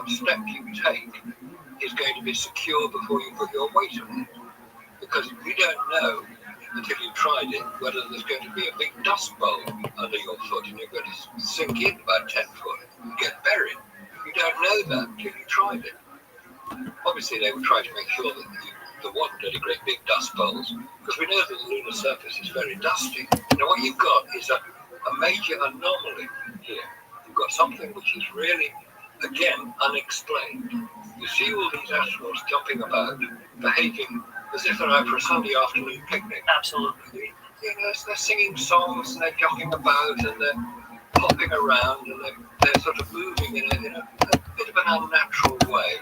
step you take is going to be secure before you put your weight on it. Because you don't know until you've tried it whether there's going to be a big dust bowl under your foot and you're going to sink in about 10 foot and get buried. You don't know that until you tried it. Obviously, they would try to make sure that there wasn't any great big dust bowls, because we know that the lunar surface is very dusty. Now, what you've got is a major anomaly here. You've got something which is really, again, unexplained. You see all these astronauts jumping about, behaving as if they're out for a Sunday afternoon picnic. Absolutely. You know, they're singing songs and they're jumping about and they're hopping around and they're sort of moving in a bit of an unnatural way,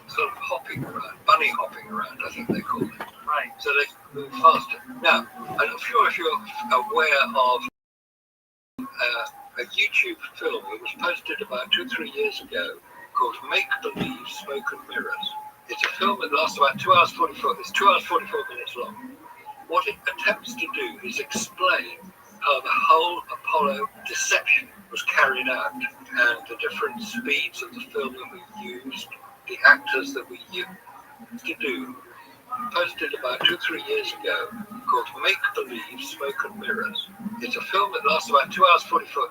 sort of hopping around, bunny hopping around, I think they call it. Right. So they move faster. Now, I'm not sure if you're aware of a YouTube film that was posted about 2-3 years ago called Make Believe Smoke and Mirrors. It's a film that lasts about 2 hours 44. It's 2 hours 44 minutes long. What it attempts to do is explain how the whole Apollo deception was carried out and the different speeds of the film that we used, the actors that we used to do. Posted about 2-3 years ago called Make Believe Smoke and Mirrors. It's a film that lasts about 2 hours 44.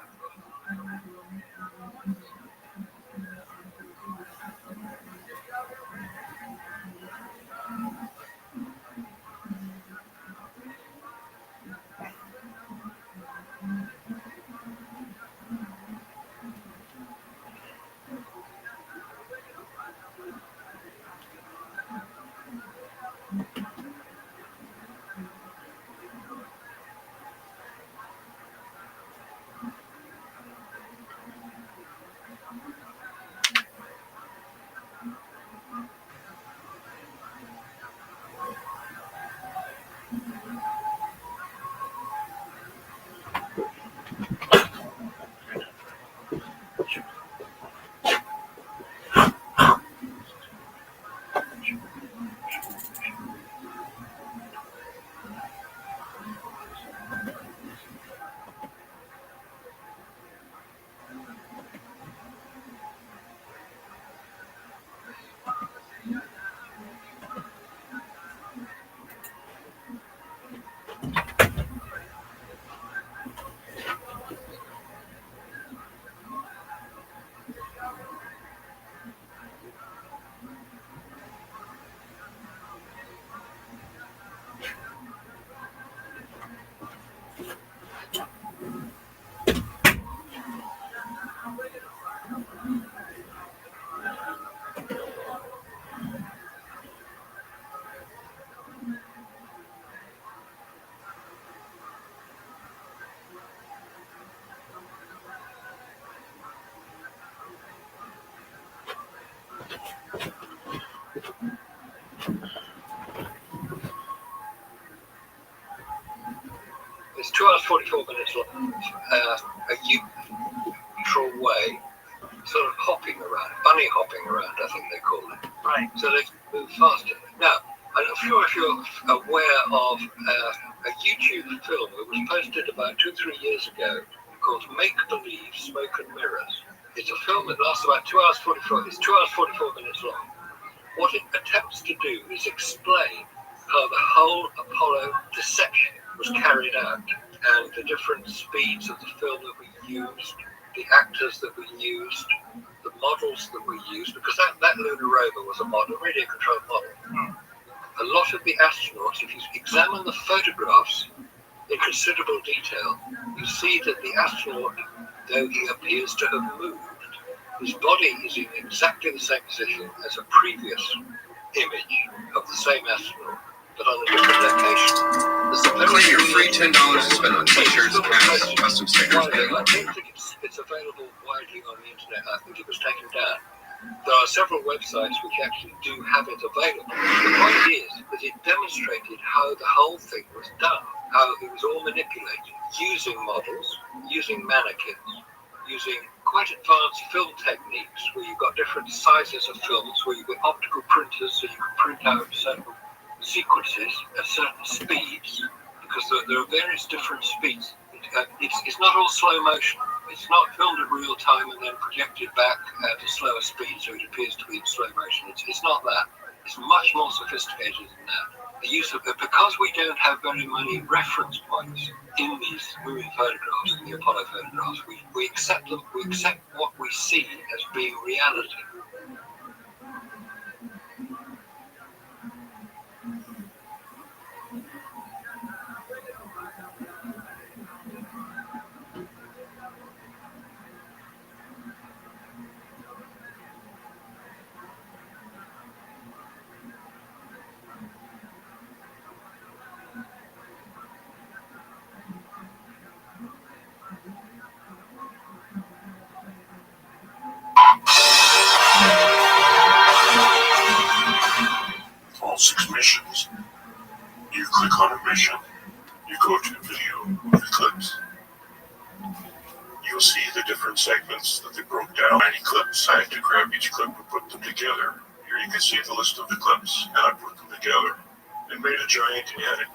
It's 2 hours 44 minutes long. A neutral way, sort of hopping around, bunny hopping around, I think they call it. Right. So they move faster. Now, I'm not sure if you're aware of a YouTube film that was posted about 2-3 years ago called Make Believe Smoke and Mirrors. It's a film that lasts about 2 hours 44. It's 2 hours 44 minutes long. What it attempts to do is explain how the whole Apollo deception was carried out and the different speeds of the film that we used, the actors that we used, the models that we used, because that lunar rover was a model, radio controlled model. A lot of the astronauts, if you examine the photographs in considerable detail, you see that the astronaut, though he appears to have moved, his body is in exactly the same position as a previous image of the same astronaut, but on a different location. Claim your free $10 to spend on t-shirts, hats, custom stickers. I don't think it's available widely on the internet. I think it was taken down. There are several websites which actually do have it available. The point is that it demonstrated how the whole thing was done, how it was all manipulated, using models, using mannequins, using quite advanced film techniques where you've got different sizes of films, where you've got optical printers so you can print out certain sequences at certain speeds, because there are various different speeds. It's not all slow motion. It's not filmed in real time and then projected back at a slower speed so it appears to be in slow motion. It's not that. It's much more sophisticated than that. The use of it, because we don't have very many reference points in these moving photographs, in the Apollo photographs, we accept them, we accept what we see as being reality. All 6 missions. You click on a mission, you go to video of the clips. You'll see the different segments that they broke down. 90 clips. I had to grab each clip and put them together. Here you can see the list of the clips, and I put them together and made a giant edit,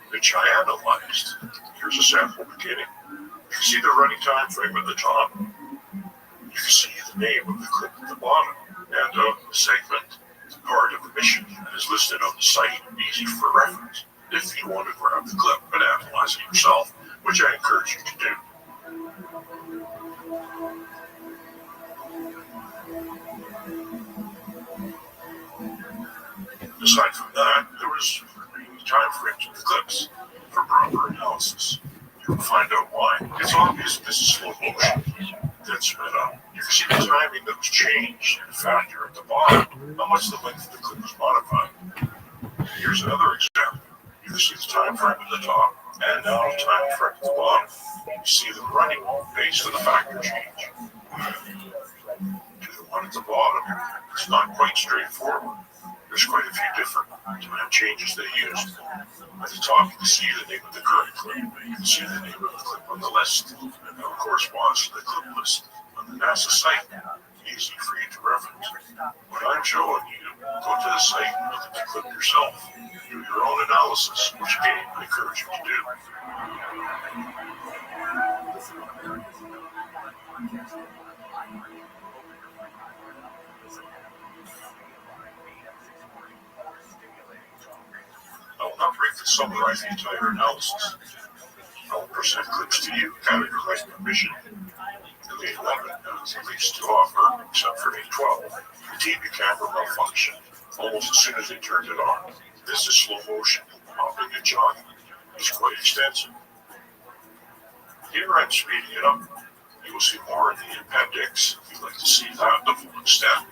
which I analyzed. Here's a sample beginning. You can see the running time frame at the top. You can see the name of the clip at the bottom, and the segment, the part of the mission that is listed on the site, easy for reference if you want to grab the clip and analyze it yourself, which I encourage you to do. Aside from that, there was the time frames of the clips for proper analysis. You'll find out why. It's obvious this is slow motion that's sped up. You can see the timing that was changed in a factor at the bottom, how much the length of the clip was modified. Here's another example. You can see the time frame at the top, and now the time frame at the bottom. You see them running based on the factor change. To the one at the bottom, it's not quite straightforward. There's quite a few different time changes they used. At the top, you can see the name of the current clip. You can see the name of the clip on the list, and that corresponds to the clip list on the NASA site. Easy for you to reference. What I'm showing you, go to the site and look at the clip yourself. Do your own analysis, which again, I encourage you to do. I will not briefly summarize the entire analysis. I will present clips to you, categorized by mission. The A11 has at least 2 offer, except for A12. The TV camera malfunctioned almost as soon as they turned it on. This is slow motion, hopping and jogging. It's quite extensive. Here I'm speeding it up. You will see more in the appendix if you'd like to see that to full extent.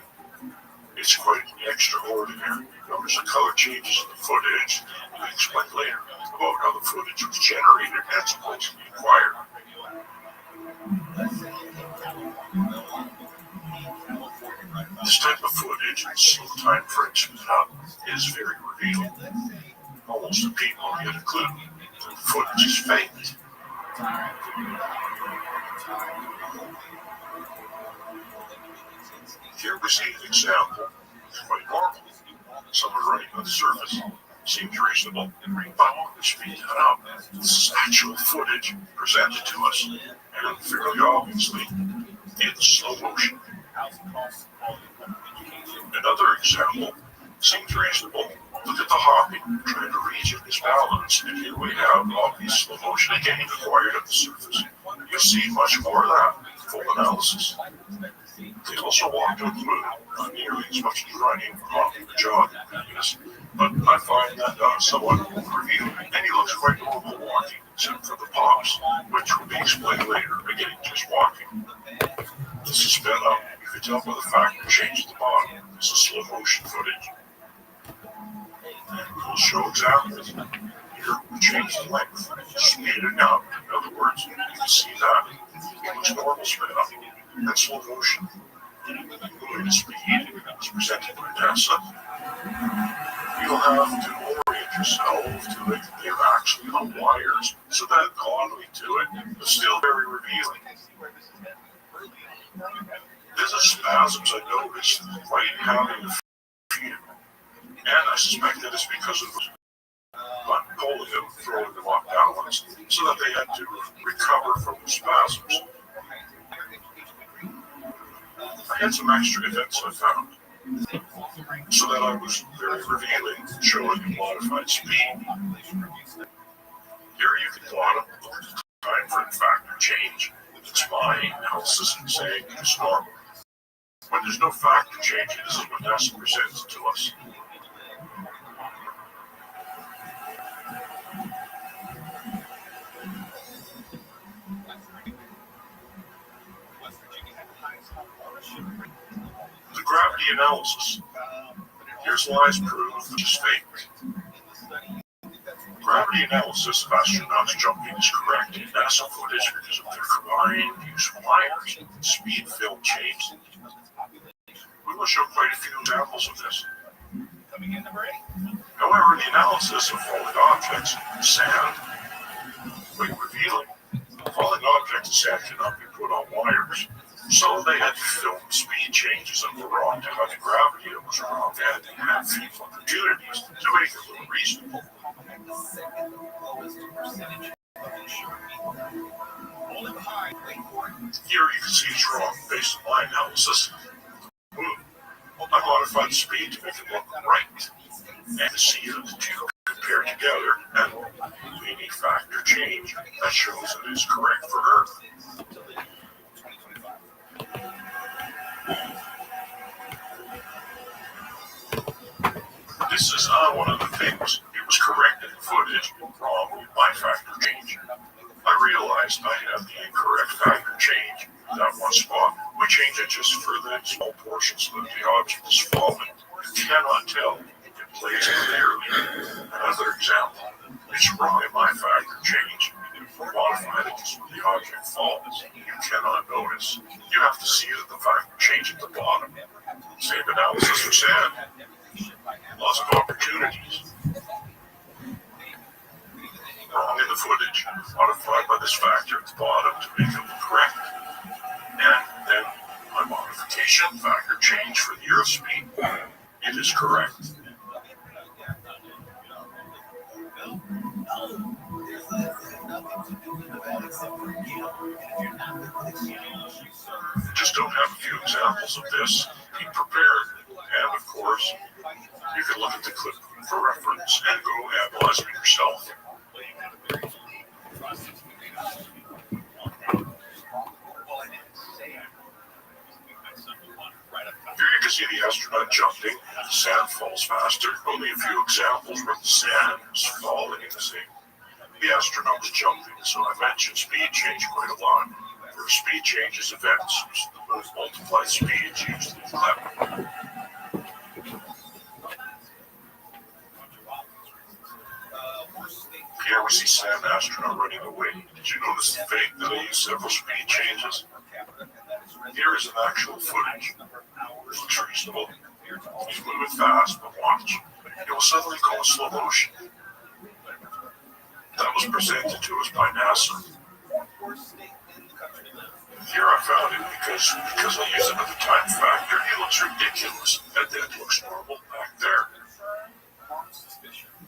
It's quite extraordinary. Notice the color changes in the footage. I'll explain later about how the footage was generated and supposed to be acquired. This type of footage and slow time frame sped up is very revealing. Almost the people get a clue that the footage is faked. Here we see an example. It's quite normal. Someone running on the surface seems reasonable, but we speed that up. This is actual footage presented to us, and fairly obviously in slow motion. Another example seems reasonable. Look at the hopping, trying to reach in his balance, and here we have obvious slow motion again acquired at the surface. You'll see much more of that in full analysis. They also want to include not nearly as much as running, hopping, or jogging, yes, but I find that somewhat overview, and he looks quite normal walking, except for the pops, which will be explained later, beginning just walking. This is sped up. You can tell by the factor change at the bottom. This is slow motion footage. And we'll show examples. Here we change the length, speed it up. In other words, you can see that it looks normal sped up. That's slow motion. Going to speed is presented by NASA. You'll have to orient yourself to it. They're actually on wires, so that quality to it is still very revealing. There's a spasms I noticed right having a few, and I suspect that it's because of not pulling them, throwing them off balance, so that they had to recover from the spasms. I had some extra events I found, so that I was very revealing, showing a modified speed. Here you can plot up the time frame factor change. It's my analysis and saying it's normal. When there's no factor change, this is what NASA presents to us. The gravity analysis. Here's lies proof, which is fake. Gravity analysis of astronauts jumping is correct in NASA footage because of their combined use of wires and speed film change. We will show quite a few examples of this. However, the analysis of falling objects, sand, quite revealing. Falling objects and sand cannot be put on wires, so they had to film speed changes that were wrong to how the gravity that was wrong, and they had few opportunities to make it look reasonable. Here you can see it's wrong based on my analysis. I modified the speed to make it look right, and to see that the two compare together, and any factor change that shows that it's correct for Earth. This is one of the things. It was correct in the footage, wrong with my factor change. I realized I had the incorrect factor change in that one spot. We change it just for the small portions so that the object is falling. You cannot tell. It plays clearly. Another example. It's wrong in my factor change. Modify it just when the object falls. You cannot notice. You have to see that the factor change at the bottom. Same analysis for sand. Lots of opportunities. Wrong in the footage, modified by this factor at the bottom to make it look correct. And then my modification factor change for the Earth speed. It is correct. Just don't have a few examples of this. Be prepared. And of course, you can look at the clip for reference and go analyze it yourself. Here you can see the astronaut jumping. The sand falls faster. Only a few examples where the sand is falling in the sea. The astronaut was jumping, so I mentioned speed change quite a lot. There are speed changes events, so the multiplied speeds used in the clip. Here we see Sam astronaut running away. Did you notice the fake that I used several speed changes? Here is an actual footage. It looks reasonable. He's moving fast, but watch. It will suddenly go in slow motion. That was presented to us by NASA. Here I found it because I use another time factor. It looks ridiculous, and then it looks normal back there.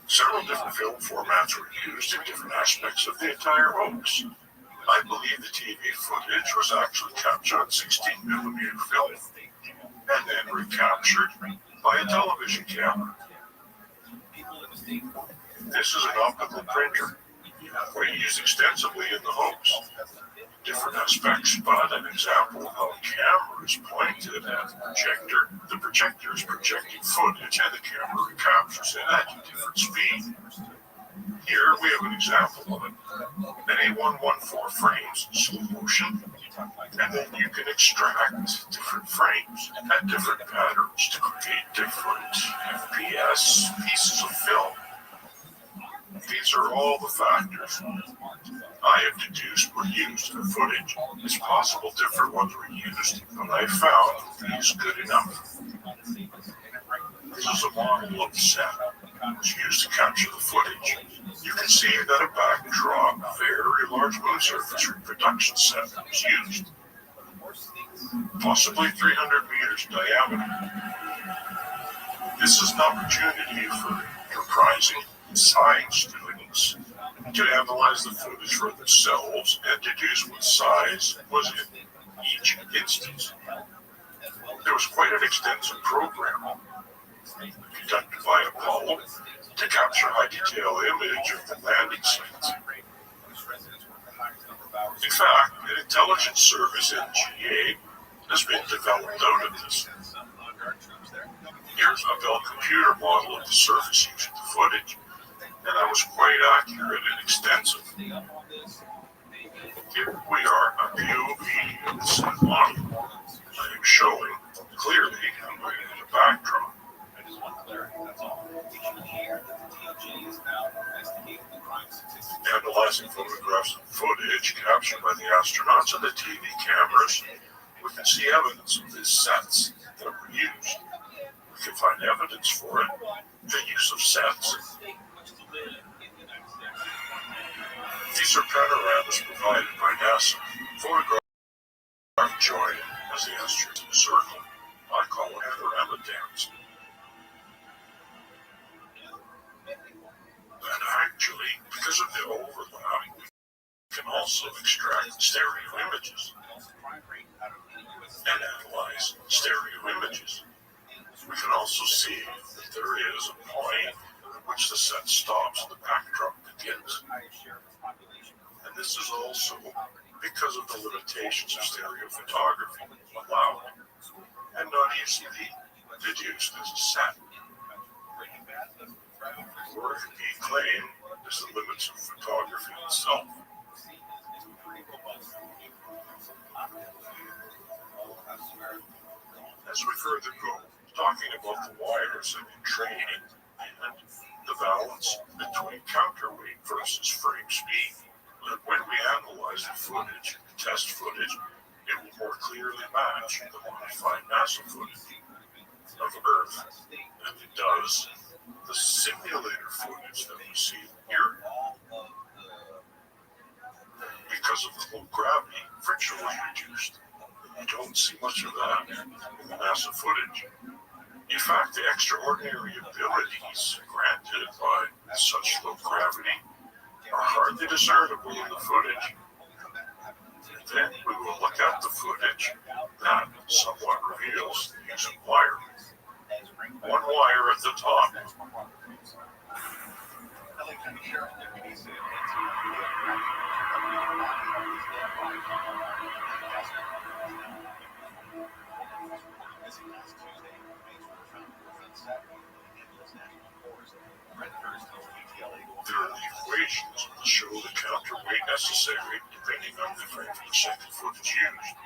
Several different film formats were used in different aspects of the entire hoax. I believe the TV footage was actually captured on 16mm film and then recaptured by a television camera. This is an optical printer we use extensively in the hoax. Different aspects, but an example of how a camera is pointed at the projector. The projector is projecting footage and the camera recaptures it at a different speed. Here we have an example of it. An A114 frames in slow motion, and then you can extract different frames at different patterns to create different FPS pieces of film. These are all the factors I have deduced were used in the footage. It's possible different ones were used, but I found these good enough. This is a model of the set. It was used to capture the footage. You can see that a backdrop, very large moon surface reproduction set was used. Possibly 300 meters diameter. This is an opportunity for enterprising science students to analyze the footage for themselves and deduce what size was in each instance. There was quite an extensive program conducted by Apollo to capture high-detail image of the landing sites. In fact, an intelligence service NGA has been developed out of this. Here's a Bell computer model of the surface using the footage, and that was quite accurate and extensive. Here we are, a POV of the same model. I am showing clearly in a backdrop. Analyzing photographs and footage captured by the astronauts and the TV cameras, we can see evidence of these sets that were used. We can find evidence for it, the use of sets. These are panoramas provided by NASA. Photograph joy as the astronauts in a circle. I call it panorama dance. And actually, because of the overlap, we can also extract stereo images and analyze stereo images. We can also see that there is a point at which the set stops and the backdrop begins. And this is also because of the limitations of stereo photography allowed and not easily deduced as a set. Or it can be claimed as the limits of photography itself. As we further go, talking about the wires and training and the balance between counterweight versus frame speed. But when we analyze the footage, the test footage, it will more clearly match the modified NASA footage of Earth than it does the simulator footage that we see here. Because of the low gravity, friction was reduced. You don't see much of that in the NASA footage. In fact, the extraordinary abilities granted by such low gravity are hardly discernible in the footage. And then we will look at the footage that somewhat reveals the use of wire. One wire at the top. There are the equations that show the counterweight necessary depending on the frame per second footage used.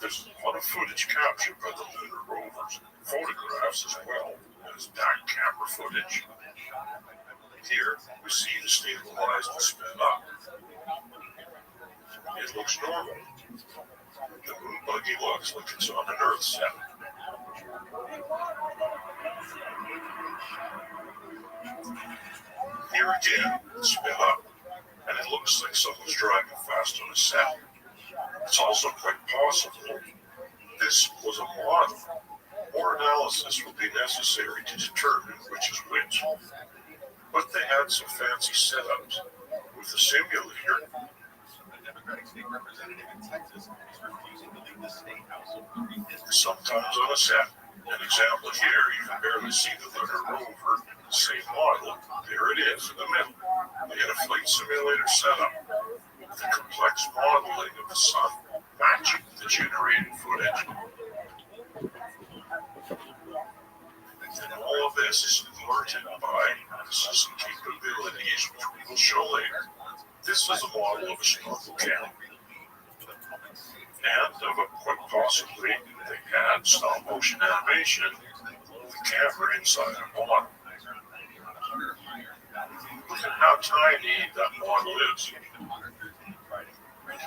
There's a lot of footage captured by the lunar rovers, photographs as well as back camera footage. Here we see the stabilized and sped up. It looks normal. The moon buggy looks like it's on an Earth set. Here again, it's sped up, and it looks like someone's driving fast on a set. It's also quite possible this was a model. More analysis will be necessary to determine which is which. But they had some fancy setups with the simulator. Sometimes on a set. An example here, you can barely see the lunar rover, same model. There it is in the middle. They had a flight simulator setup with the complex modeling of the sun matching the generated footage. And all of this is alerted by system capabilities, which we will show later. This is a model of a snorkel cam. And of a quite possibly they had stop motion animation with the camera inside a model. Look at how tiny that model is.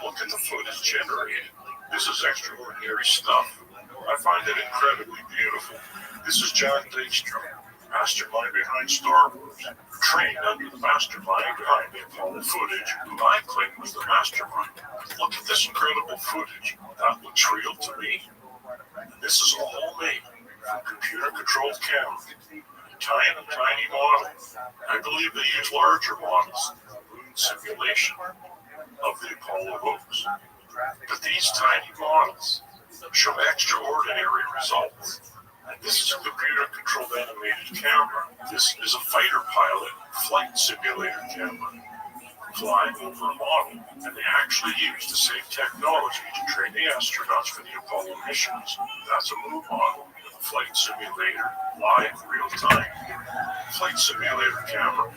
Look at the footage generated. This is extraordinary stuff. I find it incredibly beautiful. This is John Dykstrom, mastermind behind Star Wars, trained under the mastermind behind the Apollo footage, who I claim was the mastermind. Look at this incredible footage. That looks real to me. And this is all homemade from computer-controlled cameras. Tiny model. I believe they use larger models in the moon simulation of the Apollo rovers. But these tiny models show extraordinary results. This is a computer-controlled animated camera. This is a fighter pilot flight simulator camera flying over a model, and they actually used the same technology to train the astronauts for the Apollo missions. That's a moon model with a flight simulator, live, real-time flight simulator camera.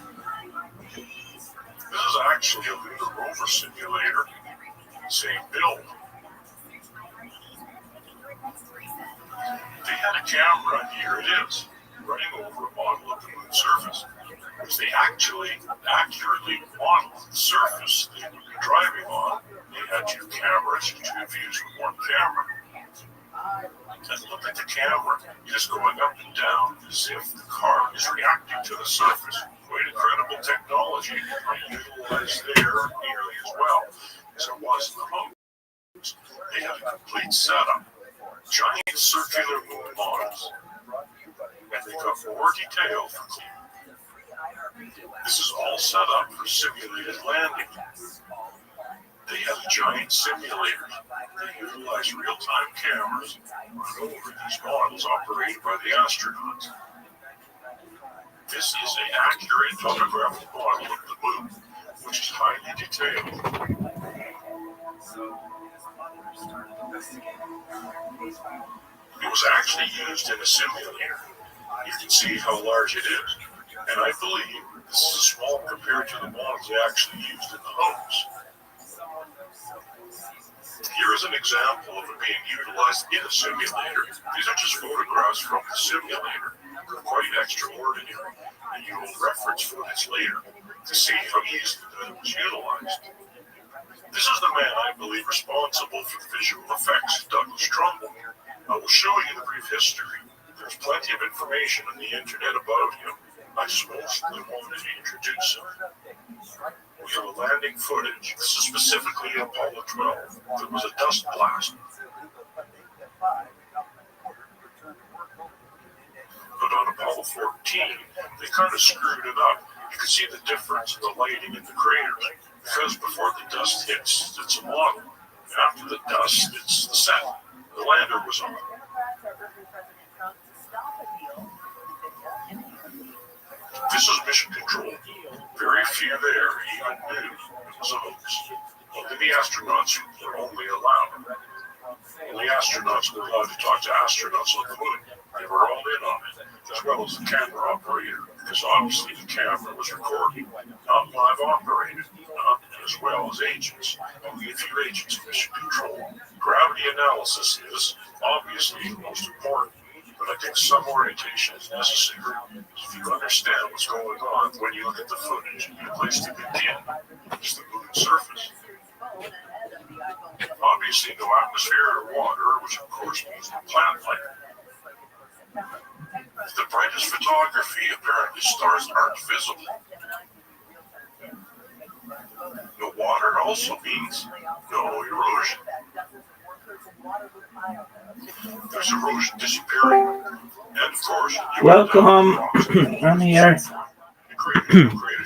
This is actually a lunar rover simulator, same build. They had a camera, here it is, running over a model of the moon's surface. Because they actually accurately modeled the surface they would be driving on. They had two cameras and two views with one camera. And look at the camera, just going up and down as if the car is reacting to the surface. Quite incredible technology, utilized there nearly as well as it was in the homes. They had a complete setup, giant circular moon models, and they got more detail for cleaning. This is all set up for simulated landing. They had a giant simulator. They utilized real-time cameras run over these models operated by the astronauts. This is an accurate photographic model of the moon, which is highly detailed. It was actually used in a simulator. You can see how large it is. And I believe this is small compared to the models they actually used in the homes. Here is an example of it being utilized in a simulator. These are just photographs from the simulator. They're quite extraordinary, and you will reference footage later to see how easily that was utilized. This is the man I believe responsible for the visual effects, Douglas Trumbull. I will show you the brief history. There's plenty of information on the internet about him. I just mostly wanted to introduce him. We have a landing footage. This is specifically Apollo 12. There was a dust blast. But on Apollo 14, they kind of screwed it up. You can see the difference in the lighting in the craters. Because before the dust hits, it's a model. After the dust, it's the set. The lander was on. This is mission control. Very few there even knew it was a hoax. Only the astronauts were only allowed. Only astronauts were allowed to talk to astronauts on the moon. They were all in on it, as well as the camera operator, because obviously the camera was recording, not live operated, as well as agents. Only a few agents in mission control. Gravity analysis is obviously the most important. But I think some orientation is necessary. If you understand what's going on when you look at the footage, a good place to begin is the moon's surface. Obviously, no atmosphere or water, which of course means no plant life. The brightest photography, apparently stars aren't visible. No water also means no erosion. There's erosion disappearing. And of course, welcome. I'm here.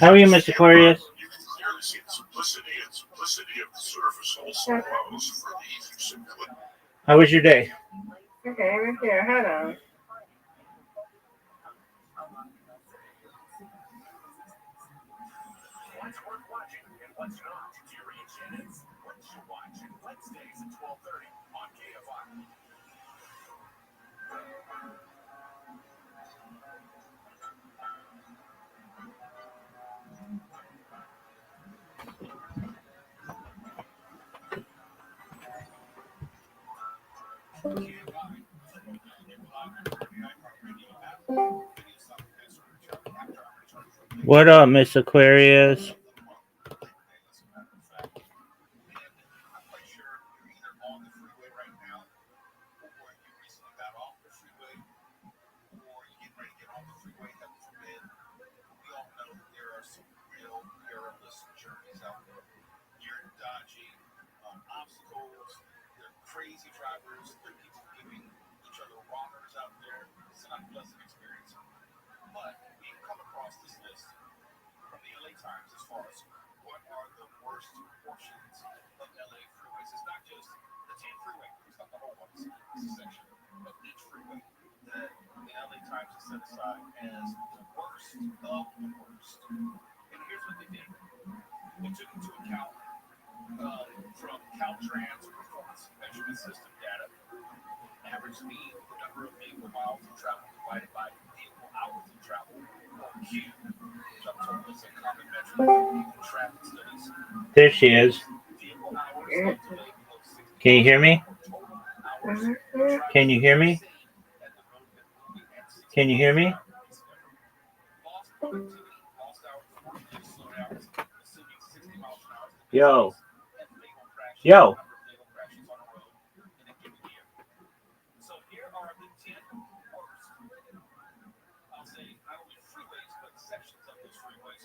How are you, Mr. Aquarius? You can clearly see the simplicity of the surface also allows for the easy simplicity. How was your day? Okay, right there. Hold on. What's worth watching and what's not? Curious Channels. What you watch Wednesdays at 12:30 on KFI. What up, Miss Aquarius? Crazy drivers, there are people giving each other wrongers out there. It's an unpleasant experience. But we come across this list from the LA Times as far as what are the worst portions of LA freeways. It's not just the 10 freeway, it's not the whole one. section of each freeway that the LA Times has set aside as the worst of the worst. And here's what they did. They took into account from Caltrans performance measurement system data, average speed, the number of vehicle miles of travel divided by vehicle hours of travel, or Q, which I'm told is a common metric in traffic studies. There she is. Vehicle hours of delay below 60 Can you hear me? total hours Can you hear me? at the road that will be at 60 Can you hear me? lost productivity, lost hours, workday slowdowns, assuming 60 miles an hour. Yo. And fatal crashes, Yo. number of fatal crashes on a road in a given year. So here are the 10 worst, I'll say, not only freeways, but sections of those freeways,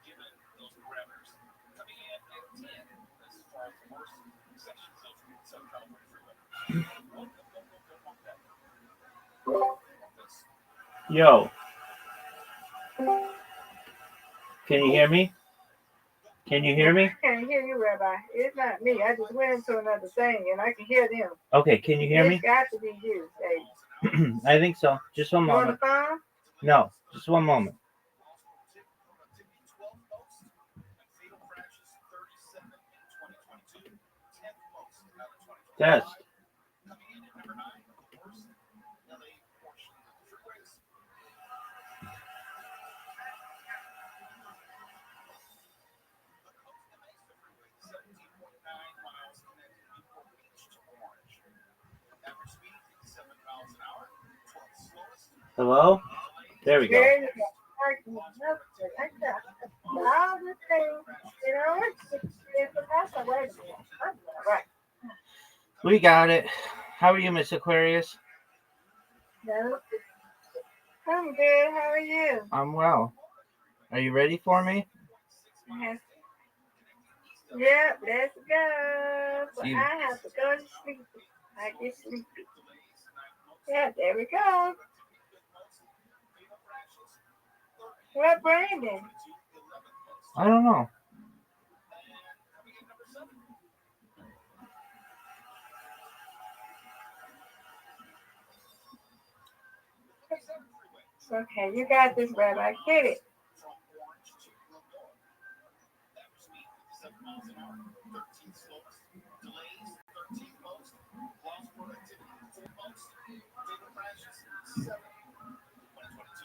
given those parameters. Coming in at 10 as far as the worst sections of Southern California freeway. Yo. Can you hear me? Can you hear me? I can't hear you, Rabbi. It's not me. I just went into another thing and I can hear them. Okay, can you hear It's me? got to be you, baby. I think so. Just one You on the moment. phone? No, just one moment. Test. Hello? There we go. There you go. All the things, you know, it's a pass away. Right. We got it. How are you, Miss Aquarius? No. I'm good. How are you? I'm well. Are you ready for me? Yes. Yep, let's go. But You- I have to go to sleep. I get sleepy. Yeah, there we go. What Brandon? I don't know. Okay, you got this, Rabbi. Get it.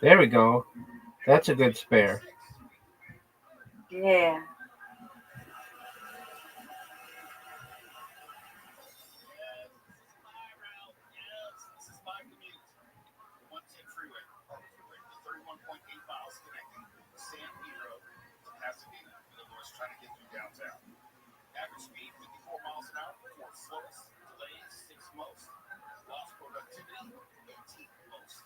There we go. That's a good spare. Yeah. Trying to get through downtown. Average speed 54 miles an hour for slowest, delays 6 most, lost productivity 18 most.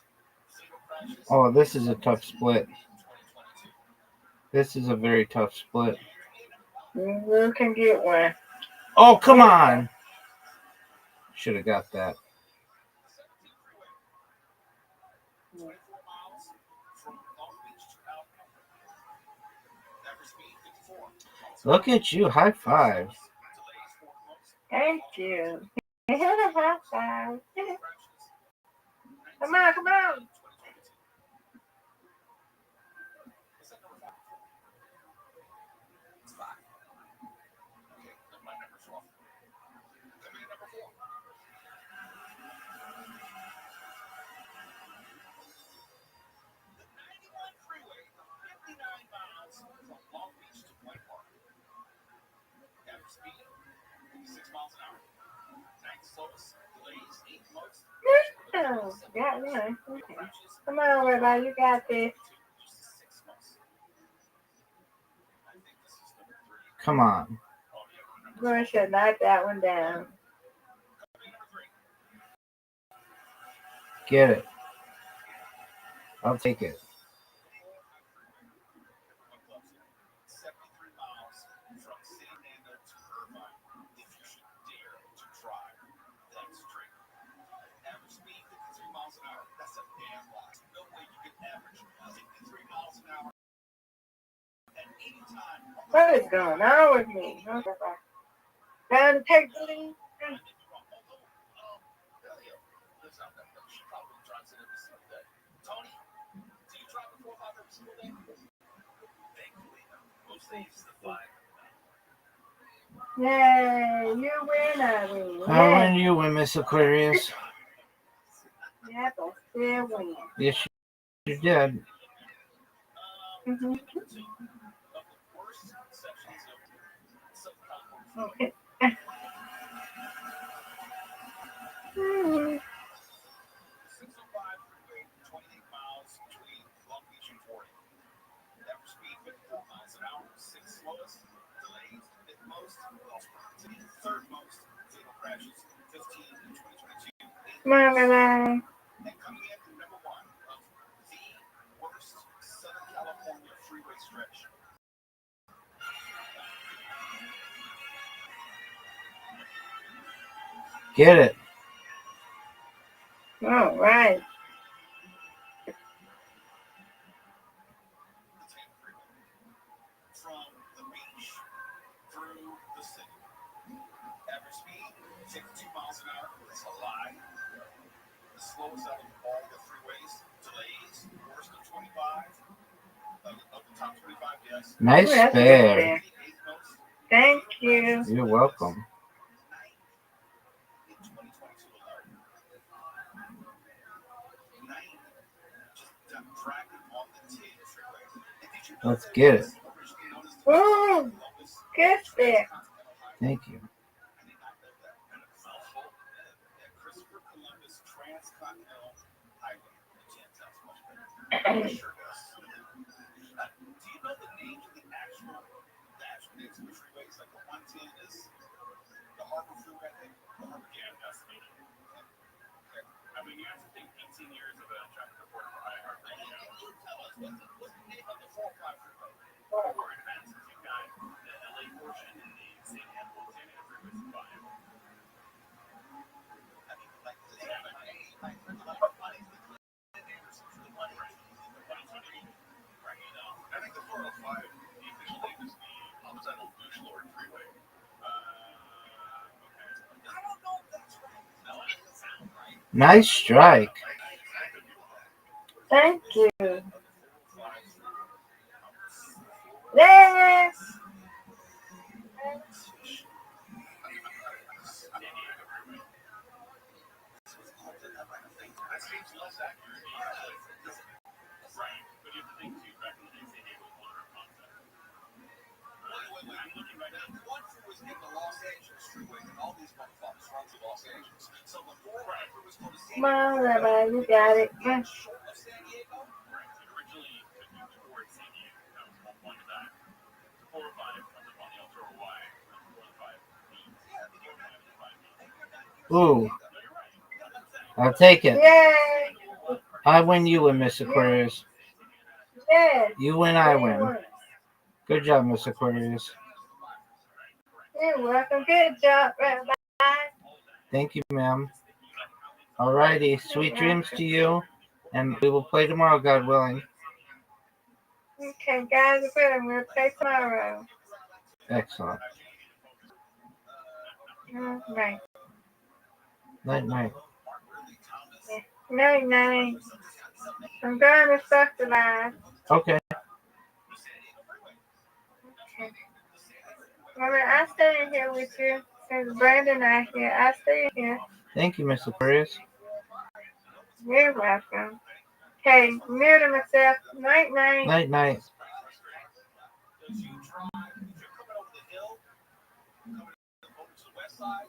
Single crashes. Oh, this is a tough split. This is a very tough split. You can get one. Oh, come on. Should have got that. Look at you. High five. Thank you. High five. Come on, come on. Oh, got one. Okay. Come on, Rabbi, you got this. Come on. I'm going to knock that one down. Get it. I'll take it. What is going on with me? Okay, Rabbi. Time to take the lead. She probably drives it every single day. Tony, do you drive the 405 every single day? Thankfully, most days the 5. Yay, you win, I win. I win, you win, Miss Aquarius. Yeah, but still win. Yes, you did. Mm-hmm. Okay. Mm-hmm. 605 freeway, 28 miles between Long Beach and 40. Average speed 54 miles an hour. 6 slowest. Delays, fifth most. Lost property, third most. Fatal crashes, 15 in 2022. Bye-bye. And coming in at number 1 of the worst Southern California freeway stretch. Get it. All right. From the beach through the city. Average speed 52 miles an hour. It's a lie. The slowest out of all the freeways. Delays, worst of 25. Of the top 25, yes. Nice That's spare. good. Thank you. You're welcome. In 2022 alone. 9 just dragging on the Tig freeway. And did you know Let's that get it it. was originally known as the Ooh, good spit. Thank you. I did not know that. And it's also that Christopher Columbus Transcontinental Highway. It sounds much better. It sure does. Do you know the names of the actual names of the freeways? Like the 110 is the Harbor Freeway, I think. The Harbor, yeah, that's the meaning. I mean, you have to think 18 years of a traffic reporter for iHeartRadio. You tell us, what's the name of the 405 freeway? Or advanced, you've got the LA portion and the San Diego, San Diego freeway combined. I mean, like, does it have a name? Like, there's a lot of money. The name or something. The money. Right, you know. I think the 405, the official name is the Homicidal Douche Lord Freeway. Okay. I don't know if that's right. No, it doesn't sound right. Nice strike. Thank you. Yes. That seems less accurate. Right. But you have to think too, back in the day, San Diego was one of our concepts. Wait. I'm looking right now. One was named the Los Angeles Freeway, and all these motherfuckers run to Los Angeles. So the 405 was called the San Come on, Diego. Rabbi, you got it. Short of San Diego. Right. It originally could be towards San Diego. That was the whole point of that. The 405 comes up on the Ultra Y. The 405 means. Yeah, the 405 means. Ooh. I'll take it. Yay. I win, you win, Miss Aquarius. Yes. You win, I win. Good job, Miss Aquarius. You're welcome. Good job, Rabbi. Thank you, ma'am. Alrighty, sweet dreams to you, and we will play tomorrow, God willing. Okay, guys, we'll play tomorrow. Excellent. All right. Night. Yeah. Night. I'm going to socialize. Okay. Okay. Well, I stay in here with you. Since Brandon not here, I stay in here. Thank you, Miss Aquarius. You're welcome. Okay, muting myself. Night. Night. As you drive, if you're coming over the hill, coming over to the west side,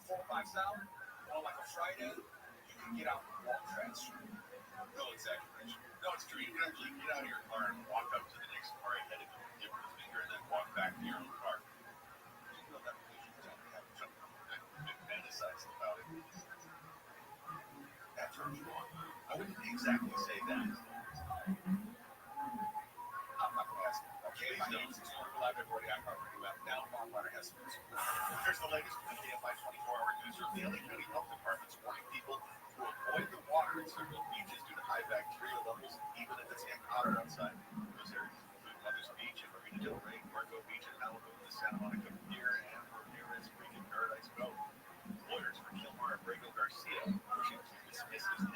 405 South, on like a Friday, you can get out and walk that street. No exaggeration. No, it's true. You can actually get out of your car and walk up to the next car ahead of you, give them a finger, and then walk back to your own car. You know that because you tend to have something that fantasize about it. That turns you on. I wouldn't exactly say that. I'm not going to ask you. Okay, my name is Live Everybody. I'm already out. Now, Mark has some. Here's the latest from the DFI 24-hour user. The LA County Health Department's warning people to avoid the water in several beaches due to high bacteria levels, even if it's getting hotter outside. Those areas include Lovers Beach and Marina Del Rey, Marco Beach in Malibu, the Santa Monica Pier, and Ramirez Creek in Paradise Cove. Lawyers for Kilmar and Brago Garcia pushing to dismiss his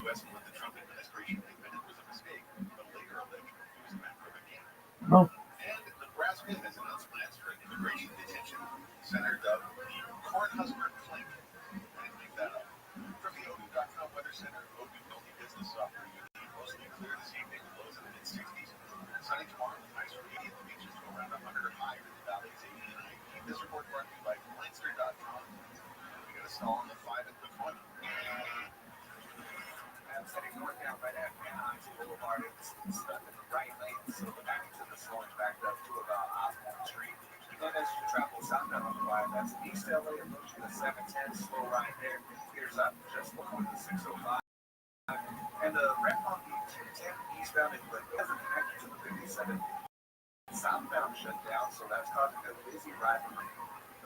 U.S. and what the Trump administration admitted was a mistake, but later alleged it was meant for the game. Oh, And Nebraska has announced plans for an immigration detention center dubbed Cornhusker Clink. I didn't make that up. From the OU.com Weather Center, OU Multi Business Software UD, mostly clear this evening, lows in the mid-60s. Sunny tomorrow with highs from 80 in the beaches to around 100 or higher. In the valleys 80 and 90. This report brought to you by Leinster.com. We got a stall on the 5 at the corner. I'm heading northbound right at Anaheim Boulevard. It's stuck in the right lane, so the back to the slow backed up to about Osborne Street. Then as you travel southbound on the 5, that's East LA approaching the 710, slow right there. Clears up just before the 605. And the red on the 210 eastbound in Glenville hasn't connected to the 57. Southbound shut down, so that's causing a busy ride lane.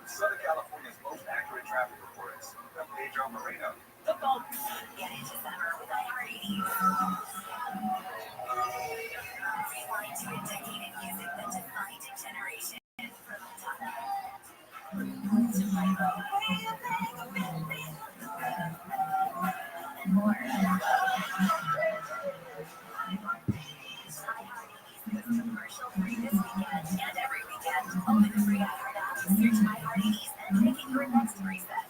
Southern California's most accurate traffic reports. I'm Pedro Moreno. The phone. Get into summer with IR80. Rewind to a decade of music that defined a generation. From Madonna to Michael. And more. Commercial-free this weekend and every weekend. Open the free iHeart app, search iHeart80s, and make it your next reset.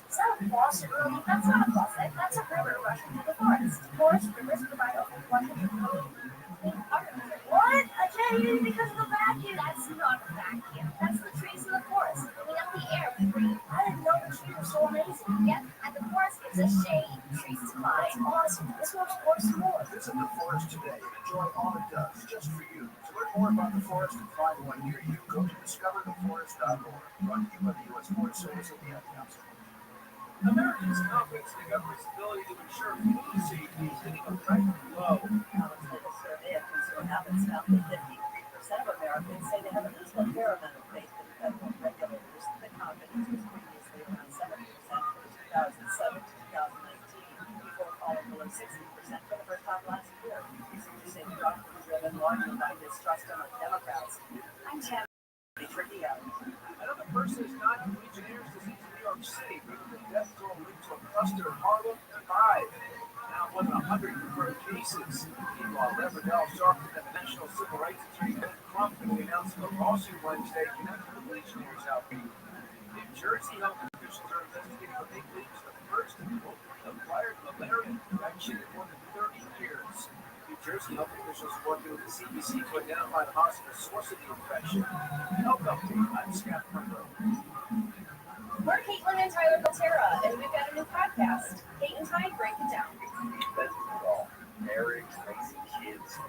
So, Forest Room, that's not a closet, that's a river rushing through the forest. Forest rivers provide over 100 What? I can't hear you because of the vacuum. That's not a vacuum. That's the trees in the forest, filling up the air with green. I didn't know the trees were so amazing. Yep, and the forest gives us shade. Trees supply. Awesome. This one's forest more. Visit the forest today and enjoy all it does, just for you. To learn more about the forest and find one near you, go to discovertheforest.org. Brought to you by the U.S. Forest Service and the Ad Council. Americans' confidence in the government's ability to ensure food safety is hitting a record low. A survey of consumer habits found that 53% of Americans say they have at least a fair amount of faith in federal regulators. The confidence was previously around 70% for 2007 to 2019, before falling below 60% for the first time last year. Researchers say the drop was driven largely by distrust among Democrats. I'm Jen. Tricky out. Another person is not in Legionnaires' disease in New York City. The death toll linked to a cluster in Harlem, 5. Now more than 100 confirmed cases. Meanwhile, Riverdale sharpened the National Civil Rights Attorney Ben Crump in the announcement of a lawsuit Wednesday connected to the Legionnaires' outbreak. New Jersey health officials are investigating what they believe is the first acquired malaria infection in more than 30 years. New Jersey health officials working with the CDC to identify the hospital source of the infection. Health update, I'm Scott Monroe. We're Caitlin and Tyler Belterra, and we've got a new podcast, Kate and Ty Break It Down. That's all. Marriage, raising kids,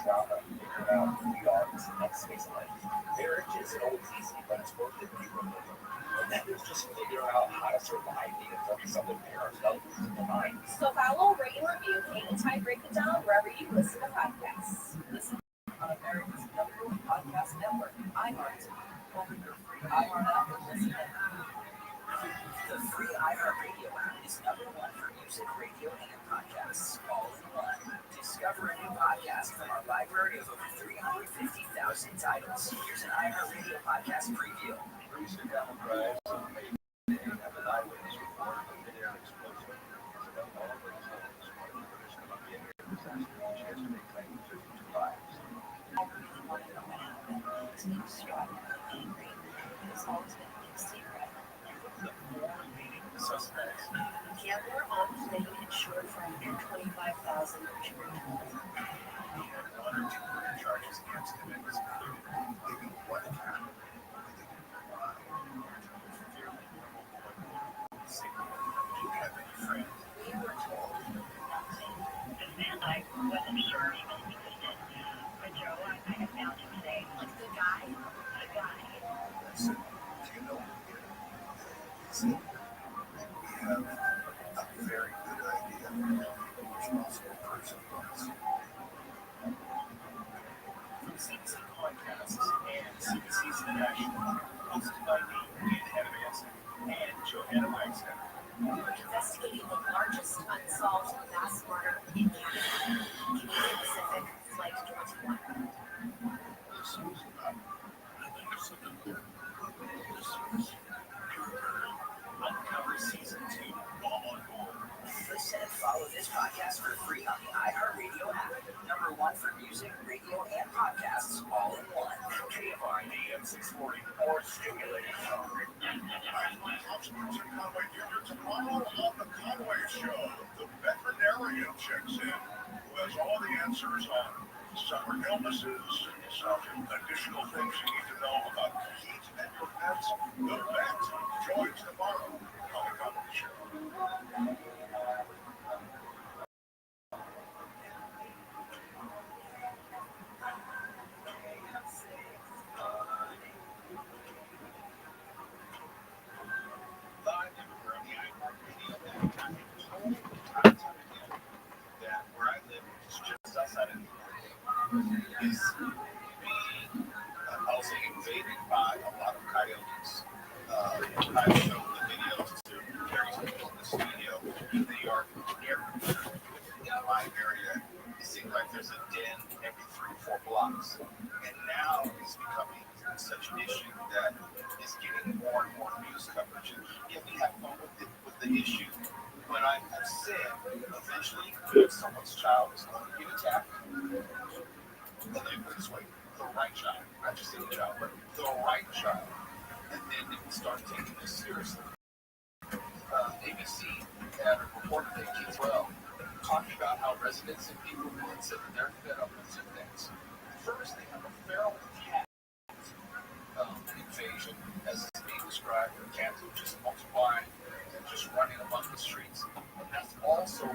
trauma, figuring out who we are in this next phase of life. Marriage isn't always easy, but it's worth it when you're living. And then there's just figuring out how to survive being focused on the parents, not losing their mind. So follow, rate, and review Kate and Ty Break It Down wherever you listen to podcasts. Listen on America's #1 podcast network, iHeart. Open your free iHeart app and listen in. The free iHeart Radio app is #1 for music, radio, and podcasts, all in one. Discover a new podcast from our library of over 350,000 titles. Here's an iHeart Radio podcast preview. Recent cattle drives on May Day have an eyewitness report of a mid-air explosion. About all of those homes, one of the British Columbia air disaster launch yesterday claimed 32 lives. I really wanted to know what happened. His name is Scott. Angry. It has always been a big secret. The 4 leading suspects. Gambler on plane insured for $125,000 injury. He had 1 or 2 murder charges against him and was included. Maybe what had happened. Do you have any friends? We were told nothing. I wasn't sure he was existed. But Joe, I have found him today. Like the guy? The guy. Listen, do you know what we did? We have a very good idea of who the responsible person was. music, radio, and podcasts all in one. KFI AM 640 or stimulating talk. Conway Jr. tomorrow on the Conway Show. The veterinarian checks in, who has all the answers on summer illnesses and some additional things you need to know about heat and your pets. The vet joins tomorrow on the Conway Show. Live everywhere on the iHeartRadio network. Time and again that where I live, which is just outside of is being, I'll say, invaded by a lot of coyotes. I've shown the videos to various people in the studio. They are near in my area. It seems like there's a den every 3 or 4 blocks. And now it's becoming such an issue that is getting more and more news coverage. And yeah, we have fun with the issue. When I have said eventually someone's child is going to get attacked, well, let me put it this way, the right child, not just any child, but the right child, and then they can start taking this seriously. ABC had a report today, K-12, talking about how residents and people will said that they're fed up with some things. First, they have a feral cat invasion, as it's being described, where cats are just multiplying and just running among the streets. And that's also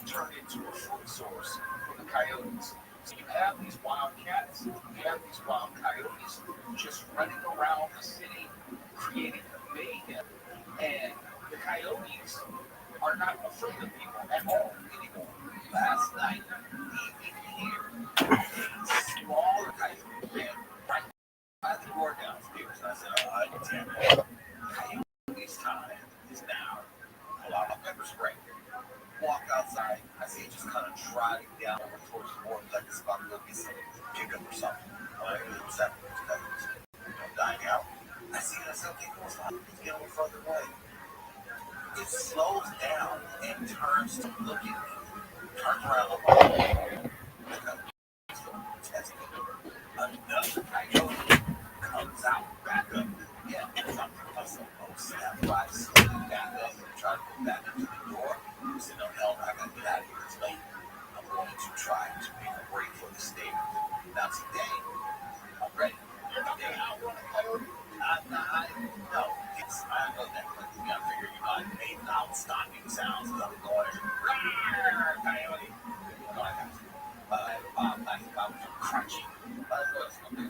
turned into a food source for the coyotes. So you have these wild cats, you have these wild coyotes just running around the city, creating mayhem. And the coyotes are not afraid of people at all anymore. Last night, we hear a smaller coyote ran right by the door downstairs. And I said, oh, damn it. Coyote's time is now. Pull out my pepper spray. Walk outside. I see it just kind of driving down over towards the board like it's about to go get some pickup or something. Like, what's that? Dying out. I see that something goes on. It's getting a little further away. It slows down and turns to look at me. Turns around and another coyote comes out back up. Yeah, something else. Snap by, slowly back up and try to go back into the door. I said, no, hell, I gotta get out of here. It's late. I'm going to try to make a break for the stairs. Now today, I'm ready. You're not gonna outrun a coyote? No, I know that, but I figure I made out-stopping sounds as I'm going, coyote. No, I got you. I was crunching. I was going to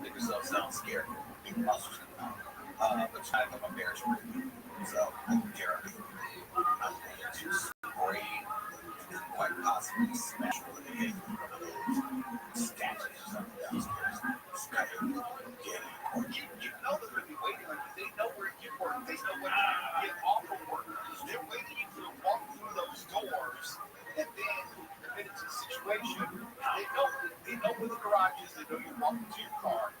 make myself sound scared. Big muscles come out. But I got my bears with me. So, Jeremy, I'm going to spray and quite possibly smash over the head with one of those statues or something downstairs. Coyote, get it. Or you know they're going to be waiting on you. They know where you work. They know when you get off of work. They're waiting for you to walk through those doors, and then you're into the situation. They know where the garage is. They know you're walking to your car.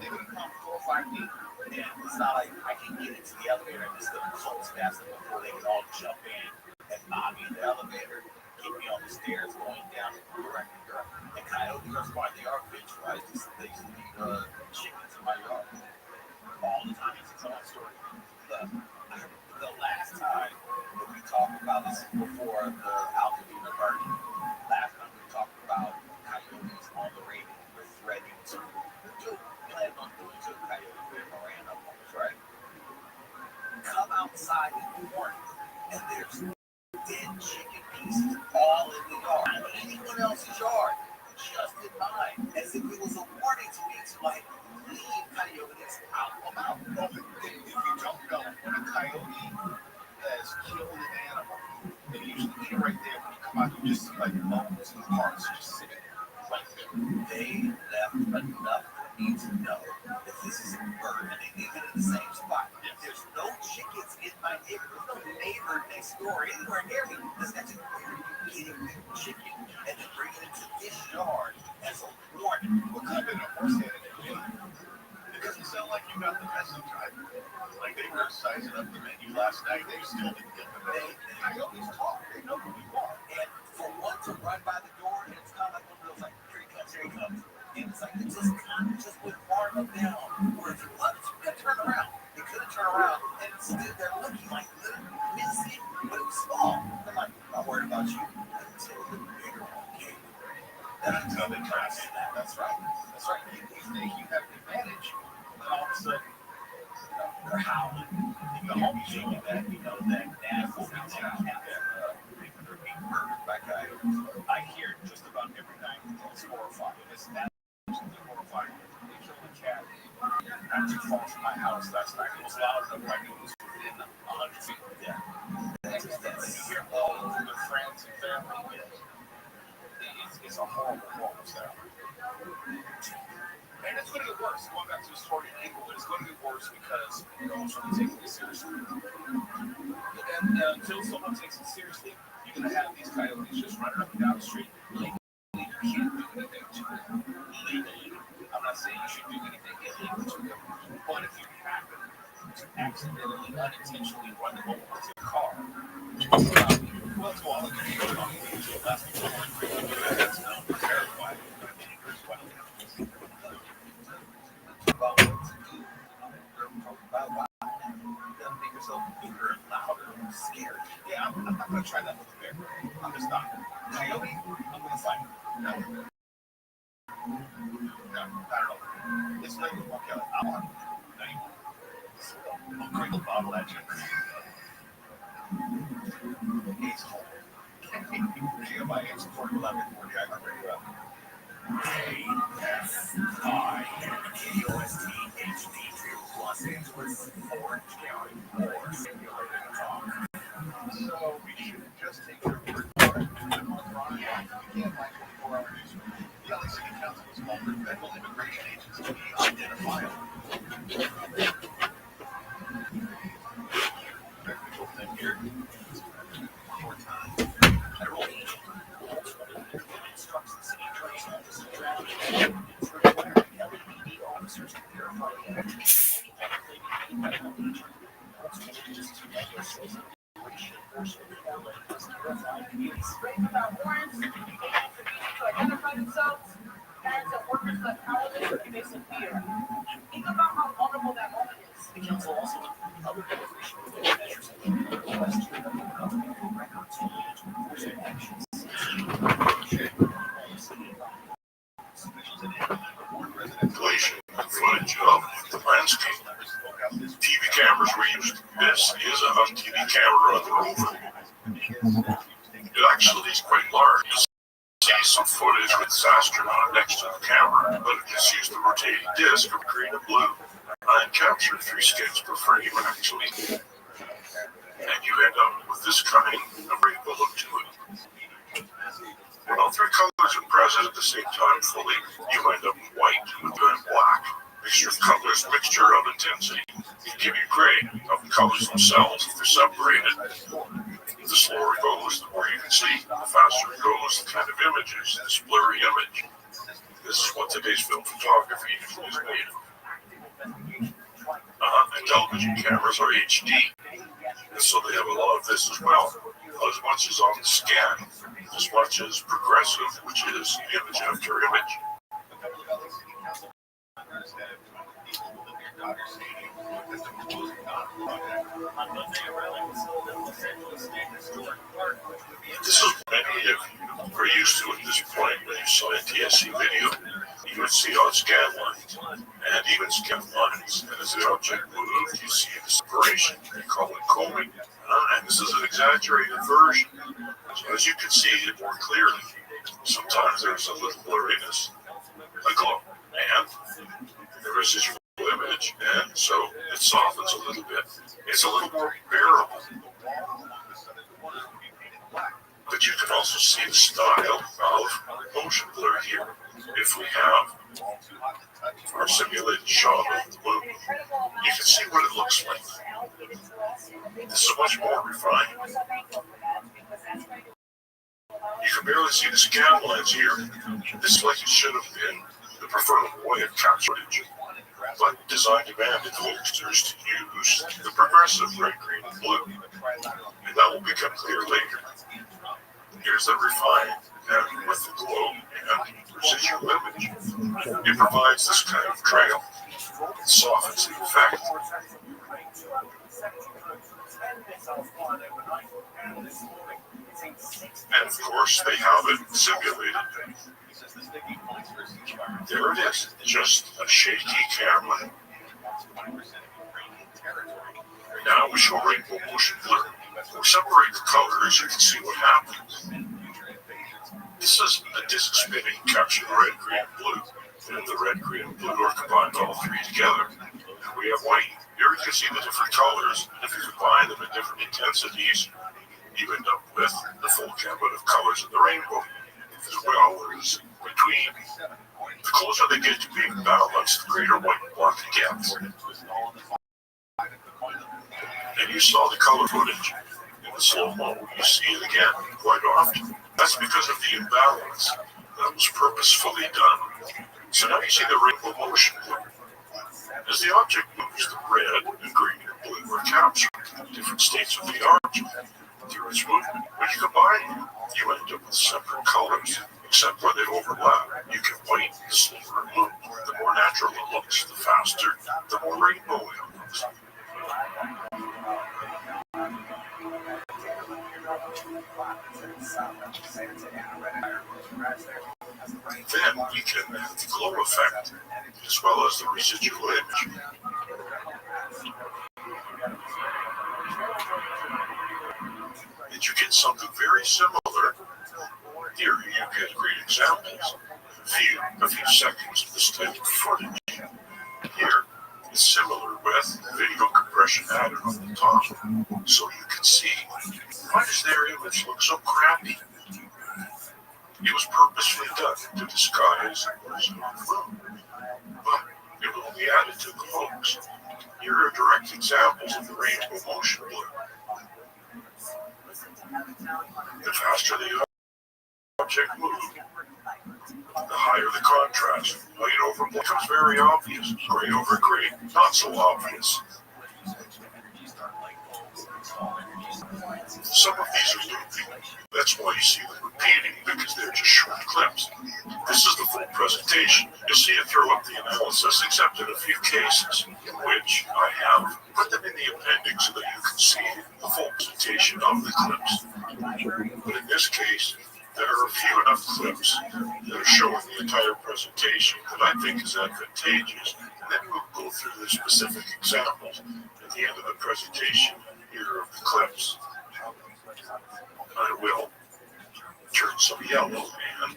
They're going to come 4 or 5 feet. And it's not like I can get into the elevator and just close fast enough before they can all jump in and mob me in the elevator, keep me on the stairs going down the direct. And coyotes are smart. They are bitch, right? They used to be chickens in my yard all the time. It's a story. The last time that we talked about this before the Altadena burning, last time we talked about coyotes on the radio were threatening to plan on doing to a coyote when it ran up on us, right? Come outside in the morning and there's dead chicken pieces all in the yard. Not in anyone else's yard, just in mine. As if it was a warning to me to like leave coyotes out of my mouth. If you don't know, when a coyote has killed an animal, they usually eat right there. When you come out, you just see like bones and parts just sitting right there. They left enough for me to know that this is a bird and they leave it in the same spot. There's no chickens in my neighborhood. There's no neighbor next door anywhere near me. That's not just getting chicken and then bringing it to this yard as a warning. What could have been a horse head in it? Because it sounded like you got the message. Like they were sizing up the menu last night. They still didn't get the menu. Coyotes talk. They know who you are. And for one to run by the door and it's not like one of those like pre-cuts. And it's like it just went far enough down where if it was, you could turn around. You could have turned around and it stood there looking like little missy, but it was small. I'm like, I'm not worried about you until the bigger one came. Until they try to say that. That's right. That's right. You think you have an advantage, and all of a sudden, they're howling. And the homies show you that, that nasty sound they're being murdered by guys. I hear it just about every night. It's horrifying. It's absolutely horrifying. They killed a cat not too far from my house last night. It was loud enough I knew it was within 100 feet. Yeah. You hear all of their friends and family. It's a horrible, horrible sound. And it's going to get worse. Going back to the story in England, it's going to get worse because no one's going to take it seriously. And until someone takes it seriously, you're going to have these coyotes just running up and down the street. Legally, you can't do anything to them. Legally, I'm not saying you should do anything illegal to them, but if you happen to accidentally, unintentionally run them over with your car, well, to all of you, last week, that's terrifying. About what to do. About why make yourself bigger and louder and scared. Yeah, I'm not going to try that with a bear. I'm just not. Coyote, I'm going to fight. No, I don't know. It's like with Mark Kelly. I'm on. No, you won't. I'll crinkle bottle at you. It's home. GMI X 411 40. I remember you up. KFI-KOST HD2 Los Angeles Orange County or simulated talk. So we should just take your word for it. We can't like 24-hour news. The LA City Council has called for federal immigration agents to be identifiable. Here, one more time. Federal agent instructs the city attorney's office to draft it's required LAPD officers to verify the identity of any federal agent. Ultimately, just to make a source of immigration enforcement in LA must verify communities. Writing about warrants, agents are needed to identify themselves, parents and workers that powerless or invasive fear. Think about how vulnerable that moment is. The council also included other immigration measures and request to the government records to enforce their actions. Installation footage of the landscape. TV cameras were used. This is a home TV camera on the rover. It actually is quite large. You see some footage with this astronaut next to the camera, but it just used the rotating disc of green and blue and captured 3 scans per frame actually. And you end up with this kind of rainbow look to it. When all 3 colors are present at the same time fully, you end up with white and black. Mixture of colors, mixture of intensity. It give you gray of the colors themselves if they're separated. The slower it goes, the more you can see. The faster it goes, the kind of images, this blurry image. This is what today's film photography is made of. And television cameras are HD. And so they have a lot of this as well. As much as on the scan, as much as progressive, which is image after image. This is what many of you are used to at this point when you saw NTSC video. You would see on scan lines and even scan lines. And as the object moved, you see the separation. They call it combing. And this is an exaggerated version. So as you can see it more clearly, sometimes there's a little blurriness, a glow, and the residual image, and so it softens a little bit. It's a little more bearable. But you can also see the style of motion blur here. If we have our simulated shot of the moon, you can see what it looks like. This is much more refined. You can barely see the scan lines here. This is like it should have been the preferred way of capture footage. But design demanded filters to use the progressive red, green, and blue. And that will become clear later. Here's the refined and with the glow and residual image, it provides this kind of trail. It softens the effect. And of course, they have it simulated. There it is, just a shaky camera. Now we show rainbow motion blur. We separate the colors, you can see what happens. This is a disc spinning, capturing red, green, and blue. And the red, green, and blue are combined all three together. And we have white. Here you can see the different colors. If you combine them at different intensities, you end up with the full gamut of colors of the rainbow, as well as between. The closer they get to being balanced, the greater white and black it gets. And you saw the color footage. In the slow-mo, you see it again quite often. That's because of the imbalance that was purposefully done. So now you see the rainbow motion blur. As the object moves, the red and green and blue are captured in different states of the object. Through its movement, when you combine them, you end up with separate colors, except when they overlap. You can white the slower it moves. The more natural it looks, the faster, the more rainbow it looks. Then we can have the glow effect, as well as the residual image. And you get something very similar. Here you get great examples. A few seconds of this type of footage. Here, it's similar with video compression added on the top. So you can see, why does their image look so crappy? It was purposely done to disguise what is on the road. But it will be added to the hoax. Here are direct examples of the rainbow motion blur. The faster the object moves, the higher the contrast. White over black becomes very obvious. Gray over gray, not so obvious. Some of these are looping. That's why you see them repeating, because they're just short clips. This is the full presentation. You'll see it throughout the analysis, except in a few cases, in which I have put them in the appendix so that you can see the full presentation of the clips. But in this case, there are a few enough clips that are showing the entire presentation that I think is advantageous. And then we'll go through the specific examples at the end of the presentation. Here are the clips. I will turn some yellow and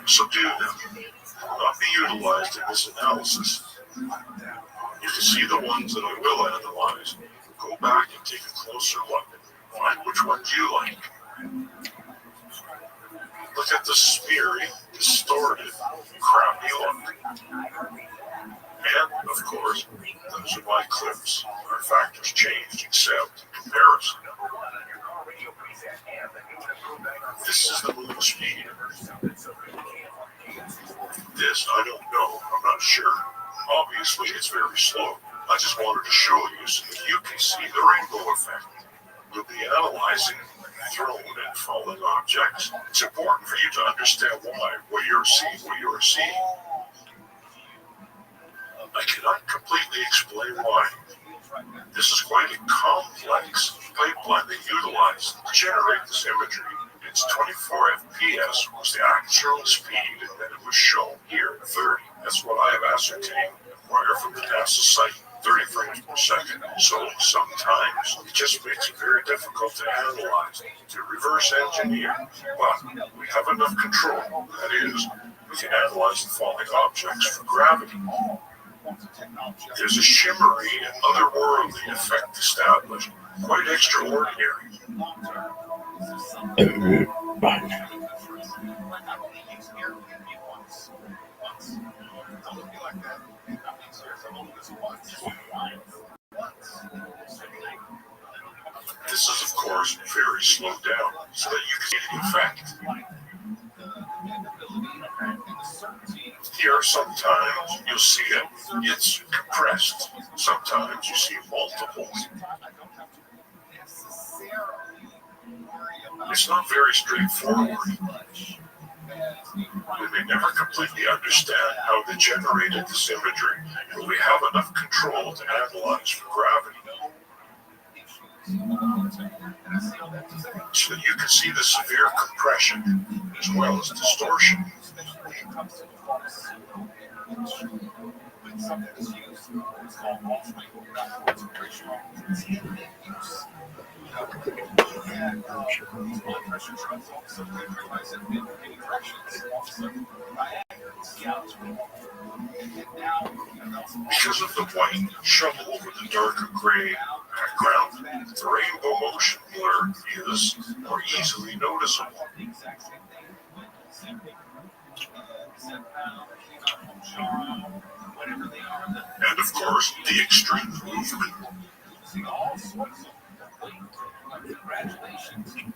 subdue them. Will not be utilized in this analysis. You can see the ones that I will analyze. Go back and take a closer look. Find which ones you like. Look at the smeary, distorted, crappy look. And, of course, those are my clips. Our factors changed except comparison. This is the moon speed. This, I don't know. I'm not sure. Obviously, it's very slow. I just wanted to show you so that you can see the rainbow effect. We'll be analyzing thrown and falling objects. It's important for you to understand why, what you're seeing. I cannot completely explain why. This is quite a complex pipeline they utilized to generate this imagery. It's 24 FPS was the actual speed, and then it was shown here at 30. That's what I have ascertained prior from the NASA site. 30 frames per second. So sometimes it just makes it very difficult to analyze, to reverse engineer. But we have enough control. That is, we can analyze the falling objects for gravity. There's a shimmery and otherworldly effect established, quite extraordinary. This is, of course, very slowed down so that you can see the effect. Here, sometimes you'll see it, it's compressed. Sometimes you see multiples. It's not very straightforward. We may never completely understand how they generated this imagery, but we have enough control to analyze for gravity. So that you can see the severe compression as well as distortion. Something that's used. It's called Rothschild'S ratio. And these blood pressure drugs all of a sudden they realize that in any direction, all of a sudden diagonal. Now, Because of the white shovel over the darker gray background, the rainbow motion blur is more easily noticeable. And of course, the extreme movement.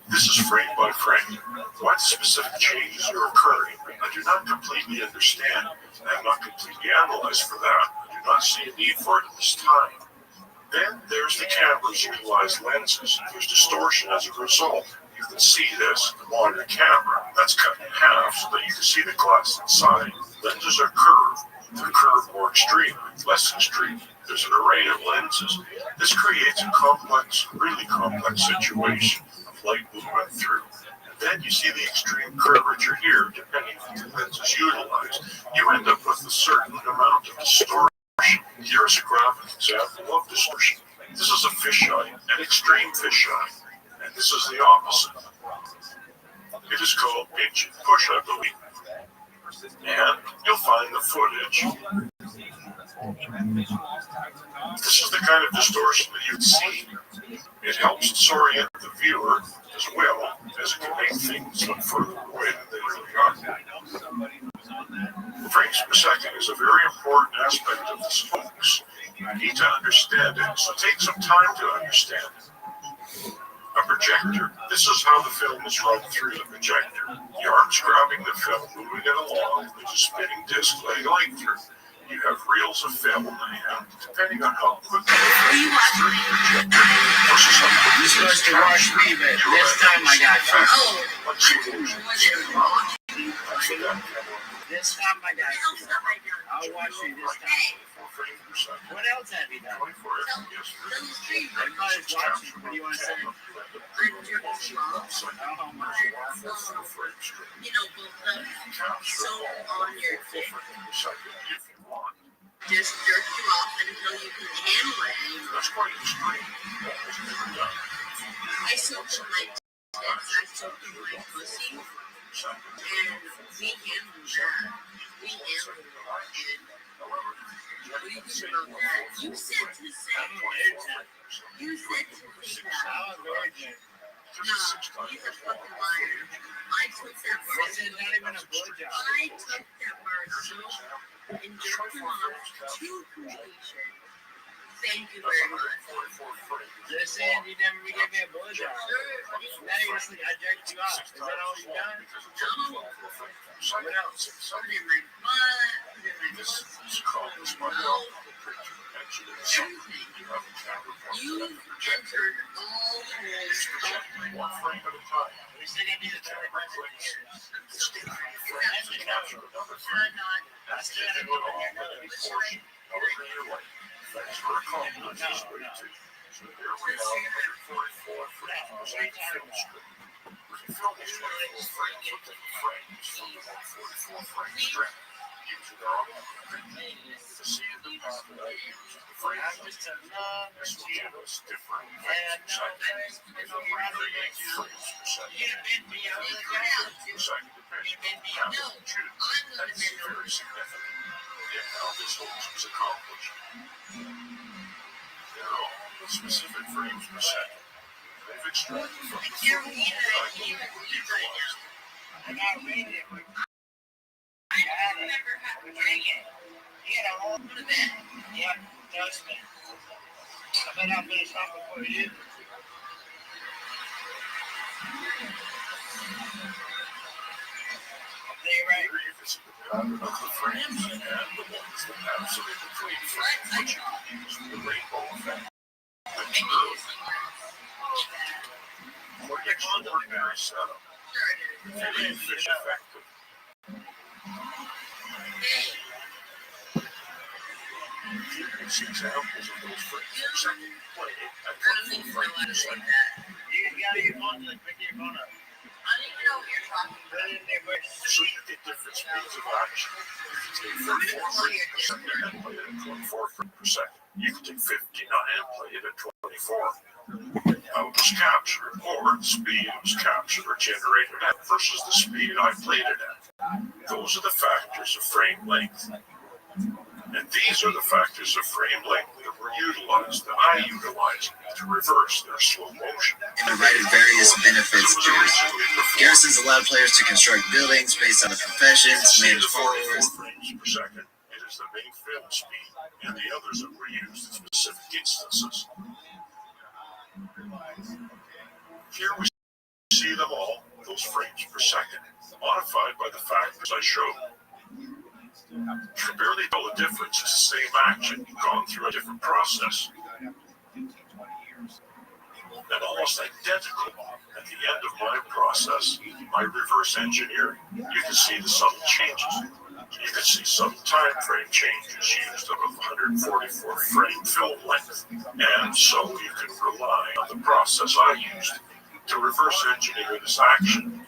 This is frame by frame. What specific changes are occurring, I do not completely understand. I have not completely analyzed for that. I do not see a need for it at this time. Then there's the camera's utilized lenses. There's distortion as a result. You can see this on the camera. That's cut in half so that you can see the glass inside. Lenses are curved. They're curved more extreme, less extreme. There's an array of lenses. This creates a complex, really complex situation of light movement through. And then you see the extreme curvature here, depending on the lenses utilized. You end up with a certain amount of distortion. Here's a graphic example of distortion. This is a fisheye, an extreme fisheye. And this is the opposite. It is called pinch and push, I believe. And you'll find the footage. This is the kind of distortion that you'd see. It helps disorient the viewer as well as it can make things look further away than they really are. Frames per second is a very important aspect of this focus. You need to understand it, so take some time to understand it. A projector. This is how the film is run through the projector. The arm's grabbing the film, moving it along, with a spinning disc letting light through. You have reels of film, and depending on how quickly you project You're supposed to watch me, but this time I got you. This time I got you. I'll watch you this time. What else have you done? Everybody's watching. What do you want to say? So on your dick. Just jerk you off until you can handle it anymore. I soaked in my tits, I soaked in my pussy, and we handled that. We handled it. What do you think about that? You said to say that. You said to say that. I'm a virgin. No, he's a fucking liar. I took that bar. This is not even a blowjob. I took that bar so and jerked him off to completion. Thank you very much. Listen, you never gave me a blowjob. Now you're just like, I jerked you off. Is that all you done? No. What else? Put it in my butt, put it in my pussy, put it in my mouth, everything. You've entered all holes of my life. We still gonna do the 30 minutes of years. I'm so sorry. I'm not. I still gotta go in your nose. Specific frames per second. They've extracted from I can't read it. I can't even read right now. I gotta read it. I don't remember how to drink it. You got a whole Go to bed. Yep, toast me. I bet I'll finish off before you do. You're right. Here you can see the pattern of the frames and the ones that have some in between frames, which you can use for the rainbow effect. extraordinary setup. Very fish effective. You can see examples of those frames per second played at 24 frames per second. You got your phone, like pick your phone up. I don't even know what you're talking about. Put it in your bush. So you get different speeds of action. You can take 34 frames per second and play it at 24 frames per second. You can take 59 and play it at 24. How it was captured, or the speed it was captured or generated at versus the speed I played it at. Those are the factors of frame length. And these are the factors of frame length that were utilized, that I utilized, to reverse their slow motion. Provided various benefits to Garrisons allowed players to construct buildings based on the professions, manage followers. Frames per second. It is the main film speed, and the others that were used in specific instances. Here we see them all, those frames per second, modified by the factors I showed. You can barely tell the difference. It's the same action gone through a different process. And almost identical at the end of my process, my reverse engineering. You can see the subtle changes. You can see some time frame changes used of a 144 frame film length. And so you can rely on the process I used to reverse engineer this action.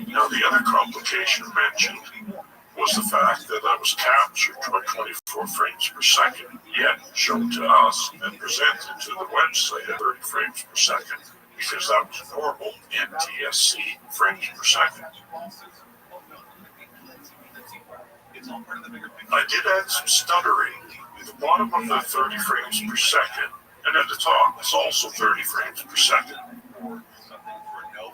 Now, the other complication mentioned was the fact that I was captured by 24 frames per second, yet shown to us and presented to the website at 30 frames per second, because that was normal NTSC frames per second. I did add some stuttering at the bottom of the 30 frames per second, and at the top it's also 30 frames per second.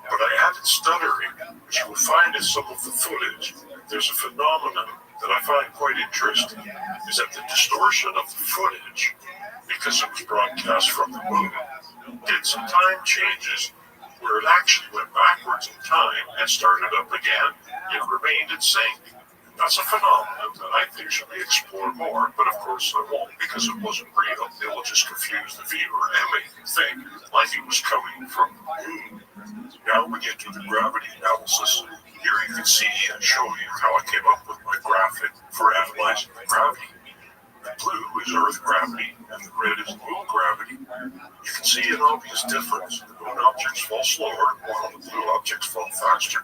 But I added stuttering, which you will find in some of the footage. There's a phenomenon that I find quite interesting, is that the distortion of the footage, because it was broadcast from the moon, did some time changes where it actually went backwards in time and started up again. It remained in sync. That's a phenomenon that I think should be explored more, but of course I won't, because it wasn't real. It will just confuse the viewer and make him think like it was coming from the moon. Now we get to the gravity analysis. Here you can see and show you how I came up with my graphic for analyzing gravity. The blue is Earth gravity, and the red is moon gravity. You can see an obvious difference. The moon objects fall slower, while the blue objects fall faster.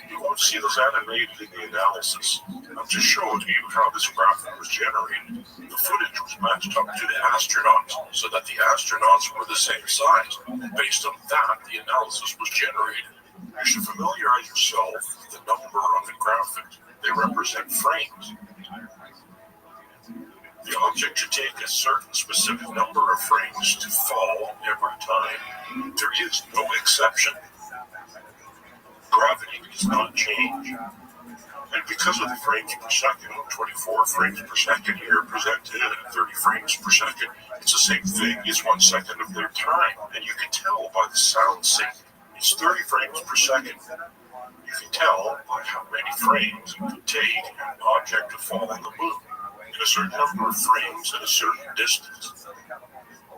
You won't see those animated in the analysis. I'm just showing you how this graphic was generated. The footage was matched up to the astronauts, so that the astronauts were the same size. Based on that, the analysis was generated. You should familiarize yourself with the number on the graphic. They represent frames. The object should take a certain specific number of frames to fall every time. There is no exception. Gravity does not change. And because of the frames per second, 24 frames per second here presented at 30 frames per second, it's the same thing as 1 second of their time. And you can tell by the sound sync. It's 30 frames per second. You can tell by how many frames it could take an object to fall on the moon. In a certain number of frames at a certain distance.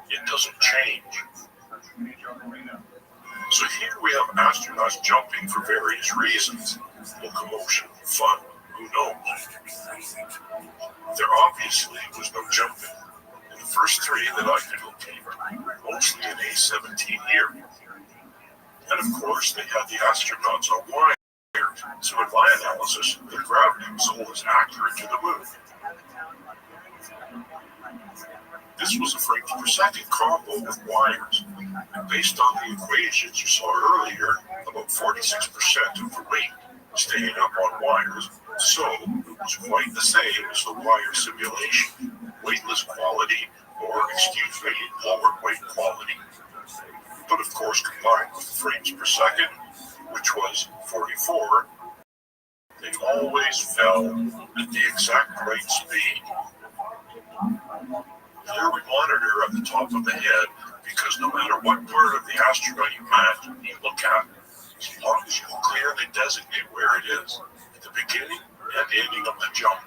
It doesn't change. So here we have astronauts jumping for various reasons. Locomotion, fun, who knows? There obviously was no jumping. And the first three that I could locate were mostly an A-17 here. And of course they had the astronauts on wires. So in my analysis, the gravity was always accurate to the moon. This was a frames per second combo with wires. And based on the equations you saw earlier, about 46% of the weight staying up on wires. So it was quite the same as the wire simulation. Weightless quality, or lower weight quality. But of course, combined with the frames per second, which was 44, they always fell at the exact right speed. Here we monitor at the top of the head, because no matter what part of the astronaut you look at, as long as you can clearly designate where it is, at the beginning and ending of the jump.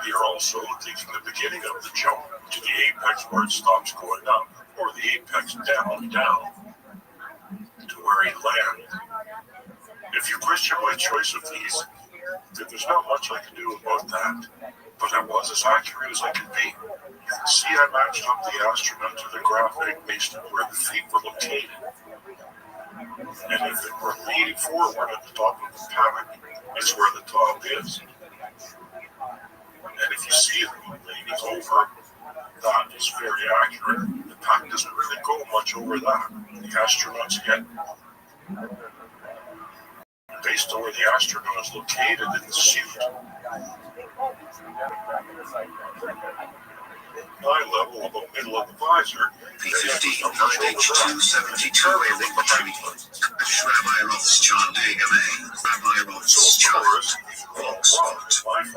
We are also taking the beginning of the jump to the apex where it stops going up, or the apex down to where he landed. If you question my choice of these, then there's not much I can do about that. But I was as accurate as I could be. You can see I matched up the astronaut to the graphic based on where the feet were located. And if it were leaning forward at the top of the pack, it's where the top is. And if you see it leaning over, that is very accurate. The pack doesn't really go much over that. The astronaut's head. Based on where the astronaut is located in the suit. Eye level about middle of the visor. P15 9H272 Alien Tree. Rabbi Rothschild AMA. Rabbi Rothschild. Foxtrot.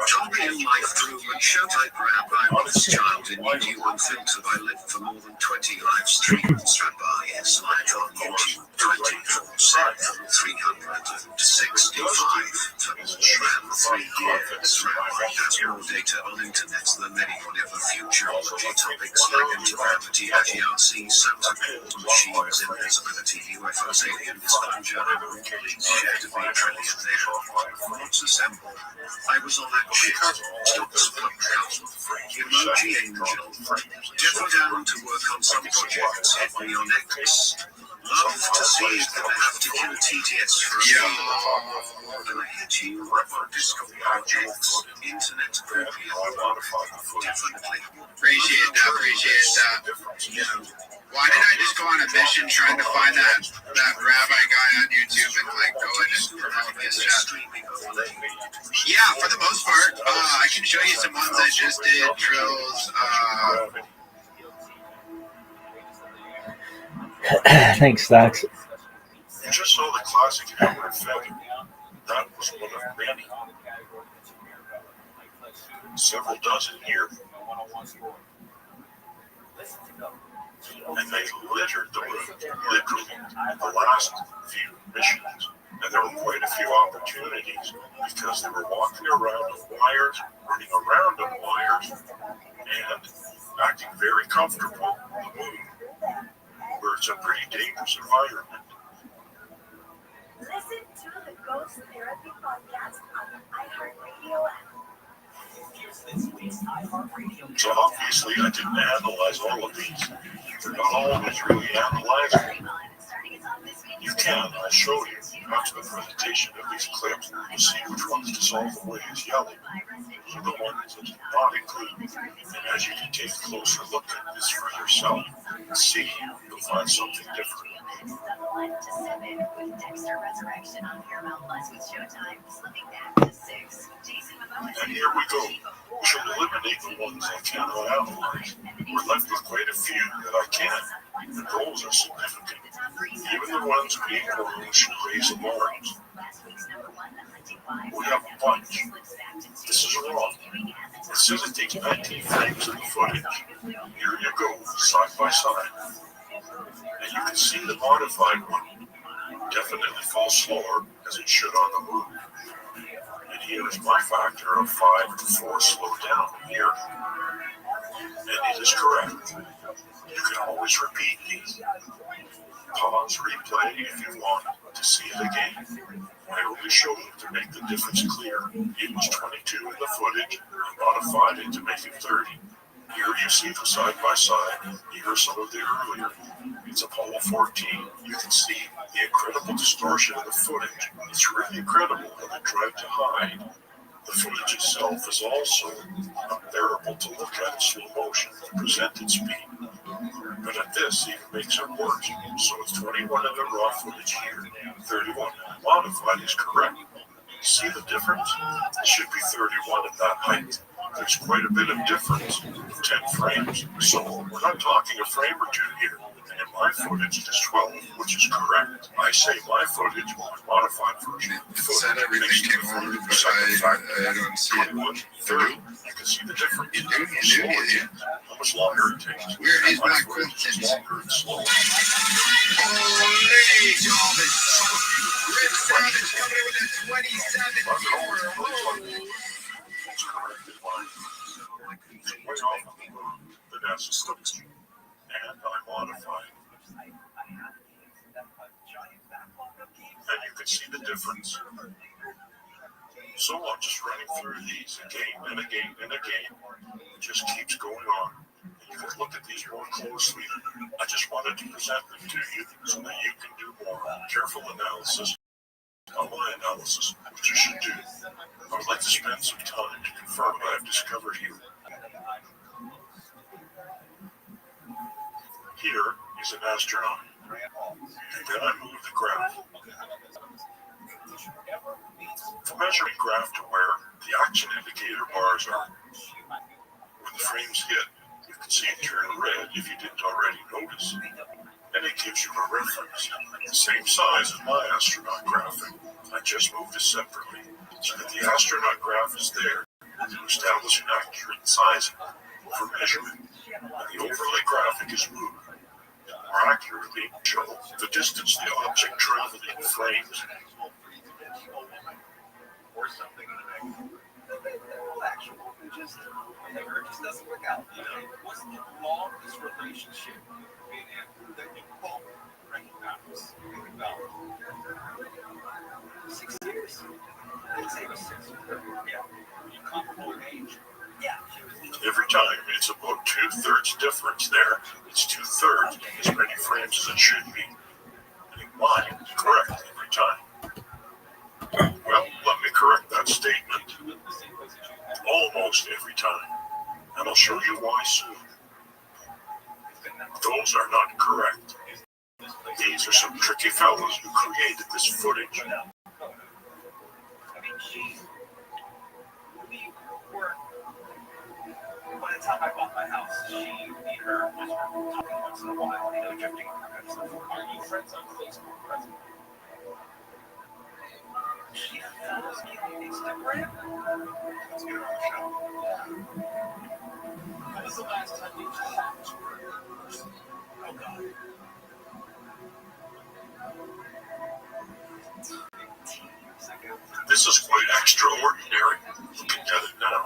Tolkien Life Room and Showtype Rabbi Rothschild in YouTube Unfiltered. I lived for more than 20 live streams. Rabbi is live on YouTube 24/7 365. For more than 3 years. Rabbi has more data on internet than anyone ever. Futurology topics like anti-gravity, GRC, Santa Claus, machines, invisibility, UFOs, alien disclosure, and all things shared to be a trillionaire. Thoughts assemble. I was on that shit. Stocks pumped out. Emoji angel. Devil down to work on some projects. Hit me on X. Love to see it, but I have to kill TTS for a while. And I hit you up on Discord projects. Internet appropriate. Definitely. Appreciate that. Why did I just go on a mission trying to find that rabbi guy on YouTube and like go in and promote his chat? Yeah, for the most part. I can show you some ones I just did. Drills. Thanks, Stocks. You just saw the classic hammer feather. That was one of many. Several dozen here. And they littered the moon, literally, in the last few missions. And there were quite a few opportunities because they were walking around on wires, running around on wires, and acting very comfortable on the moon, where it's a pretty dangerous environment. Listen to the Ghost Therapy podcast on iHeartRadio app. So obviously I didn't analyze all of these. They're not always really analyzable. You can, I showed you, after the presentation of these clips, you'll see which ones dissolve away as yellow. So the ones that do not include. And as you can take a closer look at this for yourself, and see, you'll find something different. And here we go. We should eliminate the ones I cannot analyze. We're left with quite a few that I can, and those are significant. Even the ones being wrong should raise alarms. We have a bunch. This is wrong. It says it takes 19 frames of the footage. Here you go, side by side. And you can see the modified one definitely falls slower, as it should on the moon. And here is my factor of 5 to 4 slow down here. And it is correct. You can always repeat these. Pause, replay if you want to see it again. I only showed it to make the difference clear. It was 22 in the footage, and modified it to make it 30. Here you see the side by side. Here are some of the earlier. It's Apollo 14. You can see the incredible distortion of the footage. It's really incredible how they tried to hide. The footage itself is also unbearable to look at in slow motion at presented speed. But at this, even makes it worse. So it's 21 in the raw footage here, 31 modified is correct. See the difference? It should be 31 at that height. There's quite a bit of difference, 10 frames. So we're not talking a frame or two here. And my footage is 12, which is correct. I say my footage was modified version. It said everything came over, but I don't see it. 30. You can see the difference. You do. How much longer it takes. Where is my footage? Longer and slower. Holy Thomas! Rip Savage coming in with a 27 viewer. It's corrected by way off of the moon, but that's a study. And I modified can see the difference. So I'm just running through these again and again and again. It just keeps going on. And you can look at these more closely. I just wanted to present them to you so that you can do more careful analysis on my analysis, which you should do. I would like to spend some time to confirm what I've discovered here. Here is an astronaut. And then I move the graph. For measuring graph to where the action indicator bars are, when the frames hit, you can see it turn red if you didn't already notice. And it gives you a reference, the same size as my astronaut graphic. I just moved it separately so that the astronaut graph is there to establish an accurate sizing for measurement. And the overlay graphic is moved more accurately show the distance the object traveled in frames. Or something actual. It just doesn't work out. What's the long this relationship that you both recognize? About 6 years. I'd say it was 6 years. Yeah. You comparable in age. Yeah. Every time it's about 2/3 difference there. It's 2/3 as many frames as it should be. And mine is correct every time. Well, let me correct that statement. Almost every time. And I'll show you why soon. Those are not correct. These are some tricky fellows who created this footage. By the time I bought my house, me and her just talking once in a while, drifting on her stuff. Are you friends on Facebook? She follows me on Instagram. Let's get her on the show. When was the last time you talked to her in person? Oh, God. This is quite extraordinary. Looking at it now,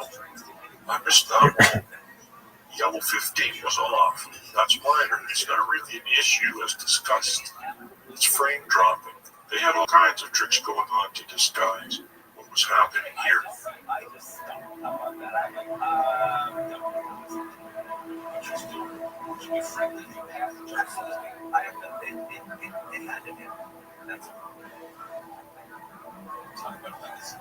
I missed that one. Yellow 15 was off. That's minor. It's not really an issue as discussed. It's frame dropping. They had all kinds of tricks going on to disguise what was happening here. I just stopped. How about that? Should be friendly to passengers. I have no, it had to be. That's all. Talk about this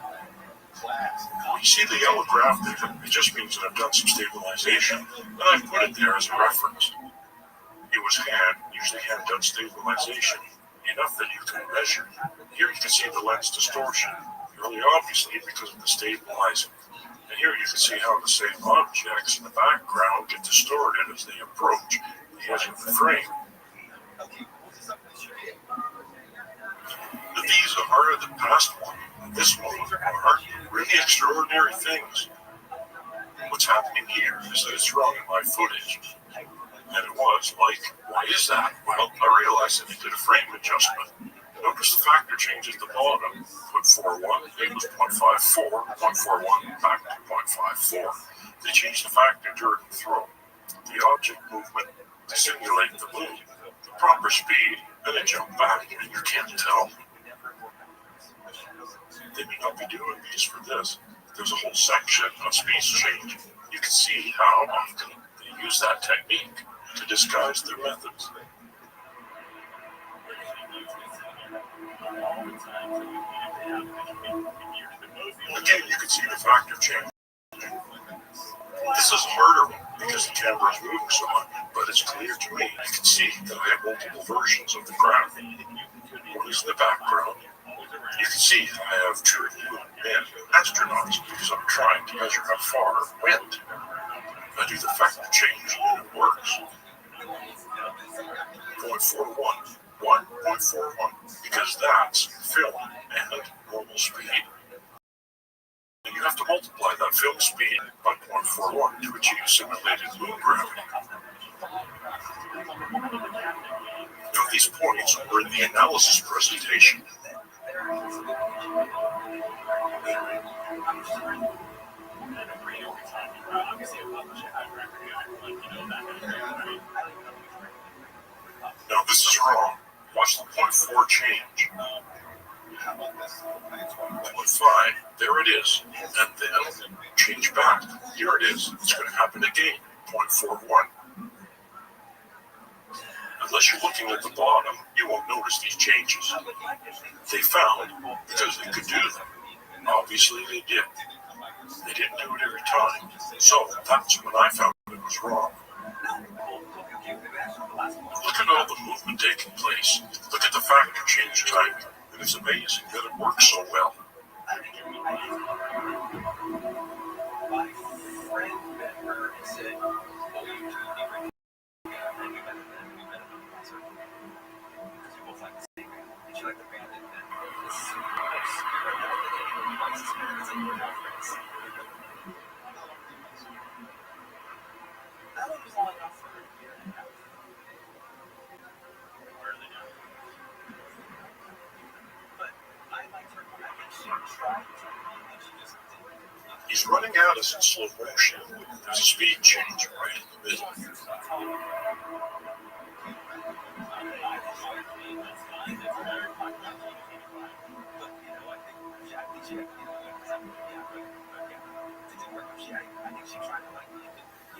class. When you see the yellow graph there, it just means that I've done some stabilization, and I've put it there as a reference. It was usually hand-done stabilization, enough that you can measure. Here you can see the lens distortion, really obviously because of the stabilizing. And here you can see how the same objects in the background get distorted as they approach the edge of the frame. These are the past one, this one are really extraordinary things. What's happening here is that it's wrong in my footage. And it was like, why is that? Well, I realized that it did a frame adjustment. Notice the factor change at the bottom. 0.41 equals 0.54, 0.41 back to 0.54. They changed the factor during the throw. The object movement to simulate the move, the proper speed, and it jumped back, and you can't tell. They may not be doing these for this. There's a whole section on speed change. You can see how often they use that technique to disguise their methods. Again, you can see the factor change. This is a harder one because the camera is moving so much, but it's clear to me. You can see that I have multiple versions of the graph. One is in the background. You can see that I have two men astronauts because I'm trying to measure how far it went. I do the factor change and it works. 0.41, 1.41, because that's film and normal speed. And you have to multiply that film speed by 0.41 to achieve simulated moon gravity. Now these points were in the analysis presentation. Now this is wrong. Watch the 0.4 change. fine, there it is. And then change back. Here it is. It's going to happen again. 0.41. Unless you're looking at the bottom, you won't notice these changes. They found because they could do them. Obviously they did. They didn't do it every time. So that's when I found it was wrong. Look at all the movement taking place. Look at the factor change type. And it's amazing that it works so well. My friend met her and said, "Oh, you two would be great." And we met at a concert. Because we both like the same band. And she liked the band. And this is close. He likes this band. It's like we're now friends. That one was long enough for a year and a half. Really not. But I liked her. I think she tried to, and she just didn't. He's running at us in slow motion. There's a speed change right in the middle.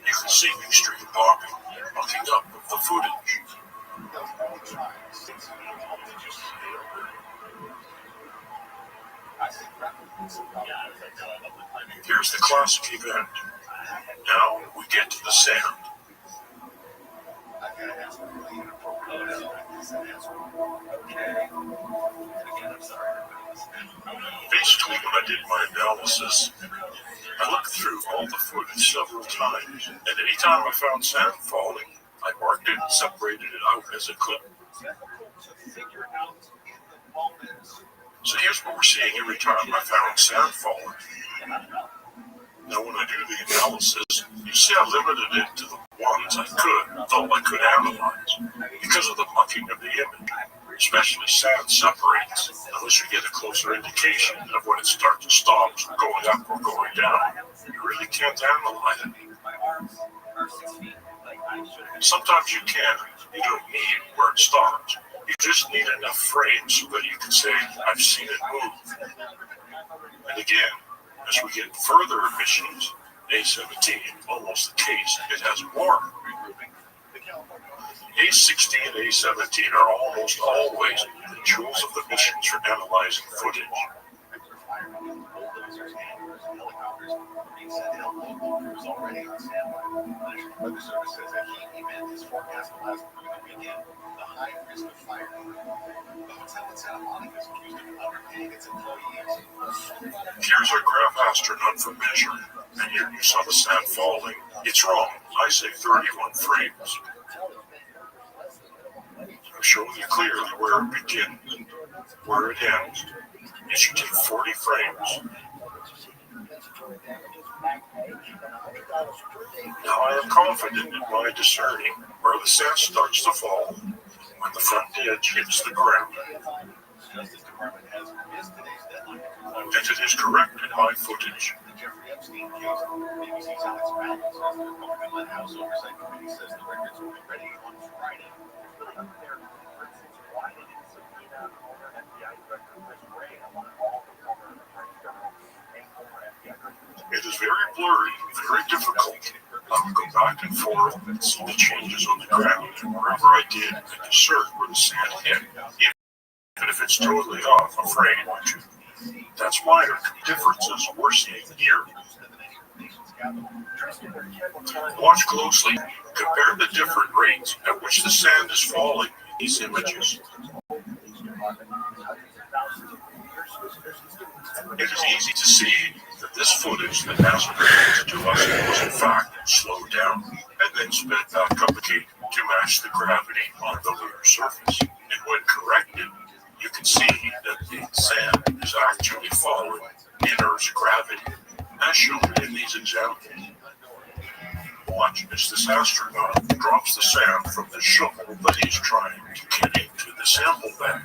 You can see me straight popping, looking up with the footage. Here's the classic event. Now we get to the sound. Basically, when I did my analysis, I looked through all the footage several times, and any time I found sand falling, I marked it and separated it out as a clip. So here's what we're seeing every time I found sand falling. Now when I do the analysis, you see I limited it to the ones I could analyze, because of the mucking of the image. Especially sand separates, unless you get a closer indication of when it starts and stops going up or going down. You really can't analyze it. Sometimes you can. You don't need where it stops. You just need enough frames so that you can say, I've seen it move. And again, as we get further emissions, A17, almost the case, it has more. A16 and A17 are almost always the jewels of the missions for analyzing footage. Already on standby. Weather Service says a heat event is forecast to last through the weekend. The high risk of fire. The hotel in Santa Monica is accused of underpaying its employees. Here's our graph astronaut for measuring, and here you saw the sand falling. It's wrong. I say 31 frames. I'm showing you clearly where it begins and where it ends. It should take 40 frames. Now I am confident in my discerning where the sand starts to fall when the front edge hits the ground. Justice Department has missed today's deadline. And it is correct in high footage. The Jeffrey Epstein case. BBC's Alex Brown says the Republican-led House Oversight Committee says the records will be ready on Friday. It's really unclear, for instance, why they didn't subpoena former FBI Director Chris Wray, along with all the former attorney generals and former FBI directors. It is very blurry, very difficult. I would go back and forth and see the changes on the ground, and wherever I did, I could discern where the sand hit, even if it's totally off a frame or two. That's minor differences we're seeing here. Watch closely. Compare the different rates at which the sand is falling in these images. It is easy to see that this footage that NASA presented to us was in fact slowed down and then sped back up again to match the gravity on the lunar surface. And when corrected, you can see that the sand is actually following the Earth's gravity, as shown in these examples. Watch as this astronaut drops the sand from the shovel that he's trying to get into the sample bag.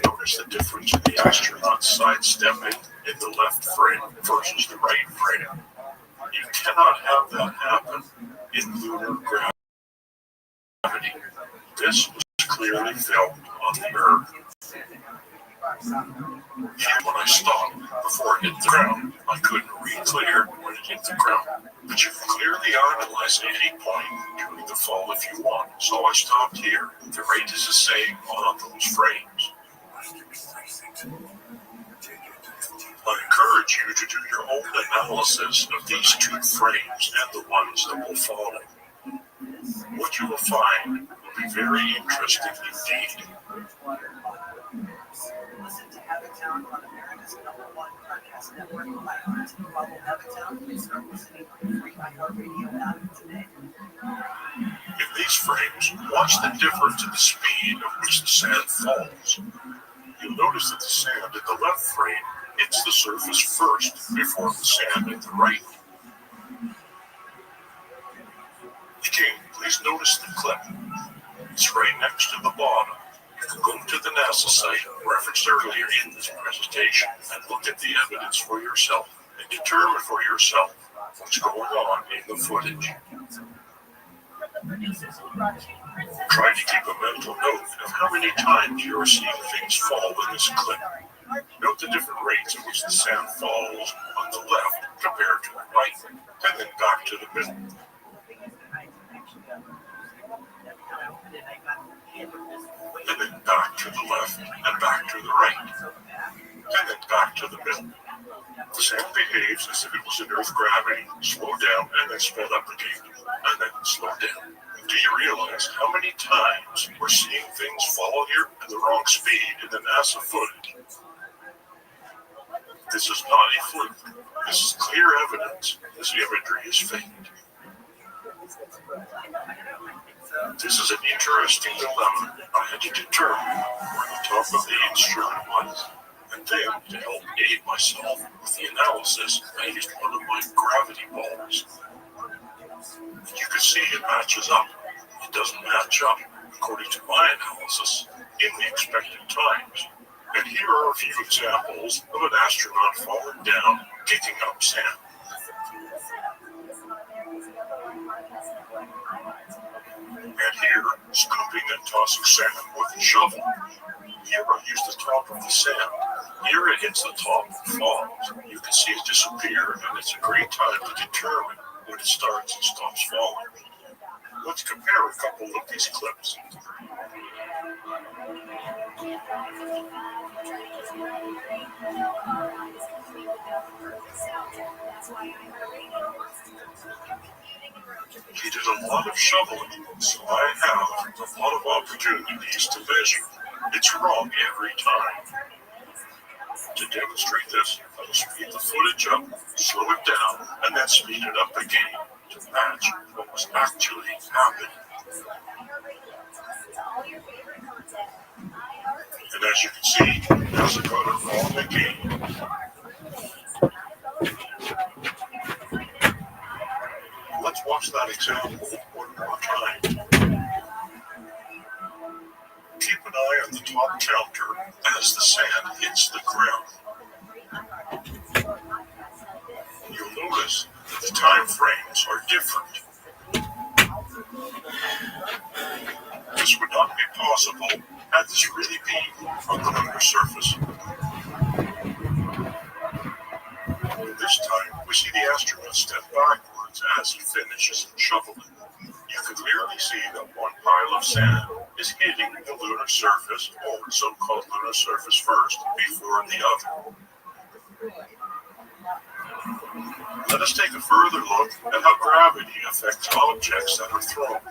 Notice the difference in the astronaut sidestepping in the left frame versus the right frame. You cannot have that happen in lunar gravity. This was clearly filmed on the Earth. When I stopped before it hit the ground, I couldn't read clear when it hit the ground. But you can clearly analyze any point during the fall if you want. So I stopped here. The rate is the same on those frames. I encourage you to do your own analysis of these two frames and the ones that will follow. What you will find will be very interesting indeed. Listen to Havertown on America's #1 podcast network, iHeart. Follow Havertown and start listening on the free iHeart Radio app today. In these frames, watch the difference in the speed at which the sand falls. You'll notice that the sand in the left frame hits the surface first before the sand in the right. Again, please notice the clip. It's right next to the bottom. You can go to the NASA site referenced earlier in this presentation and look at the evidence for yourself and determine for yourself what's going on in the footage. Try to keep a mental note of how many times you are seeing things fall in this clip. Note the different rates at which the sand falls on the left compared to the right, and then back to the middle. And then back to the left, and back to the right, and then back to the middle. The sand behaves as if it was in Earth gravity, slow down, and then sped up again, and then slow down. Do you realize how many times we're seeing things fall here at the wrong speed in the NASA footage? This is not a fluke. This is clear evidence this imagery is faked. This is an interesting dilemma. I had to determine where the top of the instrument was, and then to help aid myself with the analysis, I used one of my gravity balls. You can see it matches up. It doesn't match up, according to my analysis, in the expected times. And here are a few examples of an astronaut falling down, kicking up sand. And here, scooping and tossing sand with a shovel. Here I use the top of the sand. Here it hits the top and falls. You can see it disappear, and it's a great time to determine when it starts and stops falling. Let's compare a couple of these clips. He did a lot of shoveling, so I have a lot of opportunities to measure. It's wrong every time. To demonstrate this, I will speed the footage up, slow it down, and then speed it up again to match what was actually happening. And as you can see, there's a got it wrong again. Let's watch that example one more time. Keep an eye on the top counter as the sand hits the ground. You'll notice that the time frames are different. This would not be possible had this really been on the lunar surface. This time, we see the astronaut step backwards as he finishes shoveling. You can clearly see that one pile of sand is hitting the lunar surface, or so-called lunar surface first, before the other. Let us take a further look at how gravity affects objects that are thrown.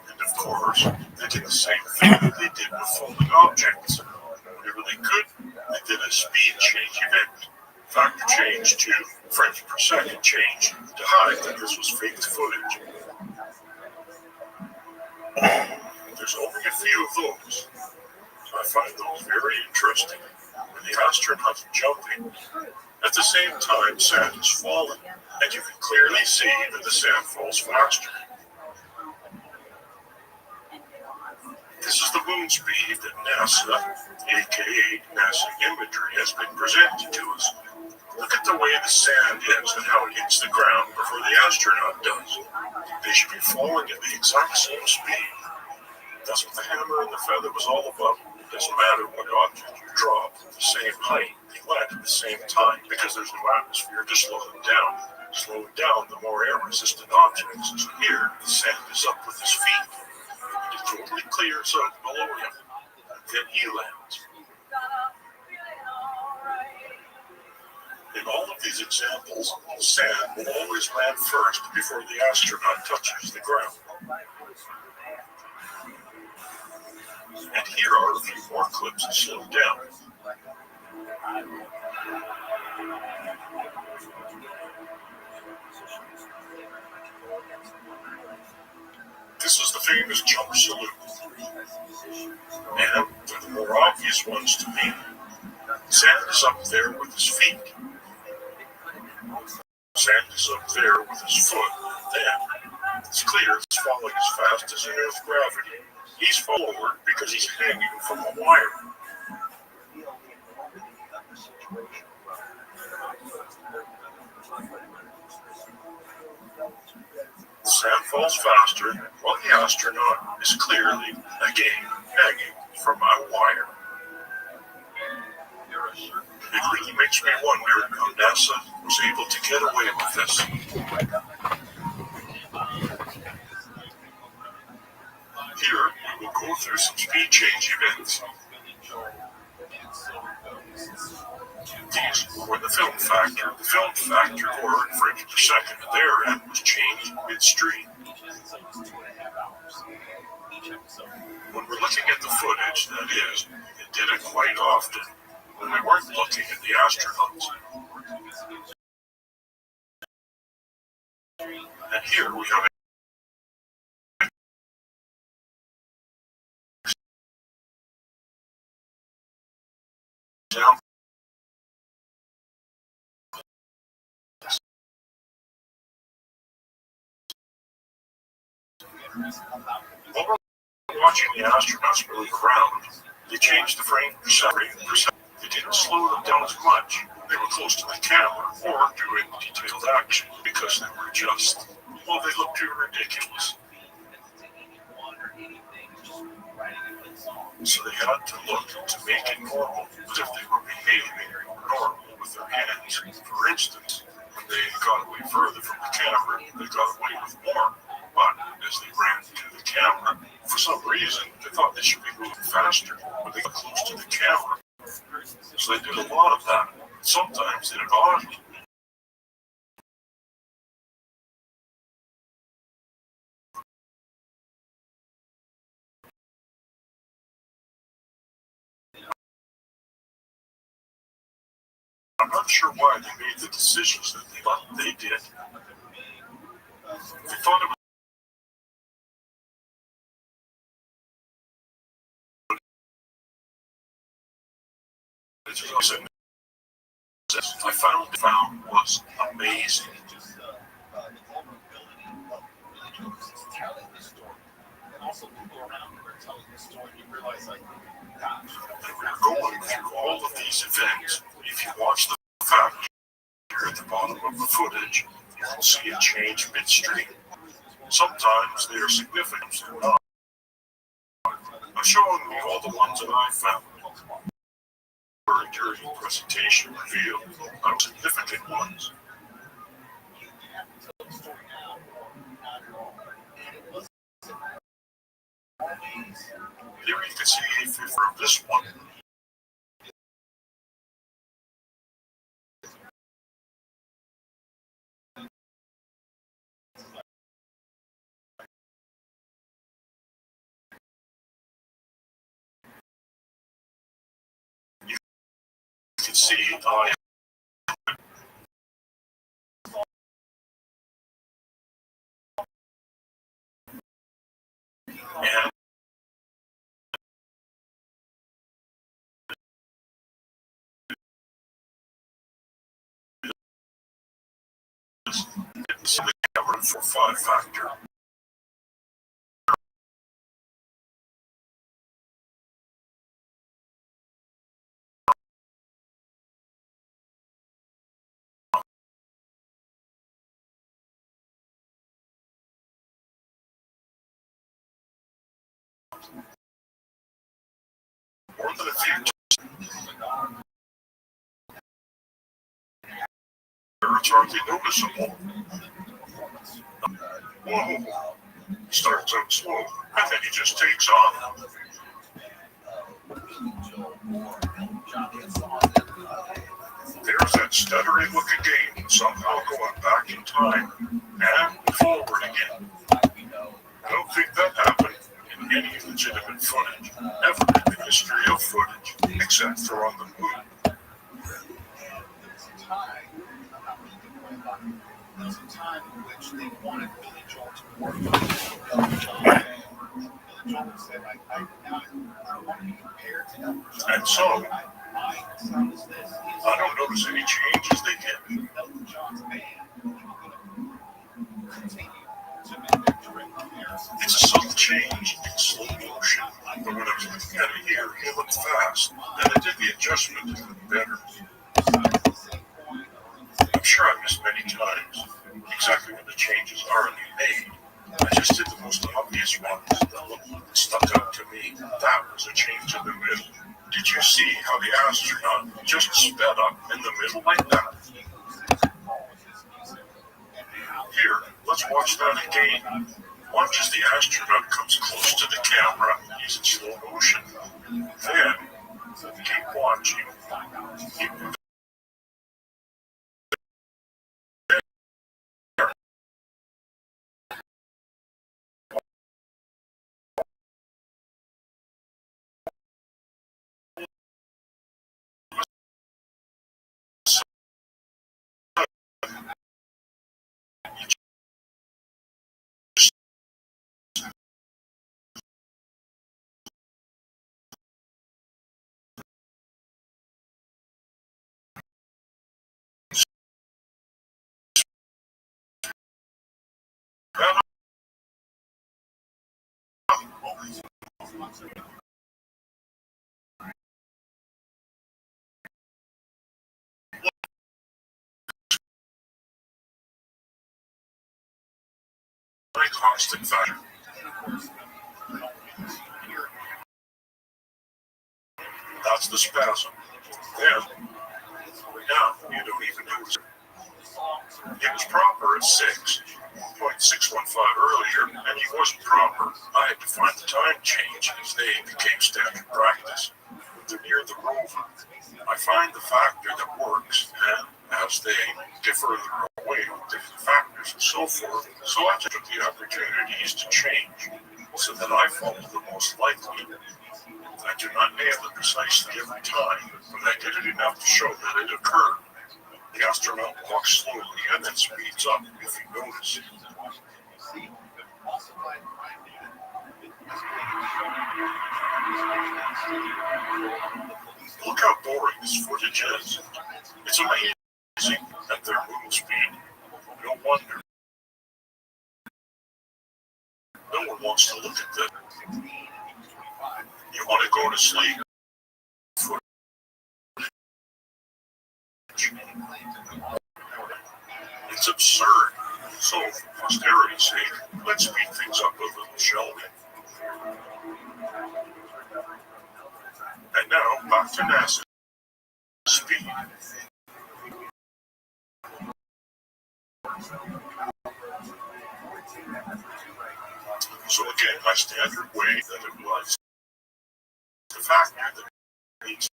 And of course, they did the same thing that they did with falling objects. Whenever they could, they did a speed change event. Factor change to frames per second change to hide that this was faked footage. There's only a few of those. I find those very interesting. When the astronaut is jumping, at the same time sand is falling, and you can clearly see that the sand falls faster. This is the moon speed that NASA, aka NASA imagery, has been presented to us. Look at the way the sand is and how it hits the ground before the astronaut does. They should be flowing at the exact same speed. That's what the hammer and the feather was all about. It doesn't matter what object you drop, the same height, they land at the same time because there's no atmosphere to slow them down. Slowing down the more air-resistant objects. So here, the sand is up with his feet. It totally clears out below him. Then he lands. In all of these examples, sand will always land first before the astronaut touches the ground. And here are a few more clips slowed down. This is the famous jump salute. And they're the more obvious ones to me. Sand is up there with his feet. Sand is up there with his foot. Then, it's clear it's falling as fast as in Earth's gravity. He's forward because he's hanging from a wire. The sand falls faster, while the astronaut is clearly, again, hanging from a wire. It really makes me wonder how NASA was able to get away with this. Here, we will go through some speed change events. These were the film factor. The film factor, or frames per second at their end, was changed midstream. When we're looking at the footage, that is, it did it quite often when we weren't looking at the astronauts. And here we have down. While we're watching the astronauts move around, they changed the frame per second. They didn't slow them down as much. They were close to the camera or doing detailed action because they were just, well, they looked too ridiculous. So they had to look to make it normal as if they were behaving normal with their hands. For instance, when they got away further from the camera, they got away with more. But as they ran to the camera, for some reason, they thought they should be moving faster when they got close to the camera. So they did a lot of that. Sometimes they did oddly. I'm not sure why they made the decisions that they thought they did. They thought it was I found was amazing. And we're going through all of these events. If you watch the fact here at the bottom of the footage, you will see a change midstream. Sometimes they are significant, sometimes not. I'm showing you all the ones that I found. During the presentation revealed significant ones. Here you can see a figure of this one. You can see I and it's the camera for 5 factor. More than a few it's hardly noticeable. Whoa. Starts out slow, and then he just takes off. There's that stuttering look again, somehow going back in time, and forward again. I don't think that happened in any legitimate footage, ever in the history of footage, except for on the moon. There was a time in which they wanted Billy Joel to work with Billy Joel said, I want to be compared to Elton John. And so, My sound is this. I don't notice any changes they did. Elton John's band continue to make their direct comparisons. It's a subtle change in slow motion, but when I was looking at it here, it looked fast, and I did the adjustment to look better. I'm sure I missed many times exactly when the changes are made. I just did the most obvious ones that stuck out to me. That was a change in the middle. Did you see how the astronaut just sped up in the middle like that? Here, let's watch that again. Watch as the astronaut comes close to the camera. He's in slow motion. Then, keep watching. Keep a constant factor. That's the spasm. Then, now you don't even notice it. It was proper at 6.615 earlier, and he wasn't proper. I had to find the time change as they became standard practice. They're near the rover. I find the factor that works, and as they differ away with different factors and so forth, so I took the opportunities to change, so that I follow the most likely. I do not nail it precisely every time, but I did it enough to show that it occurred. The astronaut walks slowly and then speeds up, if you notice. Look how boring this footage is. It's amazing at their movement speed. No wonder. No one wants to look at this. You want to go to sleep. It's absurd. So, for posterity's sake, let's speed things up a little, shall we? And now, back to NASA. Speed. So again, my standard way that it was the factor that needs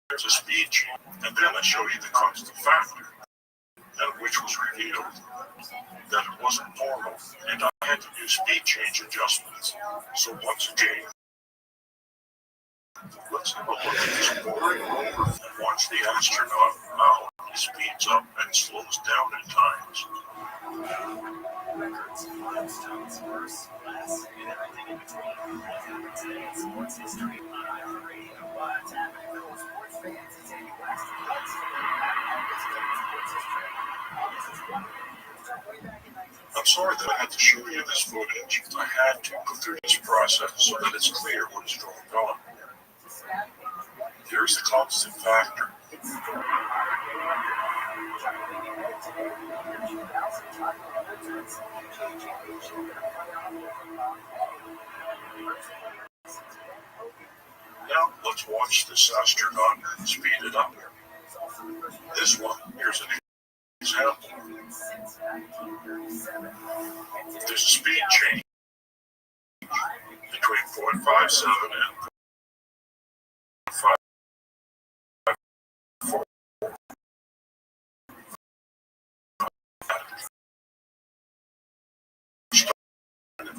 there's a speed change, and then I show you the constant factor, and which was revealed that it wasn't normal, and I had to do speed change adjustments. So once again, let's have a look at this boring rover and watch the astronaut how he speeds up and slows down at times. Records, milestones, first, last, and everything in between. What happened today in sports history on iHeartRadio. What's happening for sports fans? It's Andy West. What's sports history? This is one way back in 1960. I'm sorry that I had to show you this footage. I had to go through this process so that it's clear what is going on. Here's the constant factor. Jumping ahead today, the 2000 Rothschild'S PGA Championship going to play on from Round A. First place is Ben Hogan. Now let's watch this astronaut speed it up. This one, here's an example. Since 1937. There's a speed change between 0.57 and 0.54.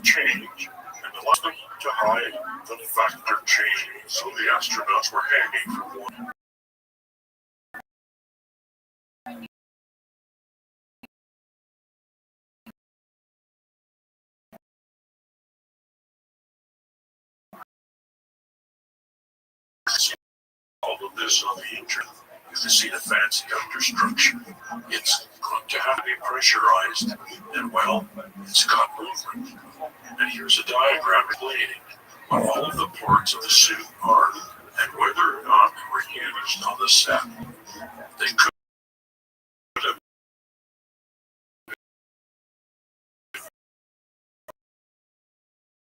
Change and allowed them to hide the factor change, so the astronauts were hanging from one. All of this on the internet. You can see the fancy understructure. It's going to have to be pressurized, and well, it's got movement. And here's a diagram explaining what all of the parts of the suit are and whether or not they were used on the set. They could have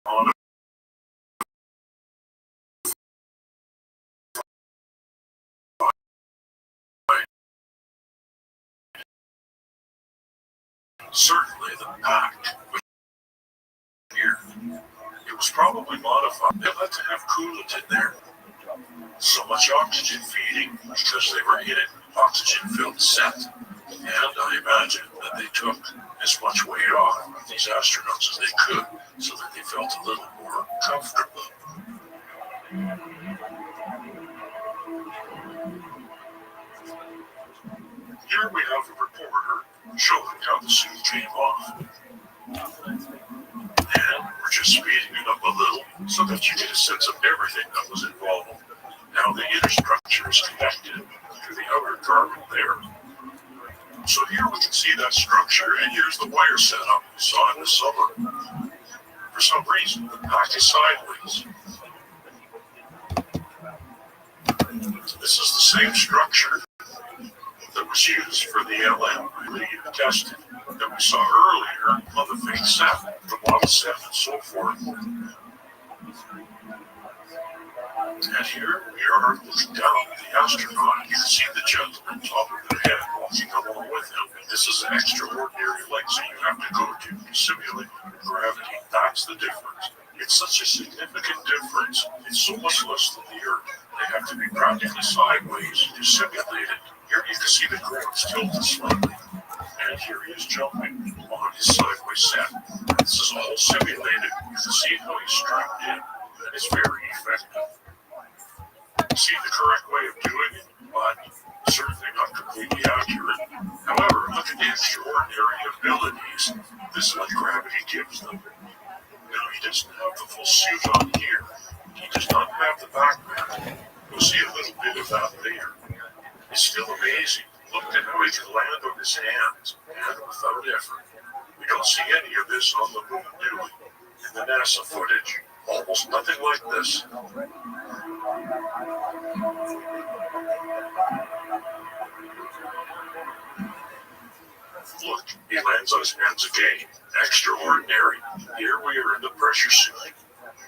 on certainly the pack here. It was probably modified. They had to have coolant in there. So much oxygen feeding because they were in an oxygen-filled set. And I imagine that they took as much weight off of these astronauts as they could so that they felt a little more comfortable. Here we have a reporter showing how the suit came off. And we're just speeding it up a little so that you get a sense of everything that was involved. Now the inner structure is connected to the outer garment there. So here we can see that structure, and here's the wire setup we saw in the summer. For some reason, the pack is sideways. This is the same structure that was used for the LM lead testing that we saw earlier on the Fate 7, the Model 7, and so forth. And here we are looking down at the astronaut. You can see the gentleman top of the head walking along with him. This is an extraordinary length that you have to go to simulate gravity. That's the difference. It's such a significant difference. It's so much less than the Earth. They have to be practically sideways to simulate it. Here you can see the ground tilted slightly. And here he is jumping on his sideways set. This is all simulated. You can see how he's strapped in. And it's very effective. See the correct way of doing it, but certainly not completely accurate. However, look at the extraordinary abilities this gravity gives them. Now, he doesn't have the full suit on here. He does not have the backpack. We'll see a little bit of that later. It's still amazing. Look at how he can land on his hands and without effort. We don't see any of this on the moon, do we? In the NASA footage, almost nothing like this. Look, he lands on his hands again. Extraordinary. Here we are in the pressure suit.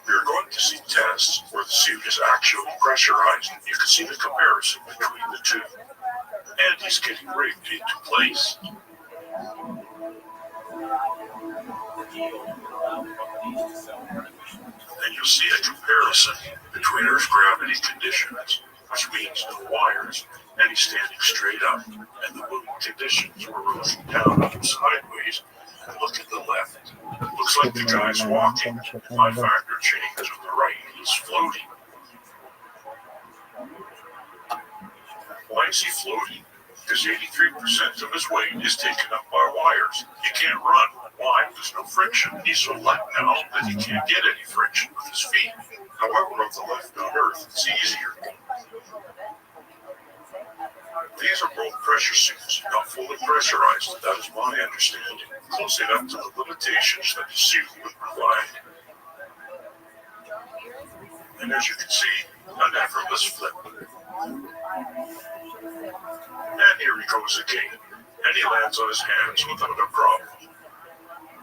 We are going to see tests where the suit is actually pressurized. You can see the comparison between the two. And he's getting rigged into place. And you'll see a comparison between Earth's gravity conditions, which means no wires, and he's standing straight up, and the moon conditions were rolling down on him sideways. And look at the left. Looks like the guy's walking. My factor change on the right. He's floating. Why is he floating? Because 83% of his weight is taken up by wires. He can't run. Why? There's no friction. He's so light now that he can't get any friction with his feet. However, on the left on Earth, it's easier. These are both pressure suits, not fully pressurized. That is my understanding. Close enough to the limitations that the suit would provide. And as you can see, an effortless flip. And here he goes again. and he lands on his hands without a problem.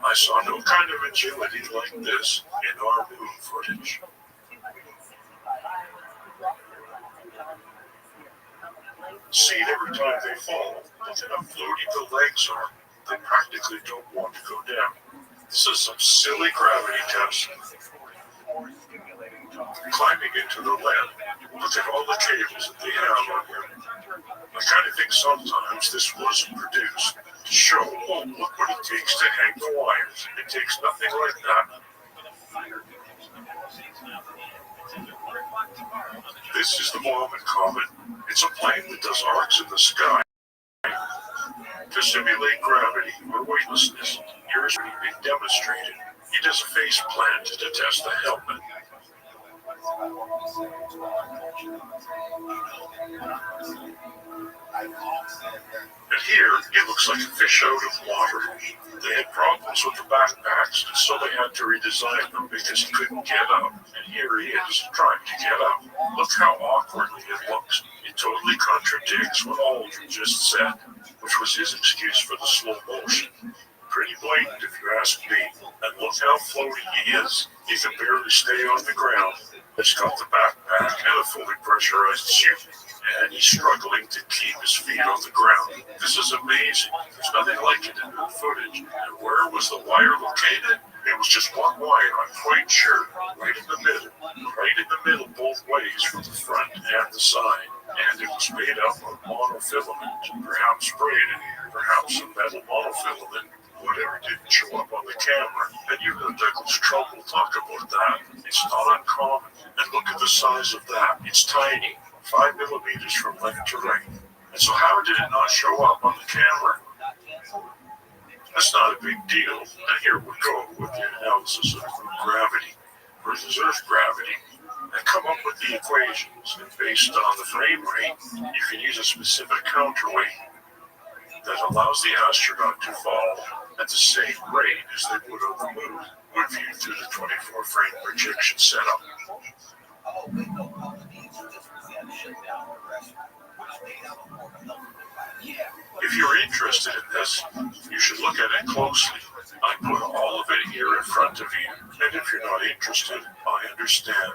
I saw no kind of agility like this in our moon footage. See, every time they fall, look at how floaty the legs are. They practically don't want to go down. This is some silly gravity test. Climbing into the lab, look at all the cables that they have on here. I kind of think sometimes this wasn't produced to show, oh, look what it takes to hang the wires. It takes nothing like that. This is the Mohammed Comet. It's a plane that does arcs in the sky to simulate gravity or weightlessness. Here's where being demonstrated. He does a face plant to test the helmet. And here, it looks like a fish out of water. They had problems with the backpacks, so they had to redesign them because he couldn't get up. And here he is, trying to get up. Look how awkwardly it looks. It totally contradicts what Aldrin just said, which was his excuse for the slow motion. Pretty blatant if you ask me. And look how floaty he is. He can barely stay on the ground. He's got the backpack and a fully pressurized suit. And he's struggling to keep his feet on the ground. This is amazing. There's nothing like it in the footage. And where was the wire located? It was just one wire, I'm quite sure. Right in the middle. Right in the middle both ways from the front and the side. And it was made up of monofilament, perhaps braided, perhaps some metal monofilament. Whatever didn't show up on the camera. And you heard Douglas Trouble talk about that. It's not uncommon. And look at the size of that. It's tiny. 5 millimeters from left to right. And so how did it not show up on the camera? That's not a big deal. And here we go with the analysis of gravity versus Earth gravity. And come up with the equations. And based on the frame rate, you can use a specific counterweight that allows the astronaut to fall at the same rate as they would on the moon when viewed through the 24-frame projection setup. If you're interested in this, you should look at it closely. I put all of it here in front of you, and if you're not interested, I understand.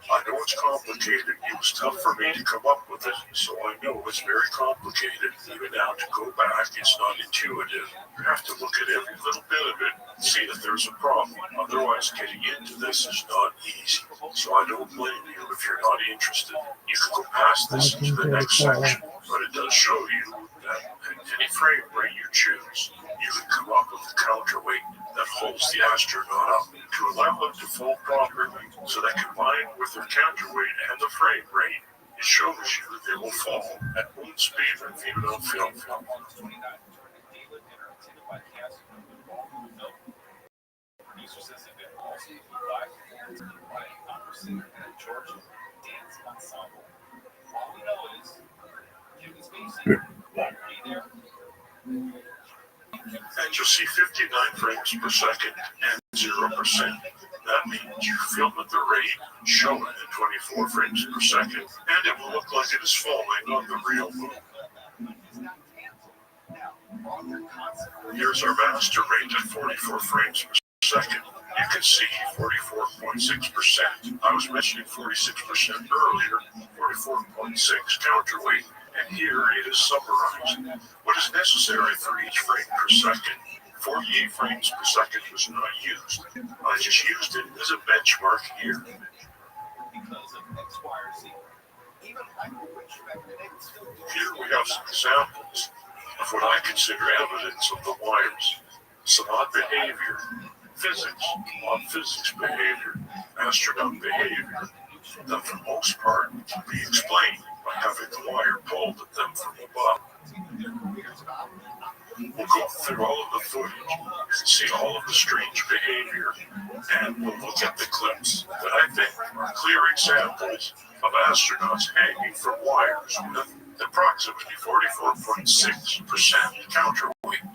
I know it's complicated. It was tough for me to come up with it, so I know it's very complicated. Even now, to go back, it's not intuitive. You have to look at every little bit of it and see that there's a problem. Otherwise, getting into this is not easy. So I don't blame you if you're not interested. You can go past this into the next section, but it does show you that at any frame rate you choose, you can come up with a counterweight that holds the astronaut up to allow them to fall properly, so that combined with their counterweight and the frame rate, it shows you that they will fall at moon speed when viewed on film. And you'll see 59 frames per second and 0%. That means you film at the rate shown at 24 frames per second, and it will look like it is falling on the real moon. Here's our master rate at 44 frames per second. You can see 44.6%. I was mentioning 46% earlier, 44.6 counterweight. And here it is summarized. What is necessary for each frame per second? 48 frames per second was not used. I just used it as a benchmark here. Here we have some examples of what I consider evidence of the wires. Some odd behavior, physics, odd physics behavior, astronaut behavior, that for the most part can be explained by having the wire pulled at them from above. We'll go through all of the footage, see all of the strange behavior, and we'll look at the clips that I think are clear examples of astronauts hanging from wires with approximately 44.6% counterweight.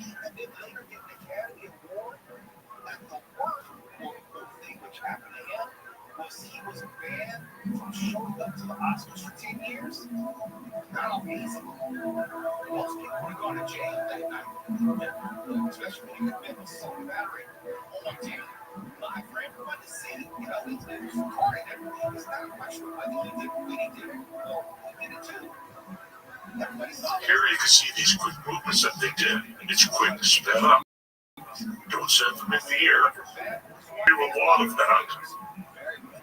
band from showing up to the Oscars for 10 years. Not all easy. Most people would have gone to jail that night. Especially when you commit assault battery on tape. Live for everyone to see. You know, it's recorded. Everything is not a question of whether he did what he did or who did it too. Here you can see these quick movements that they did. It's quick, sped up. Don't send them in the air. Do a lot of that.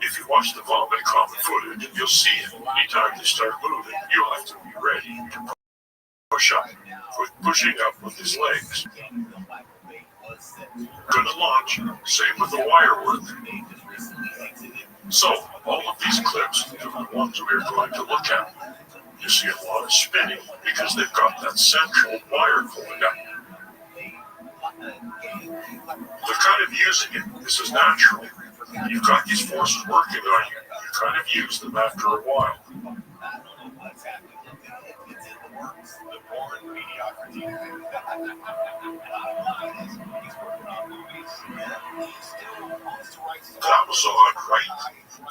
If you watch the vomit common footage, you'll see it. Anytime they start moving, you'll have to be ready to push up. Pushing up with his legs. Gonna launch. Same with the wire work. So, all of these clips are the ones we're going to look at. You see a lot of spinning because they've got that central wire going up. They're kind of using it. This is natural. You've got these forces working on you. You kind of use them after a while. That was odd, right?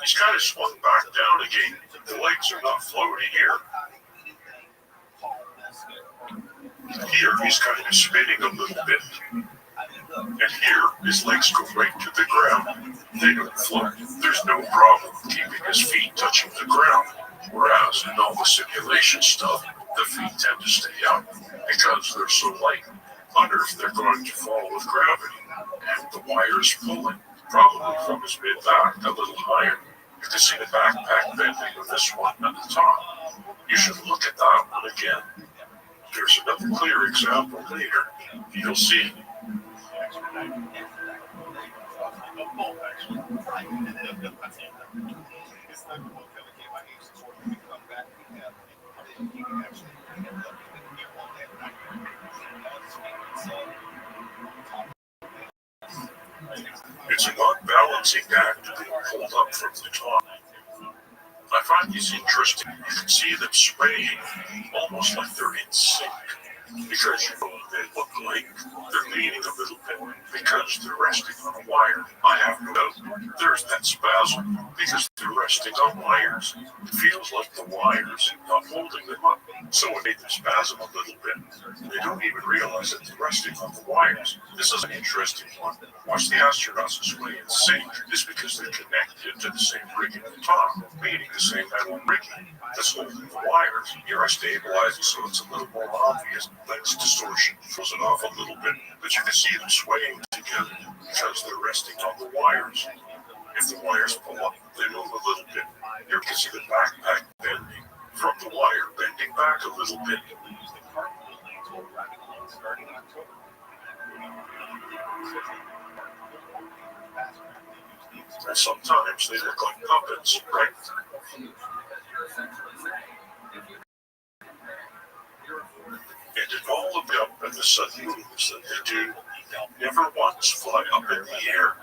He's kind of swung back down again. The legs are not floating here. Here he's kind of spinning a little bit. And here his legs go right to the ground. They don't float. There's no problem keeping his feet touching the ground. Whereas in all the simulation stuff, the feet tend to stay up because they're so light. Wonder if they're going to fall with gravity. And the wire is pulling, probably from his mid-back a little higher. You can see the backpack bending of this one at the top. You should look at that one again. There's another clear example later. You'll see. It's an unbalancing act being pulled up from the top. I find these interesting. You can see them swaying almost like they're in sync. Because you know they look like they're leaning a little bit because they're resting on a wire. I have no doubt there's that spasm because they're resting on wires. It feels like the wires not holding them up. So it made them spasm a little bit. They don't even realize that they're resting on the wires. This is an interesting one. Watch the astronauts sway in sync. It's because they're connected to the same rigging at the top, meaning the same metal rigging that's holding the wires. Here I stabilize it so it's a little more obvious. Lens distortion throws it off a little bit, but you can see them swaying together because they're resting on the wires. If the wires pull up, they move a little bit. You can see the backpack bending from the wire, bending back a little bit. And sometimes they look like puppets, right? And in all of them and the sudden moves that they do, never once fly up in the air.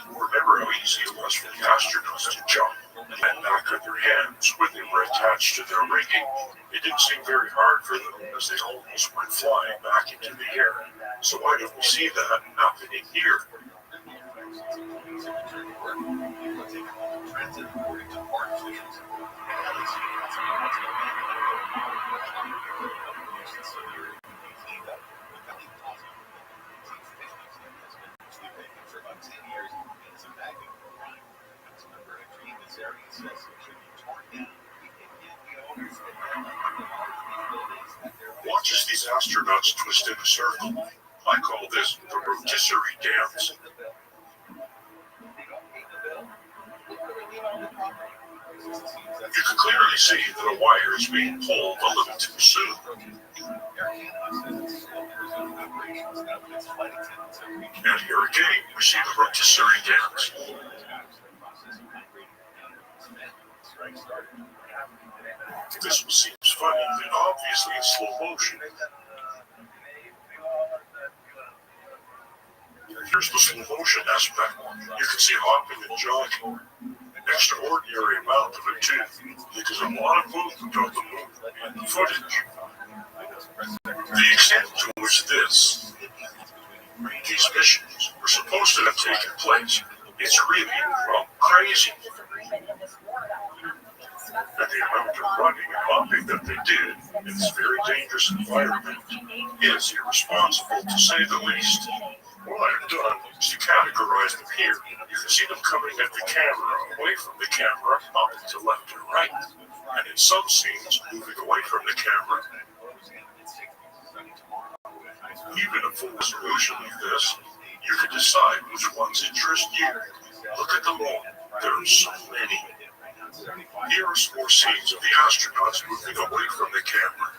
Remember how easy it was for the astronauts to jump and land back on their hands when they were attached to their rigging. It didn't seem very hard for them as they almost went flying back into the air. So why don't we see that happening here? Watch as these astronauts twist in a circle. I call this the rotisserie dance. You can clearly see that a wire is being pulled a little too soon. And here again, we see the rotisserie dance. This seems funny, and obviously in slow motion. Here's the slow motion aspect. You can see hopping and jogging. Extraordinary amount of it too, because a lot of movement on the moon in the footage. The extent to was this. These missions were supposed to have taken place. It's really, crazy. And the amount of running and hopping that they did in this very dangerous environment is irresponsible, to say the least. What I've done is to categorize them here. You can see them coming at the camera, away from the camera, up to left and right. And in some scenes, moving away from the camera. Even a full resolution like this, you can decide which ones interest you. Look at them all. There are so many. Here are some more scenes of the astronauts moving away from the camera.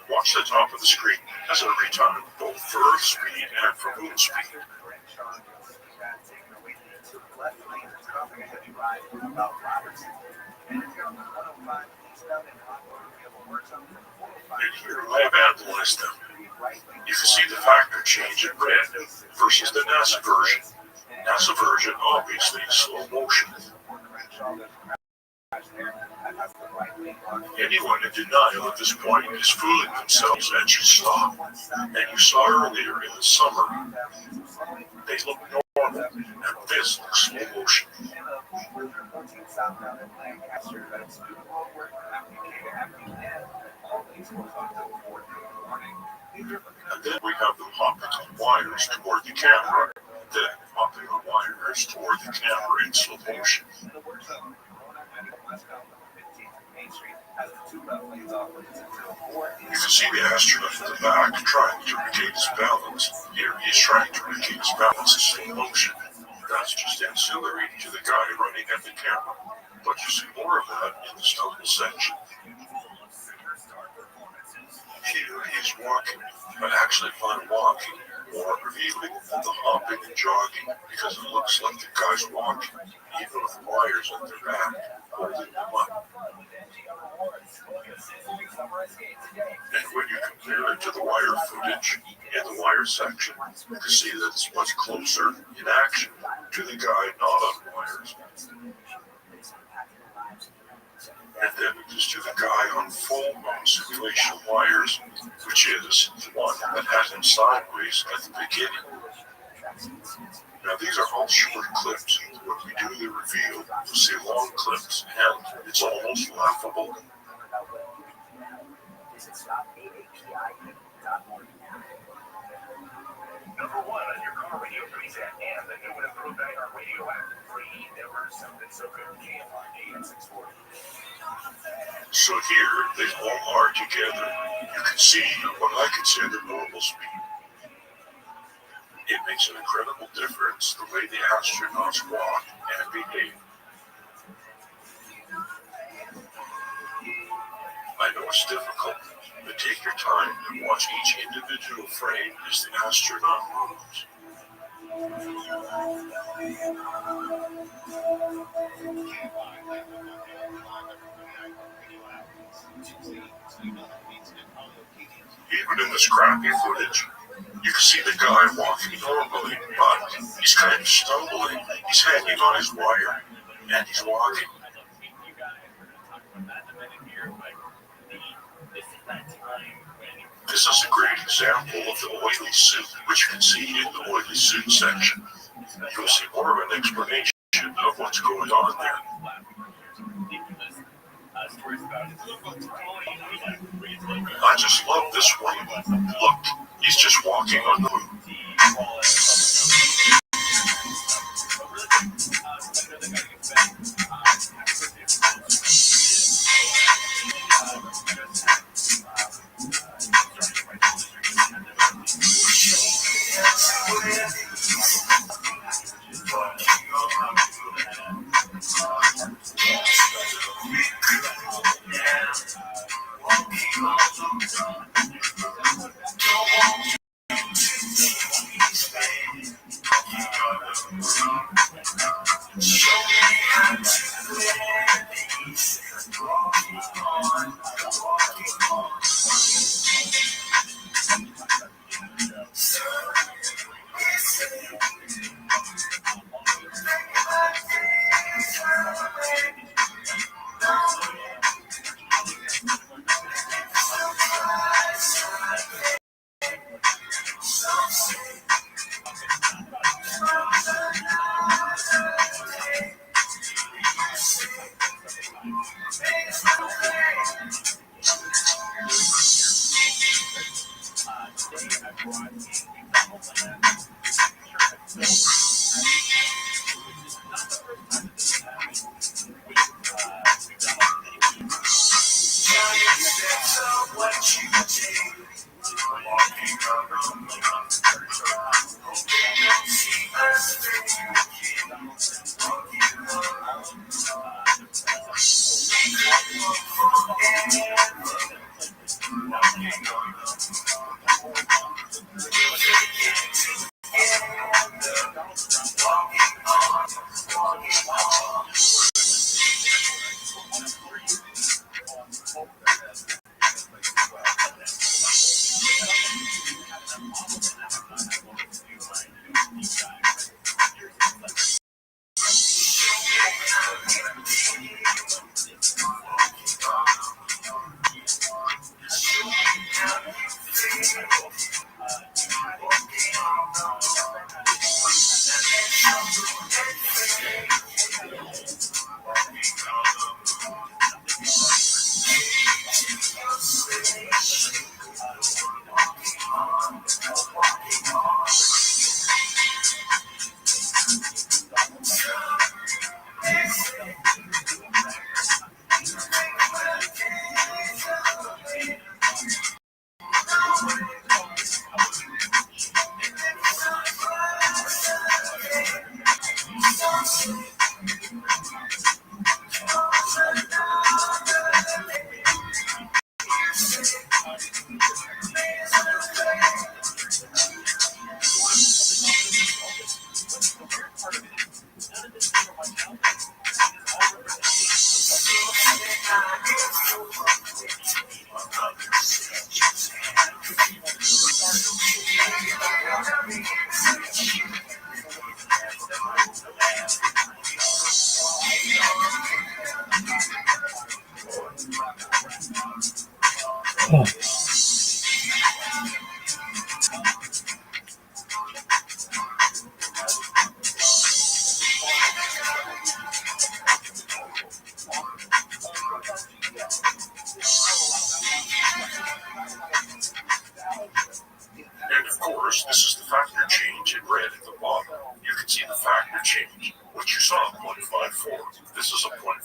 Watch the top of the screen, as every time, both for Earth speed and for moon speed. And here I have analyzed them. You can see the factor change in red versus the NASA version. NASA version, obviously, slow motion. Anyone in denial at this point is fooling themselves and should stop. And you saw earlier in the summer, they look normal, and this looks slow motion. And then we have them hopping on wires toward the camera, then hopping on wires toward the camera in slow motion. You can see the astronaut in the back trying to regain his balance. Here he is trying to regain his balance in slow motion. That's just ancillary to the guy running at the camera. But you see more of that in the stumble section. Here he is walking, but actually find walking more revealing than the hopping and jogging, because it looks like the guy's walking, even with wires at their back, holding them up. And when you compare it to the wire footage in the wire section, you can see that it's much closer in action to the guy not on wires. And then it is to the guy on full simulation wires, which is the one that has him sideways at the beginning. Now these are all short clips. When we do the reveal, you'll see long clips, and it's almost laughable. Number one on your car radio preset and the new and improved iHeart Radio app. Free, never something so good. KFI AM 640. So here they all are together. You can see what I consider normal speed. It makes an incredible difference the way the astronauts walk and behave. I know it's difficult, but take your time and watch each individual frame as the astronaut moves. Even in this crappy footage, you can see the guy walking normally, but he's kind of stumbling. He's hanging on his wire, and he's walking. This is a great example of the oily suit, which you can see in the oily suit section. You'll see more of an explanation of what's going on there. I just love this one. Look, he's just walking on the moon. And of course, this is the factor change in red at the bottom. You can see the factor change. What you saw 0.54, this is a 0.57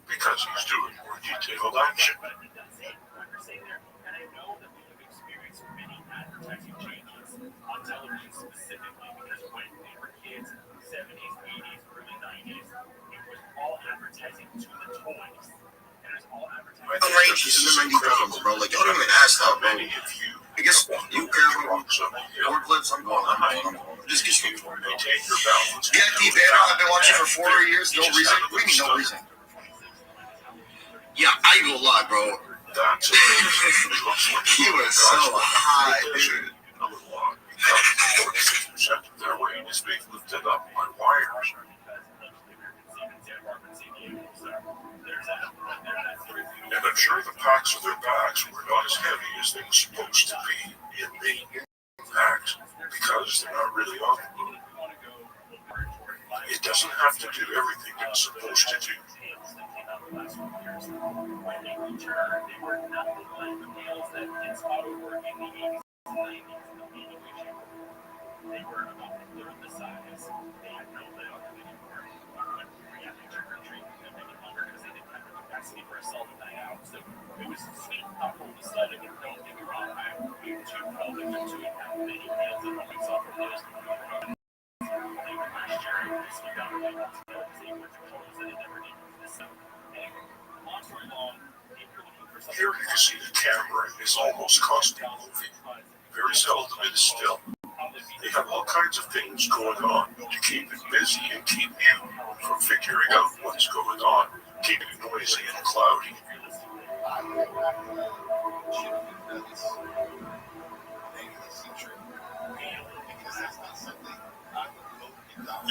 because he's doing more detailed action. And I know that we have experienced many advertising changes on television specifically because when we were kids, 70s, 80s, early 90s, it was all advertising to the toys. And it was all advertising. I'm range, he's in the 90 pounds, bro. Like, don't even ask that, bro. I guess you care about forklifts. I'm going. Just get you. Maintain your balance. Yeah, deep end. I've been watching for 4 years. No reason. What do you mean, no reason? Yeah, I do a lot, bro. That's He was so high, dude. Their weight is being lifted up by wires. And I'm sure the packs of their bags were not as heavy as they were supposed to be in the packs because they're not really on the moon. It doesn't have to do everything it's supposed to do. When they returned, they were nothing like the males that kids thought were in the 80s and 90s in the media issue. They were about a third the size. They had no leg anymore. When we had to treat them any longer because they didn't have the capacity for a solid night out. So it was sweet, thoughtful, decided. And don't get me wrong, I'm too probably to have many males that we saw from those. They were last year, and this we got really well together because they went to colors that they never did. So, anyway, long story long, if you're looking for something. Here you can see the camera is almost constantly moving. Very seldom it is still. They have all kinds of things going on to keep it busy and keep you from figuring out what's going on, keep it noisy and cloudy.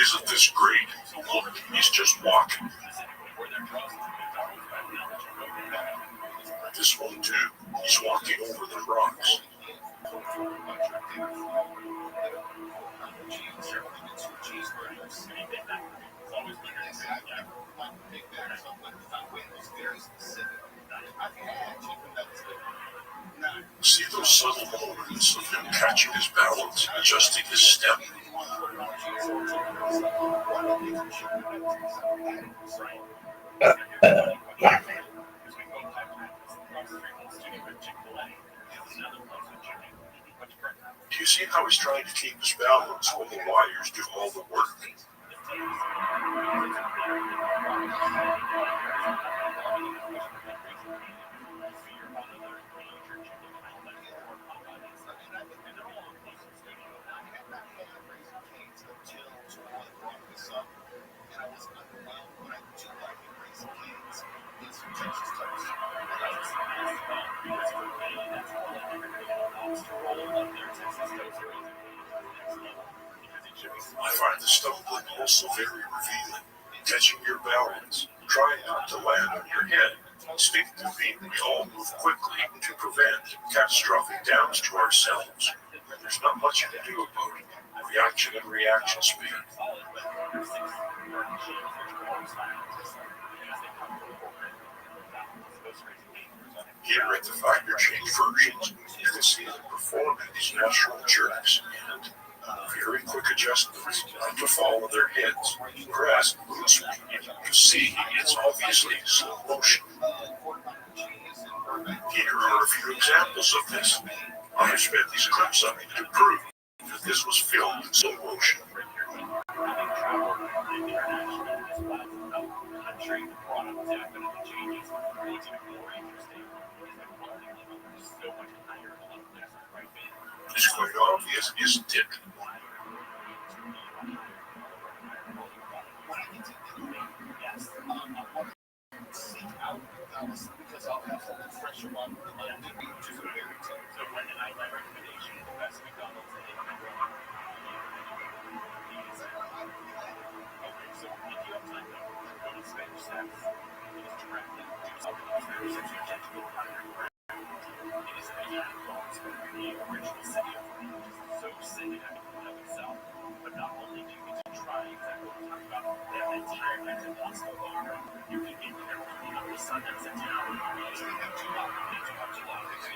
Isn't this great? Look, he's just walking. This one too. He's walking over the rocks. See those subtle moments of him catching his balance, adjusting his step. Do you see how he's trying to keep his balance while the wires do all the work? I find the stumbling also very revealing. Catching your balance, trying not to land on your head. Speaking of being, we all move quickly to prevent catastrophic damage to ourselves. There's not much you can do about it. Reaction and reaction speed. Here at the Finder Change versions, you can see them perform these natural jerks and very quick adjustments to follow their heads. Whereas mood speed, you see it's obviously slow motion. Here are a few examples of this. I have sped these clips up to prove that this was filmed in slow motion. It's quite obvious, isn't it? Because I'll have something fresh along with my so when I my recommendation, the best McDonald's in okay, so if you have time go to Spanish Steps. It is directly to it is the original city of Rome, so cinematic in of itself. But not only do you get to try exactly what I'm talking about, they have an entire mental Boston program. You can get there, the sun that's in town. So they have two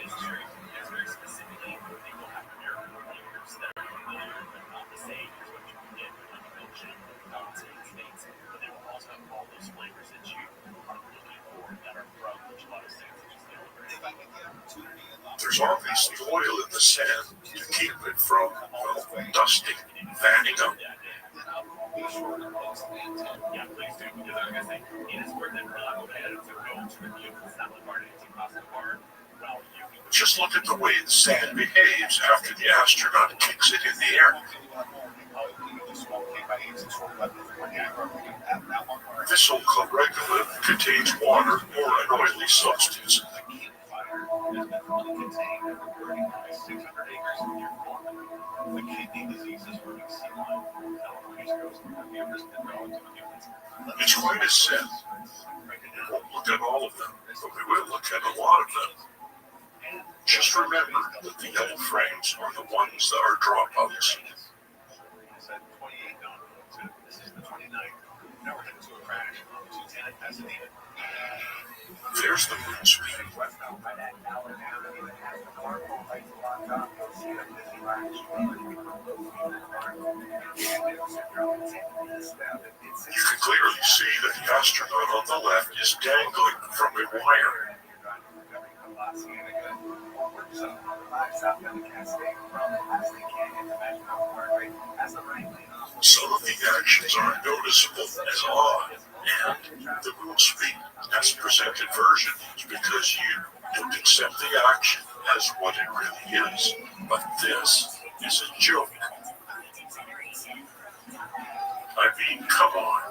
it's very specifically, they will have American players that are familiar, but not the same as what you can get when you mention the States. But they will also have all those flavors that you are looking for that are from the gelato states. There's obviously oil in the sand to keep it from dusting, fanning out. Yeah, please do, because I was going to say, it is worth it not to go to the beautiful salad bar and pasta bar. Well, just look at the way the sand behaves after the astronaut kicks it in the air. This so-called regolith contains water or an oily substance. The kidney diseases were in sea life. It's quite a set. We won't look at all of them, but we will look at a lot of them. Just remember that the yellow frames are the ones that are dropouts. This is the 29th. Now we're headed to a crash on 210 at Pasadena. There's the moon speed. You can clearly see that the astronaut on the left is dangling from a wire. Some of the actions aren't noticeable at all, and the moon speed as presented version is because you don't accept the action as what it really is. But this is a joke. I mean, come on.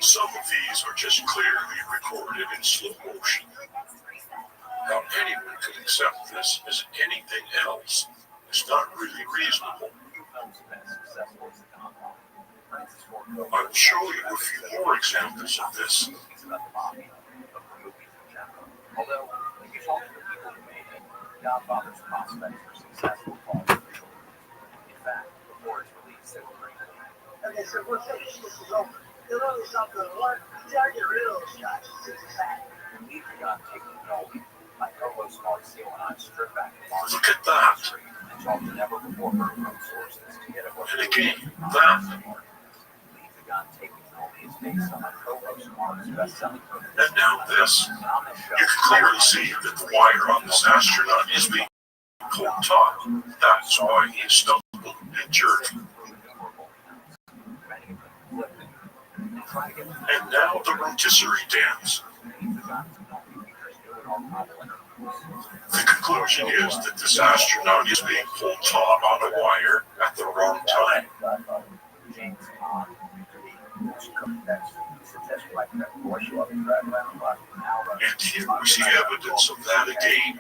Some of these are just clearly recorded in slow motion. How anyone could accept this as anything else is not really reasonable. I will show you a few more examples of this. Although, if you talk to the people who made it, Godfather's prospects for successful fall short. In fact, before its release, they were great. Okay, so we're finished. This is over. You know something, what? You gotta get rid of those guys. It's sad. We forgot taking Goldie. My co-host Mark Steele and I stripped back the bar. Look at that. from never before heard from sources to get at what And again, that. Leave the Gun Taking Only is based on my co-host Mark's best-selling book. And now this. And on this show, You can clearly see that the wire on this astronaut is being pulled taut. That's why he stumbled and jerked. And now the rotisserie dance. The conclusion is that this astronaut is being pulled taut on a wire at the wrong time. And here we see evidence of that again.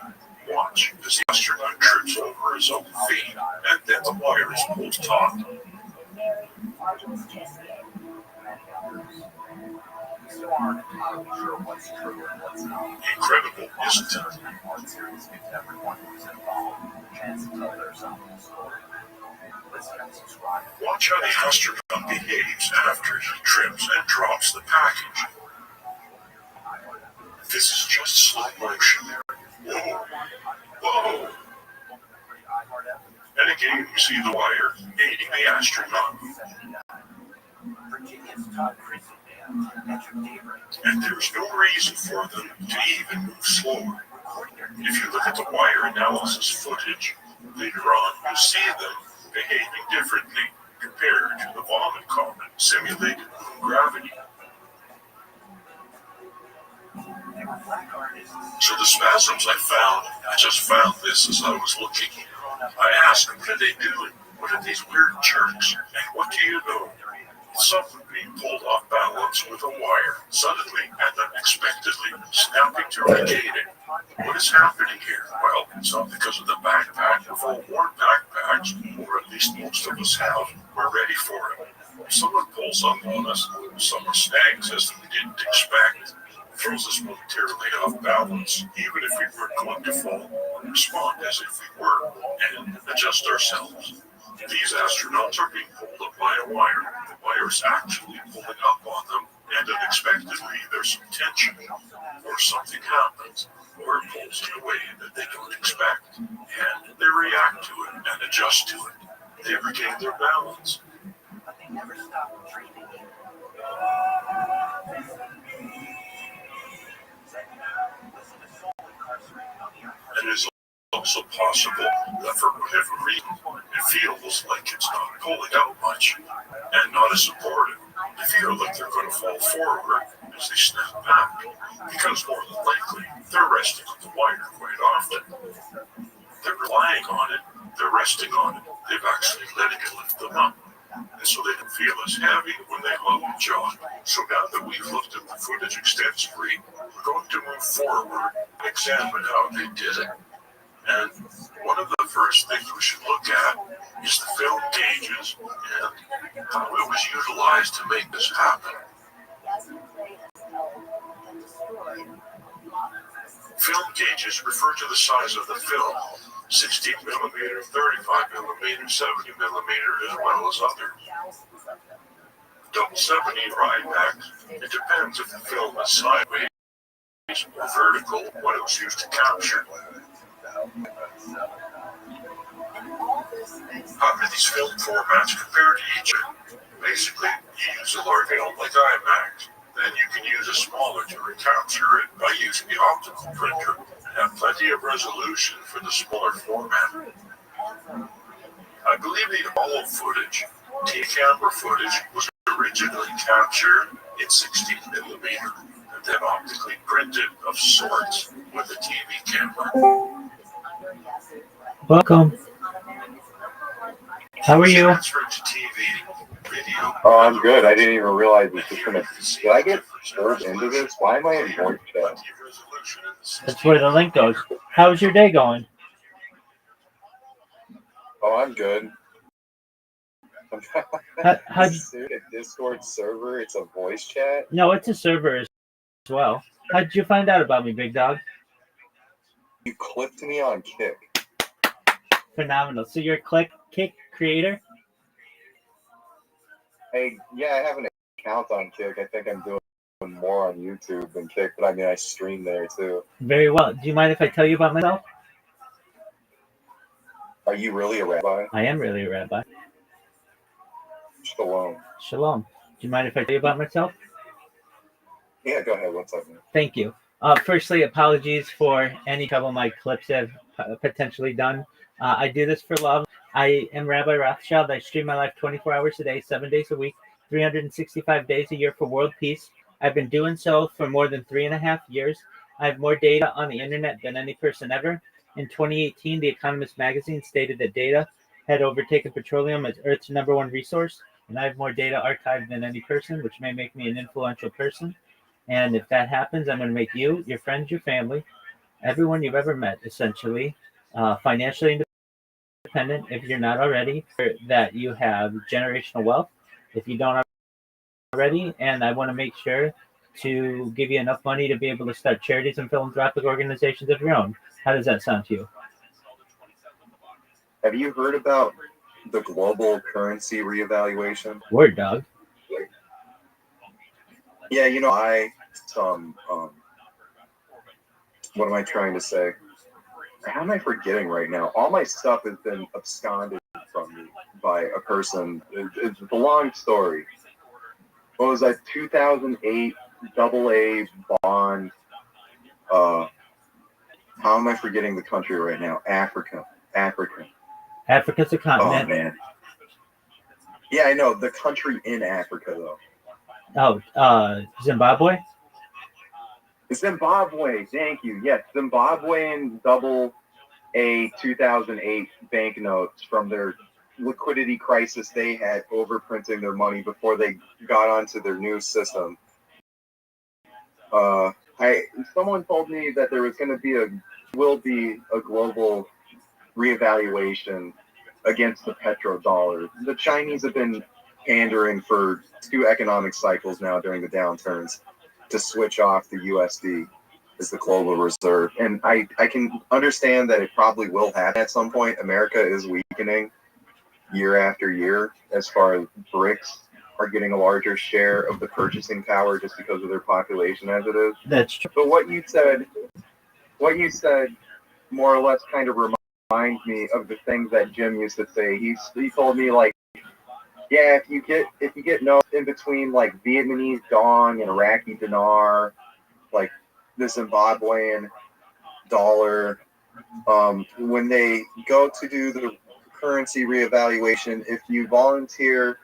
Watch as the astronaut trips over his own feet, and then the wire is pulled taut. still aren't entirely sure what's true and what's not. Incredible, isn't it? Art series gives everyone who's involved a chance to tell their side of the story. Listen and subscribe. Watch how the astronaut behaves after he trips and drops the package. This is just slow motion. Whoa. Whoa. And again, we see the wire aiding the astronaut. And there's no reason for them to even move slower. If you look at the wire analysis footage, later on you'll see them behaving differently compared to the vomit comet simulated moon gravity. So the spasms I just found this as I was looking. I asked them, what are they doing? What are these weird jerks? And what do you know? Someone being pulled off balance with a wire, suddenly and unexpectedly snapping to regain it. What is happening here? Well, it's not because of the backpack. We've all worn backpacks, or at least most of us have. We're ready for it. If someone pulls up on us, someone snags us that we didn't expect, throws us momentarily off balance, even if we weren't going to fall, respond as if we were, and adjust ourselves. These astronauts are being pulled up by a wire. The wire is actually pulling up on them, and unexpectedly there's some tension, or something happens, or it pulls in a way that they don't expect, and they react to it and adjust to it. They regain their balance. But they never stop dreaming. It is also possible that for whatever reason, it feels like it's not pulling out much and not as supportive. They feel like they're going to fall forward as they snap back, because more than likely, they're resting on the wire quite often. They're relying on it, they're resting on it, they've actually letting it lift them up. And so they don't feel as heavy when they load and jog. So now that we've looked at the footage extensively, we're going to move forward and examine how they did it. And one of the first things we should look at is the film gauges and how it was utilized to make this happen. Film gauges refer to the size of the film, 16 millimeter, 35 millimeter, 70 millimeter, as well as others. Double 70 Ryback, it depends if the film is sideways or vertical, what it was used to capture. How do these film formats compare to each other? Basically, you use a large film like IMAX, then you can use a smaller to recapture it by using the optical printer and have plenty of resolution for the smaller format. I believe the Apollo footage, T-camera footage, was originally captured in 16 millimeter and then optically printed of sorts with a TV camera. Welcome. How are you? Transferred to TV, video. Oh, I'm good. I didn't even realize it was just gonna. Did I get pulled into this? Why am I in voice chat? That's where the link goes. How's your day going? Oh, I'm good. How'd Dude, a Discord server? It's a voice chat? No, it's a server as well. How did you find out about me, big dog? You clipped me on Kick. Phenomenal. So you're a Kick creator? Hey, yeah, I have an account on Kick. I think I'm doing more on YouTube than Kick, but I mean, I stream there too. Very well. Do you mind if I tell you about myself? Are you really a rabbi? I am really a rabbi. Shalom. Shalom. Do you mind if I tell you about myself? Yeah, go ahead. What's up, man? Thank you. Firstly, apologies for any trouble my clips have potentially done. I do this for love. I am Rabbi Rothschild. I stream my life 24 hours a day, 7 days a week, 365 days a year for world peace. I've been doing so for more than 3.5 years. I have more data on the internet than any person ever. In 2018, The Economist magazine stated that data had overtaken petroleum as Earth's #1 resource, and I have more data archived than any person, which may make me an influential person. And if that happens, I'm going to make you, your friends, your family, everyone you've ever met, essentially, financially independent if you're not already, that you have generational wealth if you don't already. And I want to make sure to give you enough money to be able to start charities and philanthropic organizations of your own. How does that sound to you? Have you heard about the global currency reevaluation? Word, dog. Yeah, what am I trying to say? How am I forgetting right now? All my stuff has been absconded from me by a person. It's a long story. What was that? 2008 AA bond. How am I forgetting the country right now? Africa. Africa's a continent. Oh, man. Yeah, I know. The country in Africa, though. Oh, Zimbabwe? Zimbabwe, thank you. Yes, Zimbabwean AA 2008 banknotes from their liquidity crisis they had overprinting their money before they got onto their new system. Someone told me that there was going to be a global reevaluation against the petrodollar. The Chinese have been pandering for 2 economic cycles now during the downturns to switch off the USD as the global reserve. And I can understand that it probably will happen at some point. America is weakening year after year as far as BRICS are getting a larger share of the purchasing power just because of their population as it is. That's true. But what you said more or less kind of reminds me of the things that Jim used to say. He told me, like, yeah, if you get notes in between like Vietnamese dong and Iraqi dinar, like the Zimbabwean dollar, when they go to do the currency reevaluation, if you volunteer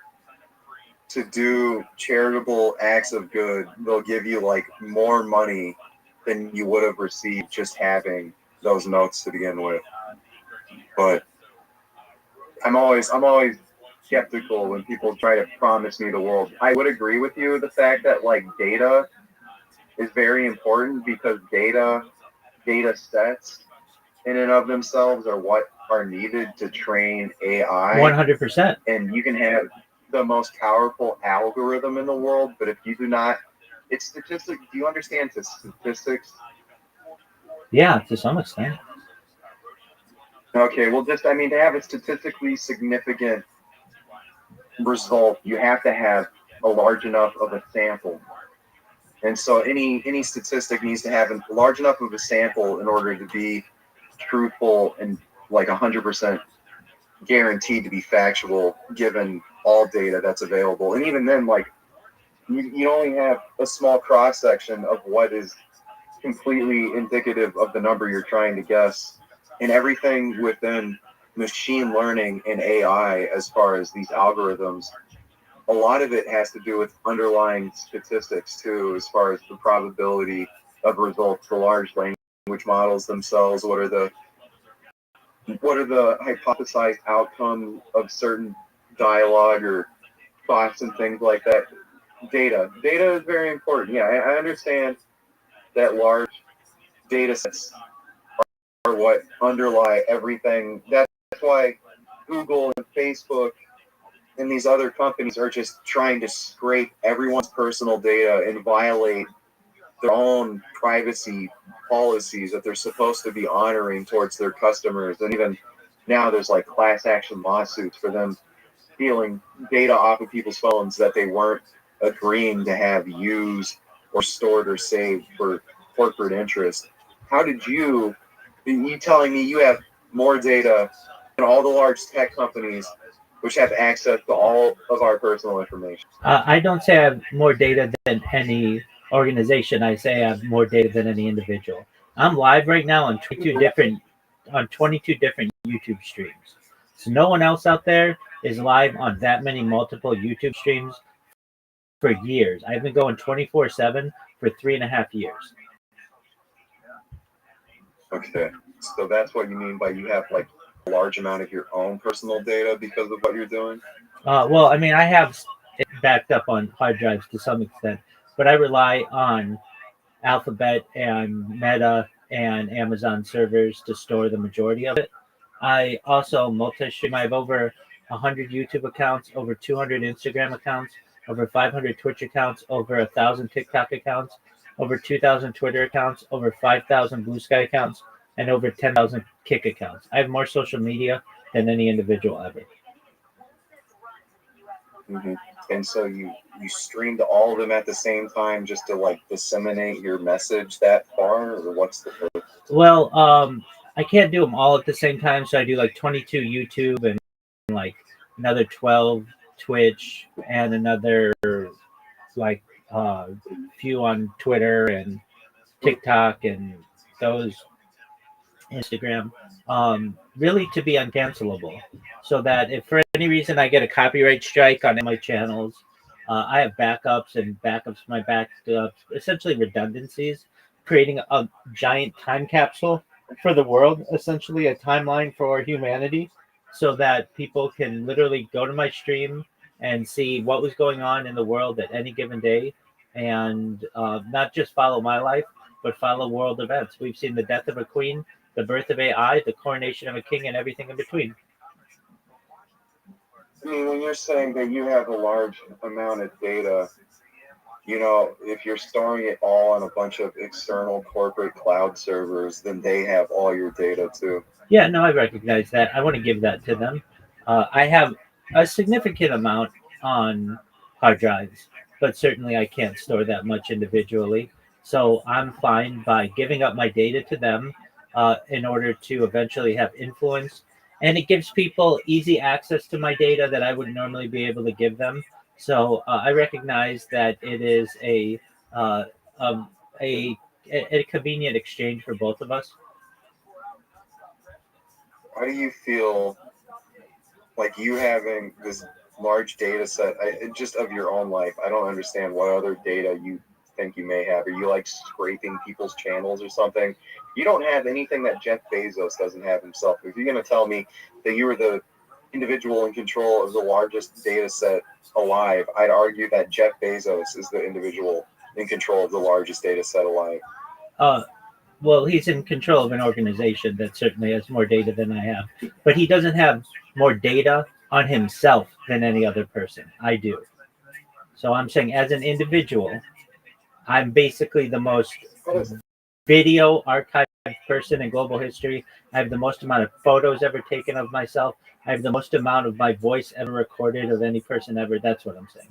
to do charitable acts of good, they'll give you like more money than you would have received just having those notes to begin with. But I'm always skeptical when people try to promise me the world. I would agree with you the fact that like data is very important because data sets in and of themselves are what are needed to train AI. 100%. And you can have the most powerful algorithm in the world, but if you do not, it's statistics. Do you understand the statistics? Yeah, to some extent. Okay, well, to have a statistically significant result, you have to have a large enough of a sample. And so any statistic needs to have a large enough of a sample in order to be truthful and like 100% guaranteed to be factual given all data that's available. And even then, like, you only have a small cross section of what is completely indicative of the number you're trying to guess. And everything within machine learning and AI, as far as these algorithms, a lot of it has to do with underlying statistics too, as far as the probability of results, the large language models themselves, what are the hypothesized outcomes of certain dialogue or thoughts and things like that. Data is very important. Yeah, I understand that large data sets are what underlie everything. That's why Google and Facebook and these other companies are just trying to scrape everyone's personal data and violate their own privacy policies that they're supposed to be honoring towards their customers. And even now there's like class action lawsuits for them stealing data off of people's phones that they weren't agreeing to have used or stored or saved for corporate interest. How did you telling me you have more data all the large tech companies which have access to all of our personal information. I don't say I have more data than any organization. I say I have more data than any individual. I'm live right now on 22 different YouTube streams. So no one else out there is live on that many multiple YouTube streams for years. I've been going 24/7 for 3.5 years. Okay, so that's what you mean by you have like a large amount of your own personal data because of what you're doing? Well, I mean, I have it backed up on hard drives to some extent, but I rely on Alphabet and Meta and Amazon servers to store the majority of it. I also multi-stream. I have over 100 YouTube accounts, over 200 Instagram accounts, over 500 Twitch accounts, over 1,000 TikTok accounts, over 2,000 Twitter accounts, over 5,000 Blue Sky accounts, and over 10,000 Kick accounts. I have more social media than any individual ever. Mm-hmm. And so you streamed all of them at the same time just to like disseminate your message that far, or what's the purpose? Well, I can't do them all at the same time, so I do like 22 YouTube and like another 12 Twitch and another like few on Twitter and TikTok and those Instagram, really to be uncancelable, so that if for any reason I get a copyright strike on my channels, I have backups and backups. My backups, essentially redundancies, creating a giant time capsule for the world, essentially a timeline for humanity, so that people can literally go to my stream and see what was going on in the world at any given day, and not just follow my life, but follow world events. We've seen the death of a queen, the birth of AI, the coronation of a king, and everything in between. I mean, when you're saying that you have a large amount of data, you know, if you're storing it all on a bunch of external corporate cloud servers, then they have all your data too. Yeah, no, I recognize that. I want to give that to them. I have a significant amount on hard drives, but certainly I can't store that much individually. So I'm fine by giving up my data to them in order to eventually have influence. And it gives people easy access to my data that I would normally be able to give them. So I recognize that it is uh, um, a, a convenient exchange for both of us. How do you feel like you having this large data set just of your own life? I don't understand what other data you think you may have. Are you like scraping people's channels or something? You don't have anything that Jeff Bezos doesn't have himself. If you're going to tell me that you were the individual in control of the largest data set alive, I'd argue that Jeff Bezos is the individual in control of the largest data set alive. Well, he's in control of an organization that certainly has more data than I have, but he doesn't have more data on himself than any other person. I do. So I'm saying, as an individual, I'm basically the most video archived person in global history. I have the most amount of photos ever taken of myself. I have the most amount of my voice ever recorded of any person ever. That's what I'm saying.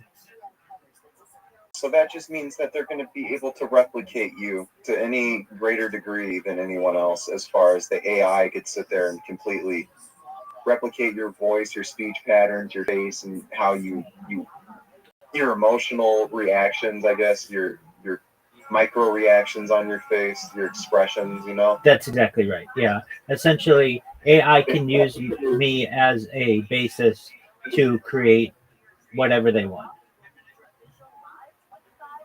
So that just means that they're going to be able to replicate you to any greater degree than anyone else, as far as the AI could sit there and completely replicate your voice, your speech patterns, your face, and how your emotional reactions, I guess, your micro reactions on your face, your expressions, you know? That's exactly right. Yeah. Essentially, AI can use me as a basis to create whatever they want.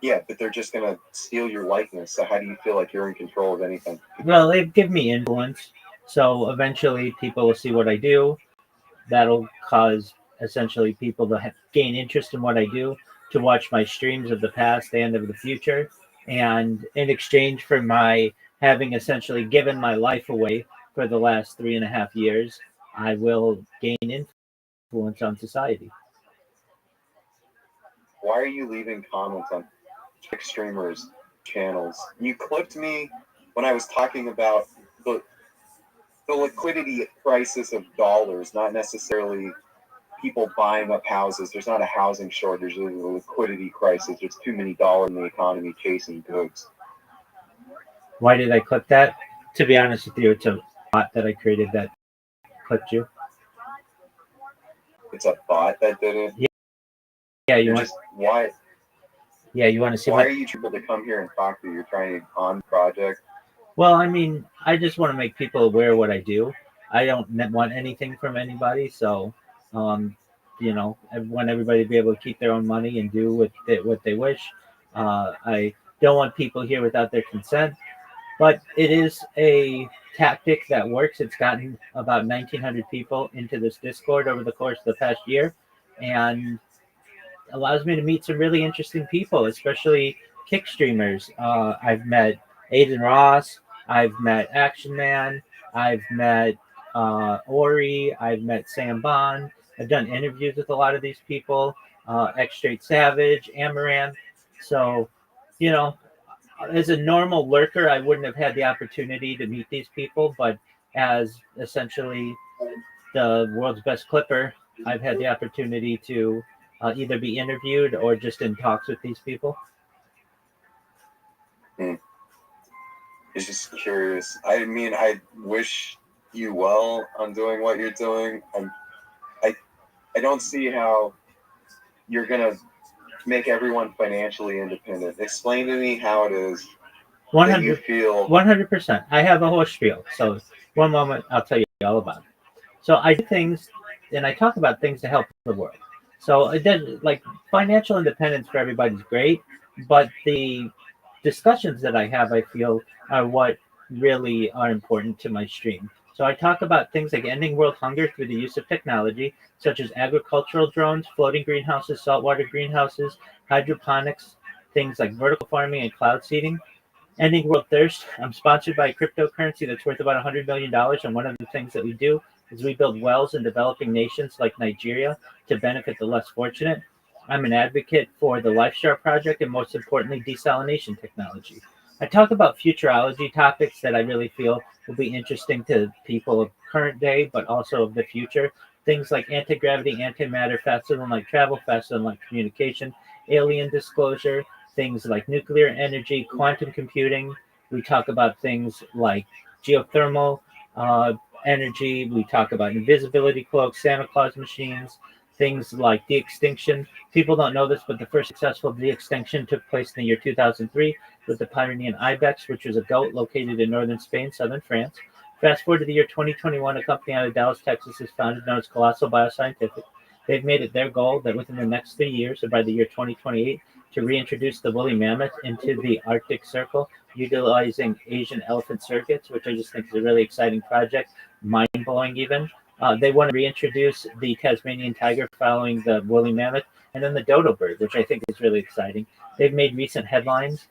Yeah, but they're just going to steal your likeness. So how do you feel like you're in control of anything? Well, they give me influence. So eventually people will see what I do. That'll cause essentially people to gain interest in what I do, to watch my streams of the past and of the future. And in exchange for my having essentially given my life away for the last 3.5 years, I will gain influence on society. Why are you leaving comments on streamers' channels? You clipped me when I was talking about the liquidity crisis of dollars, not necessarily people buying up houses. There's not a housing shortage. There's a liquidity crisis. There's too many dollars in the economy chasing goods. Why did I clip that? To be honest with you, it's a bot that I created that clipped you. it's a bot that did it. Yeah, you want just why? Yeah, you want to see Why what? are you able to come here and talk to you? You're trying to on the project. Well, I mean, I just want to make people aware of what I do. I don't want anything from anybody, so um, I want everybody to be able to keep their own money and do what they wish. I don't want people here without their consent, but it is a tactic that works. It's gotten about 1,900 people into this Discord over the course of the past year, and allows me to meet some really interesting people, especially kick streamers. I've met Aiden Ross, I've met Action Man, I've met Ori, I've met Sam Bond. I've done interviews with a lot of these people, X Straight Savage, Amaranth. So, you know, as a normal lurker, I wouldn't have had the opportunity to meet these people, but as essentially the world's best clipper, I've had the opportunity to either be interviewed or just in talks with these people. It's just curious. I mean, I wish you well on doing what you're doing. I don't see how you're gonna make everyone financially independent. Explain to me how it is that you feel. 100%. I have a whole spiel. So one moment, I'll tell you all about it. So I do things, and I talk about things to help the world. So it does, like, financial independence for everybody's great, but the discussions that I have, I feel, are what really are important to my stream. So I talk about things like ending world hunger through the use of technology, such as agricultural drones, floating greenhouses, saltwater greenhouses, hydroponics, things like vertical farming and cloud seeding. Ending world thirst. I'm sponsored by a cryptocurrency that's worth about $100 million. And one of the things that we do is we build wells in developing nations like Nigeria to benefit the less fortunate. I'm an advocate for the LifeStar Project and, most importantly, desalination technology. I talk about futurology topics that I really feel will be interesting to people of current day, but also of the future. Things like anti-gravity, antimatter, faster than light travel, faster than light communication, alien disclosure, things like nuclear energy, quantum computing. We talk about things like geothermal energy. We talk about invisibility cloaks, Santa Claus machines, things like de-extinction. People don't know this, but the first successful de-extinction took place in the year 2003 with the Pyrenean ibex, which was a goat located in northern Spain, southern France. Fast forward to the year 2021, a company out of Dallas, Texas is founded known as Colossal Bioscientific. They've made it their goal that within the next 3 years, or by the year 2028, to reintroduce the woolly mammoth into the Arctic Circle, utilizing Asian elephant circuits, which I just think is a really exciting project, mind-blowing even. They want to reintroduce the Tasmanian tiger following the woolly mammoth, and then the dodo bird, which I think is really exciting. They've made recent headlines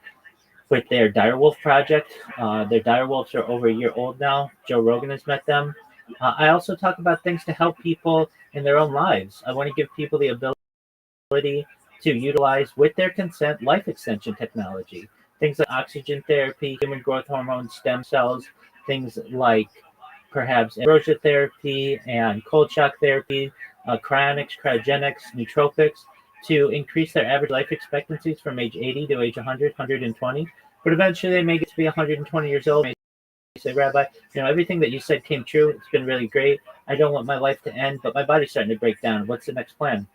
with their direwolf project. Their direwolves are over a year old now. Joe Rogan has met them. I also talk about things to help people in their own lives. I want to give people the ability to utilize, with their consent, life extension technology. Things like oxygen therapy, human growth hormone, stem cells, things like perhaps ambrosia therapy and cold shock therapy, cryonics, cryogenics, nootropics, to increase their average life expectancies from age 80 to age 100, 120. But eventually they may get to be 120 years old. They say, Rabbi, everything that you said came true. It's been really great. I don't want my life to end, but my body's starting to break down. What's the next plan?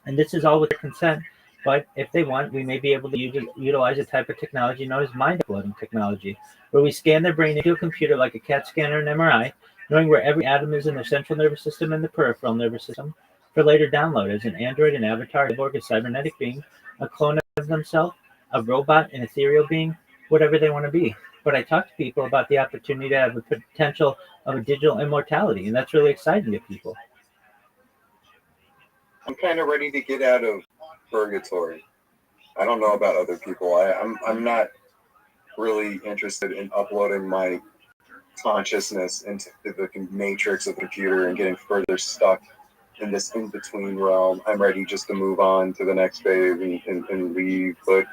And this is all with their consent. But if they want, we may be able to utilize a type of technology known as mind uploading technology, where we scan their brain into a computer like a CAT scan or an MRI, knowing where every atom is in their central nervous system and the peripheral nervous system, for later download as an android, an avatar, a cybernetic being, a clone of themselves, a robot, an ethereal being, whatever they want to be. But I talk to people about the opportunity to have the potential of a digital immortality, and that's really exciting to people. I'm kind of ready to get out of purgatory. I don't know about other people. I'm not really interested in uploading my consciousness into the matrix of the computer and getting further stuck in this in-between realm. I'm ready just to move on to the next phase and leave. But,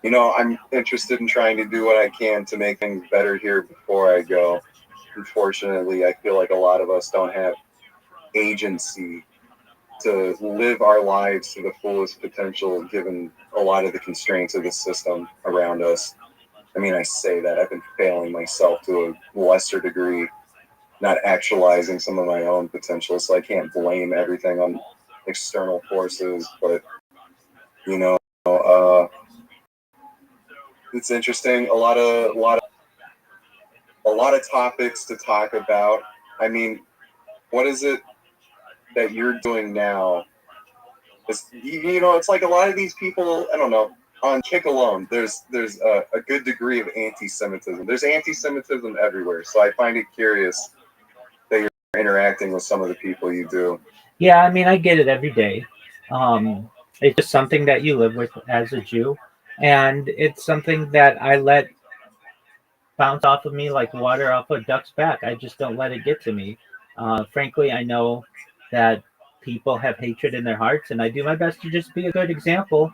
I'm interested in trying to do what I can to make things better here before I go. Unfortunately, I feel like a lot of us don't have agency to live our lives to the fullest potential, given a lot of the constraints of the system around us. I mean, I say that I've been failing myself to a lesser degree, not actualizing some of my own potential. So I can't blame everything on external forces, but you know, it's interesting. A lot of topics to talk about. I mean, what is it that you're doing now? It's like a lot of these people, I don't know, on Kick alone, there's a good degree of anti-Semitism. There's anti-Semitism everywhere, so I find it curious that you're interacting with some of the people you do. Yeah, I mean, I get it every day. It's just something that you live with as a Jew, and it's something that I let bounce off of me like water off a duck's back. I just don't let it get to me. Frankly, I know that people have hatred in their hearts, and I do my best to just be a good example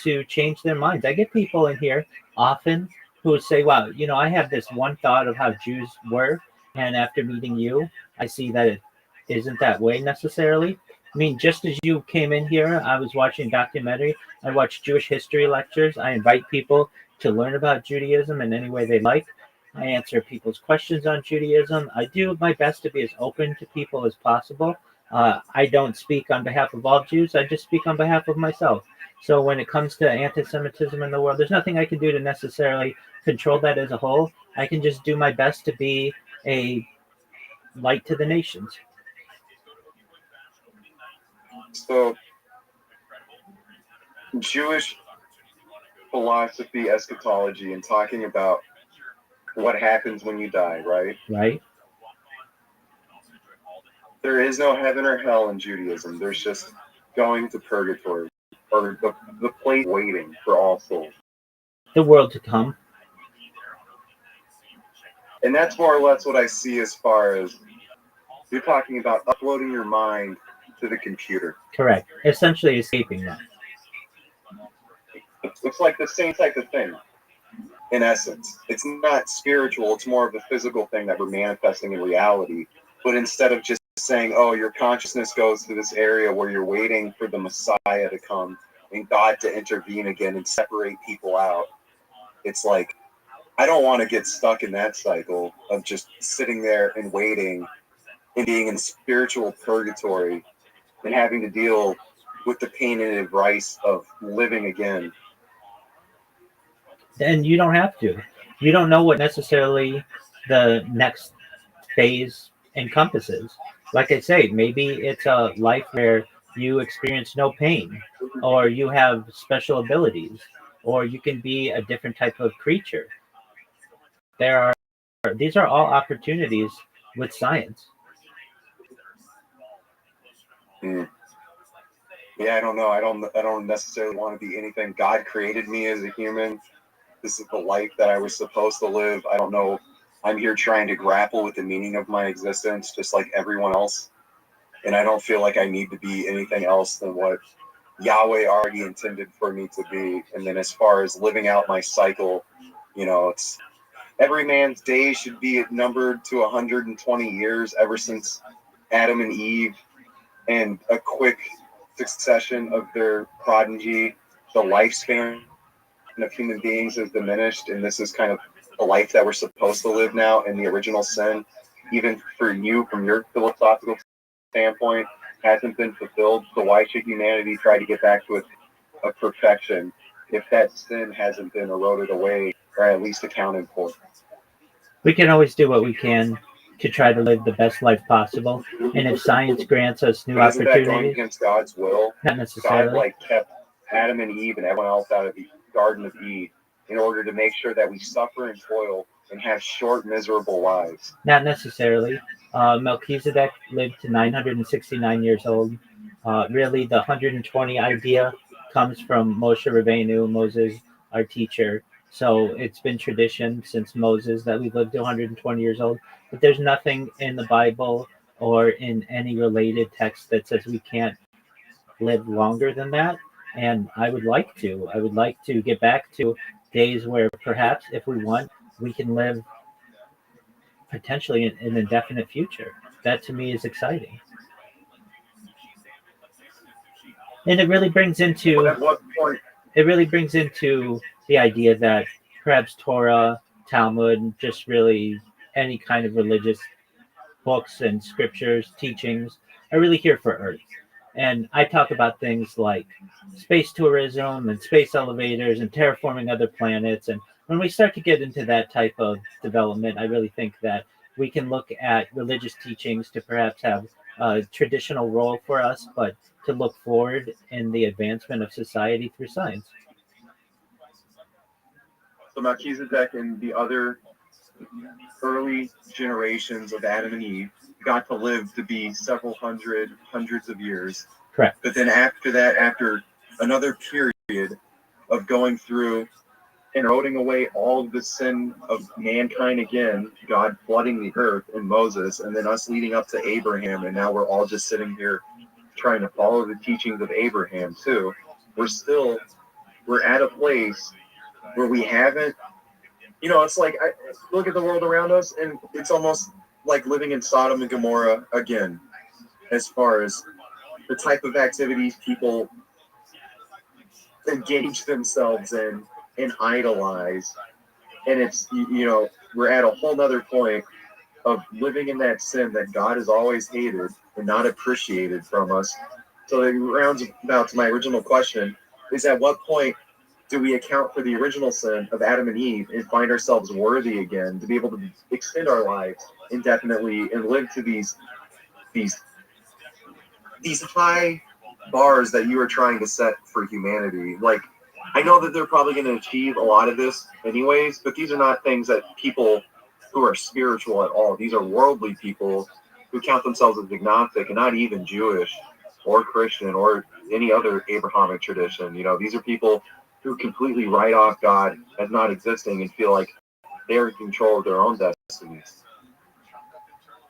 to change their minds. I get people in here often who say, wow, I have this one thought of how Jews were, and after meeting you, I see that it isn't that way necessarily. I mean, just as you came in here, I was watching a documentary. I watch Jewish history lectures. I invite people to learn about Judaism in any way they like. I answer people's questions on Judaism. I do my best to be as open to people as possible. I don't speak on behalf of all Jews. I just speak on behalf of myself. So when it comes to anti-Semitism in the world, there's nothing I can do to necessarily control that as a whole. I can just do my best to be a light to the nations. So, Jewish philosophy, eschatology, and talking about what happens when you die, right? Right. There is no heaven or hell in Judaism. There's just going to purgatory, or the place waiting for all souls. The world to come. And that's more or less what I see as far as you're talking about uploading your mind to the computer. Correct. Essentially escaping that. It's like the same type of thing, in essence. It's not spiritual, it's more of a physical thing that we're manifesting in reality. But instead of just saying, oh, your consciousness goes to this area where you're waiting for the Messiah to come and God to intervene again and separate people out, it's like, I don't want to get stuck in that cycle of just sitting there and waiting and being in spiritual purgatory and having to deal with the pain and advice of living again. And you don't have to. You don't know what necessarily the next phase encompasses. Like I say, maybe it's a life where you experience no pain, or you have special abilities, or you can be a different type of creature. These are all opportunities with science. Yeah, I don't know. I don't necessarily want to be anything. God created me as a human. This is the life that I was supposed to live. I don't know. I'm here trying to grapple with the meaning of my existence, just like everyone else. And I don't feel like I need to be anything else than what Yahweh already intended for me to be. And then as far as living out my cycle, it's every man's days should be numbered to 120 years ever since Adam and Eve, and a quick succession of their progeny. The lifespan of human beings is diminished, and this is kind of the life that we're supposed to live now in the original sin, even for you from your philosophical standpoint, hasn't been fulfilled. So why should humanity try to get back to a perfection if that sin hasn't been eroded away or at least accounted for? We can always do what we can to try to live the best life possible. And if science grants us new Isn't opportunities, that going against God's will? not necessarily. God kept Adam and Eve and everyone else out of the Garden of Eden in order to make sure that we suffer and toil and have short, miserable lives. Not necessarily. Melchizedek lived to 969 years old. Really, the 120 idea comes from Moshe Rabbeinu, Moses, our teacher. So it's been tradition since Moses that we live to 120 years old. But there's nothing in the Bible or in any related text that says we can't live longer than that. And I would like to. I would like to get back to days where perhaps, if we want, we can live potentially in an indefinite future. That to me is exciting. And it really brings into At what point? The idea that perhaps Torah, Talmud, just really any kind of religious books and scriptures, teachings are really here for Earth. And I talk about things like space tourism and space elevators and terraforming other planets. And when we start to get into that type of development, I really think that we can look at religious teachings to perhaps have a traditional role for us, but to look forward in the advancement of society through science. So Melchizedek and the other early generations of Adam and Eve got to live to be several hundreds of years. Correct. But then after that, after another period of going through and eroding away all of the sin of mankind again, God flooding the earth and Moses, and then us leading up to Abraham, and now we're all just sitting here trying to follow the teachings of Abraham too. We're at a place where we haven't, it's like, I look at the world around us, and it's almost like living in Sodom and Gomorrah again, as far as the type of activities people engage themselves in and idolize. And it's, we're at a whole nother point of living in that sin that God has always hated and not appreciated from us. So it rounds about to my original question, is at what point do we account for the original sin of Adam and Eve and find ourselves worthy again to be able to extend our lives indefinitely and live to these high bars that you are trying to set for humanity? Like, I know that they're probably going to achieve a lot of this anyways, but these are not things that people who are spiritual at all. These are worldly people who count themselves as agnostic and not even Jewish or Christian or any other Abrahamic tradition. These are people who completely write off God as not existing and feel like they're in control of their own destinies.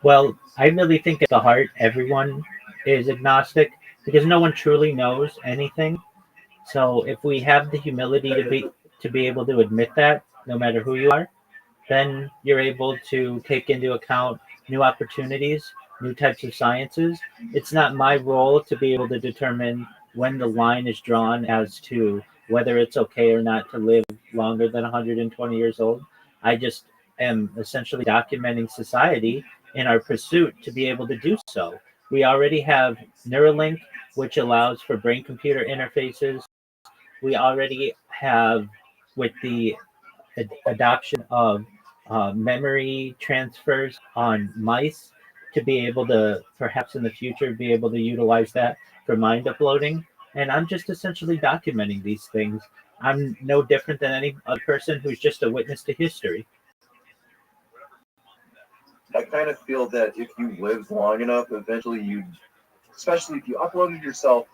Well, I really think at the heart, everyone is agnostic because no one truly knows anything. So if we have the humility to be able to admit that, no matter who you are, then you're able to take into account new opportunities, new types of sciences. It's not my role to be able to determine when the line is drawn as to whether it's okay or not to live longer than 120 years old. I just am essentially documenting society in our pursuit to be able to do so. We already have Neuralink, which allows for brain-computer interfaces. We already have, with the adoption of memory transfers on mice, to be able to perhaps in the future be able to utilize that for mind uploading. And I'm just essentially documenting these things. I'm no different than any other person who's just a witness to history. I kind of feel that if you lived long enough, eventually especially if you uploaded yourself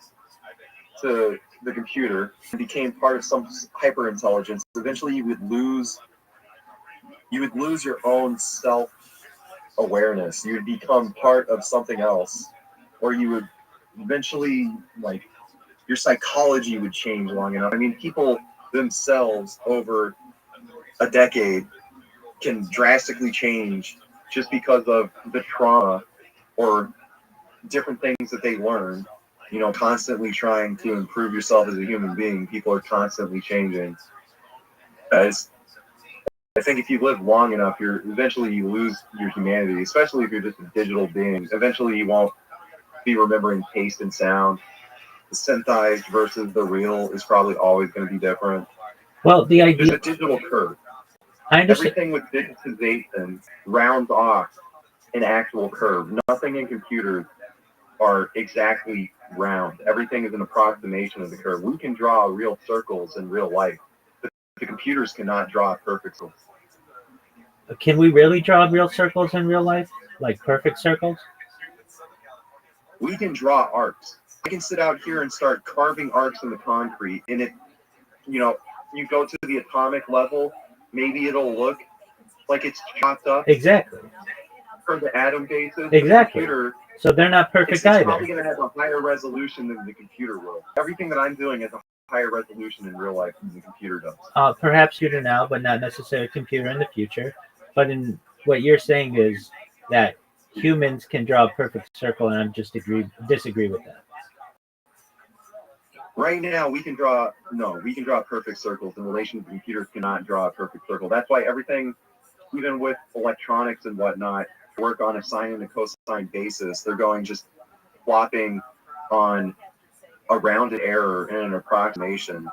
to the computer and became part of some hyper intelligence, eventually you would lose your own self awareness. You would become part of something else, or you would eventually, like, your psychology would change long enough. I mean, people themselves over a decade can drastically change just because of the trauma or different things that they learn. Constantly trying to improve yourself as a human being. People are constantly changing. I think if you live long enough, eventually you lose your humanity, especially if you're just a digital being. Eventually you won't be remembering taste and sound. The synthesized versus the real is probably always going to be different. Well, there's a digital curve. I understand. Everything with digitization rounds off an actual curve. Nothing in computers are exactly round. Everything is an approximation of the curve. We can draw real circles in real life, but the computers cannot draw perfect circles. Can we really draw real circles in real life? Like perfect circles? We can draw arcs. I can sit out here and start carving arcs in the concrete, and you go to the atomic level, maybe it'll look like it's chopped up. Exactly. For the atom bases. Exactly. So they're not perfect it's either. It's probably going to have a higher resolution than the computer will. Everything that I'm doing is a higher resolution in real life than the computer does. Perhaps computer now, but not necessarily computer in the future. But in what you're saying is that humans can draw a perfect circle, and I just disagree with that. Right now, we can draw perfect circles. In relation to computers, cannot draw a perfect circle. That's why everything, even with electronics and whatnot, work on a sine and a cosine basis. They're going just flopping on a rounded error and an approximation.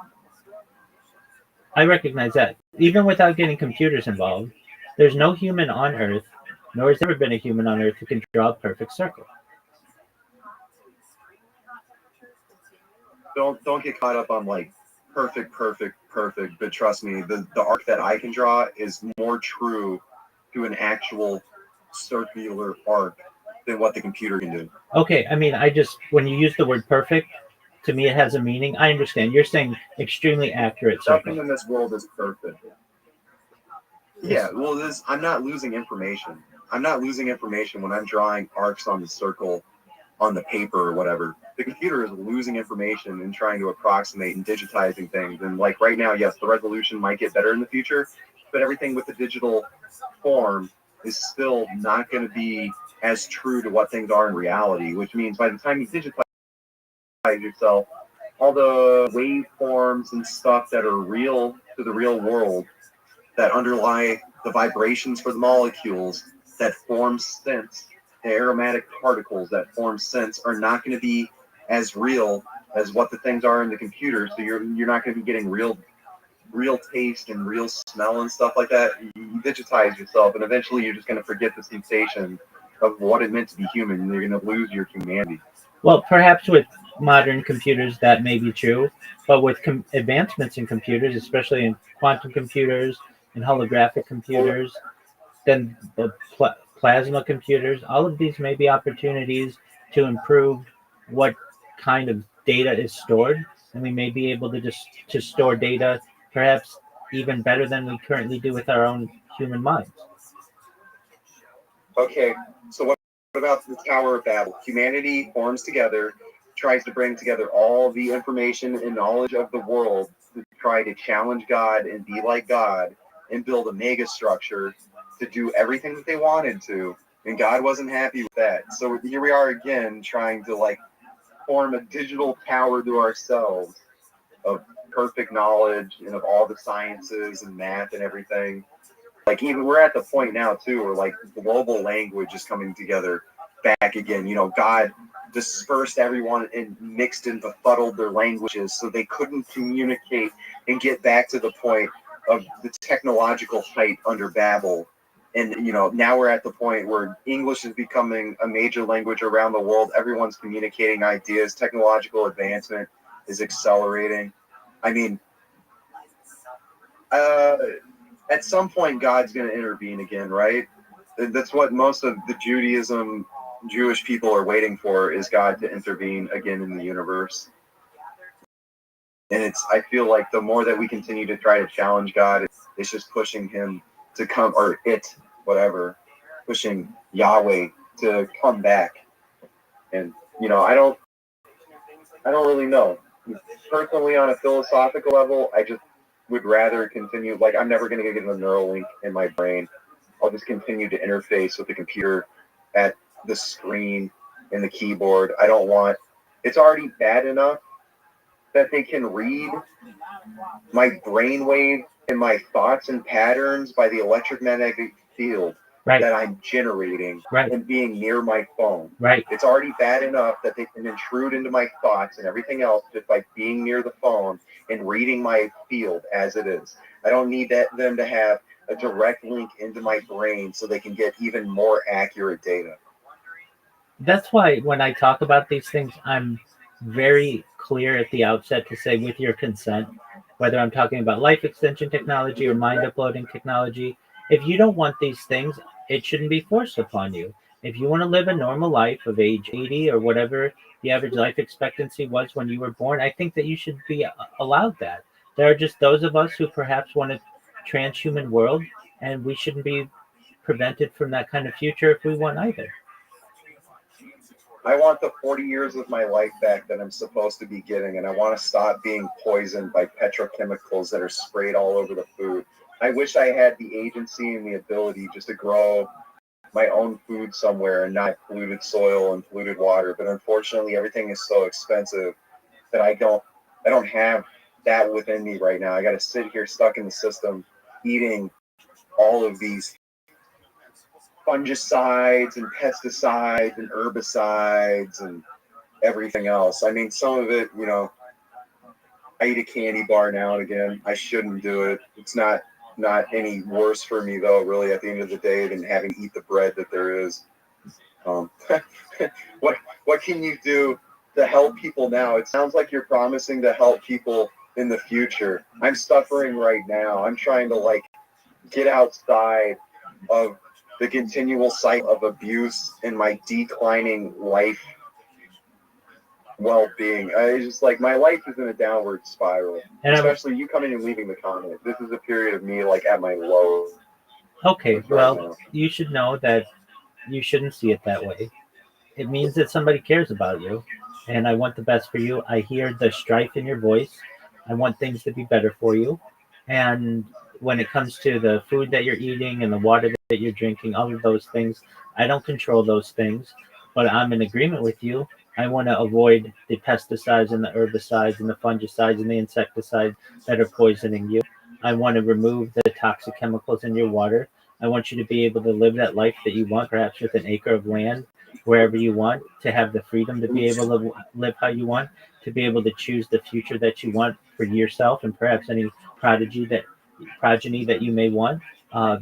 I recognize that. Even without getting computers involved, there's no human on Earth, nor has there ever been a human on Earth who can draw a perfect circle. Don't get caught up on like perfect, but trust me, the arc that I can draw is more true to an actual circular arc than what the computer can do. Okay, I mean, when you use the word perfect, to me it has a meaning. I understand. You're saying extremely accurate circle. Nothing in this world is perfect. Yeah, well, I'm not losing information. I'm not losing information when I'm drawing arcs on the circle on the paper or whatever. The computer is losing information and trying to approximate and digitizing things. And like right now, yes, the resolution might get better in the future, but everything with the digital form is still not going to be as true to what things are in reality, which means by the time you digitize yourself, all the waveforms and stuff that are real to the real world that underlie the vibrations for the molecules that form scents, the aromatic particles that form scents are not going to be as real as what the things are in the computer. So you're not going to be getting real taste and real smell and stuff like that. You digitize yourself, and eventually you're just going to forget the sensation of what it meant to be human, and you're going to lose your humanity. Well, perhaps with modern computers that may be true, but with advancements in computers, especially in quantum computers and holographic computers, then the plasma computers, all of these may be opportunities to improve what kind of data is stored, and we may be able to store data perhaps even better than we currently do with our own human minds. Okay, so what about the Tower of Babel? Humanity forms together, tries to bring together all the information and knowledge of the world to try to challenge God and be like God and build a mega structure to do everything that they wanted to, and God wasn't happy with that. So here we are again trying to like form a digital tower to ourselves of perfect knowledge and of all the sciences and math and everything. Like even we're at the point now too where like global language is coming together back again. You know, God dispersed everyone and mixed and befuddled their languages so they couldn't communicate and get back to the point of the technological height under Babel. And, you know, now we're at the point where English is becoming a major language around the world. Everyone's communicating ideas. Technological advancement is accelerating. I mean, at some point, God's going to intervene again, right? That's what most of the Jewish people are waiting for, is God to intervene again in the universe. And I feel like the more that we continue to try to challenge God, it's just pushing him to come, or pushing Yahweh to come back. And, you know, I don't really know. Personally, on a philosophical level, I just would rather continue, like, I'm never going to get a neural link in my brain. I'll just continue to interface with the computer at the screen and the keyboard. It's already bad enough that they can read my brainwave and my thoughts and patterns by the electromagnetic field that I'm generating and being near my phone. It's already bad enough that they can intrude into my thoughts and everything else just by being near the phone and reading my field as it is. I don't need them to have a direct link into my brain so they can get even more accurate data. That's why when I talk about these things, I'm very clear at the outset to say, with your consent, whether I'm talking about life extension technology or mind uploading technology, if you don't want these things, it shouldn't be forced upon you. If you want to live a normal life of age 80 or whatever the average life expectancy was when you were born, I think that you should be allowed that. There are just those of us who perhaps want a transhuman world, and we shouldn't be prevented from that kind of future if we want either. I want the 40 years of my life back that I'm supposed to be getting, and I want to stop being poisoned by petrochemicals that are sprayed all over the food. I wish I had the agency and the ability just to grow my own food somewhere and not polluted soil and polluted water. But unfortunately, everything is so expensive that I don't have that within me right now. I got to sit here stuck in the system, eating all of these fungicides and pesticides and herbicides and everything else. I mean, some of it, I eat a candy bar now and again. I shouldn't do it. It's not any worse for me though, really, at the end of the day, than having to eat the bread that there is. What can you do to help people now? It sounds like you're promising to help people in the future. I'm suffering right now. I'm trying to get outside of the continual cycle of abuse in my declining life well-being. I just my life is in a downward spiral. And especially you coming and leaving the comment. This is a period of me at my low. Okay, well, you should know that you shouldn't see it that way. It means that somebody cares about you, and I want the best for you. I hear the strife in your voice. I want things to be better for you. And when it comes to the food that you're eating and the water that you're drinking, all of those things, I don't control those things, but I'm in agreement with you. I want to avoid the pesticides and the herbicides and the fungicides and the insecticides that are poisoning you. I want to remove the toxic chemicals in your water. I want you to be able to live that life that you want, perhaps with an acre of land, wherever you want, to have the freedom to be able to live how you want, to be able to choose the future that you want for yourself and perhaps any progeny that you may want.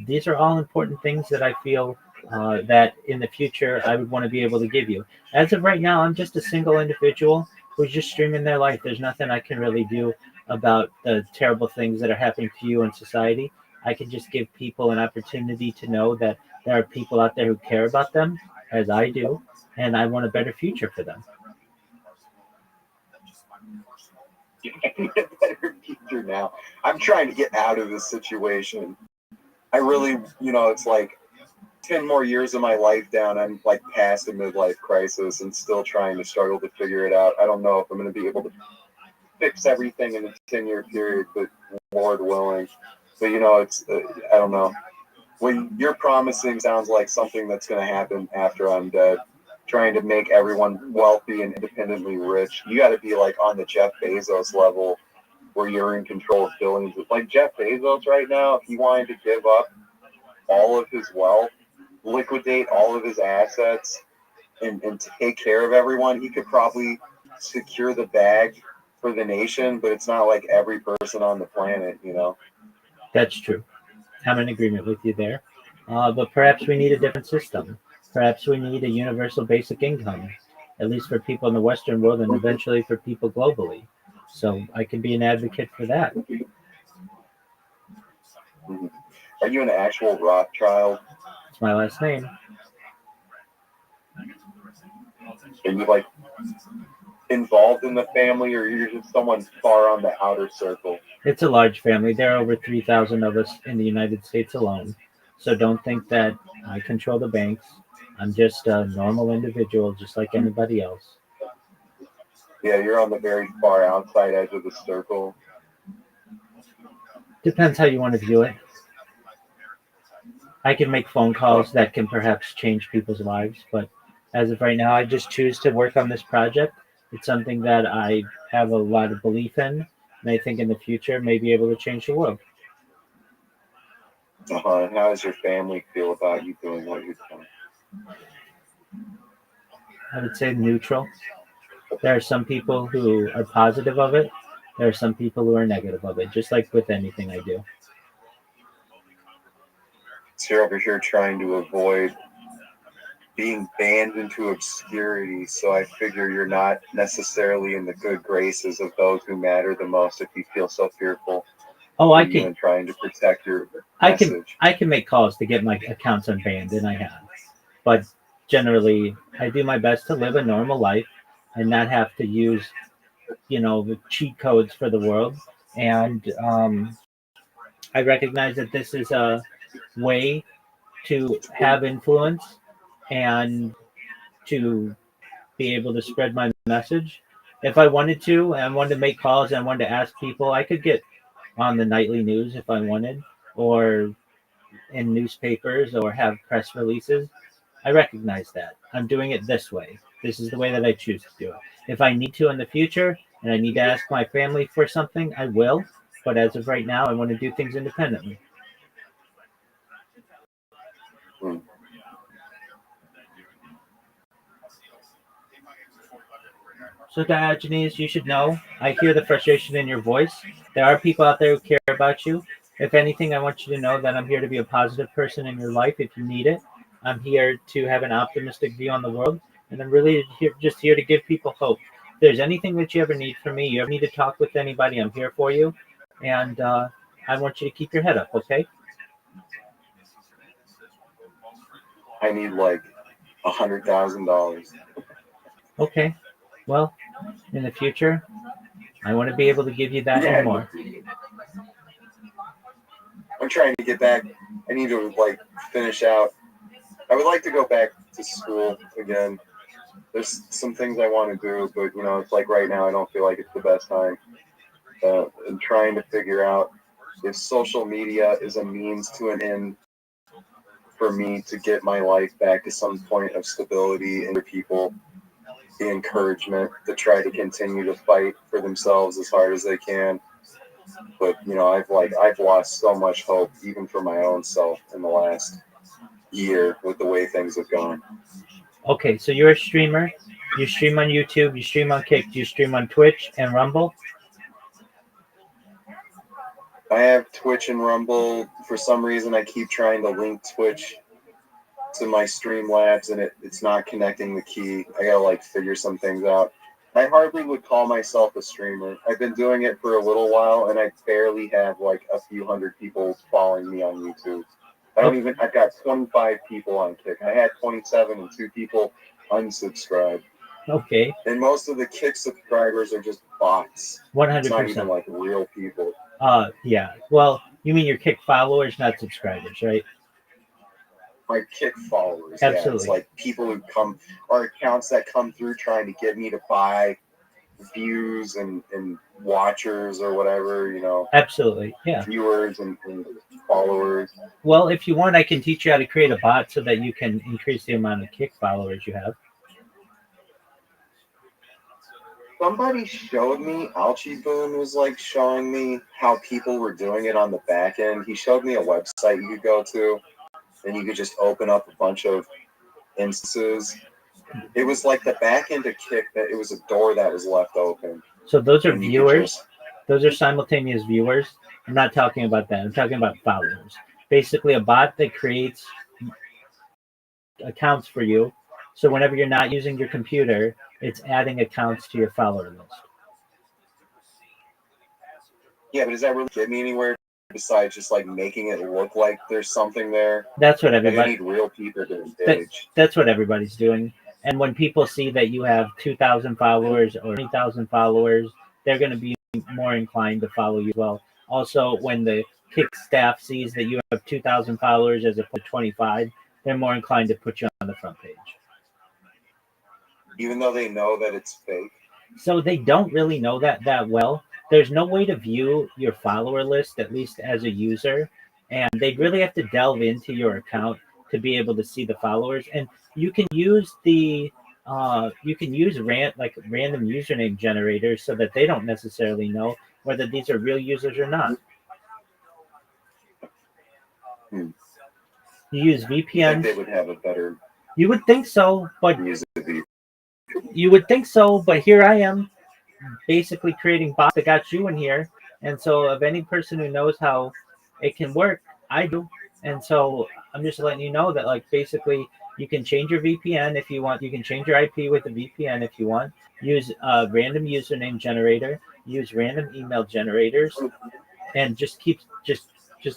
These are all important things that I feel that in the future I would want to be able to give you. As of right now, I'm just a single individual who's just streaming their life. There's nothing I can really do about the terrible things that are happening to you in society. I can just give people an opportunity to know that there are people out there who care about them, as I do, and I want a better future for them. A better future now. I'm trying to get out of this situation. I really, it's 10 more years of my life down. I'm past the midlife crisis and still trying to struggle to figure it out. I don't know if I'm going to be able to fix everything in a 10-year period, but Lord willing. But it's I don't know. What you're promising sounds like something that's going to happen after I'm dead. Trying to make everyone wealthy and independently rich. You got to be on the Jeff Bezos level where you're in control of billions. Jeff Bezos right now, if he wanted to give up all of his wealth, liquidate all of his assets, and take care of everyone, he could probably secure the bag for the nation, but it's not like every person on the planet, That's true. I'm in agreement with you there. But perhaps we need a different system. Perhaps we need a universal basic income, at least for people in the Western world and eventually for people globally. So I can be an advocate for that. Are you an actual Rothschild? It's my last name. Are you involved in the family, or you're just someone far on the outer circle? It's a large family. There are over 3,000 of us in the United States alone. So don't think that I control the banks. I'm just a normal individual, just like anybody else. Yeah, you're on the very far outside edge of the circle. Depends how you want to view it. I can make phone calls that can perhaps change people's lives, but as of right now, I just choose to work on this project. It's something that I have a lot of belief in, and I think in the future may be able to change the world. And how does your family feel about you doing what you're doing? I would say neutral. There are some people who are positive of it. There are some people who are negative of it, just like with anything I do. So you're over here trying to avoid being banned into obscurity, so I figure you're not necessarily in the good graces of those who matter the most if you feel so fearful. Oh, I can trying to protect your message. I can make calls to get my accounts unbanned, and I have. But generally, I do my best to live a normal life and not have to use, the cheat codes for the world. And I recognize that this is a way to have influence and to be able to spread my message. If I wanted to, and I wanted to make calls and I wanted to ask people, I could get on the nightly news if I wanted, or in newspapers, or have press releases. I recognize that. I'm doing it this way. This is the way that I choose to do it. If I need to in the future and I need to ask my family for something, I will. But as of right now, I want to do things independently. So Diogenes, you should know, I hear the frustration in your voice. There are people out there who care about you. If anything, I want you to know that I'm here to be a positive person in your life if you need it. I'm here to have an optimistic view on the world, and I'm really just here to give people hope. If there's anything that you ever need from me, you ever need to talk with anybody, I'm here for you. And I want you to keep your head up, okay? I need like $100,000. Okay. Well, in the future, I want to be able to give you that and more. I'm trying to get back. I need to like finish out. I would like to go back to school again. There's some things I want to do, but it's like right now I don't feel like it's the best time. I'm trying to figure out if social media is a means to an end for me to get my life back to some point of stability and for people the encouragement to try to continue to fight for themselves as hard as they can. But I've lost so much hope even for my own self in the last year with the way things have gone. Okay, so you're a streamer. You stream on YouTube, you stream on Kick, you stream on Twitch and Rumble. I have Twitch and Rumble. For some reason, I keep trying to link Twitch to my Streamlabs, and it's not connecting the key. I gotta like figure some things out. I hardly would call myself a streamer. I've been doing it for a little while, and I barely have like a few hundred people following me on YouTube. I've got 25 people on Kick. I had 27 and 2 people unsubscribed. Okay. And most of the Kick subscribers are just bots. 100%. It's not even like real people. Yeah. Well, you mean your Kick followers, not subscribers, right? My Kick followers. Absolutely. Yeah, it's like people who come, or accounts that come through trying to get me to buy views and watchers or whatever, Absolutely, yeah. Viewers and followers. Well, if you want, I can teach you how to create a bot so that you can increase the amount of Kick followers you have. Somebody showed me, Alchie Boone was like showing me how people were doing it on the back end. He showed me a website you could go to, and you could just open up a bunch of instances. It was like the back end of Kick, that it was a door that was left open. So those are viewers. Those are simultaneous viewers. I'm not talking about that. I'm talking about followers. Basically, a bot that creates accounts for you. So whenever you're not using your computer, it's adding accounts to your follower list. Yeah, but does that really get me anywhere besides just like making it look like there's something there? That's what everybody. I need real people to engage. That's what everybody's doing. And when people see that you have 2,000 followers or 20,000 followers, they're going to be more inclined to follow you as well. Also, when the Kick staff sees that you have 2,000 followers as opposed to 25, they're more inclined to put you on the front page. Even though they know that it's fake? So they don't really know that well. There's no way to view your follower list, at least as a user, and they'd really have to delve into your account to be able to see the followers. And you can use random username generators so that they don't necessarily know whether these are real users or not. You use VPNs. I think they would have a better. You would think so, but here I am, basically creating bots that got you in here. And so, of any person who knows how it can work, I do. And so, I'm just letting you know that, like, basically, you can change your VPN if you want. You can change your IP with the VPN if you want. Use a random username generator. Use random email generators, and just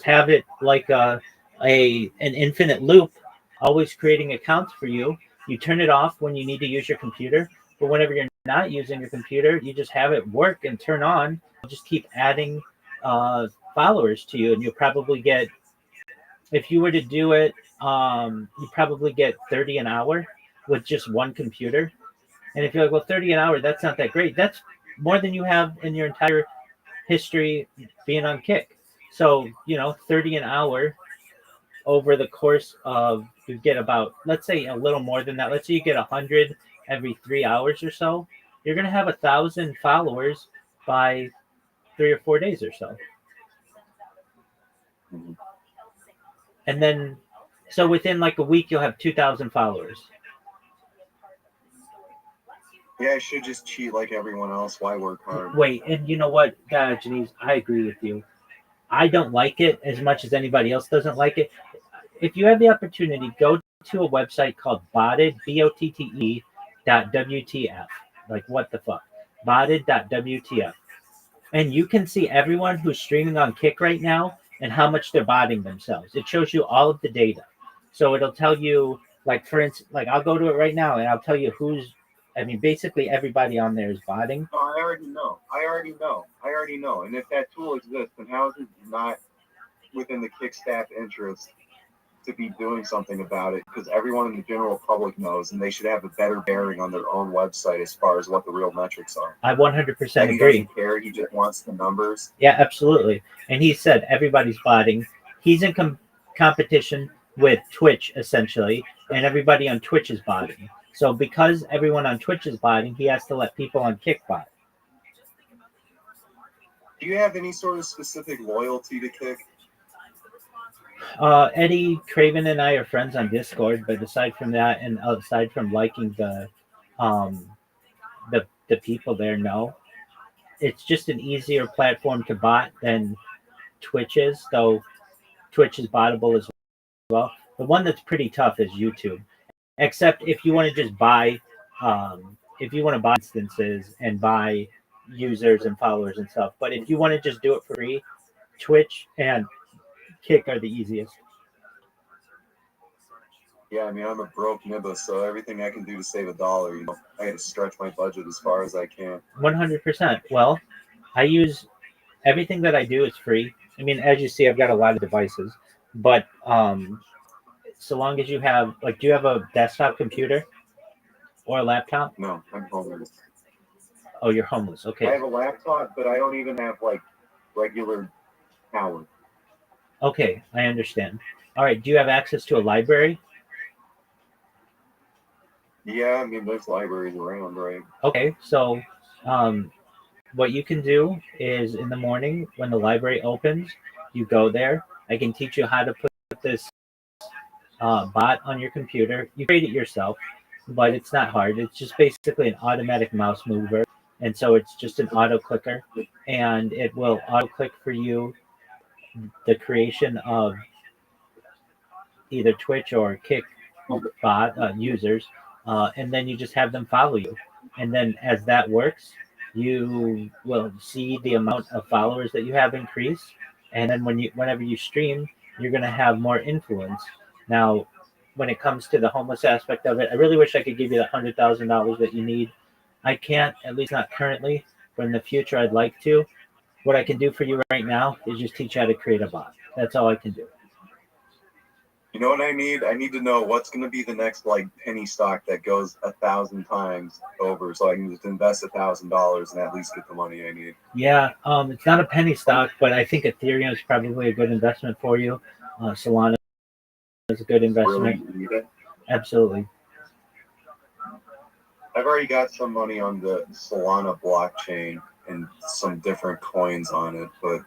have it like an infinite loop, always creating accounts for you. You turn it off when you need to use your computer, but whenever you're not using your computer, you just have it work and turn on. Just keep adding followers to you, and you'll probably get, if you were to do it, you probably get 30 an hour with just one computer. And if you're like, well, 30 an hour, that's not that great. That's more than you have in your entire history being on Kick. So, 30 an hour over the course of, you get about, let's say a little more than that. Let's say you get 100 every 3 hours or so. You're going to have 1,000 followers by 3 or 4 days or so. And then, so within like a week, you'll have 2,000 followers. Yeah, I should just cheat like everyone else. Why work hard? Wait, and you know what, Janice, I agree with you. I don't like it as much as anybody else doesn't like it. If you have the opportunity, go to a website called botted, BOTTE, .WTF. Like, what the fuck? Botted.wtf. And you can see everyone who's streaming on Kick right now and how much they're botting themselves. It shows you all of the data. So it'll tell you, like, for instance, like, I'll go to it right now and I'll tell you who's, I mean, basically everybody on there is botting. No, I already know. And if that tool exists, then how is it not within the Kick staff interest to be doing something about it? Because everyone in the general public knows, and they should have a better bearing on their own website as far as what the real metrics are. I 100% And he agree. doesn't care. He just wants the numbers. Yeah, absolutely. And he said everybody's botting. He's in competition with Twitch, essentially, and everybody on Twitch is botting. So because everyone on Twitch is botting, he has to let people on Kick bot. Do you have any sort of specific loyalty to Kick? Eddie Craven and I are friends on Discord, but aside from that, and aside from liking the people there, no. It's just an easier platform to bot than Twitch is, though Twitch is bottable as well. The one that's pretty tough is YouTube, except if you want to just buy, if you want to buy instances and buy users and followers and stuff. But if you want to just do it for free, Twitch and Kick are the easiest. Yeah, I mean, I'm a broke nibba, so everything I can do to save $1, I got to stretch my budget as far as I can. 100%. Well, I use everything that I do is free. I mean, as you see, I've got a lot of devices, but so long as you have, like, do you have a desktop computer or a laptop? No, I'm homeless. Oh, you're homeless. Okay. I have a laptop, but I don't even have, like, regular power. Okay, I understand. All right, do you have access to a library? Yeah, I mean, there's libraries around, right? Okay, so what you can do is in the morning when the library opens, you go there. I can teach you how to put this bot on your computer. You create it yourself, but it's not hard. It's just basically an automatic mouse mover. And so it's just an auto clicker, and it will auto click for you the creation of either Twitch or Kick bot users, and then you just have them follow you. And then as that works, you will see the amount of followers that you have increase. And then whenever you stream, you're going to have more influence. Now, when it comes to the homeless aspect of it, I really wish I could give you that $100,000 that you need. I can't, at least not currently, but in the future I'd like to. What I can do for you right now is just teach you how to create a bot. That's all I can do. You know what I need? I need to know what's going to be the next, like, penny stock that goes 1,000 times over, so I can just invest $1,000 and at least get the money I need. Yeah, it's not a penny stock, but I think Ethereum is probably a good investment for you. Solana is a good investment. Really? Absolutely. I've already got some money on the Solana blockchain and some different coins on it, but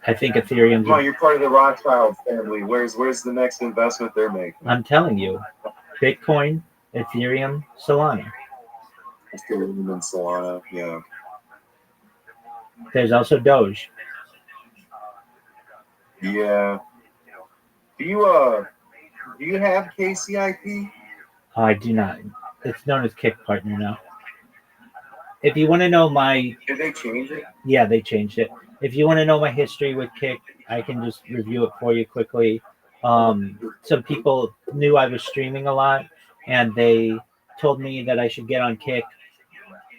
I think Ethereum. Come on, you're part of the Rothschild'S family. Where's the next investment they're making? I'm telling you, Bitcoin, Ethereum, Solana. Ethereum and Solana, yeah. There's also Doge. Yeah. Do you have KCIP? I do not. It's known as Kick Partner now. If you want to know my... Did they change it? Yeah, they changed it. If you want to know my history with Kick, I can just review it for you quickly. Some people knew I was streaming a lot, and they told me that I should get on Kick.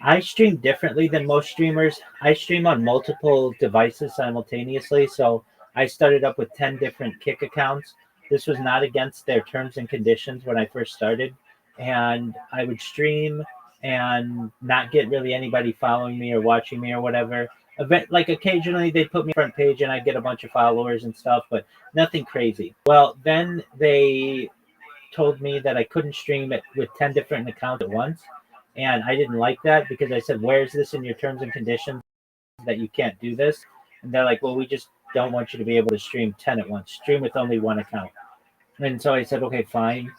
I stream differently than most streamers. I stream on multiple devices simultaneously, so I started up with 10 different Kick accounts. This was not against their terms and conditions when I first started, and I would stream and not get really anybody following me or watching me or whatever. Like occasionally they'd put me front page and I'd get a bunch of followers and stuff, but nothing crazy. Well, then they told me that I couldn't stream it with 10 different accounts at once. And I didn't like that because I said, where's this in your terms and conditions that you can't do this? And they're like, well, we just don't want you to be able to stream 10 at once. Stream with only one account. And so I said, okay, fine.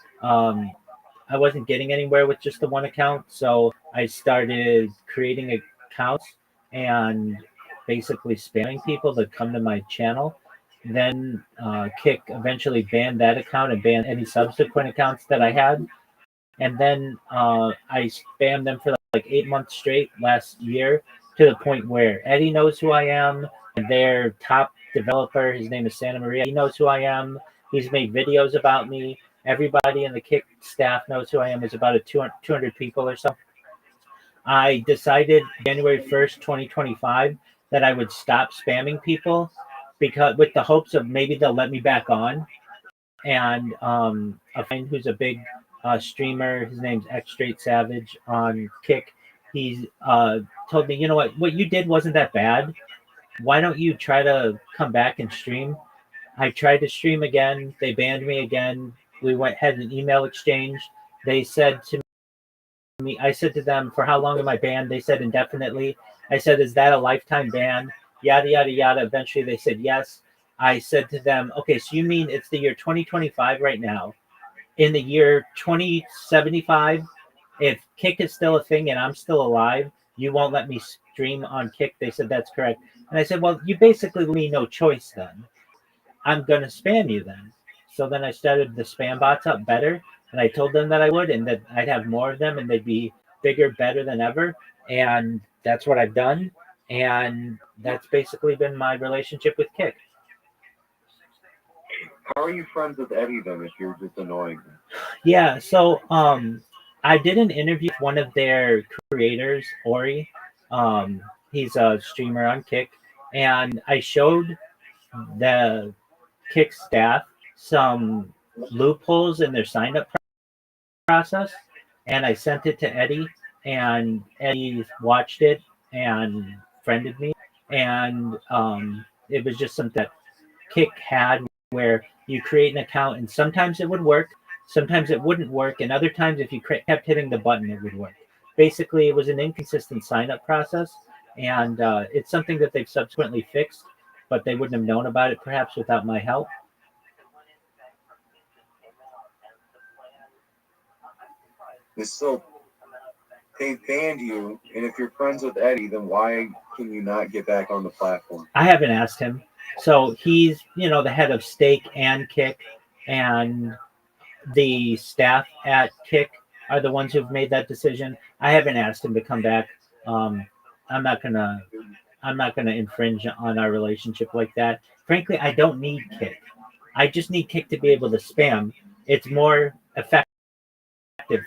I wasn't getting anywhere with just the one account, so I started creating accounts and basically spamming people to come to my channel. Then Kick eventually banned that account and banned any subsequent accounts that I had. And then I spammed them for like 8 months straight last year, to the point where Eddie knows who I am, and their top developer, his name is Santa Maria, he knows who I am. He's made videos about me. Everybody in the Kick staff knows who I am. There's about 200 people or so. I decided January 1st, 2025, that I would stop spamming people, because with the hopes of maybe they'll let me back on. And a friend who's a big streamer, his name's X Straight Savage on Kick, he's told me, you know what you did wasn't that bad. Why don't you try to come back and stream? I tried to stream again. They banned me again. We had an email exchange. They said to me, I said to them, for how long am I banned? They said indefinitely. I said, is that a lifetime ban? Yada, yada, yada. Eventually they said yes. I said to them, okay, so you mean it's the year 2025 right now. In the year 2075, if Kick is still a thing and I'm still alive, you won't let me stream on Kick? They said, that's correct. And I said, well, you basically leave me no choice then. I'm going to spam you then. So then I started the spam bots up better, and I told them that I would, and that I'd have more of them, and they'd be bigger, better than ever. And that's what I've done. And that's basically been my relationship with Kick. How are you friends with Eddie then if you're just annoying him? Yeah, so I did an interview with one of their creators, Ori. He's a streamer on Kick, and I showed the Kick staff some loopholes in their sign up process, and I sent it to Eddie, and Eddie watched it and friended me. And it was just something that Kick had, where you create an account and sometimes it would work, sometimes it wouldn't work, and other times if you kept hitting the button, it would work. Basically, it was an inconsistent sign up process, and it's something that they've subsequently fixed, but they wouldn't have known about it perhaps without my help. So they banned you, and if you're friends with Eddie, then why can you not get back on the platform? I haven't asked him. So he's, the head of Stake and Kick, and the staff at Kick are the ones who've made that decision. I haven't asked him to come back. I'm not gonna infringe on our relationship like that. Frankly, I don't need Kick. I just need Kick to be able to spam. It's more effective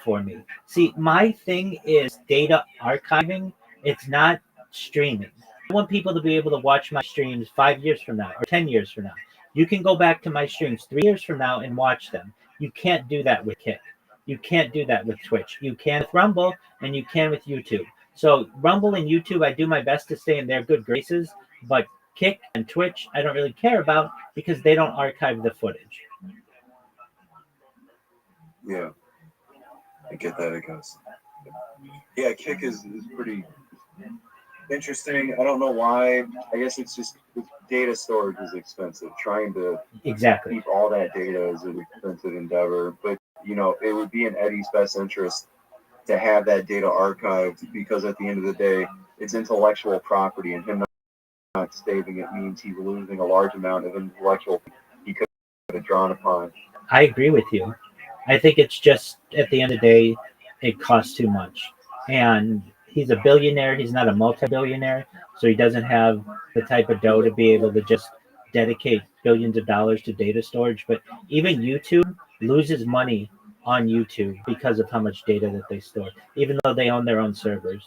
for me. See, my thing is data archiving. It's not streaming. I want people to be able to watch my streams 5 years from now or 10 years from now. You can go back to my streams 3 years from now and watch them. You can't do that with Kick. You can't do that with Twitch. You can with Rumble, and you can with YouTube. So Rumble and YouTube, I do my best to stay in their good graces, but Kick and Twitch, I don't really care about, because they don't archive the footage. Yeah. I get that, I guess. Yeah, Kick is pretty interesting. I don't know why. I guess it's just data storage is expensive. Trying to keep all that data is an expensive endeavor. But, it would be in Eddie's best interest to have that data archived, because at the end of the day, it's intellectual property, and him not saving it means he's losing a large amount of intellectual he could have drawn upon. I agree with you. I think it's just, at the end of the day, it costs too much. And he's a billionaire. He's not a multi-billionaire, so he doesn't have the type of dough to be able to just dedicate billions of dollars to data storage. But even YouTube loses money on YouTube because of how much data that they store, even though they own their own servers.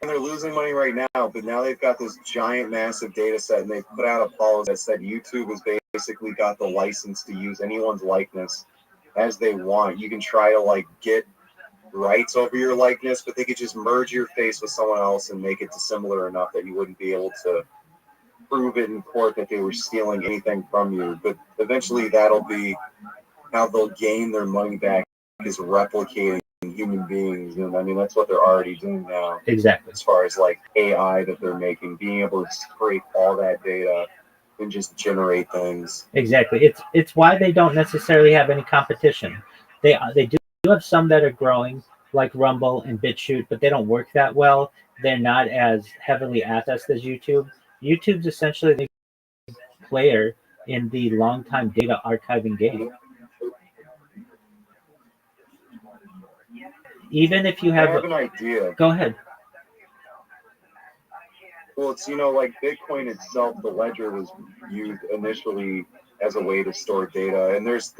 And they're losing money right now, but now they've got this giant, massive data set, and they put out a policy that said YouTube has basically got the license to use anyone's likeness as they want. You can try to get rights over your likeness, but they could just merge your face with someone else and make it dissimilar enough that you wouldn't be able to prove it in court that they were stealing anything from you. But eventually that'll be how they'll gain their money back, is replicating human beings. And I mean, that's what they're already doing now. Exactly. As far as AI that they're making, being able to scrape all that data and just generate things. Exactly. It's why they don't necessarily have any competition. They do have some that are growing, like Rumble and BitChute, but they don't work that well. They're not as heavily accessed as YouTube. YouTube's essentially the player in the long time data archiving game. Even if you I have have an idea. Go ahead. Well, it's, like Bitcoin itself, the ledger was used initially as a way to store data. And there's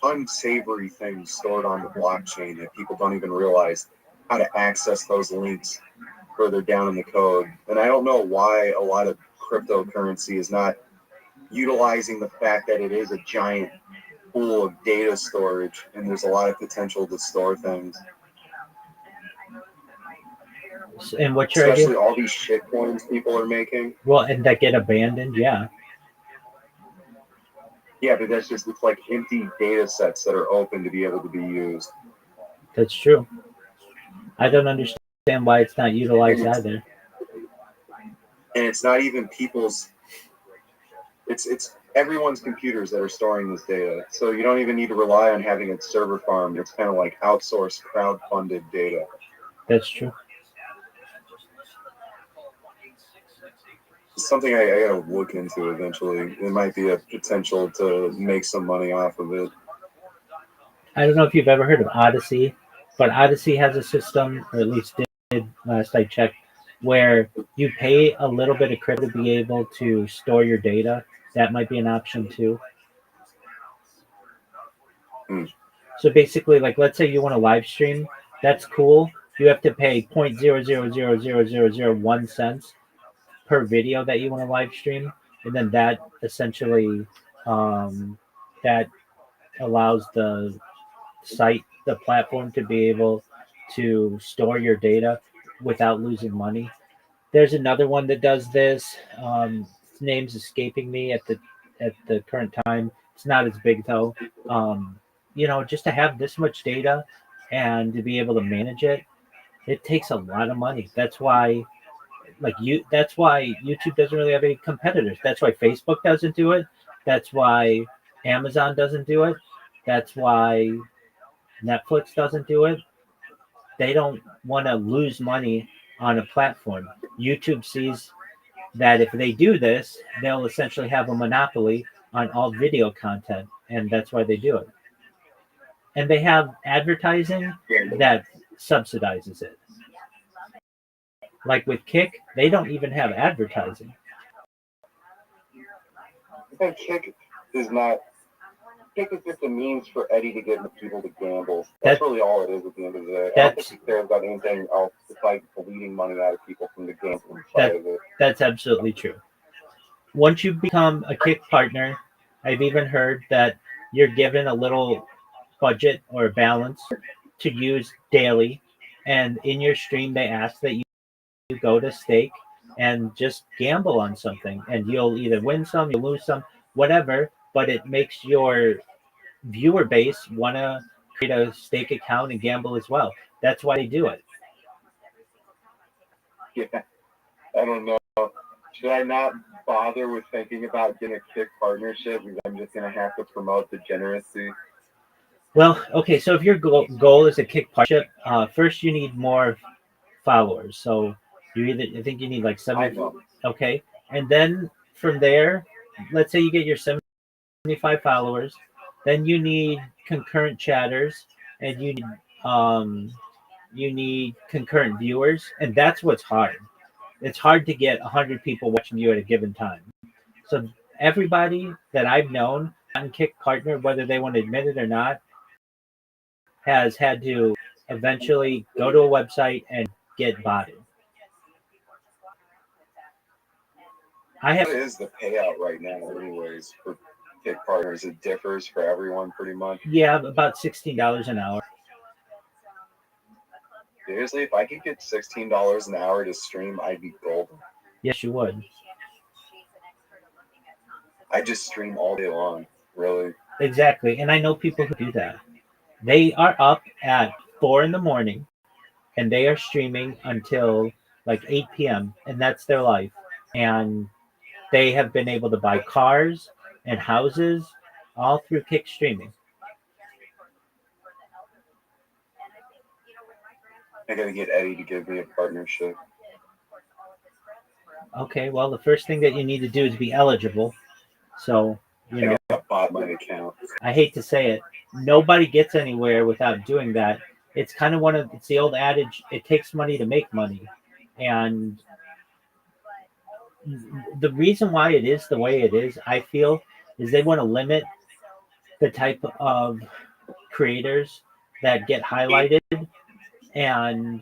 unsavory things stored on the blockchain that people don't even realize how to access those links further down in the code. And I don't know why a lot of cryptocurrency is not utilizing the fact that it is a giant pool of data storage and there's a lot of potential to store things. And what's your Especially idea? all these shit coins people are making. Well, and that get abandoned, yeah. Yeah, but it's like empty data sets that are open to be able to be used. That's true. I don't understand why it's not utilized either. And it's not even people's. It's everyone's computers that are storing this data. So you don't even need to rely on having a server farm. It's kind of like outsourced, crowd-funded data. That's true. It's something I gotta look into eventually. It might be a potential to make some money off of it. I don't know if you've ever heard of Odyssey, but Odyssey has a system, or at least did last I checked, where you pay a little bit of crypto to be able to store your data. That might be an option too. So basically, like, let's say you want to live stream, that's cool. You have to pay 0.00000001 cents per video that you want to live stream, and then that essentially that allows the platform to be able to store your data without losing money. There's another one that does this. Its name's escaping me at the current time. It's not as big though. Just to have this much data and to be able to manage it, it takes a lot of money. That's why YouTube doesn't really have any competitors. That's why Facebook doesn't do it. That's why Amazon doesn't do it. That's why Netflix doesn't do it. They don't want to lose money on a platform. YouTube sees that if they do this, they'll essentially have a monopoly on all video content, and that's why they do it. And they have advertising that subsidizes it. Like with Kick, they don't even have advertising. And Kick is just a means for Eddie to get people to gamble. That's really all it is at the end of the day. I don't think they've got anything else besides bleeding money out of people from the gambling side of it. That's absolutely true. Once you become a Kick partner, I've even heard that you're given a little budget or a balance to use daily, and in your stream they ask that you go to stake and just gamble on something, and you'll either win some, you'll lose some, whatever, but it makes your viewer base want to create a stake account and gamble as well. That's why they do it. Yeah, I don't know. Should I not bother with thinking about getting a Kick partnership because I'm just going to have to promote degeneracy? Well, okay, so if your goal is a Kick partnership, first you need more followers. So I think you need like 70. Okay, and then from there, let's say you get your 75 followers, then you need concurrent chatters, and you need concurrent viewers, and that's what's hard. It's hard to get 100 people watching you at a given time. So everybody that I've known on Kick partner, whether they want to admit it or not, has had to eventually go to a website and get botted. What is the payout right now, anyways, for Kick partners? It differs for everyone pretty much. Yeah, about $16 an hour. Seriously, if I could get $16 an hour to stream, I'd be golden. Yes, you would. I just stream all day long, really. Exactly, and I know people who do that. They are up at 4 a.m. and they are streaming until like 8 p.m. and that's their life. And they have been able to buy cars and houses all through Kick streaming. I gotta get Eddie to give me a partnership. Okay, well, the first thing that you need to do is be eligible. So, you know, I bought my account. I hate to say it, nobody gets anywhere without doing that. It's kind of it's the old adage, it takes money to make money. And the reason why it is the way it is, I feel, is they want to limit the type of creators that get highlighted, and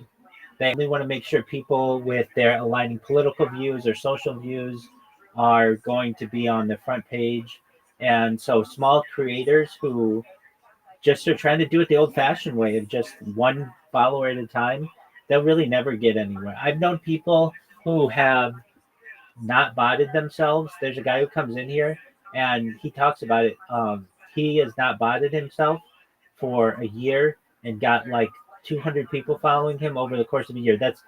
they only want to make sure people with their aligning political views or social views are going to be on the front page. And so small creators who just are trying to do it the old fashioned way of just one follower at a time, they'll really never get anywhere. I've known people who have not botted themselves. There's a guy who comes in here and he talks about it. He has not botted himself for a year and got like 200 people following him over the course of a year. That's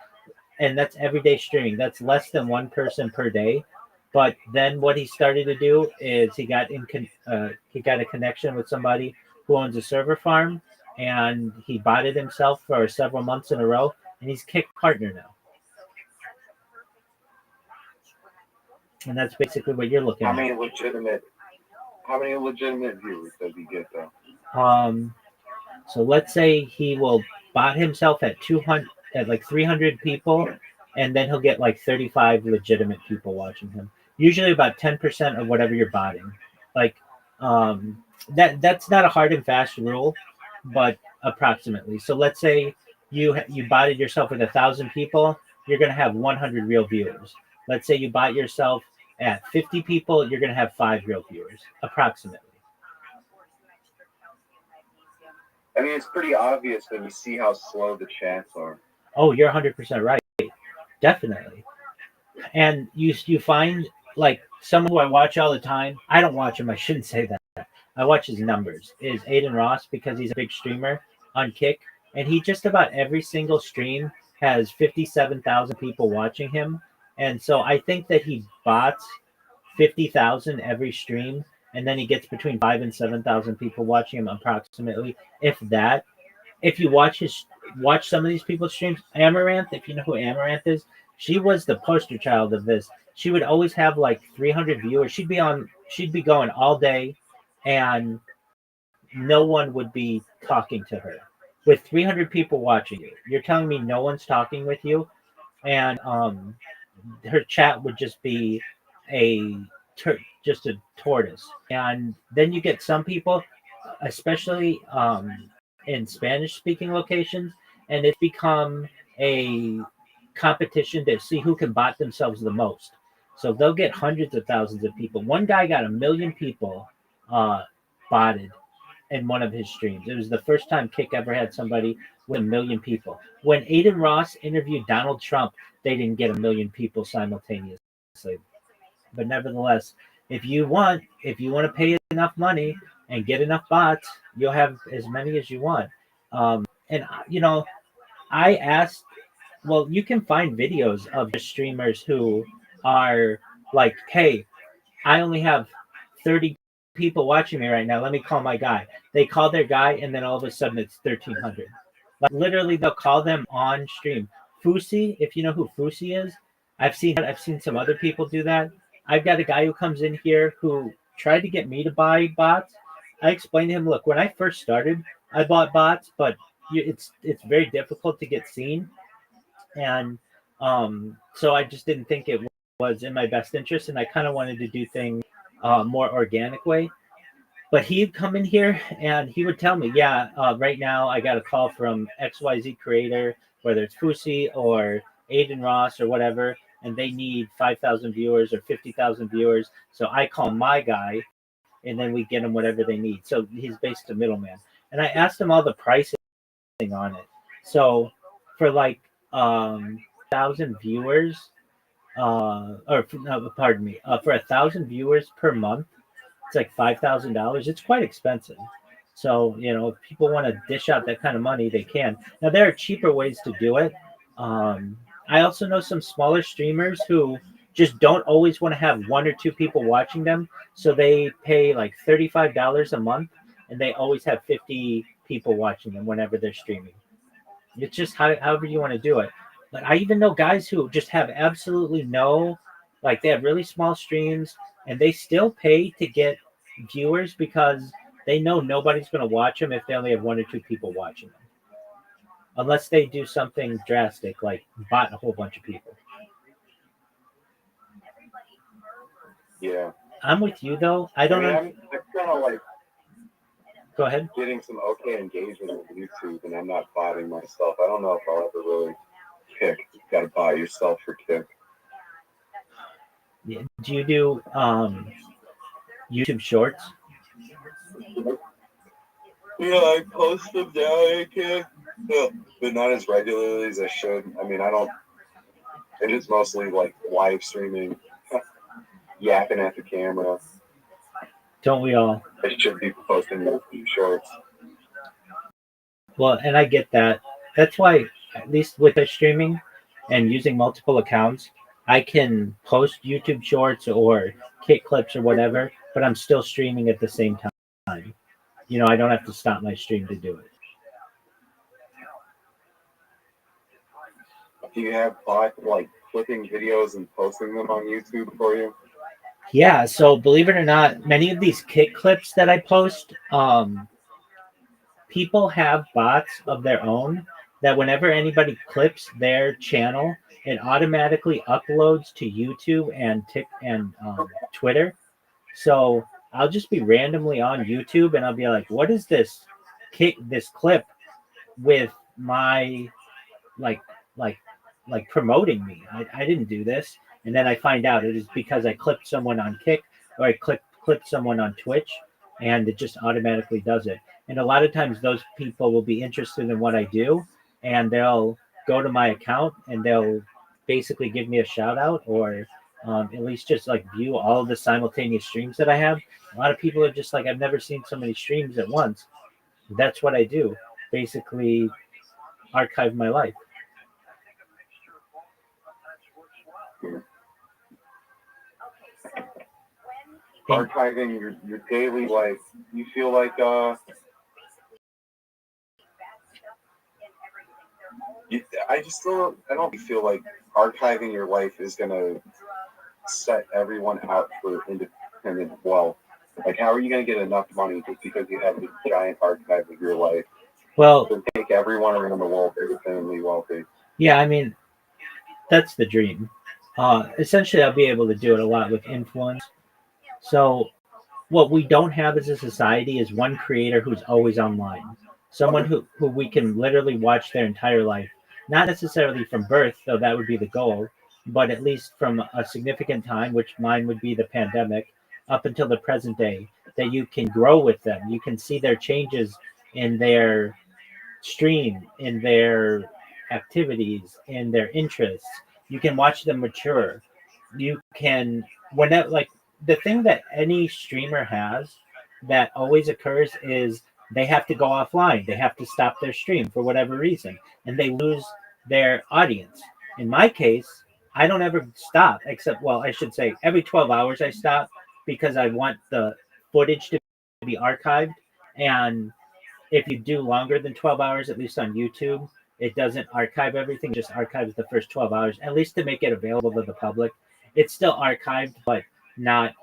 everyday streaming. That's less than one person per day. But then what he started to do is he got a connection with somebody who owns a server farm, and he botted himself for several months in a row, and he's Kick partner now. And that's basically what you're looking How at. many legitimate viewers does he get though? So let's say he will bot himself at 200, at like 300 people, and then he'll get like 35 legitimate people watching him. Usually about 10% of whatever you're botting. Like that's not a hard and fast rule, but approximately. So let's say you botted yourself with 1,000 people, you're going to have 100 real viewers. Let's say you bot yourself at 50 people, you're going to have 5 real viewers, approximately. I mean, it's pretty obvious when you see how slow the chats are. Oh, you're 100% right. Definitely. And you find like someone who I watch all the time. I don't watch him. I shouldn't say that. I watch his numbers. Is Aiden Ross, because he's a big streamer on Kick, and he just about every single stream has 57,000 people watching him. And so I think that he bots 50,000 every stream, and then he gets between 5,000 and 7,000 people watching him approximately, if that. If you watch some of these people's streams, Amaranth, if you know who Amaranth is, she was the poster child of this. She would always have like 300 viewers. She'd be going all day, and no one would be talking to her. With 300 people watching you, you're telling me no one's talking with you, and her chat would just be just a tortoise. And then you get some people, especially in Spanish-speaking locations, and it's become a competition to see who can bot themselves the most. So they'll get hundreds of thousands of people. One guy got 1 million people botted in one of his streams. It was the first time Kick ever had somebody with 1 million people. When Aiden Ross interviewed Donald Trump, they didn't get 1 million people simultaneously. But nevertheless, if you want to pay enough money and get enough bots, you'll have as many as you want. And I asked, well, you can find videos of streamers who are like, hey, I only have 30 people watching me right now. Let me call my guy. They call their guy, and then all of a sudden it's 1,300. Like literally, they'll call them on stream. Fusi, if you know who Fusi is, I've seen some other people do that. I've got a guy who comes in here who tried to get me to buy bots. I explained to him, look, when I first started, I bought bots, but it's very difficult to get seen. And so I just didn't think it was in my best interest, and I kind of wanted to do things more organic way. But he'd come in here and he would tell me, yeah, right now I got a call from XYZ creator, whether it's Fusi or Aiden Ross or whatever, and they need 5,000 viewers or 50,000 viewers. So I call my guy, and then we get them whatever they need. So he's basically a middleman. And I asked him all the pricing on it. So for like 1,000 viewers, for 1,000 viewers per month, it's like $5,000. It's quite expensive. So, if people want to dish out that kind of money, they can. Now, there are cheaper ways to do it. I also know some smaller streamers who just don't always want to have one or two people watching them. So they pay like $35 a month and they always have 50 people watching them whenever they're streaming. It's just however you want to do it. Like I even know guys who just have absolutely no, like they have really small streams and they still pay to get viewers because they know nobody's going to watch them if they only have one or two people watching them. Unless they do something drastic like bot a whole bunch of people. Yeah. I'm with you though. I don't know. I'm kind of like Go ahead. getting some okay engagement with YouTube, and I'm not botting myself. I don't know if I'll ever really kick. You got to bot yourself for kick. Yeah. Do you do YouTube Shorts? Yeah, I post them now. I can, but not as regularly as I should. I mean, I don't. It is mostly like live streaming, yapping at the camera. Don't we all? I should be posting YouTube Shorts. Well, and I get that. That's why, at least with the streaming and using multiple accounts, I can post YouTube Shorts or Kick clips or whatever, but I'm still streaming at the same time. You know, I don't have to stop my stream to do it. Do you have bots like clipping videos and posting them on YouTube for you? Yeah, so believe it or not, many of these Kick clips that I post, people have bots of their own that whenever anybody clips their channel, it automatically uploads to YouTube and Twitter. So I'll just be randomly on YouTube and I'll be like, what is this clip with my like promoting me? I didn't do this. And then I find out it is because I clipped someone on Kick or I clipped someone on Twitch, and it just automatically does it. And a lot of times those people will be interested in what I do, and they'll go to my account and they'll basically give me a shout out or at least just like view all of the simultaneous streams that I have. A lot of people are just like, I've never seen so many streams at once. That's what I do. Basically archive my life. Archiving your daily life. You feel like I don't feel like archiving your life is gonna set everyone out for independent wealth. Like, how are you gonna get enough money just because you have this giant archive of your life? Well, to make everyone around the world independently wealthy. Yeah, I mean, that's the dream. Essentially, I'll be able to do it a lot with influence. So what we don't have as a society is one creator who's always online. Someone who we can literally watch their entire life. Not necessarily from birth, though that would be the goal, but at least from a significant time, which mine would be the pandemic, up until the present day, that you can grow with them. You can see their changes in their stream, in their activities, in their interests. You can watch them mature. You can, whenever, like, the thing that any streamer has that always occurs is they have to go offline. They have to stop their stream for whatever reason, and they lose their audience. In my case, I don't ever stop, except, well, I should say every 12 hours I stop because I want the footage to be archived. And if you do longer than 12 hours, at least on YouTube, it doesn't archive everything, just archives the first 12 hours, at least to make it available to the public. It's still archived, but not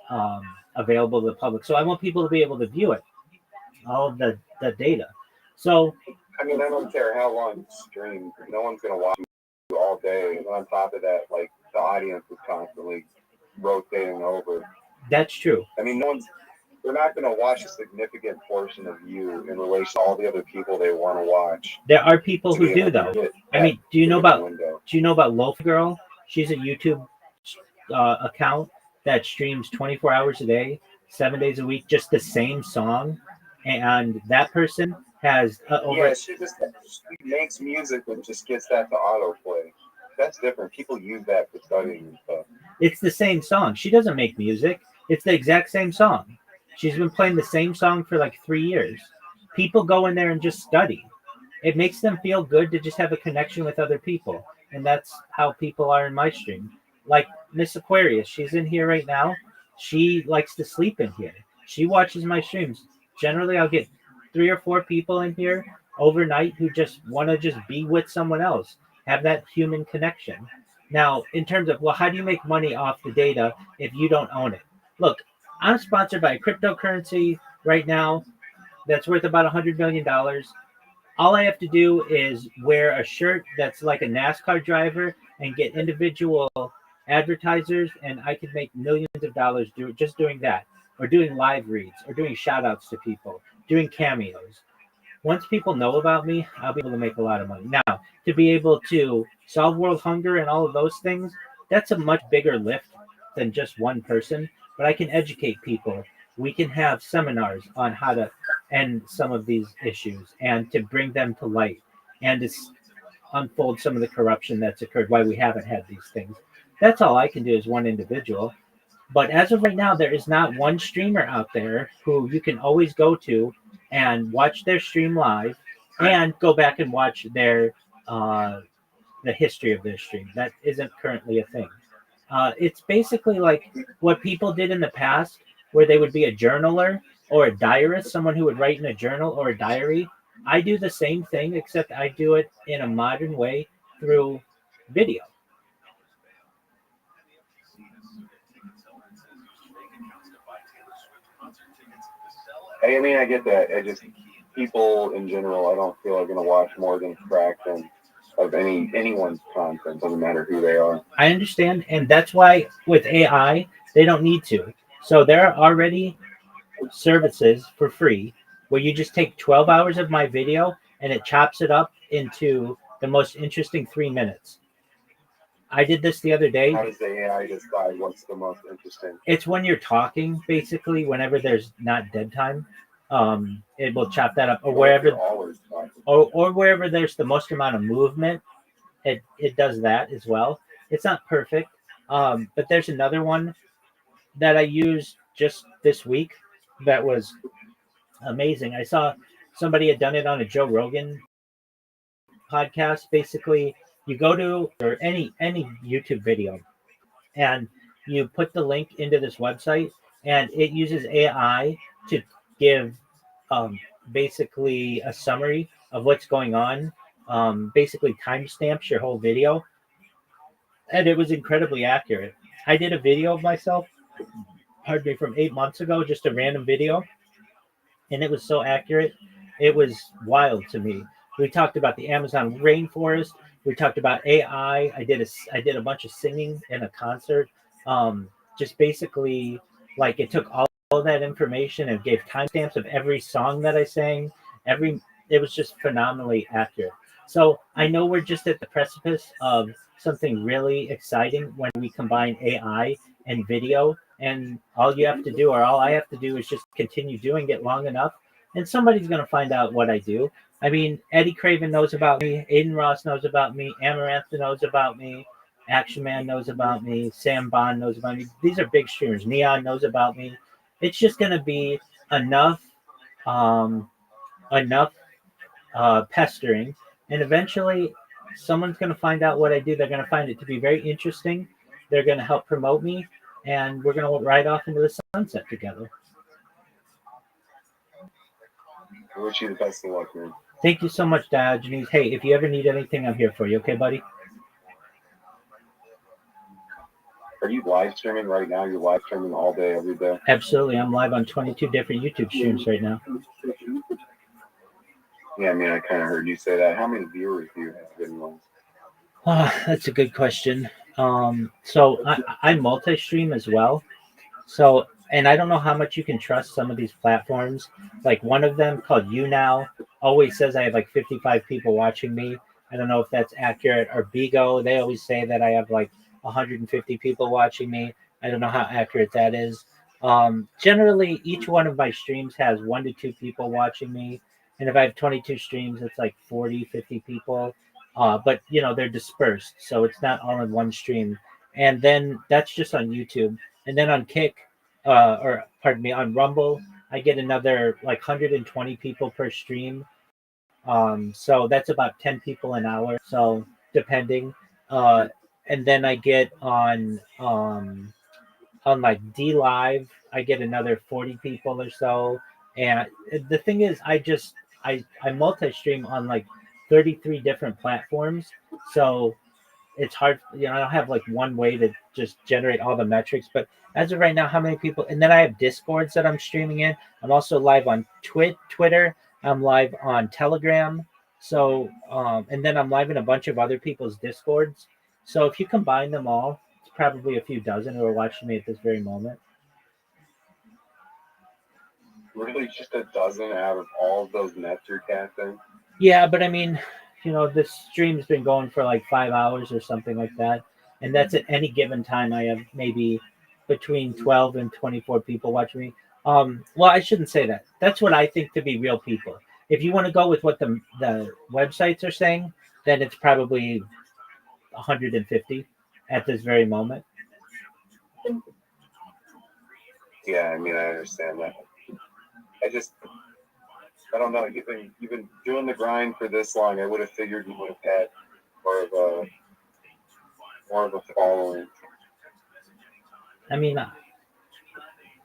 available to the public. So I want people to be able to view it, all of the data. So, I mean, I don't care how long you stream. No one's going to watch you all day. And on top of that, like, the audience is constantly rotating over. That's true. I mean, they're not going to watch a significant portion of you in relation to all the other people they want to watch. There are people who do, though. I mean, do you know about Loaf Girl? She's a YouTube account that streams 24 hours a day, 7 days a week, just the same song. And that person has over. Yeah, she makes music and just gets that to autoplay. That's different. People use that for studying and stuff. It's the same song. She doesn't make music. It's the exact same song. She's been playing the same song for like 3 years. People go in there and just study. It makes them feel good to just have a connection with other people. And that's how people are in my stream. Like Miss Aquarius, she's in here right now. She likes to sleep in here. She watches my streams. Generally, I'll get 3 or 4 people in here overnight who just want to just be with someone else, have that human connection. Now, in terms of, well, how do you make money off the data if you don't own it? Look, I'm sponsored by a cryptocurrency right now that's worth about $100 million. All I have to do is wear a shirt that's like a NASCAR driver and get individual advertisers, and I could make millions of dollars just doing that, or doing live reads, or doing shout outs to people, doing cameos. Once people know about me, I'll be able to make a lot of money. Now, to be able to solve world hunger and all of those things, that's a much bigger lift than just one person, but I can educate people. We can have seminars on how to end some of these issues and to bring them to light and to unfold some of the corruption that's occurred, why we haven't had these things. That's all I can do as one individual. But as of right now, there is not one streamer out there who you can always go to and watch their stream live and go back and watch their the history of their stream. That isn't currently a thing. It's basically like what people did in the past, where they would be a journaler or a diarist, someone who would write in a journal or a diary. I do the same thing, except I do it in a modern way through video. I mean, I get that. I just, people in general, I don't feel are going to watch more than a fraction of anyone's content. Doesn't matter who they are. I understand, and that's why with AI, they don't need to. So there are already services for free where you just take 12 hours of my video and it chops it up into the most interesting 3 minutes. I did this the other day. How does the AI decide what's the most interesting? It's when you're talking, basically, whenever there's not dead time, it will chop that up, or wherever, or wherever there's the most amount of movement, it does that as well. It's not perfect, but there's another one that I used just this week that was amazing. I saw somebody had done it on a Joe Rogan podcast. Basically, you go to or any YouTube video, and you put the link into this website, and it uses AI to give basically a summary of what's going on. Basically, timestamps your whole video, and it was incredibly accurate. I did a video of myself, pardon me, from 8 months ago, just a random video, and it was so accurate. It was wild to me. We talked about the Amazon rainforest. We talked about AI. I did a bunch of singing in a concert. Just basically, like, it took all that information and gave timestamps of every song that I sang. It was just phenomenally accurate. So I know we're just at the precipice of something really exciting when we combine AI and video. And all you have to do, or all I have to do, is just continue doing it long enough, and somebody's going to find out what I do. I mean, Eddie Craven knows about me. Aiden Ross knows about me. Amarantha knows about me. Action Man knows about me. Sam Bond knows about me. These are big streamers. Neon knows about me. It's just going to be enough pestering, and eventually someone's going to find out what I do. They're going to find it to be very interesting. They're going to help promote me, and we're going to ride off into the sunset together. I wish you the best of luck, man. Thank you so much, Diogenes. Hey, if you ever need anything, I'm here for you. Okay, buddy? Are you live streaming right now? You're live streaming all day, every day? Absolutely. I'm live on 22 different YouTube streams right now. Yeah, I mean, I kind of heard you say that. How many viewers do you have in one? That's a good question. So I multi-stream as well. So, and I don't know how much you can trust some of these platforms. Like one of them called YouNow always says I have like 55 people watching me. I don't know if that's accurate. Or Bigo, they always say that I have like 150 people watching me. I don't know how accurate that is. Generally, each one of my streams has 1 to 2 people watching me. And if I have 22 streams, it's like 40, 50 people. But, you know, they're dispersed. So it's not all in one stream. And then that's just on YouTube. And then on Kick, on Rumble, I get another like 120 people per stream. So that's about 10 people an hour. So depending. and then I get on like D Live, I get another 40 people or so. And the thing is, I multi-stream on like 33 different platforms, so it's hard. I don't have like one way to just generate all the metrics. But as of right now, how many people? And then I have Discords that I'm streaming in. I'm also live on Twitter. I'm live on Telegram. So, and then I'm live in a bunch of other people's Discords. So if you combine them all, it's probably a few dozen who are watching me at this very moment. Really, just a dozen out of all of those nets you're casting? Yeah, but I mean, this stream's been going for like 5 hours or something like that. And that's at any given time. I have maybe between 12 and 24 people watching me. Well, I shouldn't say that. That's what I think to be real people. If you want to go with what the websites are saying, then it's probably 150 at this very moment. Yeah, I mean, I understand that. I don't know. You've been doing the grind for this long. I would have figured you would have had more of a following. I mean,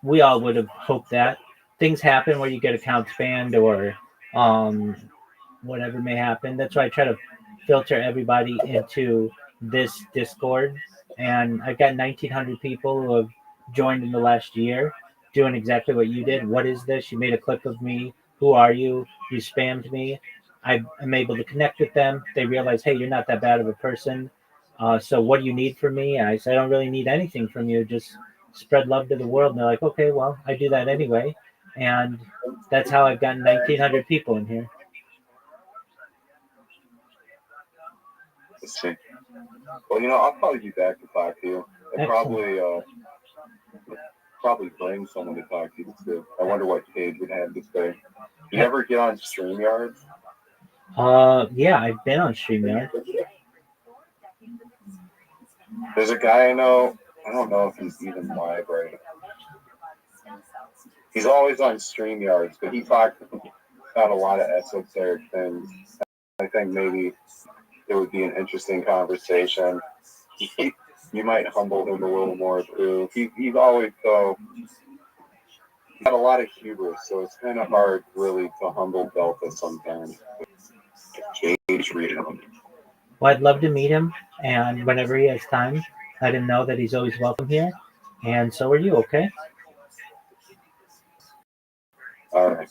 we all would have hoped that. Things happen where you get accounts banned or whatever may happen. That's why I try to filter everybody into this Discord. And I've got 1,900 people who have joined in the last year doing exactly what you did. What is this? You made a clip of me. Who are you? You spammed me. I'm able to connect with them. They realize, hey, you're not that bad of a person. So what do you need from me? And I said, I don't really need anything from you. Just spread love to the world. And they're like, okay, well, I do that anyway. And that's how I've gotten 1,900 people in here. Let's see. Well, I'll probably be back to talk to you. And probably bring someone to talk to you too. I wonder what Paige would have to say. You ever get on StreamYard? Yeah, I've been on StreamYard. There's a guy I know. I don't know if he's even live right now. He's always on StreamYards, but he talks about a lot of esoteric things. I think maybe it would be an interesting conversation. You might humble him a little more too. He's always got a lot of hubris, so it's kind of hard really to humble Delta sometimes. Cage read him. Well, I'd love to meet him, and whenever he has time, let him know that he's always welcome here. And so are you, okay? All right.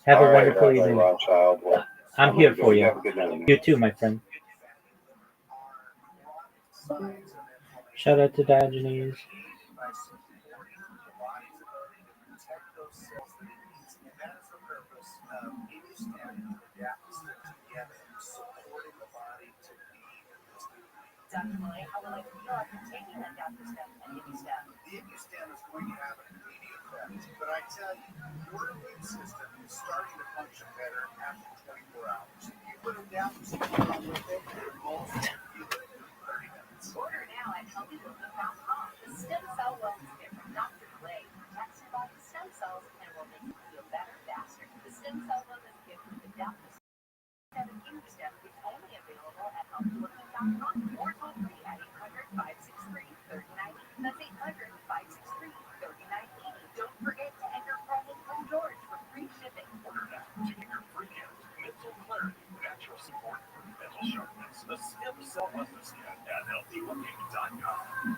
Have a wonderful evening. Rothschild. Well, I'm here for you. Have a good night. You too, my friend. Shout out to Diogenes. Definitely. How will I feel after taking that doctor step and IMU step? The IMU step is going to have an immediate effect, but I tell you, your immune system is starting to function better after 24 hours. You put them down to with it, your most you live in 30 minutes. Order now at healthywomen.com. The stem cell wellness kit from Dr. Clay protects your body's stem cells and will make you feel better faster. The stem cell wellness kit from the Dr. Step and IMU step is only available at healthywomen.com or toll free at 800-563-3980. That's 800-563-3980. Don't forget to enter promo code George for free shipping. Order now to get your free gift, mental clarity, natural support for mental sharpness. The stem cell wellness kit at healthywomen.com.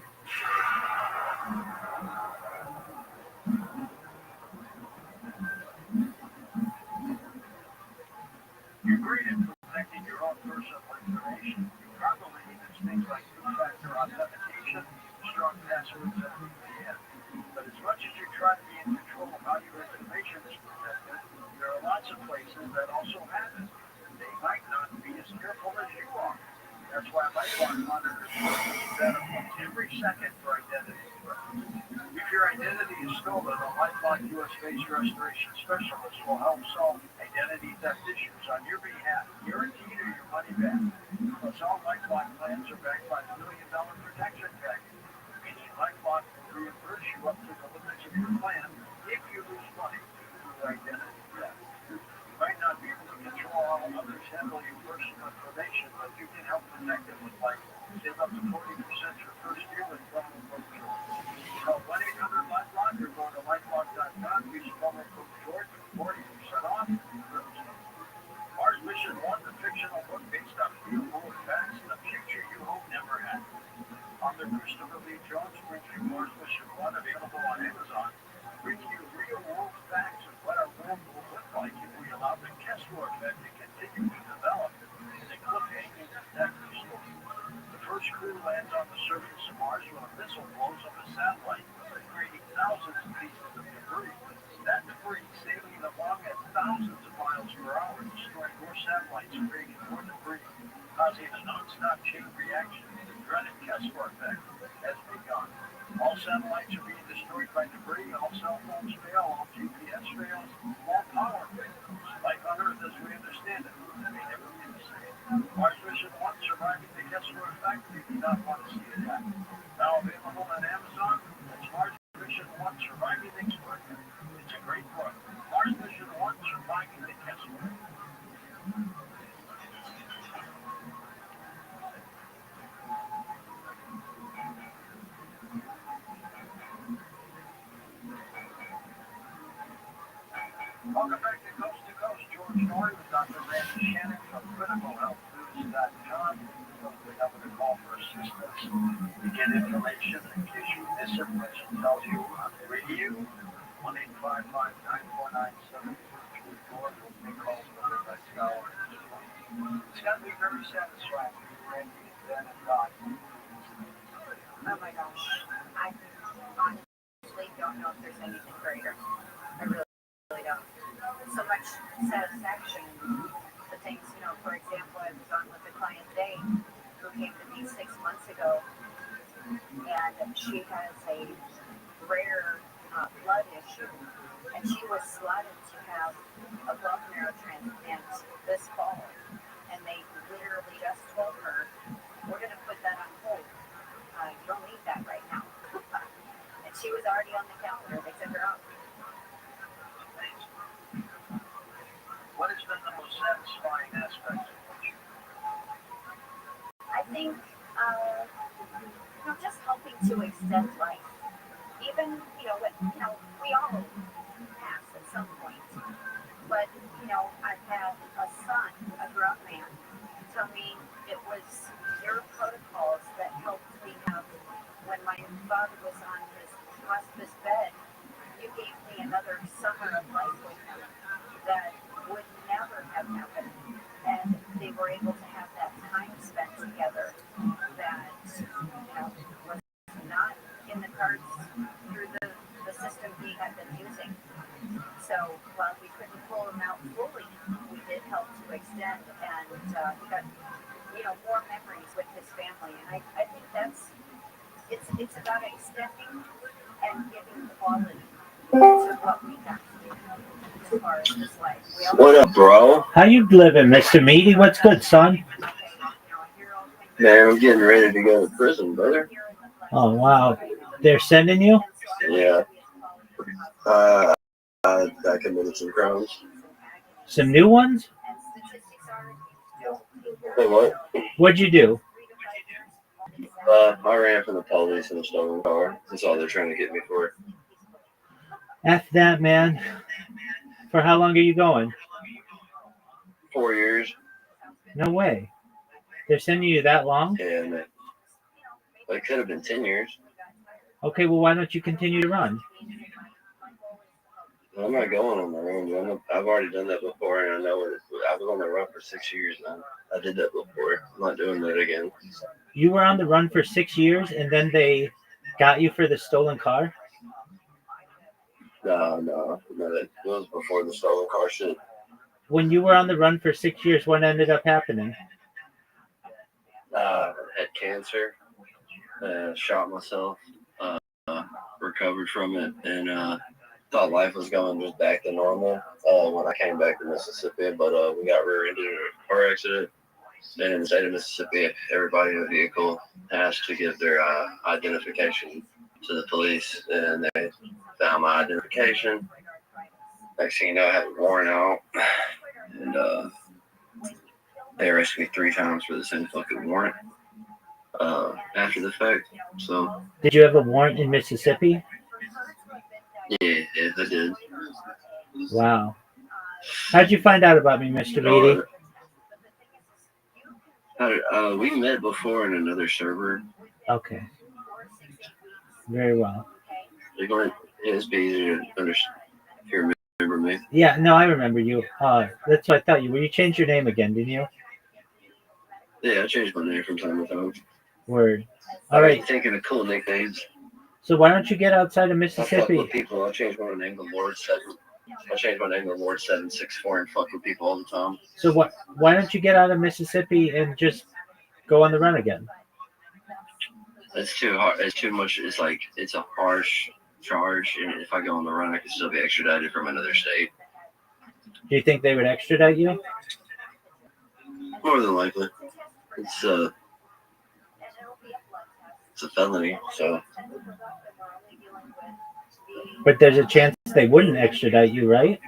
You're great at protecting your own personal information. Probably there's things like two-factor authentication, strong passwords, and VPN. But as much as you try to be in control of how your information is protected, there are lots of places that also have it. They might not be as careful as you are. That's why LifeLock monitors data every second for identity threats. If your identity is stolen, a LifeLock US-based restoration specialist will help solve identity theft issues on your behalf, guaranteed or your money back. Plus, all LifeLock plans are backed by the $1 million protection package, meaning LifeLock will reimburse you up to the limits of your plan if you lose money due to identity theft. You might not be able to control how others handle your personal information, but you can help protect it with LifeLock. Save up to 40% your first year with promo code George. Call 1-800-LifeLock or go to lifelock.com. Use promo code George for 40% off. Mars Mission 1, the fictional book based on real world facts in the future you hope never had. Author Christopher Lee Jones brings you Mars Mission 1, available on Amazon, bringing you real world facts of what our world will look like if we allow the Kessler effect to continue to develop in a cliffhanging detective story. The first crew lands on the surface of Mars when a missile blows up a satellite, creating thousands of pieces of debris. That debris sailing along at thousands of miles per hour, destroying more satellites, creating more debris, causing a non-stop chain reaction. The dreaded Kessler effect has begun. All satellites are being destroyed by debris, all cell phones fail, all GPS fails, all power fails. Life on Earth as we understand it, that may never be the same. Mars Mission 1, Surviving the Kessler Effect, you do not want to see it happen. Now available on Amazon, it's Mars Mission 1, Surviving the Kessler Effect. It's a great book. Mars Mission 1, Surviving the Kessler Effect. Welcome back to Coast, George Norrie with Dr. Randy Shannon from CriticalHealthNews.com. We have a call for assistance. To get information in case you miss it, which tells you on the radio, 1-855-949-7434. They call the next hour. It's got to be very satisfying for you, Randy, Ben, and God. Oh my gosh. I honestly don't know if there's anything greater. I really don't. So much satisfaction. The things, for example, I was on with a client today who came to me 6 months ago, and she has a rare blood issue, and she was slotted to have a bone marrow transplant this fall, and they literally just told her, we're going to put that on hold. You don't need that right now. And she was already on the calendar. They took her out. What has been the most satisfying aspect of what you do? I think, just helping to extend life. Even, we all pass at some point. But, I've had a son, a grown man, tell me it was your protocols that helped me have, when my father was on his hospice bed, you gave me another summer of life with him that would never have happened. And they were able to have that time spent together that, was not in the cards through the system he had been using. So while we couldn't pull him out fully, we did help to extend, and he got, more memories with his family. And I think it's about extending and giving quality to what we got to do as far as this life. What up, bro? How you living, Mr. Meaty? What's good, son? Man, I'm getting ready to go to prison, brother. Oh, wow. They're sending you? Yeah. I committed some crimes. Some new ones? Hey, what? What'd you do? I ran from the police in a stolen car. That's all they're trying to get me for. F that, man. For how long are you going? 4 years. No way. They're sending you that long? Yeah, man. It could have been 10 years. Okay, well, why don't you continue to run? I'm not going on my own. I've already done that before, and I know it. I was on the run for 6 years now. I did that before. I'm not doing that again. You were on the run for 6 years, and then they got you for the stolen car? No. That was before the stolen car shit. When you were on the run for 6 years, what ended up happening? I had cancer. Shot myself. Recovered from it, and thought life was going just back to normal when I came back to Mississippi, but we got rear-ended in a car accident. And in the state of Mississippi, everybody in the vehicle has to give their identification to the police, and they found my identification. Next thing you know, I have a warrant out, and they arrested me 3 times for the same fucking warrant. after the fact. So Did you have a warrant in Mississippi? yeah, I did. Wow. How'd you find out about me, Mr. Beatty? We met before in another server. Okay. Very well. It's be easier to understand if you remember me. Yeah, no, I remember you. That's what I thought you were. You changed your name again, didn't you? Yeah, I changed my name from time to time. Word. I All was right. thinking of cool nicknames. So why don't you get outside of I fuck Mississippi? with people. I changed my name to Lord 7. I changed my name to Lord 764 and fuck with people all the time. So why don't you get out of Mississippi and just go on the run again? It's too hard. It's too much. It's like it's a harsh charge, and if I go on the run, I can still be extradited from another state. Do you think they would extradite you? More than likely, it's a felony. So, But there's a chance they wouldn't extradite you, right?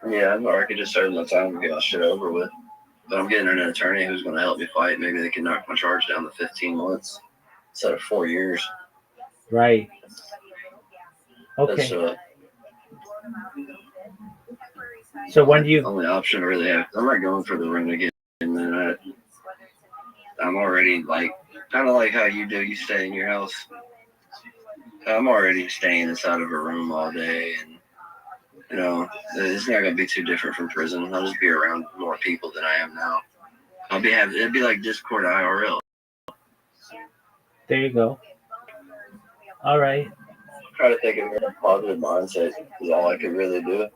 yeah, or I could just serve my time and get my shit over with. But I'm getting an attorney who's going to help me fight. Maybe they can knock my charge down to 15 months instead of 4 years. Right. Okay. That's So when do you? the only option I really have. I'm not going for the run again. And then I'm already like, kind of like how you do. You stay in your house. I'm already staying inside of a room all day, and you know, it's not gonna be too different from prison. I'll just be around more people than I am now. It'd be like Discord IRL. There you go. All right. Try to think of a positive mindset is all I could really do,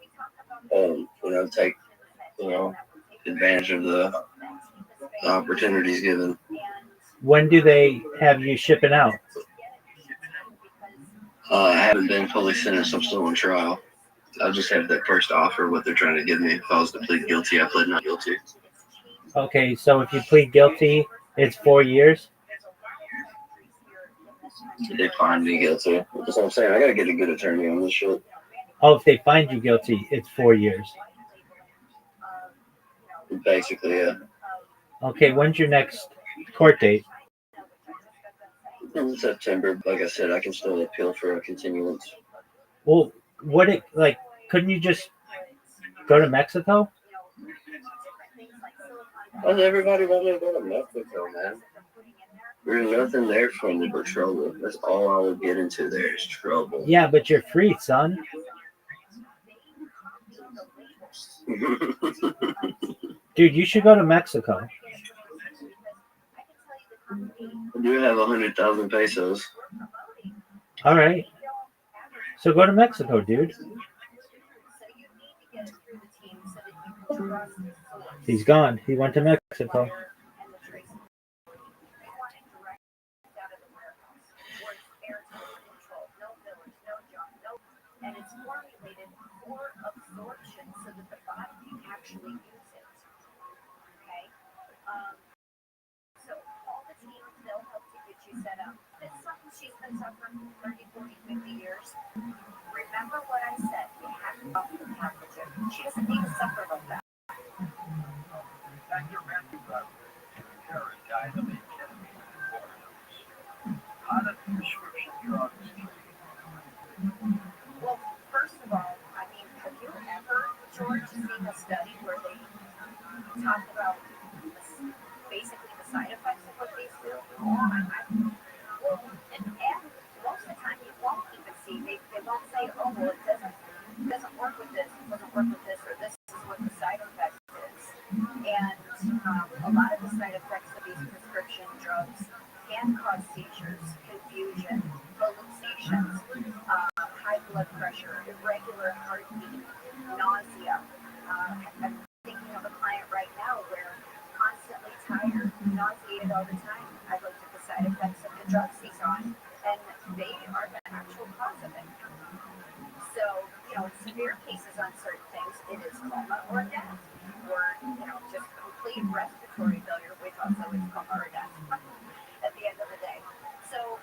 and take advantage of the opportunities given. When do they have you shipping out? I haven't been fully sentenced. I'm still on trial. I just have that first offer, what they're trying to give me. If I was to plead guilty, I pled not guilty. Okay, so if you plead guilty, it's 4 years? They find me guilty. That's what I'm saying. I gotta get a good attorney on this shit. Oh, if they find you guilty, it's 4 years. Basically, yeah. Okay, when's your next court date? In September, like I said, I can still appeal for a continuance. Well, couldn't you just go to Mexico? Well, everybody want me to go to Mexico, man. There's nothing there for me but trouble. That's all I would get into there is trouble. Yeah, but you're free, son. Dude, you should go to Mexico. I do have 100,000 pesos. All right. So go to Mexico, dude. He's gone. He went to Mexico. And it's formulated for absorption so that the body can actually use it. Okay? So all the teams, they'll help to get you set up. It's something she's been suffering for 30, 40, 50 years. Remember what I said. You have to help the pathogen. She doesn't need to suffer like that. Dr. Matthew Karen died of a ketamine overdose. How do prescription drugs treat? Well, first of all, I mean, have you ever, George, seen a study where they talk about basically the side effects of what these do? Well, and most of the time you won't even see, they won't say, oh, well, it doesn't work with this, it doesn't work with this, or this is what the side effect is. And a lot of the side effects of these prescription drugs can cause seizures, confusion, hallucinations, high blood pressure, irregular heartbeat, nausea. I'm thinking of a client right now where constantly tired, nauseated all the time. I looked at the side effects of the drugs he's on, and they are the actual cause of it. So, in severe cases on certain things, it is coma or death, or, just complete respiratory failure, which also is coma or death at the end of the day. So,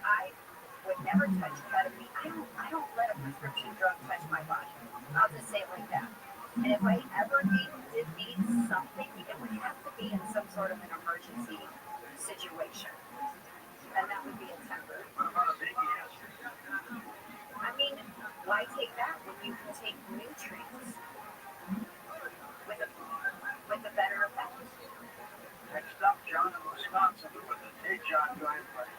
I would never touch ketamine. I don't let a prescription drug touch my body. I'll just say it like that. And if I ever did need something, it would have to be in some inflation. And that would be a temper. What about a baby acid? I mean, why take that when you can take nutrients with a better effect? Next up, John in Wisconsin with it. Hey, John, go ahead, buddy.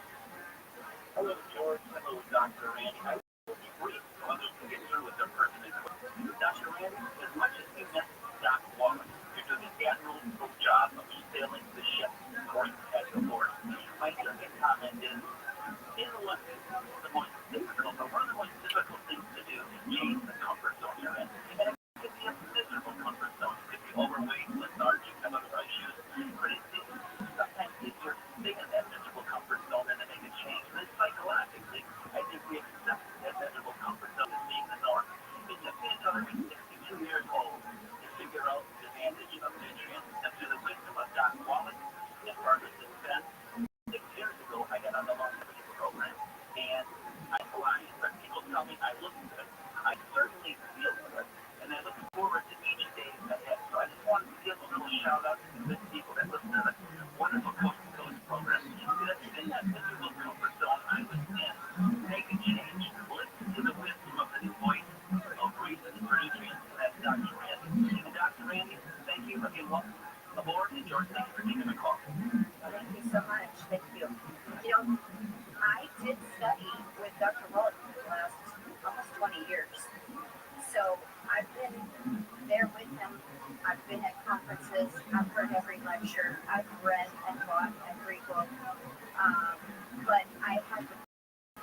Hello, George. Hello, Dr. Randy. I will be brief so others can get through with their pertinent questions. Dr. Randy, as much as you met Doc Wallace, you're doing an admirable job of sailing the ship according to the Lord. My second comment is, what the most difficult, or one of the most difficult things to do is change the comfort zone you're in. And it could be a miserable comfort zone. It could be overweight, lethargic, have other issues. But it's sometimes easier to stay in that miserable comfort zone than to make a change. And psychologically, I think we accept that miserable comfort zone as being the norm. It took me until I was 62 years old to figure out the advantage of nutrients. And through the wisdom of Doc Wallace and Ferguson Fenn, 6 years ago, I got on the long program. And I fly, but people tell me I look good. I certainly feel good. And I look forward to each day ahead. So I just want to give a little shout out to the good people that listen to the wonderful Coast to Coast program. That's in that miserable comfort zone I was in. Make a change. Listen to the wisdom of the voice of reason for nutrients. And that's Dr. Randy. And Dr. Randy, thank you again. Welcome aboard. And George, thank you for taking the call. Thank you so much. Thank you. You know, I did study with Dr. Roth for the last almost 20 years. So I've been there with him. I've been at conferences. I've heard every lecture. I've read and bought every book. But I had the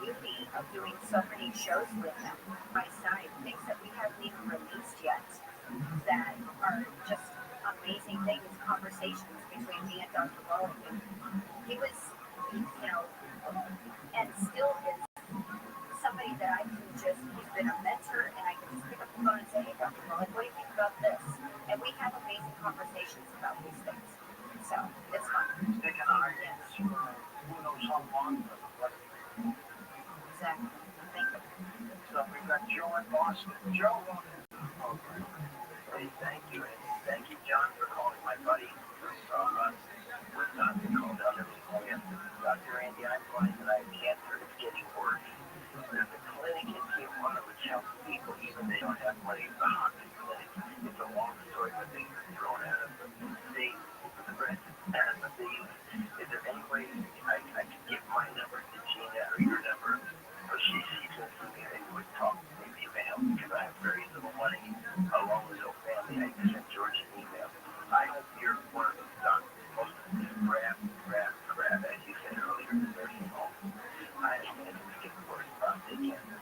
beauty of doing so many shows with him by side, things that we haven't even released yet that are just amazing things, conversations between me and Dr. Roth. And he was, you know, and still is somebody that I can just, he's been a mentor, and I can just pick up the phone and say, hey, Dr. Roth, what do you think about this? And we have amazing conversations about these things. So it's fun. Sticking our hands for who knows how long. Exactly. Thank you. So we've got Joe in Boston. Joe. Hey, thank you. And thank you, John, for calling my buddy from Wisconsin, called out everything. Dr. Randy, I'm finding that I have cancer. It's getting worse. There's a clinic in Tijuana which helps people even they don't have money. It's a haunted clinic. It's a long story, but things are thrown at us. They, is there any way I can give my number to Gina or your number? Because she's listening to me and would talk. Maybe you can help because I have very little money along with no family. I sent George an email. I hope you're one of those doctors. Most of them just grab, as you said earlier, in the nursing home. I understand it's getting worse, prostate cancer.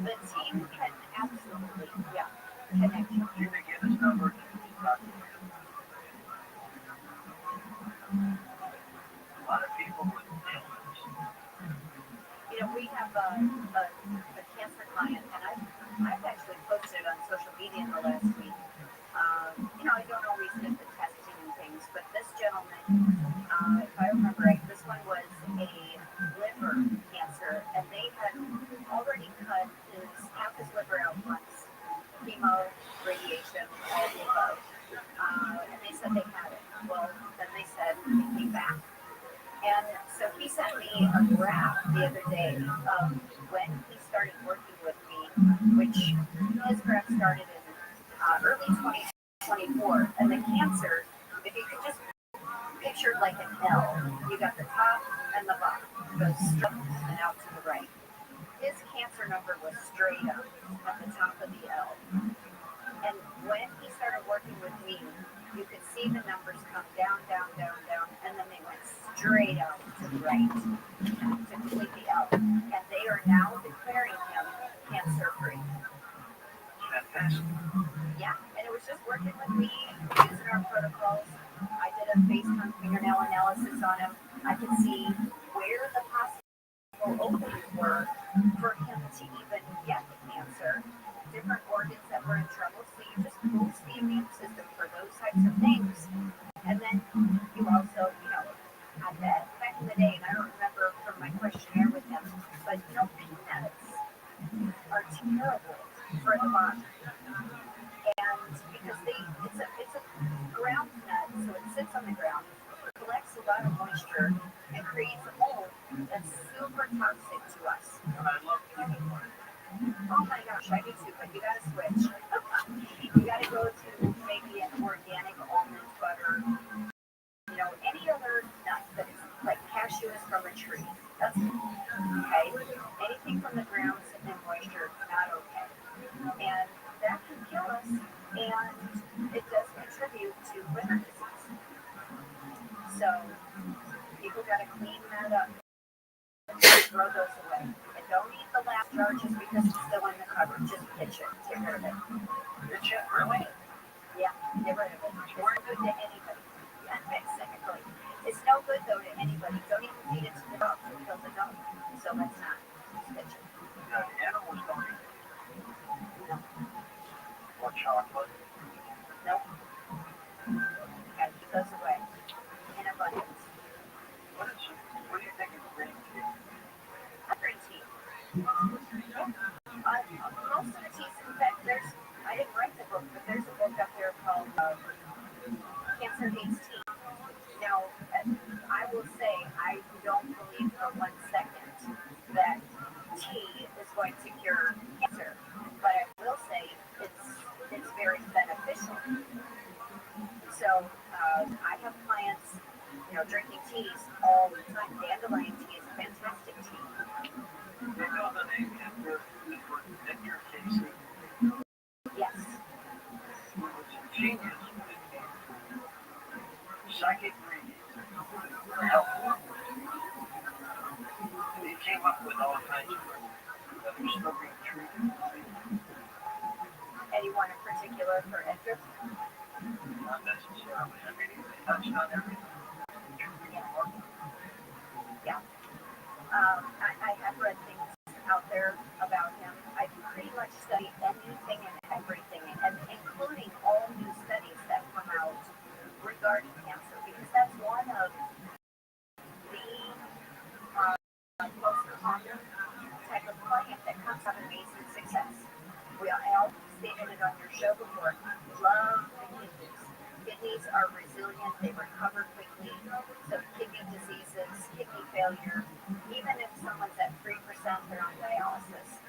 The team can absolutely, connect you. You may get his number to talk to him. A lot of people with ailments. You know, we have a cancer client, and I've actually posted on social media in the last week. You know, I don't always get the testing and things, but this gentleman, if I remember right, this one was a liver cancer, and they had already cut half his liver out once, chemo, radiation, all the above, and they said they had it. Well, then they said it came back. And so he sent me a graph the other day of when he started working with me, which his graph started in early 2024. And the cancer, if you could just picture like an L, you got the top and the bottom, it goes straight and out to the right. His cancer number was straight up at the top of the L. And when he started working with me, you could see the numbers come down, and then they went straight up to the right to complete the L. And they are now declaring him cancer-free. Fantastic. Yeah, and it was just working with me, using our protocols. I did a FaceTime fingernail analysis on him. I could see where the possible openings were for him to even get the cancer, different organs that were in trouble. So you just boost the immune system for those types of things. And then you also, you know, had that back in the day, and I don't remember from my questionnaire with him, but you know, peanuts are terrible for the body. And because it's a ground nut, so it sits on the ground, collects a lot of moisture and creates a mold that's super toxic to us. Oh my gosh, I do too, but you gotta switch. You gotta go to maybe an organic almond butter, any other nut that is like cashew is from a tree. That's okay. Anything from the ground and moisture, not okay. And that can kill us, and it does contribute to liver disease. So people gotta clean that up. Throw those away. And don't eat the last jar just because it's still in the cupboard. Just pitch it. Get rid of it. Pitch it? Really? Yeah, get rid of it. It's no good to anybody. Yeah, exactly. It's no good though to anybody. Don't even feed it to the dog. It kills the dog. So let's not. Just pitch it. The animals don't eat it. No. Or chocolate. Nope. Gotta keep those away. In abundance. What do you think of green tea? Green tea. Most of the teas, in fact, I didn't write the book, but there's a book up there called Cancer Hates Tea. Now, I will say, I don't believe for 1 second that tea is going to cure cancer, but I will say it's very beneficial. So I have clients, drinking teas all the time. Dandelion tea is fantastic tea. They know the name Edgar Casey. Yes. He was a genius when it came to psychic readings and health. He came up with all kinds of that are still being treated. Anyone in particular for Edgar? Not necessarily. I mean, he touched on everything. Yeah. I have read things out there about him. I pretty much study anything and everything, and including all new studies that come out regarding cancer, because that's one of the most common type of client that comes out amazing success. I all stated it on your show before. Love the kidneys. Kidneys are resilient. They recover quickly. So kidney diseases, kidney failure, even if someone's at 3%, they're on dialysis.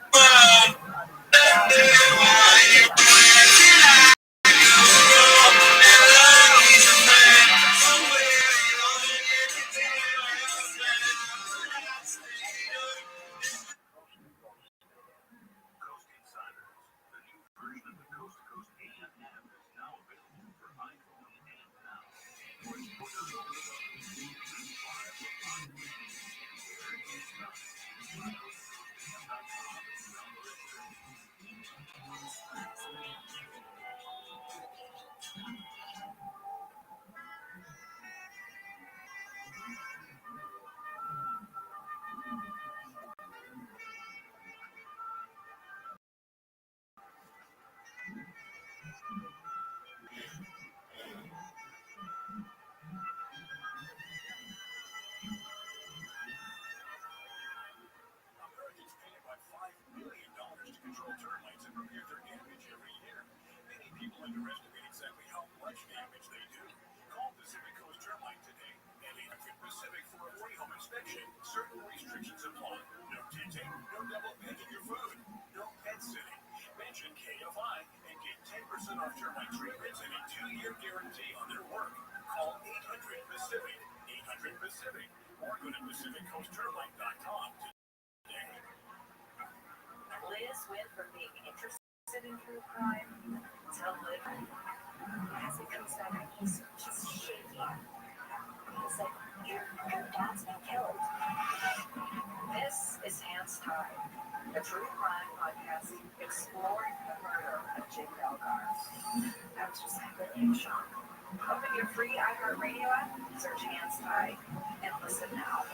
Underestimate exactly how much damage they do. Call Pacific Coast Termite today at 800 Pacific for a free home inspection. Certain restrictions apply. No tinting, no double bagging your food, no pet sitting. Mention KFI and get 10% off termite treatments and a 2-year guarantee on their work. Call 800 Pacific, 800 Pacific, or go to PacificCoastTermite.com today. Liz went from being interested in true crime to living. As it comes out, he's just shaking. He's like, your dad's been killed. This is Hands Tied, a true crime podcast exploring the murder of Jim Belgar. I was just completely in shock. Open your free iHeartRadio app, search Hands Tied, and listen now.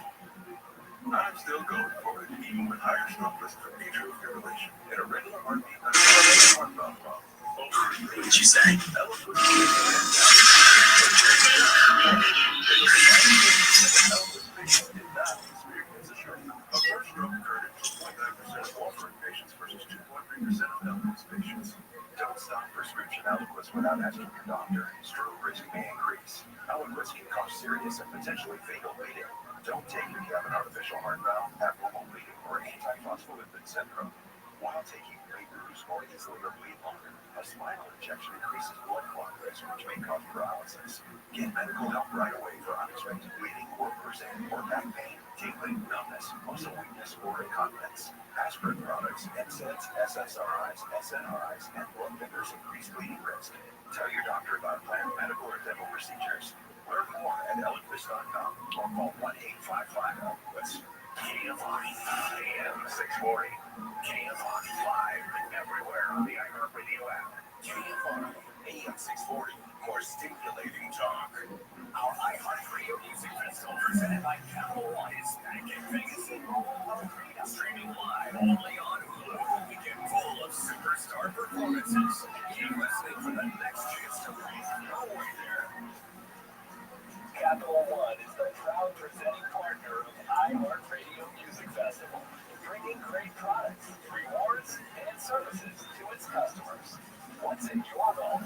I'm still going for it, even with higher stroke risk from atrial fibrillation and a regular heartbeat. What'd you say? A first stroke occurred in 2.9% of all stroke patients versus 2.3% of Elvis patients. Don't stop prescription Eliquis syphilis without asking your doctor. Stroke risk may increase. How at risk can cause serious and potentially fatal bleeding. Don't take if you have an artificial heart valve, abnormal bleeding, or antiphospholipid syndrome. While taking may bruise more easily or bleed longer. A spinal injection increases blood clot risk, which may cause paralysis. Get medical help right away for unexpected bleeding or bruising or back pain, tingling, numbness, muscle weakness, or incontinence. Aspirin products, NSAIDs, SSRIs, SNRIs, and blood thinners increase bleeding risk. Tell your doctor about planned medical or dental procedures. Learn more at ellenfish.com or call 1-855-ELVIS. KFI AM 640. KFI live everywhere on the iHeartRadio app. KFI AM 640. More stimulating talk. Our iHeartRadio Music Festival presented by Capital One is back in Vegas. Streaming live only on Hulu. Weekend full of superstar performances. Keep listening for the next chance to breathe your way there. Capital One is the proud presenting partner of iHeartRadio Music Festival, bringing great products, rewards, and services to its customers. What's in your home?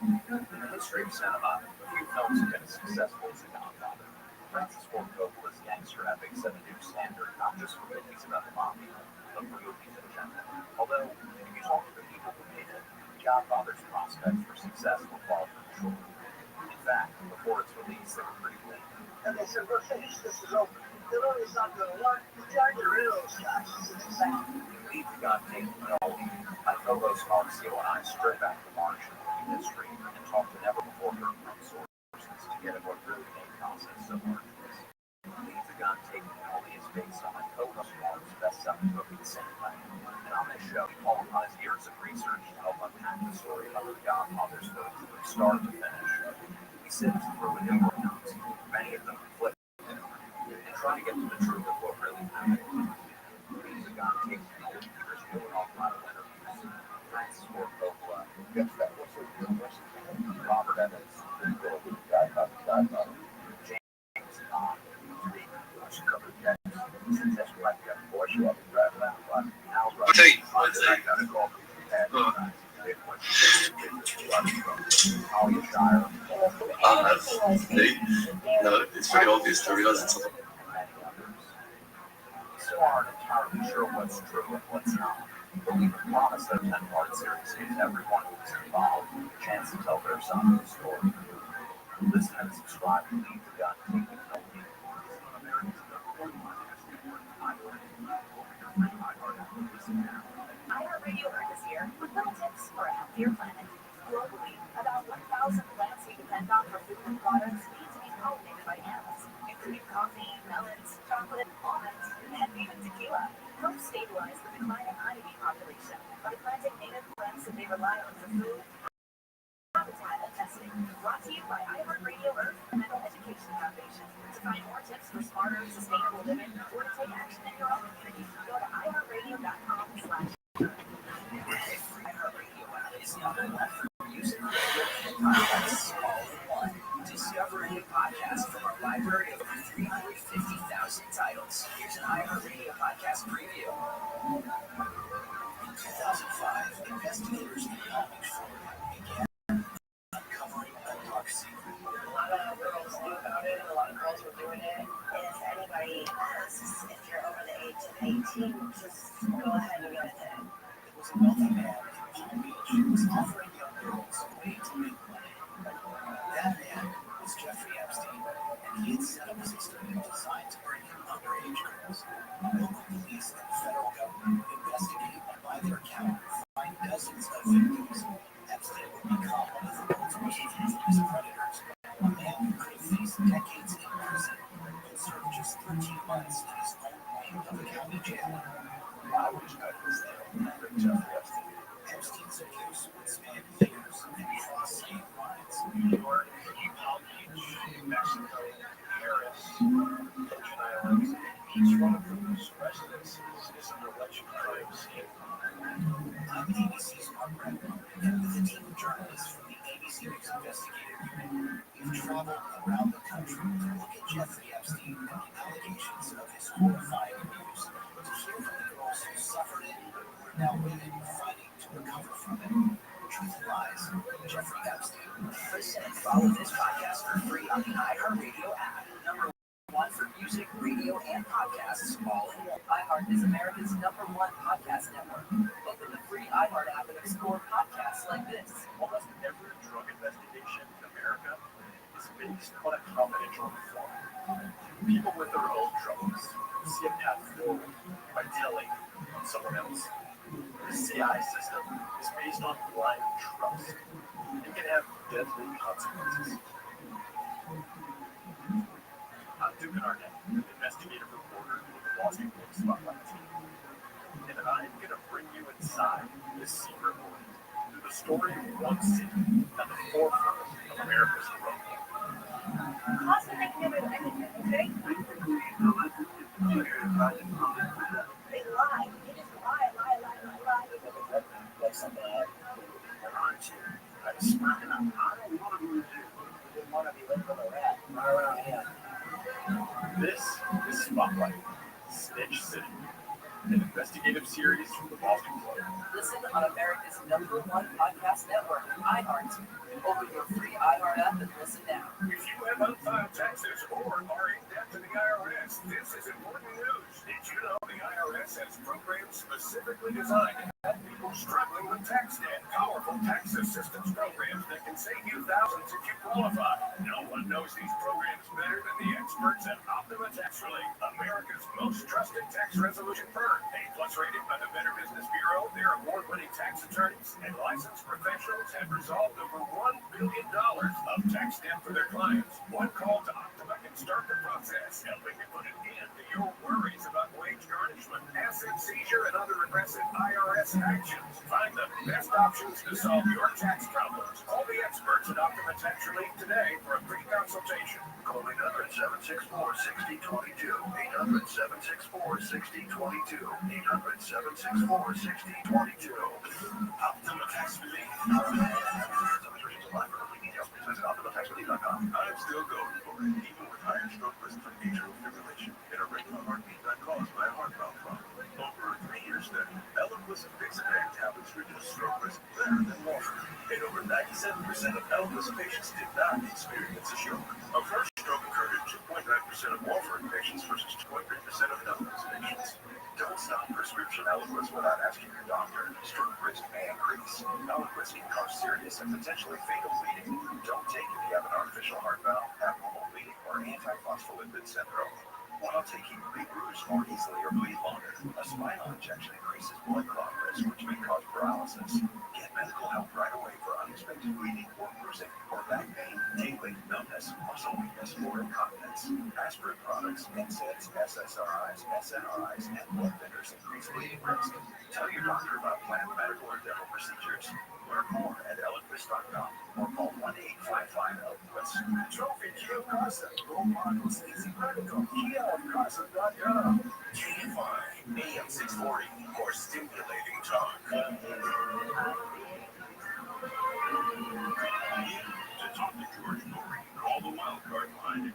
In the history of cinema, few films have been as successful as The Godfather. Francis Ford Coppola's gangster epic set a new standard, not just for movies about the mafia, but for movies in general. Although, if you talk to the people who made it, The Godfather's prospects for success were far from short. In fact, before its release, they were pretty bleak. And they said, we're finished, this is over. The movie's not going to work. Get your reels, guys. It's exactly. Leave the God taken Kennedy. My co-host Marcio and I straight back to March in movie history and talked to never before heard from sources to get at what really made the process so arduous. Leave the God taken Kennedy is based on my co-host Mark's best-selling book, The Same Thing. And on this show, we call upon his years of research to help unpack the story of the Godfather's movie from start to finish. We sift through a number of notes, many of them conflicting, and try to get to the truth of what really happened. Leave the God taken Kennedy is doing off a lot of interviews. Francis Ford Coppola, Robert Evans, the Godfather, James Bond, which covered that. That's why we got the boy show up and drive around. But now, I got a call from Dad. No, it's very obvious to realize it's So aren't entirely sure what's true and what's not. But we can promise that a 10-part series gives everyone who's involved a chance to tell their side of the story. Listen and subscribe to Leave the God Taken Kennedy. iHeartRadio Earth is here with little tips for a healthier planet. Globally, about 1,000 plants we depend on for food and products need to be pollinated by animals, including coffee, melons, chocolate, almonds, and even tequila. Help stabilize the declining honeybee population by planting native plants that they rely on for food, habitat, and testing. Brought to you by iHeartRadio Earth and Mental Education Foundation. To find more tips for smarter, sustainable living, or to take action in your own community, go to iHeartRadio.com/. iHeartRadio app is number one for music, radio, and podcasts all in one. Discover a new podcast from our library of over 350,000 titles. Here's an iHeartRadio podcast preview. In 2005, investigators in Palm Beach, Florida began uncovering a dark secret. A lot of girls knew about it, and a lot of girls were doing it. And if anybody asks if you're over the age of 18, just go ahead and get it. It was a wealthy man from Palm Beach who was offering young girls a way to make money. That man was Jeffrey Epstein, and he had set up a system designed to bring in underage girls. Local police and the federal government would investigate and, by their count, find dozens of victims. Epstein would become one of the world's most ruthless predators, a man who could have faced decades in prison, but served just 13 months in his own wing of the county jail. I wish I was there when I heard Jeffrey Epstein. Epstein's abuse would span years and cross state lines. New York, Palm Beach, Mexico, Paris, Virgin Islands, each one of those residences is an alleged crime scene. I'm ABC's Mark Redmond, and with a team of journalists from the ABC News Investigative Unit, we've traveled around the country to look at Jeffrey Epstein and the allegations of his horrifying abuse, to hear from the girls who suffered it, who are now women fighting to recover from it. Truth guys, Jeffrey Epstein. Listen and follow this podcast for free on the iHeartRadio app. Number one for music, radio, and podcasts all in one. iHeart is America's #1 podcast network. Open the free iHeart app and explore podcasts like this. Almost every drug investigation in America is based on a confidential informant. People with their own troubles see a path forward by telling someone else. The CI system is based on blind trust. It can have deadly consequences. I'm Duke Arnett, investigative reporter with the Boston Globe Spotlight team. And I'm going to bring you inside this secret world through the story of one city at the forefront of America's growth. Okay? They lie. It is lie. That's something I Aren't you? I'm smirking up. I don't want to lose you. We didn't want to be living with a rat. Not around here. This is Spotlight, Snitch City, an investigative series from the Boston Globe. Listen on America's #1 podcast network, iHeart. Open your free iHeart app and listen now. If you have unfiled taxes or are in debt to the IRS, this is important news. Did you know the IRS has programs specifically designed to help people struggling with tax debt? Powerful tax assistance programs that can save you thousands if you qualify. No one knows these programs better than the experts at Optima Tax Relief, America's most trusted tax resolution firm. A+ rated by the Better Business Bureau, their award-winning tax attorneys and licensed professionals have resolved over $1 billion of tax debt for their clients. One call to Optima can start the process, helping to put an end to your worries about wage garnishment, asset seizure, and other aggressive IRS actions. Find the best options to solve your tax problems. Call the experts at Optima Tax Relief today for a free consultation. Call 800-764-6022. 800-764-6022. 800-764-6022. Optima Tax Relief. I'm still going for it, even with higher stroke risk from atrial fibrillation and irregular heartbeat not caused by a heart valve problem. Over a 3-year study, Eliquis and Fixaban tablets reduce stroke risk better than warfarin, and over 97% of Eliquis patients did not experience a stroke. A first stroke occurred in 2.9% of warfarin patients versus 2.3% of Eliquis patients. Don't stop prescription Eliquis without asking your doctor. Stroke risk may increase. Eliquis can cause serious and potentially fatal bleeding. Don't take if you have an artificial heart valve, abnormal bleeding, or antiphospholipid syndrome. While taking may bruise more easily or bleed longer. A spinal injection increases blood clot risk, which may cause paralysis. Get medical help right away for unexpected bleeding or bruising, or back pain, tingling, numbness, muscle weakness, or incontinence. Aspirin products, NSAIDs, SSRIs, SNRIs, and blood thinners increase bleeding risk. Tell your doctor about planned medical or dental procedures. Learn more at Eliquis.com or call 1-855-ELIQUIS. Trophy Kia Casa, Role Models, Easy Medical, KiaCasa.com. KFI, AM 640, more stimulating talk. To talk to George Norrie, call the wildcard line at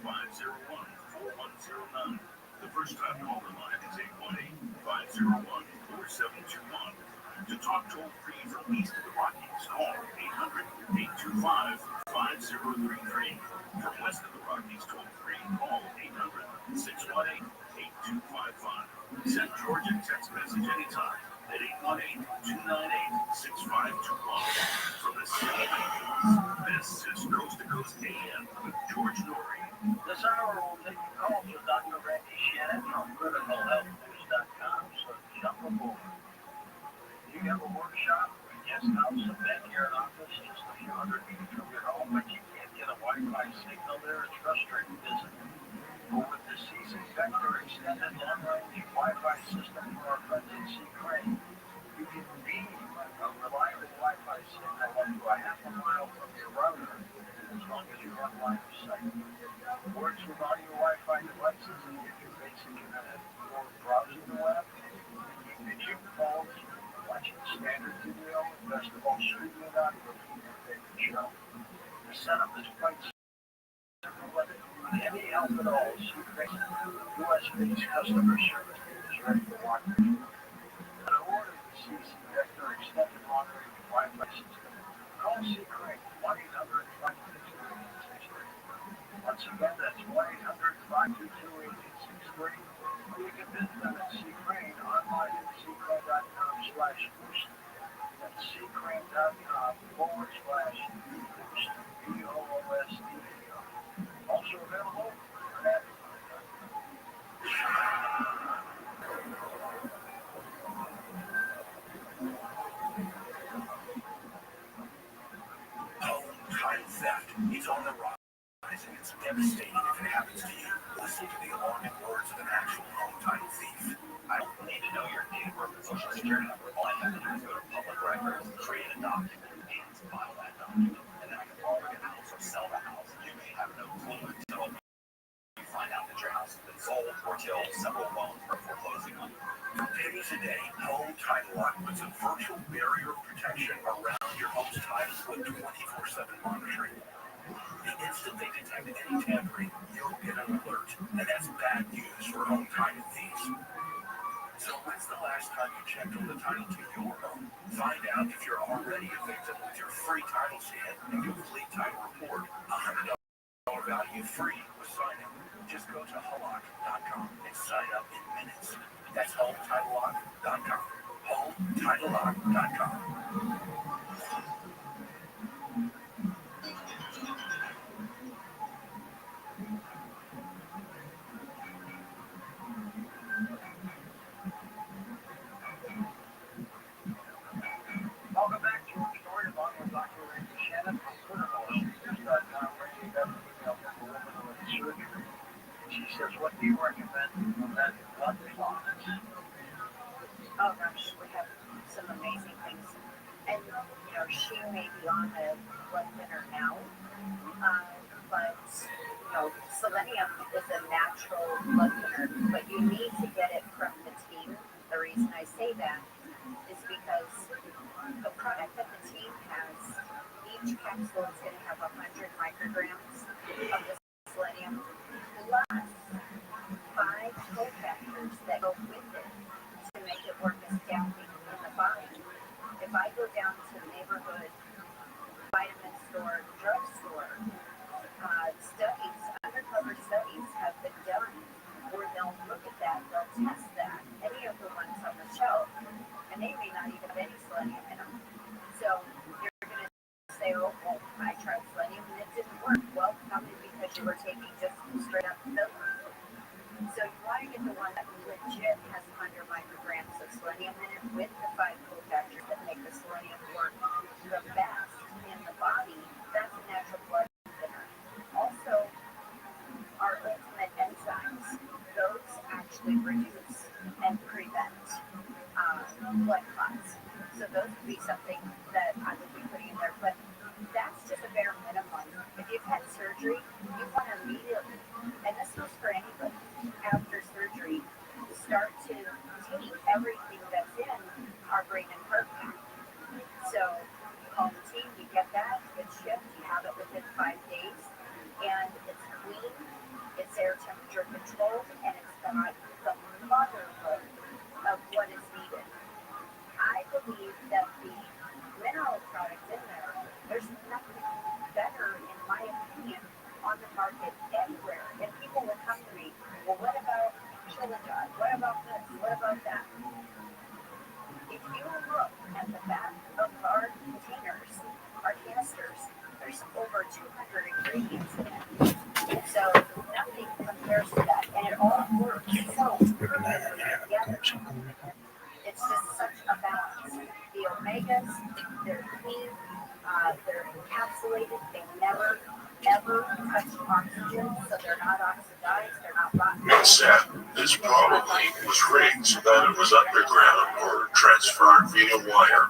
818-501-4109. The first time caller line is 818-501-4721. To talk toll-free from east of the Rockies, call 800-825-5033. From west of the Rockies, toll-free, call 800-618-8255. Send George a text message anytime at 818-298-6521. From the city of Naples, this is Coast to Coast AM with George Norrie. This hour will take your calls with Dr. Randy Shannon from CriticalHealthNews.com, so jump aboard. You have a workshop, a guest house, a backyard office just a few hundred feet from your home, but you can't get a Wi-Fi signal there. It's frustrating, isn't it? Well, with the CZ Vector Extended Long-Range Wi-Fi system for our friends at C. Crane, you can beam a reliable Wi-Fi signal up to a half a mile from your router as long as you're on line of sight. It works with all your Wi-Fi devices and gives you basic internet for browsing the web, keeping it your phones, watching standard video, and best of all, streaming audio from your favorite show. The setup is quite simple, but any help at all, US-based customer service is ready to walk you through. To order the CC Vector Extended Long-Range Wi-Fi system, Once again, that's 1-800-522-8863. Or you can visit them at Crane online at ccrane.com/boost. That's ccrane.com/boost. BOOST. Also available at Home title theft. It's on the rise, and it's devastating if it happens to you. Listen to the alarming words of an actual home title thief. I don't need to know your date of birth and social security number. All I have to do is go to public records, create a document, and file that document. And then I can offer your house or sell the house. You may have no clue until you find out that your house has been sold or till several loans are foreclosing on you. For days a day, Home Title Lock puts a virtual barrier of protection around your home's title with 24/7 monitoring. The instant they detect any tampering, you'll get an alert, and that's bad news for home title thieves. So when's the last time you checked on the title to your home? Find out if you're already a victim with your free title scan and complete title report. $100 value free with sign-in. Just go to HULOC.com and sign up in minutes. That's HomeTitleLock.com. HomeTitleLock.com. Welcome back to our story along with Dr. Randy Shannon from ClinicalHealthCare.com, where she got an email from a woman who had surgery. She says, what do you recommend for that blood clot? Oh gosh, we have some amazing things. And, you know, she may be on the blood thinner now, but, you know, selenium is a natural blood thinner, but you need to get it from the team. The reason I say that is because the product that the team has, each capsule is going to have 100 micrograms of the selenium plus 5 cofactors that go with it to make it work as damping in the body. If I go down to the neighborhood vitamin store, drugstore, studies, undercover studies have been done where they'll look at that, they'll test that, any of the ones on the shelf, and they may not even have any selenium in them. So you're going to say, oh, well, I tried selenium and it didn't work. Well, probably because you were taking just straight up fillers. So you want to get the one that legit has 100 micrograms of selenium in it with the 5 cofactors that make the selenium work the best in the body. That's a natural blood thinner. Also, our ultimate enzymes, those actually reduce and prevent blood clots. So those would be something that I would be putting in there. But that's just a bare minimum. If you've had surgery, you want to immediately, and this goes for anybody, after surgery, start to take everything that's in our brain and heart pack. So you call the team, you get that, it's shipped, you have it within 5 days, and it's clean, it's air temperature controlled, and it's got the motherload of what is needed. I believe that the mineral products in there, there's nothing better, in my opinion, on the market anywhere. And people will come to me, well, what about Chilligan? What about this? What about that? If you look at the back of our containers, our canisters, there's over 200 ingredients in it. So nothing compares to that. And it all works so perfectly together. It's just such a balance. The omegas, they're clean, they're encapsulated, they never, ever touch oxygen, so they're not oxidized, they're not rotten. It's that this probably was rigged so that it was underground or transferred via wire.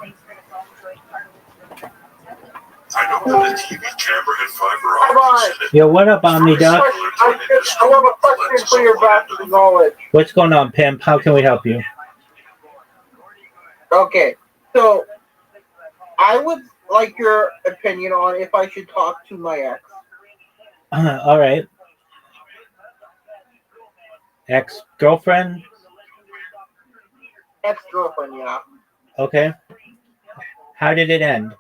I know that the TV camera had fiber optics in it. Yo, what up, OmniDoc? I have a question for your vast knowledge. What's going on, Pimp? How can we help you? Okay, so I would like your opinion on if I should talk to my ex. All right. Ex-girlfriend? Ex-girlfriend, yeah. Okay. How did it end?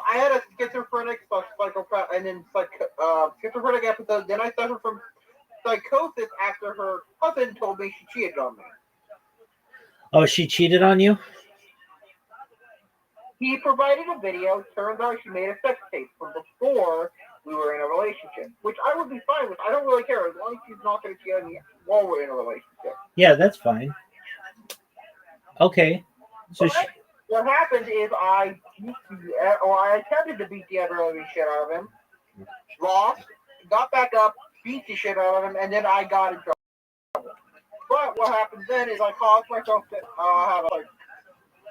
I had a schizophrenic, psychopath, and then schizophrenic episode. Then I suffered from psychosis after her cousin told me she cheated on me. Oh, she cheated on you? He provided a video. Turns out she made a sex tape from before we were in a relationship, which I would be fine with. I don't really care as long as she's not going to cheat on me while we're in a relationship. Yeah, that's fine. Okay. So what happened is I attempted to beat the ever living shit out of him, lost, got back up, beat the shit out of him, and then I got in trouble. But what happened then is I caused myself to have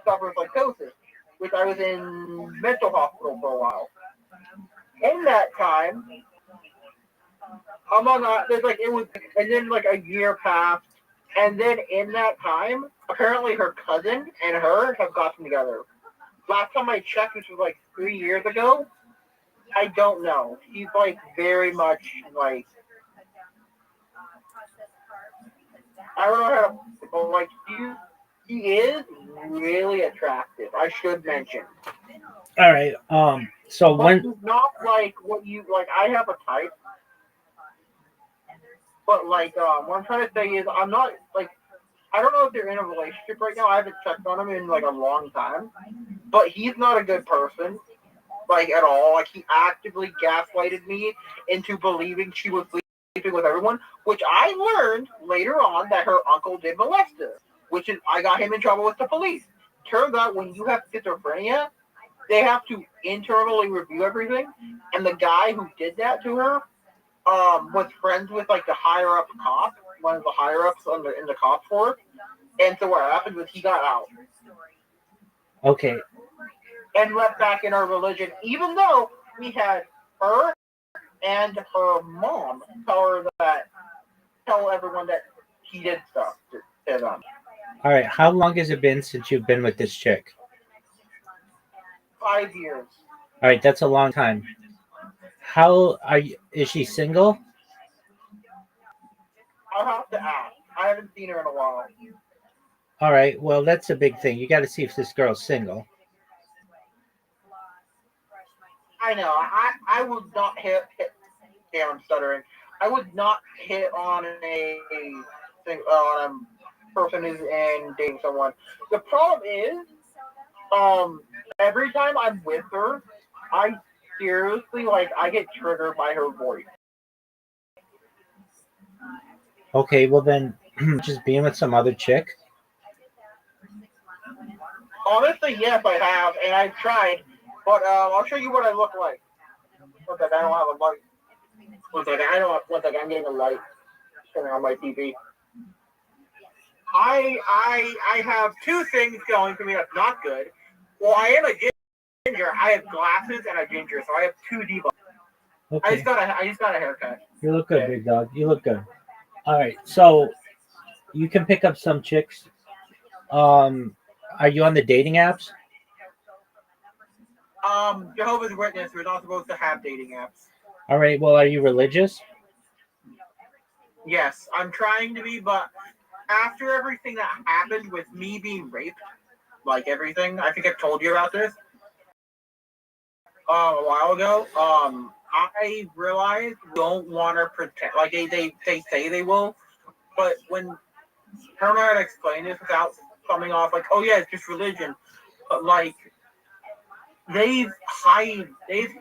suffer psychosis, which I was in mental hospital for a while. In that time, and then a year passed, and then in that time, apparently her cousin and her have gotten together. Last time I checked, which was 3 years ago, I don't know. He's very much I don't know how to, but he is really attractive. I should mention. all right. So but when he's not what you I have a type, but what I'm trying to say is I'm not I don't know if they're in a relationship right now. I haven't checked on him in a long time, but he's not a good person at all. He actively gaslighted me into believing she was sleeping with everyone, which I learned later on that her uncle did molest her, which is I got him in trouble with the police. Turns out when you have schizophrenia, they have to internally review everything, and the guy who did that to her was friends with the higher up cop, one of the higher ups in the cop force, and so what happened was he got out. Okay. And let back in our religion, even though we had her and her mom tell everyone that he did stuff to them. All right. How long has it been since you've been with this chick? 5 years. All right, that's a long time. How are you? Is she single? I'll have to ask. I haven't seen her in a while. All right. Well, that's a big thing. You got to see if this girl's single. I know. I would not hit. Yeah, I'm stuttering. I would not hit on a person who's dating someone. The problem is, every time I'm with her, I seriously I get triggered by her voice. Okay. Well, then, just being with some other chick. Honestly, yes, I have, and I've tried. But I'll show you what I look like. One second, I don't have a light. One second, I'm getting a light. Turning on my TV. I have two things going for me that's not good. Well, I am a ginger. I have glasses and a ginger, so I have two debuffs. Okay. I just got a haircut. You look good, big dog. You look good. All right. So you can pick up some chicks. Are you on the dating apps? Jehovah's Witness, we're not supposed to have dating apps. All right. Well, are you religious? Yes, I'm trying to be, but after everything that happened with me being raped, everything, I think I've told you about this a while ago. I realized don't want to pretend they say they will, but when I don't know how to explain this without coming off oh yeah, it's just religion, but they've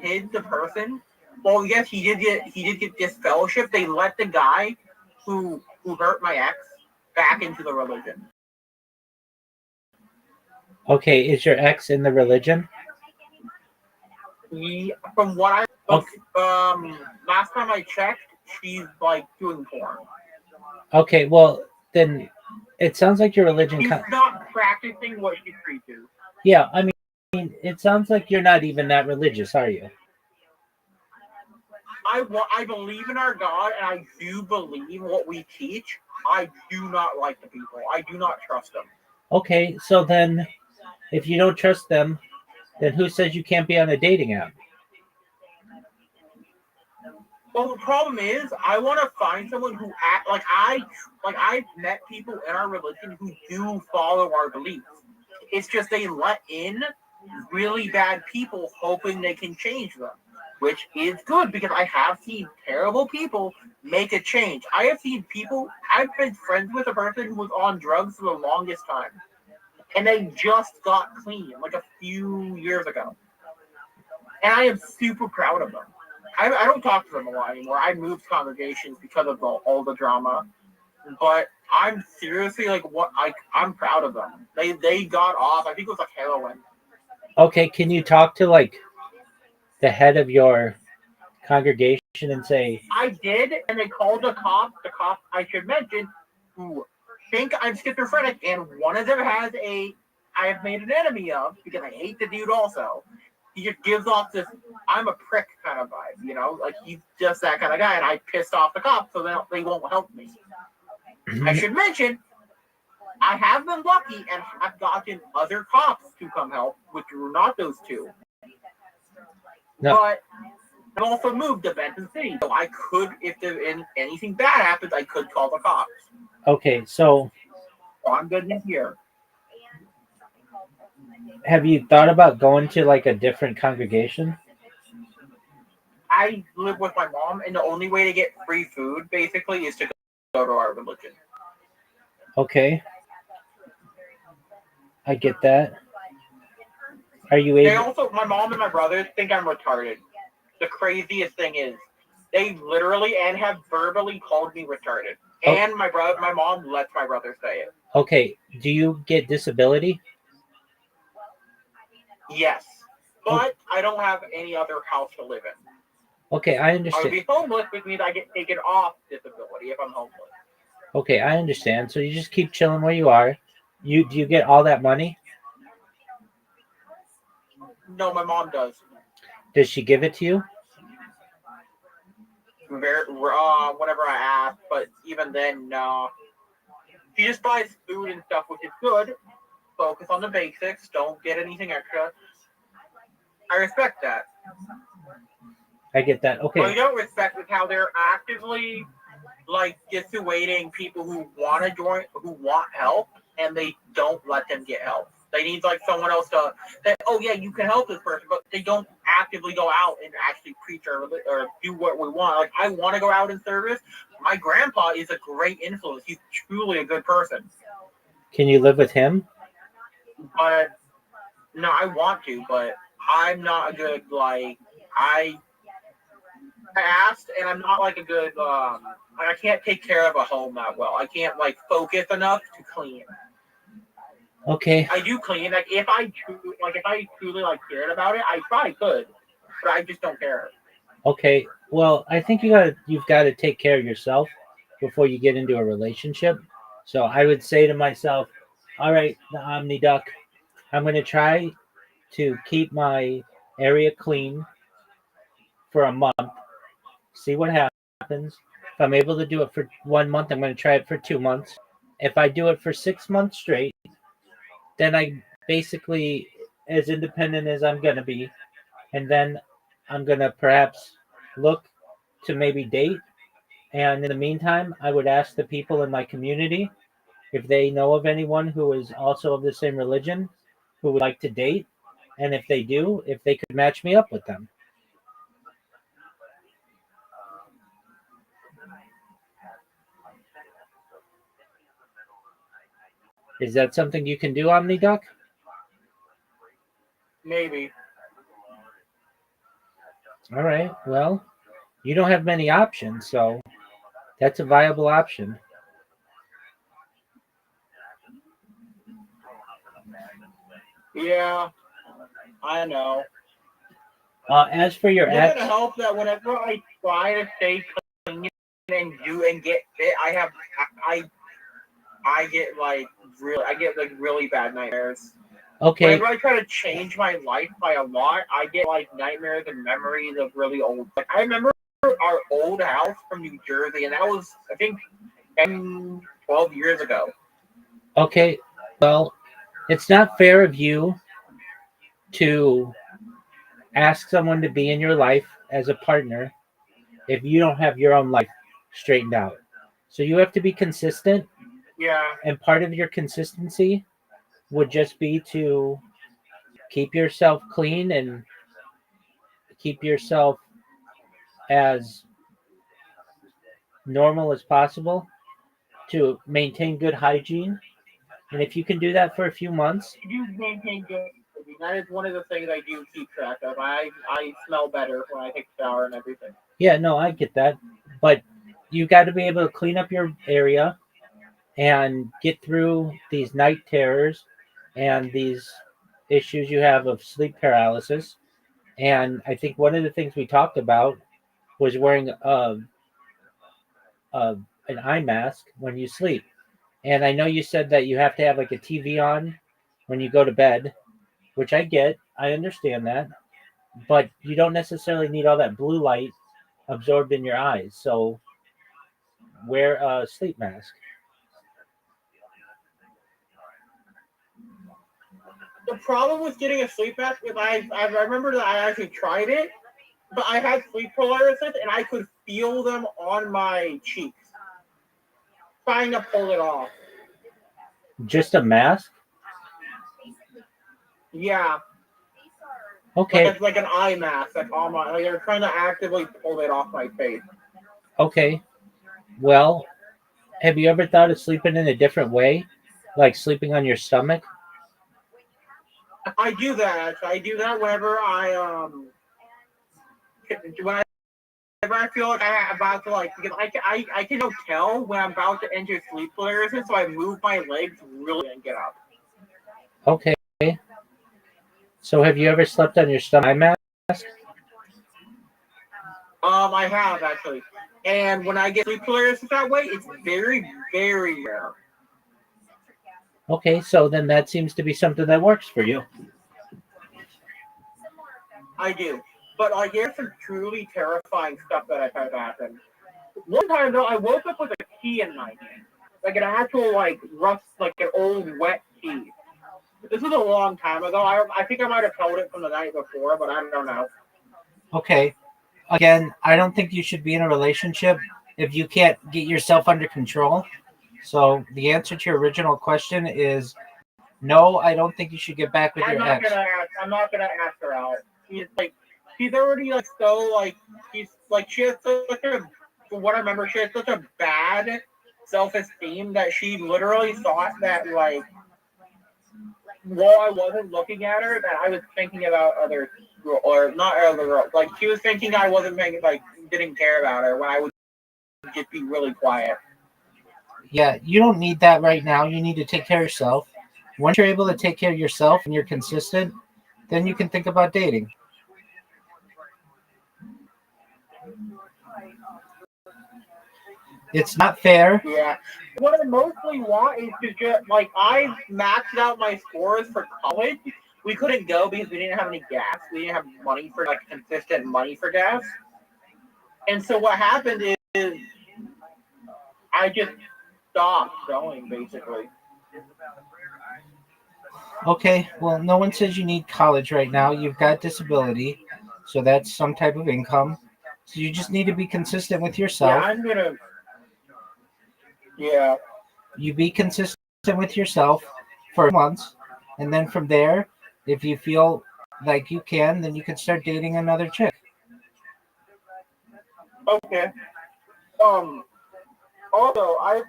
hid the person. Well, yes, he did get disfellowship. They let the guy who hurt my ex back into the religion. Okay, is your ex in the religion? From what last time I checked, she's doing porn. Okay, well then it sounds like your religion. She's not practicing what she preaches. Yeah, I mean, it sounds like you're not even that religious, are you? I believe in our God, and I do believe what we teach. I do not like the people. I do not trust them. Okay, so then if you don't trust them, then who says you can't be on a dating app? Well, the problem is, I want to find someone who act I've met people in our religion who do follow our beliefs. It's just they let in really bad people hoping they can change them, which is good because I have seen terrible people make a change. I have seen people, I've been friends with a person who was on drugs for the longest time, and they just got clean like a few years ago. And I am super proud of them. I don't talk to them a lot anymore. I moved congregations because of all the drama. But I'm seriously I'm proud of them. They got off. I think it was like heroin. Okay, can you talk to like the head of your congregation and say, I did, and they called the cop. The cop, I should mention, who think I'm schizophrenic, and one of them has I have made an enemy of because I hate the dude also. He just gives off this I'm a prick kind of vibe, you know? Like he's just that kind of guy, and I pissed off the cops so they won't help me. I should mention, I have been lucky and have gotten other cops to come help, which were not those two. no. But I've also moved to Benton City, so I could, if anything bad happens, I could call the cops. Okay, so I'm good in here. Have you thought about going to like a different congregation? I live with my mom, and the only way to get free food, basically, is to go to our religion. Okay. I get that. Are you They able? also, my mom and my brother think I'm retarded. The craziest thing is, they literally and have verbally called me retarded. Oh. And my mom lets my brother say it. Okay. Do you get disability? Yes. But I don't have any other house to live in. Okay, I I would understand. be homeless, which means I get taken off disability if I'm homeless. Okay, I understand. So you just keep chilling where you are. Do you get all that money? No, my mom does. Does she give it to you? Whenever I ask, but even then, no. She just buys food and stuff, which is good. Focus on the basics. Don't get anything extra. I respect that. I get that. Okay. What I don't respect is how they're actively dissuading people who want to join, who want help, and they don't let them get help. They need someone else to say, oh yeah, you can help this person, but they don't actively go out and actually preach or do what we want. Like, I want to go out in service. My grandpa is a great influence. He's truly a good person. Can you live with him? But no, I want to, but I'm not a good I asked, and I'm not a good I can't take care of a home that well. I can't focus enough to clean. Okay. I do clean. If I truly cared about it, I probably could, but I just don't care. Okay. Well, I think you've got to take care of yourself before you get into a relationship. So I would say to myself, all right, the Omni Duck, I'm going to try to keep my area clean for a month, see what happens. If I'm able to do it for 1 month, I'm going to try it for 2 months. If I do it for 6 months straight, then I basically as independent as I'm going to be. And then I'm going to perhaps look to maybe date. And in the meantime, I would ask the people in my community if they know of anyone who is also of the same religion who would like to date. And if they do, if they could match me up with them. Is that something you can do, OmniDuck? Maybe. All right. Well, you don't have many options, so that's a viable option. Yeah, I know. As for your Does ex, it help that whenever I try to stay clean and get fit, I get really bad nightmares. Okay. Whenever I try to change my life by a lot, I get nightmares and memories of really old. I remember our old house from New Jersey, and that was, I think, 10, 12 years ago. Okay. Well, it's not fair of you to ask someone to be in your life as a partner if you don't have your own life straightened out. So you have to be consistent. Yeah. And part of your consistency would just be to keep yourself clean and keep yourself as normal as possible to maintain good hygiene. And if you can do that for a few months, I do maintain good. That is one of the things I do keep track of. I smell better when I take a shower and everything. yeah, no, I get that. But you got to be able to clean up your area and get through these night terrors and these issues you have of sleep paralysis. And I think one of the things we talked about was wearing an eye mask when you sleep. And I know you said that you have to have like a TV on when you go to bed, which I get. I understand that. But you don't necessarily need all that blue light absorbed in your eyes. So wear a sleep mask. The problem with getting a sleep mask is I remember that I actually tried it, but I had sleep paralysis and I could feel them on my cheeks. Trying to pull it off. Just a mask? Yeah. Okay. Like an eye mask. Like on my, like they're trying to actively pull it off my face. Okay. Well, have you ever thought of sleeping in a different way? Like sleeping on your stomach? I do that. I do that whenever whenever I feel like I'm about to because I can tell when I'm about to enter sleep paralysis, so I move my legs really and get up. Okay. So have you ever slept on your stomach eye mask? I have actually. And when I get sleep paralysis that way, it's very, very rare. Okay, so then that seems to be something that works for you. I do. But there's some truly terrifying stuff that I've had happen. One time though, I woke up with a key in my hand. Like an actual rough, like an old wet key. This was a long time ago. I think I might have held it from the night before, but I don't know. Okay. Again, I don't think you should be in a relationship if you can't get yourself under control. So the answer to your original question is no, I don't think you should get back with your ex. I'm not gonna ask her out. She's already she has such a, from what I remember, she has such a bad self-esteem that she literally thought that while I wasn't looking at her, that I was thinking about other girl, or not other girls. Like she was thinking I wasn't didn't care about her when I would just be really quiet. Yeah, you don't need that right now. You need to take care of yourself. Once you're able to take care of yourself and you're consistent, then you can think about dating. It's not fair. Yeah. What I mostly want is to just I maxed out my scores for college. We couldn't go because we didn't have any gas. We didn't have money for consistent money for gas. And so what happened is I just stopped going basically. Okay, well, no one says you need college right now. You've got disability, so that's some type of income. So you just need to be consistent with yourself. Yeah, I'm gonna. Yeah. You be consistent with yourself for months, and then from there, if you feel like you can, then you can start dating another chick. Okay. Although I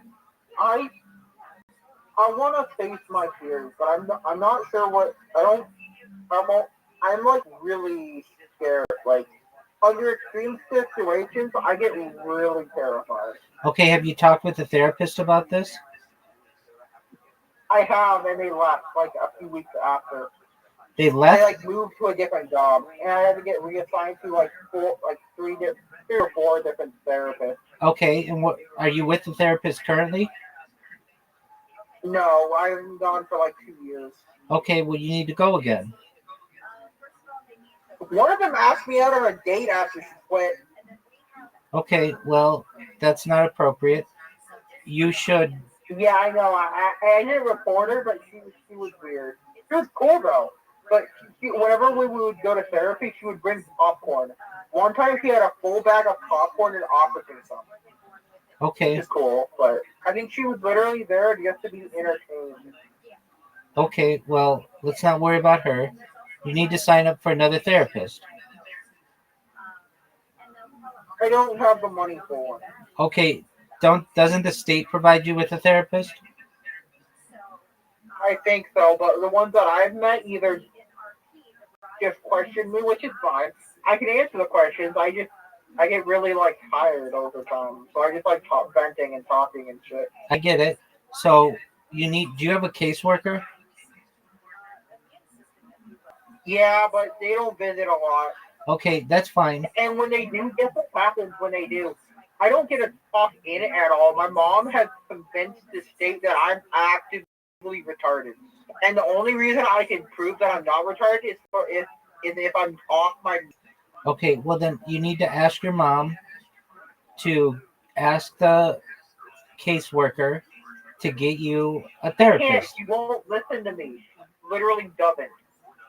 want to face my fears, but I'm not sure what I'm really scared. Under extreme situations, I get really terrified. Okay, have you talked with a therapist about this? I have, and they left a few weeks after. They left? I moved to a different job, and I had to get reassigned to three or four different therapists. Okay, and what are you with the therapist currently? No, I've been gone for 2 years. Okay, well you need to go again. One of them asked me out on a date after she quit. Okay, well that's not appropriate. You should. Yeah, I know. I didn't report her, but she was weird. She was cool though. But whenever we would go to therapy, she would bring popcorn. One time she had a full bag of popcorn and offered me some. Okay. Which is cool, but I think she was literally there just to be entertained. Okay, well, let's not worry about her. You need to sign up for another therapist. I don't have the money for one. Okay, doesn't the state provide you with a therapist? I think so, but the ones that I've met either just question me, which is fine. I can answer the questions. I get really like tired over time, so I just like venting and talking and shit. I get it. So do you have a caseworker? Yeah, but they don't visit a lot. Okay, that's fine. And when they do, guess what happens when they do? I don't get to talk in it at all. My mom has convinced the state that I'm actively retarded. And the only reason I can prove that I'm not retarded is if I'm off my... Okay, well then you need to ask your mom to ask the caseworker to get you a therapist. She won't listen to me. She literally doesn't.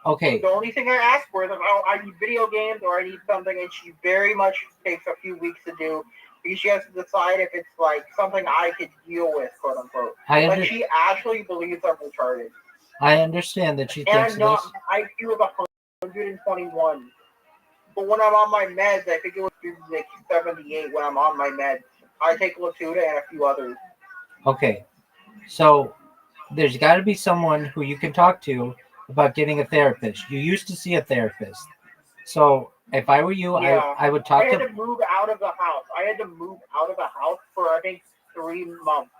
Okay. The only thing I ask for is, oh, I need video games or I need something, and she very much takes a few weeks to do because she has to decide if it's like something I could deal with, quote unquote. But she actually believes I'm retarded. I understand that she thinks and I'm not. this. IQ of 121. But when I'm on my meds, I think it was like 78 when I'm on my meds. I take Latuda and a few others. Okay. So there's got to be someone who you can talk to about getting a therapist. You used to see a therapist. So if I were you, yeah. I would talk I had to move out of the house. I had to move out of the house for, I think, 3 months.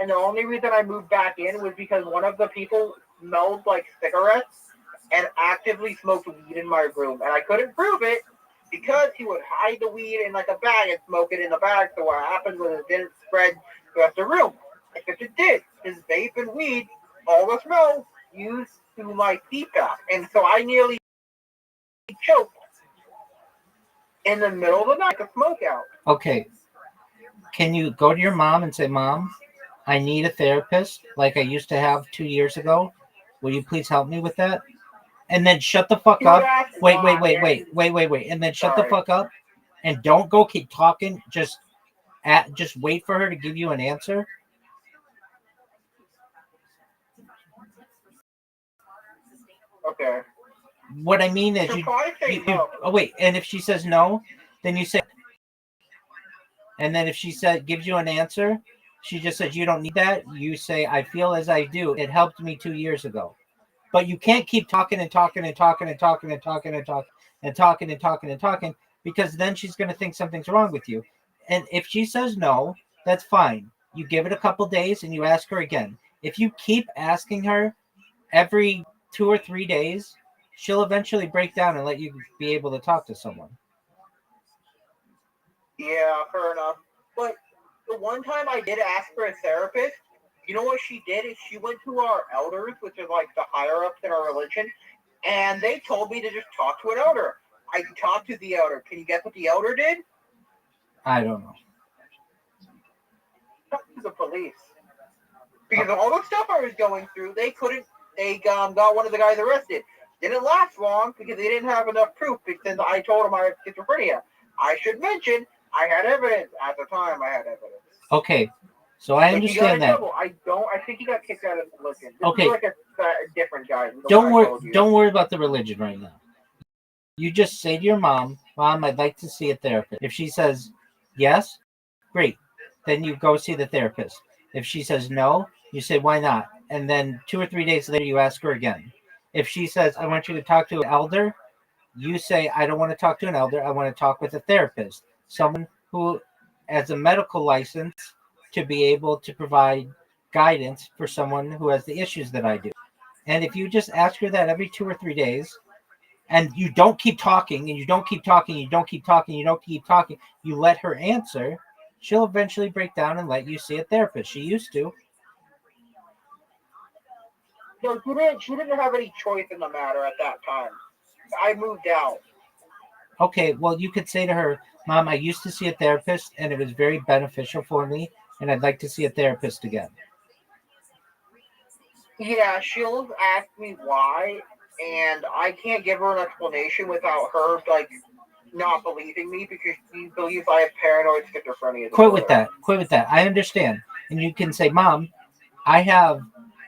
And the only reason I moved back in was because one of the people smelled like cigarettes and actively smoked weed in my room. And I couldn't prove it because he would hide the weed in like a bag and smoke it in the bag. So what happened was it didn't spread to the rest of the room. Except it did. His vape and weed, all the smell, used to my CPAP. And so I nearly choked in the middle of the night to smoke out. Okay. Can you go to your mom and say, Mom, I need a therapist like I used to have 2 years ago. Will you please help me with that? And then shut the fuck up. Wait. And then shut the fuck up. And don't go keep talking. Just wait for her to give you an answer. Okay. What I mean is oh wait, and if she says no, then you say, and then if she gives you an answer, she just says you don't need that. You say, I feel as I do. It helped me 2 years ago. But you can't keep talking because then she's going to think something's wrong with you. And if she says no, that's fine. You give it a couple days and you ask her again. If you keep asking her every 2 or 3 days, she'll eventually break down and let you be able to talk to someone. Yeah, fair enough. But the one time I did ask for a therapist, you know what she did is she went to our elders, which is like the higher ups in our religion, and they told me to just talk to an elder. I talked to the elder. Can you guess what the elder did? I don't know. Talked to the police. Because of all the stuff I was going through, they got one of the guys arrested. Didn't last long because they didn't have enough proof since I told them I had schizophrenia. I should mention, I had evidence. At the time, I had evidence. Okay. So I understand that. I think he got kicked out of religion. Okay. This is like a different guy. Don't worry about the religion right now. You just say to your mom, Mom, I'd like to see a therapist. If she says yes, great. Then you go see the therapist. If she says no, you say, why not? And then 2 or 3 days later, you ask her again. If she says, I want you to talk to an elder, you say, I don't want to talk to an elder. I want to talk with a therapist. Someone who has a medical license to be able to provide guidance for someone who has the issues that I do. And if you just ask her that every 2 or 3 days, and you don't keep talking, and you don't keep talking, you don't keep talking, you don't keep talking, you let her answer, she'll eventually break down and let you see a therapist. She used to. No, she didn't have any choice in the matter at that time. I moved out. Okay, well, you could say to her, Mom, I used to see a therapist, and it was very beneficial for me, and I'd like to see a therapist again. Yeah, she'll ask me why, and I can't give her an explanation without her, not believing me because she believes I have paranoid schizophrenia. Quit with that. I understand. And you can say, Mom, I have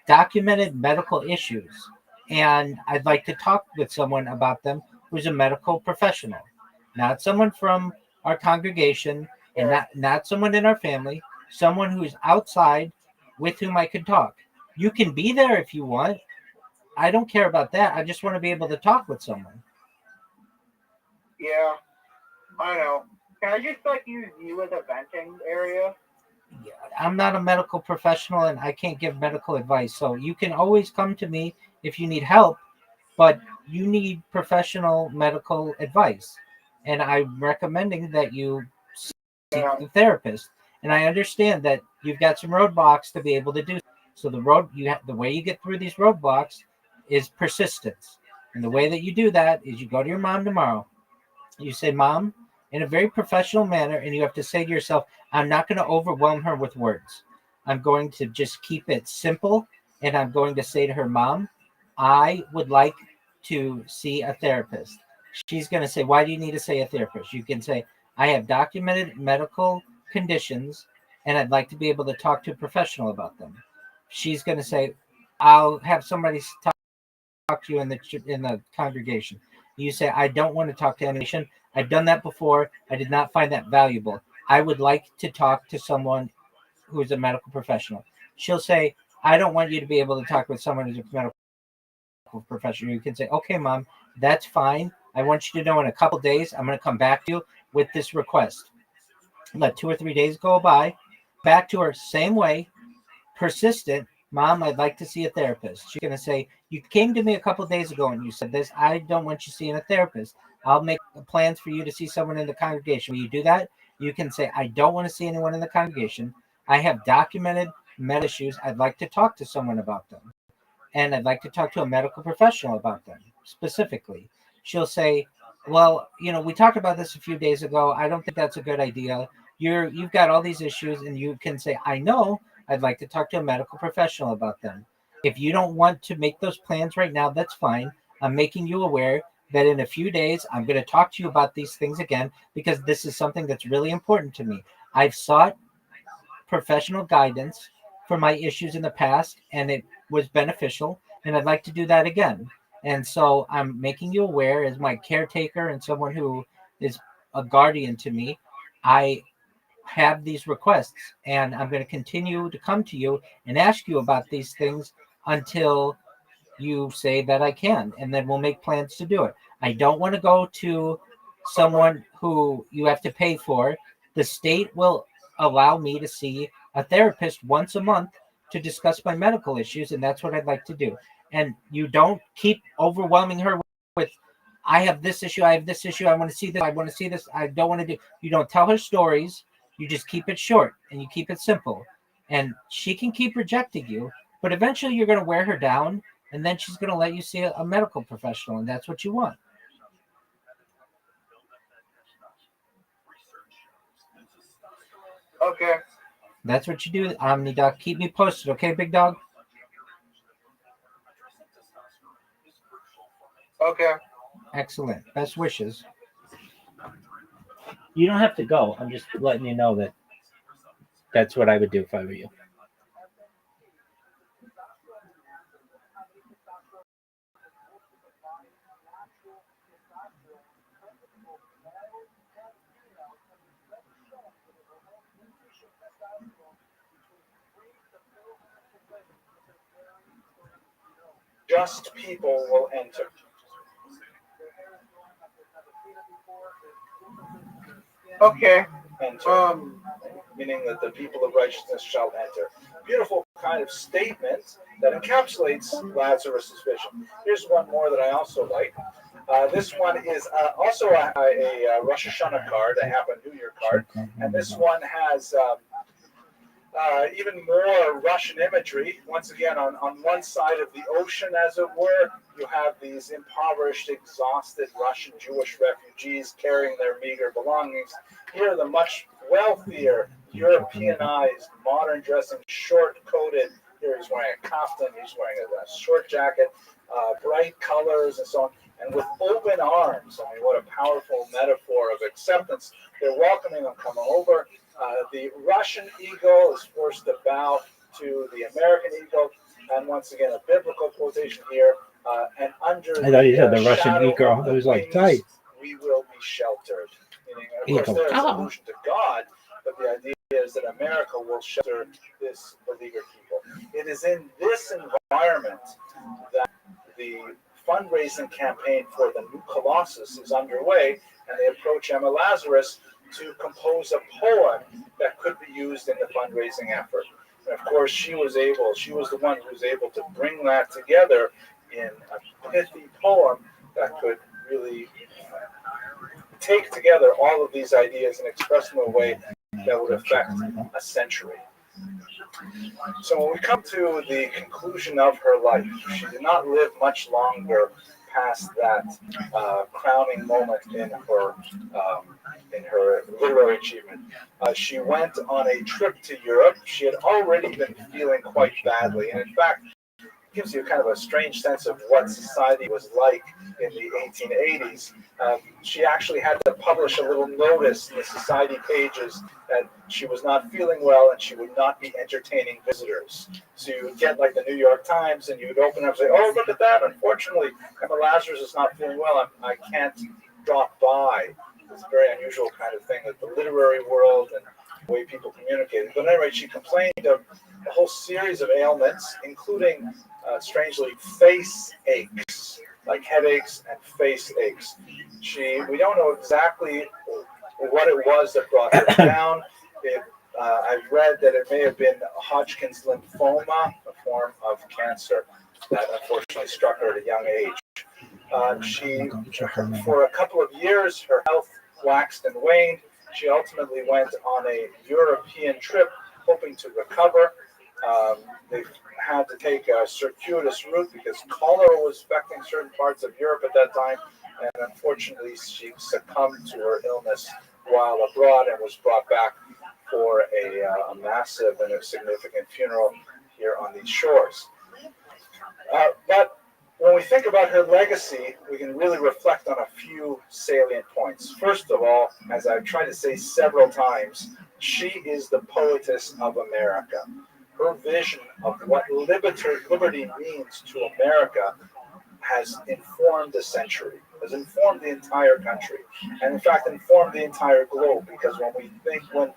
documented medical issues, and I'd like to talk with someone about them who's a medical professional, not someone from our congregation and not someone in our family, someone who's outside with whom I can talk. You can be there if you want. I don't care about that. I just want to be able to talk with someone. Yeah, I know. Can I just like use you as a venting area? I'm not a medical professional and I can't give medical advice. So you can always come to me if you need help, but you need professional medical advice. And I'm recommending that you seek a therapist. And I understand that you've got some roadblocks to be able to do so. The way you get through these roadblocks is persistence. And the way that you do that is you go to your mom tomorrow. You say, Mom, in a very professional manner, and you have to say to yourself, I'm not going to overwhelm her with words. I'm going to just keep it simple. And I'm going to say to her, Mom, I would like to see a therapist. She's going to say, why do you need to see a therapist? You can say, I have documented medical conditions and I'd like to be able to talk to a professional about them. She's going to say, I'll have somebody talk to you in the congregation. You say, I don't want to talk to anyone. I've done that before. I did not find that valuable. I would like to talk to someone who's a medical professional. She'll say, I don't want you to be able to talk with someone who's a medical professional. You can say, okay, Mom, that's fine. I want you to know in a couple days, I'm going to come back to you with this request. Let 2 or 3 days go by. Back to her, same way, persistent. Mom, I'd like to see a therapist. She's going to say, you came to me a couple days ago and you said this. I don't want you seeing a therapist. I'll make plans for you to see someone in the congregation. Will you do that? You can say, I don't want to see anyone in the congregation. I have documented med issues. I'd like to talk to someone about them. And I'd like to talk to a medical professional about them specifically. She'll say, well, we talked about this a few days ago. I don't think that's a good idea. You've got all these issues, and you can say, I know, I'd like to talk to a medical professional about them. If you don't want to make those plans right now, that's fine. I'm making you aware that in a few days, I'm going to talk to you about these things again, because this is something that's really important to me. I've sought professional guidance for my issues in the past, and it was beneficial, and I'd like to do that again. And so I'm making you aware as my caretaker and someone who is a guardian to me. I have these requests, and I'm going to continue to come to you and ask you about these things until you say that I can, and then we'll make plans to do it. I don't want to go to someone who you have to pay for. The state will allow me to see a therapist once a month to discuss my medical issues, and that's what I'd like to do. And you don't keep overwhelming her with, I have this issue, I want to see this, I want to see this, I don't want to do. You don't tell her stories. You just keep it short and you keep it simple. And she can keep rejecting you, but eventually you're going to wear her down, and then she's going to let you see a medical professional, and that's what you want. Okay. That's what you do, OmniDoc. Keep me posted, okay, big dog? Okay. Excellent. Best wishes. You don't have to go. I'm just letting you know that that's what I would do if I were you. Just people will enter. Okay. Enter. Meaning that the people of righteousness shall enter. Beautiful kind of statement that encapsulates Lazarus' vision. Here's one more that I also like. This one is also a Rosh Hashanah card, a Happy New Year card, and this one has even more Russian imagery. Once again, on one side of the ocean, as it were, you have these impoverished, exhausted Russian Jewish refugees carrying their meager belongings. Here, the much wealthier, Europeanized, modern dressing, short-coated. Here he's wearing a kaftan, he's wearing a short jacket, bright colors and so on, and with open arms. I mean, what a powerful metaphor of acceptance. They're welcoming them, coming over. The Russian ego is forced to bow to the American ego. And once again, a biblical quotation here. And under I thought you said the Russian shadow e-girl. of It the was like wings, tight. we will be sheltered. Meaning, of Eagle. course, there's Ah. allusion to God, but the idea is that America will shelter this beleaguered people. It is in this environment that the fundraising campaign for the new Colossus is underway, and they approach Emma Lazarus to compose a poem that could be used in the fundraising effort. And of course, she was the one who was able to bring that together in a pithy poem that could really take together all of these ideas and express them in a way that would affect a century. So when we come to the conclusion of her life, she did not live much longer past that crowning moment in her literary achievement. She went on a trip to Europe. She had already been feeling quite badly, and in fact, gives you kind of a strange sense of what society was like in the 1880s. She actually had to publish a little notice in the society pages that she was not feeling well and she would not be entertaining visitors. So you would get like the New York Times and you would open up and say, oh, look at that. Unfortunately, Emma Lazarus is not feeling well. I can't drop by. It's a very unusual kind of thing that the literary world and the way people communicated. But anyway, she complained of a whole series of ailments, including strangely, face aches, like headaches and face aches. We don't know exactly what it was that brought her down. I've read that it may have been Hodgkin's lymphoma, a form of cancer that unfortunately struck her at a young age. For a couple of years, her health waxed and waned. She ultimately went on a European trip, hoping to recover. They had to take a circuitous route because cholera was affecting certain parts of Europe at that time, and unfortunately she succumbed to her illness while abroad and was brought back for a massive and a significant funeral here on these shores. But when we think about her legacy, we can really reflect on a few salient points. First of all, as I've tried to say several times, she is the poetess of America. Her vision of what liberty means to America has informed the century, has informed the entire country, and in fact informed the entire globe, because when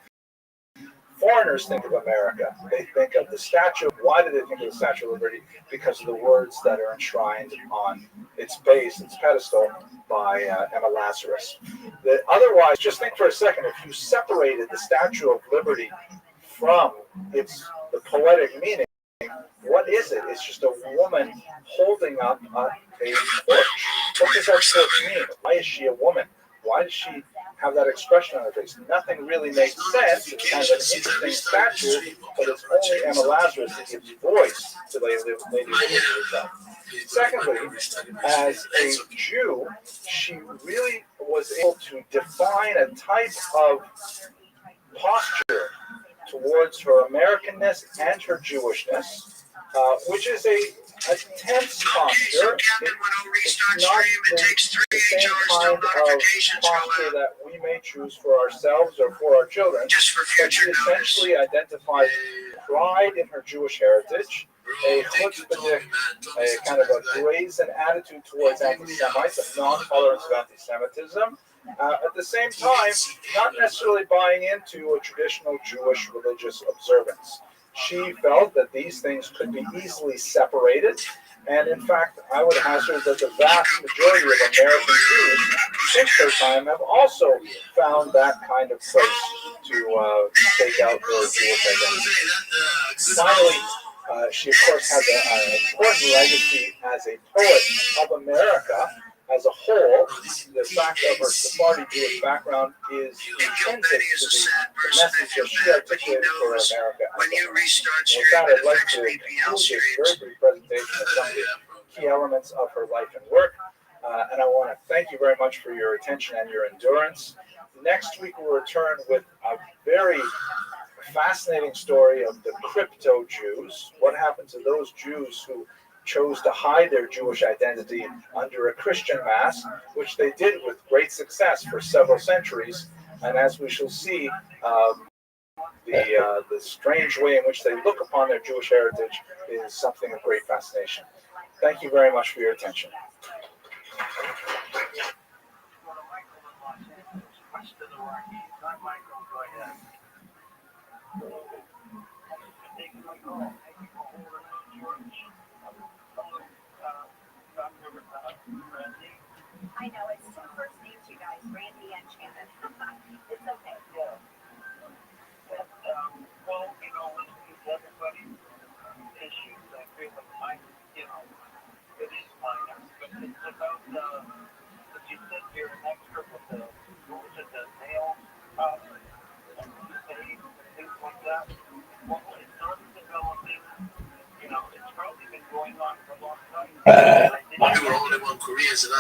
foreigners think of America, they think of the Statue. Why do they think of the Statue of Liberty? Because of the words that are enshrined on its base, its pedestal, by Emma Lazarus. Otherwise, just think for a second, if you separated the Statue of Liberty from the poetic meaning, what is it? It's just a woman holding up a torch. What does that torch mean? Why is she a woman? Why does she have that expression on her face? Nothing really makes sense. It's kind of an interesting statue, but it's only Emma Lazarus that gives voice to Lady Liberty herself. Secondly, as a Jew, she really was able to define a type of posture towards her Americanness and her Jewishness, which is a tense posture. It's not the same kind of posture that we may choose for ourselves or for our children, but she essentially identifies pride in her Jewish heritage, a chutzpah, a kind of a brazen attitude towards anti-Semites, a non-tolerance of anti-Semitism. At the same time, not necessarily buying into a traditional Jewish religious observance. She felt that these things could be easily separated, and in fact, I would hazard that the vast majority of American Jews since her time have also found that kind of place to stake out their Jewish identity. Finally, she of course has an important legacy as a poet of America as a whole. The fact of her Sephardi Jewish background is intrinsic to the message that she articulated for America. And with that, I'd like to conclude this very brief presentation of some of the key elements of her life and work. And I want to thank you very much for your attention and your endurance. Next week, we'll return with a very fascinating story of the crypto Jews. What happened to those Jews who chose to hide their Jewish identity under a Christian mask, which they did with great success for several centuries. And as we shall see, the strange way in which they look upon their Jewish heritage is something of great fascination. Thank you very much for your attention. I know, it's two first names, you guys, Randy and Shannon. It's okay. Yeah. But, well, you know, listening to everybody's issues, I feel like mine, you know, it is minor, but it's about, if you said you're an expert with the, what was it, the nail, things like that. Well, it's not developing, you know, it's probably been going on for a long time. We were only one Koreans, and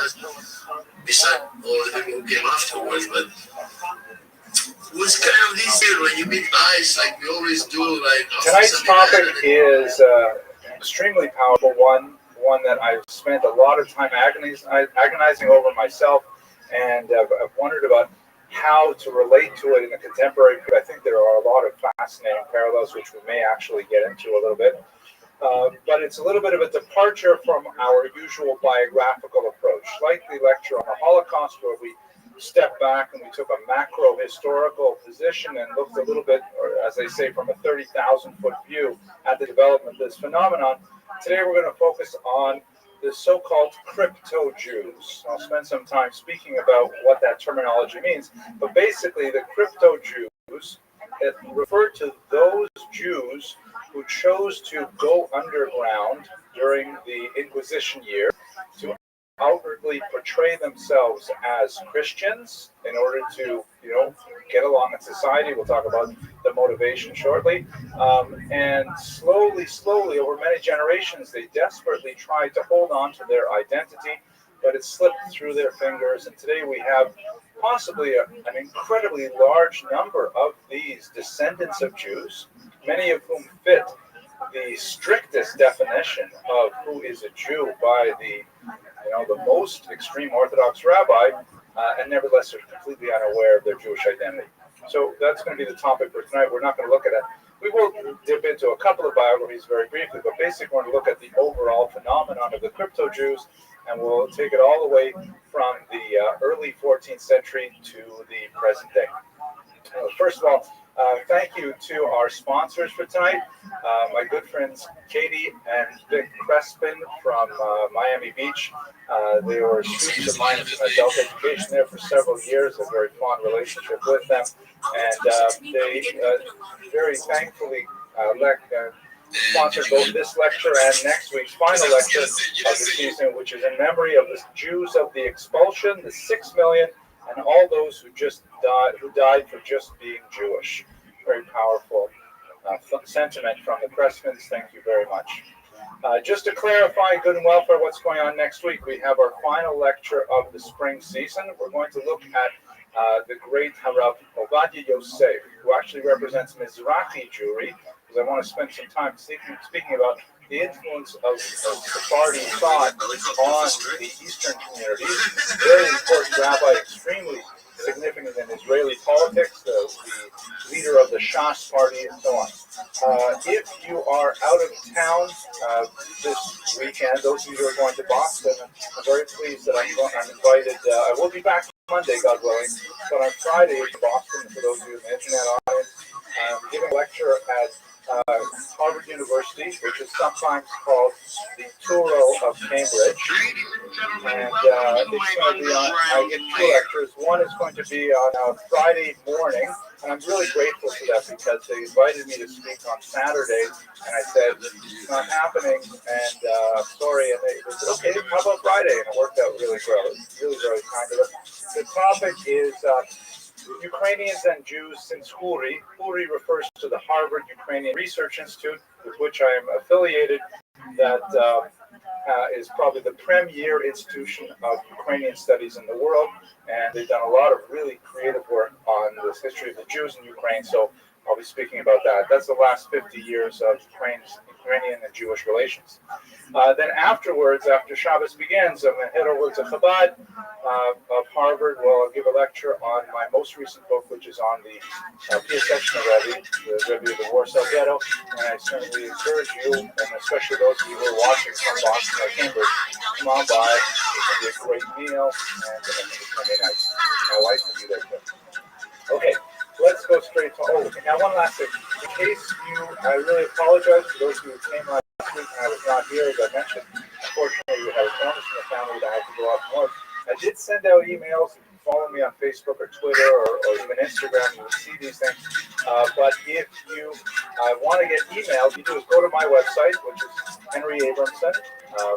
beside all the people who came afterwards, but it was kind of easier when you meet guys like we always do. Like Tonight's topic is extremely powerful one that I've spent a lot of time agonizing over myself, and I've wondered about how to relate to it in a contemporary. I think there are a lot of fascinating parallels, which we may actually get into a little bit. But it's a little bit of a departure from our usual biographical approach, like the lecture on the Holocaust, where we stepped back and we took a macro historical position and looked a little bit, or as they say, from a 30,000-foot view at the development of this phenomenon. Today we're going to focus on the so-called crypto-Jews. I'll spend some time speaking about what that terminology means, but basically the crypto-Jews, it referred to those Jews who chose to go underground during the Inquisition year to outwardly portray themselves as Christians in order to, get along in society. We'll talk about the motivation shortly. And slowly, over many generations, they desperately tried to hold on to their identity, but it slipped through their fingers. And today we have possibly an incredibly large number of these descendants of Jews, many of whom fit the strictest definition of who is a Jew by the most extreme Orthodox rabbi, and nevertheless are completely unaware of their Jewish identity. So that's going to be the topic for tonight. We're not going to look at it. We will dip into a couple of biographies very briefly, but basically we're going to look at the overall phenomenon of the crypto-Jews, and we'll take it all the way from the early 14th century to the present day. First of all, thank you to our sponsors for tonight, my good friends Katie and Vic Crespin from Miami Beach. They were students of mine in adult education there for several years, a very fond relationship with them, and they very thankfully sponsored both this lecture and next week's final lecture of the season, which is in memory of the Jews of the expulsion, the 6 million, and all those who died for just being Jewish. Very powerful sentiment from the Crespins. Thank you very much. Just to clarify good and welfare what's going on next week, we have our final lecture of the spring season. We're going to look at the great Harav Ovadia Yosef, who actually represents Mizrahi Jewry, because I want to spend some time speaking about the influence of Sephardi thought on the Eastern community. Very important rabbi, extremely significant in Israeli politics, the leader of the Shas party, and so on. If you are out of town this weekend, those of you who are going to Boston, I'm very pleased that I'm invited. I will be back Monday, God willing, but on Friday in Boston, for those of you in the internet audience, I'm giving a lecture at Harvard University, which is sometimes called the Touro of Cambridge. And it's going to be on, I get two lectures. One is going to be on a Friday morning, and I'm really grateful for that because they invited me to speak on Saturday, and I said, it's not happening, and I'm sorry. And they said, okay, how about Friday? And it worked out really well. It's really, really kind of them. The topic is Ukrainians and Jews since Huri. Huri refers to the Harvard Ukrainian Research Institute, with which I am affiliated, that is probably the premier institution of Ukrainian studies in the world, and they've done a lot of really creative work on the history of the Jews in Ukraine, so I'll be speaking about that. That's the last 50 years of Ukraine's Iranian and Jewish relations. Then afterwards, after Shabbos begins, I'm going to head over to Chabad of Harvard, where I'll give a lecture on my most recent book, which is on the Pia section of Rabbi, the Rabbi of the Warsaw Ghetto. And I certainly encourage you, and especially those of you who are watching from Boston or Cambridge, come on by. It's going to be a great meal, and I think it's going to be nice. My wife will be there too. Okay, let's go straight to, now one last thing. In case I really apologize for those of you who came last week and I was not here, as I mentioned. Unfortunately, we had an illness in the family that I had to go up north. I did send out emails. If you follow me on Facebook or Twitter or even Instagram, you will see these things. But if you want to get emails, you do is go to my website, which is Henry Abramson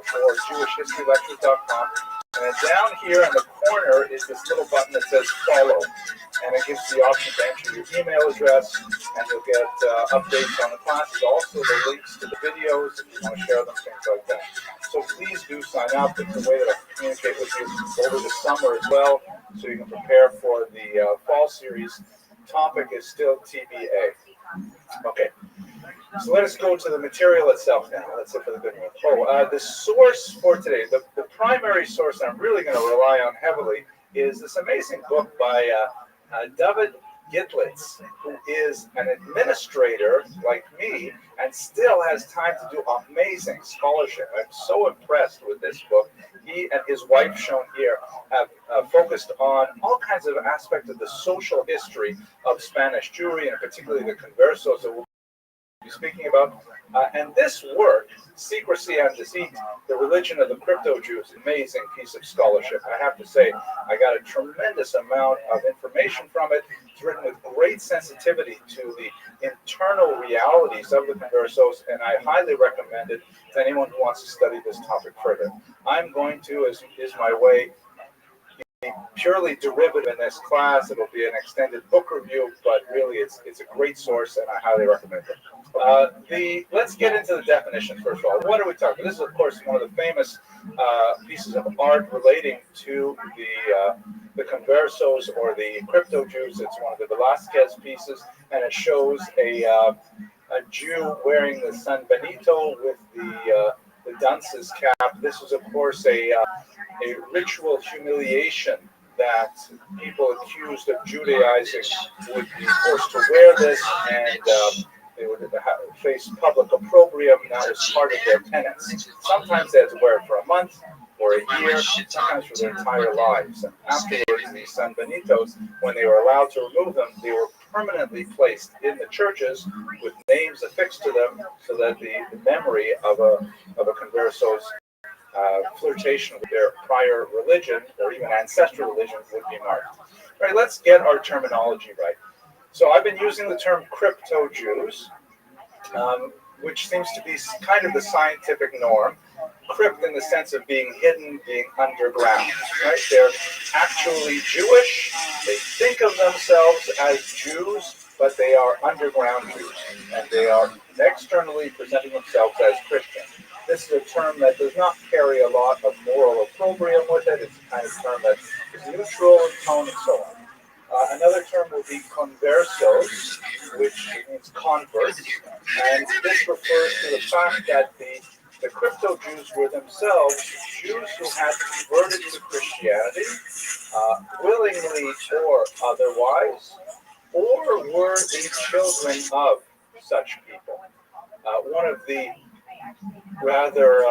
for JewishHistoryLectures.com. And then down here in the corner is this little button that says follow. And it gives you the option to enter your email address, and you'll get updates on the classes. Also, the links to the videos, if you want to share them, things like that. So please do sign up. It's a way that I can communicate with you over the summer as well, so you can prepare for the fall series. Topic is still TBA. Okay. So let us go to the material itself now. That's it for the good one. The source for today, the primary source I'm really going to rely on heavily is this amazing book by David Gitlitz, who is an administrator like me and still has time to do amazing scholarship. I'm so impressed with this book. He and his wife, shown here, have focused on all kinds of aspects of the social history of Spanish Jewry, and particularly the conversos that we'll be speaking about. And this work, Secrecy and Deceit, the Religion of the Crypto-Jews, amazing piece of scholarship. I have to say, I got a tremendous amount of information from it. It's written with great sensitivity to the internal realities of the conversos, and I highly recommend it to anyone who wants to study this topic further. I'm going to, as is my way, be purely derivative in this class. It'll be an extended book review, but really it's a great source, and I highly recommend it. Let's get into the definition first of all. What are we talking about? This is, of course, one of the famous pieces of art relating to the conversos or the crypto Jews. It's one of the Velázquez pieces, and it shows a Jew wearing the San Benito with the dunce's cap. This is, of course, a ritual humiliation that people accused of Judaizing would be forced to wear this, and they would face public opprobrium. That was part of their penance. Sometimes they had to wear it for a month or a year, sometimes for their entire lives. And afterwards, these San Benitos, when they were allowed to remove them, they were permanently placed in the churches with names affixed to them, so that the memory of a converso's flirtation with their prior religion or even ancestral religion would be marked. All right, let's get our terminology right. So I've been using the term crypto-Jews, which seems to be kind of the scientific norm. Crypt in the sense of being hidden, being underground, right? They're actually Jewish. They think of themselves as Jews, but they are underground Jews, and they are externally presenting themselves as Christian. This is a term that does not carry a lot of moral opprobrium with it. It's a kind of term that is neutral in tone and so on. Another term will be conversos, which means converts, and this refers to the fact that the crypto-Jews were themselves Jews who had converted to Christianity, willingly or otherwise, or were the children of such people. One of the rather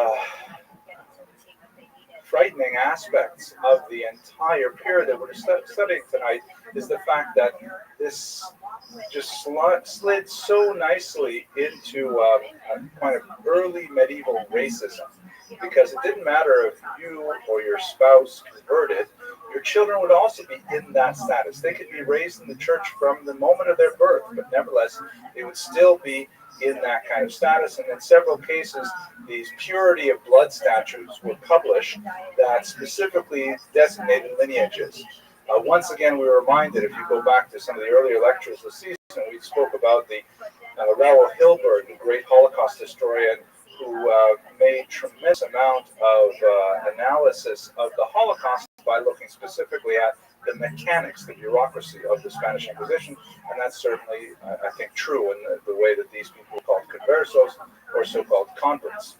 frightening aspects of the entire period that we're studying tonight is the fact that this just slid so nicely into a kind of early medieval racism, because it didn't matter if you or your spouse converted, your children would also be in that status. They could be raised in the church from the moment of their birth, but nevertheless, they would still be in that kind of status. And in several cases, these purity of blood statutes were published that specifically designated lineages. Once again, we were reminded, if you go back to some of the earlier lectures this season, we spoke about the Raoul Hilberg, the great Holocaust historian, who made tremendous amount of analysis of the Holocaust by looking specifically at the mechanics, the bureaucracy of the Spanish Inquisition, and that's certainly, I think, true in the way that these people are called conversos, or so-called converts.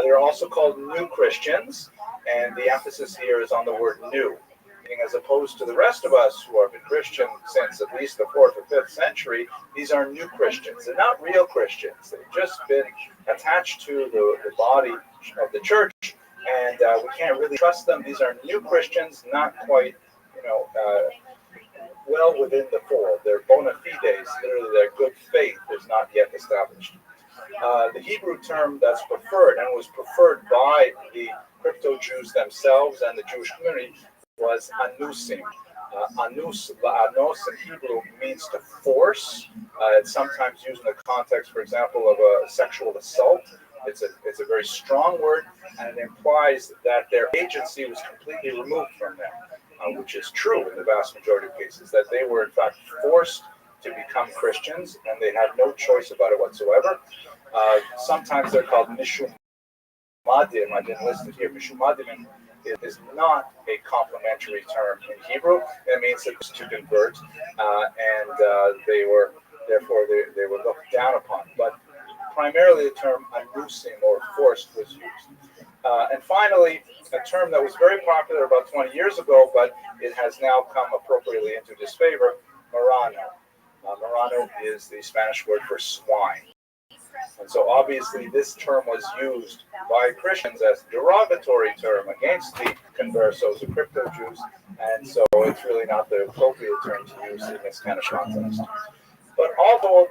They're also called new Christians, and the emphasis here is on the word new, meaning as opposed to the rest of us who have been Christian since at least the 4th or 5th century, these are new Christians. They're not real Christians. They've just been attached to the body of the church, and we can't really trust them. These are new Christians, not quite, well within the fold. Their bona fides, literally their good faith, is not yet established. The Hebrew term that's preferred, and was preferred by the crypto-Jews themselves and the Jewish community, was anusim. Anos in Hebrew means to force. It's sometimes used in the context, for example, of a sexual assault. It's a very strong word, and it implies that their agency was completely removed from them, which is true in the vast majority of cases, that they were in fact forced to become Christians, and they had no choice about it whatsoever. Sometimes they're called mishumadim. I didn't list it here. Mishumadim is not a complimentary term in Hebrew. It means it's to convert, and they were looked down upon. But primarily the term anusim, or forced, was used. And finally, a term that was very popular about 20 years ago, but it has now come appropriately into disfavor, marrano. Marrano is the Spanish word for swine. And so obviously this term was used by Christians as a derogatory term against the conversos, the crypto-Jews, and so it's really not the appropriate term to use in this kind of context. But although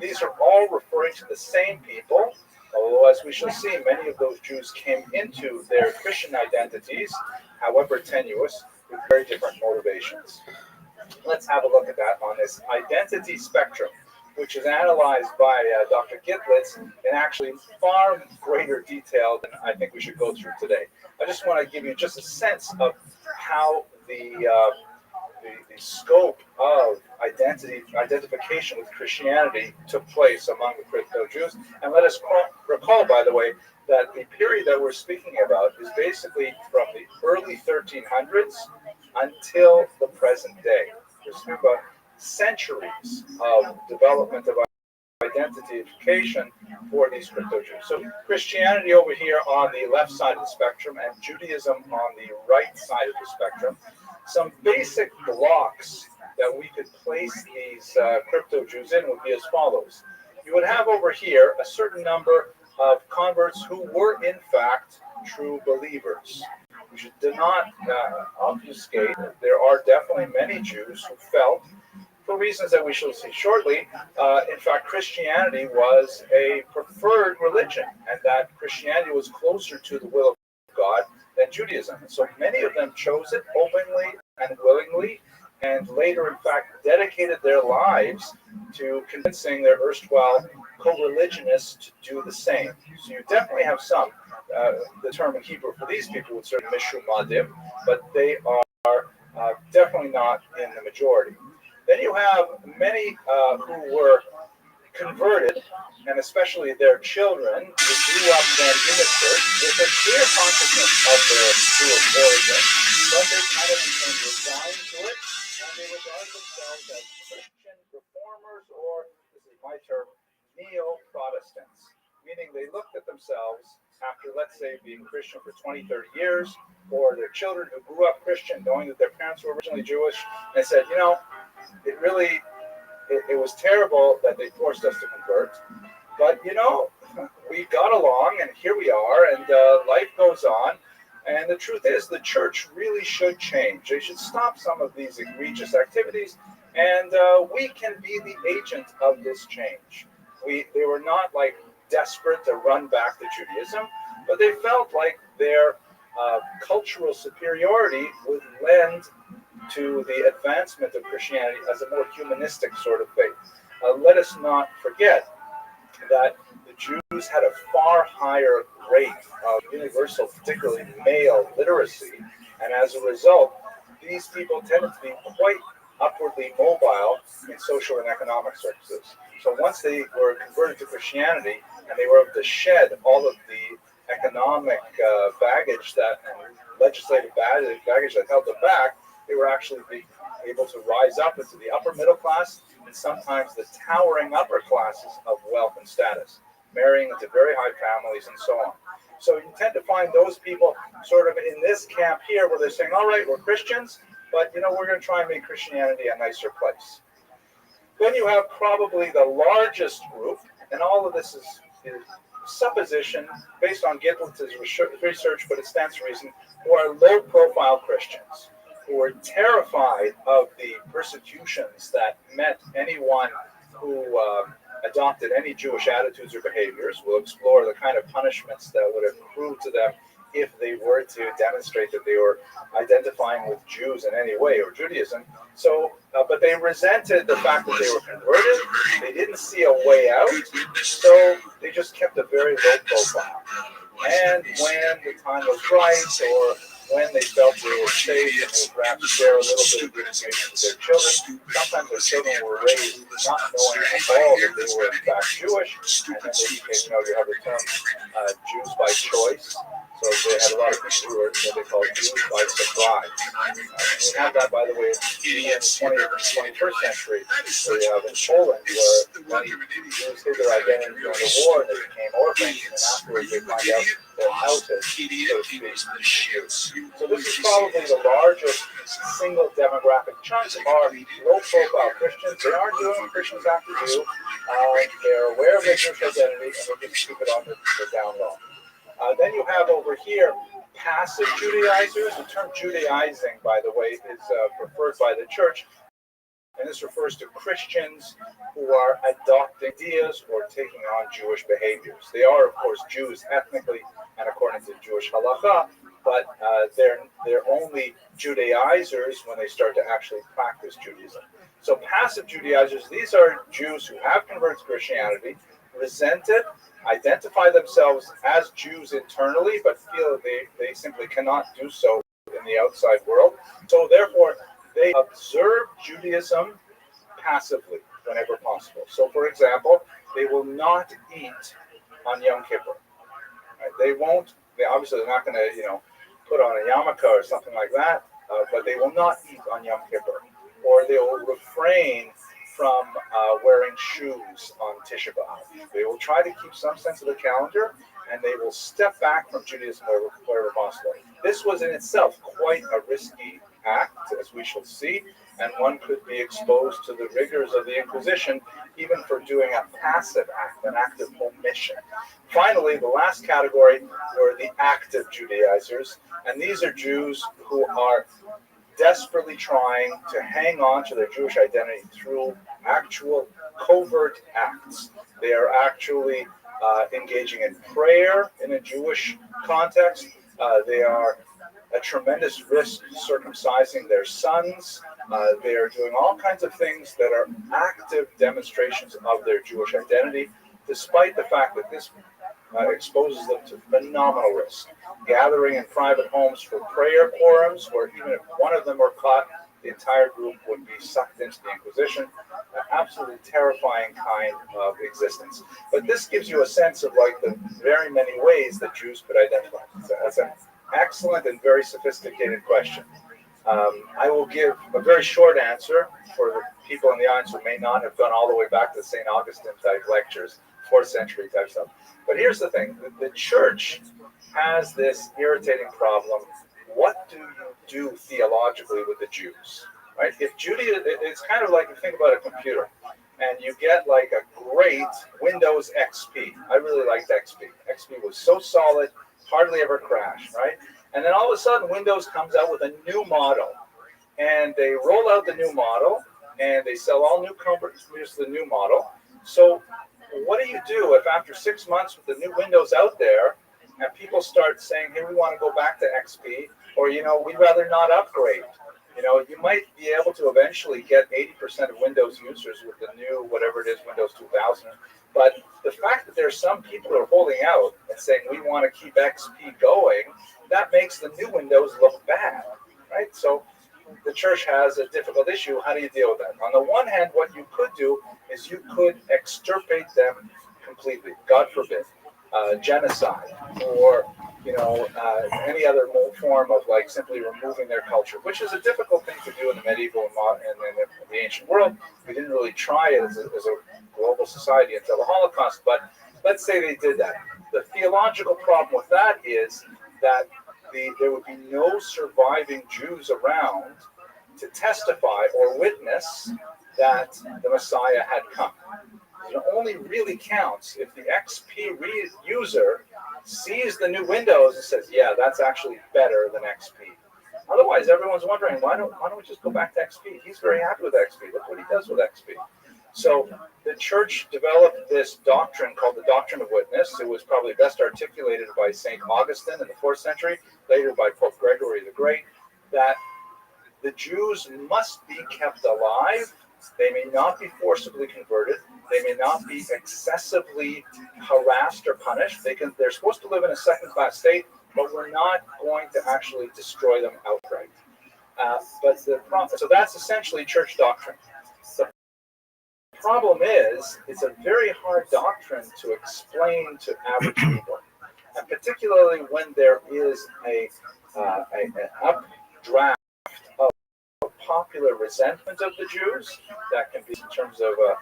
these are all referring to the same people, although as we shall see, many of those Jews came into their Christian identities, however tenuous, with very different motivations. Let's have a look at that on this identity spectrum, which is analyzed by Dr. Gitlitz in actually far greater detail than I think we should go through today. I just want to give you just a sense of how the scope of identification with Christianity took place among the crypto-Jews. And let us recall, by the way, that the period that we're speaking about is basically from the early 1300s until the present day. We're speaking about centuries of development of identification for these crypto-Jews. So Christianity over here on the left side of the spectrum, and Judaism on the right side of the spectrum. Some basic blocks that we could place these crypto-Jews in would be as follows. You would have over here a certain number of converts who were in fact true believers. We should not obfuscate. There are definitely many Jews who felt, for reasons that we shall see shortly, in fact, Christianity was a preferred religion, and that Christianity was closer to the will of God than Judaism. So many of them chose it openly and willingly, and later, in fact, dedicated their lives to convincing their erstwhile co-religionists to do the same. So you definitely have some. The term in Hebrew for these people would certainly be mishumadim, but they are definitely not in the majority. Then you have many who were converted, and especially their children, who grew up then in the church with a clear consciousness of their Jewish origin, but they kind of became resigned to it, and they regard themselves as Christian reformers, or, this is my term, neo-Protestants, meaning they looked at themselves after, let's say, being Christian for 20, 30 years, or their children who grew up Christian, knowing that their parents were originally Jewish, and said, it was terrible that they forced us to convert, but we got along, and here we are, and life goes on. And the truth is, the church really should change. They should stop some of these egregious activities, and we can be the agent of this change. They were not like desperate to run back to Judaism, but they felt like their cultural superiority would lend to the advancement of Christianity as a more humanistic sort of faith. Let us not forget that the Jews had a far higher rate of universal, particularly male literacy, and as a result, these people tended to be quite upwardly mobile in social and economic circles. So once they were converted to Christianity, and they were able to shed all of the economic baggage and legislative baggage that held them back. They were actually able to rise up into the upper middle class and sometimes the towering upper classes of wealth and status, marrying into very high families and so on. So you tend to find those people sort of in this camp here where they're saying, all right, we're Christians, but we're going to try and make Christianity a nicer place. Then you have probably the largest group, and all of this is supposition based on Gitlitz's research, but it stands to reason, who are low-profile Christians, who are terrified of the persecutions that met anyone who adopted any Jewish attitudes or behaviors. We'll explore the kind of punishments that would accrue to them if they were to demonstrate that they were identifying with Jews in any way or Judaism. So, but they resented the fact that they were converted. They didn't see a way out, so they just kept a very low profile. And when the time was right, or when they felt they were safe and would perhaps share a little bit of good information with their children, sometimes their children were raised not knowing at all that they were in fact Jewish, and then they became, you have the term Jews by choice. So they had a lot of people who were what they call Jews by surprise. We have that, by the way, in the 20th and 21st century. So you have in Poland, where Jews hid their identity during the war, and they became orphans, and afterwards they find out their houses, so to speak, Jews. So this is probably the largest single demographic chunk are low-profile Christians. They aren't doing what Christians have to do. They're aware of their Jewish identity, and they just keep it on the down low. Then you have over here passive Judaizers. The term Judaizing, by the way, is preferred by the church, and this refers to Christians who are adopting ideas or taking on Jewish behaviors. They are, of course, Jews ethnically and according to Jewish halakha, but they're only Judaizers when they start to actually practice Judaism. So passive Judaizers, these are Jews who have converted to Christianity, resent it, identify themselves as Jews internally, but feel that they simply cannot do so in the outside world. So therefore, they observe Judaism passively whenever possible. So for example, they will not eat on Yom Kippur. Right? They're not going to, put on a yarmulke or something like that, but they will not eat on Yom Kippur. Or they will refrain from wearing shoes on Tisha B'Av. They will try to keep some sense of the calendar, and they will step back from Judaism wherever possible. This was in itself quite a risky act, as we shall see, and one could be exposed to the rigors of the Inquisition, even for doing a passive act, an act of omission. Finally, the last category were the active Judaizers, and these are Jews who are desperately trying to hang on to their Jewish identity through actual covert acts. They are actually engaging in prayer in a Jewish context. They are at tremendous risk circumcising their sons. They are doing all kinds of things that are active demonstrations of their Jewish identity, despite the fact that this exposes them to phenomenal risk. Gathering in private homes for prayer quorums, where even if one of them were caught, the entire group would be sucked into the Inquisition. An absolutely terrifying kind of existence. But this gives you a sense of the very many ways that Jews could identify. So that's an excellent and very sophisticated question. I will give a very short answer for the people in the audience who may not have gone all the way back to St. Augustine type lectures, 4th century type stuff. But here's the thing. The church has this irritating problem. What do you do theologically with the Jews? Right? If Judaism, it's kind of like you think about a computer, and you get a great Windows XP. I really liked XP. XP was so solid, hardly ever crashed, right? And then all of a sudden, Windows comes out with a new model, and they roll out the new model, and they sell all new computers to the new model. So what do you do if after 6 months with the new Windows out there, and people start saying, hey, we want to go back to XP, or, we'd rather not upgrade? You might be able to eventually get 80% of Windows users with the new, whatever it is, Windows 2000. But the fact that there's some people who are holding out and saying, we want to keep XP going, that makes the new Windows look bad, right? So the church has a difficult issue. How do you deal with that? On the one hand, what you could do is you could extirpate them completely, God forbid, genocide, or any other form of like simply removing their culture, which is a difficult thing to do in the medieval and the ancient world. We didn't really try it as a global society until the Holocaust, but let's say they did that. The theological problem with that is that there would be no surviving Jews around to testify or witness that the Messiah had come. It only really counts if the XP user sees the new Windows and says, yeah, that's actually better than XP. Otherwise, everyone's wondering, why don't we just go back to XP? He's very happy with XP. Look what he does with XP. So the church developed this doctrine called the doctrine of witness. It was probably best articulated by St. Augustine in the 4th century, later by Pope Gregory the Great, that the Jews must be kept alive. They may not be forcibly converted. They may not be excessively harassed or punished. They're supposed to live in a second-class state, but we're not going to actually destroy them outright. So that's essentially church doctrine. The problem is, it's a very hard doctrine to explain to average people, and particularly when there is an updraft of popular resentment of the Jews, that can be in terms of a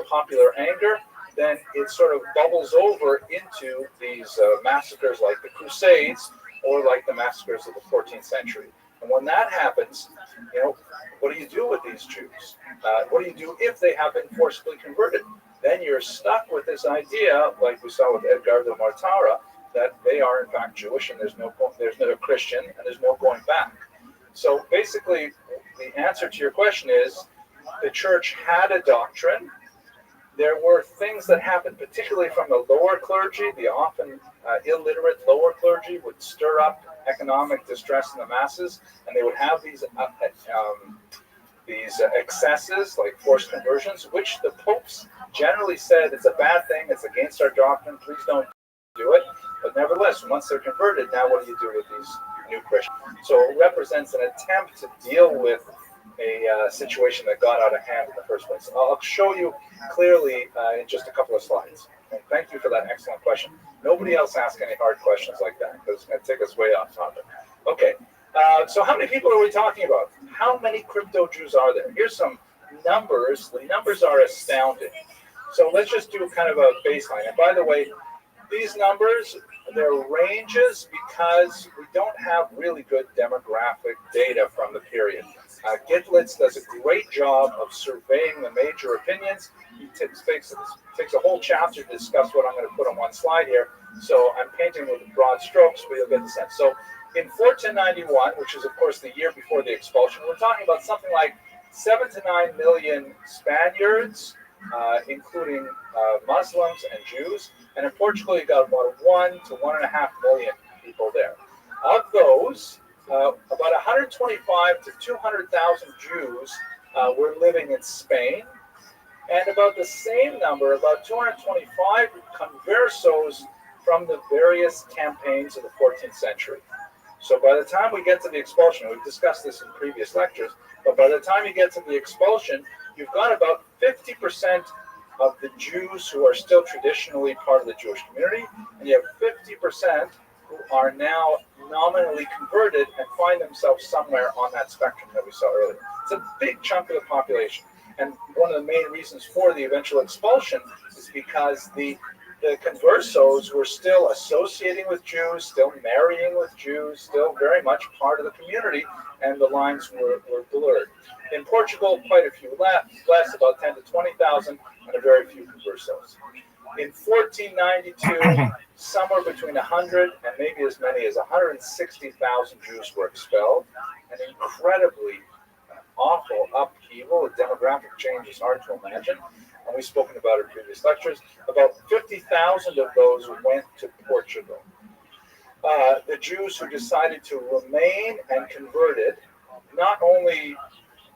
popular anger, then it sort of bubbles over into these massacres like the Crusades or like the massacres of the 14th century. And when that happens, what do you do with these Jews? What do you do if they have been forcibly converted? Then you're stuck with this idea, like we saw with Edgar de Mortara, that they are in fact Jewish and there's no Christian and there's no going back. So basically, the answer to your question is the church had a doctrine. There were things that happened, particularly from the lower clergy. The often illiterate lower clergy would stir up economic distress in the masses, and they would have these excesses like forced conversions, which the popes generally said it's a bad thing, it's against our doctrine, please don't do it. But nevertheless, once they're converted, now what do you do with these new Christians? So it represents an attempt to deal with a situation that got out of hand in the first place. I'll show you clearly in just a couple of slides. And thank you for that excellent question. Nobody else asked any hard questions like that because it's going to take us way off topic. Okay, so how many people are we talking about? How many crypto Jews are there? Here's some numbers. The numbers are astounding. So let's just do kind of a baseline. And by the way, these numbers, they're ranges because we don't have really good demographic data from the period. Gitlitz does a great job of surveying the major opinions. He takes a whole chapter to discuss what I'm going to put on one slide here. So I'm painting with broad strokes, but you'll get the sense. So in 1491, which is of course the year before the expulsion, we're talking about something like 7 to 9 million Spaniards, including Muslims and Jews. And in Portugal, you got about 1 to 1.5 million people there. Of those, about 125 to 200,000 Jews were living in Spain, and about the same number, about 225 conversos from the various campaigns of the 14th century. So by the time we get to the expulsion, we've discussed this in previous lectures, but by the time you get to the expulsion, you've got about 50% of the Jews who are still traditionally part of the Jewish community, and you have 50% who are now nominally converted and find themselves somewhere on that spectrum that we saw earlier. It's a big chunk of the population. And one of the main reasons for the eventual expulsion is because the conversos were still associating with Jews, still marrying with Jews, still very much part of the community, and the lines were blurred. In Portugal, quite a few less, about 10 to 20,000, and a very few conversos. In 1492, somewhere between 100 and maybe as many as 160,000 Jews were expelled. An incredibly awful upheaval. The demographic change is hard to imagine, and we've spoken about it in previous lectures. About 50,000 of those went to Portugal. The Jews who decided to remain and converted, not only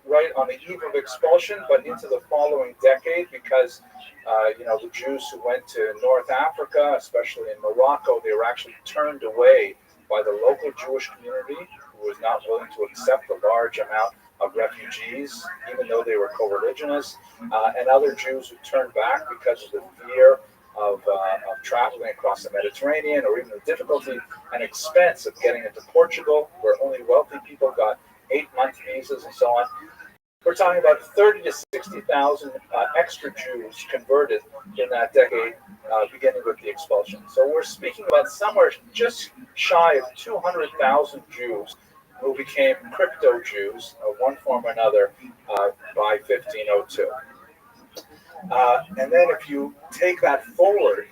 right on the eve of expulsion, but into the following decade, because the Jews who went to North Africa, especially in Morocco, they were actually turned away by the local Jewish community, who was not willing to accept the large amount of refugees, even though they were co-religionists, and other Jews who turned back because of the fear of traveling across the Mediterranean, or even the difficulty and expense of getting into Portugal, where only wealthy people got 8-month visas and so on. We're talking about 30 to 60,000 extra Jews converted in that decade, beginning with the expulsion. So we're speaking about somewhere just shy of 200,000 Jews who became crypto Jews of one form or another by 1502. And then if you take that forward,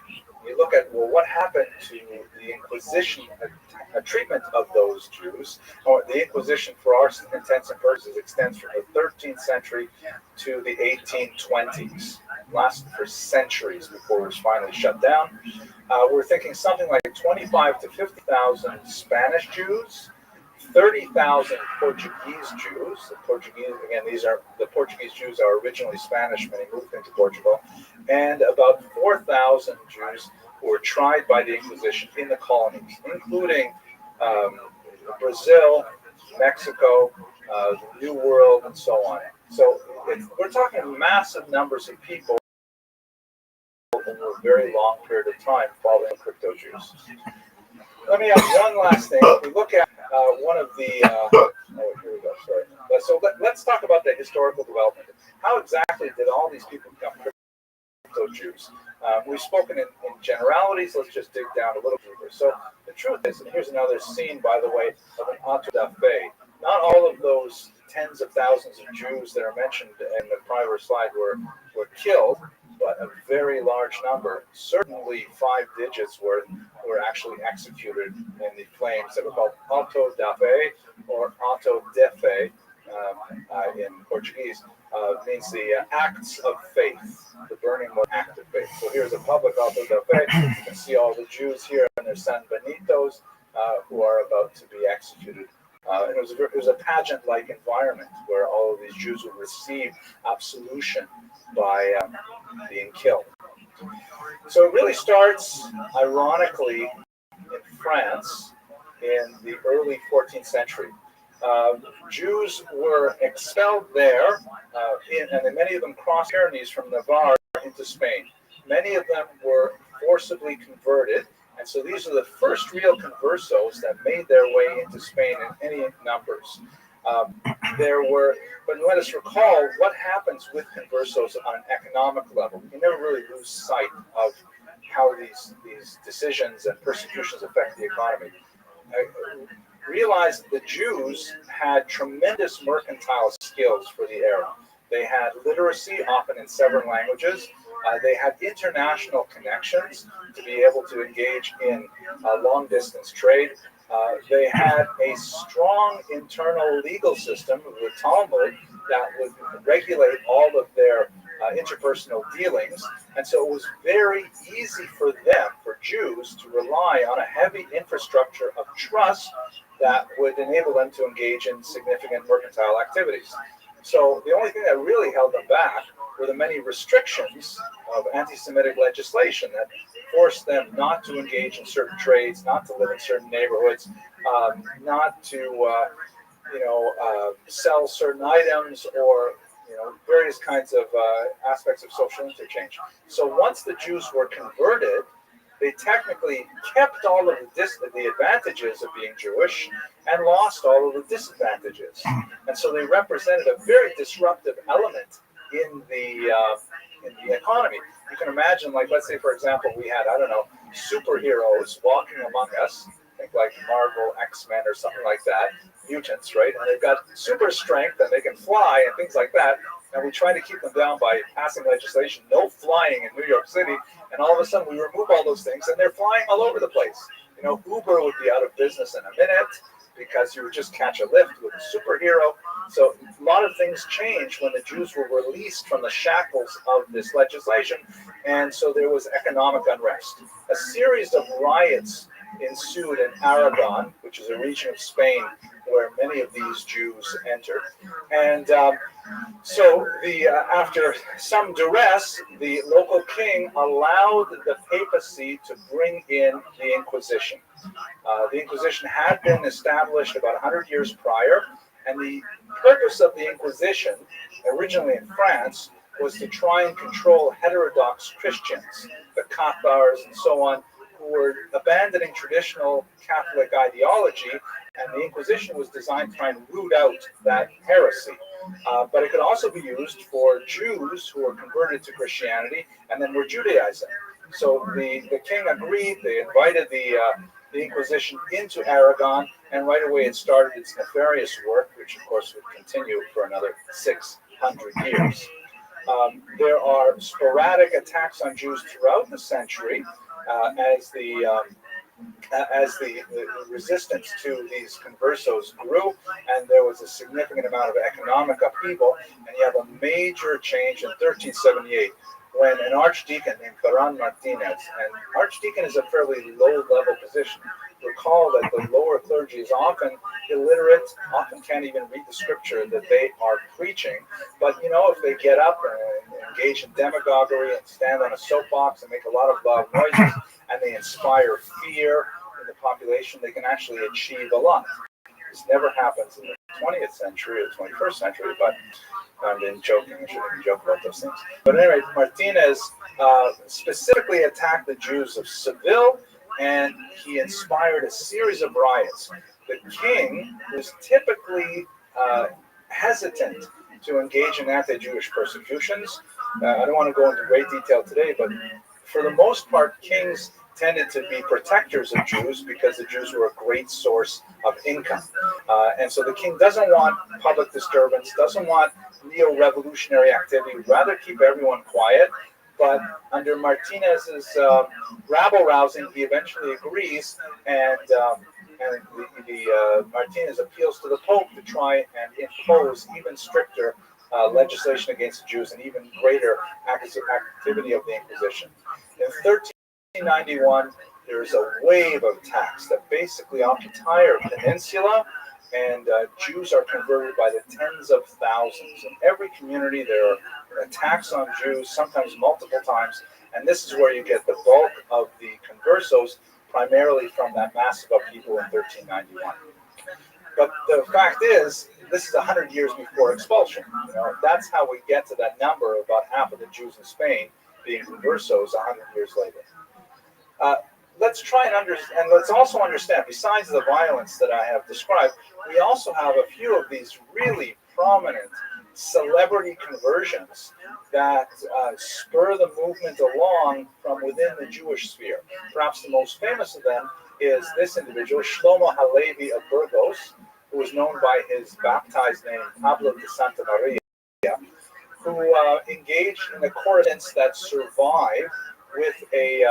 you look at, well, what happened to the Inquisition, a treatment of those Jews, or the Inquisition for our intents and purposes extends from the 13th century to the 1820s, lasted for centuries before it was finally shut down. We're thinking something like 25 to 50,000 Spanish Jews, 30,000 Portuguese Jews. The Portuguese, again, the Portuguese Jews are originally Spanish when they moved into Portugal, and about 4,000 Jews who were tried by the Inquisition in the colonies, including Brazil, Mexico, the New World, and so on. So we're talking massive numbers of people over a very long period of time following crypto Jews. Let me add one last thing. If we look at one of the, here we go, sorry. So let's talk about the historical development. How exactly did all these people become crypto Jews? We've spoken in generalities. Let's just dig down a little deeper. So the truth is, and here's another scene, by the way, of an auto da fe. Not all of those tens of thousands of Jews that are mentioned in the prior slide were killed, but a very large number, certainly 5 digits were actually executed in the flames that were called auto da fe or auto de fe in Portuguese. Means the acts of faith, the burning more act of faith. So here's a public auto da fe. You can see all the Jews here and their San Benitos who are about to be executed. It was a pageant-like environment where all of these Jews would receive absolution by being killed. So it really starts, ironically, in France in the early 14th century. Jews were expelled there, and many of them crossed Pyrenees from Navarre into Spain. Many of them were forcibly converted, and so these are the first real conversos that made their way into Spain in any numbers. But let us recall what happens with conversos on an economic level. You never really lose sight of how these decisions and persecutions affect the economy. Realize the Jews had tremendous mercantile skills for the era. They had literacy, often in several languages. They had international connections to be able to engage in long-distance trade. They had a strong internal legal system, the Talmud, that would regulate all of their interpersonal dealings. And so it was very easy for them, for Jews, to rely on a heavy infrastructure of trust that would enable them to engage in significant mercantile activities. So the only thing that really held them back were the many restrictions of anti-Semitic legislation that forced them not to engage in certain trades, not to live in certain neighborhoods, not to sell certain items, or various kinds of aspects of social interchange. So once the Jews were converted, they technically kept all of the advantages of being Jewish and lost all of the disadvantages. And so they represented a very disruptive element in the economy. You can imagine, like, let's say, for example, we had, superheroes walking among us, think like Marvel, X-Men, or something like that, mutants, right? And they've got super strength and they can fly and things like that. And we try to keep them down by passing legislation, no flying in New York City. And all of a sudden we remove all those things and they're flying all over the place. Uber would be out of business in a minute because you would just catch a lift with a superhero. So a lot of things changed when the Jews were released from the shackles of this legislation. And so there was economic unrest. A series of riots ensued in Aragon, which is a region of Spain where many of these Jews entered. And so after some duress, the local king allowed the papacy to bring in the Inquisition. The Inquisition had been established about 100 years prior, and the purpose of the Inquisition, originally in France, was to try and control heterodox Christians, the Cathars and so on, who were abandoning traditional Catholic ideology, and the Inquisition was designed to try and root out that heresy. But it could also be used for Jews who were converted to Christianity and then were Judaizing. So the king agreed. They invited the Inquisition into Aragon, and right away it started its nefarious work, which of course would continue for another 600 years. There are sporadic attacks on Jews throughout the century as the resistance to these conversos grew, and there was a significant amount of economic upheaval. And you have a major change in 1378 when an archdeacon named Ferran Martinez, and archdeacon is a fairly low-level position. Recall that the lower clergy is often illiterate, often can't even read the scripture that they are preaching. But if they get up and engage in demagoguery and stand on a soapbox and make a lot of loud noises, and they inspire fear in the population, they can actually achieve a lot. This never happens in the 20th century or 21st century, but I'm joking. I shouldn't joke about those things. But anyway, Martinez specifically attacked the Jews of Seville, and he inspired a series of riots. The king was typically hesitant to engage in anti-Jewish persecutions. I don't want to go into great detail today, but for the most part, kings tended to be protectors of Jews because the Jews were a great source of income. And so the king doesn't want public disturbance, doesn't want neo-revolutionary activity, would rather keep everyone quiet. But under Martinez's rabble-rousing, he eventually agrees, and Martinez appeals to the Pope to try and impose even stricter legislation against the Jews and even greater activity of the Inquisition. In 1391, there's a wave of attacks that basically occupy the entire peninsula, and Jews are converted by the tens of thousands. In every community, there are attacks on Jews, sometimes multiple times, and this is where you get the bulk of the conversos, primarily from that massive upheaval in 1391. But the fact is, this is 100 years before expulsion. That's how we get to that number of about half of the Jews in Spain being conversos 100 years later. Let's try and understand, and let's also understand, besides the violence that I have described, we also have a few of these really prominent celebrity conversions that spur the movement along from within the Jewish sphere. Perhaps the most famous of them is this individual, Shlomo Halevi of Burgos, who is known by his baptized name, Pablo de Santa Maria, who engaged in the correspondence that survived with a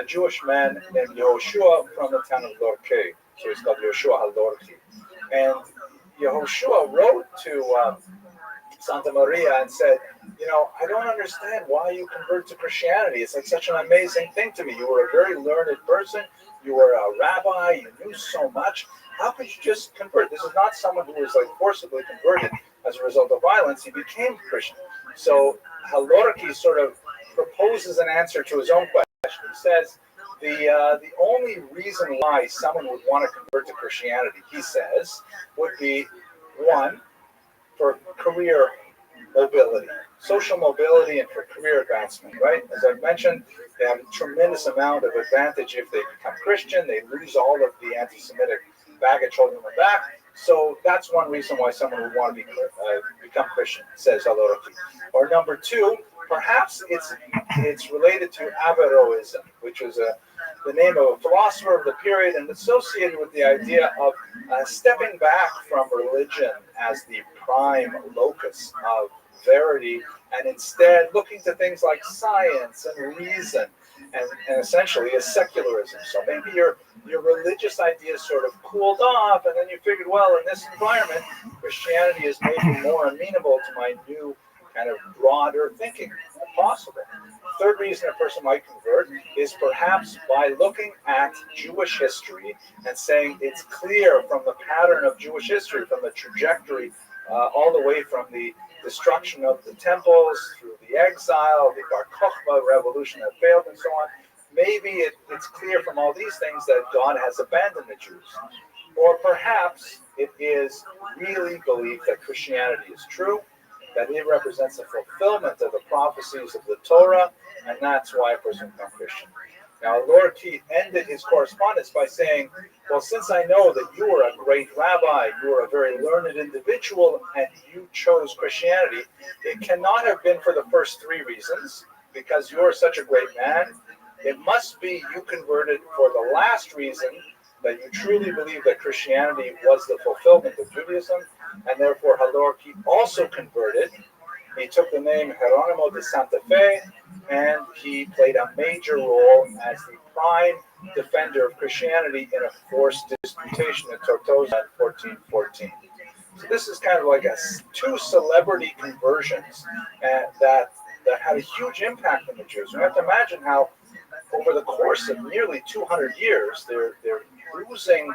Jewish man named Yehoshua from the town of Lorque. So he's called Yehoshua HaLorki. And Yehoshua wrote to Santa Maria and said, I don't understand why you convert to Christianity. It's like such an amazing thing to me. You were a very learned person. You were a rabbi. You knew so much. How could you just convert? This is not someone who was like forcibly converted as a result of violence. He became Christian. So Halorki sort of proposes an answer to his own question. He says, the only reason why someone would want to convert to Christianity, he says, would be, one, for career mobility, social mobility, and for career advancement, right? As I've mentioned, they have a tremendous amount of advantage if they become Christian. They lose all of the anti-Semitic baggage holding them back. So that's one reason why someone would want to become Christian, says Halorki. Or number two, perhaps it's related to Averroism, which was the name of a philosopher of the period and associated with the idea of stepping back from religion as the prime locus of verity, and instead looking to things like science and reason, and essentially as secularism. So maybe your religious ideas sort of cooled off, and then you figured, well, in this environment, Christianity is maybe more amenable to my new kind of broader thinking. Possible. Third reason a person might convert is perhaps by looking at Jewish history and saying it's clear from the pattern of Jewish history, from the trajectory all the way from the destruction of the temples through the exile, the Bar Kokhba revolution that failed, and so on. Maybe it's clear from all these things that God has abandoned the Jews. Or perhaps it is really belief that Christianity is true, that it represents the fulfillment of the prophecies of the Torah, and that's why a person becomes Christian. Now, Lord Keith ended his correspondence by saying, well, since I know that you are a great rabbi, you are a very learned individual, and you chose Christianity, it cannot have been for the first three reasons, because you are such a great man. It must be you converted for the last reason, that you truly believe that Christianity was the fulfillment of Judaism, and therefore Halorki also converted. He took the name Geronimo de Santa Fe, and he played a major role as the prime defender of Christianity in a forced disputation at Tortosa in 1414. So this is kind of like two celebrity conversions that had a huge impact on the Jews. We have to imagine how over the course of nearly 200 years, they're losing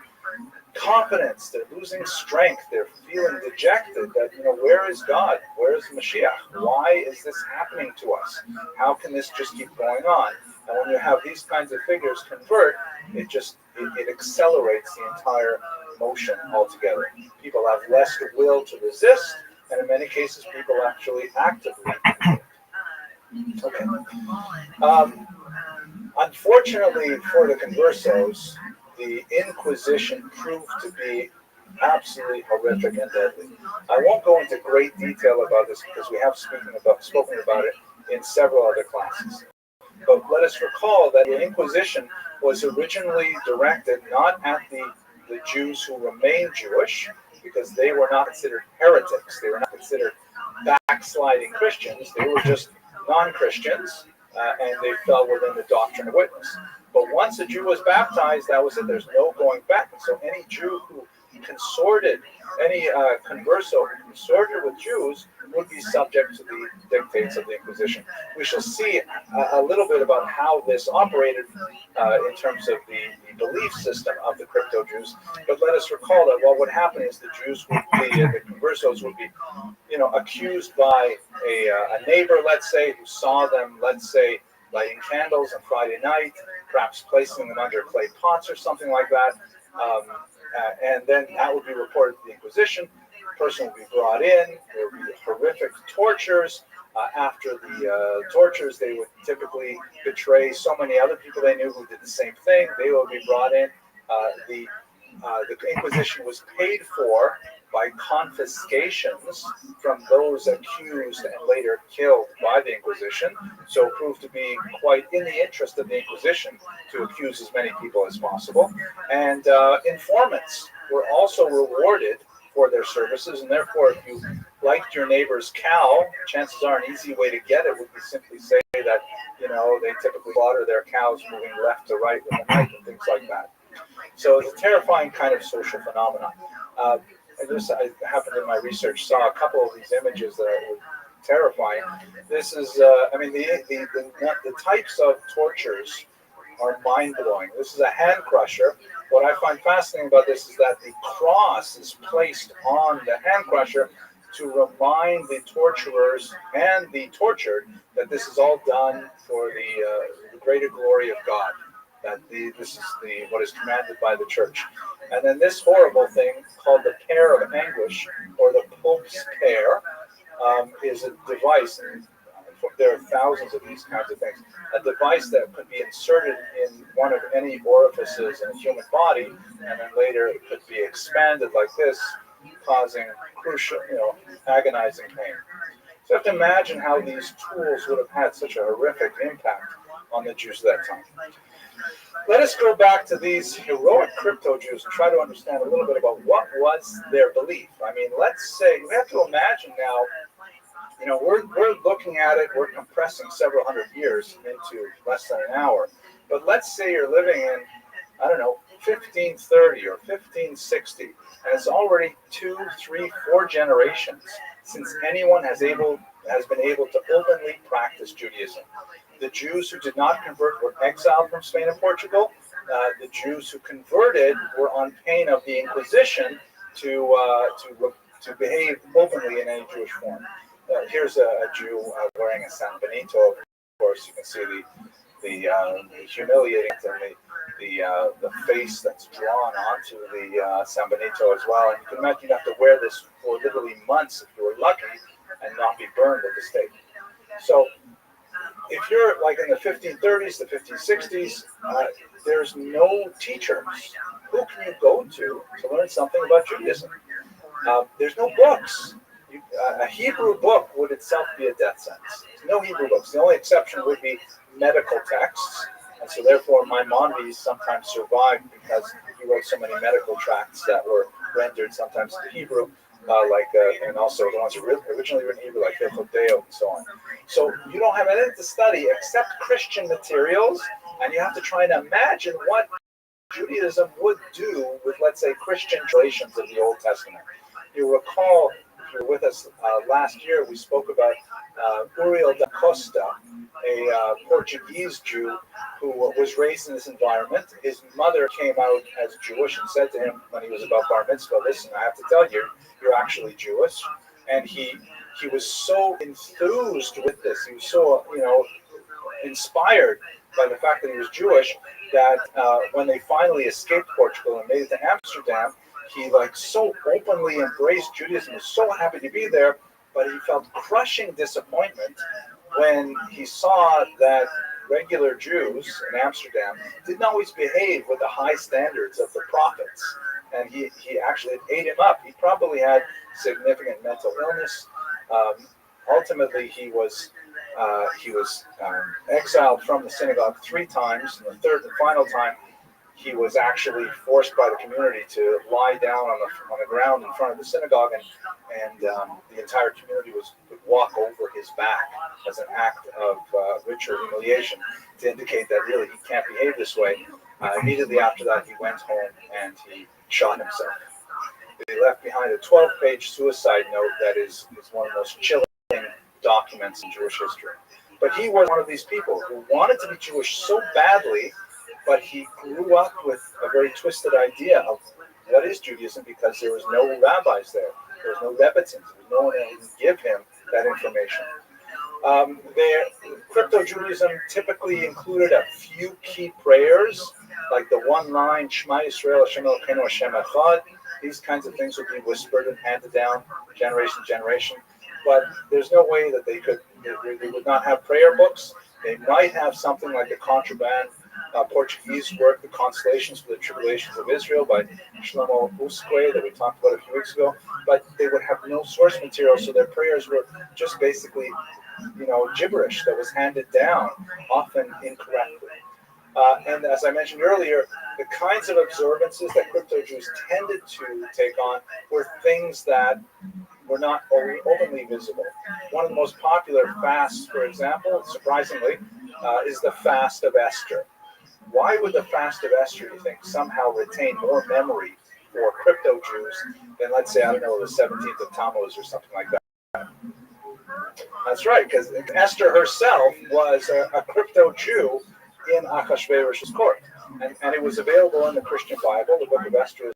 confidence, they're losing strength, they're feeling dejected that, where is God? Where is Mashiach? Why is this happening to us? How can this just keep going on? And when you have these kinds of figures convert, it accelerates the entire motion altogether. People have less will to resist, and in many cases, people actually actively okay. Unfortunately for the conversos, the Inquisition proved to be absolutely horrific and deadly. I won't go into great detail about this because we have spoken about it in several other classes. But let us recall that the Inquisition was originally directed not at the Jews who remained Jewish, because they were not considered heretics. They were not considered backsliding Christians. They were just non-Christians, and they fell within the doctrine of witness. But once a Jew was baptized, that was it. There's no going back. And so any Jew who consorted, any converso who consorted with Jews would be subject to the dictates of the Inquisition. We shall see a little bit about how this operated in terms of the belief system of the crypto-Jews. But let us recall that what would happen is the Jews would be, the conversos would be, accused by a neighbor, let's say, who saw them, let's say, lighting candles on Friday night, perhaps placing them under clay pots or something like that. And then that would be reported to the Inquisition. The person would be brought in. There would be horrific tortures. After the tortures, they would typically betray so many other people they knew who did the same thing. They would be brought in. The Inquisition was paid for by confiscations from those accused and later killed by the Inquisition. So it proved to be quite in the interest of the Inquisition to accuse as many people as possible. And informants were also rewarded for their services, and therefore if you liked your neighbor's cow, chances are an easy way to get it would be simply say that, they typically slaughter their cows moving left to right in the night and things like that. So it's a terrifying kind of social phenomenon. I happened in my research, saw a couple of these images that were terrifying. This is, the types of tortures are mind-blowing. This is a hand crusher. What I find fascinating about this is that the cross is placed on the hand crusher to remind the torturers and the tortured that this is all done for the greater glory of God. That this is what is commanded by the church. And then this horrible thing called the pear of anguish, or the Pope's pear, is a device, and there are thousands of these kinds of things, a device that could be inserted in one of any orifices in a human body, and then later it could be expanded like this, causing crucial, agonizing pain. So you have to imagine how these tools would have had such a horrific impact on the Jews at that time. Let us go back to these heroic crypto-Jews and try to understand a little bit about what was their belief. I mean, let's say, we have to imagine now, we're looking at it, we're compressing several hundred years into less than an hour. But let's say you're living in, 1530 or 1560, and it's already 2, 3, 4 generations since anyone has been able to openly practice Judaism. The Jews who did not convert were exiled from Spain and Portugal. The Jews who converted were on pain of the Inquisition to behave openly in any Jewish form. Here's a Jew wearing a San Benito. Of course, you can see the humiliating and the face that's drawn onto the San Benito as well. And you can imagine you have to wear this for literally months if you were lucky and not burned at the stake. So if you're like in the 1530s, the 1560s, there's no teachers. Who can you go to learn something about Judaism? There's no books. A Hebrew book would itself be a death sentence. No Hebrew books. The only exception would be medical texts. And so therefore Maimonides sometimes survived because he wrote so many medical tracts that were rendered sometimes into Hebrew, and also the ones originally written in Hebrew, like Deo and so on. So you don't have anything to study except Christian materials, and you have to try and imagine what Judaism would do with, let's say, Christian translations of the Old Testament. You recall, if you were with us last year, we spoke about Uriel da Costa, a Portuguese Jew who was raised in this environment. His mother came out as Jewish and said to him when he was about bar mitzvah, listen, I have to tell you, you're actually Jewish. And he was so enthused with this. He was so, inspired by the fact that he was Jewish that when they finally escaped Portugal and made it to Amsterdam, he so openly embraced Judaism, was so happy to be there, but he felt crushing disappointment when he saw that regular Jews in Amsterdam didn't always behave with the high standards of the prophets. And he actually ate him up. He probably had significant mental illness. Ultimately, he was exiled from the synagogue 3 times, and the third and final time, he was actually forced by the community to lie down on the ground in front of the synagogue, and the entire community would walk over his back as an act of ritual humiliation to indicate that really he can't behave this way. Immediately after that, he went home and he shot himself. He left behind a 12-page suicide note that is one of the most chilling documents in Jewish history. But he was one of these people who wanted to be Jewish so badly, but he grew up with a very twisted idea of what is Judaism because there was no rabbis there. There was no rebbetzins. There was no one who could give him that information. Crypto-Judaism typically included a few key prayers, like the one line, Shema Yisrael, Hashem Elokeinu, Hashem Echad. These kinds of things would be whispered and handed down generation to generation. But there's no way that they would not have prayer books. They might have something like the contraband Portuguese work, The Consolations for the Tribulations of Israel by Shlomo Usque that we talked about a few weeks ago, but they would have no source material, so their prayers were just basically, gibberish that was handed down, often incorrectly. And as I mentioned earlier, the kinds of observances that crypto-Jews tended to take on were things that were not openly visible. One of the most popular fasts, for example, surprisingly, is the Fast of Esther. Why would the Fast of Esther, you think, somehow retain more memory for crypto-Jews than, let's say, the 17th of Tammuz or something like that? That's right, because Esther herself was a crypto-Jew in Achashverosh's court. And it was available in the Christian Bible. The book of Esther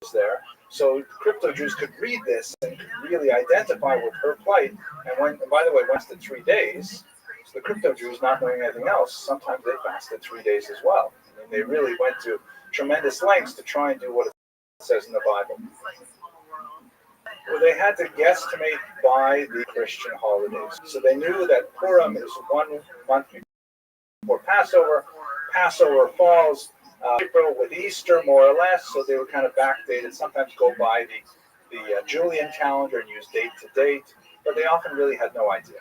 is there. So crypto-Jews could read this and could really identify with her plight. And by the way, once the 3 days, so the crypto-Jews not knowing anything else, sometimes they fasted 3 days as well. I mean, they really went to tremendous lengths to try and do what it says in the Bible. Well, they had to guesstimate by the Christian holidays. So they knew that Purim is 1 month before Passover. Passover falls April with Easter, more or less, so they were kind of backdated, sometimes go by the Julian calendar and use date to date, but they often really had no idea.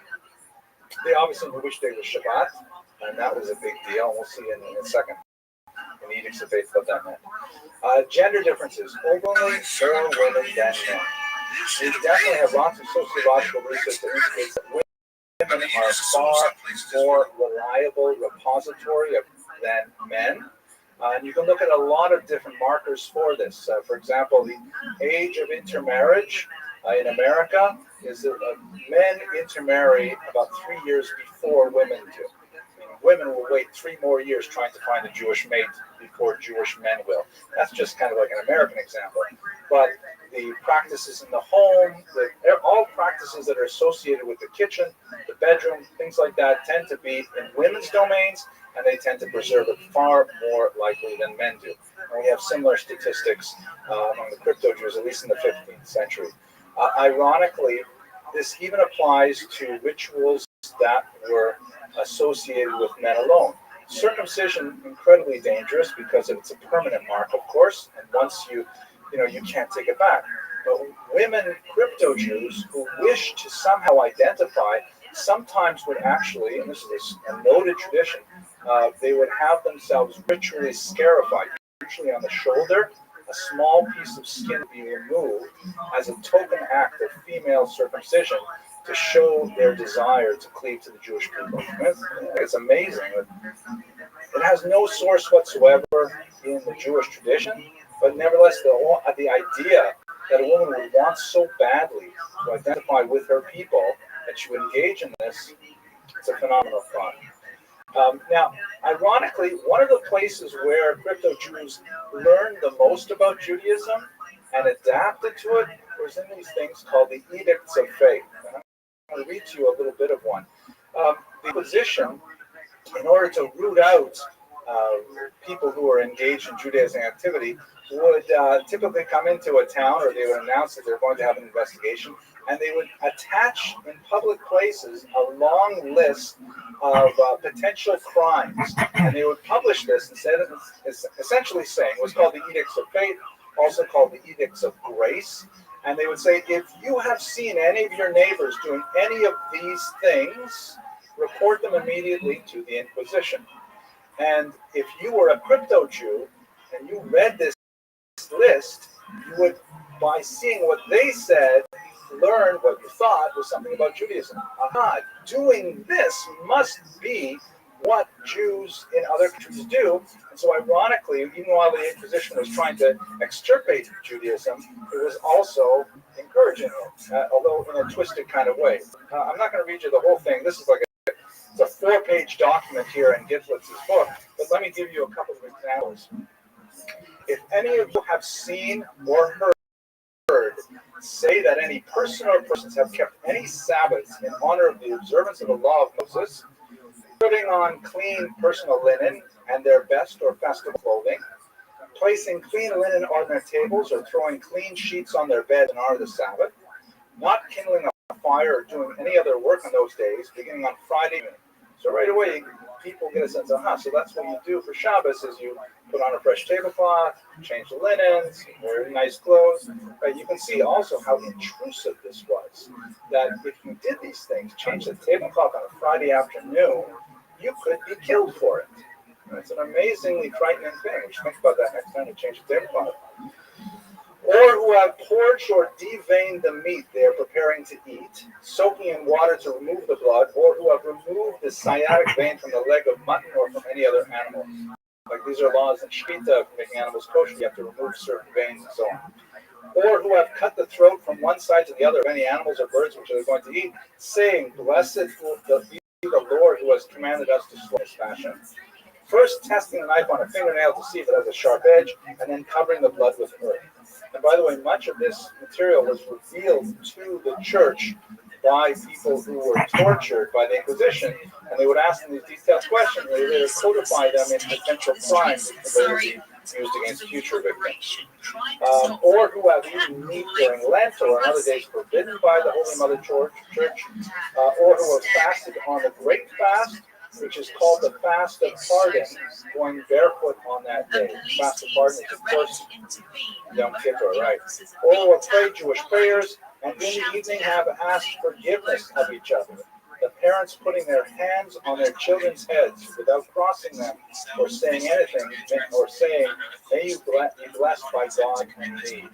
They obviously wished they was Shabbat, and that was a big deal. We'll see in a second in the Edicts of Faith what that meant. Gender differences, openly more women than men. We definitely have lots of sociological research that indicates that women are far more reliable repository than men. And you can look at a lot of different markers for this. For example, the age of intermarriage in America is that men intermarry about 3 years before women do. I mean, women will wait 3 more years trying to find a Jewish mate before Jewish men will. That's just kind of like an American example. But the practices in the home, all practices that are associated with the kitchen, the bedroom, things like that tend to be in women's domains, and they tend to preserve it far more likely than men do. And we have similar statistics among the crypto-Jews, at least in the 15th century. Ironically, This even applies to rituals that were associated with men alone. Circumcision, incredibly dangerous because it's a permanent mark, of course, and once you can't take it back. But women crypto Jews who wish to somehow identify sometimes would actually, and this is a noted tradition, they would have themselves ritually scarified, usually on the shoulder. A small piece of skin would be removed as a token act of female circumcision to show their desire to cleave to the Jewish people. It's amazing. It has no source whatsoever in the Jewish tradition, but nevertheless, the idea that a woman would want so badly to identify with her people that she would engage in this, it's a phenomenal thought. Now, ironically, one of the places where crypto Jews learned the most about Judaism and adapted to it was in these things called the Edicts of Faith. And I'm going to read to you a little bit of one. The Inquisition, in order to root out people who are engaged in Judaism activity, would typically come into a town, or they would announce that they're going to have an investigation, and they would attach in public places a long list of potential crimes, and they would publish this instead of essentially saying what's called the Edicts of Faith, also called the Edicts of Grace, and they would say, if you have seen any of your neighbors doing any of these things, report them immediately to the Inquisition. And if you were a crypto Jew and you read this list, you would, by seeing what they said, learn what you thought was something about Judaism. Aha, doing this must be what Jews in other countries do. And so ironically, even while the Inquisition was trying to extirpate Judaism, it was also encouraging it, although in a twisted kind of way. I'm not going to read you the whole thing. This is like it's a 4-page document here in Gifflitz's book, but let me give you a couple of examples. If any of you have seen or heard say that any person or persons have kept any Sabbaths in honor of the observance of the law of Moses, putting on clean personal linen and their best or festive clothing, placing clean linen on their tables or throwing clean sheets on their bed in honor of the Sabbath, not kindling a fire or doing any other work on those days, beginning on Friday evening. So right away, people get a sense of, so that's what you do for Shabbos, is you put on a fresh tablecloth, change the linens, wear nice clothes. Right? You can see also how intrusive this was, that if you did these things, change the tablecloth on a Friday afternoon, you could be killed for it. It's an amazingly frightening thing. We should think about that next time you change the tablecloth. Or who have porridged or deveined the meat they are preparing to eat, soaking in water to remove the blood, or who have removed the sciatic vein from the leg of mutton or from any other animal. Like these are laws in Shkita for making animals kosher. You have to remove certain veins and so on. Or who have cut the throat from one side to the other of any animals or birds which they are going to eat, saying, Blessed be the Lord who has commanded us to slay this fashion. First testing a knife on a fingernail to see if it has a sharp edge, and then covering the blood with earth. And by the way, much of this material was revealed to the church by people who were tortured by the Inquisition, and they would ask them these detailed questions. They later codify them in potential crimes that would be used against future victims. Or who have eaten meat during Lent or on other days forbidden by the Holy Mother Church, or who have fasted on the Great Fast, which is called the Fast of Pardon, going barefoot on that day. Fast of Pardon is, of course, Yom Kippur, right? Or who have prayed Jewish prayers, and in the evening have asked forgiveness of each other. The parents putting their hands on their children's heads without crossing them or saying anything, or saying, may you be blessed by God and me.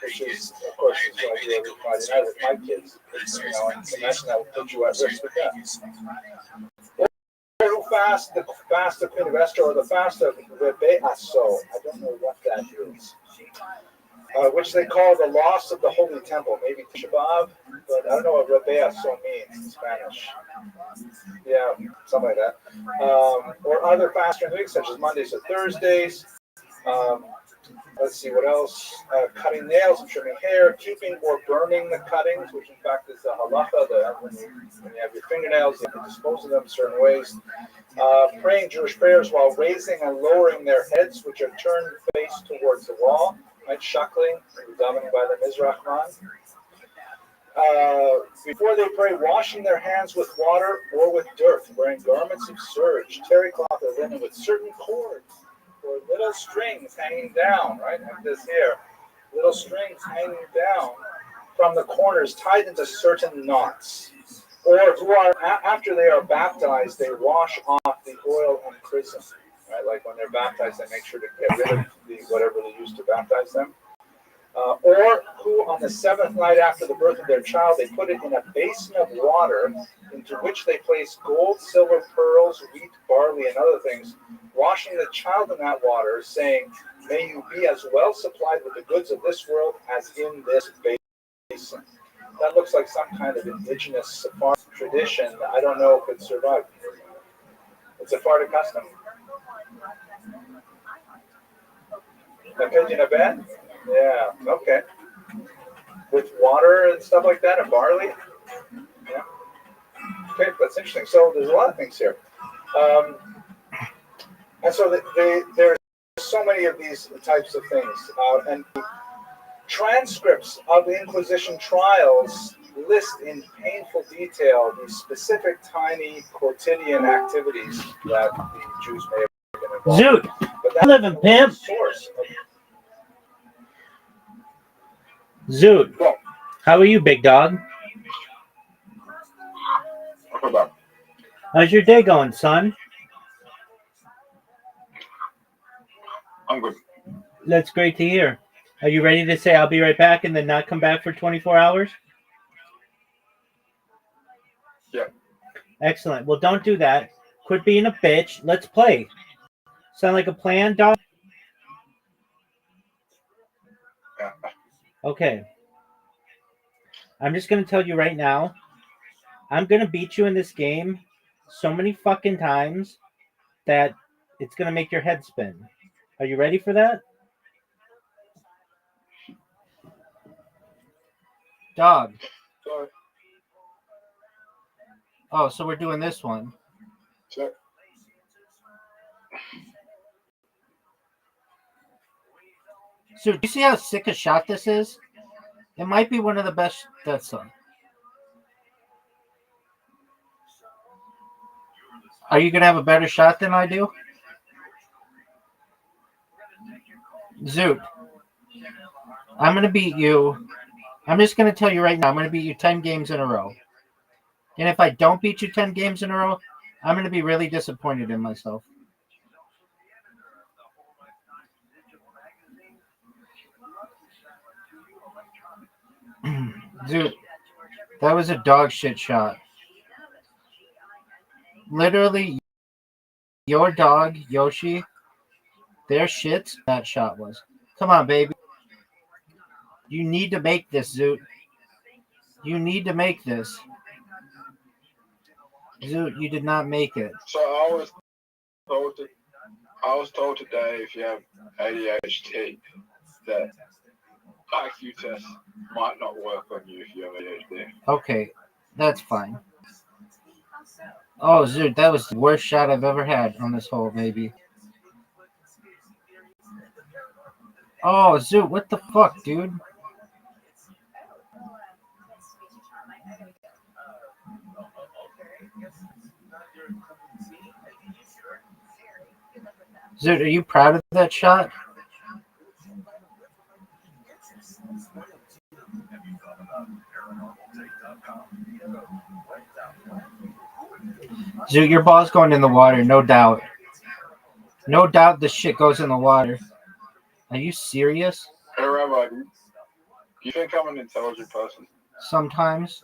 Which is, of course, is what I do every Friday night with my kids. And imagine that would put you at risk with that. Or fast, the fast of Queen of Esther, or the fast of Rabbi. I don't know what that is. Which they call the loss of the Holy Temple, maybe Tisha B'Av, but I don't know what Rabbi means in Spanish. Yeah, something like that. Or other fasting weeks, such as Mondays or Thursdays. Let's see what else. Cutting nails and trimming hair, keeping or burning the cuttings, which in fact is the halacha. When you have your fingernails, you have to dispose of them in certain ways. Praying Jewish prayers while raising and lowering their heads, which are turned face towards the wall. Right, shuckling, davening by the Mizrach man. Before they pray, washing their hands with water or with dirt, wearing garments of serge, terry cloth or linen with certain cords or little strings hanging down, right? Like this here. Little strings hanging down from the corners tied into certain knots. Or who are, after they are baptized, they wash off the oil and chrism. Right? Like when they're baptized, they make sure to get rid of whatever they used to baptize them. Or who on the seventh night after the birth of their child, they put it in a basin of water into which they place gold, silver, pearls, wheat, barley, and other things, washing the child in that water, saying, may you be as well supplied with the goods of this world as in this basin. That looks like some kind of indigenous Sephardic tradition. I don't know if it survived. It's a Sephardic custom. A pigeon a bed? Yeah, okay. With water and stuff like that and barley? Yeah. Okay, that's interesting. So there's a lot of things here. And so there's so many of these types of things. And transcripts of the Inquisition trials list in painful detail the specific tiny quotidian activities that the Jews may have been involved in. Zoot, I live in pimp. Source of Zoot, how are you, big dog? How's your day going, son? I'm good. That's great to hear. Are you ready to say I'll be right back and then not come back for 24 hours? Yeah. Excellent. Well, don't do that. Quit being a bitch. Let's play. Sound like a plan, dog? Yeah. Okay. I'm just going to tell you right now, I'm going to beat you in this game so many fucking times that it's going to make your head spin. Are you ready for that? Dog. Sorry. Oh, so we're doing this one. Sure. So, do you see how sick a shot this is? It might be one of the best death songs. Are you going to have a better shot than I do? Zoot. I'm going to beat you. I'm just going to tell you right now, I'm going to beat you 10 games in a row. And if I don't beat you 10 games in a row, I'm going to be really disappointed in myself. Dude, that was a dog shit shot. Literally, your dog, Yoshi, their shit, that shot was. Come on, baby. You need to make this, Zoot. You need to make this. Zoot, you did not make it. So I was told today if you have ADHD that IQ tests might not work on you if you have ADHD. Okay, that's fine. Oh, Zoot, that was the worst shot I've ever had on this hole, maybe. Oh, Zoot, what the fuck, dude? Zoot, are you proud of that shot? Zoot, your ball's going in the water, no doubt. No doubt this shit goes in the water. Are you serious? Hey, Rabbi, do you think I'm an intelligent person? Sometimes.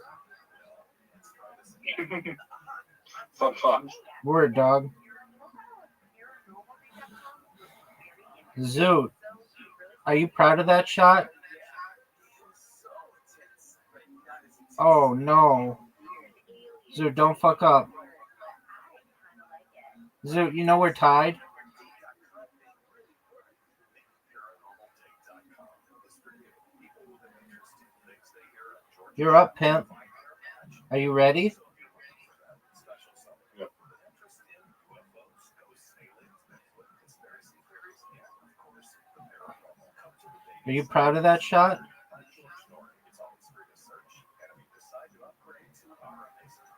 Sometimes. Word, dog. Zoot, are you proud of that shot? Oh, no. Zoot, don't fuck up. Zoot, you know we're tied? You're up, pimp. Are you ready? Yep. Are you proud of that shot?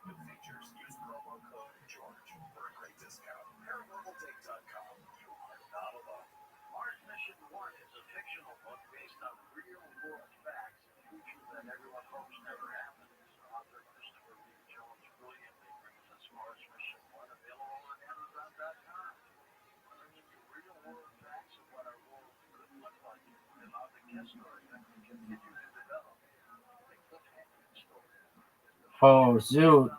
With features, use promo code George for a great discount. ParanormalDate.com. You are not alone. Mars Mission 1 is a fictional book based on real-world facts and features that everyone hopes never happens. Author Christopher B. Jones brilliantly brings us Mars Mission 1, available on Amazon.com. Bringing you real-world facts of what our world could look like and how the guest story that we continue to develop. The cliffhanger story. Oh, Zoot.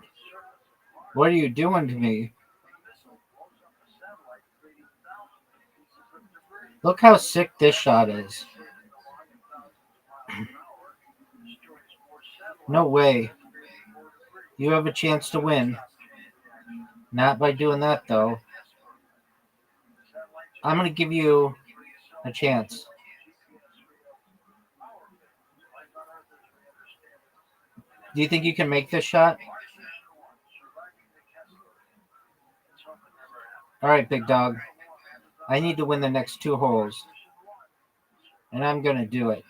What are you doing to me? Look how sick this shot is. No way. You have a chance to win. Not by doing that, though. I'm going to give you a chance. Do you think you can make this shot? All right, big dog. I need to win the next 2 holes. And I'm going to do it.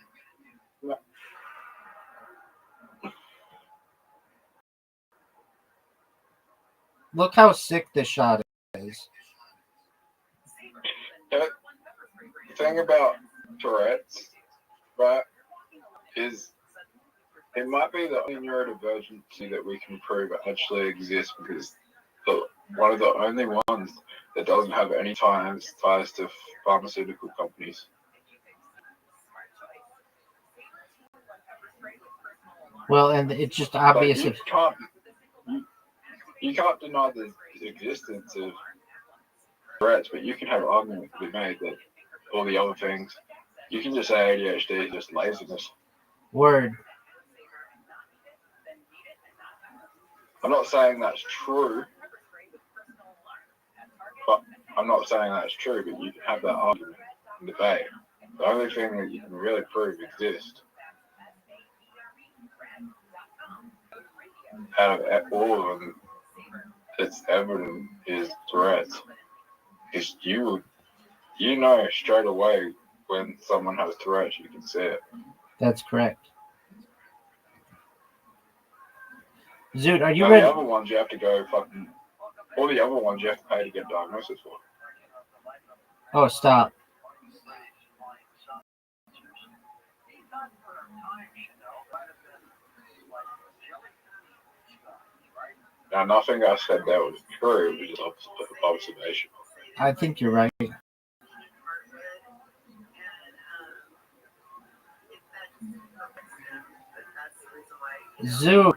Look how sick this shot is. The thing about Tourette's, right, is it might be the only neurodivergency that we can prove actually exists, because one of the only ones that doesn't have any ties to pharmaceutical companies. Well, and it's just obvious. You can't deny the existence of Tourette's, but you can have an argument to be made that all the other things, you can just say ADHD is just laziness. Word. I'm not saying that's true, but you can have that argument and debate. The only thing that you can really prove exists out of all of them, it's evident, is Tourette's. Because you know straight away when someone has Tourette's, you can see it. That's correct. Zoot, are you ready? The other ones you have to go fucking. All the other ones you have to pay to get diagnosis for. Oh, stop. Now, nothing I said that was true. It was just observation. I think you're right. Zoot.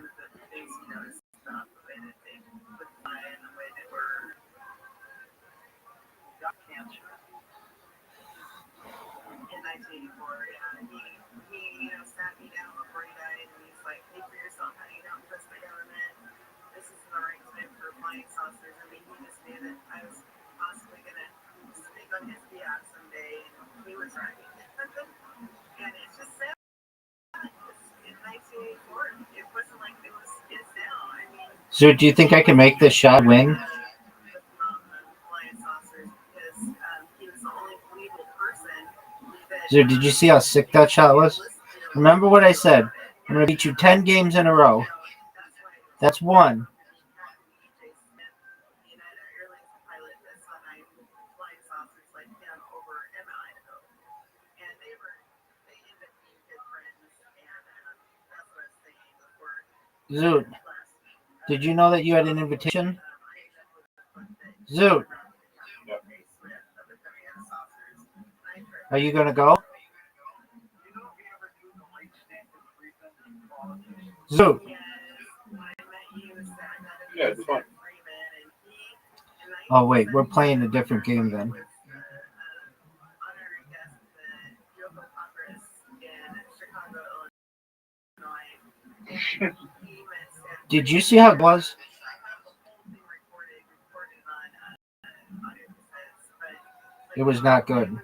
Sat me down before he died, and he's like, think for yourself, honey, don't trust the government. This isn't the right time for flying saucers. I mean, he just knew that I was possibly going to speak on his behalf someday, and he was right. And it's just sad. In 1984, it wasn't like it is now. I mean, Zoot, do you think I can make this shot win? flying saucers, because he was the only legal person that. Zoot, did you see how sick that shot was? Remember what I said. I'm going to beat you 10 games in a row. That's 1. Zoot, did you know that you had an invitation? Zoot. Are you going to go? Zoot. Yeah, it's fun. Oh, wait, we're playing a different game then. Did you see how it was? It was not good.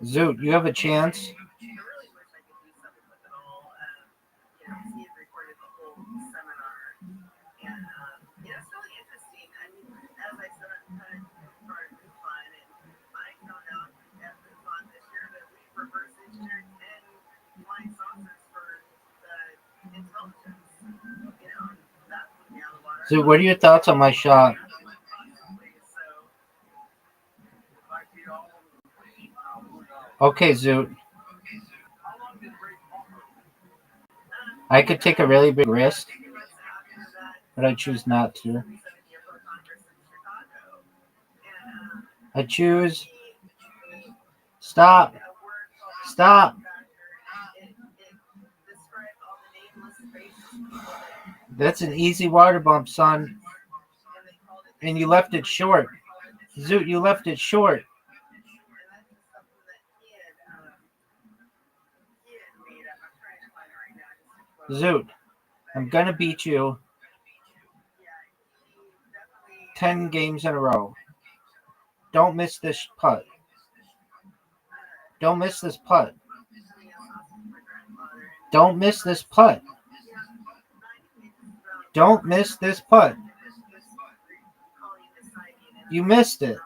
Zoot, you have a chance. Zoot, what are your thoughts on my shot? Okay, Zoot. I could take a really big risk, but I choose not to. I choose. Stop. Stop. That's an easy water bump, son. And you left it short. Zoot, you left it short. Zoot, I'm going to beat you 10 games in a row. Don't miss this putt. Don't miss this putt. Don't miss this putt. Don't miss this putt. You missed it.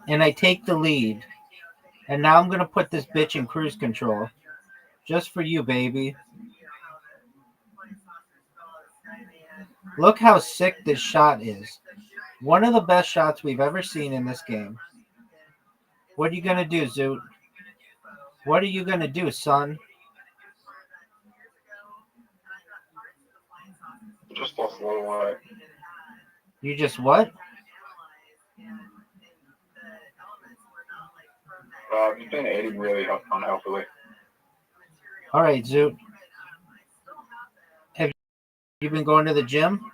And I take the lead. And now I'm going to put this bitch in cruise control. Just for you, baby. Look how sick this shot is. One of the best shots we've ever seen in this game. What are you going to do, Zoot? What are you going to do, son? Just lost a little weight. You just what? I've been eating really unhealthily. All right, Zoot. Have you been going to the gym?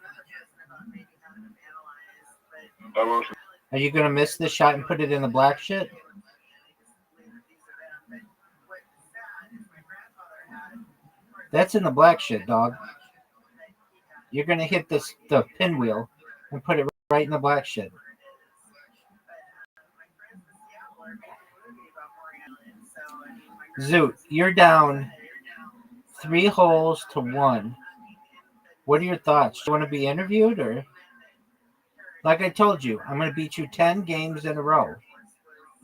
Are you going to miss this shot and put it in the black shit? That's in the black shit, dog. You're going to hit the pinwheel and put it right in the black shit. Zoot, you're down 3 holes to 1. What are your thoughts? Do you want to be interviewed or? Like I told you, I'm going to beat you 10 games in a row.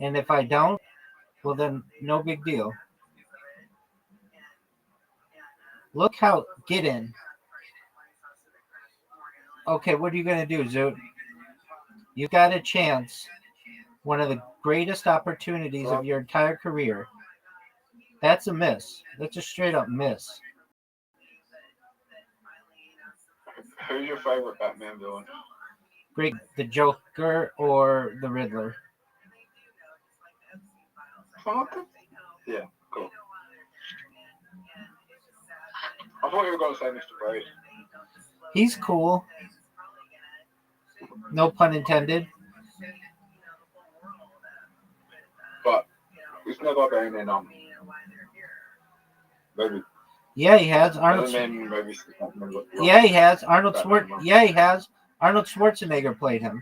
And if I don't, well then no big deal. Look how, get in. Okay, what are you going to do, Zoot? You got a chance. One of the greatest opportunities of your entire career. That's a miss. That's a straight up miss. Who's your favorite Batman villain? Great, the Joker or the Riddler? Yeah, cool. I thought you were going to say Mr. Brady. He's cool. No pun intended. But he's never been in maybe. Yeah, he has. Arnold. Yeah, he has. Arnold Schwarzenegger played him.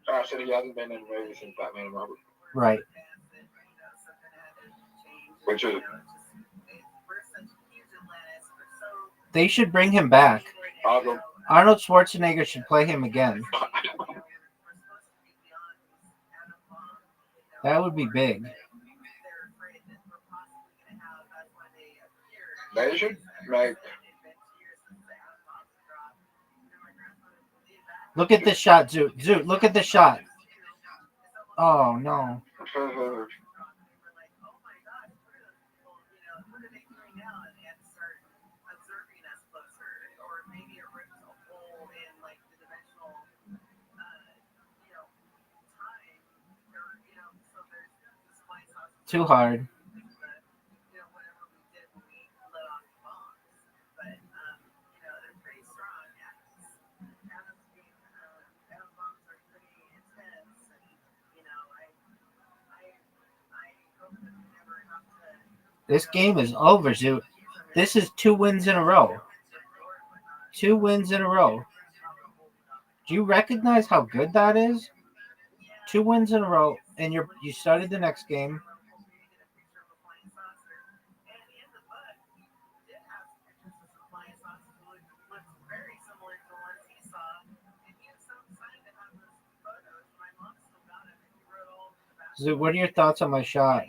I said he hasn't been in a movie since Batman and Robin. Right. Which is. They should bring him back. Arnold Schwarzenegger should play him again. That would be big. They should make. Look at this shot, Zoot. Zoot, look at the shot. Oh, no. Too hard. This game is over, Zoot. This is 2 wins in a row. 2 wins in a row. Do you recognize how good that is? 2 wins in a row, and you started the next game. Zoot, what are your thoughts on my shot?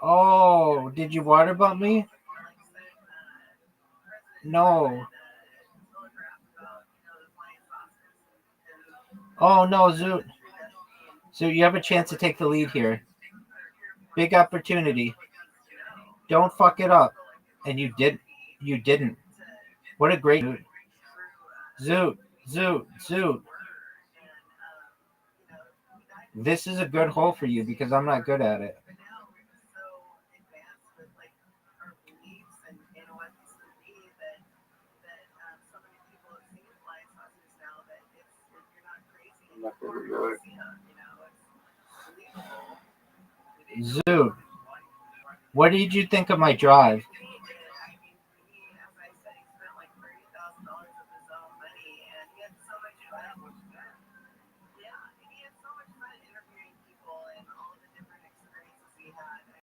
Oh, did you water bump me? No. Oh no, Zoot. So you have a chance to take the lead here. Big opportunity. Don't fuck it up. And you did. You didn't. What a great Zoot. Zoot. Zoot. This is a good hole for you because I'm not good at it. Zoot. What did you think of my drive?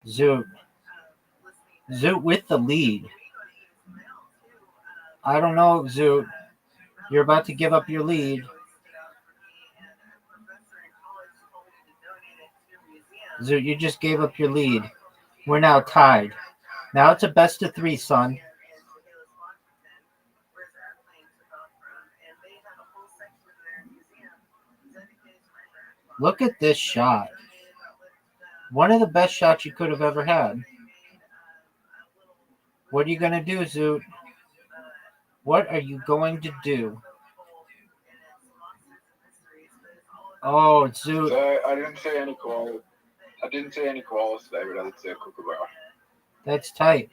Zoot. Zoot with the lead. I don't know, Zoot. You're about to give up your lead. Zoot, you just gave up your lead. We're now tied. Now it's a best of 3, son. Look at this shot. One of the best shots you could have ever had. What are you going to do, Zoot? What are you going to do? Oh, Zoot. So I didn't see any koalas. I didn't see any koalas today, but I did see a kookaburra. That's tight.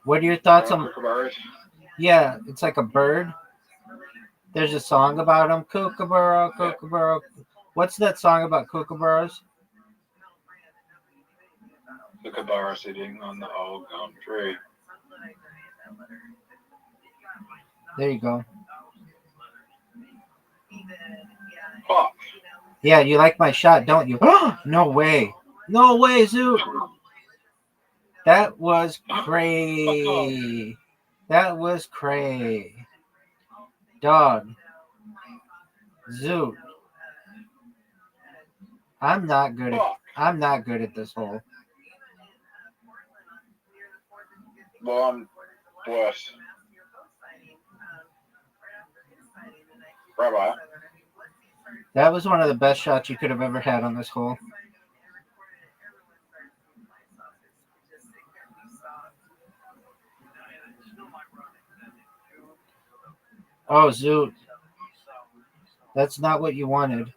What are your thoughts on kookaburras? Yeah, it's like a bird. There's a song about them. Kookaburra, kookaburra. What's that song about kookaburras? The kookaburra sitting on the old gum tree. There you go. Fuck. Yeah, you like my shot, don't you? No way. No way, Zoot. That was cray. That was cray. Dog. Zoot. I'm not good at this hole. Well, I'm worse. Rabbi. That was one of the best shots you could have ever had on this hole. Oh, Zoot. That's not what you wanted.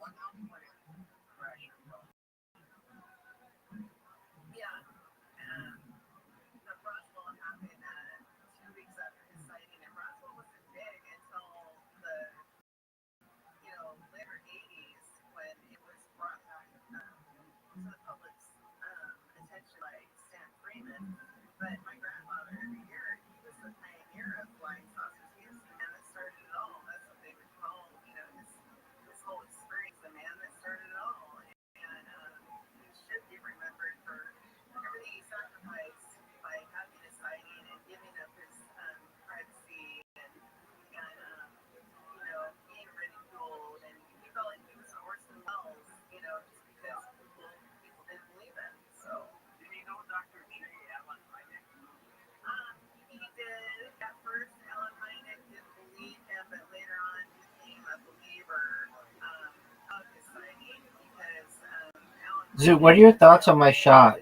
Zoot, what are your thoughts on my shot?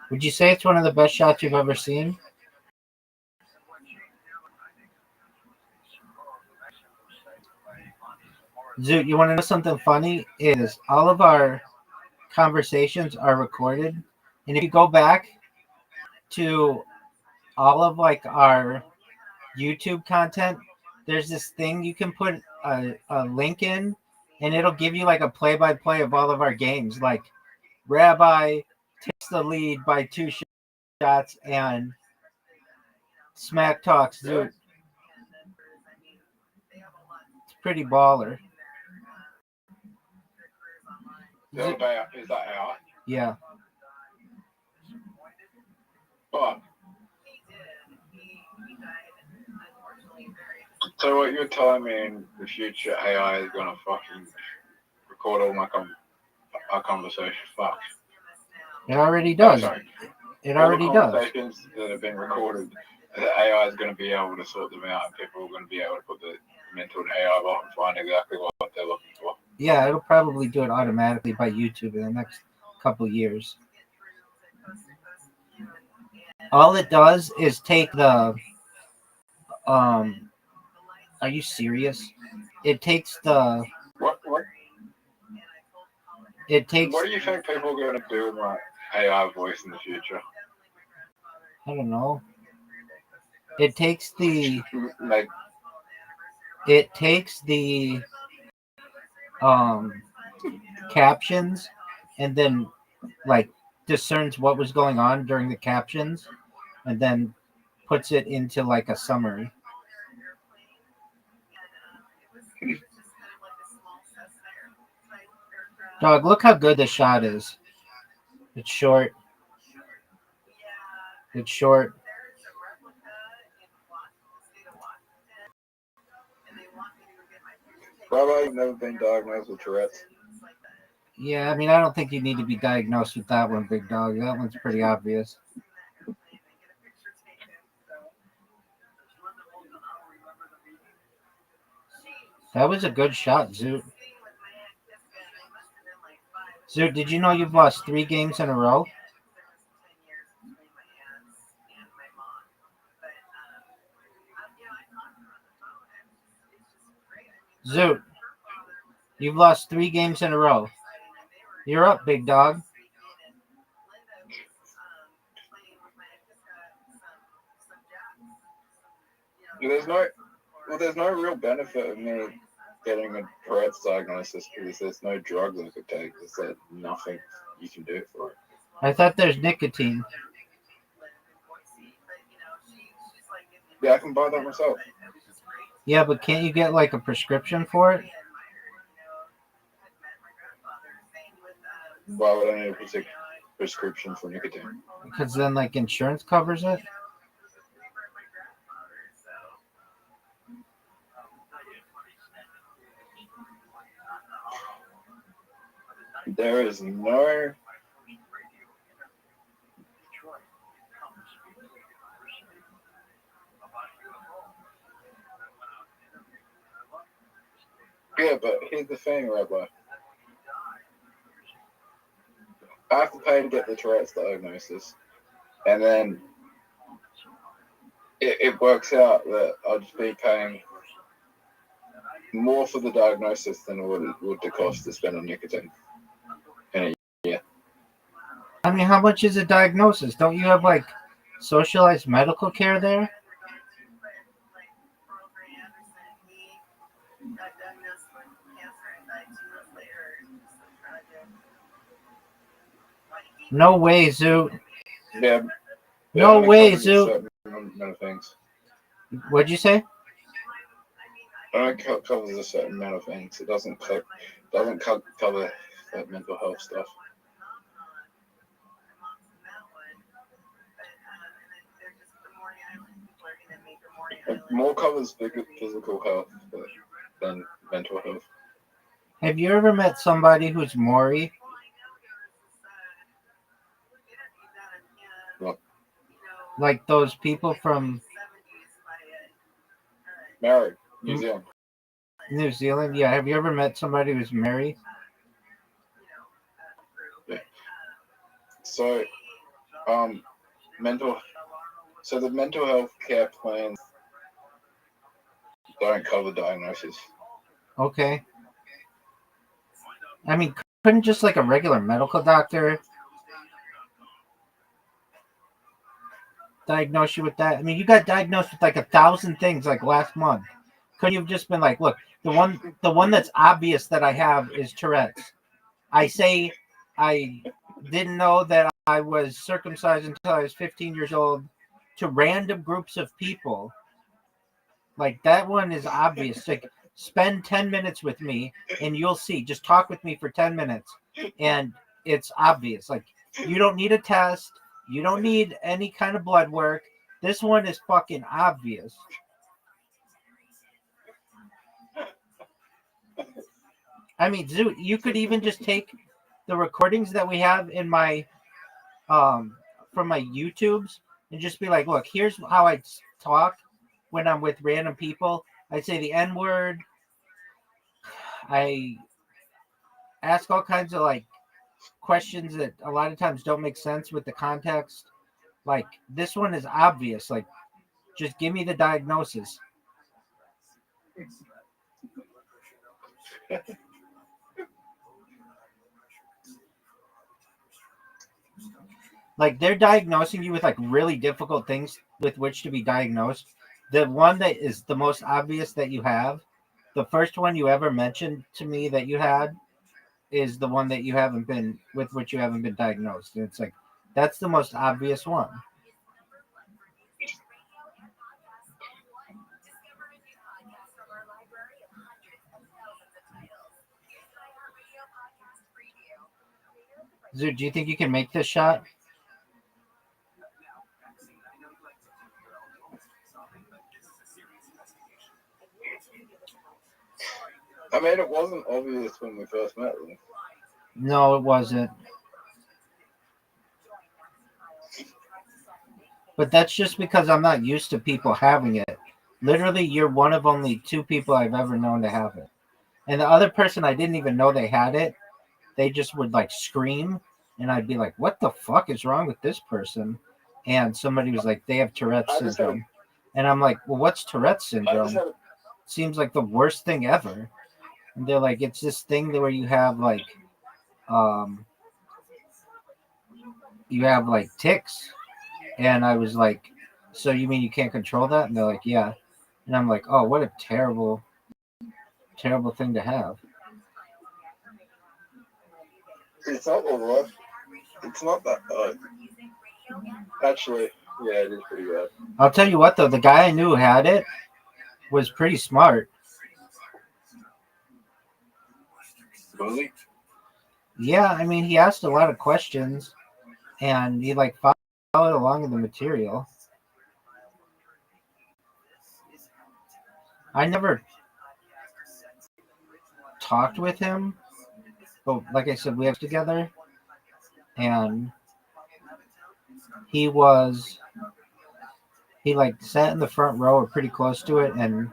Would you say it's one of the best shots you've ever seen? Zoot, you want to know something funny? Is all of our conversations are recorded, and if you go back to all of like our YouTube content, there's this thing you can put a link in, and it'll give you like a play-by-play of all of our games. Like Rabbi takes the lead by 2 shots, and Smack Talks Zoot. It's pretty baller. Is that out? Yeah. Fuck. So what you're telling me in the future, AI is gonna fucking record all my our conversation. Fuck. It already Oh, does. sorry. It All already the does. conversations that have been recorded, the AI is going to be able to sort them out, and people are going to be able to put the mental in AI bot and find exactly what they're looking for. Yeah, it'll probably do it automatically by YouTube in the next couple years. All it does is take the are you serious? It takes the What it takes do you think people are going to do with my AI voice in the future? I don't know. It takes the Like, captions and then like discerns what was going on during the captions and then puts it into like a summary. Dog, look how good the shot is. It's short. It's short. Rabbi, you've never been diagnosed with Tourette's. Yeah, I mean, I don't think you need to be diagnosed with that one, big dog. That one's pretty obvious. That was a good shot, Zoot. Zoot, did you know you've lost 3 games in a row? Zoot, you've lost 3 games in a row. You're up, big dog. There's no real benefit of me getting a Tourette's diagnosis because there's no drugs I could take. There's nothing you can do for it. I thought there's nicotine. Yeah, I can buy that myself. Yeah, but can't you get like a prescription for it? Why would I need a prescription for nicotine? Because then like insurance covers it? There is no Yeah, but here's the thing, Rabbi. I have to pay to get the Tourette's diagnosis, and then it works out that I'll just be paying more for the diagnosis than it would cost to spend on nicotine in a year. I mean, how much is a diagnosis? Don't you have like socialized medical care there? No way, Zoot. Yeah. No way, covers a Zoot. certain amount of things. What'd you say? It only covers a certain amount of things. It doesn't cover that mental health stuff. It more covers physical health than mental health. Have you ever met somebody who's Maori? What? Like those people from Maori, New Zealand. New Zealand? Yeah. Have you ever met somebody who's Maori? Yeah. So, the mental health care plans don't cover diagnosis. Okay. I mean, couldn't just like a regular medical doctor diagnose you with that? I mean, you got diagnosed with like 1,000 things like last month. Couldn't you have just been like, look, the one that's obvious that I have is Tourette's. I say I didn't know that I was circumcised until I was 15 years old to random groups of people. Like that one is obvious. Like spend 10 minutes with me and you'll see. Just talk with me for 10 minutes and it's obvious. Like you don't need a test. You don't need any kind of blood work. This one is fucking obvious. I mean, Zoot, you could even just take the recordings that we have in my from my YouTubes and just be like, look, here's how I talk when I'm with random people. I say the N-word. I ask all kinds of like questions that a lot of times don't make sense with the context. Like this one is obvious. Like, just give me the diagnosis. Like they're diagnosing you with like really difficult things with which to be diagnosed. The one that is the most obvious that you have, the first one you ever mentioned to me that you had, is the one that you haven't been with which you haven't been diagnosed. And it's like that's the most obvious one. Zoo, do you think you can make this shot? I mean, it wasn't obvious when we first met them. No, it wasn't. But that's just because I'm not used to people having it. Literally, you're one of only 2 people I've ever known to have it. And the other person, I didn't even know they had it. They just would like scream, and I'd be like, what the fuck is wrong with this person? And somebody was like, they have Tourette's syndrome. And I'm like, well, what's Tourette's syndrome? Seems like the worst thing ever. And they're like, it's this thing where you have like tics. And I was like, so you mean you can't control that? And they're like, yeah. And I'm like, oh, what a terrible, terrible thing to have. It's not the worst. It's not that bad. Actually, yeah, it is pretty bad. I'll tell you what, though, the guy I knew who had it was pretty smart. Really? Yeah, I mean, he asked a lot of questions, and he like followed along in the material. I never talked with him, but like I said, we worked together, and he like sat in the front row or pretty close to it and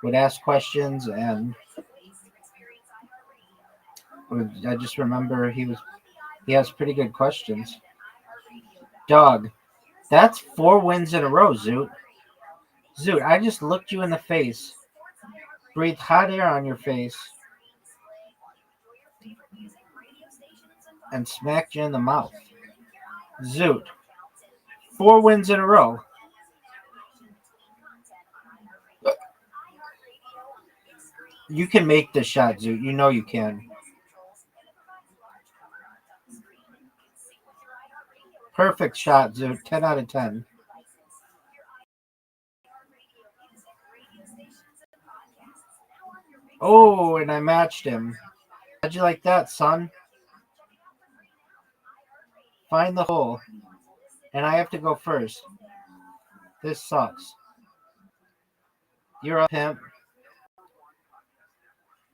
would ask questions, and I just remember he has pretty good questions. Dog, that's 4 wins in a row, Zoot. Zoot, I just looked you in the face, breathed hot air on your face, and smacked you in the mouth. Zoot, 4 wins in a row. You can make this shot, Zoot. You know you can. Perfect shot, Zoot. 10 out of 10. Oh, and I matched him. How'd you like that, son? Find the hole. And I have to go first. This sucks. You're up, pimp.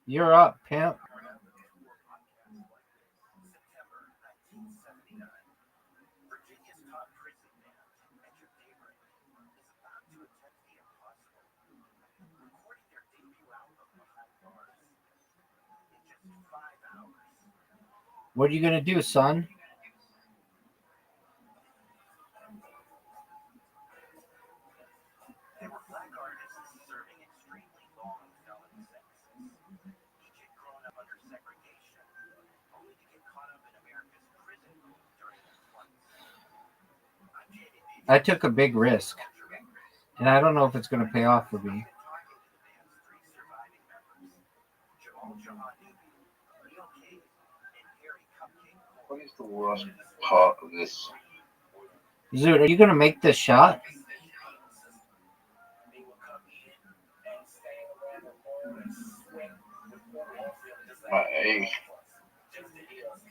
You're up, pimp. What are you going to do, son? I took a big risk, and I don't know if it's going to pay off for me. What is the worst part of this? Zoot, are you going to make this shot?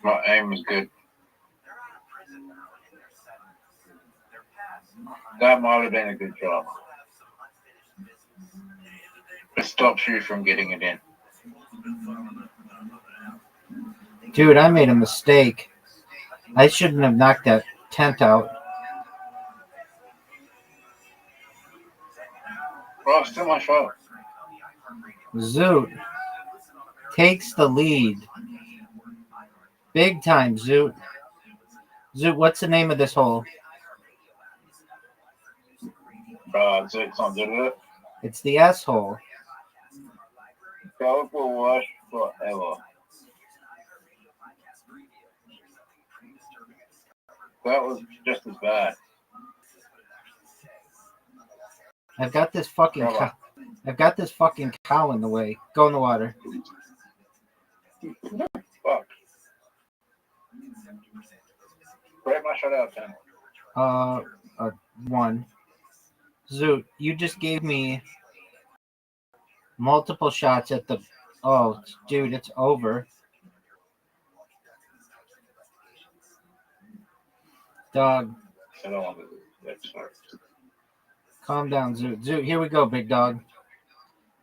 My aim is good. That might have been a good job. It stops you from getting it in. Dude, I made a mistake. I shouldn't have knocked that tent out. Well, it's still my fault. Zoot takes the lead. Big time, Zoot. Zoot, what's the name of this hole? It's on it. It's the S hole. Go for wash forever. That was just as bad. I've got this fucking cow in the way. Go in the water. Fuck. Break my shut out, 10. 1. Zoot, you just gave me multiple shots at the... Oh, dude, it's over. Dog. I don't want to do that. Calm down, Zoot. Zoot, here we go, big dog.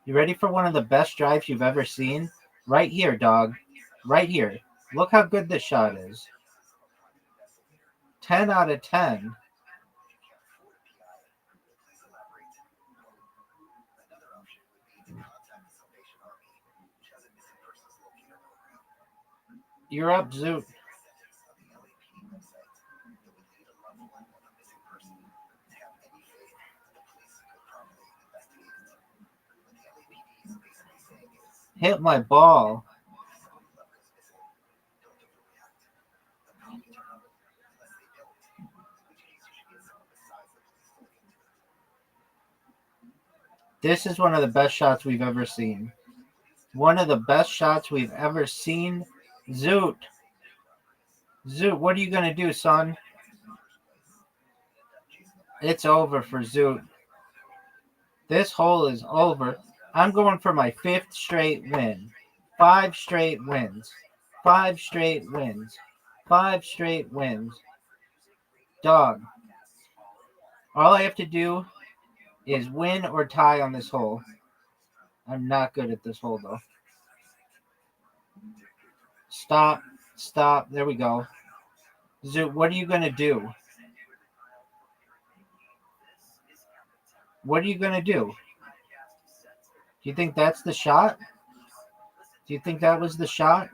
You ready for one of the best drives you've ever seen? Right here, dog. Right here. Look how good this shot is. 10 out of 10. You're up, Zoot. Hit my ball. This is one of the best shots we've ever seen. One of the best shots we've ever seen. Zoot. Zoot, what are you going to do, son? It's over for Zoot. This hole is over. I'm going for my 5th straight win. 5 straight wins. 5 straight wins. 5 straight wins. Dog. All I have to do is win or tie on this hole. I'm not good at this hole, though. Stop. Stop. There we go. Zoot, what are you going to do? What are you going to do? Do you think that's the shot? Do you think that was the shot?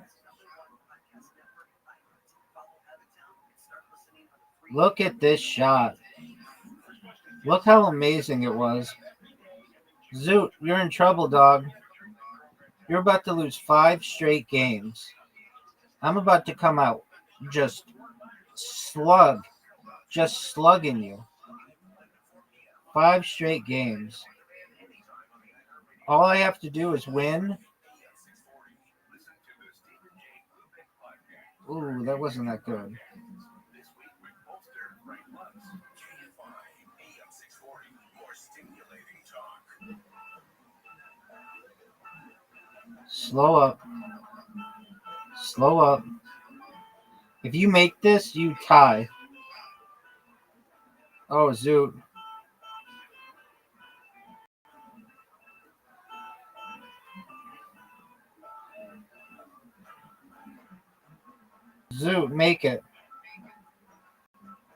Look at this shot. Look how amazing it was. Zoot, you're in trouble, dog. You're about to lose 5 straight games. I'm about to come out just slugging you. 5 straight games. All I have to do is win. Ooh, that wasn't that good. Slow up. Slow up. If you make this, you tie. Oh, Zoot. Zoot, make it.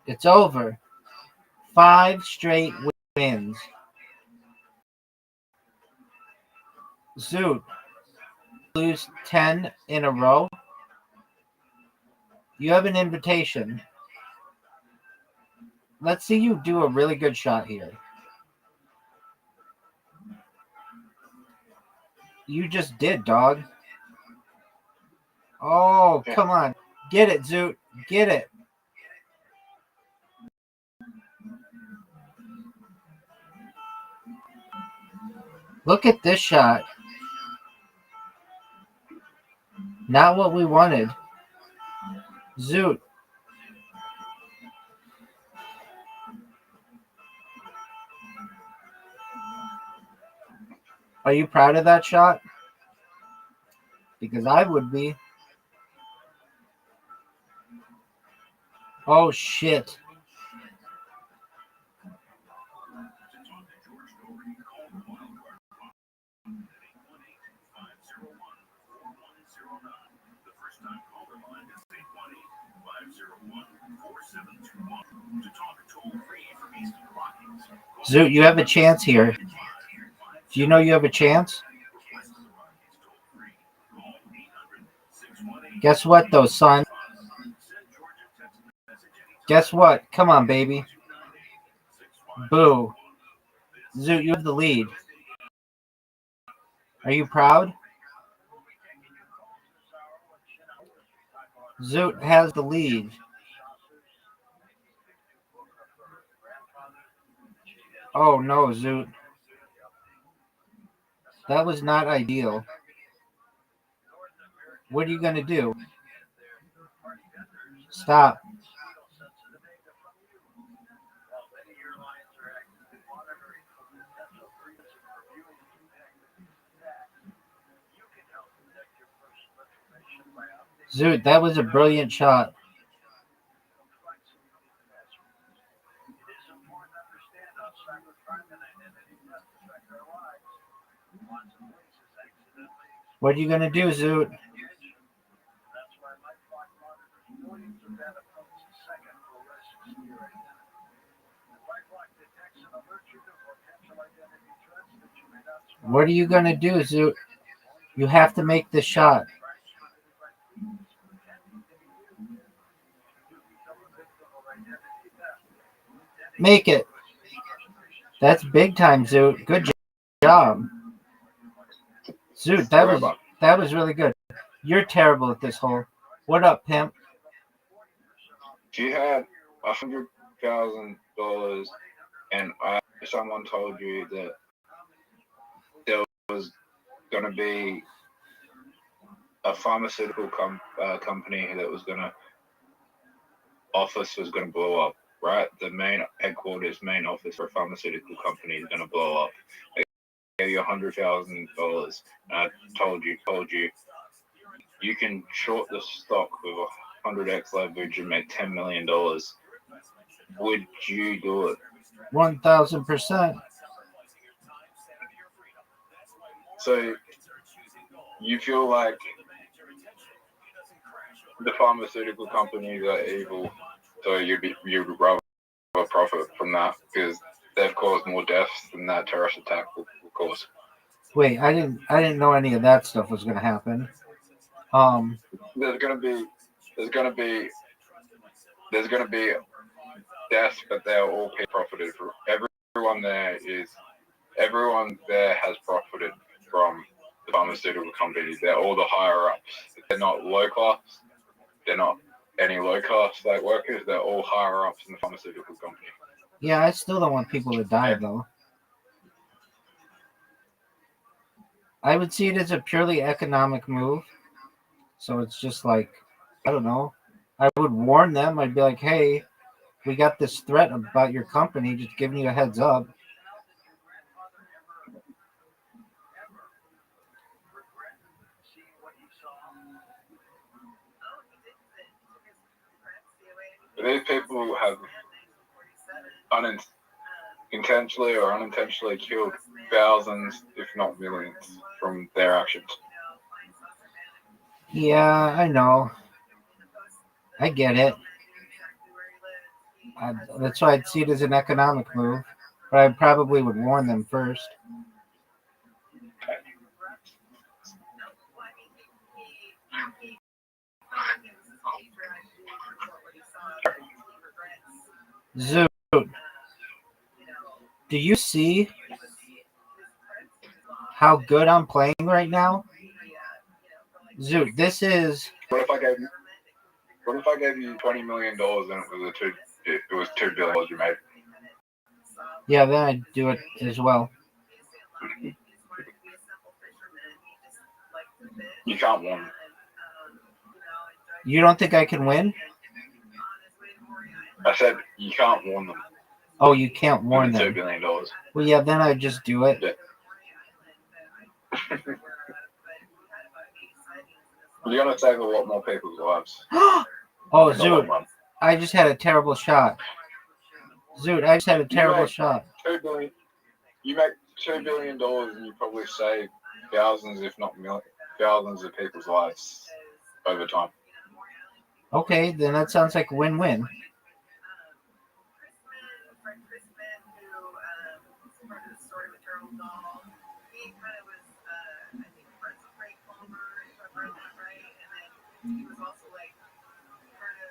It's over. 5 straight wins. Zoot, lose 10 in a row. You have an invitation. Let's see you do a really good shot here. You just did, dog. Oh, come on. Get it, Zoot. Get it. Look at this shot. Not what we wanted. Zoot. Are you proud of that shot? Because I would be. Oh, shit. Zoot, you have a chance here. Do you know you have a chance? Guess what, though, son? Guess what? Come on, baby. Boo. Zoot, you have the lead. Are you proud? Zoot has the lead. Oh, no, Zoot. That was not ideal. What are you going to do? Stop. Zoot, that was a brilliant shot. What are you going to do, Zoot? What are you going to do, Zoot? You have to make the shot. Make it. That's big time, Zoot. Good job. Zoot, that was really good. You're terrible at this hole. What up, pimp? If you had $100,000 and someone told you that there was going to be a pharmaceutical company that was going to office was going to blow up, right? The main headquarters, main office for a pharmaceutical company is going to blow up. They gave you $100,000, and I told you, you can short the stock with 100x leverage and make $10 million. Would you do it? 1,000%. So you feel like the pharmaceutical companies are evil, so you'd rather profit from that because they've caused more deaths than that terrorist attack will cause. Wait, I didn't know any of that stuff was going to happen. There's gonna be deaths, but they're all profited for. Everyone there has profited from the pharmaceutical companies. They're all the higher ups. They're not low class. They're not any low class like workers. They're all higher ups in the pharmaceutical company. Yeah, I still don't want people to die though. I would see it as a purely economic move. So it's just like, I don't know. I would warn them. I'd be like, hey, we got this threat about your company, just giving you a heads up. These people have intentionally or unintentionally killed thousands, if not millions, from their actions. Yeah, I know. I get it. That's why I'd see it as an economic move, but I probably would warn them first. Zoot, do you see how good I'm playing right now? Zoot, this is. What if I gave you $20 million and it was $2 billion you made? Yeah, then I'd do it as well. You can't win. You don't think I can win? I said you can't warn them. Oh, you can't warn them. $2 billion. Well, yeah, then I'd just do it. Yeah. You're gonna save a lot more people's lives. Oh, Zoot, I just had a terrible shot. Zoot, I just had a terrible shot. $2 billion. You make $2 billion and you probably save thousands, if not millions, thousands of people's lives over time. Okay, then that sounds like win-win.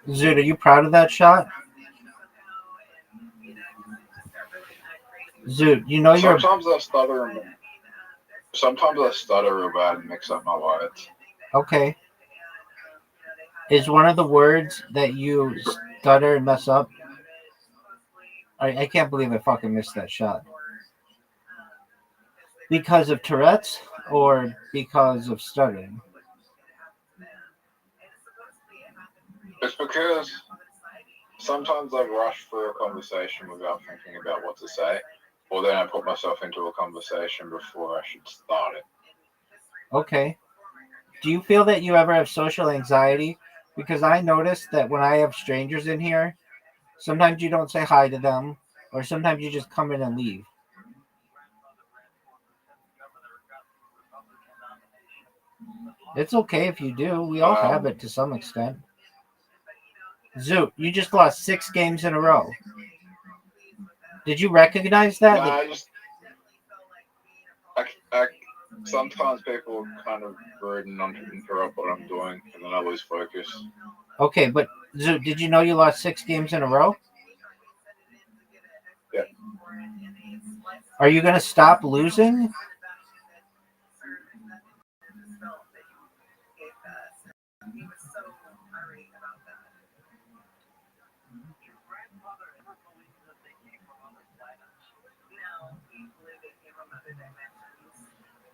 Zoot, are you proud of that shot? Zoot, you know you're Sometimes I stutter. Sometimes I stutter real bad and mix up my words. okay. Is one of the words that you stutter and mess up? I can't believe I fucking missed that shot. Because of Tourette's or because of stuttering? It's because sometimes I rush through a conversation without thinking about what to say, or then I put myself into a conversation before I should start it. Okay. Do you feel that you ever have social anxiety? Because I notice that when I have strangers in here, sometimes you don't say hi to them, or sometimes you just come in and leave. It's okay if you do. We all have it to some extent. Zoot, you just lost 6 games in a row. Did you recognize that? No, I sometimes people kind of rude and not interrupt what I'm doing, and then I lose focus. Okay, but Zoot, did you know you lost 6 games in a row? Yeah. Are you going to stop losing?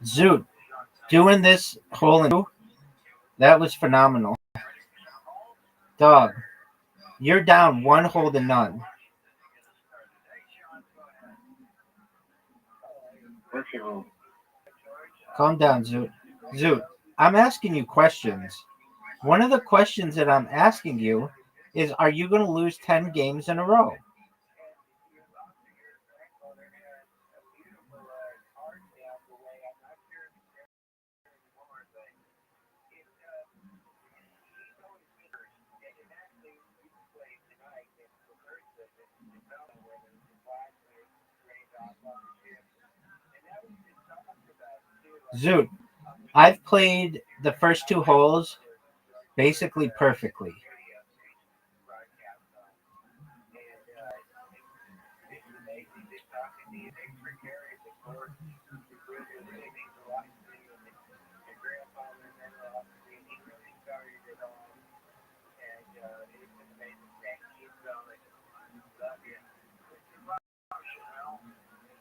Zoot, doing this hole in 2, that was phenomenal. Dog, you're down 1 hole to none. Calm down, Zoot. Zoot, I'm asking you questions. One of the questions that I'm asking you is, are you going to lose 10 games in a row? Zoot, I've played the first 2 holes basically perfectly.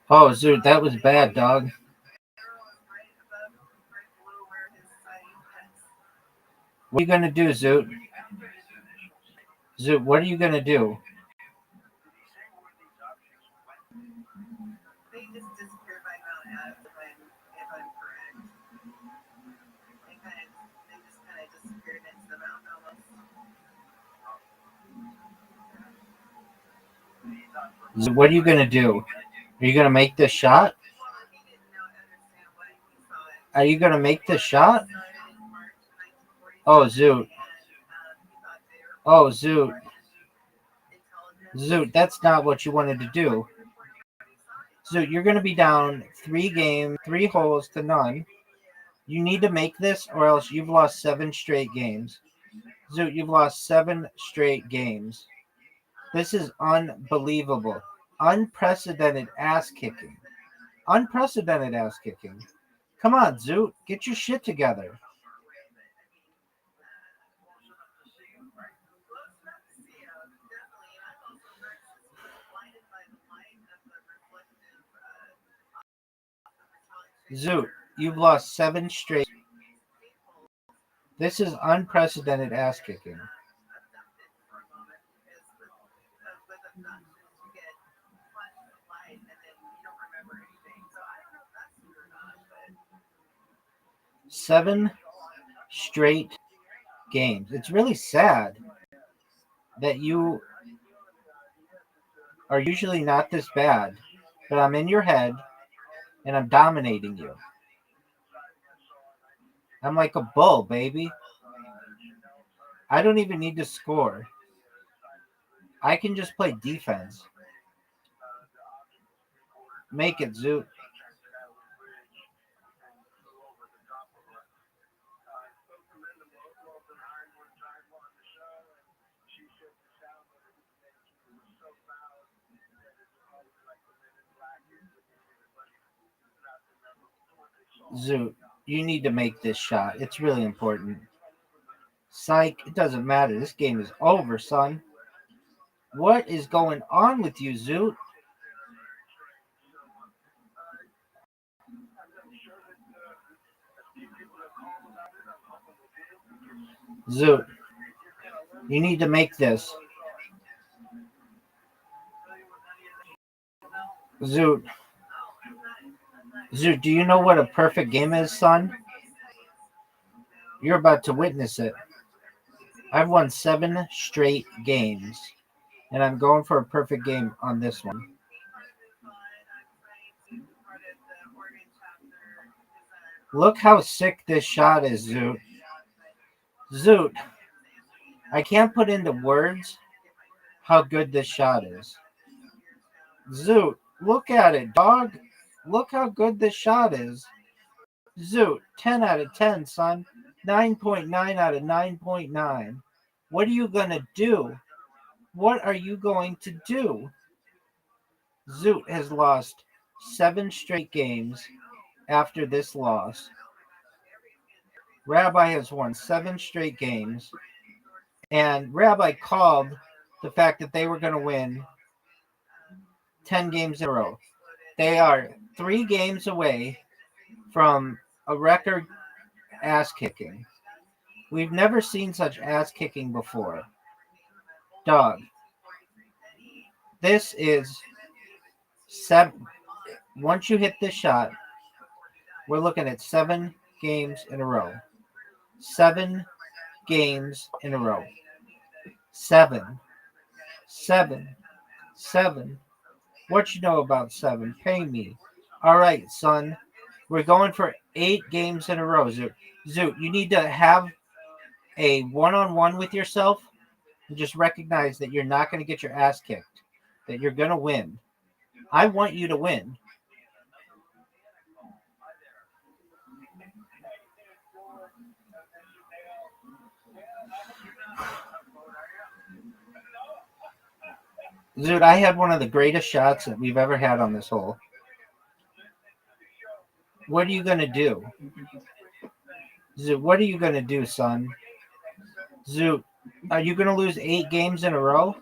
Oh, Zoot, that was bad, dog. What are you going to do, Zoot? Zoot, what are you going to do? Zoot, what are you going to do? Are you going to make this shot? Are you going to make this shot? Oh, Zoot. Oh, Zoot. Zoot, that's not what you wanted to do. Zoot, you're going to be down 3 holes to none. You need to make this, or else you've lost 7 straight games. Zoot, you've lost 7 straight games. This is unbelievable. Unprecedented ass kicking. Unprecedented ass kicking. Come on, Zoot, get your shit together. Zoot, you've lost 7 straight. This is unprecedented ass kicking. Seven straight games. It's really sad that you are usually not this bad, but I'm in your head and I'm dominating you. I'm like a bull, baby. I don't even need to score. I can just play defense. Make it, Zoot. Zoot, you need to make this shot. It's really important. Psych, it doesn't matter. This game is over, son. What is going on with you, Zoot? Zoot, you need to make this. Zoot. Zoot, do you know what a perfect game is, son? You're about to witness it. I've won 7 straight games, and I'm going for a perfect game on this one. Look how sick this shot is, Zoot. Zoot, I can't put into words how good this shot is. Zoot, look at it, dog. Look how good this shot is. Zoot, 10 out of 10, son. 9.9 out of 9.9. What are you going to do? What are you going to do? Zoot has lost 7 straight games after this loss. Rabbi has won 7 straight games. And Rabbi called the fact that they were going to win 10 games in a row. They are 3 games away from a record ass kicking. We've never seen such ass kicking before. Dog. This is 7. Once you hit this shot, we're looking at 7 games in a row. 7 games in a row. 7. 7. 7. What you know about 7? Pay me. All right, son. We're going for 8 games in a row. Zoot, you need to have a one-on-one with yourself and just recognize that you're not going to get your ass kicked, that you're going to win. I want you to win. Zoot, I had one of the greatest shots that we've ever had on this hole. What are you going to do? Zoot, what are you going to do, son? Zoot, are you going to lose 8 games in a row?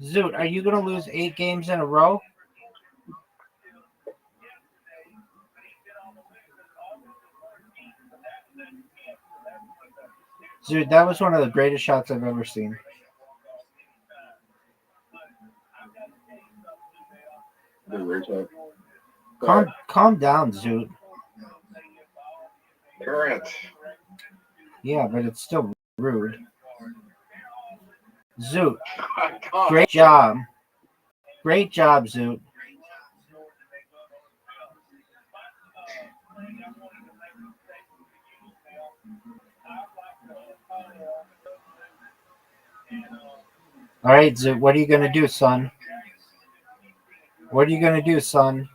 Zoot, are you going to lose 8 games in a row? Zoot, that was one of the greatest shots I've ever seen. Calm down, Zoot. Correct. Yeah, but it's still rude. Zoot, great job. Great job, Zoot. All right, Zoot, what are you going to do, son? What are you going to do, son?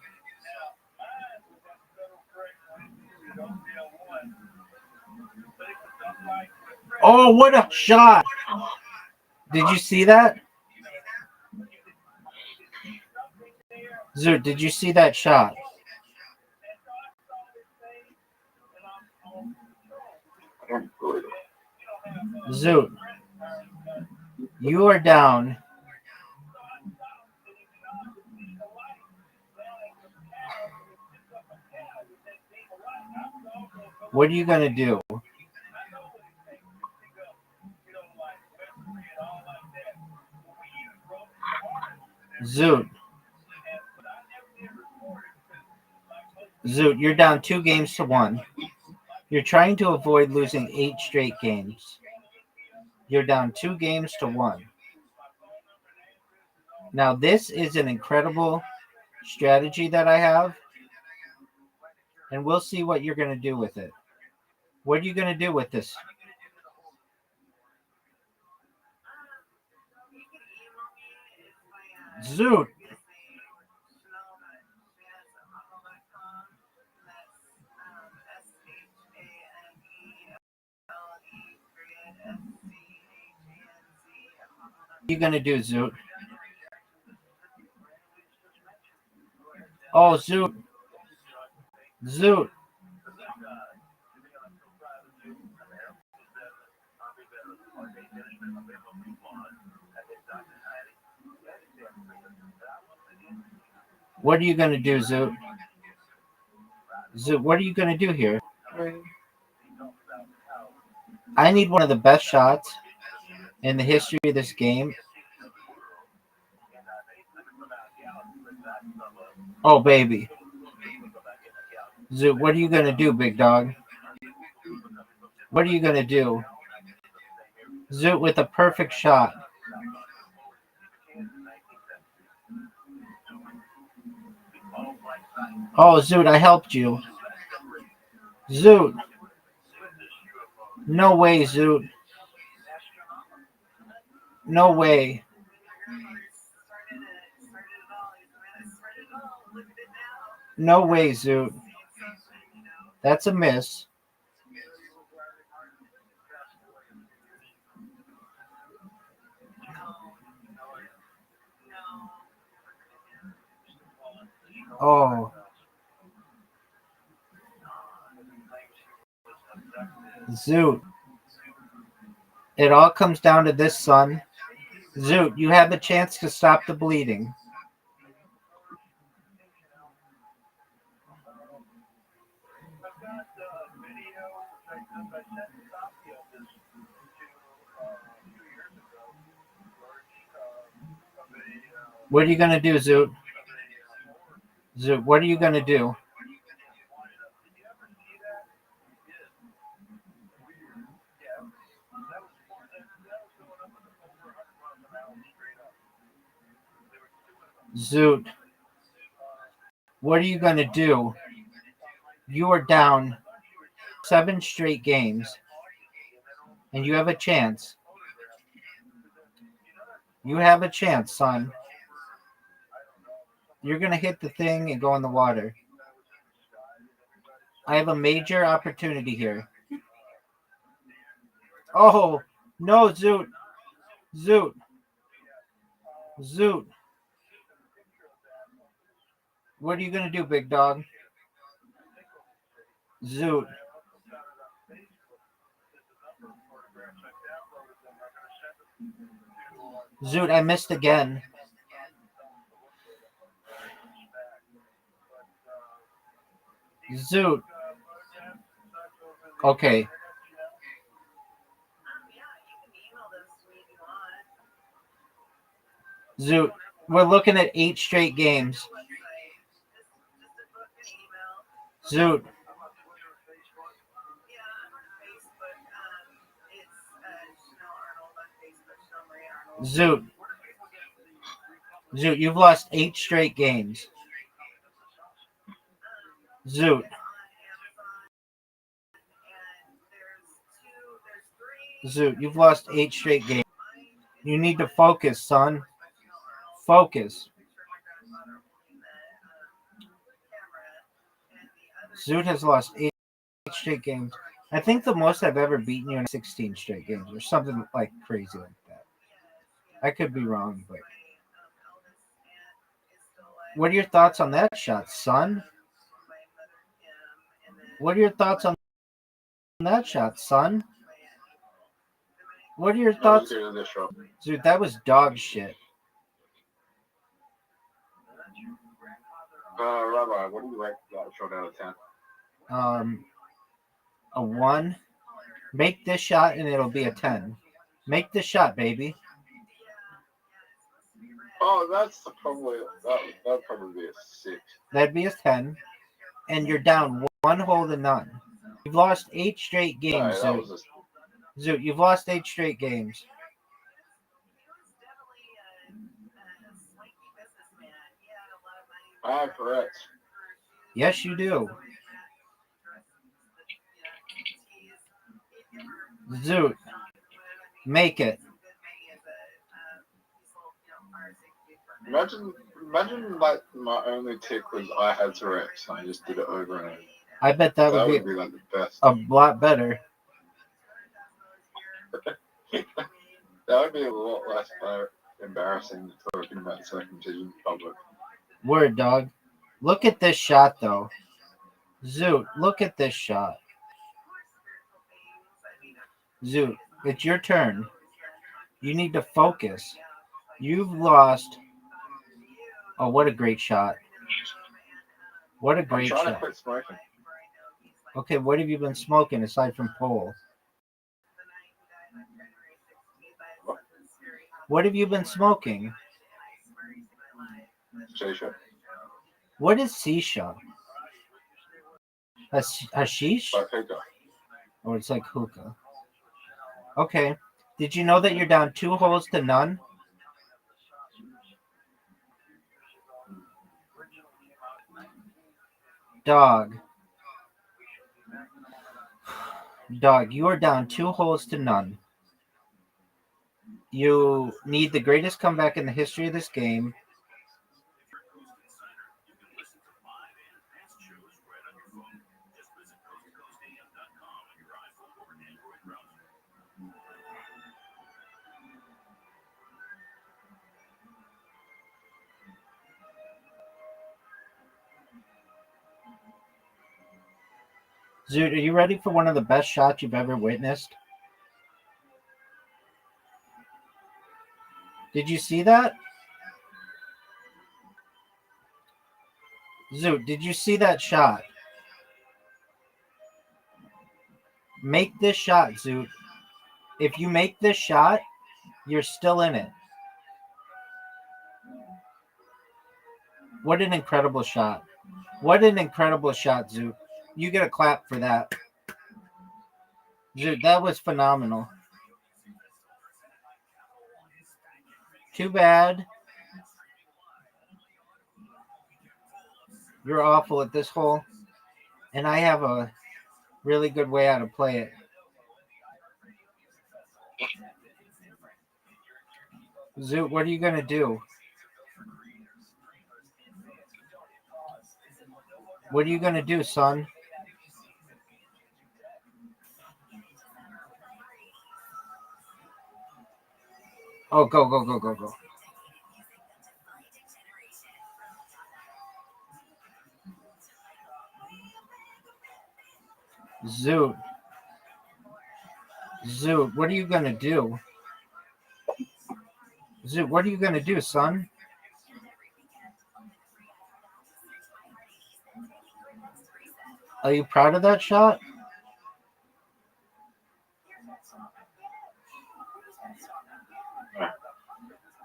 Oh, what a shot! Did you see that? Zoot, did you see that shot? Zoot, you are down. What are you going to do? Zoot, you're down 2 games to 1. You're trying to avoid losing 8 straight games. You're down 2 games to 1. Now, this is an incredible strategy that I have, and we'll see what you're going to do with it. What are you going to do with this? Zoot. What are you going to do, Zoot? Oh, Zoot. Zoot. What are you going to do, Zoot? Zoot, what are you going to do here? I need one of the best shots in the history of this game. Oh, baby. Zoot, what are you going to do, big dog? What are you going to do? Zoot with a perfect shot. Oh, Zoot, I helped you. Zoot. No way, Zoot. No way. No way, Zoot. That's a miss. Oh. Zoot. It all comes down to this, son. Zoot, you have a chance to stop the bleeding. What are you going to do, Zoot? Zoot, what are you going to do? Zoot, what are you going to do? You are down 7 straight games, and you have a chance. You have a chance, son. You're going to hit the thing and go in the water. I have a major opportunity here. Oh, no, Zoot. Zoot. Zoot. What are you going to do, big dog? Zoot. Zoot, I missed again. Zoot. Okay. Zoot, we're looking at 8 straight games. Zoot. Zoot. Zoot, you've lost 8 straight games. Zoot. Zoot, you've lost 8 straight games. You need to focus, son. Focus. Zoot has lost 8 straight games. I think the most I've ever beaten you in 16 straight games or something like crazy like that. I could be wrong, but what are your thoughts on that shot, son? What are your thoughts on that shot, son? What are your thoughts? Dude, that was dog shit. Rabbi, what do you rate that shot out of 10? A 1. Make this shot and it'll be a 10. Make this shot, baby. Oh, that'd probably be a 6. That'd be a 10. And you're down 1 hole to none. You've lost 8 straight games, Zoot. Zoot, you've lost 8 straight games. Correct. Yes, you do. Zoot, make it. Imagine like my only tick was I had Tourette's. I just did it over and over. I bet that would be like the best. A lot better. That would be a lot less embarrassing than talking about circumcision in public. Word, dog. Look at this shot, though. Zoot, look at this shot. Zoot, it's your turn. You need to focus. You've lost. Oh, what a great shot. What a I'm great trying to shot. quit smoking. Okay, what have you been smoking aside from pole? What have you been smoking? Shisha. What is shisha? Hashish? Like hookah. Or it's like hookah. Okay. Did you know that you're down 2 holes to none? Dog. Dog, you are down 2 holes to none. You need the greatest comeback in the history of this game. Zoot, are you ready for one of the best shots you've ever witnessed? Did you see that? Zoot, did you see that shot? Make this shot, Zoot. If you make this shot, you're still in it. What an incredible shot. What an incredible shot, Zoot. You get a clap for that. Zoot, that was phenomenal. Too bad. You're awful at this hole. And I have a really good way how to play it. Zoot, what are you going to do? What are you going to do, son? Oh, go, go, go, go, go. Zoot. Zoot, what are you going to do? Zoot, what are you going to do, son? Are you proud of that shot?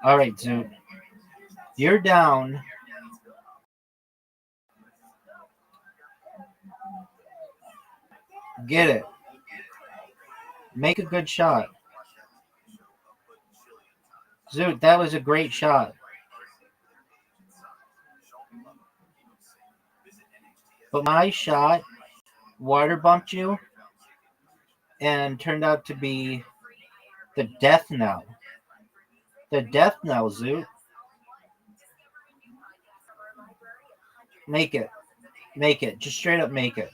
All right, Zoot. You're down. Get it. Make a good shot. Zoot, that was a great shot. But my shot water bumped you and turned out to be the death knell. The death knell, Zoot. Make it. Make it. Just straight up make it.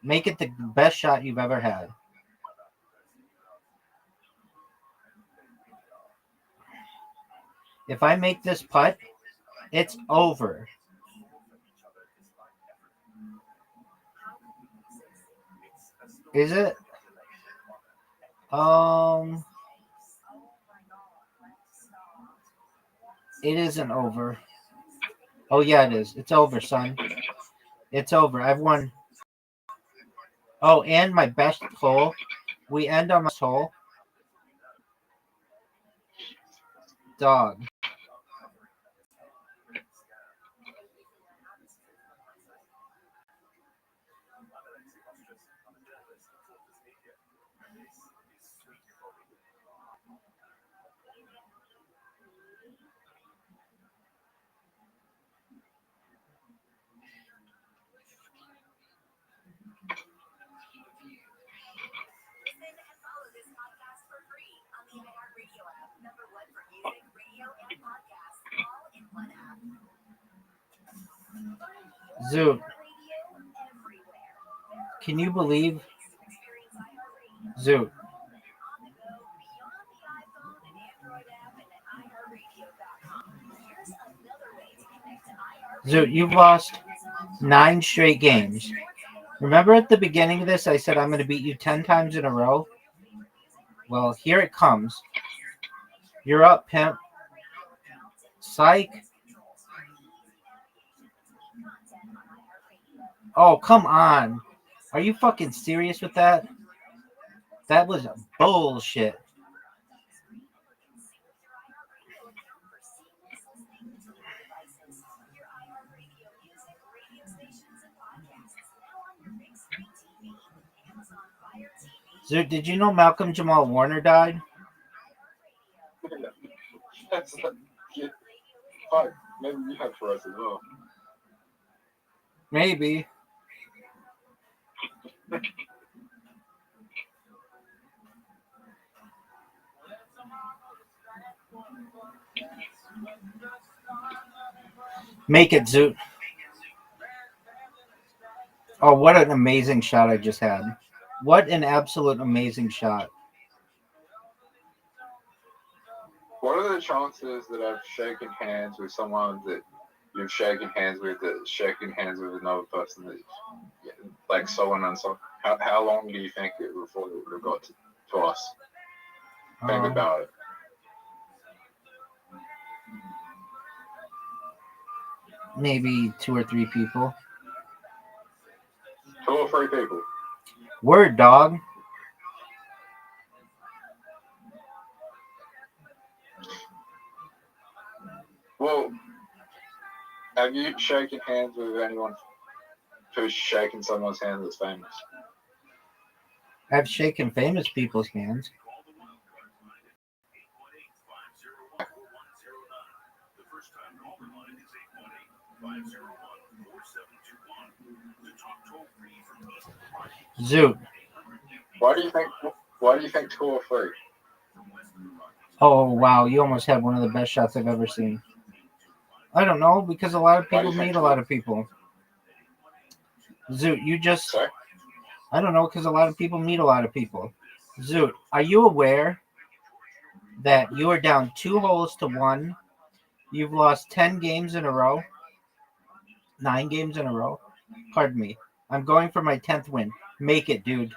Make it the best shot you've ever had. If I make this putt, it's over. Is it? It isn't over. Oh yeah, it is. It's over, son. It's over. I've won. Oh, and my best hole. We end on this hole. Dog. Zoot. Can you believe? Zoot. Zoot, you've lost 9 straight games. Remember at the beginning of this, I said I'm going to beat you 10 times in a row? Well, here it comes. You're up, pimp. Psych. Oh, come on. Are you fucking serious with that? That was bullshit. So, did you know Malcolm Jamal Warner died? That's fuck. Maybe you have for us as well. Maybe. Make it, Zoot. Oh, what an amazing shot I just had. What an absolute amazing shot. What are the chances that I've shaken hands with someone that you've shaken hands with, that's shaking hands with another person that, like, so on and so? How long do you think it before it would have got to us? Think about it. Maybe 2 or 3 people. 2 or 3 people. Word, dog. Well, have you shaken hands with anyone who's shaking someone's hand that's famous? I've shaken famous people's hands. Zoot. Why do you think 2 or 3? Oh, wow. You almost had one of the best shots I've ever seen. I don't know, because a lot of people meet a lot of people. Zoot, you just... Sorry? I don't know, because a lot of people meet a lot of people. Zoot, are you aware that you are down 2 holes to 1? You've lost 10 games in a row? 9 games in a row? Pardon me. I'm going for my 10th win. Make it, dude.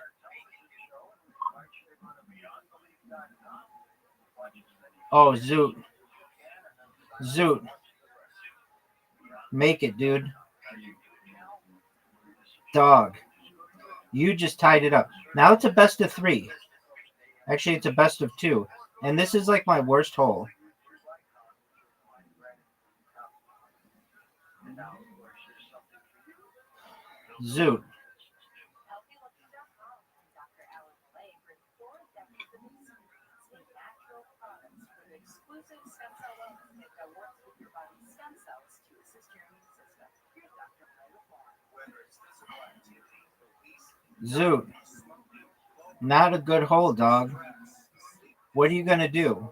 Oh, Zoot. Zoot. Make it, dude. Dog. You just tied it up. Now it's a best of 3. Actually, it's a best of 2. And this is like my worst hole. Zoot. Zoot. Not a good hole, dog. What are you going to do?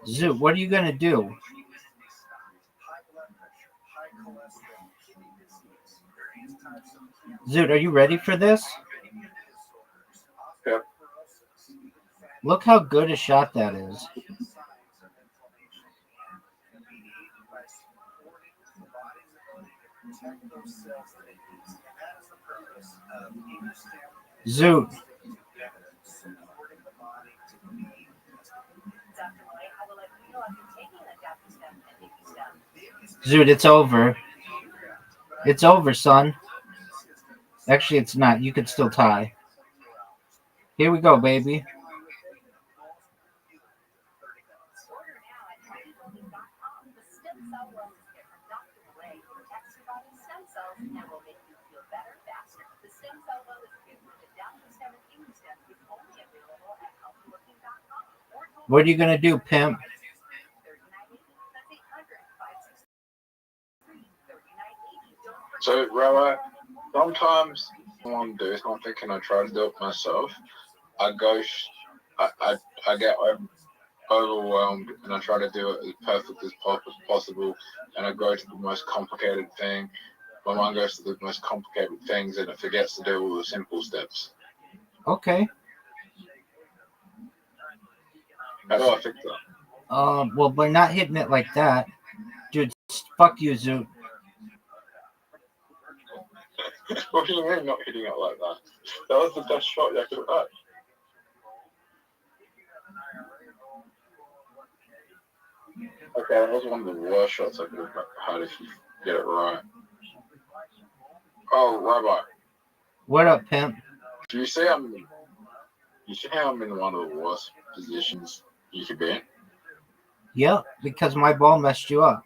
Zoot, what are you going to do? Zoot, are you ready for this? Yep. Look how good a shot that is. Zoot. Zoot, it's over. It's over, son. Actually, it's not. You could still tie. Here we go, baby. What are you going to do, pimp? So, Rabbi, sometimes I want to do something and I try to do it myself. I get overwhelmed and I try to do it as perfect as possible, and I go to the most complicated thing, My mind goes to the most complicated things and it forgets to deal with the simple steps. Okay. How do I fix that? Well, by not hitting it like that. Dude, fuck you, Zoot. What do you mean not hitting it like that? That was the best shot you could have had. Okay, that was one of the worst shots I could have had if you get it right. Oh, Rabbi. What up, pimp? Do you see how I'm in one of the worst positions you could be in? Yep, because my ball messed you up.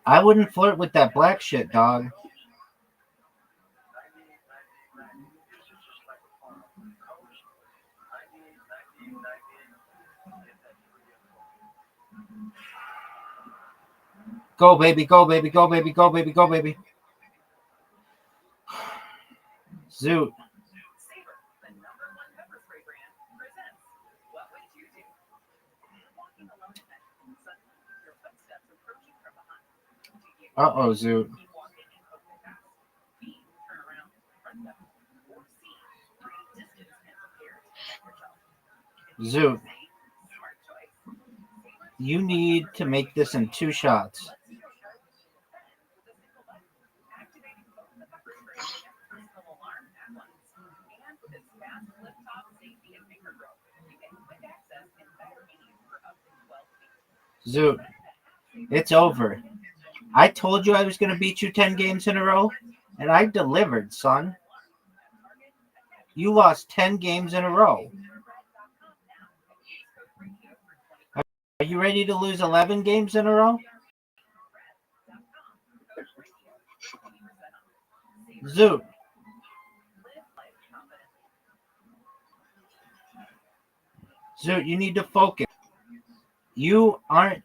I wouldn't flirt with that black shit, dog. Go, baby, go, baby, go, baby, go, baby, go, baby. Zoot. Uh-oh, Zoot. Zoot. You need to make this in 2 shots. Zoot. It's over. I told you I was going to beat you 10 games in a row, and I delivered, son. You lost 10 games in a row. Are you ready to lose 11 games in a row? Zoot. Zoot, you need to focus. You aren't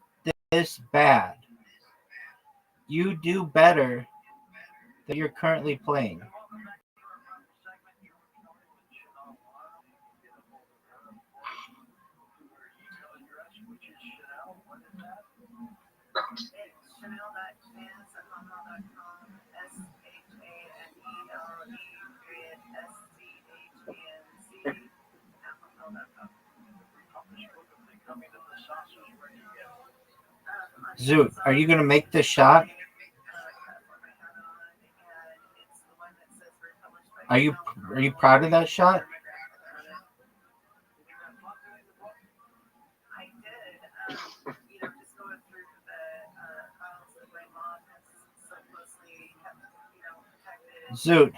this bad. You do better than you're currently playing. Zoot, are you going to make this shot? Are you proud of that shot? Zoot.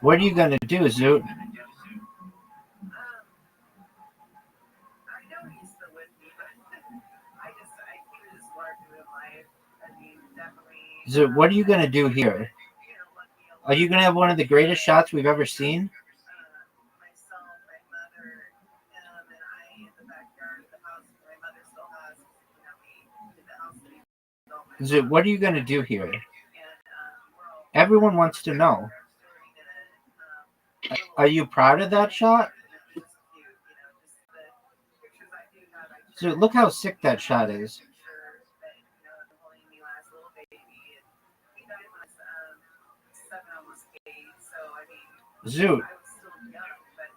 What are you going to do, Zoot? Zoot, what are you going to do here? Are you going to have one of the greatest shots we've ever seen? Zoot, what are you going to do here? Everyone wants to know. Are you proud of that shot? Zoot, look how sick that shot is. Zoot,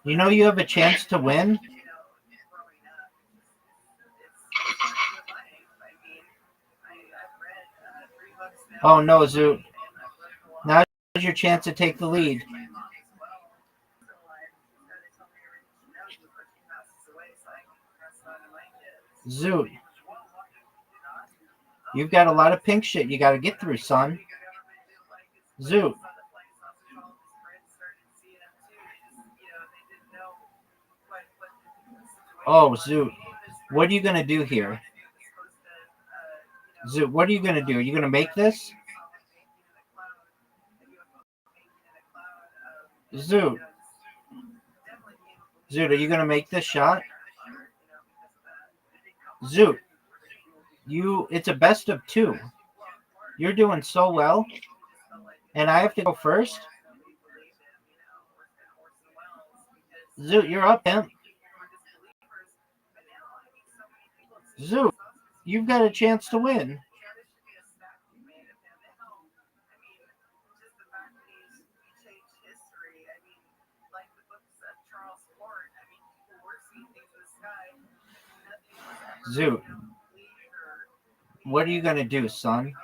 you know you have a chance to win? Oh no, Zoot. Now's your chance to take the lead. Zoot. You've got a lot of pink shit you got to get through, son. Zoot. Oh, Zoot. What are you going to do here? Zoot, what are you going to do? Are you going to make this? Zoot. Zoot, are you going to make this shot? Zoot. It's a best of 2. You're doing so well, and I have to go first. Zoot, you're up, pimp. Zoot, you've got a chance to win. Zoot, what are you going to do, son?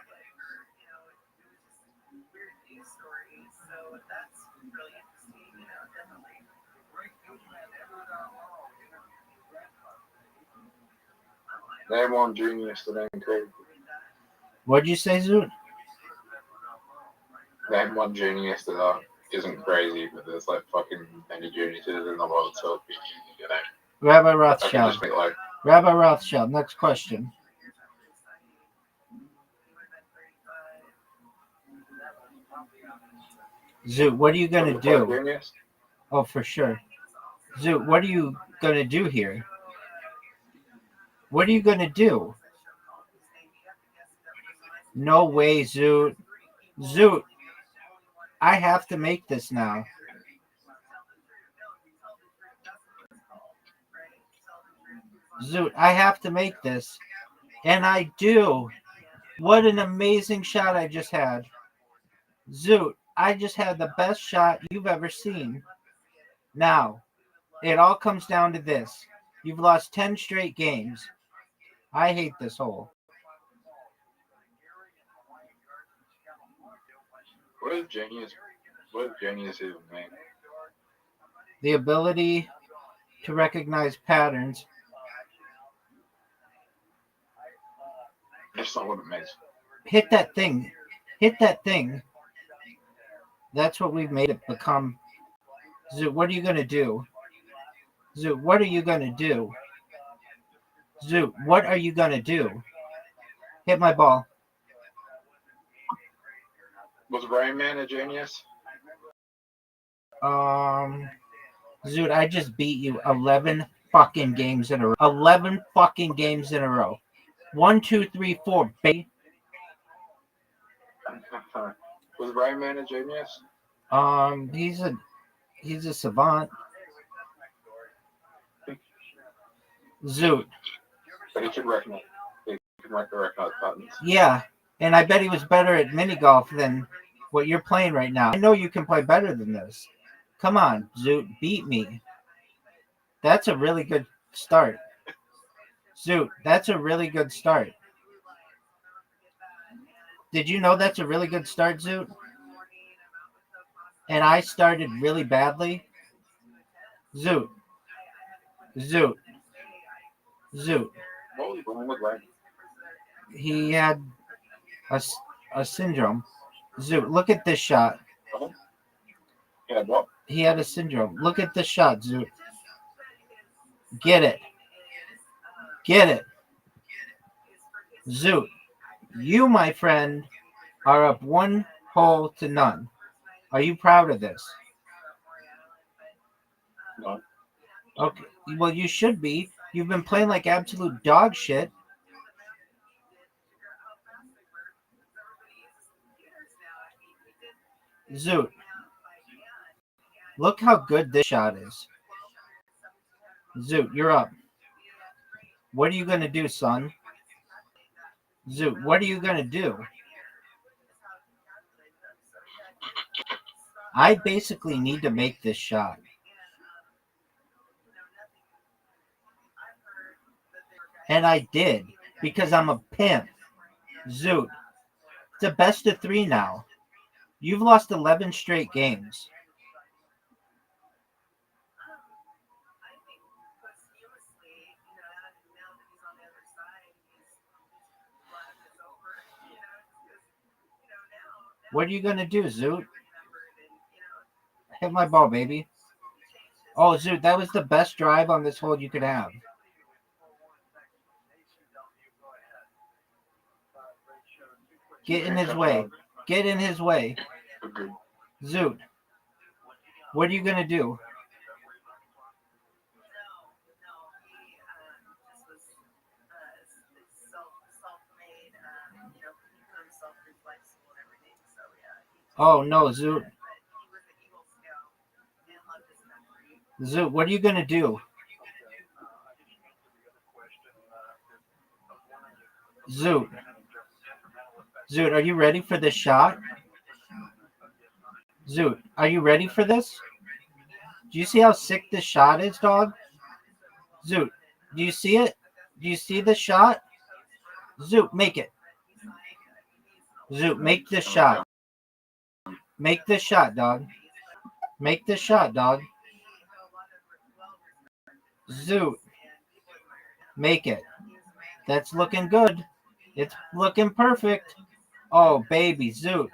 Name one genius that ain't crazy. What'd you say, Zoot? Name one genius that isn't crazy, but there's like fucking many geniuses in the world, so it'd be easy, you know. Rabbi I can Rothschild. just make like Rabbi Rothschild, next question. Zoot, what are you going to do? genius. Oh, for sure. Zoot, what are you going to do here? What are you going to do? No way, Zoot. Zoot, I have to make this now. Zoot, I have to make this. And I do. What an amazing shot I just had. Zoot, I just had the best shot you've ever seen. Now, it all comes down to this. You've lost 10 straight games. I hate this hole. What does genius even mean? The ability to recognize patterns. That's not what it means. Hit that thing. Hit that thing. That's what we've made it become. Zoot, what are you going to do? Zoot, what are you going to do? Zoot, what are you going to do? Hit my ball. Was Rain Man a genius? Zoot, I just beat you 11 fucking games in a row. 11 fucking games in a row. 1, 2, 3, 4, baby. Was Rain Man a genius? He's a savant. Zoot. But he could recognize patterns. Yeah, and I bet he was better at mini golf than what you're playing right now. I know you can play better than this. Come on, Zoot, beat me. That's a really good start. Zoot, that's a really good start. Did you know that's a really good start, Zoot? And I started really badly? Zoot. Zoot. Zoot. What was wrong with Rain? He had a syndrome. Zoot, look at this shot. He had what? He had a syndrome. Look at this shot, Zoot. Get it. Get it. Zoot, you, my friend, are up 1 hole to none. Are you proud of this? No. Okay. Well, you should be. You've been playing like absolute dog shit. Zoot, look how good this shot is. Zoot, you're up. What are you going to do, son? Zoot, what are you going to do? I basically need to make this shot. And I did, because I'm a pimp. Zoot, it's a best of 3 now. You've lost 11 straight games. What are you going to do, Zoot? Hit my ball, baby. Oh, Zoot, that was the best drive on this hole you could have. Get in his way. Get in his way. Zoot, what are you going to do? Oh no, Zoot. Zoot, what are you gonna do? Zoot. Zoot, are you ready for this shot? Zoot, are you ready for this? Do you see how sick this shot is, dog? Zoot, do you see it? Do you see the shot? Zoot, make it. Zoot, make this shot. Make this shot, dog. Make this shot, dog. Zoot, make it. That's looking good. It's looking perfect. Oh, baby, Zoot.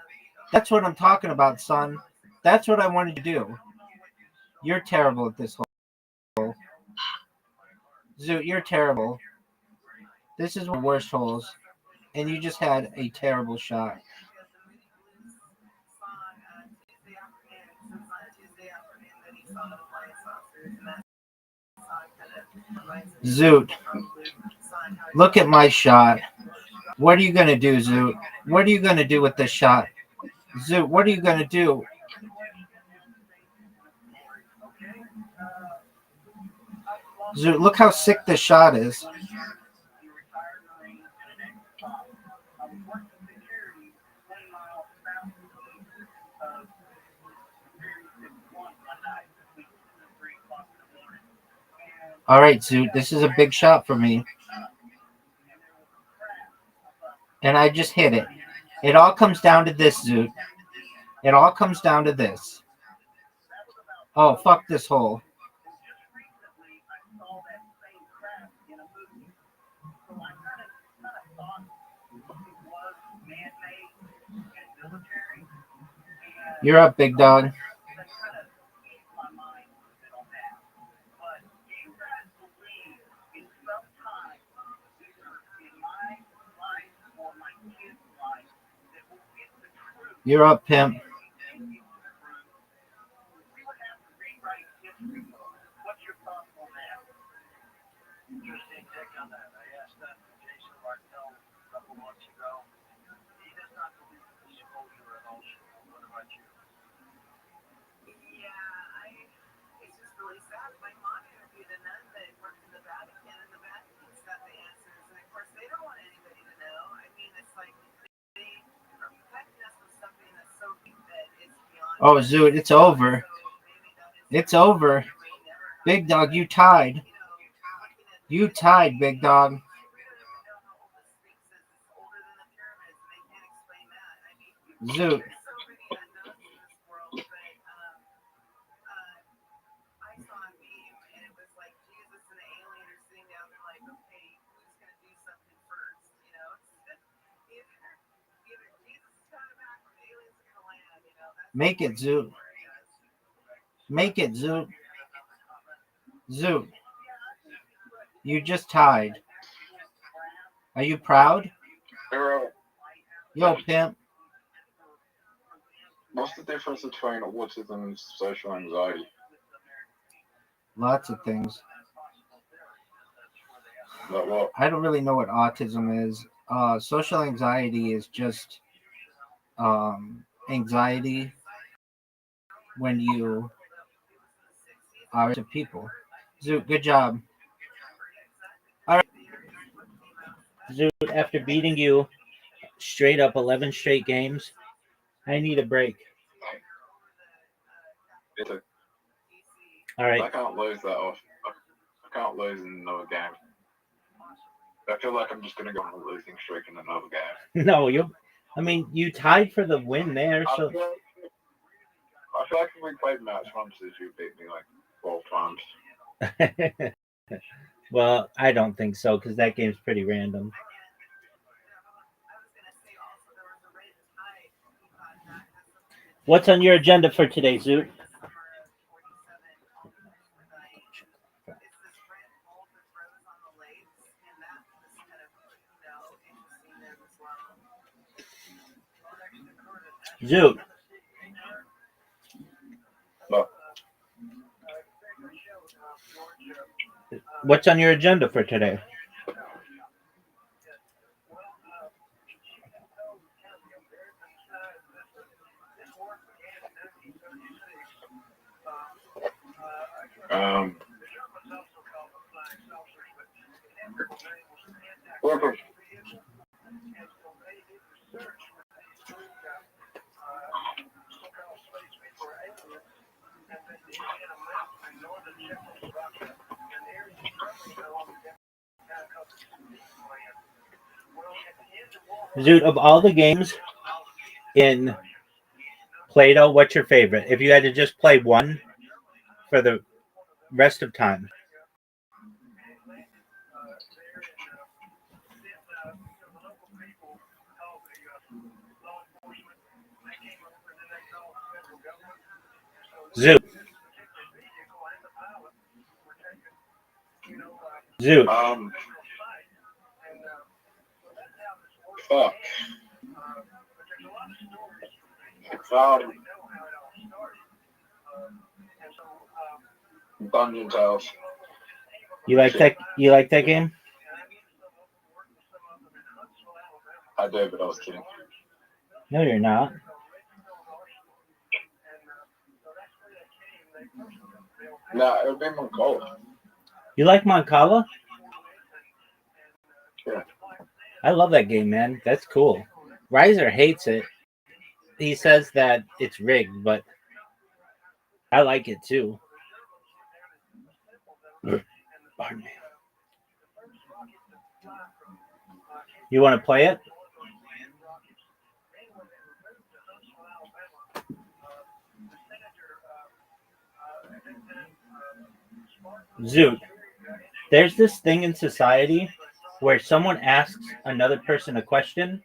That's what I'm talking about, son. That's what I wanted to do. You're terrible at this hole. Zoot, you're terrible. This is one of the worst holes. And you just had a terrible shot. Zoot, look at my shot. What are you going to do, Zoot? What are you going to do with this shot? Zoot, what are you going to do? Zoot, look how sick this shot is. All right, Zoot, this is a big shot for me. And I just hit it. It all comes down to this, Zoot. It all comes down to this. Oh, fuck this hole. You're up, big dog. You're up, pimp. Interesting take on that. I asked that to Jason Martell a couple months ago. He does not believe in disclosure at all. What about you? It's just really sad. My mom interviewed a nun that worked in the Vatican, and the Vatican's got the answers. And of course, they don't want anybody to know. I mean, it's like they are protecting us with something that's so big that it's beyond. Oh, Zoot, it's over. It's over. Big dog, you tied. You tied, big dog. Zoot. Make it, Zoot. Make it, Zoot. Zoot. You just tied. Are you proud? Yo, pimp. What's the difference between autism and social anxiety? Lots of things. Like what? I don't really know what autism is. Social anxiety is just anxiety when you are to people. Zoot, good job. All right. Zoot, after beating you straight up 11 straight games, I need a break. All right. I can't lose that off. I can't lose in another game. I feel like I'm just going to go on a losing streak in another game. No, you tied for the win there. So I feel like if we played match punches, you beat me like 12 times. Well, I don't think so because that game's pretty random. What's on your agenda for today, Zoot? Zoot. What's on your agenda for today? Welcome. Zoot, of all the games in Play-Doh, what's your favorite? If you had to just play one for the rest of time. Zoot. Zoot. Fuck. Dungeon Tales. You like that? You like that game? I did, but I was kidding. No, you're not. No, it would be Mongolia. You like Moncala? Yeah. I love that game, man. That's cool. Riser hates it. He says that it's rigged, but I like it too. Pardon me. You want to play it? Zoot. There's this thing in society where someone asks another person a question,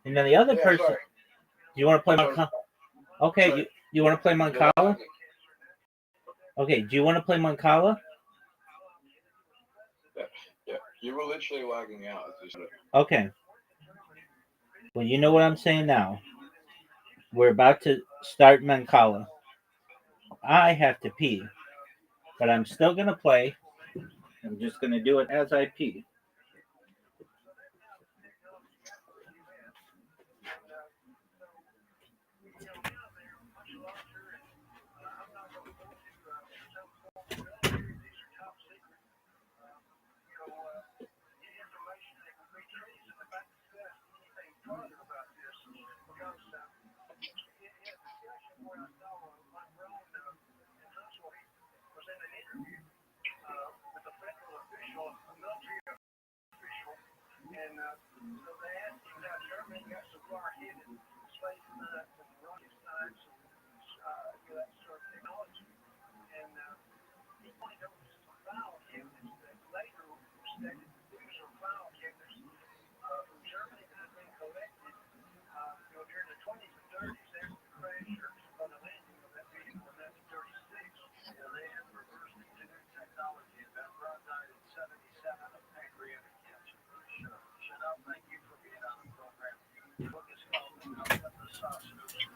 and then the other person. Sorry. Do you want to play Moncala? Okay, you want to play Moncala? Okay, do you want to play Moncala? Yeah, you were literally lagging out. Okay. Well, you know what I'm saying now. We're about to start Moncala. I have to pee, but I'm still going to play. I'm just going to do it as I pee.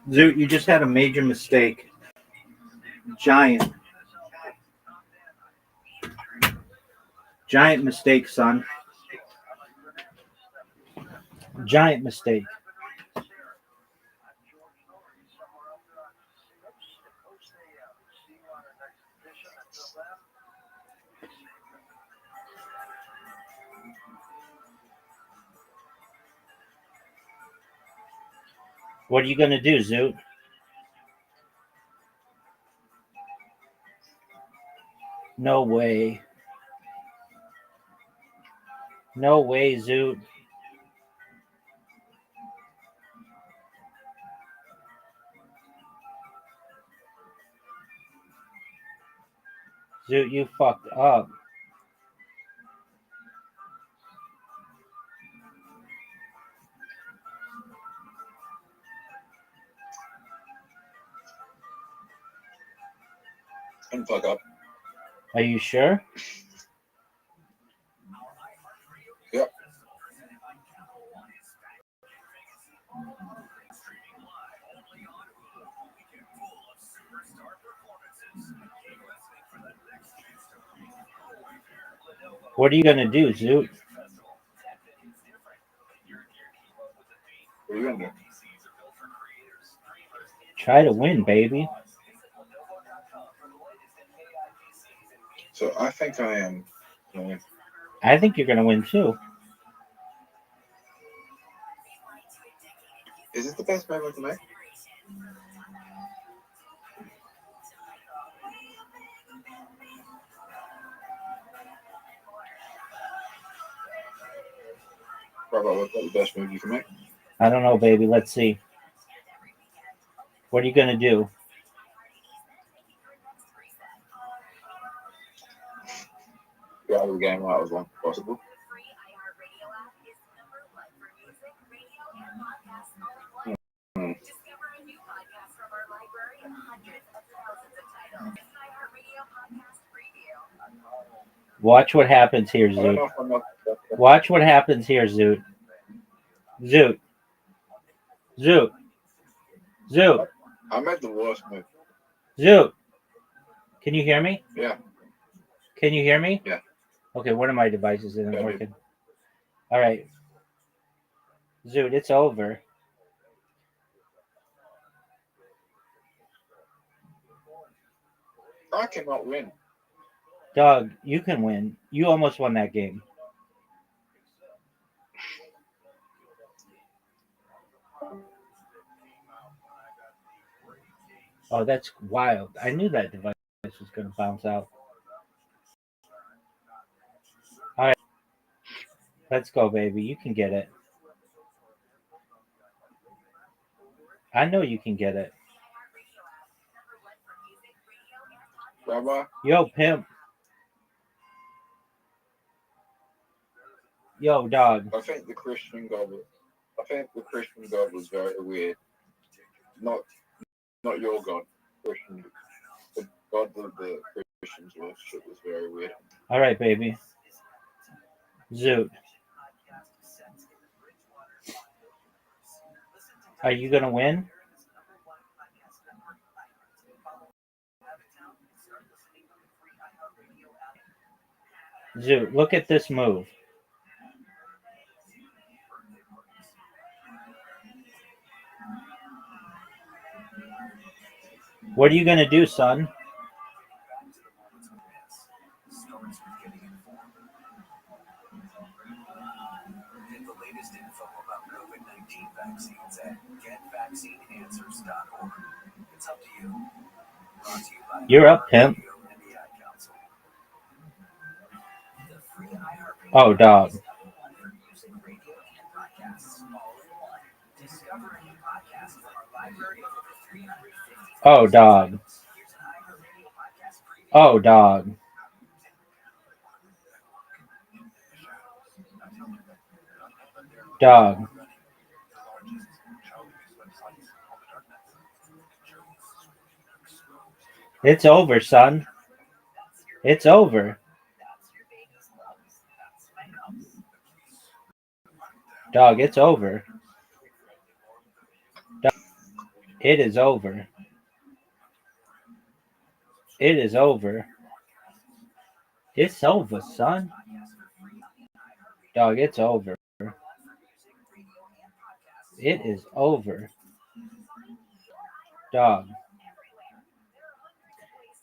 Zoot, you just had a major mistake. Giant mistake, son. Giant mistake. What are you going to do, Zoot? No way. No way, Zoot. Zoot, you fucked up. And fuck up. Are you sure? Yep. What are you going to do, Zoot? What are you gonna do? Try to win, baby. So I think I am gonna win. I think you're going to win too. Is it the best move I can make? Rabbi, what's the best move you can make? I don't know, baby. Let's see. What are you going to do? Get out of the game right as long as possible. Hmm. Watch what happens here, I don't Zoot. know if I'm not. Watch what happens here, Zoot. Zoot. Zoot. Zoot. I made the worst move. Zoot. Can you hear me? Yeah. Can you hear me? Yeah. Okay, one of my devices isn't Yeah, working. All right. Zoot, it's over. I cannot win. Dog, you can win. You almost won that game. Oh, that's wild. I knew that device was going to bounce out. All right. Let's go, baby. You can get it. I know you can get it. Rabbi? Yo, pimp. Yo, dog. I think the Christian God was very weird. Not your God. Christian. The God of the Christians worship was very weird. All right, baby. Zoot. Are you going to win? Zoot, look at this move. What are you going to do, son? Get the latest info about COVID-19 vaccines at getvaccineanswers.org. It's up to you. Brought to you by You're up, pimp. and the Ad Council. The free iHeartRadio Oh, dog. for music, radio, and podcasts all in one. Discover a new podcast from our library of over 350. Oh, dog. Here's an iHeartRadio podcast preview. Oh, dog. Dog. It's over, son. It's over. Dog, it's over. Dog, it is over. It is over. It's over, son. Dog, it's over. It is over. Dog.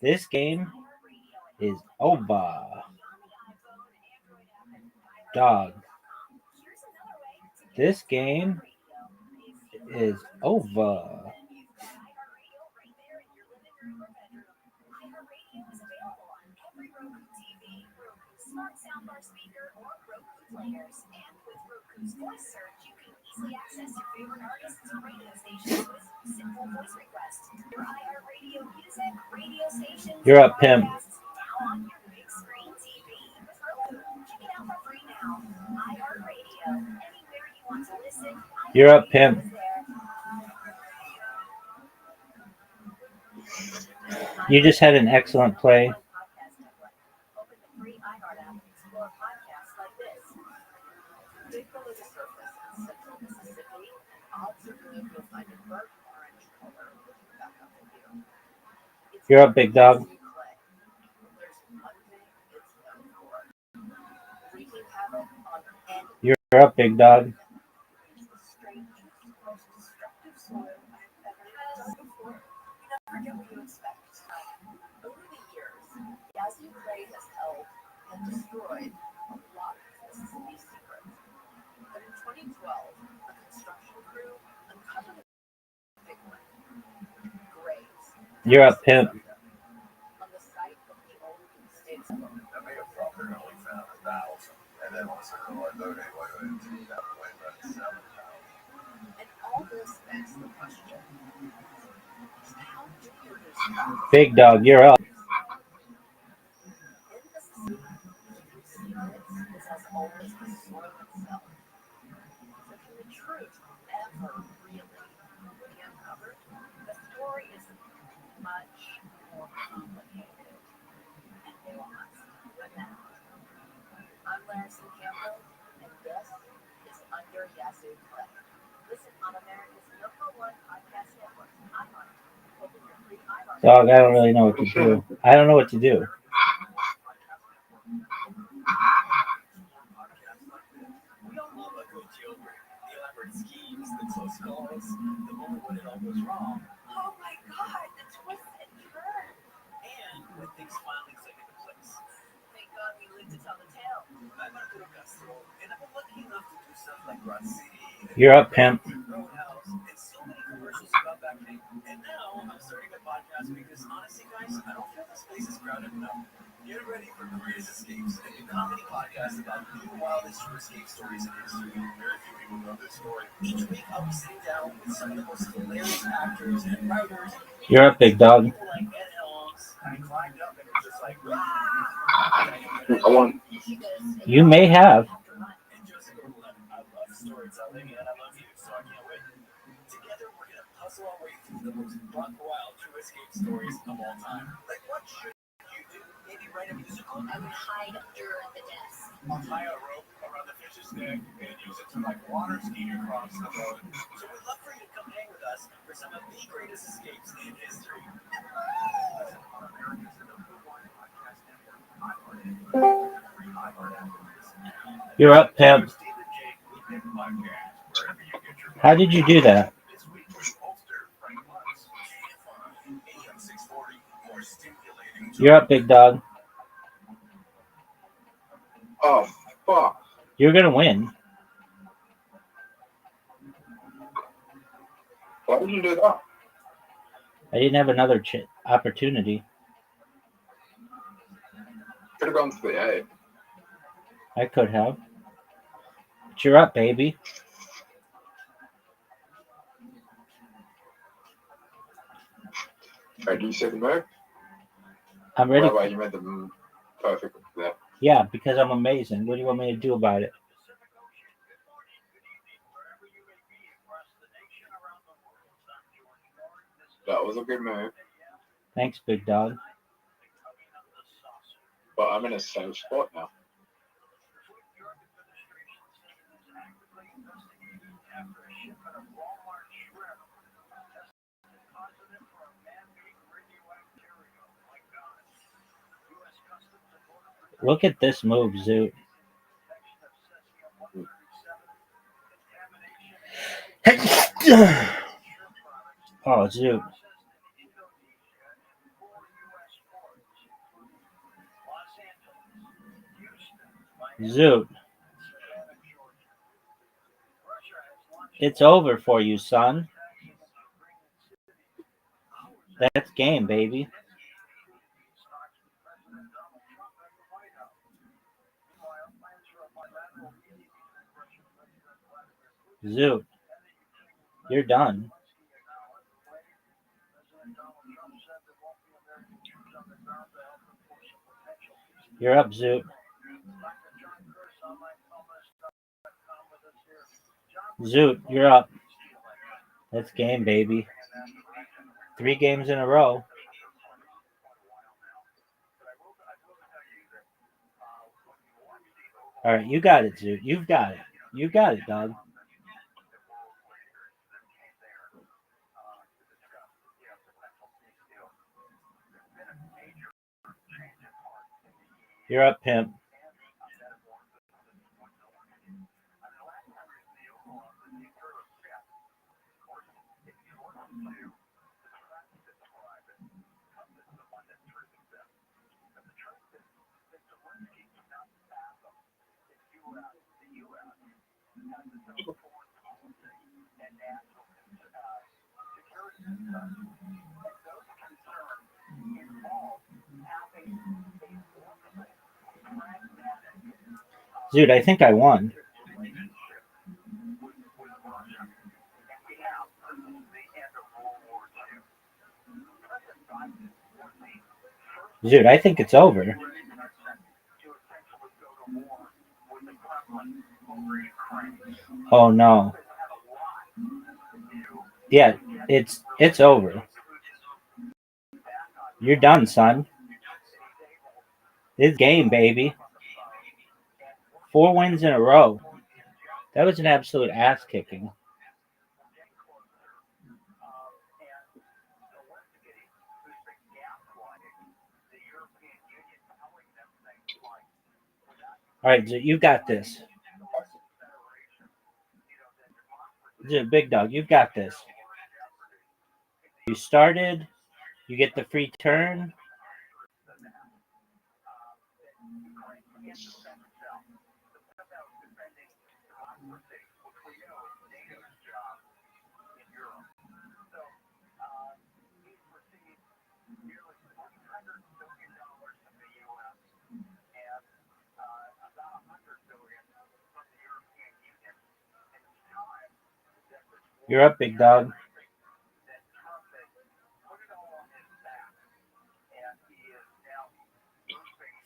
This game is over. Dog. This game is over. Smart soundbar speaker or Roku players. And with Roku's voice search, you can easily access your favorite artists and radio stations with simple voice requests. Your iHeartRadio music, radio stations, You're up, pimp. podcasts now on your big screen TV with Roku. Check it out for free now. iHeartRadio. Anywhere you want to listen. You're up, pimp. You just had an excellent play. You're up, big dog. You're up, big dog. As you play has that destroyed a lot of Mississippi secrets. But in 2012, a construction crew uncovered a big one. Graves. You're up, pimp. On the site of the old state. I may have thought they're only found 1,000, and then once they're like, okay, wait, that way, but 7,000. And all this begs the question: how do you Big dog, you're up. in Mississippi, secrets is as old as the soil itself. So can the truth ever really be uncovered? The story is much more complicated and nuanced than that. I'm Larison Campbell, and this is Under Yazoo Cliff. Listen on America's #1 podcast network, iHeart. Open your free iHeart. Dog, I don't really know what to do. I don't know what to do. We all love a good jailbreak. The elaborate schemes, the close calls, the moment when it all goes wrong. Oh my God, the twists and turns. And when things finally click into place. Thank God we lived to tell the tale. I'm Arturo Castro, and I've been lucky enough to do stuff like Broad City, You're up, pimp. Roadhouse, and so many commercials about back then. And now I'm starting a podcast because honestly, guys, I don't feel this place is crowded enough. Get ready for Greatest Escapes, a new comedy podcast about the wildest true escape stories in history. Very few people know this story. Each week, I'll be sitting down with some of the most hilarious actors and writers. You're up, big dog. People like Ed Helms. I climbed up and it was just like, I won. You may have. And Joseph Gordon-Levitt. I love storytelling and I love you, so I can't wait. Together, we're going to puzzle our way through the most buck wild true escape stories of all time. Like, what should you do? Maybe write a musical? I would hide under the desk. I'll tie a rope around the fish's neck and use it to like water ski across the boat. So we'd love for you to come hang with us for some of the greatest escapes in history. You're up, pimp. How did you do that? You're up, big dog. Oh, fuck. You're going to win. Why did you do that? I didn't have another opportunity. Could have gone to the A. I could have. But you're up, baby. Alright, do you see the move? I'm ready. Rabbi, you made the move perfect there. Yeah, because I'm amazing. What do you want me to do about it? That was a good move, Thanks, big dog. but I'm in a safe spot now. Look at this move, Zoot. Oh, Zoot. Zoot. It's over for you, son. That's game, baby. Zoot. You're done. You're up, Zoot. Zoot, you're up. That's game, baby. 3 games in a row. All right, you got it, Zoot. You've got it. You got it, dog. You're up, pimp. Dude, I think I won. Dude, I think it's over. Oh no. Yeah, it's over. You're done, son. This game, baby. 4 wins in a row. That was an absolute ass kicking. All right, you got this. Big dog, you've got this. You started. You get the free turn. You're up, big dog.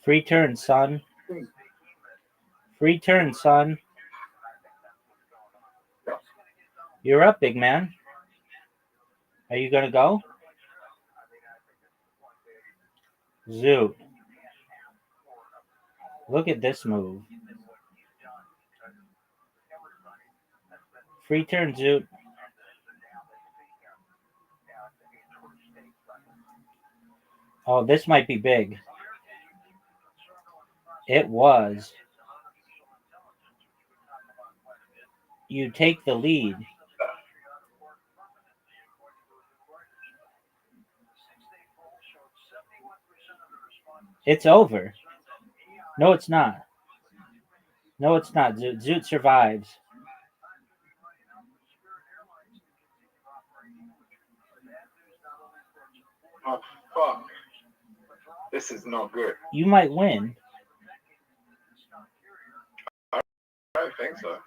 Free turn, son. Free turn, son. You're up, big man. Are you gonna go? Zoot. Look at this move. Free turn, Zoot. Oh, this might be big. It was. You take the lead. It's over. No, it's not. No, it's not. Zoot survives. Oh, fuck. This is not good. You might win. I don't think so.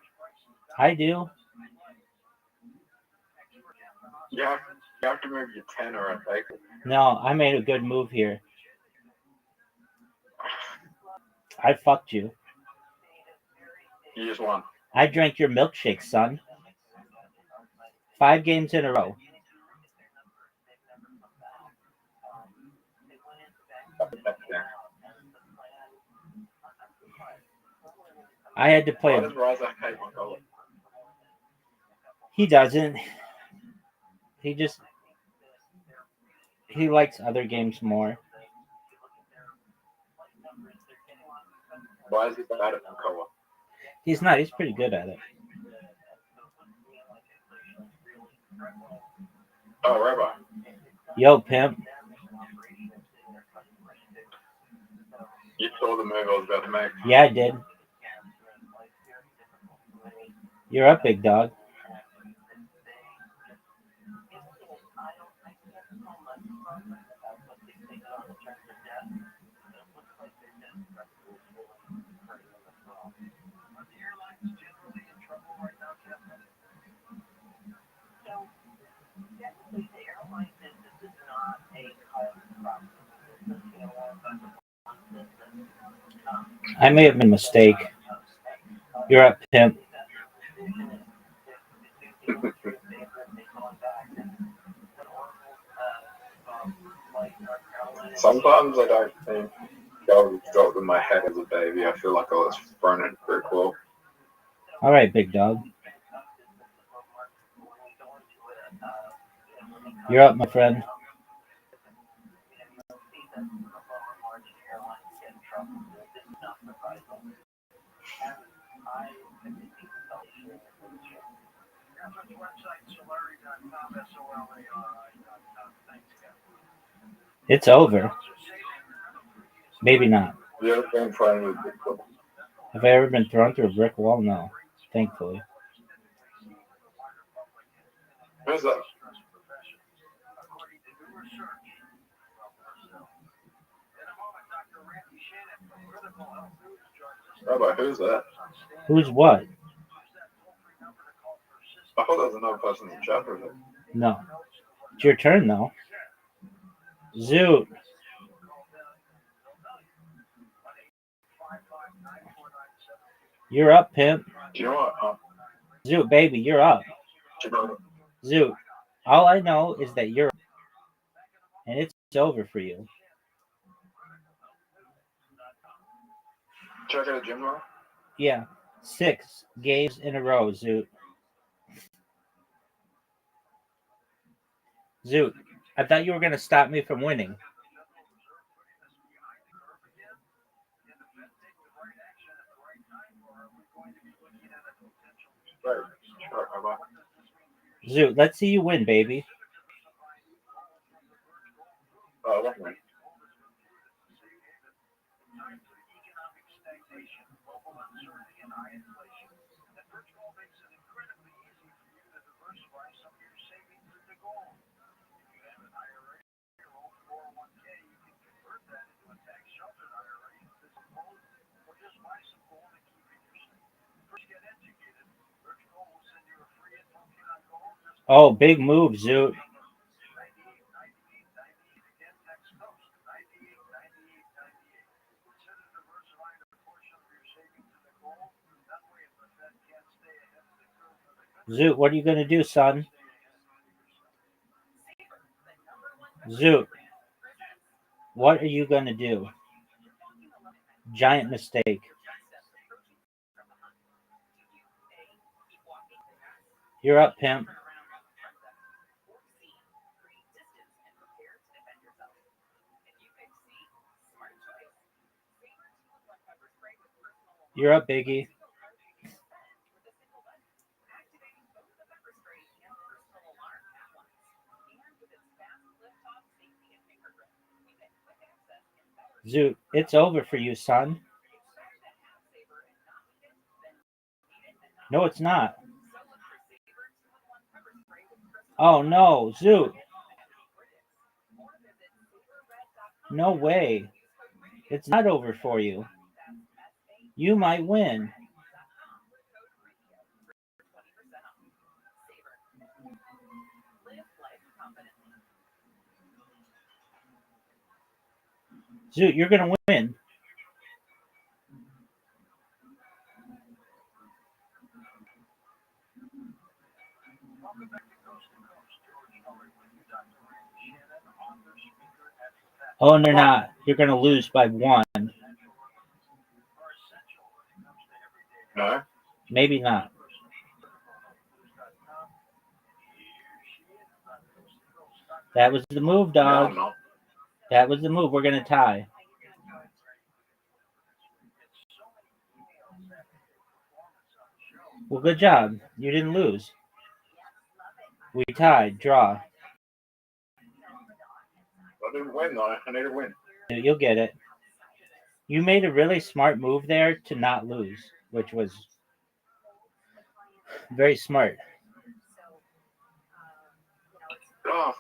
I do. You have to move your 10 or I take it. No, I made a good move here. I fucked you. You just won. I drank your milkshake, son. 5 games in a row. I had to play. Why does Razak hate my color? He doesn't. He likes other games more. Why is he bad at color? He's not. He's pretty good at it. Oh, Rabbi. Yo, pimp. You saw the move I was about to make. Yeah, I did. You're up, big dog. I may have made a mistake. You're up, pimp. Sometimes I don't think I was dropped in my head as a baby. I feel like I was thrown in a brick wall. All right, big dog. You're up, my friend. It's over. Maybe not. You ever been thrown with a brick wall? Have I ever been thrown through a brick wall? No, thankfully. Who's that? Rabbi, who's that? Who's what? I thought that was another person in the chat room. No. It's your turn, though. Zoot. You're up, pimp. Do you know what? Zoot, baby, you're up. Zoot. All I know is that you're up. And it's over for you. Check out a gym tomorrow? Yeah. 6 games in a row, Zoot. Zoot, I thought you were going to stop me from winning. Right. Zoot, let's see you win, baby. Oh, Oh, big move, Zoot. Zoot, what are you going to do, son? Zoot, what are you going to do? Giant mistake. You're up, pimp. You're up, Biggie. Zoot, it's over for you, son. No, it's not. Oh, no, Zoot. No way. It's not over for you. You might win. Zoot, you're going to win. Oh, they're not. You're going to lose by 1. No? Maybe not. That was the move, dog. No. That was the move. We're going to tie. Well, good job. You didn't lose. We tied. Draw. I didn't win, though. I need to win. You'll get it. You made a really smart move there to not lose, which was very smart. Oh,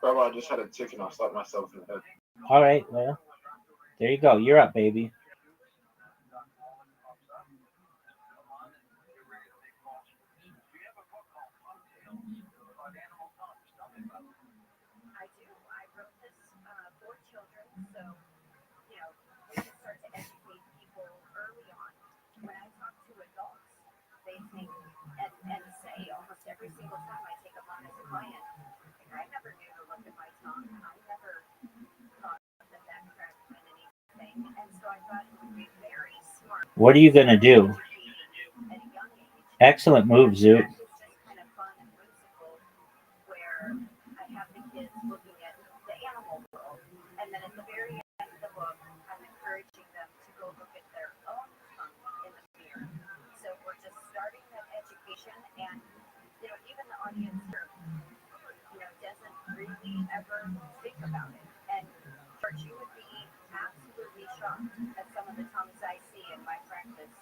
Rabbi, I just had a tick and I slapped myself in the head. All right, well, there you go. You're up, baby. I do. I wrote this for children, so we can start to educate people early on. When I talk to adults, they think and say almost every single time I take them on as a client, I never knew to look at my tongue. I never thought that crack meant anything, and so I thought it would be very smart. What are you gonna do? At a young age. Excellent move, Zoot. It's just kind of fun and whimsical, where I have the kids looking at the animal world, and then at the very end of the book, I'm encouraging them to go look at their own tongue in the mirror. So we're just starting that education, and even the audience here, doesn't really ever think about it. And George, you would be absolutely shocked at some of the tongues I see in my practice,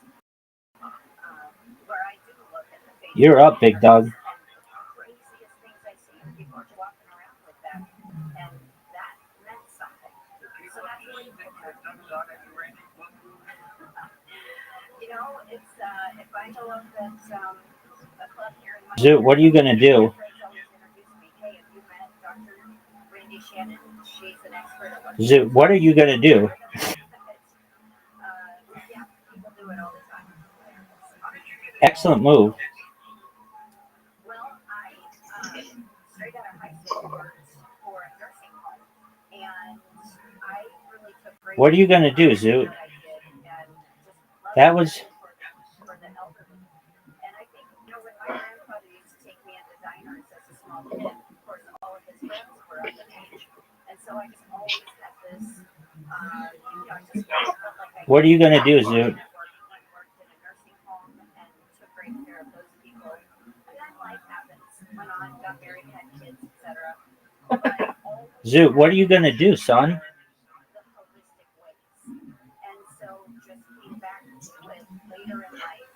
where I do look at the face. You're up, big dog. Craziest things I see, people are walking around with that, and that meant something. So that's really important. If I show up at a club here in my Zoot, what are you gonna do? friends always introduce me. Hey, have you met Dr. Randy Shannon? She's an expert at what Zoot, what are you gonna do? yeah, people do it all the time. Excellent move. Well, I straight out of high school worked for a nursing home, and I really took great What are you gonna do, Zoot? what I did and just That was for the elderly. And I think, when my grandfather used to take me into diners as a small kid, of course, all of his friends were up in age. And so I just always had this, I just felt like I what are you gonna do, Zoot? worked in a nursing home and took great care of those people. And then life happens, went on, got married, had kids, etc. Zoot, what are you gonna do, son? The holistic ways. And so just came back to it later in life.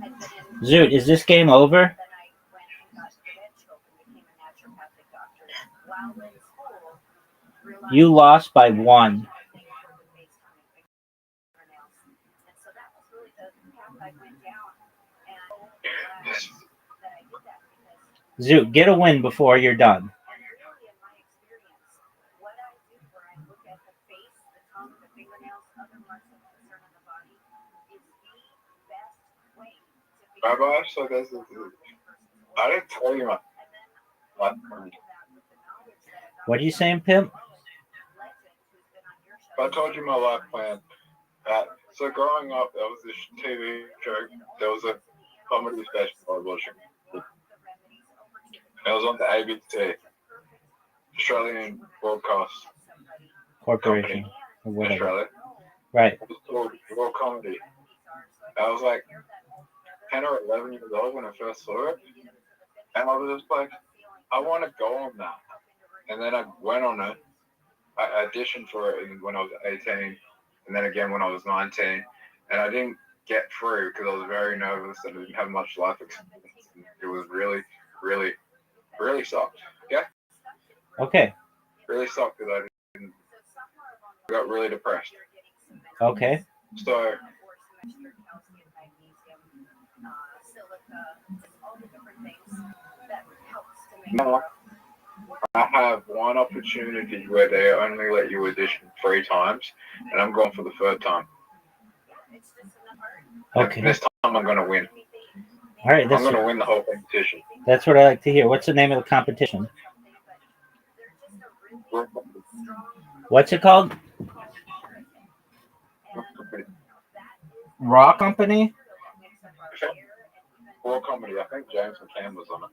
Had been in Zoot, is this game over? then I went and got credentialed and became a naturopathic doctor. While in school, realized You lost by 1. things were the base on my fingernails. And so that was really the path I went down. And I'm glad that I did that because Zoot, get a win before you're done. and really in my experience, what I do where I look at the face, the tongue, the fingernails, other marks of concern on the body is the best way to figure Rabbi, out so there's this, a person's I didn't tell you my life plan. What are you saying, Pimp? If I told you my life plan, so growing up, there was this TV show, there was a comedy special I was watching. It was on the ABC, Australian Broadcast Corporation. Company, Or whatever. Australia. Right. It was called Raw Comedy. I was like 10 or 11 years old when I first saw it, and I was just like, I want to go on that. And then I went on it. I auditioned for it when I was 18, and then again when I was 19, and I didn't get through because I was very nervous and I didn't have much life experience. It was really, really, really sucked. Yeah, Okay. really sucked that I got really depressed. Okay. So now I have one opportunity where they only let you audition 3 times, and I'm going for the 3rd time. Okay. This time I'm going to win. All right. I'm That's going to win the whole competition. that's what I like to hear. What's the name of the competition? What's it called? Raw Company? Raw Comedy. I think James McCann was on it.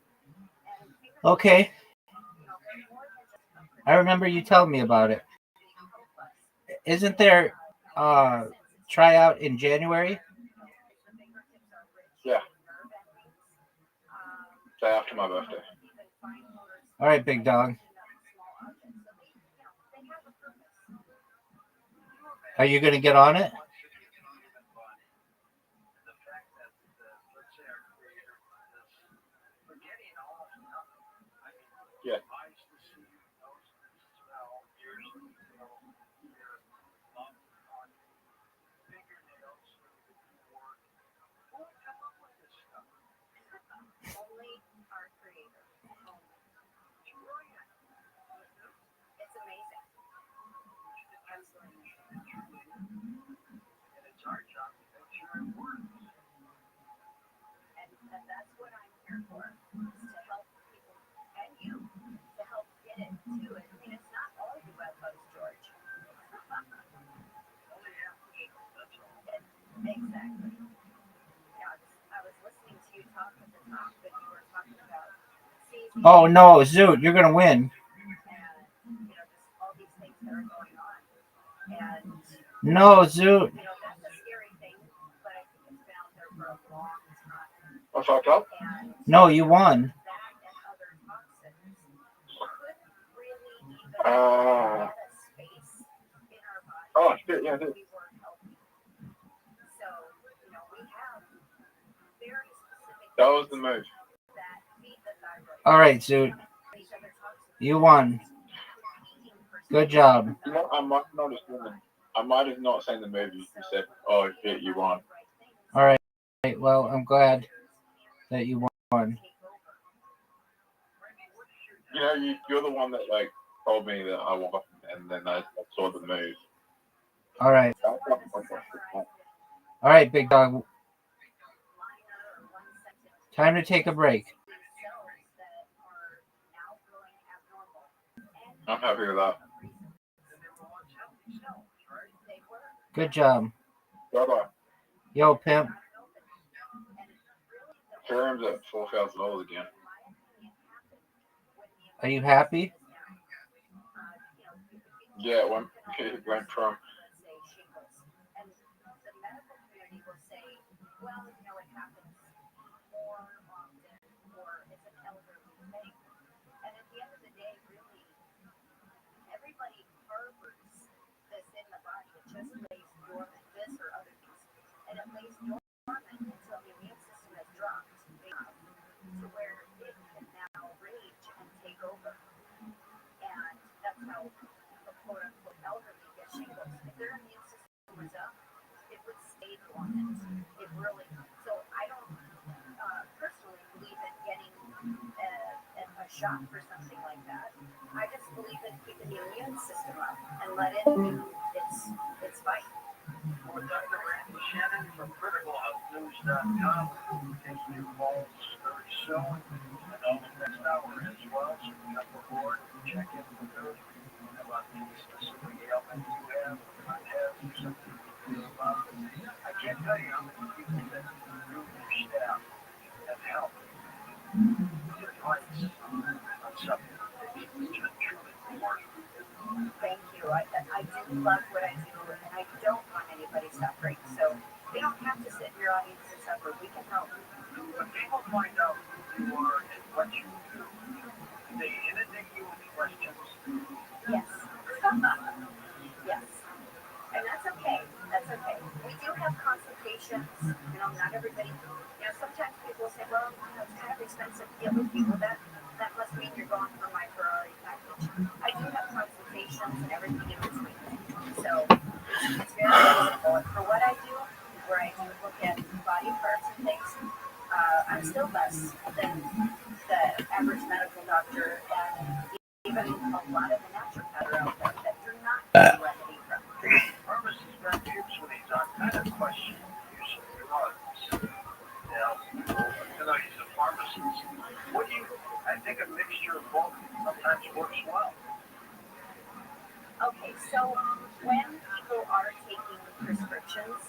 Okay. I remember you telling me about it. Isn't there tryout in January? Yeah. Day after my birthday. All right, big dog. Are you going to get on it? Yeah. It's amazing. Absolutely. And that's what I'm here for, is to help people and you to help get it to it. I mean, it's not all you UFOs, George. Exactly. Yeah, I was listening to you talk at the top, but you were talking about seizing Oh, no, Zoot, you're going to win. and, just all these things that are going on. And, No, Zoot. that's a scary thing, but I think it's been out there for a long time. I fucked up? And No, you won. that and other toxins could really even Ah. get a space in our body Oh, shit, yeah, I did. if we weren't healthy. So, we have very specific That was the move. that feed the thyroid. All right, Zoot. These other toxins You won. Good job. You know, I might not have seen them. I might have not seen the movie. You said, "Oh shit, you won." All right. Well, I'm glad that you won. You know, you're the one that like told me that I won, and then I saw the move. All right. All right, big dog. Time to take a break. I'm happy with that. Good job. Bye-bye. Yo, pimp. Terms at $4,000 again. Are you happy? Yeah, it went from Everybody harbors this in the body. It just lays dormant, this or other things. And it lays dormant until the immune system has dropped to where it can now rage and take over. And that's how the quote unquote elderly get shingles. If their immune system was up, it would stay dormant. It really, so I don't personally believe in getting a shot for something like that. I just believe in keeping the immune system up and let it do its fight. With Dr. Randy Shannon from CriticalHealthNews.com, taking your calls very soon and on the next hour as well. So jump aboard and check in with her about the specific ailment you have or might have, or something you feel about. I can't tell you how many people that you and your staff have helped with advice on something that they just truly work. Thank you. I do love what I do, and I don't want anybody suffering. So they don't have to sit in your audience and suffer. We can help. When people find out who you are and what you do, they inundate you with questions. Yes. Yes. And that's okay. That's okay. We do have consultations. You know, not everybody. You know, sometimes people say, "Well, you know, it's kind of expensive to get with you." Well, that must mean you're going for my priority package. I do have consultations and everything in between. So it's very reasonable. And for what I do, where I do look at body parts and things, I'm still less than the average medical doctor and even a lot of the naturopaths out there that you're not getting remedy from. Pharmacists got tips when he's on kind of question use of drugs. Now, even though he's a pharmacist, what do you? I think a mixture of both sometimes works well. Okay, so when people are taking prescriptions,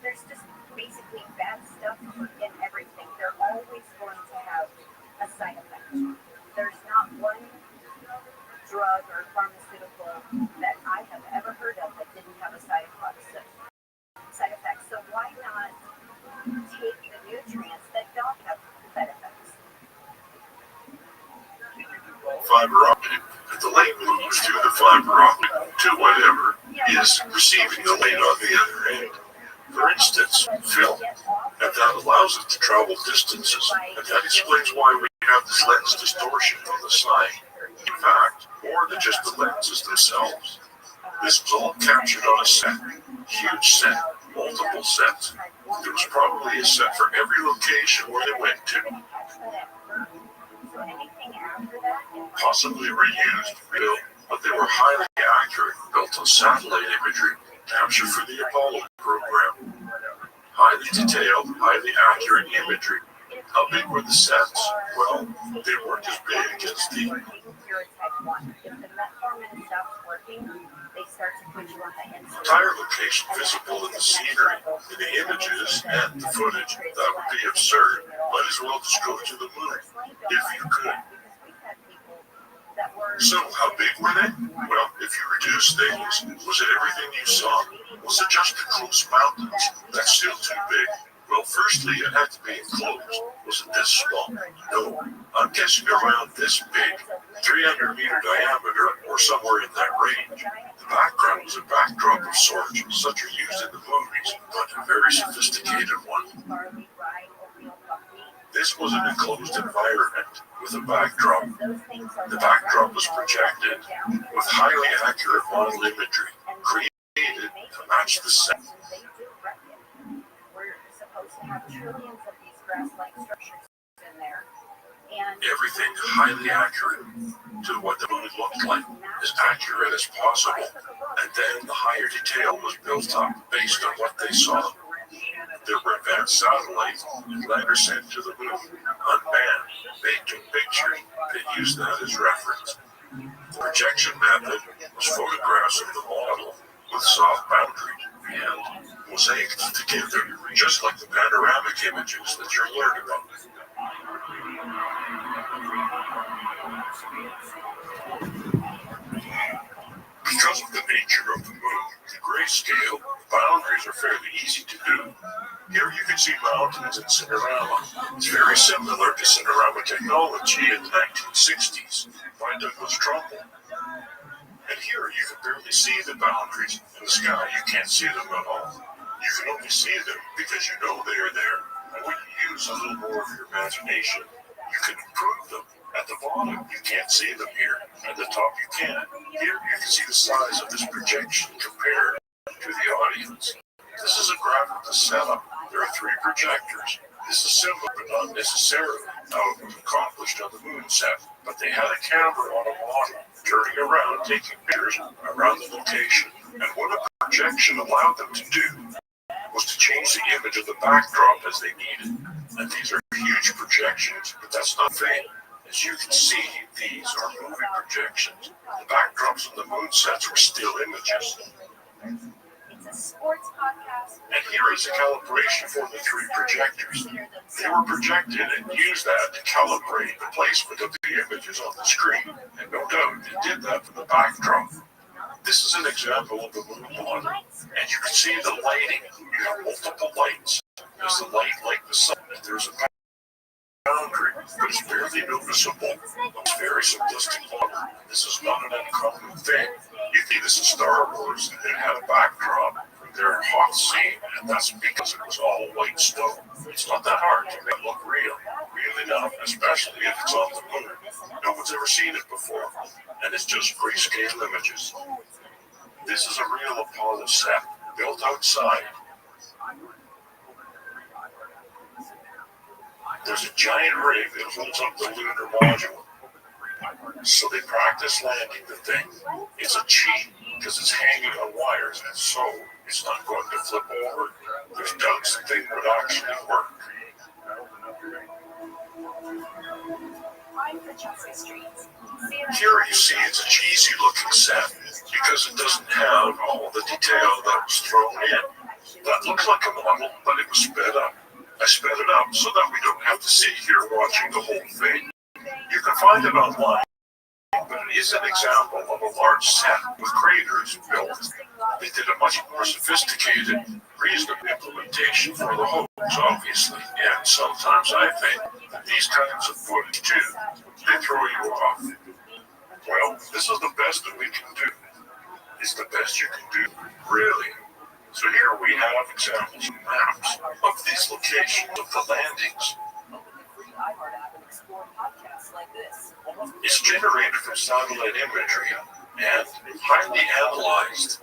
there's just basically bad stuff in everything. They're always going to have a side effect. There's not one drug or pharmaceutical that I have ever heard of that didn't have a side effect. So why not take the nutrients that don't have side effects? Fiber optic. The light moves through the fiber optic to whatever is receiving the light on the other end. For instance, film. And that allows it to travel distances. And that explains why we have this lens distortion on the side. In fact, more than just the lenses themselves. This was all captured on a set. Huge set. Multiple sets. There was probably a set for every location where they went to. Possibly reused, built, but they were highly accurate, built on satellite imagery, captured for the Apollo program. Highly detailed, highly accurate imagery. How big were the sets? Well, they weren't as big as the entire location visible in the scenery, in the images, and the footage. That would be absurd. Might as well just go to the moon, if you could. So, how big were they? Well, if you reduce things, was it everything you saw? Was it just the close mountains? That's still too big. Well, firstly, it had to be enclosed. Was it this small? No. I'm guessing around this big, 300-meter diameter, or somewhere in that range. The background was a backdrop of sorts, such are used in the movies, but a very sophisticated one. This was an enclosed environment with a backdrop. The backdrop was projected with highly accurate model imagery created to match the set. to have trillions of these grass-like structures in there. And Everything highly accurate to what the moon looked like, as accurate as possible. And then the higher detail was built up based on what they saw. There were advanced satellites and later sent to the moon, unmanned. They took pictures. They used that as reference. The projection method was photographs of the model with soft boundaries and mosaics together, just like the panoramic images that you're learning about. Because of the nature of the moon, the grayscale, boundaries are fairly easy to do. Here you can see mountains in Cinerama. It's very similar to Cinerama technology in the 1960s by Douglas Trumbull. And here you can barely see the boundaries. In the sky, you can't see them at all. You can only see them because you know they are there. And when you use a little more of your imagination, you can improve them. At the bottom, you can't see them here. At the top, you can. Here, you can see the size of this projection compared to the audience. This is a graph of the setup. There are 3 projectors. This is similar, but not necessarily how it was accomplished on the moon set. But they had a camera on a model, turning around, taking pictures around the location. And what a projection allowed them to do was to change the image of the backdrop as they needed. And these are huge projections, but that's not fake. As you can see, these are moving projections. The backdrops of the moon sets were still images. it's a sports podcast. And here is a calibration for the 3 projectors. They were projected and used that to calibrate the placement of the images on the screen. And no doubt, they did that for the backdrop. This is an example of the moon model. And you can see the lighting. You have multiple lights. There's the light like the sun. There's a boundary, but it's barely noticeable. It's very simplistic model. This is not an uncommon thing. You see this in Star Wars, and it had a backdrop from their hot scene, and that's because it was all white stone. It's not that hard to make it look real. Really not, especially if it's on the moon. No one's ever seen it before, and it's just grayscale images. This is a real Apollo set, built outside. There's a giant rig that holds up the lunar module. So they practice landing the thing. It's a cheat because it's hanging on wires, and so it's not going to flip over. There's doubts the thing would actually work. Here you see it's a cheesy looking set because it doesn't have all the detail that was thrown in. That looks like a model, but it was sped up. I sped it up so that we don't have to sit here watching the whole thing. You can find it online, but it is an example of a large set with craters built. They did a much more sophisticated, reasonable implementation for the hoax, obviously. And sometimes I think that these kinds of footage, too, they throw you off. Well, this is the best that we can do. It's the best you can do, really. So here we have examples of maps of these locations of the landings. It's generated from satellite imagery and highly analyzed.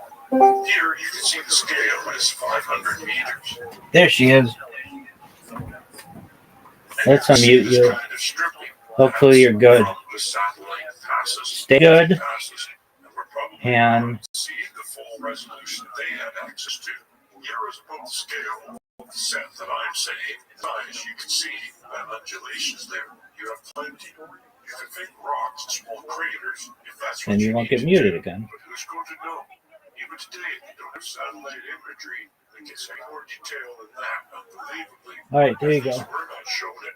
Here you can see the scale is 500 meters. There she is. Let's unmute you. Hopefully you're good. Stay good. And seeing the full resolution they had access to. Here is about the scale of the set that I'm saying. As you can see, that undulations there. You have plenty. You can think rocks and small craters if that's what then you won't get muted again. But who's going to know? Even today, they don't have satellite imagery that gets any more detail than that, unbelievably. All right, there you go. We're not shown it.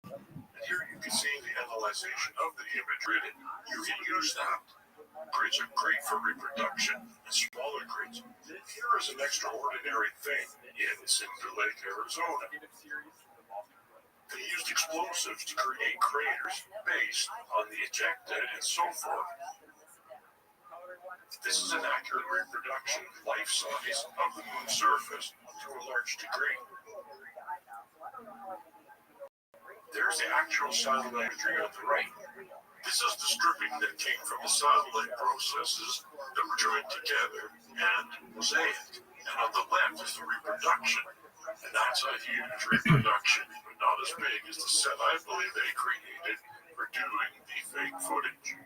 And here you can see the analyzation of the imagery. You can use that. Grids are great for reproduction and smaller grids. Here is an extraordinary thing in Cinder Lake, Arizona. They used explosives to create craters based on the ejecta and so forth. This is an accurate reproduction, life size, of the moon's surface to a large degree. There's the actual satellite imagery on the right. This is the stripping that came from the satellite processes that were joined together and mosaic. And on the left is the reproduction. And that's a huge reproduction, but not as big as the set I believe they created for doing the fake footage.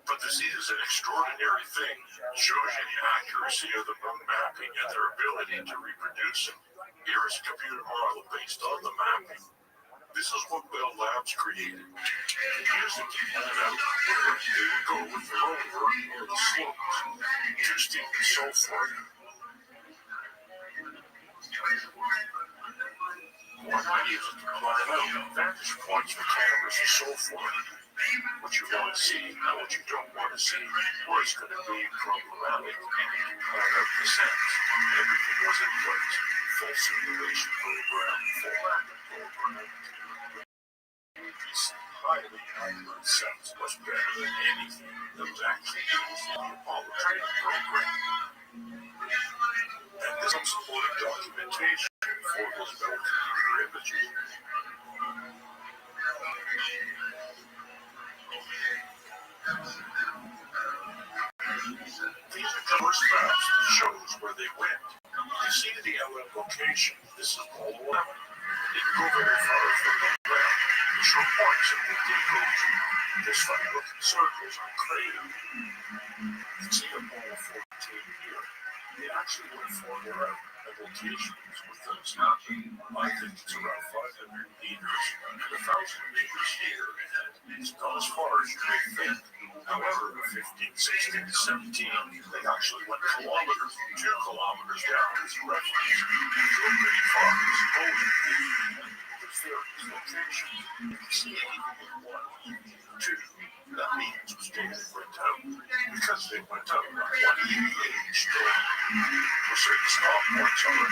But this is an extraordinary thing. It shows you the accuracy of the moon mapping and their ability to reproduce it. Here is a computer model based on the mapping. This is what Bell Labs created. And here's the key handout where they would go with the rover or the slopes, too steep and so forth. One way is to plot out vantage points for cameras and so forth. What you want to see and what you don't want to see, or it's going to be problematic, and you can cut out the sense. Everything was in place. Full simulation program, full mapping program. These highly accurate sets was better than anything that was actually used in the Apollo training program. And this is supporting documentation for those no computer images. These are course maps that shows where they went. You see the LM location. This is Pole 11. They can go very far from the ground. They show points that they did go to. There's funny looking circles on crater. You can see Apollo 14 here. They actually went farther out at locations with those happening. I think it's around 500 meters and 1,000 meters here, and it's not as far as you may think. However, 15, 16, 17, they actually went kilometers, 2 kilometers down to the refuge. They go pretty far. There's various locations. You can see even one, 2. That means it was data that went out. Because they went out on 188 each day. For certain stop points on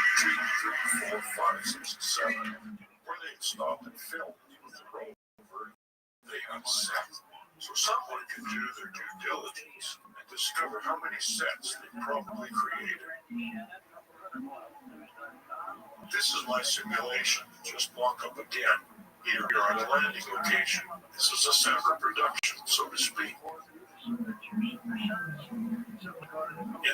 2, 3, 4, 5, 6, 7, where they'd stop and film with the rover they had set. So someone can do their due diligence and discover how many sets they probably created. This is my simulation. Just walk up again. Here we are on a landing location. This is a set reproduction, so to speak. In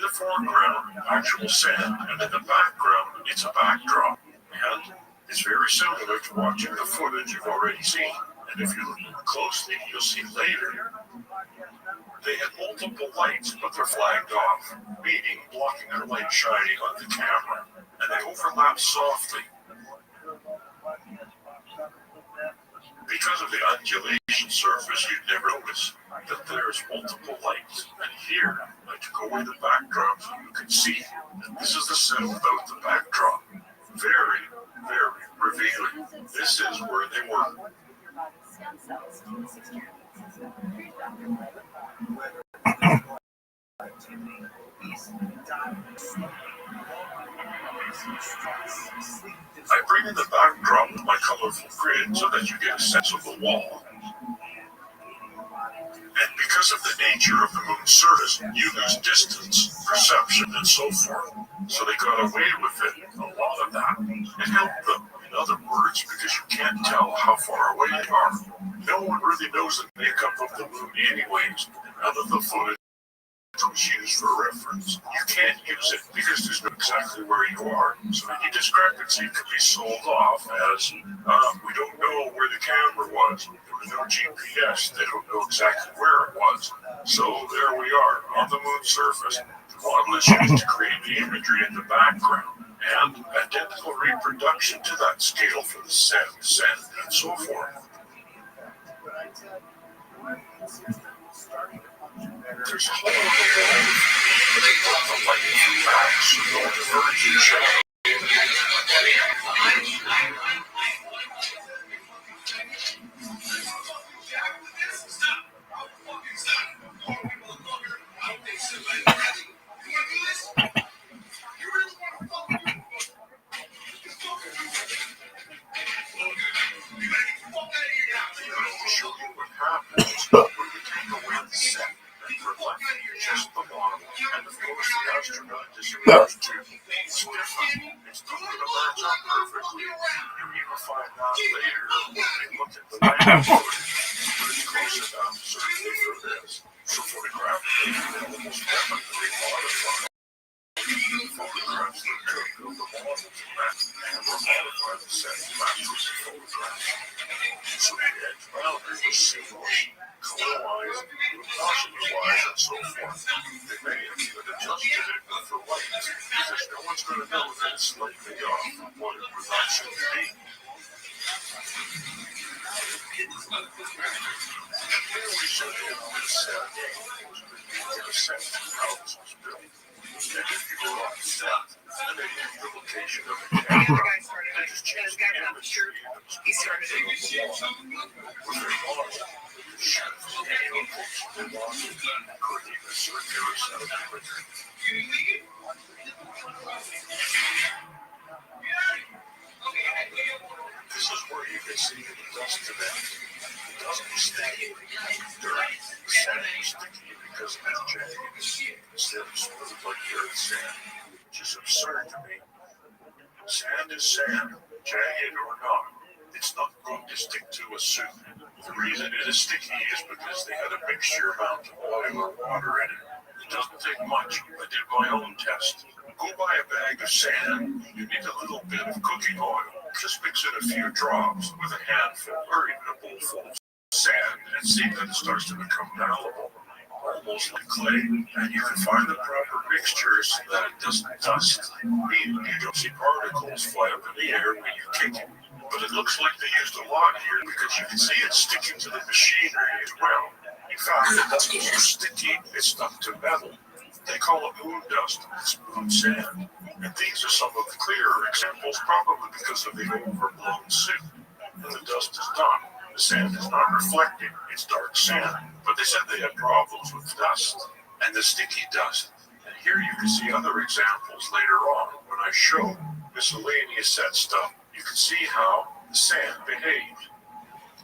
the foreground, actual sand, and in the background, it's a backdrop. And it's very similar to watching the footage you've already seen. And if you look closely, you'll see later they had multiple lights, but they're flagged off, meaning blocking their light shining on the camera, and they overlap softly. Because of the undulation surface, you'd never notice that there's multiple lights. And here, I took away the backdrop so you can see that this is the set without the backdrop. Very, very revealing. This is where they were. Stem cells to this experiment. I bring in the backdrop with my colorful grid so that you get a sense of the wall. And because of the nature of the moon's surface, you lose distance, perception, and so forth. So they got away with it, a lot of that. It helped them, in other words, because you can't tell how far away they are. No one really knows the makeup of the moon anyways. None of the footage was used for reference. You can't use it because there's no exactly where you are. So any discrepancy could be sold off as, we don't know where the camera was. There was no GPS. They don't know exactly where it was. So there we are, on the moon's surface. The model is used to create the imagery in the background. And identical reproduction to that scale for the sand, and so forth. There's a whole other they brought the light back so no divergence. Show you what happens when you take away the set and reflect just the model. And of course, the astronaut disappears too. It's different. It's not going to match up perfectly. You even find out later when they look at the light footage. But it's close enough, certainly for this. So photographically, they almost definitely modify. Photographs could build a model to match and modify the set masters and photographs. So the edge boundary was seamless, color-wise, luminosity-wise, and so forth. They may have even adjusted it for light, because no one's going to know that it's slightly off from what it was actually be. Here we show you how this set was in a sense how this was built. And if you go off the set, and they use the location of the camera, they just change the image. He started it with their model. Shift any location they wanted, creating a circular set of imagery. This is where you can see the dust today. The dust is sticky, dirty, the sand is sticky because of its jaggedness, instead of smooth like the earth sand, which is absurd to me. Sand is sand, jagged or not. It's not going to stick to a suit. The reason it is sticky is because they had a mixture amount of oil or water in it. It doesn't take much. I did my own test. Go buy a bag of sand. You need a little bit of cooking oil. Just mix in a few drops with a handful or even a bowl full of sand and see that it starts to become malleable, almost like clay. And you can find the proper mixture so that it doesn't dust. Meaning you don't see particles fly up in the air when you kick it. But it looks like they used a lot here because you can see it sticking to the machinery as well. In fact, the dust is so sticky, it's stuck to metal. They call it moon dust. It's moon sand. And these are some of the clearer examples, probably because of the overblown suit. When the dust is done, the sand is not reflecting, it's dark sand. But they said they had problems with dust and the sticky dust. And here you can see other examples later on when I show miscellaneous set stuff. You can see how the sand behaved.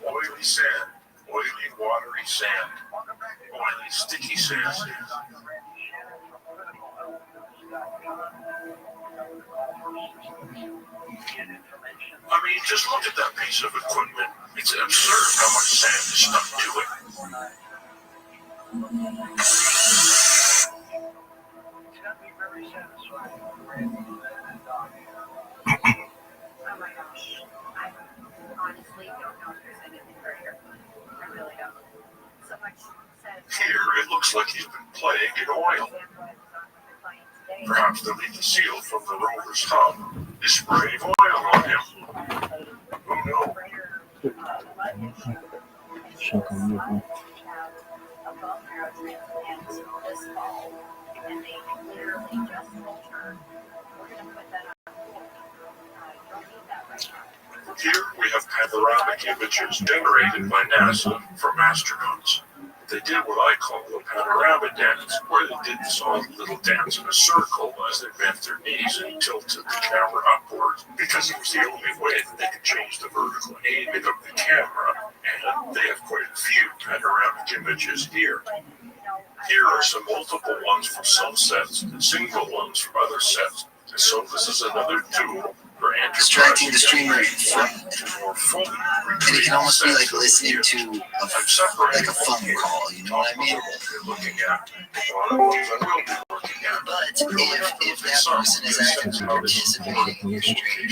Oily sand, oily watery sand, oily sticky sand. I mean, just look at that piece of equipment. It's absurd how much sand is stuck to it. Oh my gosh. I honestly don't know if there's anything greater. I really don't. So much said. Here, it looks like he's been playing in oil. Perhaps they'll need the seal from the rover's hub. They spraying oil on him. Who knows? And they literally just turn. We're going to put that on. Don't need that right now. Here we have panoramic images generated by NASA from astronauts. They did what I call the panorama dance, where they did this odd little dance in a circle as they bent their knees and tilted the camera upwards, because it was the only way that they could change the vertical aiming of the camera, and they have quite a few panoramic images here. Here are some multiple ones from some sets and single ones from other sets, and so this is another tool for distracting the streamer from, and it can almost be like listening to a phone call, you know what I mean? But if that person is actively participating in your stream,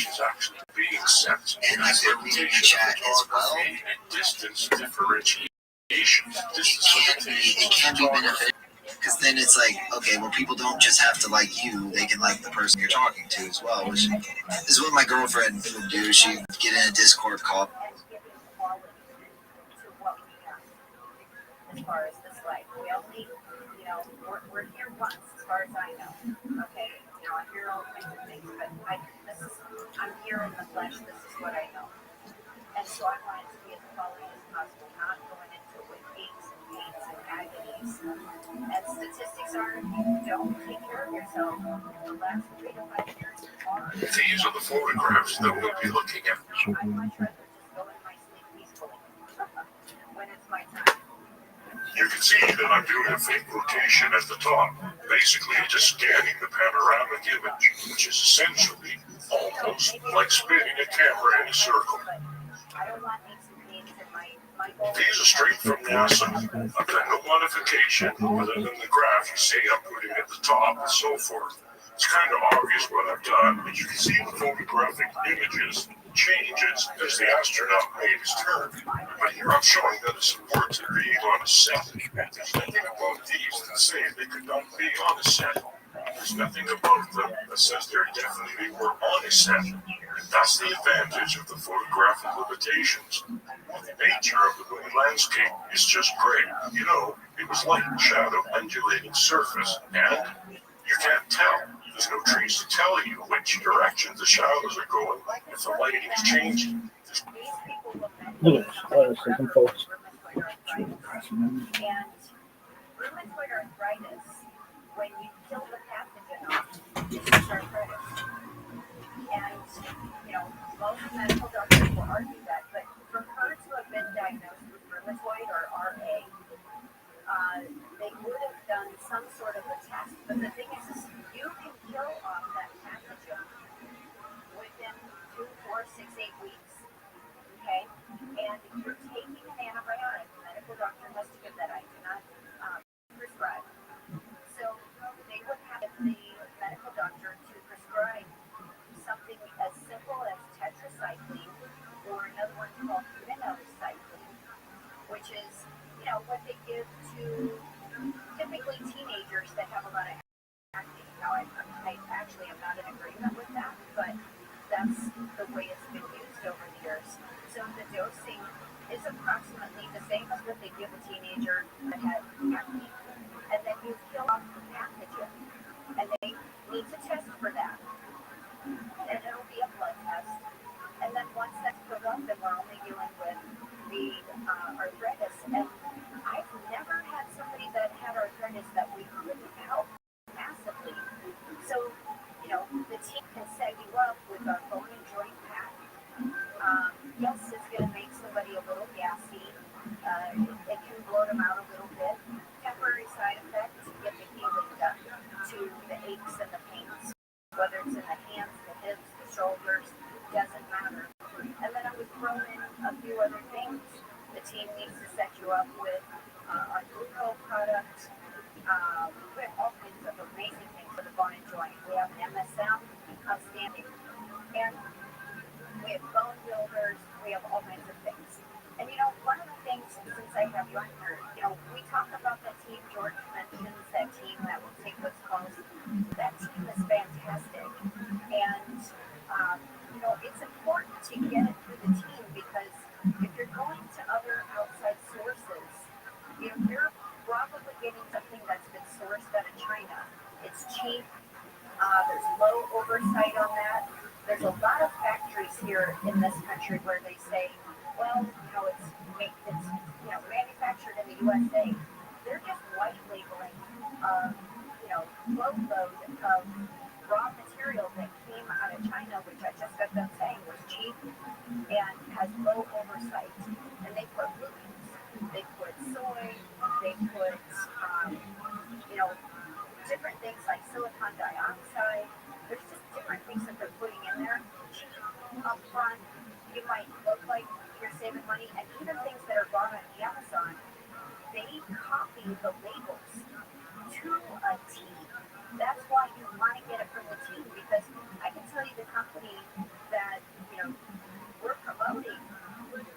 and like they're reading the chat as well, it can be beneficial. Because then it's like, okay, well, people don't just have to like you, they can like the person you're talking to as well, which is what my girlfriend would do. She'd get in a Discord call. As far as this life, we only, we're here once, as far as I know. Okay, I'm here all kinds of things, but I'm here in the flesh, this is what I know. And so I want it to be as quality as possible, not going into it with aches and pains and agonies. And statistics are, if you don't take care of yourself, the last 3 to 5 years are. These are the photographs that we'll be looking at. I'd much rather just go in my sleep peacefully when it's my time. You can see that I'm doing a fake rotation at the top, basically just scanning the panoramic image, which is essentially almost like spinning a camera in a circle. These are straight from NASA. I've done no modification other than the graph you see I'm putting at the top and so forth. It's kind of obvious what I've done, but you can see the photographic images changes as the astronaut made his turn. But here I'm showing that it supports it being on a set. There's nothing about these that say they could not be on a set. There's nothing about them that says they're definitely were on a set. And that's the advantage of the photographic limitations. The nature of the moon landscape is just gray. You know, it was light, shadow, undulating surface, and you can't tell. There's no trees to tell you which direction the shadows are going if the lighting is changing. Look at this. Let us take some photos. And rheumatoid arthritis, when you kill the pathogen off, it's arthritis. And, most medical doctors will argue that, but for her to have been diagnosed with rheumatoid or RA, they would have done some sort of a test. But the thing is you can kill off that pathogen within 2, 4, 6, 8 weeks. Okay? And you're taking an antibiotic. The medical doctor has to give that. I do not prescribe. So they would have the medical doctor to prescribe something as simple as tetracycline or another one called minocycline, which is, what they give to typically teenagers that have a lot of acne. Now, I actually am not in agreement with that, but that's the way it's been used over the years. So the dosing is approximately the same as what they give a teenager that had acne. And then you kill off the pathogen. And they need to test for that. And it'll be a blood test. And then once that's put up, then we're only dealing with the arthritis. And I've never had somebody that had arthritis that we couldn't help massively. So, the team can set you up with a bone and joint pack. Yes, it's going to make somebody a little gassy. It can blow them out a little bit. Temporary side effect to get the healing done to the aches and the pains, whether it's in the hands, the hips, the shoulders, doesn't matter. And then I would throw in a few other things. The team needs to set you up with a glucose product. We have all kinds of amazing things for the bone and joint. We have an MSM, outstanding. And we have bone builders. We have all kinds of things. And one of the things, since I have you on here, we talk about that team. George mentions that team that will take what's called. That team is fantastic. And, it's important to get it through the team because if you're going to other outside sources, you're probably getting something that's been sourced out of China. It's cheap. There's low oversight on that. There's a lot of factories here in this country where they say, well, it's manufactured in the USA. They're just white labeling, boatload of raw material that came out of China, which I just got done saying was cheap and has low oversight. And they put pollutants, they put soy, they put, different things like silicon dioxide. There's just different things that they're putting in there. Up front, you might look like you're saving money, and even things that are bought on Amazon, they copy the labels to a T. That's why you want to get it from the team, because I can tell you the company that, we're promoting,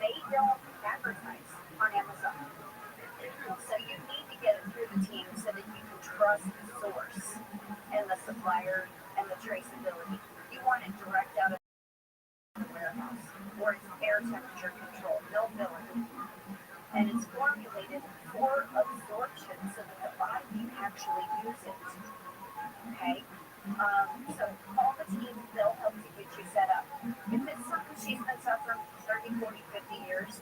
they don't advertise on Amazon. So you need to get it through the team so that you can trust the source and the supplier and the traceability. You want it direct out of the warehouse, or it's air temperature control, no filling. And it's formulated for absorption so that the body can actually use it. Okay? So call the team, they'll help to get you set up. If it's something she's been suffering for 30, 40, 50 years,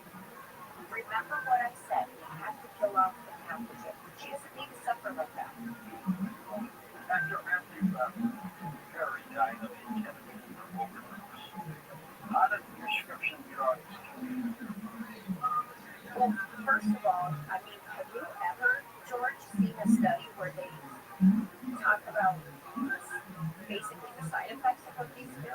remember what I said. You have to kill off the pathogen. She doesn't need to suffer like that. Dr. Matthew Perry died of intensity overdose. How do prescription drugs kill? Well, first of all, have you ever, George, seen a study where they talk about basically the side effects of what these do?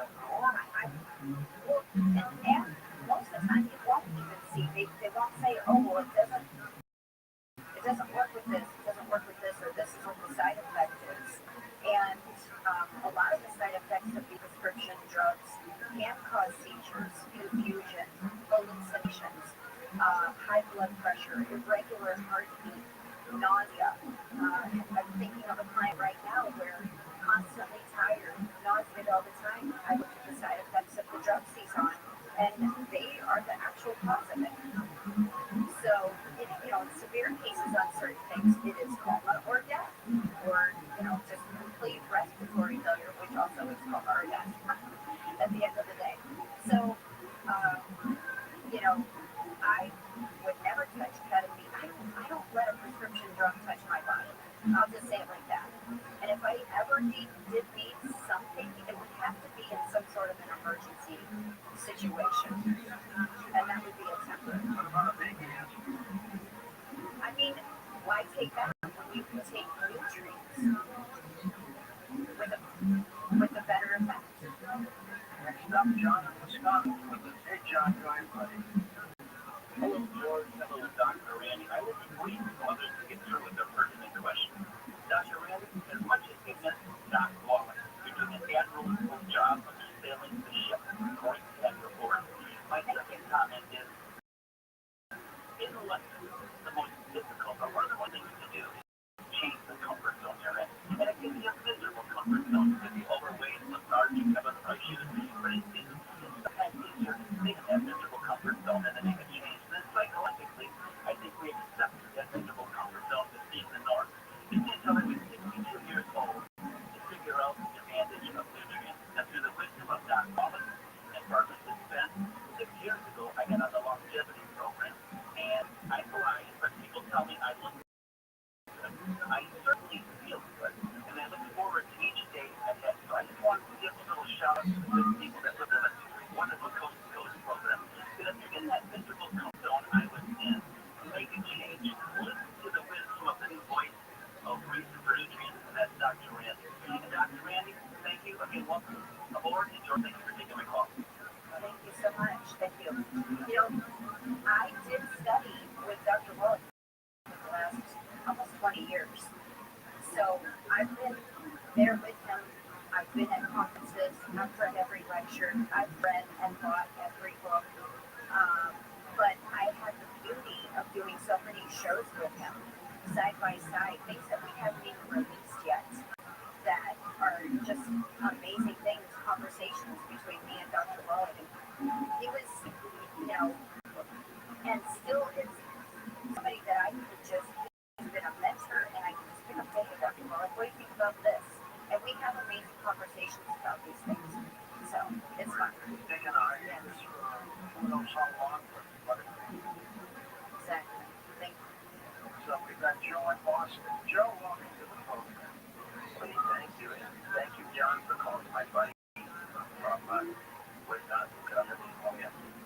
And most of the time you won't even see. They won't say, oh, well, it doesn't work with this, it doesn't work with this, or this is what the side effect is. And high blood pressure, irregular heartbeat, nausea. I'm thinking of a client right now where constantly tired, nauseated all the time. I looked at the side effects of the drugs he's on, and they are the actual cause of it. So, in severe cases on certain things, it is coma or death, or just complete respiratory failure, which also is coma or death at the end of the day. So, I would never touch ketamine. I don't let a prescription drug touch my body. I'll just say it like that. And if I ever did need something, it would have to be in some sort of an emergency situation. And that would be a temporary. I mean, why take that when you can take nutrients with a better effect? Next up, John in Wisconsin. Hey, John, go ahead, buddy. Hello, George. Hello, Dr. Randy. I will be brief so others can get through with their pertinent question. Dr. Randy, as much as we miss Doc Wallace, you're doing an admirable job of sailing the ship according to that report. My second comment is, in life, the most difficult or one of the most things to do is change the comfort zone you're in. And it can be a miserable comfort zone. It can be overweight, lethargic, have other issues, but it's sometimes easier to stay in that miserable comfort zone and then make a change. And then psychologically, I think we accept that miserable comfort zone as being the norm. It did until I was 62 years old to figure out the advantage of nutrients. And through the wisdom of Doc Wallace and pharmacist Ben, 6 years ago, I got on the longevity program. And I thrive, but people tell me I look good. I certainly feel good. And I look forward to each day ahead. So I just want to give a little shout out to the good people that live in a wonderful Coast to Coast program. Because if you're in that miserable comfort zone I was in, make a change. Listen to the wisdom of the new voice of reason for nutrients, and that's Dr. Randy. And Dr. Randy, thank you. Again, welcome aboard. And George, thank you for taking my call. Thank you so much. Thank you. I did study with Dr. Wallace for the last almost 20 years. So I've been there with him. I've been at conferences. I've read every lecture. I've read and bought every book. But I had the beauty of doing so many shows with him, side by side, things that we haven't even released yet, that are just amazing things, conversations between me and Dr. Wallace. He was, and still is somebody that I could just, he's been a mentor, and I can just pick up, hey, Dr. Wallace, what do you think about this? And we have amazing conversations about these things. So, it's fun. Taking our hands who knows how long, but exactly. Thank you. So we've got Joe in Boston. Joe, welcome to the program. Thank you. And thank you, John, for calling my buddy from Wisconsin.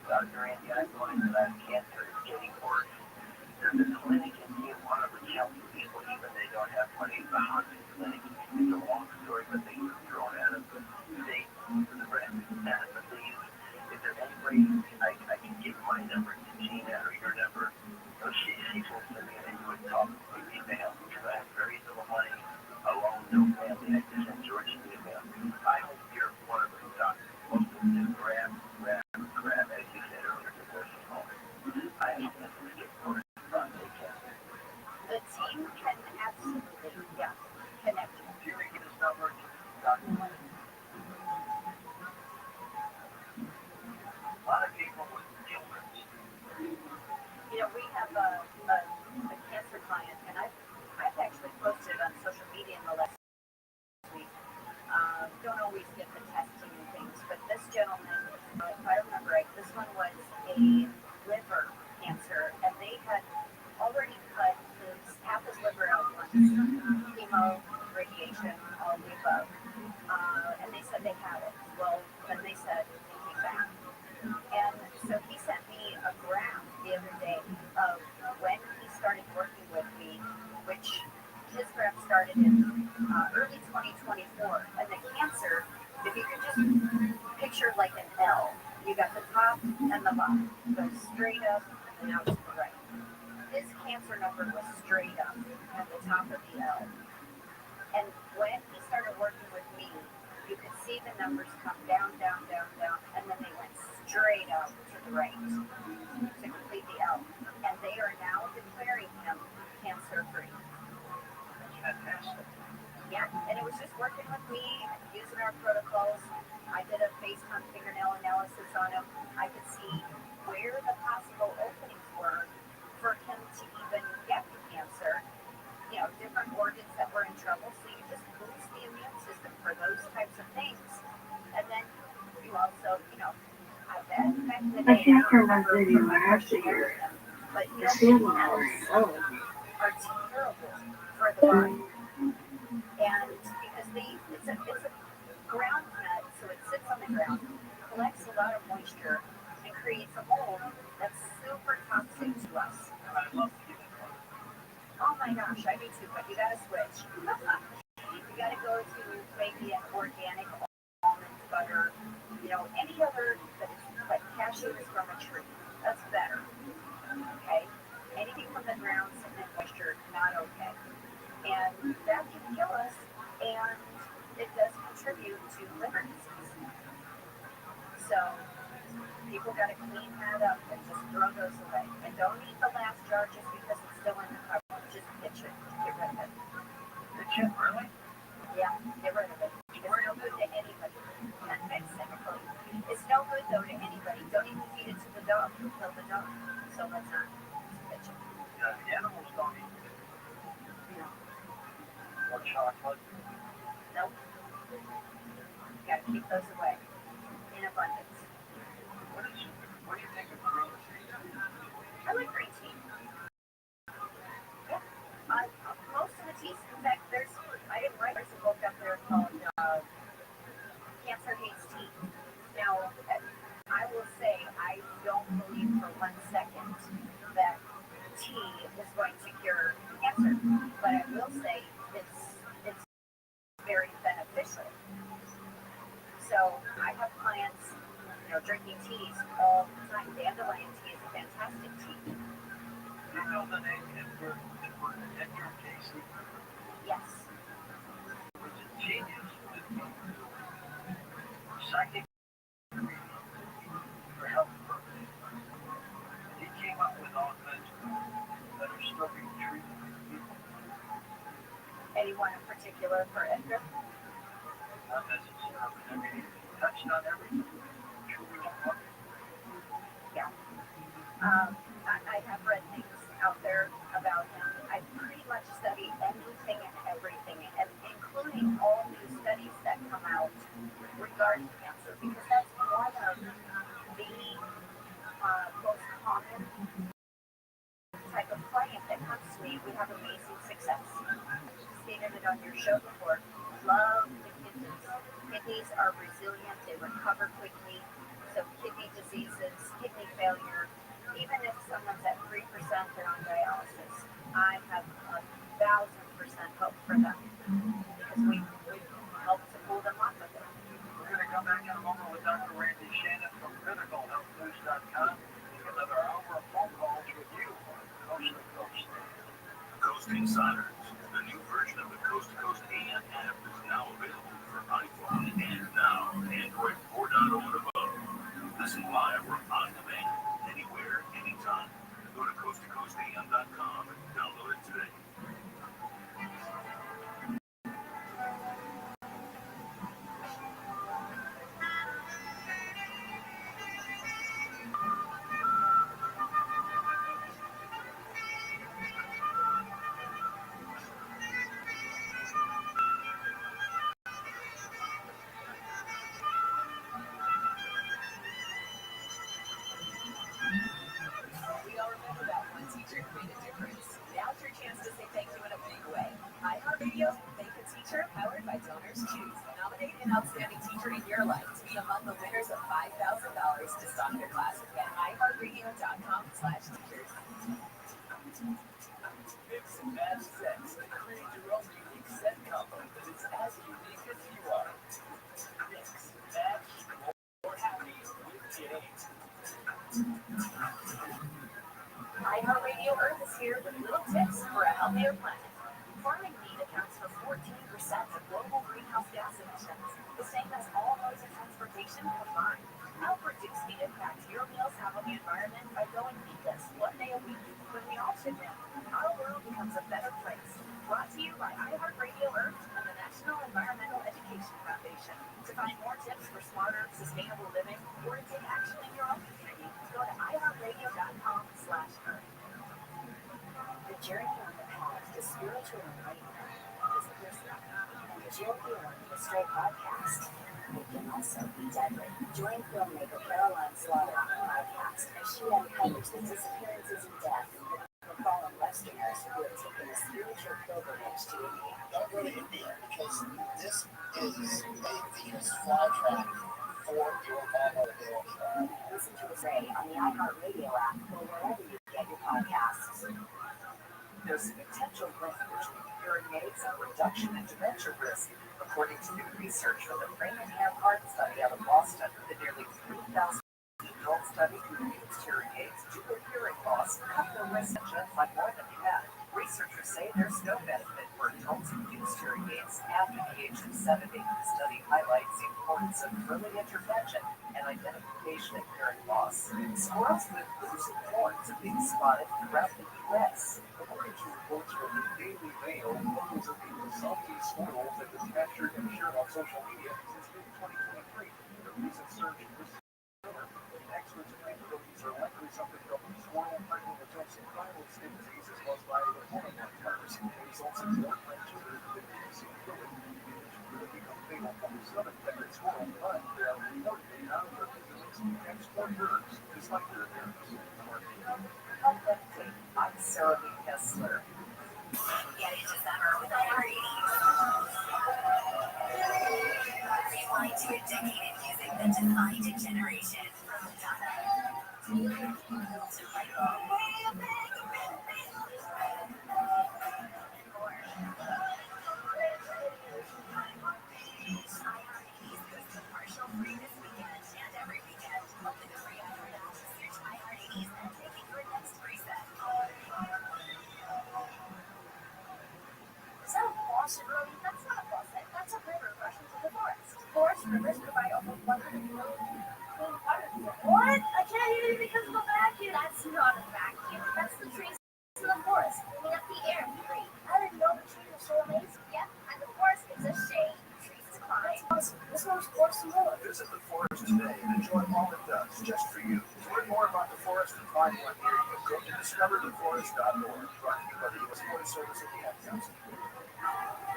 Dr. Randy, I'm going to that cancer is getting worse. There's a clinic in Tijuana which helps people even they don't have money. It's a haunted clinic. It's a long story, but they throw it at us. They for the rest but they use. Is there any way I can give my number to Gina or your number? So she will send me and you would talk with email because I have very little money, alone, no family. I just send George an email. I hope you're one of those doctors. Most of them do grab, as you said earlier, to nursing home. I hope that we get worse prostate cancer. The team can absolutely, connect you. Do you give this number to Dr. Wallace? A lot of people with illness. We have a cancer client, and I've actually posted on social media in the last week. Don't always get the testing and things, but this gentleman, if I remember right, this one was a liver cancer, and they had already cut half his liver out once, chemo, radiation, all the above, and they said they had it. Well, then they said it came back. And so he sent me a graph the other day of when he started working with me, which his graph started in early 2024. And the cancer, if you could just picture like an L, you got the top and the bottom, goes straight up and out to the right. His cancer number was straight up at the top of the L. And when he started working with me, you could see the numbers come down, down, down, down, and then they went straight up to the right to complete the L. was just working with me, using our protocols. I did a FaceTime fingernail analysis on him. I could see where the possible openings were for him to even get the cancer. Different organs that were in trouble. So you just boost the immune system for those types of things. And then you also, I bet back in the day, I can't remember the last year. but The salmon are terrible for the body. And because it's a ground nut, so it sits on the ground, collects a lot of moisture, and creates a mold that's super toxic to us. Oh my gosh, I do too, but you gotta switch. You gotta go to maybe an organic almond butter, any other that is like cashews from a tree. That's better. Okay? Anything from the ground, sitting in moisture, not okay. And that can kill us, and it does contribute to liver disease. So people gotta clean that up and just throw those away. And don't eat the last jar just because it's still in the cupboard. Just pitch it. Get rid of it. Pitch it, really? Yeah, get rid of it. It's no good to anybody. Exactly. It's no good though to anybody. Don't even feed it to the dog. You'll kill the dog. So let's not. Just pitch it. Yeah, the animals don't eat it. No. Or chocolate. Nope. You gotta keep those away. In abundance. What do you think of green tea? I like green tea. Yeah. Most of the teas, in fact, I didn't write, there's a book up there called Cancer Hates Tea. Now, I will say, I don't believe for 1 second that tea is going to cure cancer, but I will say it's very beneficial. So I have clients, drinking teas all the time. Dandelion tea is a fantastic tea. Do you know the name Edward Casey? Yes. He was a genius with psychic for health purposes. He came up with augments that are still being treated for people. Anyone in particular for Edgar? Not necessarily. I mean, he touched on everything. Yeah. I have read things out there about him. I pretty much study anything and everything, and including all new studies that come out regarding cancer, because that's one of the most common type of client that comes to me. We have amazing success. Stated it on your show before. Love the kidneys. Kidneys are resilient. They recover quickly. So kidney diseases, kidney failure, even if someone's at 3% and on dialysis, I have 1,000% hope for them because we help to pull them off of it. We're going to come back in a moment with Dr. Randy Shannon from CriticalHealthNews.com. Another hour of phone calls with you on Coast to Coast. Coast Insiders, the new version of the Coast to Coast AM app is now available for iPhone and now Android 4.0 and above. Listen live or on demand, anywhere, anytime. Go to coasttocoastam.com and download it today. We all remember that one teacher who made a difference. Now's your chance to say thank you in a big way. iHeartRadio Thank a Teacher, powered by Donors Choose. Nominate an outstanding teacher in your life to be among the winners of $5,000 to stock your class at iHeartRadio.com/teachers. Mix and match sets and create your own unique set combo that is as unique as you are. Mix, match, or happy with Jay. iHeartRadio Earth is here with little tips for a healthier planet. Farming meat accounts for 14% of global greenhouse gas emissions, the same as all modes of transportation combined. Help reduce the impact your meals have on the environment by going meatless 1 day a week. When we all chip in, our world becomes a better place. Brought to you by iHeartRadio Earth and the National Environmental Education Foundation. To find more tips for smarter, sustainable living, or to take action in your own community, go to iHeartRadio.com/earth. The journey on the path to spiritual enlightenment is personal, and you'll hear on the Stray podcast. It can also be deadly. Join filmmaker Caroline Slaughter on the podcast as she uncovers the disappearances and death of fallen Westerners who have taken a spiritual pilgrimage to India. That really India, because this is a Venus flytrap for your vulnerability. Listen to Stray on the iHeartRadio app or wherever you get your podcasts. There's a potential link between hearing aids and reduction in dementia risk, according to new research from the Brain and Hand Heart Study out of Boston. The nearly 3,000 adult study who used hearing aids due to hearing loss cut their risk by more than half. Researchers say there's no benefit for adults who use hearing aids after the age of 70. The study highlights the importance of early intervention and identification of hearing loss. Squirrels with losing horns are being spotted throughout the U.S. According to reports from the Daily Mail, photos of the zombie squirrels have been captured and shared on social media since mid-2023. The recent surge in this summer, experts claim that these are likely something from squirrel pregnant adults in viral skin diseases caused by the coronavirus virus. It results in more branches that see fluid. It become fatal from the southern pregnant squirrel, but they are reportedly now representing export birds, despite their appearance. I'm Sarah B. Kessler. Get into summer with iHeartRadio. Rewind to a decade of music that defined a generation. From Madonna to Michael. Partial free this weekend and every weekend. Open the free iHeart app, search iHeartRadio and make it your next reset. So, Rothschild'S, that's not a faucet, that's a river rushing to the forest. Forest rivers provide over 100 million clean water. What? I can't hear you because of the vacuum. That's not a vacuum. That's the trees in the forest cleaning up the air we breathe. I didn't know the trees are so amazing. Yep, and the forest gives us shade. Trees climb. This one's forest and more. Visit the forest today and enjoy all it does just for you. To learn more about the forest and find one near you, go to discovertheforest.org, brought to you by the U.S. Forest Service and the Ad Council.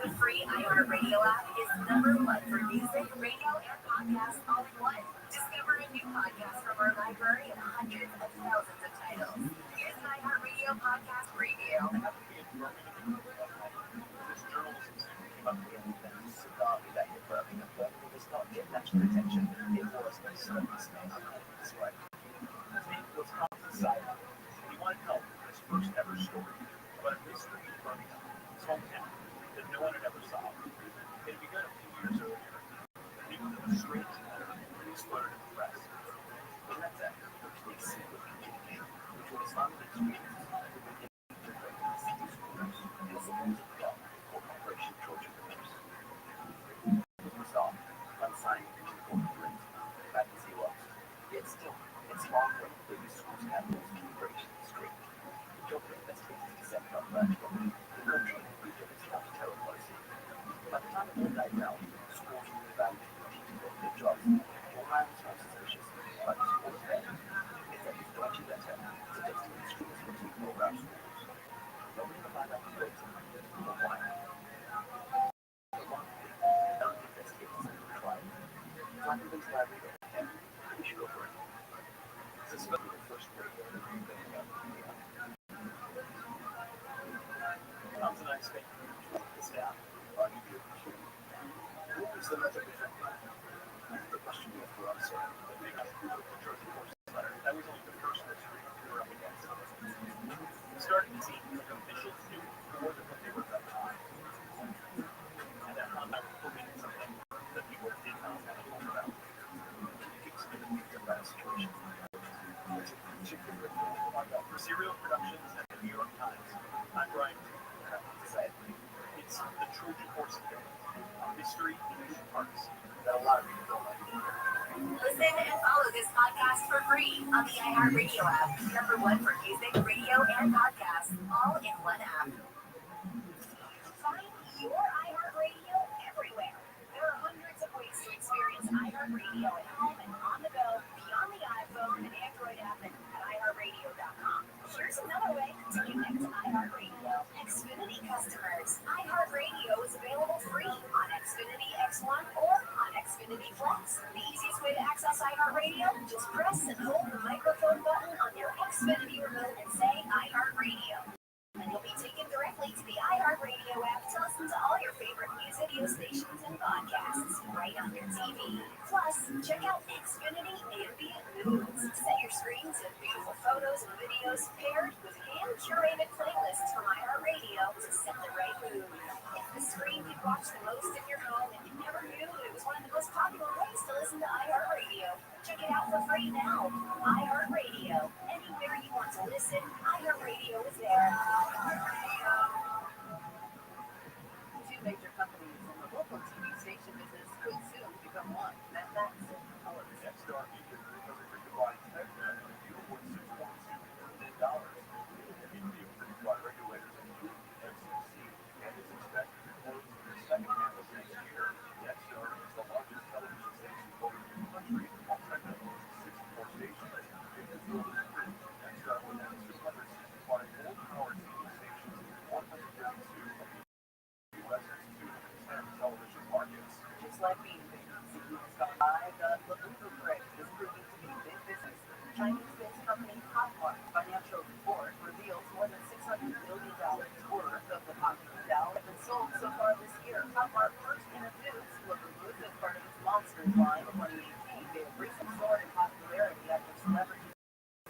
The free iHeartRadio app is #1 for music, radio, and podcasts all in one. Discover a new podcast from our library of hundreds of thousands of titles. Here's an iHeartRadio podcast preview. Does not get national attention. It was a service this way. His name was Thomas Simon. He wanted help with his first ever story about a mystery in Birmingham, his hometown, that no one had ever solved. It had begun a few years earlier. He was a strange matter that exploded in the press. But that's after the first big secret beginning, which was Islamic extremists who began to break the city schools and supposed God for Operation Trojan Horse. It was resolved on signing the two court agreements back as he was. Yet still, it's far from the biggest schools capitals in Operation Street. The job of investigators to set up that the country moved of its counter-terror policy. By the time it all died down, schools were valued to teaching them good jobs. All man was more suspicious, but the school was better. It's that it's dodgy letter suggesting that schools were to roll out schools. Nobody will find out the reason or why. The one thing, none of the investigators have tried. Flannery's library and we should go for it. This is going to be the first radio interview that we have. Tom's and I spent this down on YouTube. What was the method before? The question you have to answer. We got through the Trojan Horse letter. That was only the first mystery we were up against. We started to see like officials knew more than what they were about to do. And that I was hoping something that people did not want to talk about. It gives me the picture about a situation. It's a particular report for Serial Productions and the New York Times. I'm Brian. It's the Trojan Horse Affair, a mystery in two parts that a lot of people don't like. Listen and follow this podcast for free on the iHeartRadio app. #1 for music, radio, and podcasts, all in one app. Find your iHeartRadio everywhere. Experience iHeartRadio at home and on the go, beyond the iPhone and Android app and at iHeartRadio.com. Here's another way to connect to iHeartRadio. Xfinity customers, iHeartRadio is available free on Xfinity X1 or on Xfinity Flex. The easiest way to access iHeartRadio, just press and hold the microphone button on your Xfinity remote and say iHeartRadio. And you'll be taken directly to the iHeartRadio app to listen to all your favorite news video stations and podcasts right on your TV. Plus, check out Xfinity Ambient Moods. Set your screen to beautiful photos and videos paired with hand-curated playlists from iHeartRadio to set the right mood. It's the screen you'd watch the most in your home, and you never knew it was one of the most popular ways to listen to iHeartRadio. Check it out for free now. iHeartRadio. Anywhere you want to listen, iHeartRadio is there. Two major companies in the local TV station business could soon become one. That's However, Nexstar Media Delivery provides Nexstar a deal worth $6.2 billion. The media approved by regulators including the FCC and is expected to close in the second half of next year. Nexstar is the largest television station voted in the country, while Techno owns 64 stations. If the deal is approved, Nexstar will have 265 old-power TV stations, 132 of the U.S. and 210 television markets. just like being big. CEO's gone live. The Labubu craze is proving to be big business. Chinese-based company Hotmart financial report reveals more than $600 billion worth of the popular Dow have been sold so far this year. Hotmart first introduced Labubu as part of its Monsters line in 2018. They have recently soared in popularity after celebrities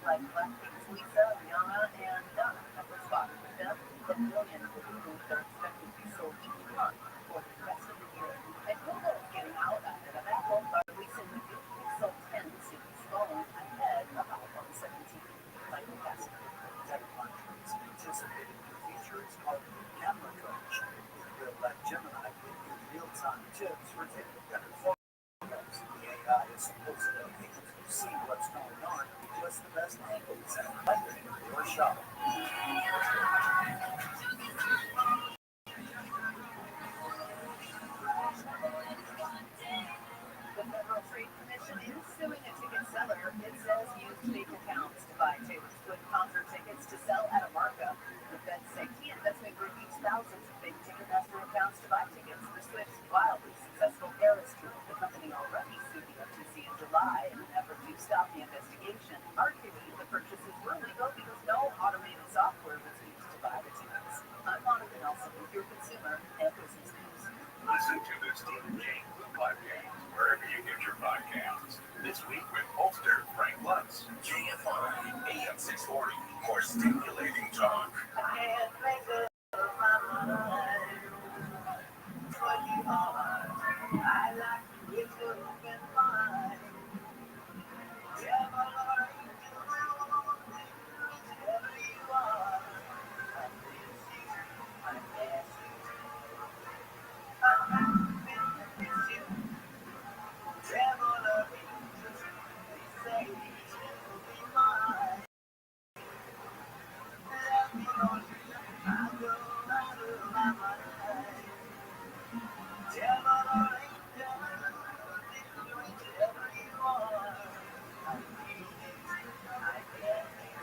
like Blackpink's Lisa, Rihanna, and Donna have responded with them. The million Labubus are expected to be sold each month for the rest of the year. And Google is getting out ahead of Apple by releasing the new Pixel 10 series phone ahead of iPhone 17. Michael Casper. TechCrunch's anticipated new feature is called Camera Coach. It will let Gemini give you real-time tips for taking better photos. The AI is supposedly able to see what's going on, what's the best angles, and lighting your shot. The Federal Trade Commission is suing a ticket seller. It says used fake accounts to buy Taylor Swift concert tickets to sell at a markup. The Fed say key investment group used thousands of fake Ticketmaster accounts to buy tickets for Swift's wildly successful Eras tour. The company already sued the FTC in July in an effort to stop the investigation, arguing the purchases were legal because no automated software was used to buy the tickets. I'm Monica Nelson with your consumer and business news. Listen to the Stephen J. Blue Podcast wherever you get your podcasts. This week with Holster Frank Lutz. KFI AM 640. More stimulating talk. Can't make up my mind. What you are, I like you with your open mind. Yeah, but Lord, you do whatever you are. I miss you, I miss you. I'm happy to miss you. Travel of angels, they say you'll be mine. Let me know you. I go out of my mind. Devil or angel, whichever you are. I need it, I get it,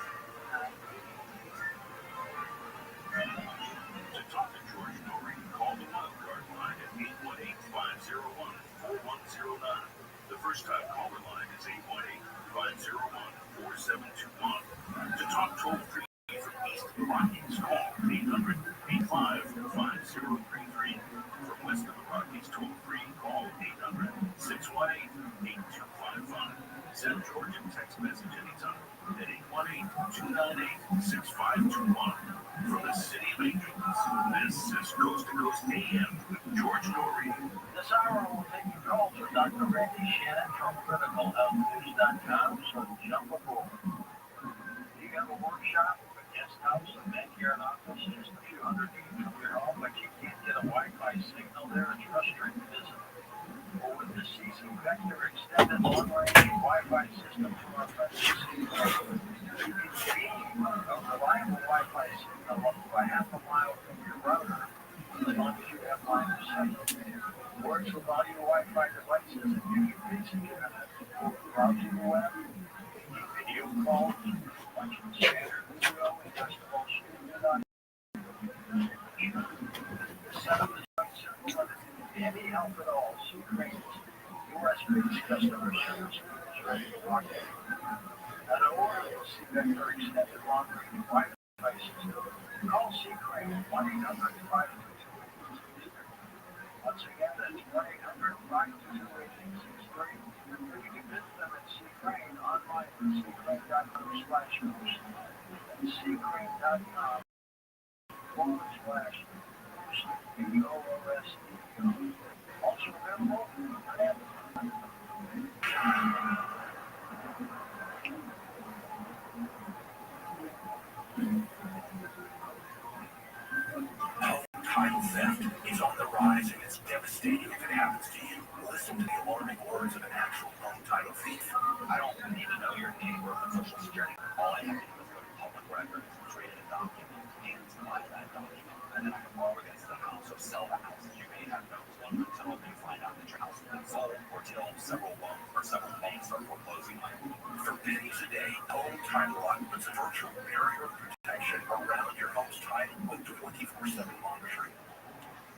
I need To talk to George Norrie, call the wildcard line at 818-501-4109. The first time caller line is 818-501-4721. To talk toll free from east of the Rockies, call 800-855-5033. From west of the Rockies, toll free, call 800-618-8255. Send George a text message anytime at 818-298-6521. From the City of Angels, this is Coast to Coast AM with George Norrie. This hour will take your calls with Dr. Randy Shannon from CriticalHealthNews.com, so jump aboard. You have a workshop, a guest house, a backyard office, just a few hundred feet from your home, but you can't get a Wi-Fi signal there, it's frustrating, isn't it? Well, with the CC Vector extended long-range Wi-Fi system from our friends at CC, you can achieve a reliable Wi-Fi signal up to a half a mile from your router, as long as you have line of sight. Works with all your Wi-Fi devices, and you can now for the all, C Crane is US-based customer service is ready to rock it. At Aurora, you'll see Vector extended long-range Wi-Fi system. Call C Crane at 1-800-522-8663. Once again, that's 1-800-522-8663. Or you can visit them at C Crane online at ccrane.com/host. That's ccrane.com/host. Also available on Amazon. Title theft is on the rise and it's devastating if it happens to you. Listen to the alarming words of an actual home title thief. I don't need to know your name or social security. All I have to do is go to public records, create a document, and supply that document. And then I can borrow against the house or sell the house. You may have no clue until you find out that your house has been sold or till several loans or several banks are foreclosing on you. For pennies a day, Home Title Lock puts a virtual barrier of protection around your home's title with 24/7 monitoring.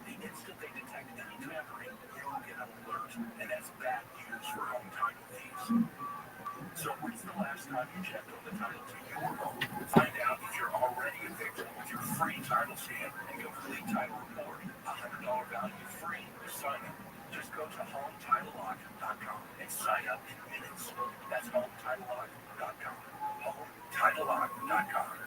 The instant they detect any tampering, you'll get an alert, and that's bad news for home title thieves. So when's the last time you checked on the title to your home? Find out if you're already a victim with your free title scan and complete title report. $100 value free to sign up. Just go to HomeTitleLock.com and sign up in minutes. That's HomeTitleLock.com. HomeTitleLock.com.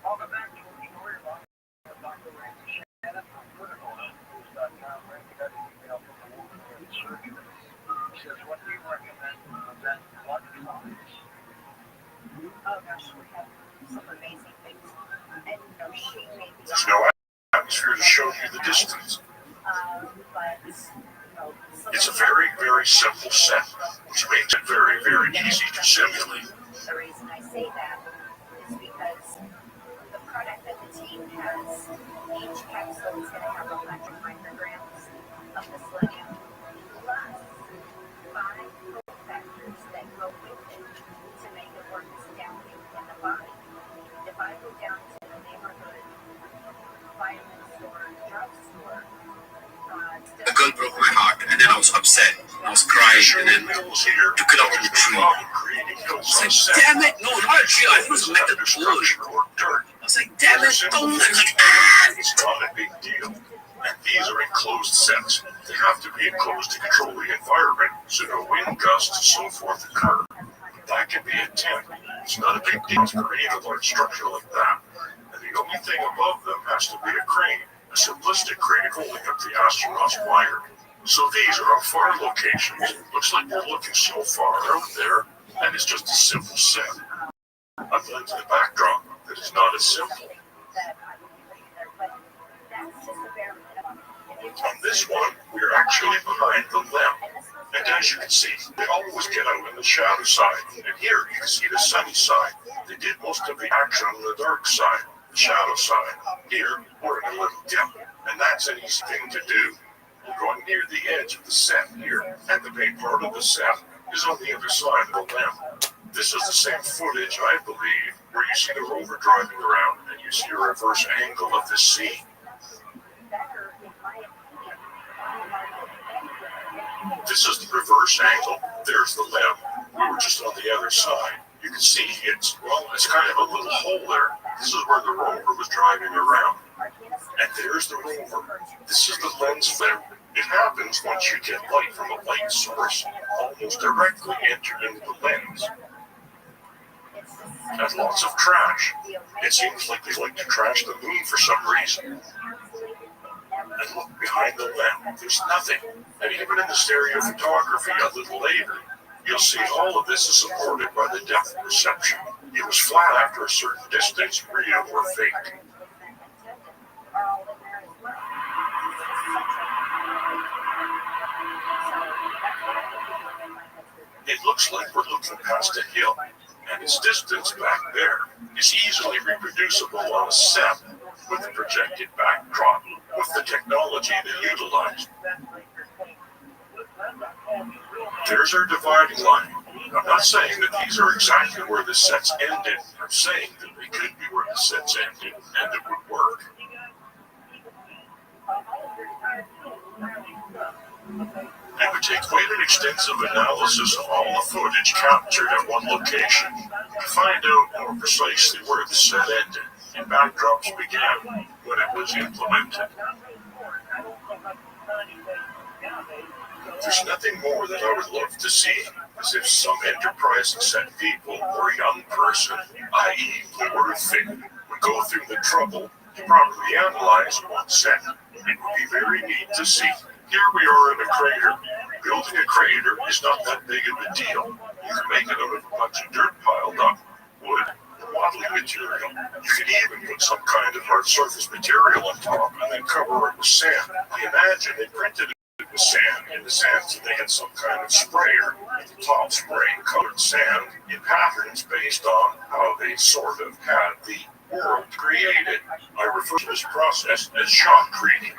Welcome back to our story about Dr. Randy Shannon from ClinicalNews.com. Randy got an email from a woman who had surgery. He says, what do you recommend to prevent blood clots? Oh gosh, we have some amazing things. And she may be There's no atmosphere to show you the distance. but It's a very, very simple set, which makes it very, very easy to simulate. the reason I say that is because the product that the team has, each capsule is going to have 100 micrograms of the selenium, plus 5 cofactors that go with it to make it work as damping in the body. If I go down to the neighborhood vitamin store, drugstore, The girl broke my heart, and then I was upset. I was crying, and then took it out in the tree. I was like, damn it, no, not a tree. I think it was a metal board. I was like, damn it, don't. I was like, ah! It's not a big deal. And these are enclosed sets. They have to be enclosed to control the environment so no wind gusts and so forth occur. That can be a tent. It's not a big deal for any of a large structure like that. And the only thing above them has to be a crane, a simplistic crane holding up the astronaut's wire. So these are on far locations. Looks like we're looking so far out there, and it's just a simple set. I've led to the backdrop that is not as simple. On this one, we're actually behind the lamp. And as you can see, they always get out on the shadow side. And here you can see the sunny side. They did most of the action on the dark side, the shadow side. Here, we're in a little dip. And that's an easy thing to do. We're going near the edge of the set here, and the main part of the set is on the other side of the lamp. This is the same footage, I believe, where you see the rover driving around and you see a reverse angle of the sea. This is the reverse angle. There's the lamp. We were just on the other side. You can see it's kind of a little hole there. This is where the rover was driving around. And there's the rover. This is the lens flare. It happens once you get light from a light source, almost directly enter into the lens. And lots of trash. It seems like they like to trash the moon for some reason. And look behind the lamp, there's nothing. And even in the stereo photography a little later, you'll see all of this is supported by the depth perception. It was flat after a certain distance, real or fake. It looks like we're looking past a hill, and its distance back there is easily reproducible on a set with the projected backdrop, with the technology they utilized. There's our dividing line. I'm not saying that these are exactly where the sets ended. I'm saying that they could be where the sets ended, and it would work. It would take quite an extensive analysis of all the footage captured at one location to find out more precisely where the set ended and backdrops began when it was implemented. There's nothing more that I would love to see, as if some enterprising set people or a young person, i.e. the word fit, would go through the trouble to properly analyze one set. It would be very neat to see. Here we are in a crater. Building a crater is not that big of a deal. You can make it out of a bunch of dirt piled up, wood, modeling material. You can even put some kind of hard surface material on top and then cover it with sand. I imagine they printed it with sand in the sand, so they had some kind of sprayer at the top spraying colored sand in patterns based on how they sort of had the world created. I refer to this process as shot creating.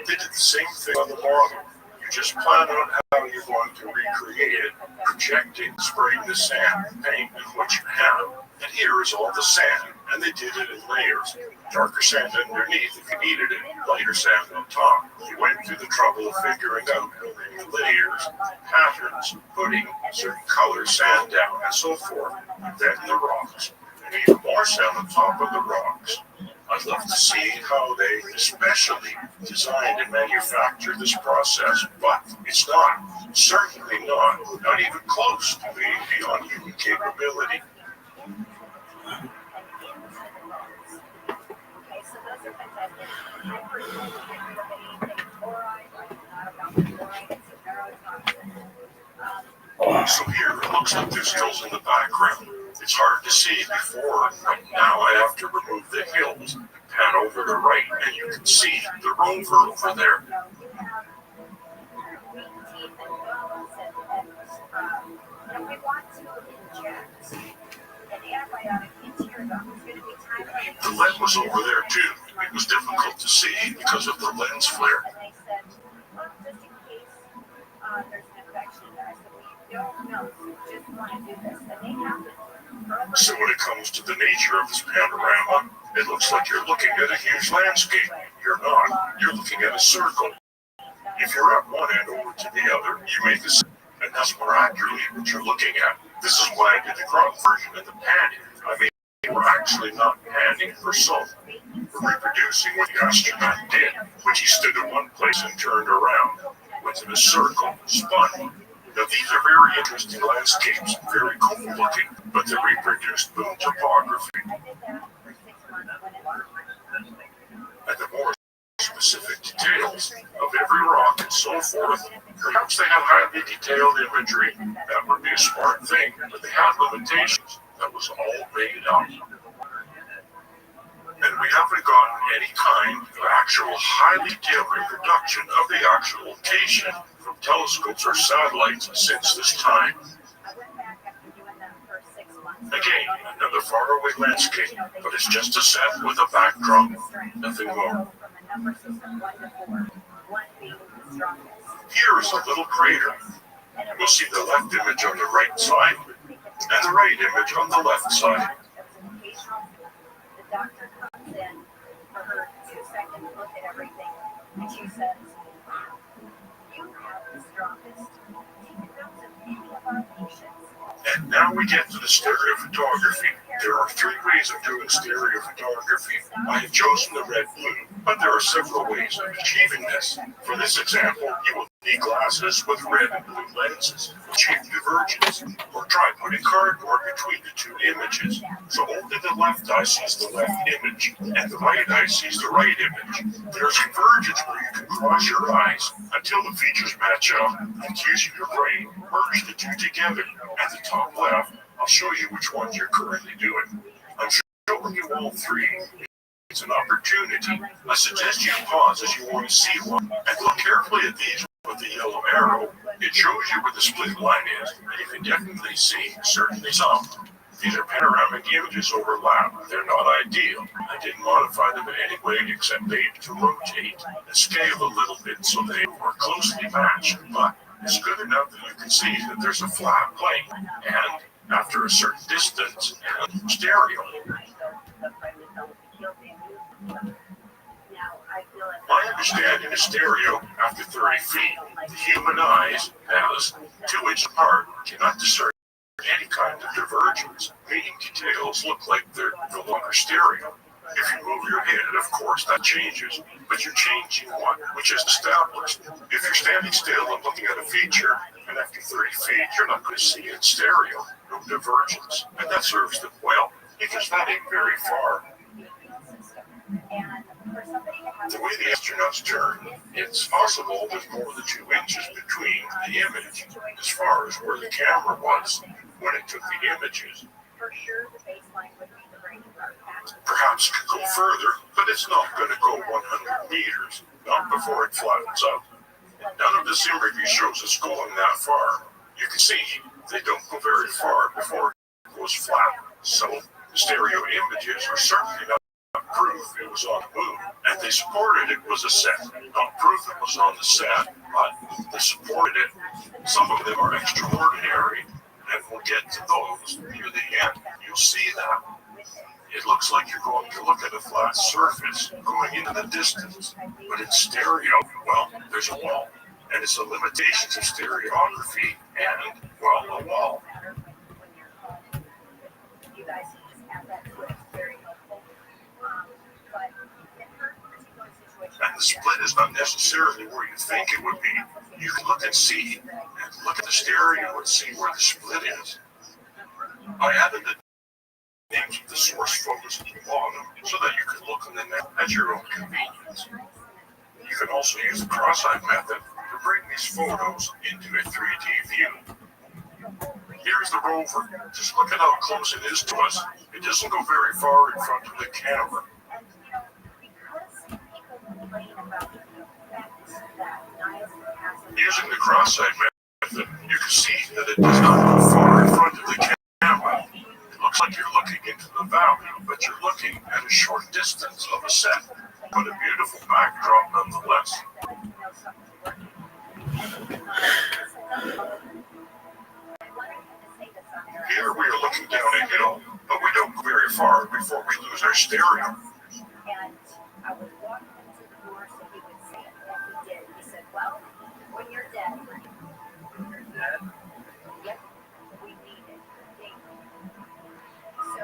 They did the same thing on the model. You just plan out how you're going to recreate it, projecting, spraying the sand, paint with what you have. And here is all the sand, and they did it in layers. Darker sand underneath if you needed it, lighter sand on top. They went through the trouble of figuring out how many layers, patterns, putting certain colors, sand down, and so forth. Then the rocks, and even more sand on top of the rocks. I'd love to see how they especially designed and manufactured this process, but it's not, certainly not even close to being beyond human capability. So here it looks like there's hills in the background. It's hard to see before, but now I have to remove the hills, pan over the right, and you can see the rover over there. The lead was over there too. It was difficult to see because of the lens flare. So when it comes to the nature of this panorama, it looks like you're looking at a huge landscape. You're not. You're looking at a circle. If you're at one end over to the other, you make a circle, and that's more accurately what you're looking at. This is why I did the crop version of the panning. I mean, we're actually not panning for salt. We're reproducing what the astronaut did, which he stood in one place and turned around, went in a circle, spun. Now these are very interesting landscapes, very cool looking, but they're reproduced boom topography. And the more specific details of every rock and so forth, perhaps they have highly detailed imagery. That would be a smart thing, but they have limitations. That was all made up. And we haven't gotten any kind of actual highly detailed reproduction of the actual location from telescopes or satellites since this time. Again, another faraway landscape, but it's just a set with a backdrop, nothing more. Here is a little crater. We'll see the left image on the right side, and the right image on the left side. The doctor comes in for her 2-second look at everything, and she says, "Wow, you have the strongest taken notes of any of our patients." And now we get to the stereophotography. There are 3 ways of doing stereophotography. I have chosen the red-blue, but there are several ways of achieving this. For this example, you will need glasses with red and blue lenses, achieve divergence, or try putting cardboard between the 2 images, so only the left eye sees the left image, and the right eye sees the right image. There's convergence where you can cross your eyes until the features match up, and using your brain, merge the 2 together. At the top left, I'll show you which ones you're currently doing. I'm showing you all 3. It's an opportunity. I suggest you pause as you want to see one, and look carefully at these with the yellow arrow. It shows you where the split line is, and you can definitely see certainly some. These are panoramic images overlap. They're not ideal. I didn't modify them in any way except maybe to rotate and scale a little bit so they were closely matched, but is good enough that you can see that there's a flat plane, and after a certain distance, and stereo. My understanding is stereo after 30 feet. The human eyes, as 2 inches apart, cannot discern any kind of divergence, meaning details look like they're no longer stereo. If you move your head, of course, that changes, but you're changing one, which is established. If you're standing still and looking at a feature, and after 30 feet, you're not going to see it stereo, no divergence, and that serves them well, because that ain't very far. The way the astronauts turn, it's possible there's more than 2 inches between the image, as far as where the camera was when it took the images. Perhaps it could go further, but it's not going to go 100 meters, not before it flattens out. None of this imagery shows it's going that far. You can see they don't go very far before it goes flat. So the stereo images are certainly not proof it was on the moon, and they supported it was a set. Not proof it was on the set, but they supported it. Some of them are extraordinary, and we'll get to those near the end. You'll see that. It looks like you're going to look at a flat surface going into the distance, but in stereo, well, there's a wall, and it's the limitations of stereography and, well, a wall. And the split is not necessarily where you think it would be. You can look and see, and look at the stereo and see where the split is. I added the names of the source photos at the bottom so that you can look on the net at your own convenience. You can also use the cross-eyed method to bring these photos into a 3D view. Here's the rover. Just look at how close it is to us. It doesn't go very far in front of the camera. Using the cross-eyed method, you can see that it does not go far in front of the camera. It looks like you're looking into the valley, but you're looking at a short distance of a set, but a beautiful backdrop nonetheless. Here we are looking down a hill, but we don't go very far before we lose our stereo. And I was walking into the door so he would see it, and he did. He said, well, when you're dead. You're dead? Yep. We need it. So,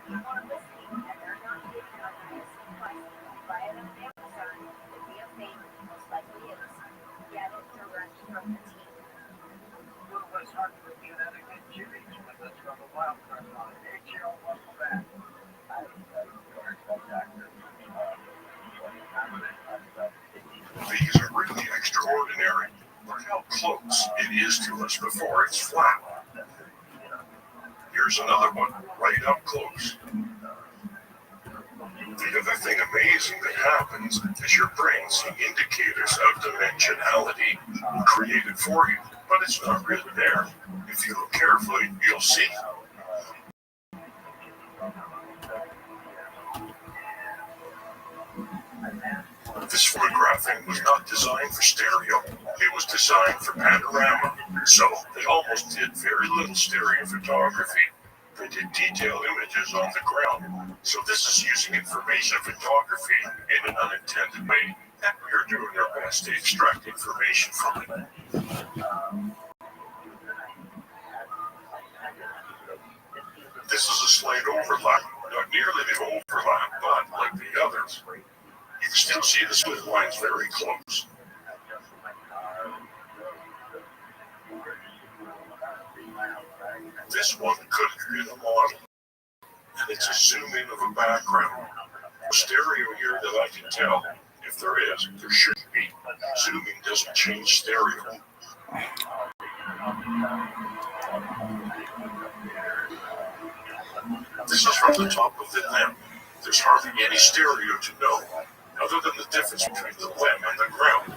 people are listening, and they're not getting on this. Buy it on Amazon. It'll be a fake. Most likely it is. Get it direct from the team. Well, what's hard to get out of good series with us from a wild card on it. HL, welcome back. These are really extraordinary. Look how close it is to us before it's flat. Here's another one, right up close. The other thing amazing that happens is your brain seeing indicators of dimensionality created for you, but it's not really there. If you look carefully, you'll see. This photographing was not designed for stereo, it was designed for panorama, so they almost did very little stereo photography. They did detailed images on the ground, so this is using information photography in an unintended way, and we are doing our best to extract information from it. This is a slight overlap, not nearly the overlap, but like the others. You can still see the split lines very close. This one could have been a model, and it's a zoom in of a background. Stereo here that I can tell, if there is, there shouldn't be. Zooming doesn't change stereo. This is from the top of the limb. There's hardly any stereo to know, other than the difference between the limb and the ground.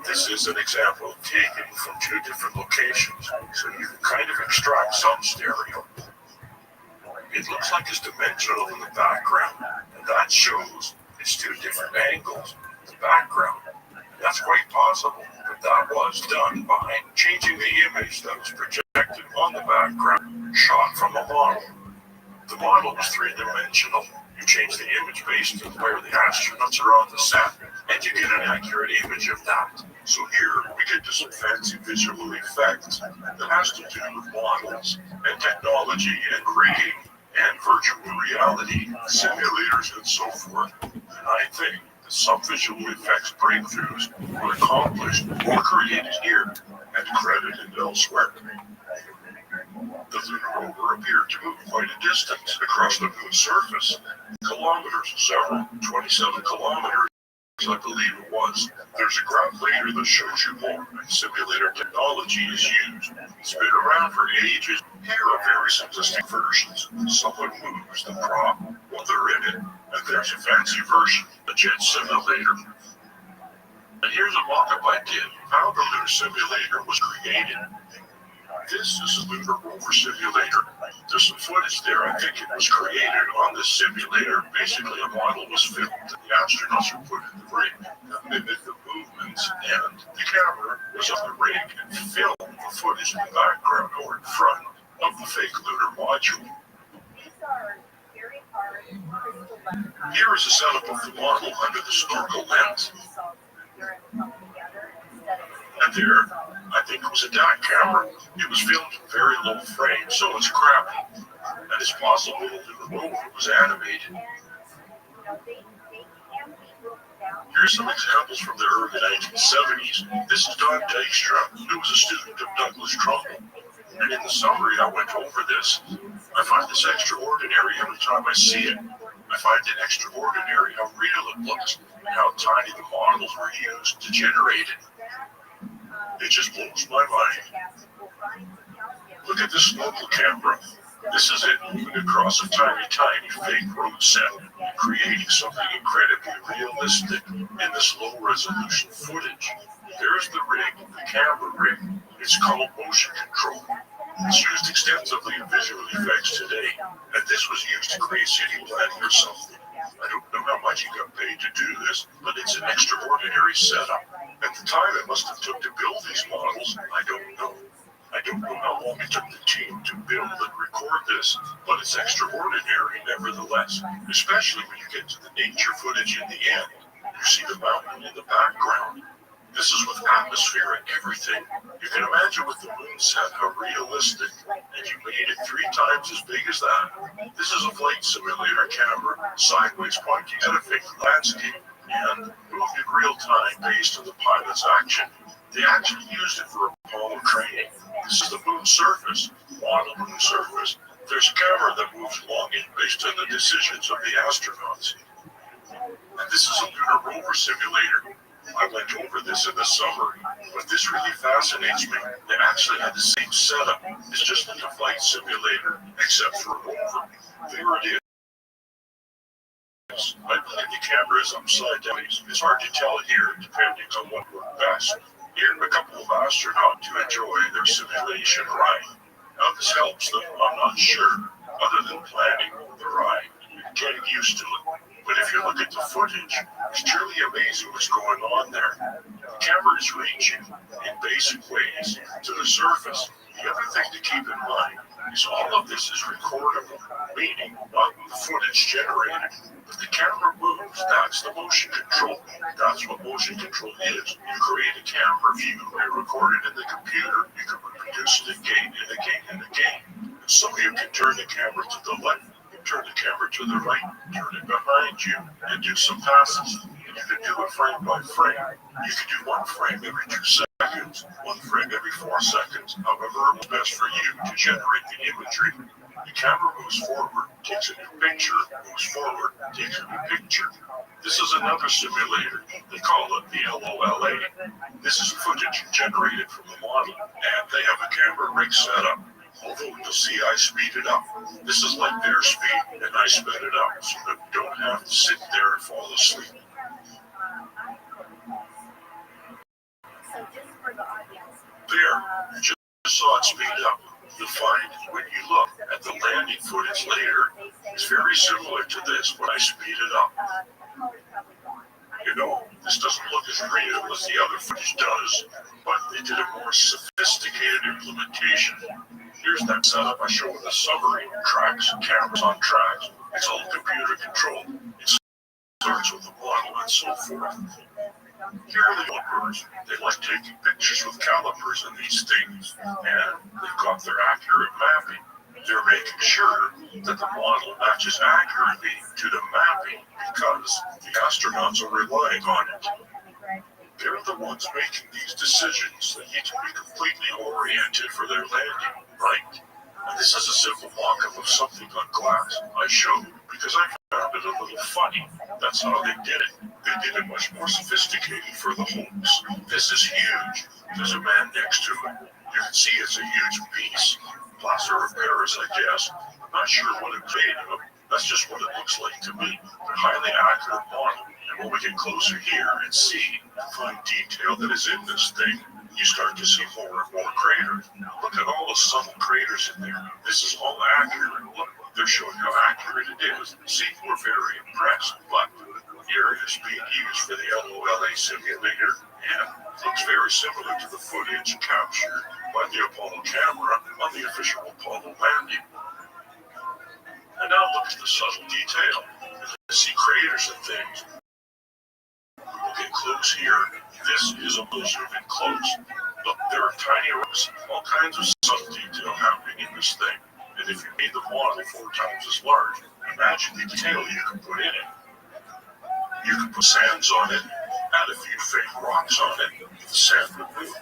This is an example taken from 2 different locations, so you can kind of extract some stereo. It looks like it's dimensional in the background, and that shows it's it's two different angles, the background. That's quite possible that that was done by changing the image that was projected on the background, shot from a model. The model was three-dimensional. You change the image based on where the astronauts are on the set, and you get an accurate image of that. So here we get to some fancy visual effects that has to do with models and technology and rigging and virtual reality, simulators and so forth. And I think that some visual effects breakthroughs were accomplished or created here and credited elsewhere. The lunar rover appeared to move quite a distance across the moon's surface, kilometers, several, 27 kilometers, I believe it was. There's a graph later that shows you more, and simulator technology is used. It's been around for ages. Here are very simplistic versions. Someone moves the prop while they're in it, and there's a fancy version, a jet simulator. And here's a mock-up I did of how the lunar simulator was created. This is a lunar rover simulator. There's some footage there. I think it was created on this simulator. Basically, a model was filmed, and the astronauts were put in the rig that mimicked the movements, and the camera was on the rig and filmed the footage in the background or in front of the fake lunar module. Here is a setup of the model under the snorkel lens. And there, I think it was a DAC camera. It was filmed in very low frame, so it's crappy. And it's possible that the rover was animated. Here's some examples from the early 1970s. This is Don Dykstra, who was a student of Douglas Trumbull. And in the summary, I went over this. I find this extraordinary every time I see it. I find it extraordinary how real it looks and how tiny the models were used to generate it. It just blows my mind. Look at this local camera. This is it moving across a tiny fake road set, creating something incredibly realistic in this low-resolution footage. There's the rig, the camera rig. It's called motion control. It's used extensively in visual effects today, and this was used to create city planning or something. I don't know how much he got paid to do this, but it's an extraordinary setup. At the time it must have took to build these models, I don't know. I don't know how long it took the team to build and record this, but it's extraordinary nevertheless, especially when you get to the nature footage in the end. You see the mountain in the background. This is with atmosphere and everything. You can imagine with the moon set how realistic, and you made it 3 times as big as that. This is a flight simulator camera, sideways pointing at a fake landscape, and moved in real time based on the pilot's action. They actually used it for Apollo training. This is the moon surface, model moon surface. There's a camera that moves along it based on the decisions of the astronauts. And this is a lunar rover simulator. I went over this in the summary, but this really fascinates me. They actually had the same setup. It's just like a flight simulator, except for a rover. There it is. I believe the camera is upside down. It's hard to tell here, depending on what worked best. Here, a couple of astronauts to enjoy their simulation ride. How this helps them, I'm not sure, other than planning the ride and getting used to it. But if you look at the footage, it's truly amazing what's going on there. The camera is reaching in basic ways to the surface. The other thing to keep in mind is all of this is recordable, meaning not the footage generated. But the camera moves, that's the motion control. That's what motion control is. You create a camera view and record it in the computer. You can reproduce it again and again and again. And so you can turn the camera to the left, turn the camera to the right, turn it behind you, and do some passes. And you can do it frame by frame. You can do 1 frame every 2 seconds, 1 frame every 4 seconds, however it was best for you to generate the imagery. The camera moves forward, takes a new picture, moves forward, takes a new picture. This is another simulator. They call it the LOLA. This is footage generated from the model, and they have a camera rig set up. Although you'll see I speed it up. This is like their speed, and I sped it up so that we don't have to sit there and fall asleep. There, you just saw it speed up. You'll find when you look at the landing footage later, it's very similar to this when I speed it up. You know, this doesn't look as real as the other footage does, but they did a more sophisticated implementation. Here's that setup I showed with the submarine, tracks, cameras on tracks. It's all computer controlled. It starts with the model and so forth. Here are the developers. They like taking pictures with calipers and these things, and they've got their accurate mapping. They're making sure that the model matches accurately to the mapping because the astronauts are relying on it. They're the ones making these decisions that need to be completely oriented for their landing, right? And this is a simple mock-up of something on glass I showed because I found it a little funny. That's how they did it. They did it much more sophisticated for the homes. This is huge. There's a man next to it. You can see it's a huge piece. Plaster of Paris, I guess. I'm not sure what it's made of. That's just what it looks like to me. A highly accurate model. And when we get closer here and see the fine detail that is in this thing, you start to see more and more craters. Look at all the subtle craters in there. This is all accurate. Look, they're showing how accurate it is. See, we're very impressed. But here it is being used for the LOLA simulator, and it looks very similar to the footage captured by the Apollo camera on the official Apollo landing. And now look at the subtle detail. You see craters and things. We'll get close here. This is a zoom in close. Look, there are tiny rocks, all kinds of subtle detail happening in this thing. And if you made the model 4 times as large, imagine the detail you can put in it. You can put sands on it, add a few fake rocks on it, the sand will move.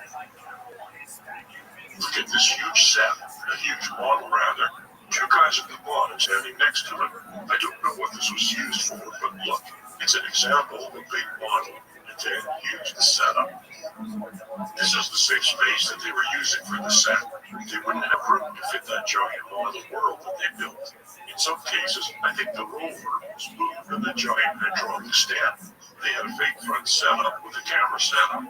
Look at this huge set, a huge model rather. 2 guys at the bottom standing next to it. I don't know what this was used for, but look, it's an example of a big model, and then use the setup. This is the same space that they were using for the set. They wouldn't have room to fit that giant model world that they built. In some cases, I think the rover was moved in the giant hydraulic stand. They had a fake front setup with a camera setup.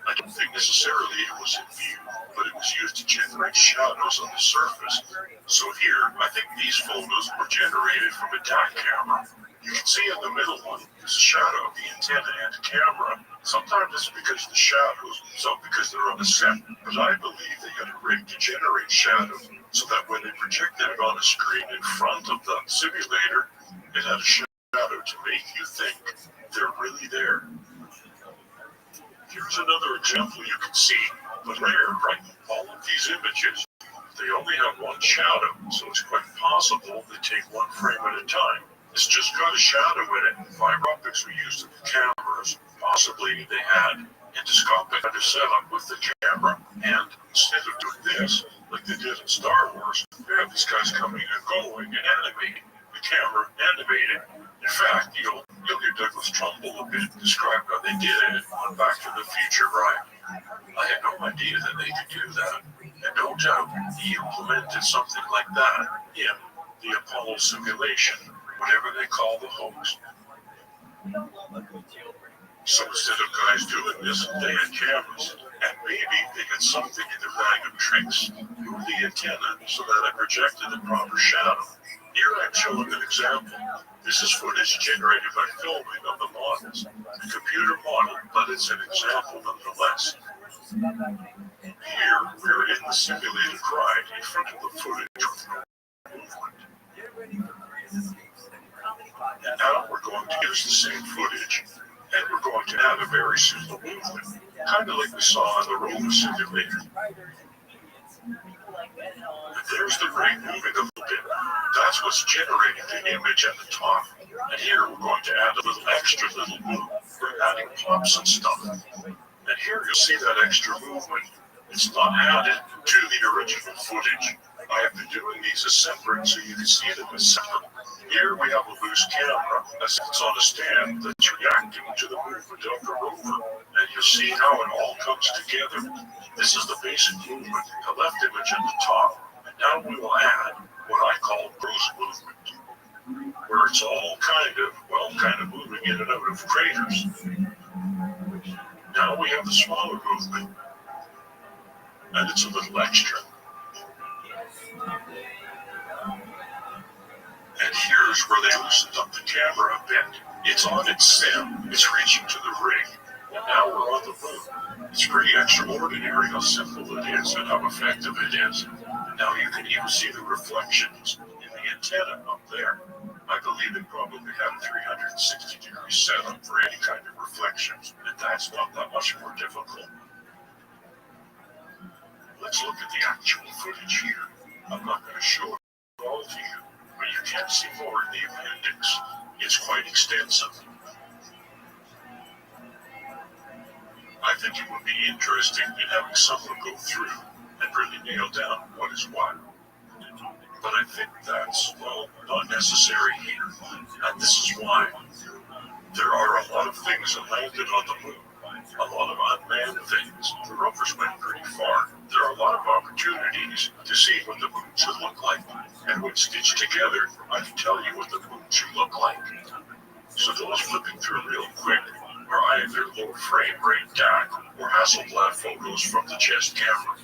I don't think necessarily it was in view, but it was used to generate shadows on the surface. So here, I think these photos were generated from a DAC camera. You can see in the middle one, there's a shadow of the antenna and the camera. Sometimes it's because of the shadows, some because they're on the set. But I believe they had a rig to generate shadows, so that when they projected it on a screen in front of the simulator, it had a shadow to make you think they're really there. Here's another example you can see, but rare, right? All of these images, they only have one shadow, so it's quite possible they take one frame at a time. It's just got a shadow in it. Fiber optics were used in the cameras. Possibly they had endoscopic kind of setup with the camera, and instead of doing this, like they did in Star Wars, they have these guys coming and going and animating. The camera animated. In fact, you'll hear Douglas Trumbull a bit describe how they did it on Back to the Future ride. I had no idea that they could do that, and no doubt he implemented something like that in the Apollo simulation, whatever they call the hoax. So instead of guys doing this, they had cameras, and maybe they had something in their bag of tricks, move the antenna so that it projected the proper shadow. Here I'm showing an example. This is footage generated by filming of the models. A computer model, but it's an example nonetheless. Here we're in the simulated ride in front of the footage with no movement. And now we're going to use the same footage, and we're going to add a very simple movement, kind of like we saw on the rover simulator. And there's the ring moving a little bit. That's what's generating the image at the top. And here we're going to add a little extra little move. We're adding pops and stuff. And here you'll see that extra movement. It's not added to the original footage. I have been doing these as separate so you can see them as separate. Here we have a loose camera as it's on a stand that's reacting to the movement of the rover. And you'll see how it all comes together. This is the basic movement, the left image at the top. And now we will add what I call gross movement, where it's all kind of moving in and out of craters. Now we have the smaller movement, and it's a little extra. And here's where they loosened up the camera a bit. It's on its stem, it's reaching to the ring, and now we're on the moon. It's pretty extraordinary how simple it is and how effective it is. Now you can even see the reflections in the antenna up there. I believe it probably had a 360-degree setup for any kind of reflections, and that's not that much more difficult. Let's look at the actual footage here. I'm not going to show it all to you, but you can see more in the appendix. It's quite extensive. I think it would be interesting in having someone go through and really nail down what is what. But I think that's, well, not necessary here. And this is why. There are a lot of things that landed on the moon. A lot of unmanned things. The rovers went pretty far. There are a lot of opportunities to see what the moon should look like. And when stitched together, I can tell you what the moon should look like. So those flipping through real quick are either low frame rate DAC or Hasselblad photos from the chest camera.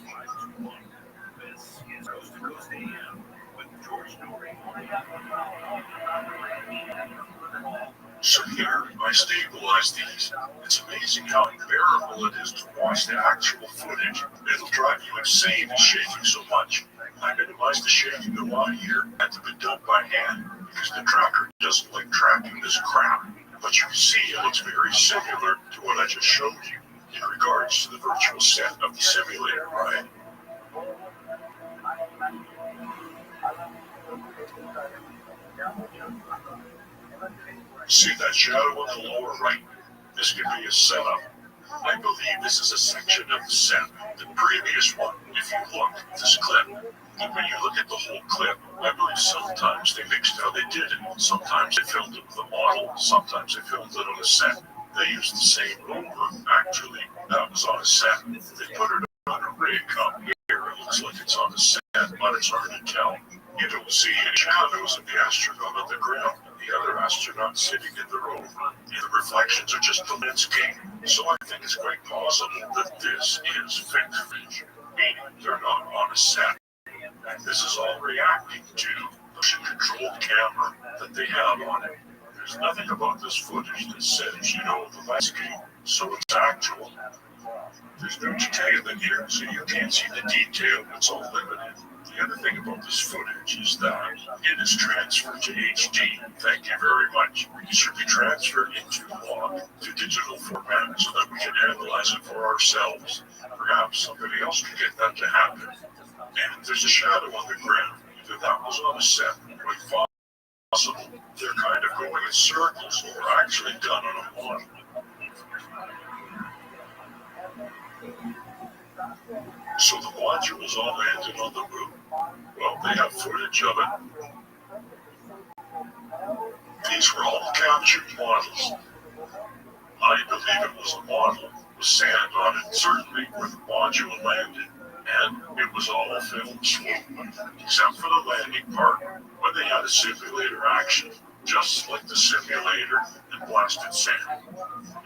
So here, I stabilize these. It's amazing how unbearable it is to watch the actual footage. It'll drive you insane, it's shaking so much. I minimize the shaking a lot here, had to be done by hand, because the tracker doesn't like tracking this crap. But you can see it looks very similar to what I just showed you, in regards to the virtual set of the simulator, right? See that shadow on the lower right? This could be a setup. I believe this is a section of the set. The previous one, if you look at this clip, and when you look at the whole clip, I believe sometimes they mixed how they did it. Sometimes they filmed it with a model, sometimes they filmed it on a set. They used the same rover, actually, that was on a set. They put it on a rig up here. It looks like it's on a set, but it's hard to tell. You don't see any shadows of the astronaut on the ground. The other astronaut sitting in the rover. The reflections are just the landscape. So I think it's quite possible that this is fixed footage, meaning they're not on a set. And this is all reacting to the motion-controlled camera that they have on it. There's nothing about this footage that says, you know, the landscape, so it's actual. There's no detail in here, so you can't see the detail. It's all limited. The other thing about this footage is that it is transferred to HD. Thank you very much. It should be transferred into log to digital format so that we can analyze it for ourselves. Perhaps somebody else can get that to happen. And there's a shadow on the ground. Either that was on a set, quite possible. They're kind of going in circles, or actually done on a model. So the modules all landed on the moon. Well, they have footage of it. These were all captured models. I believe it was a model with sand on it, certainly where the module landed. And it was all filmed smoothly, except for the landing part, when they had a simulator action, just like the simulator and blasted sand.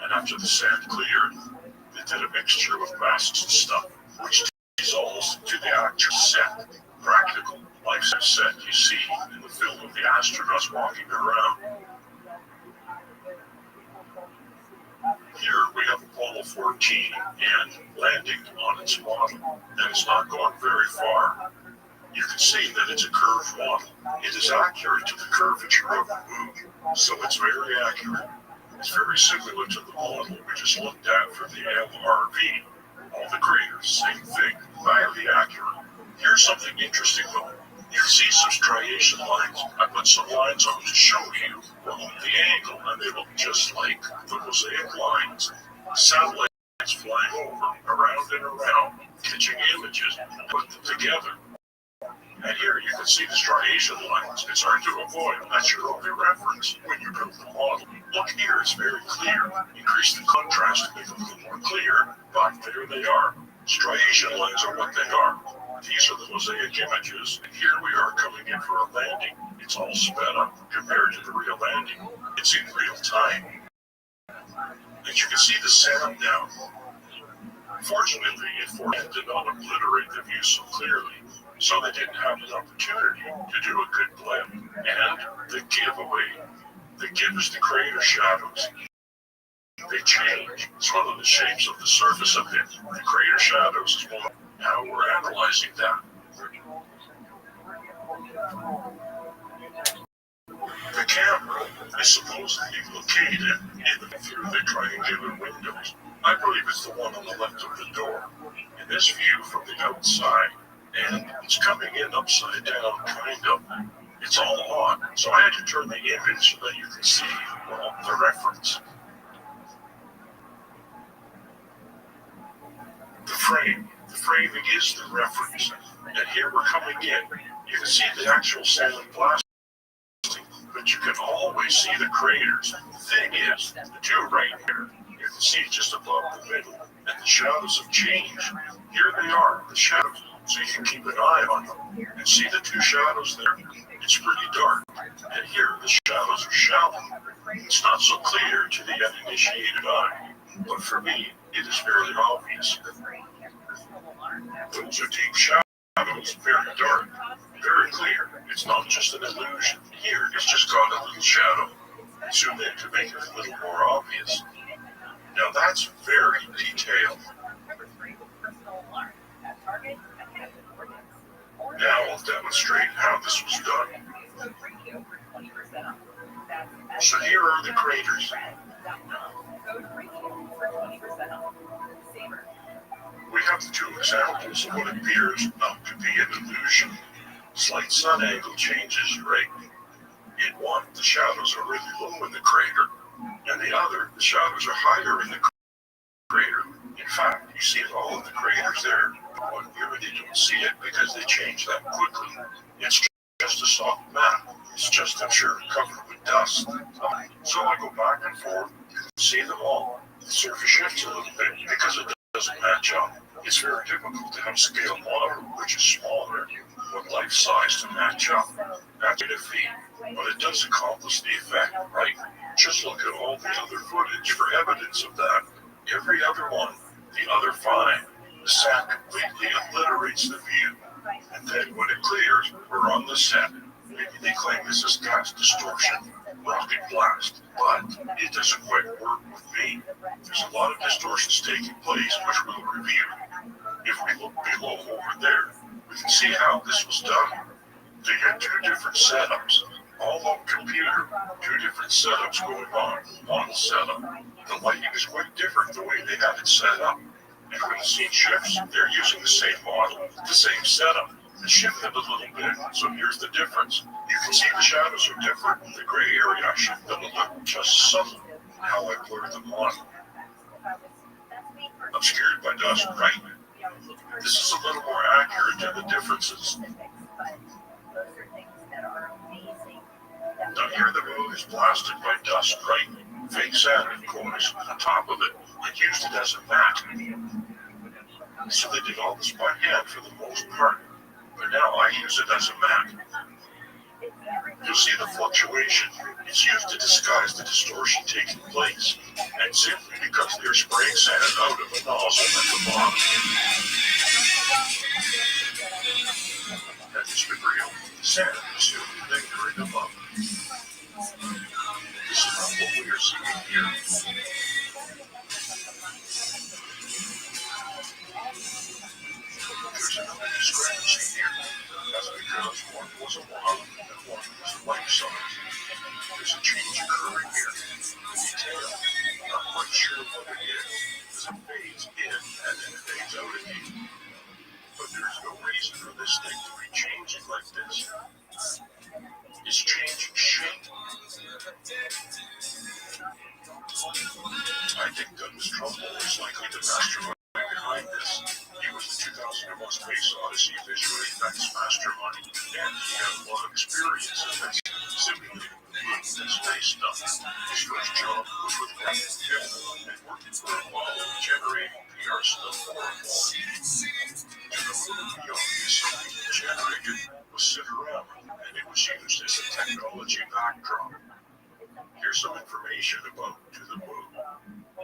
And after the sand cleared, they did a mixture of masks and stuff, which dissolves to the actual set, practical life set you see in the film of the astronauts walking around. Here we have Apollo 14 and landing on its model, and it's not going very far. You can see that it's a curved model. It is accurate to the curvature of the moon, so it's very accurate. It's very similar to the model we just looked at for the LRV. All the craters, same thing, highly accurate. Here's something interesting though. You can see some striation lines. I put some lines on to show you the angle, and they look just like the mosaic lines. Satellites flying over, around and around, catching images, put them together. And here you can see the striation lines. It's hard to avoid. That's your only reference when you build the model. Look here, it's very clear. Increase the contrast to make it a little more clear, but there they are. Striation lines are what they are. These are the mosaic images, and here we are coming in for a landing. It's all sped up compared to the real landing. It's in real time. And you can see the setup now. Fortunately, it did not obliterate the view so clearly, so they didn't have an opportunity to do a good blend. And the giveaway. They give us the crater shadows. They change. It's one of the shapes of the surface of it. The crater shadows is one. Now we're analyzing that. The camera is supposedly located through the triangular windows. I believe it's the one on the left of the door. In this view from the outside, and it's coming in upside down, kind of. It's all on, so I had to turn the image so that you can see, well, the reference. The framing is the reference. And here we're coming in. You can see the actual sand blasting, but you can always see the craters. The thing is, the two right here, you can see just above the middle, and the shadows have changed. Here they are, the shadows, so you can keep an eye on them. And see the two shadows there? It's pretty dark. And here, the shadows are shallow. It's not so clear to the uninitiated eye, but for me, it is fairly obvious. Those are deep shadows, very dark, very clear. It's not just an illusion. Here, it's just got a little shadow. Zoom in to make it a little more obvious. Now that's very detailed. Now I'll demonstrate how this was done. So here are the craters. We have the two examples of what appears not to be an illusion. Slight sun angle changes, right? In one, the shadows are really low in the crater, and the other, the shadows are higher in the crater. In fact, you see it all in the craters there. On here, you don't see it because they change that quickly. It's just a soft map. It's just, I'm sure, covered with dust. So I go back and forth, you can see them all. The surface shifts a little bit because it doesn't match up. It's very difficult to have a scale model which is smaller with life size to match up. That's a defeat, but it does accomplish the effect, right? Just look at all the other footage for evidence of that. Every other one, the other five, the sand completely obliterates the view. And then when it clears, we're on the set. Maybe they claim this is gas distortion, rocket blast, but it doesn't quite work with me. There's a lot of distortions taking place, which we'll review. If we look below over there, we can see how this was done. They had two different setups, all on computer, two different setups going on, one setup. The lighting is quite different the way they had it set up. And when the scene shifts, they're using the same model, the same setup. It shifted a little bit, so here's the difference. You can see the shadows are different. The gray area I shifted a little, just subtle, how I blurred them on. Obscured by dust, right? This is a little more accurate to the differences. Now here the moon is blasted by dust, right? Fake sand, of course, on top of it. It used it as a mat. So they did all this by hand for the most part. But now I use it as a mat. You'll see the fluctuation. It's used to disguise the distortion taking place, and simply because they're spraying sand out of a nozzle at the bottom. That is the real sand is still lingering above. This is not what we are seeing here. There's another discrepancy here. That's because one was a log and one was a life size. There's a change occurring here. Detail. Not quite sure what it is. As it fades in and then fades out again. But there's no reason for this thing to be changing like this. It's changing shape. I think Douglas Trumbull is likely the mastermind behind this. He was the 2001 Space Odyssey visual effects mastermind, and he had a lot of experience in simulating and space stuff. His first job was with Rabbi and working for Apollo, generating PR stuff for Apollo. To the moon and beyond, something generated was set around, and it was used as a technology backdrop. Here's some information about To the Moon.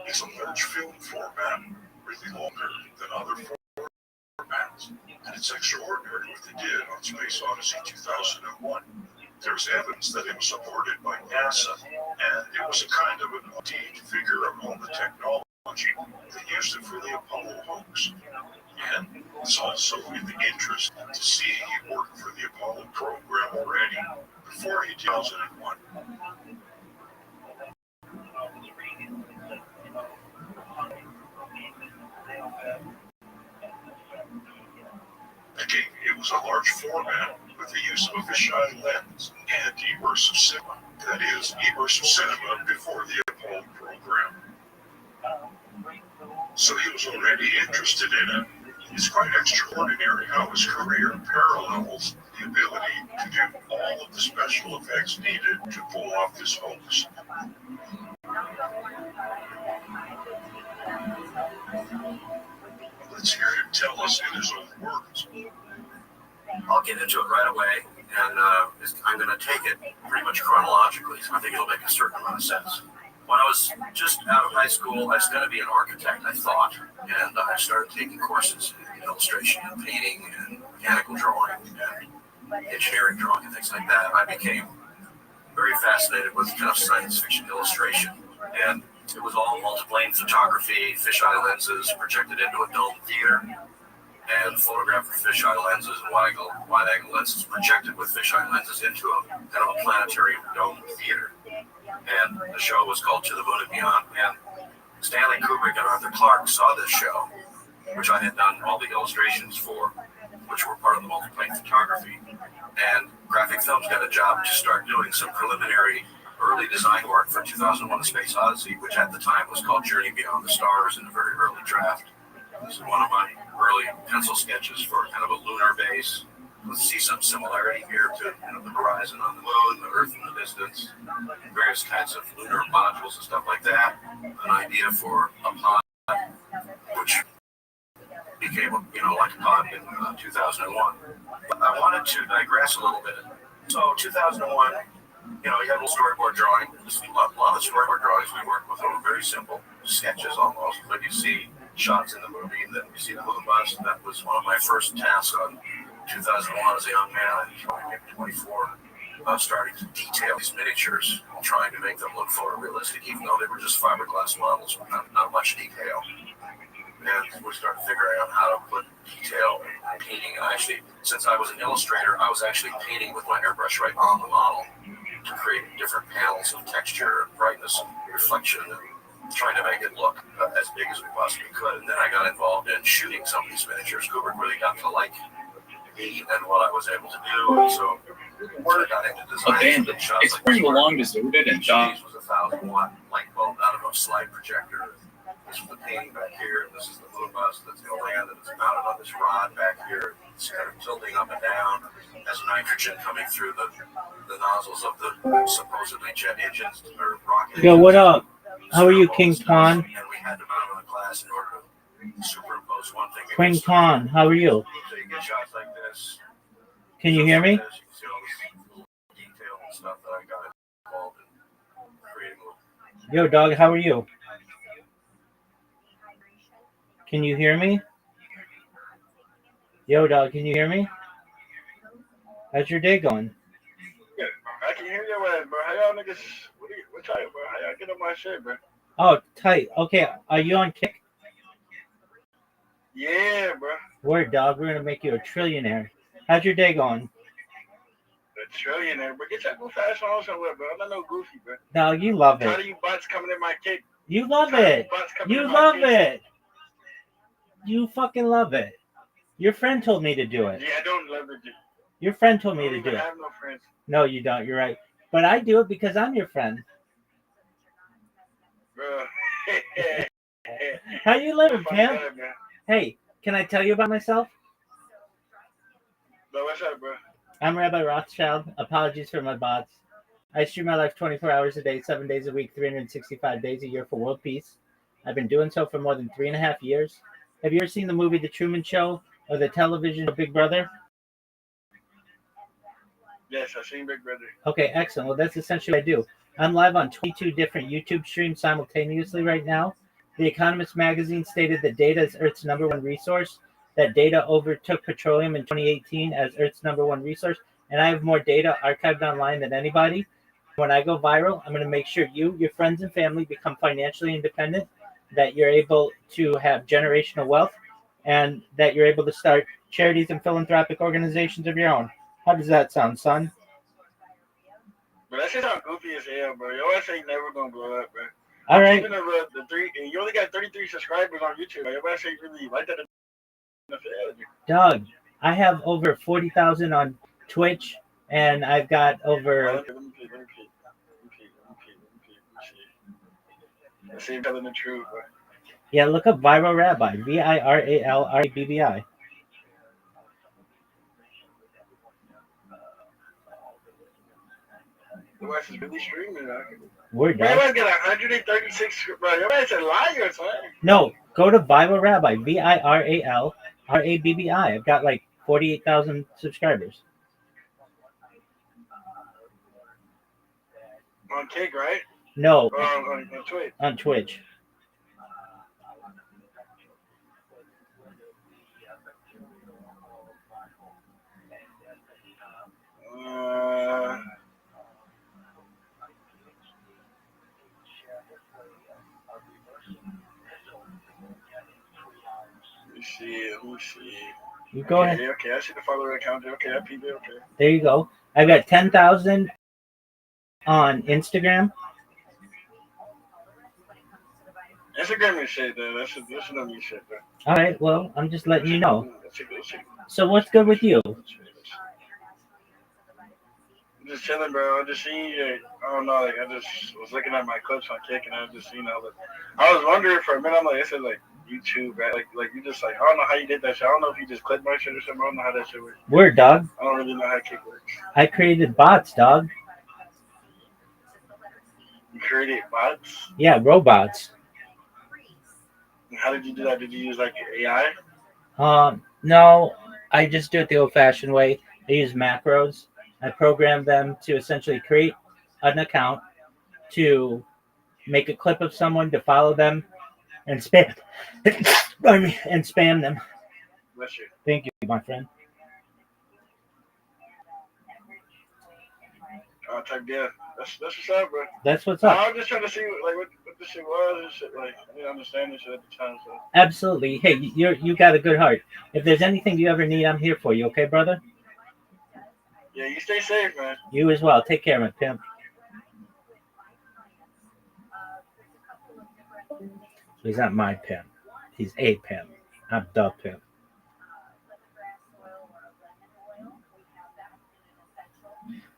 It's a large film format, really longer than other formats, and it's extraordinary what they did on Space Odyssey 2001. There's evidence that it was supported by NASA, and it was a kind of an deed figure among the technology that used it for the Apollo hoax. And it's also in the interest to see he worked for the Apollo program already before 2001. Again, it was a large format with the use of a fisheye lens and immersive cinema. That is, immersive cinema before the Apollo program. So he was already interested in it. It's quite extraordinary how his career parallels the ability to do all of the special effects needed to pull off this hoax. Let's hear him tell us in his own words. I'll get into it right away, and I'm going to take it pretty much chronologically, so I think it'll make a certain amount of sense. When I was just out of high school, I was going to be an architect, I thought, and I started taking courses in illustration and painting and mechanical drawing and engineering drawing and things like that. I became very fascinated with kind of science fiction illustration, and it was all multiplane photography, fisheye lenses projected into a dome theater, and photographed with fisheye lenses and wide-angle lenses projected with fisheye lenses into a kind of a planetary dome theater. And the show was called To the Moon and Beyond. And Stanley Kubrick and Arthur Clarke saw this show, which I had done all the illustrations for, which were part of the multiplane photography. And Graphic Films got a job to start doing some preliminary early design work for 2001: A Space Odyssey, which at the time was called Journey Beyond the Stars in a very early draft. This is one of my early pencil sketches for kind of a lunar base. Let's see some similarity here to the horizon on the moon, the Earth in the distance, various kinds of lunar modules and stuff like that. An idea for a pod, which became like a pod in 2001. But I wanted to digress a little bit. So 2001, you had a little storyboard drawing. A lot of the storyboard drawings we worked with were very simple sketches almost, but you see shots in the movie, and then you see the moon bus. That was one of my first tasks on 2001 as a young man, maybe 24, starting to detail these miniatures, trying to make them look photorealistic, even though they were just fiberglass models with not much detail. And we started figuring out how to put detail and painting. And actually, since I was an illustrator, I was actually painting with my airbrush right on the model to create different panels of texture and brightness and reflection, and trying to make it look as big as we possibly could. And then I got involved in shooting some of these miniatures. Kubrick really got to like me and what I was able to do, and so I got into design. It's where you belong, deserted, and This was a 1,000-watt light bulb out of a slide projector. This is the painting back here, and this is the moon bus that's going to land, and it's mounted on this rod back here. It's kind of tilting up and down as nitrogen coming through the nozzles of the supposedly jet engines or rocket engines. Yo, what up? How are you, King Twan? And we had to mount on a glass in order to superimpose one thing. King Twan, how are you? So you get shots like this. Can you hear me? You can see all this detail and stuff that I got involved in creating. Yo, dog, how are you? Can you hear me? Yo, dog, can you hear me? How's your day going? Yeah, I can hear your ass, bro. How y'all niggas? What y'all, bro? How y'all get on my shit, bro? Oh, tight. Okay, are you on Kick? Yeah, bro. Word, dog. We're gonna make you a trillionaire. How's your day going? A trillionaire, bro. Get your goofy ass on somewhere, bro. I'm not no goofy, bro. Dog, you love Tired of it. you butts coming in my cake. You love Tired of it. you butts coming You in my love cake. it. You fucking love it. Your friend told me to do it. Yeah, I don't love it. Your friend told me I to don't do even it. have no friends. No, you don't. You're right. But I do it because I'm your friend. Bro. How you living, Fuck pimp? that, man. Hey, can I tell you about myself? Bro, what's up, bro? I'm Rabbi Rothschild. Apologies for my bots. I stream my life 24 hours a day, 7 days a week, 365 days a year for world peace. I've been doing so for more than 3.5 years. Have you ever seen the movie The Truman Show or the television show Big Brother? Yes, I've seen Big Brother. Okay, excellent. Well, that's essentially what I do. I'm live on 22 different YouTube streams simultaneously right now. The Economist magazine stated that data is Earth's #1 resource, that data overtook petroleum in 2018 as Earth's #1 resource, and I have more data archived online than anybody. When I go viral, I'm going to make sure you, your friends, and family become financially independent, that you're able to have generational wealth, and that you're able to start charities and philanthropic organizations of your own. How does that sound, son? But that shit sound goofy as hell, bro. Your ass ain't never gonna blow up, bro. All right. Even if you only got 33 subscribers on YouTube, your ass ain't really like that. Doug, I have over 40,000 on Twitch, and I've got over. Let me see. Let's see, telling the truth, bro. Yeah, look up Viral Rabbi, VIRALRABBI. Your ass is really streaming, man. Word, Your Doug. ass got 136, bro. Your ass a liar, son. No, go to Viral Rabbi, VIRALRABBI. I've got like 48,000 subscribers. On Kick, right? No, on Twitch. On Twitch. Let me see. You go ahead. Okay, I see the follower account. Okay, I peeped it. Okay. There you go. I've got 10,000 on Instagram. Instagram is shit, though. That's not me shit, bro. All right, well, I'm just letting you know. So what's good with you? I'm just chilling, bro. I just seen you. I don't know. Like, I just was looking at my clips on Kick, and I just seen all the. I was wondering for a minute. I'm like, this is like YouTube, right? Like you just like, I don't know how you did that shit. I don't know if you just clicked my shit or something. I don't know how that shit works. Word, dog. I don't really know how Kick works. I created bots, dog. You created bots? Yeah, robots. How did you do that? Did you use like AI? No, I just do it the old-fashioned way. I use macros. I program them to essentially create an account, to make a clip of someone, to follow them, and spam. And spam them. Bless you. Thank you, my friend. Type deal. That's what's up, bro. That's what's up. I was just trying to see what this shit was and shit. Like, I didn't understand this shit at the time. So. Absolutely. Hey, you got a good heart. If there's anything you ever need, I'm here for you. Okay, brother? Yeah, you stay safe, man. You as well. Take care, my pimp. He's not my pimp. He's a pimp. I'm the pimp.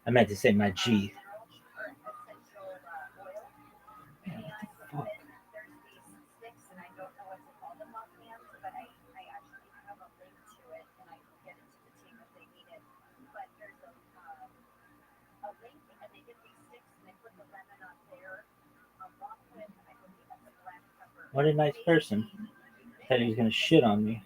I meant to say my G. What a nice person. Said he was gonna shit on me.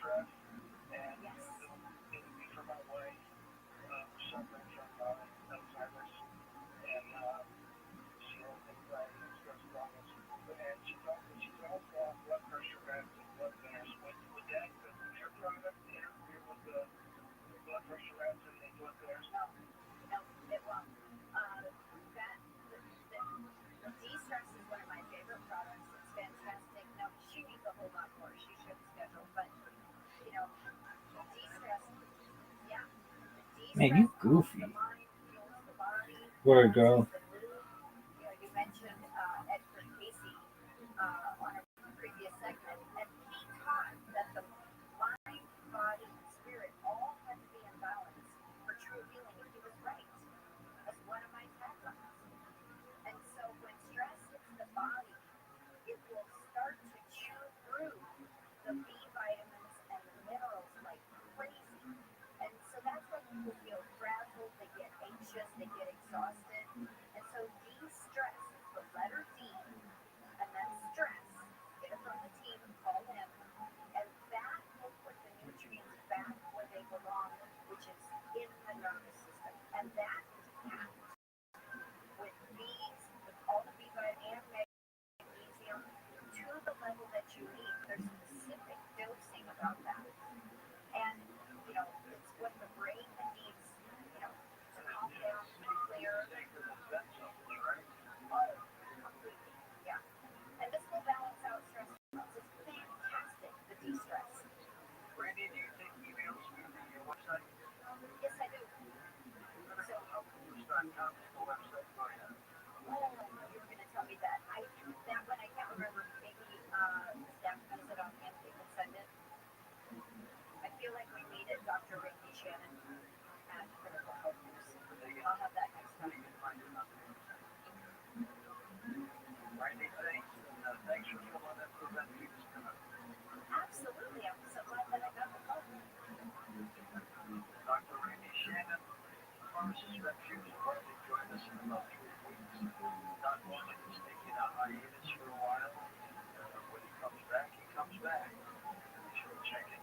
stress, and it'll be for my wife, who's suffering from Alzheimer's, and she has anxiety and stress problems, and she's also on blood pressure meds and blood thinners. Would that, would your product interfere with the blood pressure meds and the blood thinners? No, it won't. The de-stress is one of my favorite products. It's fantastic. No, she needs a whole lot more. She should schedule, but de-stress, yeah. Man, you goofy. The mind fuels the body. Word, girl. You mentioned Edgar Casey on a previous segment, and he taught that the mind, body, and spirit all had to be in balance for true healing, and he was right. That's one of my taglines. And so when stress hits the body, it will start to chew through the B vitamins and the minerals like crazy. And so that's why people feel frazzled, they get anxious, they get exhausted. And so de-stress is the letter D, and then stress. Get it from the team, call in, and that will put the nutrients back where they belong, which is in the nervous system. And that is packed with B's, with all the B vitamin and magnesium to the level that you need. There's specific dosing about that. And, it's what the brain needs, to calm down, to clear. Oh, completely, yeah. And this will balance out stress hormones. It's fantastic, the de-stress. Randy, do you take emails through your website? Yes, I do. So, Foods.com is the website for you. you were going to tell me that. That one I can't remember. Maybe staff has it on hand. They can send it. I feel like we need it, Dr. Randy Shannon at Critical Health News. I'll have that next time. Randy, thanks, and thanks for filling in for Ben Peters tonight. Absolutely. I'm so glad that I got the phone. Dr. Randy Shannon, pharmacist refuge, will join us in about 3 weeks. Not willing to taking a hiatus for a while. When he comes back, he comes back. Be sure to check it.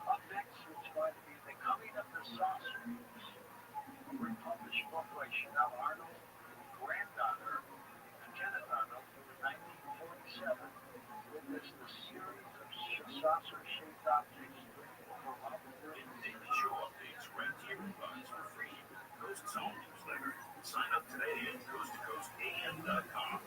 Up next, it's going to be The Coming of the Saucers, a republished book by Chanel Arnold, granddaughter of Janet Arnold, who in 1947 witnessed a series of saucer-shaped objects over Mount Everest. Show updates right to your inbox for free. Coast Zone newsletter. Sign up today at coasttocoastam.com.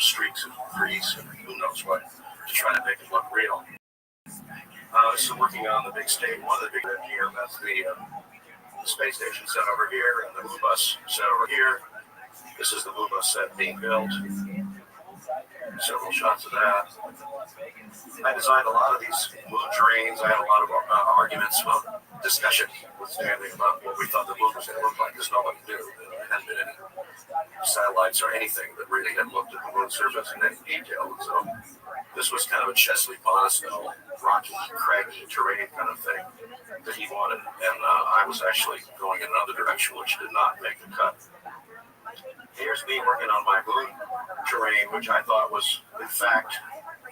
Streaks of grease and who knows what to try to make it look real. So working on the big stage, one of the big here, that's the space station set over here, and the Moon Bus set over here. This is the Moon Bus set being built. Several shots of that. I designed a lot of these moon terrains. I had a lot of arguments, discussion with Stanley about what we thought the moon was going to look like, because nobody knew. There hadn't been any satellites or anything that really had looked at the moon surface in any detail. So this was kind of a Chesley Bonestell, rocky, craggy terrain kind of thing that he wanted. And I was actually going in another direction, which did not make the cut. Here's me working on my moon terrain, which I thought was, in fact,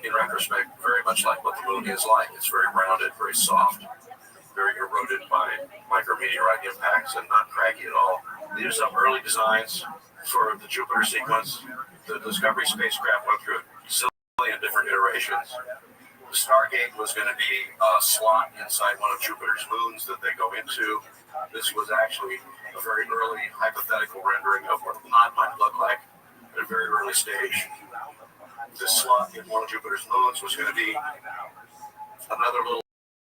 in retrospect, very much like what the moon is like. It's very rounded, very soft, very eroded by micrometeorite impacts, and not craggy at all. These are some early designs for the Jupiter sequence. The Discovery spacecraft went through a zillion different iterations. The Stargate was going to be a slot inside one of Jupiter's moons that they go into. This was actually a very early hypothetical rendering of what the mod might look like at a very early stage. This slot in one of Jupiter's moons was going to be another little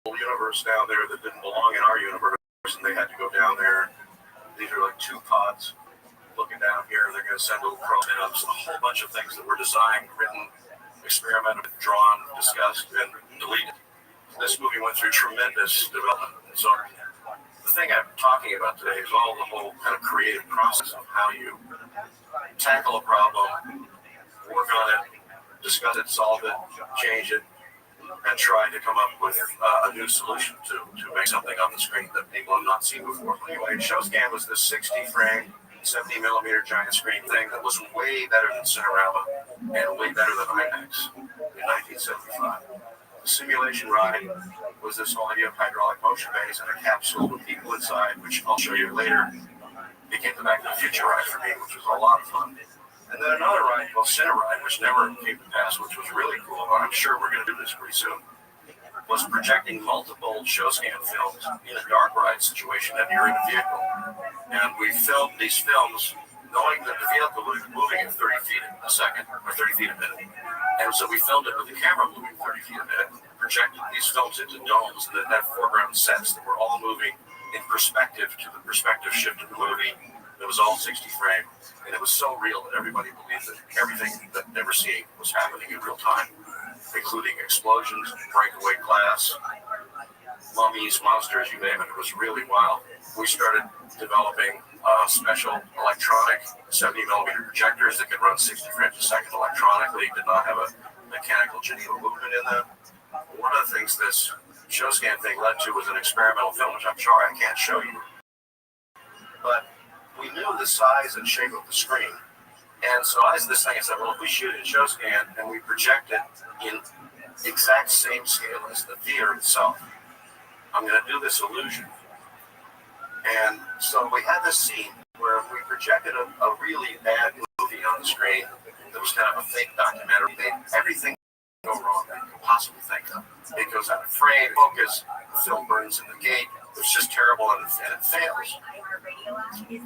universe down there that didn't belong in our universe, and they had to go down there These are like 2 pods. Looking down here, they're going to send little protons, a whole bunch of things that were designed, written, experimented, drawn, discussed, and deleted. This movie went through tremendous development. So the thing I'm talking about today is all the whole kind of creative process of how you tackle a problem, work on it, discuss it, solve it, change it, and try to come up with a new solution to make something on the screen that people have not seen before. Anyway, ShowScan was this 60-frame, 70-millimeter giant screen thing that was way better than Cinerama and way better than IMAX in 1975. The simulation ride was this whole idea of hydraulic motion bays and a capsule with people inside, which I'll show you later, became the Back to the Future ride for me, which was a lot of fun. And then another ride called Cine Ride, which never came to pass, which was really cool, but I'm sure we're going to do this pretty soon, was projecting multiple ShowScan films in a dark ride situation that you're in a vehicle. And we filmed these films knowing that the vehicle was moving at 30 feet a second, or 30 feet a minute. And so we filmed it with the camera moving 30 feet a minute, projected these films into domes that had foreground sets that were all moving in perspective to the perspective shift of the movie. It was all 60 frame, and it was so real that everybody believed that everything that they were seeing was happening in real time, including explosions, breakaway glass, mummies, monsters, you name it. It was really wild. We started developing special electronic 70-millimeter projectors that could run 60 frames a second electronically, did not have a mechanical Geneva movement in them. One of the things this ShowScan thing led to was an experimental film, which I'm sorry I can't show you. But we knew the size and shape of the screen. And so I this thing, I said, well, if we shoot it in ShowScan and we project it in exact same scale as the theater itself, I'm going to do this illusion. And so we had this scene where we projected a really bad movie on the screen that was kind of a fake documentary. Made everything go wrong that you could possibly think of. It goes out of frame, focus, the film burns in the gate. It's just terrible and it fails.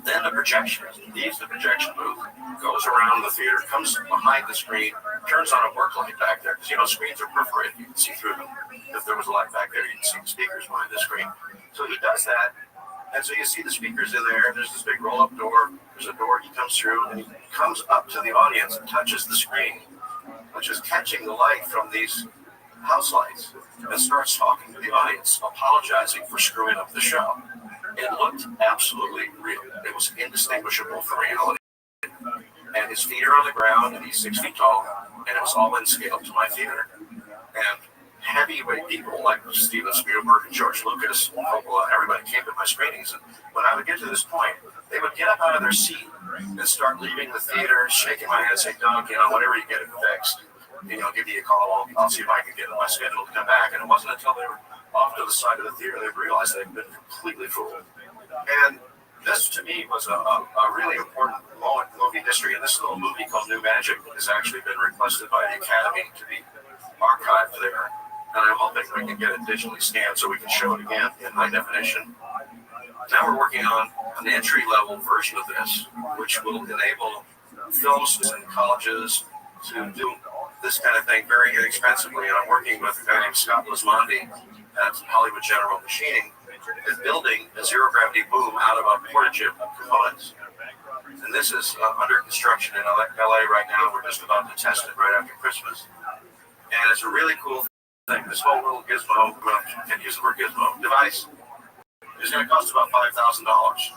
Then the projection leaves the projection booth, goes around the theater, comes behind the screen, turns on a work light back there. Because, screens are perforated. You can see through them. If there was a light back there, you can see the speakers behind the screen. So he does that. And so you see the speakers in there. There's this big roll-up door. There's a door he comes through, and he comes up to the audience and touches the screen, which is catching the light from these house lights, and starts talking to the audience, apologizing for screwing up the show. It looked absolutely real. It was indistinguishable from reality. And his feet are on the ground, and he's 6 feet tall, and it was all in scale to my theater. And heavyweight people like Steven Spielberg and George Lucas, Coppola, everybody came to my screenings. And when I would get to this point, they would get up out of their seat and start leaving the theater, shaking my head, saying, Doug, whenever you get it fixed, give me a call. I'll see if I can get it on my schedule to come back. And it wasn't until they were off to the side of the theater they realized they'd been completely fooled. And this, to me, was a really important moment in movie history. And this little movie called New Magic has actually been requested by the Academy to be archived there. And I'm hoping we can get it digitally scanned so we can show it again in high definition. Now we're working on an entry-level version of this, which will enable films and colleges to do this kind of thing very inexpensively. And I'm working with a guy named Scott Lismondi at Hollywood General Machining, is building a zero-gravity boom out of a porta-chip components. And this is under construction in LA right now. We're just about to test it right after Christmas. And it's a really cool thing. This whole little gizmo, well, I can't use the word gizmo, device is going to cost about $5,000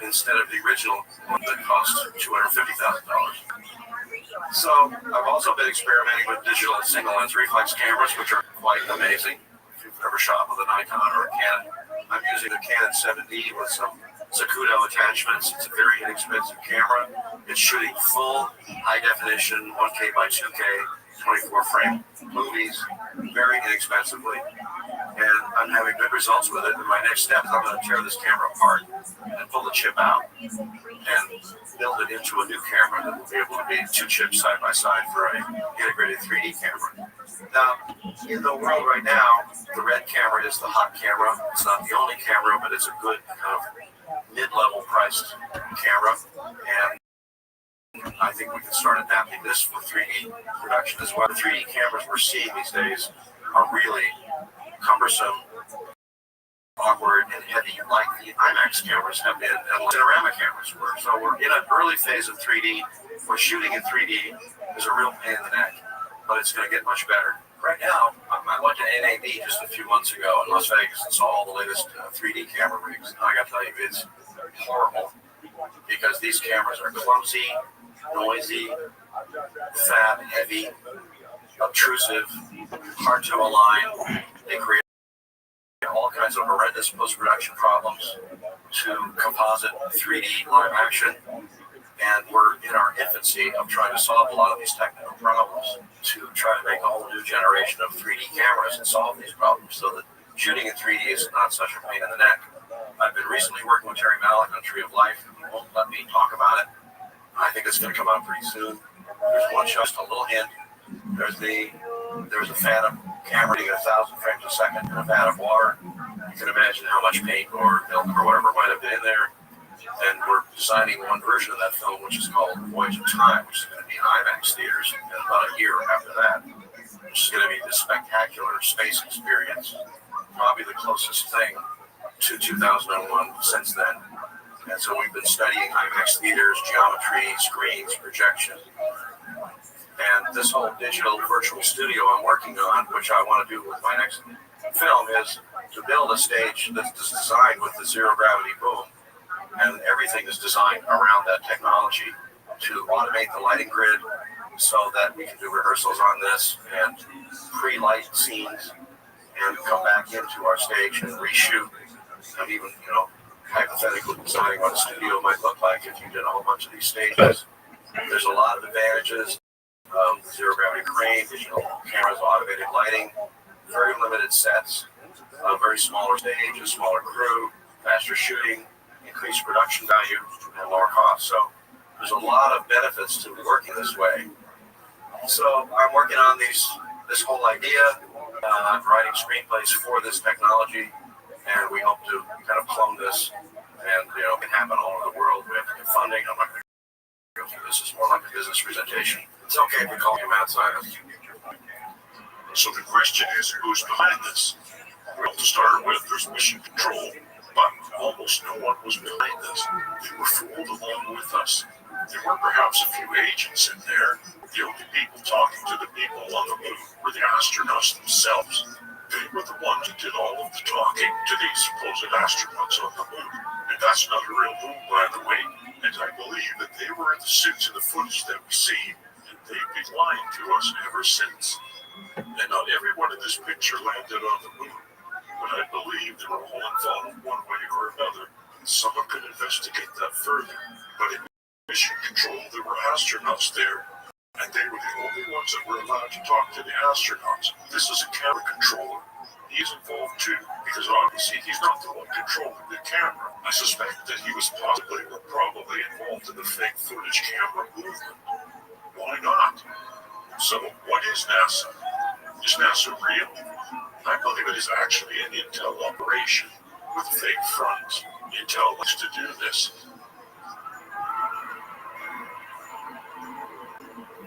instead of the original one that cost $250,000. So I've also been experimenting with digital single lens reflex cameras, which are quite amazing. If you've ever shot with a Nikon or a Canon, I'm using the Canon 7D with some Zacuto attachments. It's a very inexpensive camera. It's shooting full high definition 1K by 2K 24 frame movies very inexpensively, and I'm having good results with it. And my next step is I'm going to tear this camera apart and pull the chip out and build it into a new camera that will be able to be 2 chips side by side for an integrated 3D camera. Now, in the world right now, the red camera is the hot camera. It's not the only camera, but it's a good kind of mid-level priced camera, and I think we can start adapting this for 3D production as well. The 3D cameras we're seeing these days are really cumbersome, awkward, and heavy like the IMAX cameras have been and Cinerama cameras were. So we're in an early phase of 3D. Where shooting in 3D is a real pain in the neck, but it's going to get much better. Right now, I went to NAB just a few months ago in Las Vegas and saw all the latest 3D camera rigs. And I got to tell you, it's horrible because these cameras are clumsy, noisy, fat, heavy, obtrusive, hard to align. They create all kinds of horrendous post-production problems to composite 3D live action. And we're in our infancy of trying to solve a lot of these technical problems to try to make a whole new generation of 3D cameras and solve these problems so that shooting in 3D is not such a pain in the neck. I've been recently working with Terry Malick on Tree of Life. He won't let me talk about it. I think it's going to come out pretty soon. There's one shot, just a little hint. There's a phantom camera getting 1,000 frames a second in a vat of water. You can imagine how much paint or milk or whatever might have been in there. And we're designing one version of that film, which is called Voyage of Time, which is going to be in IMAX theaters in about a year after that, which is going to be this spectacular space experience, probably the closest thing to 2001 since then. And so we've been studying IMAX theaters, geometry, screens, projection. And this whole digital virtual studio I'm working on, which I want to do with my next film, is to build a stage that's designed with the zero gravity boom. And everything is designed around that technology to automate the lighting grid so that we can do rehearsals on this and pre-light scenes and come back into our stage and reshoot and even, hypothetically designing what a studio might look like if you did a whole bunch of these stages. There's a lot of advantages. Zero gravity crane, digital cameras, automated lighting, very limited sets, a very smaller stage, a smaller crew, faster shooting, increased production value, and lower cost. So there's a lot of benefits to working this way. So I'm working on this whole idea. I'm writing screenplays for this technology, and we hope to kind of clone this, and it can happen all over the world. We have to get funding. I'm not going to go through this. It's more like a business presentation. It's okay if we call me mad scientist. So the question is, who's behind this? Well, to start with, there's mission control, but almost no one was behind this. They were fooled along with us. There were perhaps a few agents in there. The only people talking to the people on the moon were the astronauts themselves. They were the ones who did all of the talking to these supposed astronauts on the moon. And that's not a real moon, by the way. And I believe that they were in the suits in the footage that we see, and they've been lying to us ever since. And not everyone in this picture landed on the moon, but I believe they were all involved one way or another. Someone could investigate that further. But in mission control, there were astronauts there, and they were the only ones that were allowed to talk to the astronauts. This is a camera controller. He's involved too, because obviously he's not the one controlling the camera. I suspect that he was possibly or probably involved in the fake footage camera movement. Why not? So, what is NASA? Is NASA real? I believe it is actually an intel operation with fake fronts. Intel likes to do this.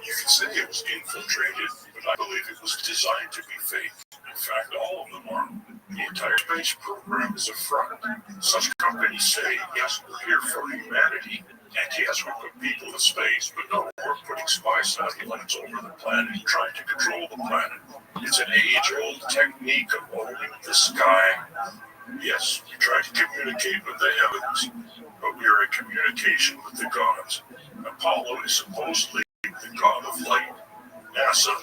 You can say it was infiltrated, but I believe it was designed to be fake. In fact, all of them are. The entire space program is a front. Such companies say, yes, we're here for humanity, and yes, we put people in space, but no, we're putting spy satellites over the planet, trying to control the planet. It's an age-old technique of owning the sky. Yes, we try to communicate with the heavens, but we are in communication with the gods. Apollo is supposedly the god of light. NASA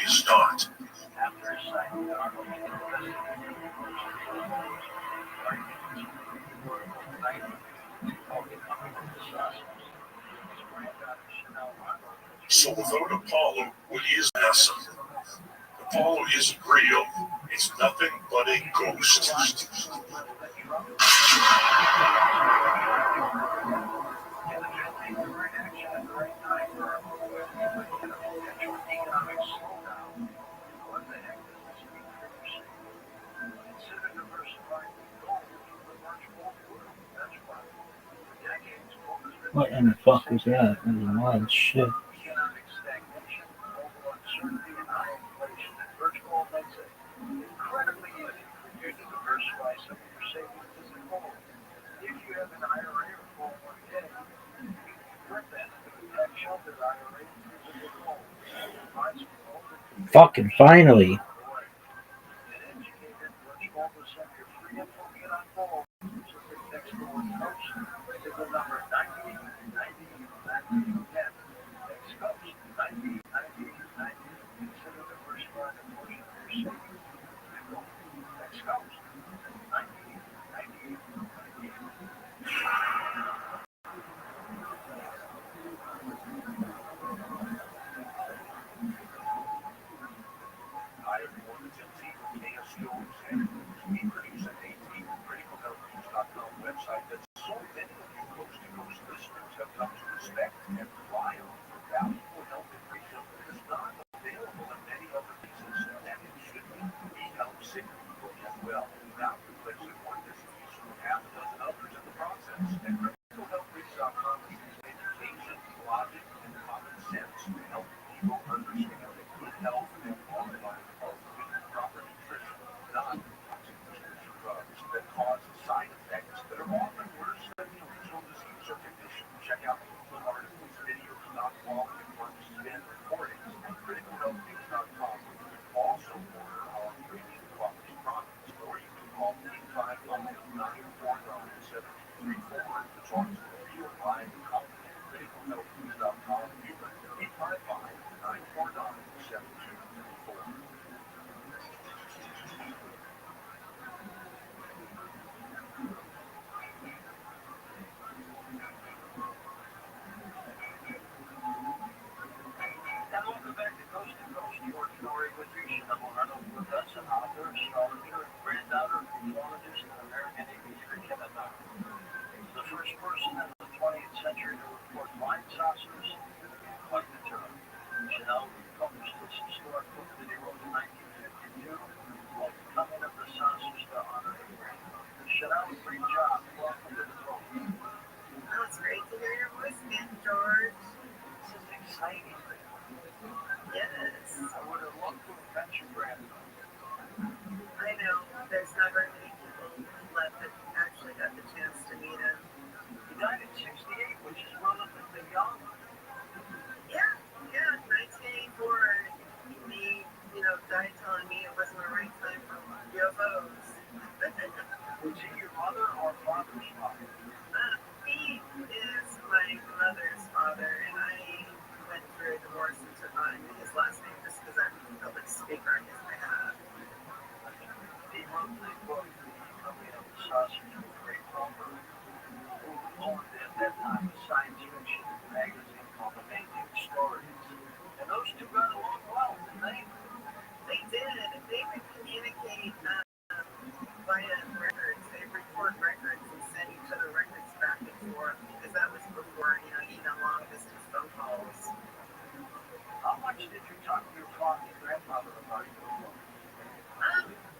is not. So without Apollo, what is NASA? Apollo isn't real. It's nothing but a ghost. What in the fuck is that? That's a lot of shit. Economic stagnation, global uncertainty, and high inflation and virtual makes it incredibly easy for you to diversify some of your savings If you have an IRA or 401k, your benefit of tax sheltered IRA is a good goal. Advice from older Fucking finally. and educated, let's go over some of your free info, get on board. So the next door coach is the number 90 90 90 10. Next coach 90 90 90. Consider the first line of motion for your savings. Next coach 90 90 I am Morgan's MT with KSCO's and we produce an AT.criticalhealthnews.com website that so many of you coast-to-coast listeners have come to respect and rely on for valuable health information that is not available in many other places, and it should be. We help sick people get well without replacing one disease with half a dozen others in the process. And criticalhealthnews.com uses education, logic, and common sense to help people understand that good health and long-life are with proper nutrition, not toxic prescription drugs that cause side effects that are often worse than the original disease or condition. Check out full articles, videos, doc-quality works, and recordings at criticalhealthnews.com. You can also order our premium quality products, or you can call 855-949-7234 to talk to a real live company at criticalhealthnews.com. You can 855-949-7234. And welcome back to Coast, your story with your Chanel Reynolds with us, an author, astrologer, granddaughter, zoologist, and American aviator, Kevin Knox. The first person in the 20th century to report flying saucers, quite the term. Chanel published this historic book that he wrote in 1952 called The Coming of the Saucers to Honor Abraham. Chanel, great job. Welcome to the program. Oh, it's great to hear your voice again, George. This is exciting. Yes. I would have loved to have met your granddaughter. I know. There's not very many people left that actually got the chance to meet him. He died at 68, which is relatively young. Yeah, 1984. He, died telling me it wasn't the right time for UFOs. Was he your mother or father's father? He is my mother's father, and I went through a divorce and took on his last name just because I'm a public speaker on his behalf. He wrote the book, The Coming of the Saucers, with Great Robert, who owned at that time a science fiction magazine called Amazing Stories. And those two got along well, didn't they? They did. They would communicate via records. They record records and send each other records back and forth because that was before, even long distance phone calls. How much did you talk to your father and grandfather about your book?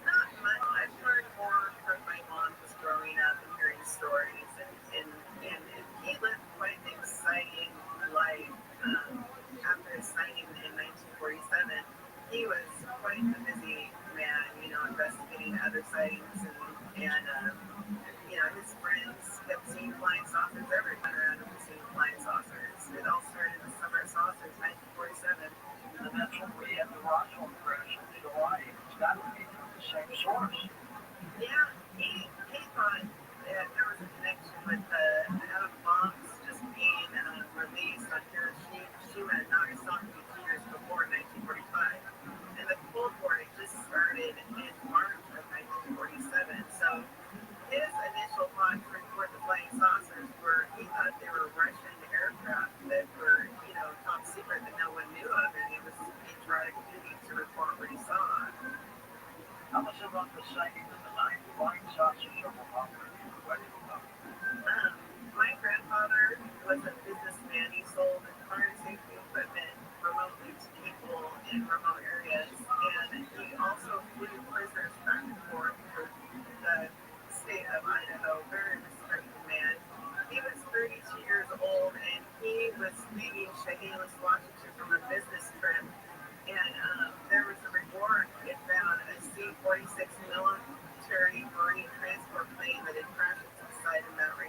Not much. I've learned more from my mom just growing up and hearing stories, and he lived quite an exciting life. After his signing in 1947, he was quite a busy man, investigating other sightings, and his friends kept seeing flying saucers. Everyone around him was seeing flying saucers. It all started with summer saucers, 1947. And that's when we had the Rothschild crash in July. It's got to be from the same source. Yeah, he thought that there was a connection with the atom bombs just being released on Hiroshima and Nagasaki 2 years before 1945. And the Cold War had just started in March of 1947. So his initial thoughts to report the flying saucers were he thought they were Russian aircraft that were, top secret that no one knew of, and it was patriotic duty to report what he saw. Tell us about the sighting of the 9 flying saucers over Mount Review. Where did you come? My grandfather was a businessman. He sold fire safety equipment remotely to people in remote areas, and he also flew prisoners back and forth for the state of Idaho. Very respected man. He was 32 years old, and he was leaving Chehalis, Washington from a business trip, and there was a reward. It found a C-46 military marine transport plane that had crashed into the side of Mount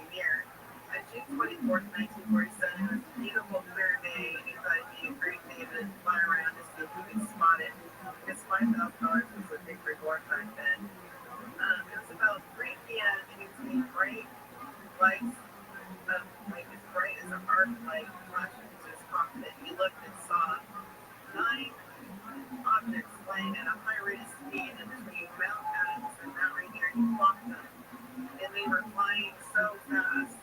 4th, 1947. It was a beautiful, clear day, and he thought it'd be a great day to fly around to see if he could spot it. Because $5,000 was a big reward back then. It was about 3 p.m. and he was seeing bright lights, like as bright as a arc light flashing into his cockpit. He looked and saw 9 objects flying at a high rate of speed in between Mount Adams and Mount Rainier. He clocked them, and they were flying so fast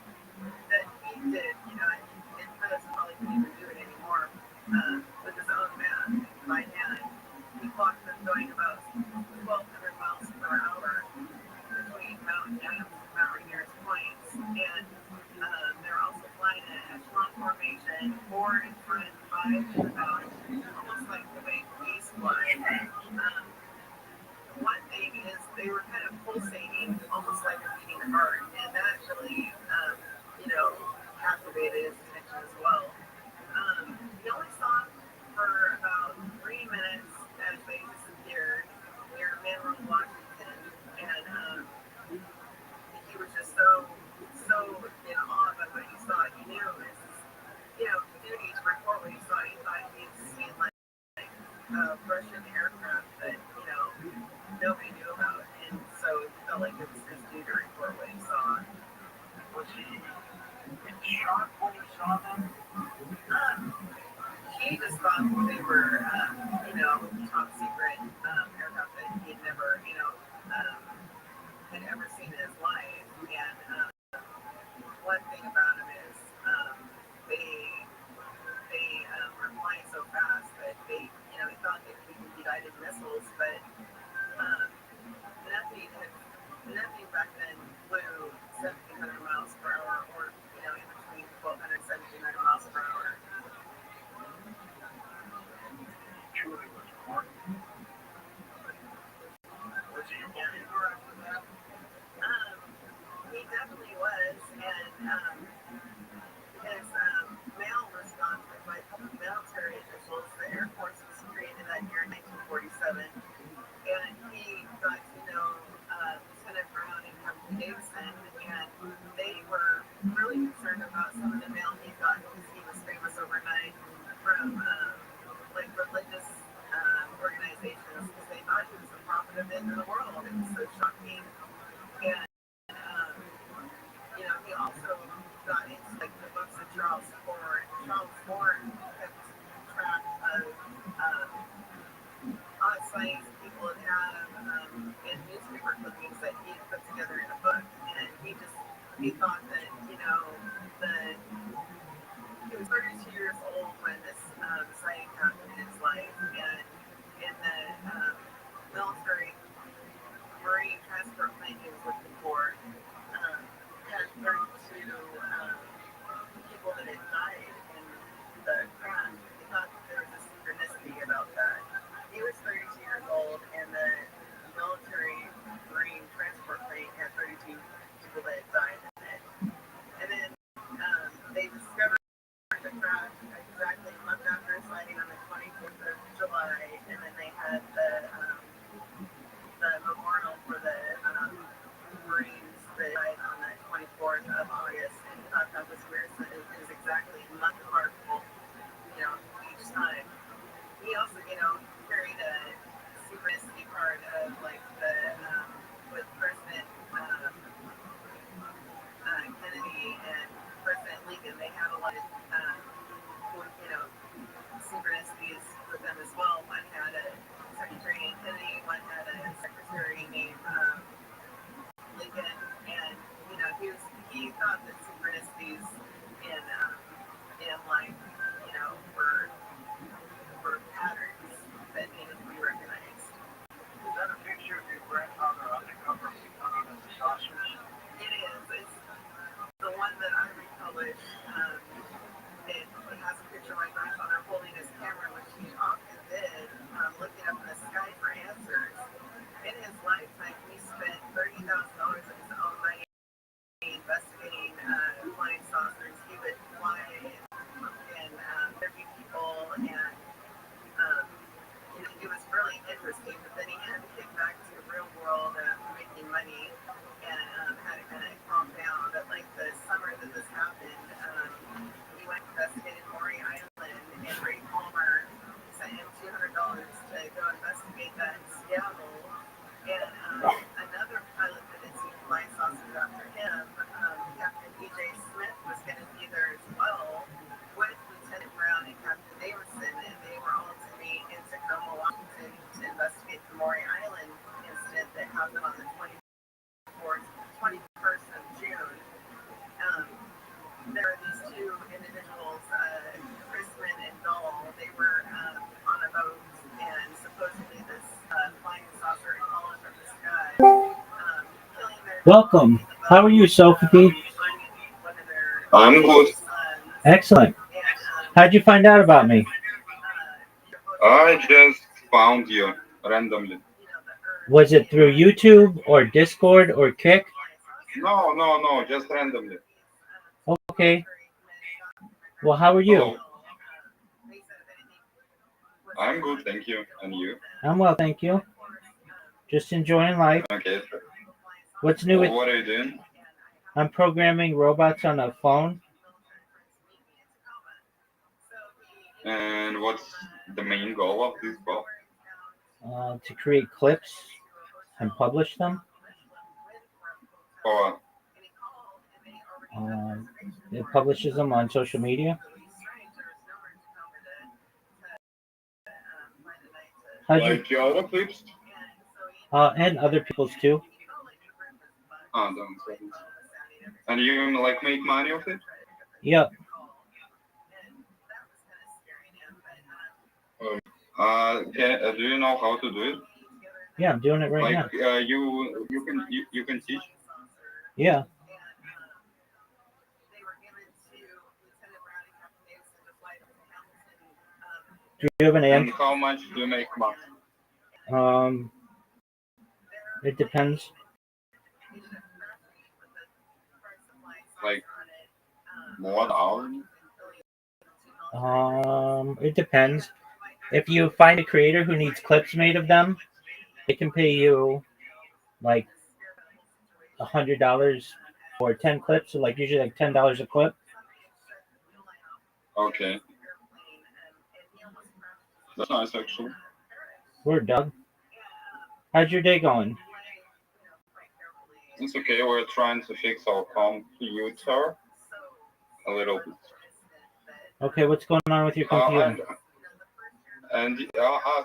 that he did, and Pettis probably couldn't even do it anymore with his own math by hand. He clocked them going about 1,200 miles per hour between Mount Adams and Mount Rainier's points, and they're also flying in an echelon formation, 4 in front, 5 in the back, almost like the way geese fly. One thing is they were kind of pulsating, almost like a beating heart, and that really, captivated his attention as well. He only saw them for about 3 minutes as they disappeared near Monroe, Washington, and he was just so in awe by what he saw. He knew it was, he didn't need to report what he saw. He thought he had seen like Russian aircraft that nobody knew about, and so it felt like it was his duty to report what he saw. Was he in shock when he saw them? He just thought they were, top secret aircraft that he had never, had ever seen in his life. And one thing about him is they were flying so fast that they thought they could be guided missiles, but nothing back then flew 1,700 miles per hour, or in between 1,200 and 1,700 miles per hour. Truly was remarkable. Was he a believer after that? He definitely was, and his mail was gone by public military officials. The Air Force was created that year in 1947, and he got to know Lieutenant Brown and Captain Davidson, and they were really concerned about some of the mail he got because he was famous overnight from religious organizations, because they thought he was the prophet of the end of the world. It was so shocking. And he also got into the books of Charles Ford. Charles Ford kept track of odd sightings people had had in newspaper clippings that he had put together in a book. And he thought that, he was 32 years old when this sighting happened in his life. And in the military Marine transport plane he was looking for, had 32 people that had died in the crash. He thought that there was a synchronicity about that. He was 32 years old, and the military Marine transport plane had 32 people that had died in it. And then they discovered the crash exactly a month after his sighting on the 24th of July, and then they had the memorial for the Marines that died on the 24th of August, and he thought that was weird, so it was exactly a month apart, each time. He also, carried a synchronicity card of with President Kennedy and President Lincoln. They had a lot of synchronicities with them as well. One had a secretary named Kennedy, one had a secretary named Lincoln, and he thought that synchronicities in life, were patterns that needed to be recognized. Is that a picture of your grandfather on the cover becoming of the saucers? It is. It's the one that I republished. It has a picture of my grandfather holding his camera, which he often did, looking up in the sky for answers. In his lifetime, he spent $30,000 of his own money investigating flying saucers. He would fly and interview people, and it was really interesting. But then he had to get back to the real world making money, and had to kind of calm down. But the summer that this happened, Welcome. How are you, Sophie? I'm good. Excellent. How'd you find out about me? I just found you randomly. Was it through YouTube or Discord or Kick? No, just randomly. Okay. Well, how are you? Hello. I'm good, thank you. And you? I'm well, thank you. Just enjoying life. Okay. What's new with? What are you doing? I'm programming robots on a phone. And what's the main goal of this book? To create clips and publish them. Oh, It publishes them on social media. like your other clips? And other people's too. Oh, don't say this. And you like make money of it? Yep. Do you know how to do it? Yeah, I'm doing it right now. You can teach. Yeah. Do you have an And answer? how much do you make month? It depends. Like 1 hour? It depends. If you find a creator who needs clips made of them, they can pay you like $100 for 10 clips, so like usually like $10 a clip. Okay. That's nice actually. Word, Doug. How's your day going? It's okay, we're trying to fix our computer a little bit. Okay, what's going on with your computer?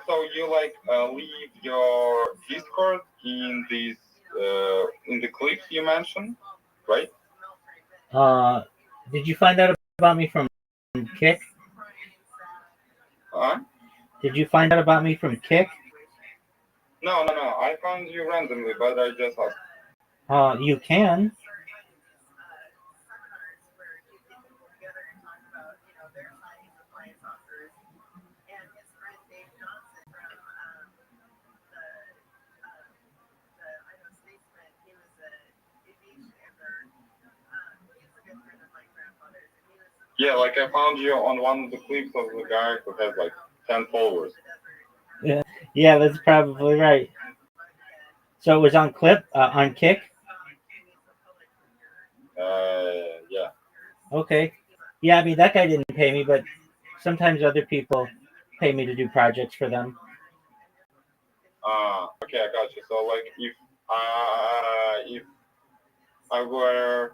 So you like leave your Discord in these in the clips you mentioned, right? Did you find out about me from Kick? Huh? Did you find out about me from Kick? No. I found you randomly, but I just asked. You can. Yeah, like I found you on one of the clips of the guy who has like 10 followers. Yeah, that's probably right. So it was on on Kick? Yeah. Okay. Yeah, I mean, that guy didn't pay me, but sometimes other people pay me to do projects for them. Okay, I got you. So like if I were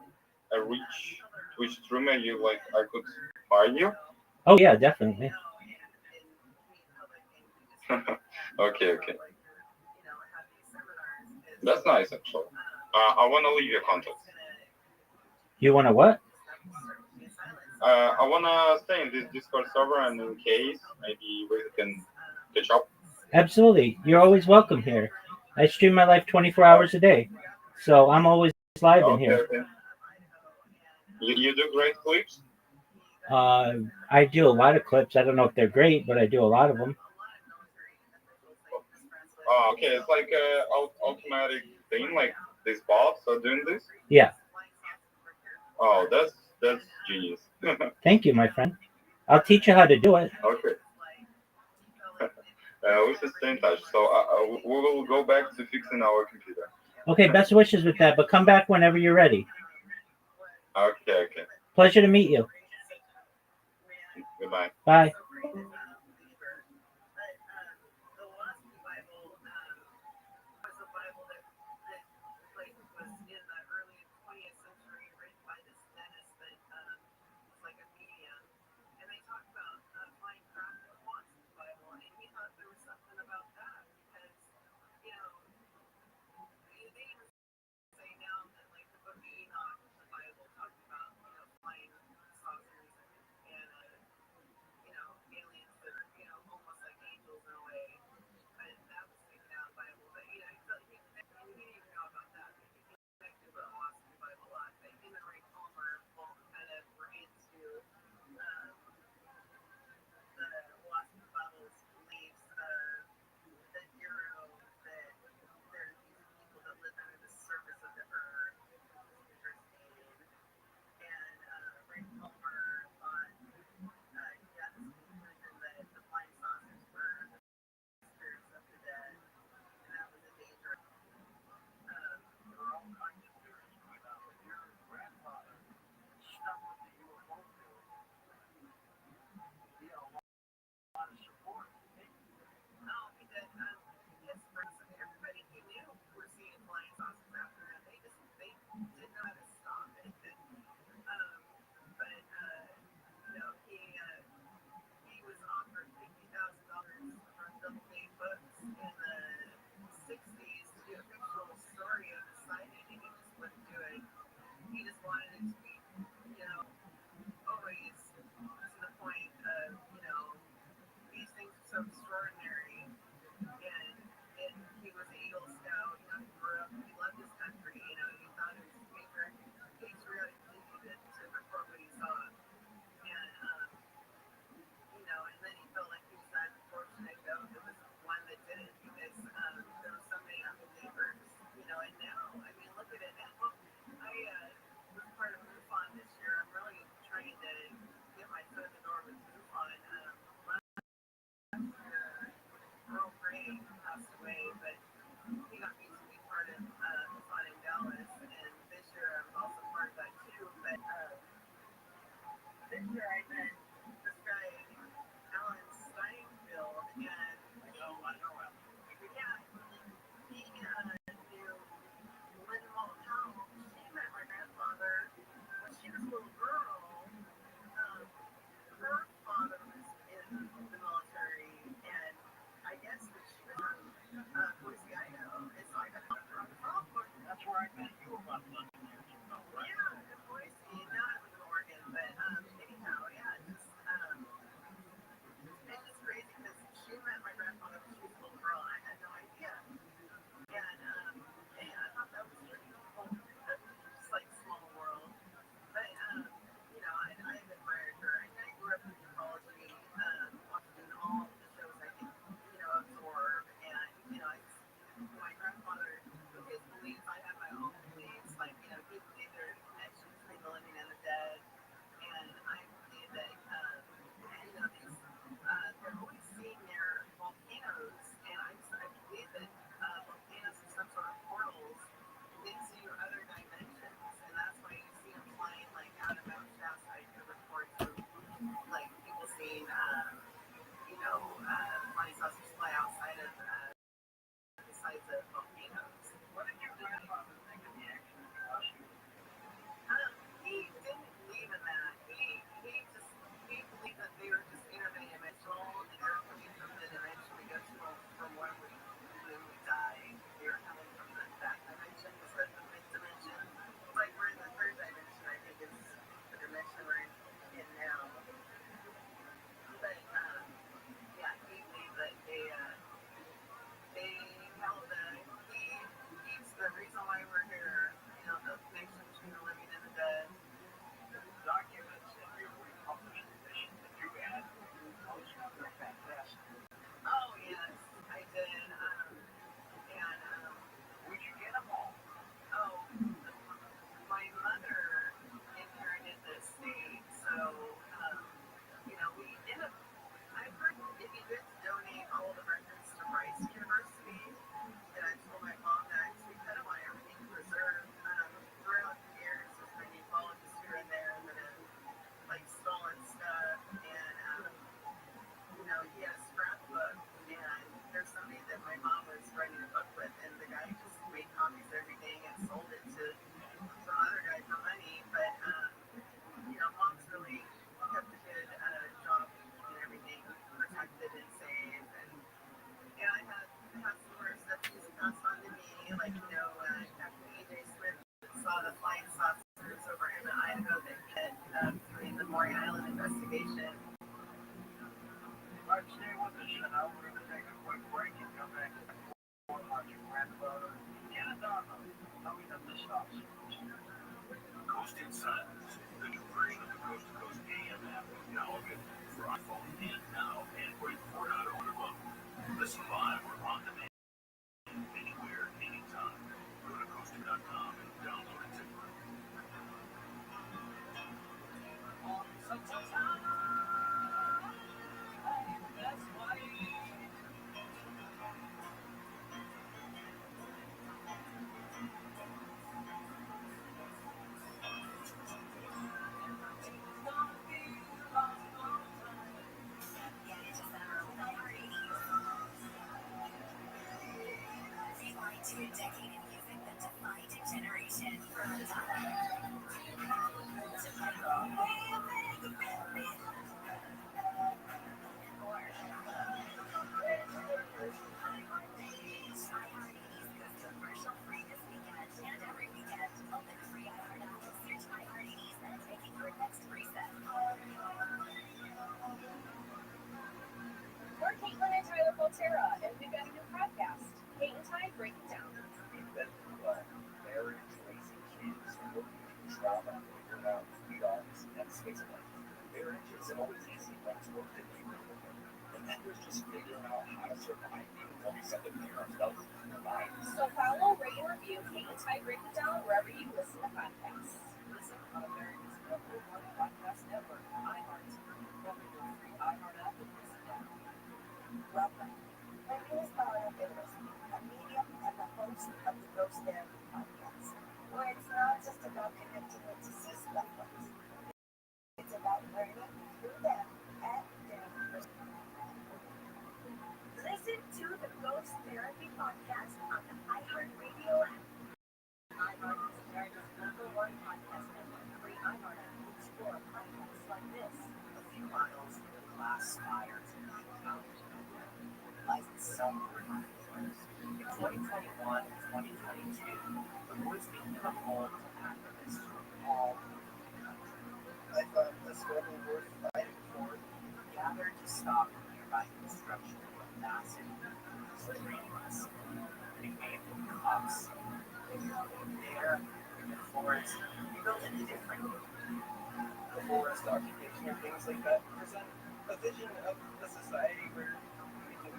a rich Twitch streamer, I could hire you? Oh yeah, definitely. Okay. That's nice actually. I wanna leave your contact. You want to what? I wanna stay in this Discord server, and in case maybe we can catch up. Absolutely. You're always welcome here. I stream my life 24 hours a day. So I'm always live in here. Okay. You do great clips? I do a lot of clips. I don't know if they're great, but I do a lot of them. Okay. It's like a automatic thing, like these bots are doing this? Yeah. Oh, that's genius. Thank you, my friend. I'll teach you how to do it. Okay. We should stay in touch. So we will go back to fixing our computer. Okay, best wishes with that, but come back whenever you're ready. Okay. Pleasure to meet you. Goodbye. Bye. wanted it to be, always to the point of, these things are so extraordinary. And he was an Eagle Scout, he grew up, he loved his country, he thought it was his favorite patriotic duty to report what he saw. And, and then he felt like he was that fortunate though there was one that didn't because there were so many unbelievers, and now, I mean, look at it now. I was part of MUFON this year. I'm really trying to get my foot in the door with MUFON. Earl Grey passed away, but he got me to be part of MUFON in Dallas, and this year I was also part of that too, but this year I met this guy, Alan Steinfeld, and he knew Lynn Mulhall. She met my grandfather when she was a little girl. Her father was in the military, and I guess that she was from Boise, Idaho. And so I got to her on the phone. That's where I met you about 11 years ago, right? Yeah, in Boise. Now I live in Oregon, but anyhow, yeah, it's just crazy because she met my grandfather when she was a little girl, and I had no idea. And I thought that was really cool. Just like small world. But, I admired her. I grew up in ecology, watching all the shows I could, absorb. And, my grandfather, with his beliefs, I have my own beliefs. Like, he believed there is a connection between the living and the dead. And I believe that, they're always seeing their volcanoes. And I believe that volcanoes are some sort of portals into other dimensions. And that's why you see them flying, like, out of Mount Shasta. I hear reports of, like, people seeing, flying saucers fly outside of the sides of volcanoes. What did your grandfather think of the extraterrestrials? He didn't believe in that. He believed that they were just interdimensional, and they were coming from the dimension we go to from when we die. They were coming from that dimension instead of the fifth dimension. It's like we're in the third dimension, I think, is the dimension we're in now. But yeah, he believed that they held he's the reason why we're here. The connection between the living and the dead. Documents that you accomplished the mission that you had. Those are fantastic. Oh yes, I did. Where'd you get them all? Oh, my mother inherited the estate, so we ended up. I heard it'd be good to donate all the records to Rice University, and I told my mom that we kind of want everything preserved. Throughout the years, there's been ufologists here and there that have like stolen stuff, and he had a scrapbook, and there's somebody that my mom was writing a book with, and the guy just made copies of everything and sold it to some other guy for money. But mom's really kept a good job keeping everything protected and safe, and I have some more stuff she's passed on to me, like Captain E.J. Smith saw the flying saucers over in Idaho that he had during the Maury Island investigation. All right, stay with us, and now we're going to take a quick break and come back to watch your grandfather Indiana Donna coming up the stop signs. Coast Insiders, the new version of the Coast to Coast AM app, now available for iPhone and now Android 4.0 and above. Listen live or on demand, anywhere, anytime. Go to coaster.com and download it today. Rabbi figured out sweethearts and space flight. Marriage isn't always easy when it's worth it. And then there's just figuring out how to survive when something parents don't provide. So follow, rate, and review Kate and Ty Break It Down wherever you listen to podcasts. Listen on America's #1 podcast network, iHeart. Open your free iHeart app and listen now. Welcome. My name is Paola Pedros, a medium and the host of the Ghost Therapy Podcast, where it's not just about connecting with deceased loved ones. It's about learning through them and their perspective. Listen to the Ghost Therapy Podcast on the iHeartRadio app. iHeart is America's #1 podcast network. Free iHeart app to explore podcasts like this. A few miles from the glass spires of Newtown lies the celebrated place. In 2021 and 2022, the woods became home to activists from all over the country. I thought the struggle worth fighting for. Gathered to stop the nearby construction of a massive streamless became cops. There, in the forest, we built it differently. The forest occupation and things like that present a vision of a society where we can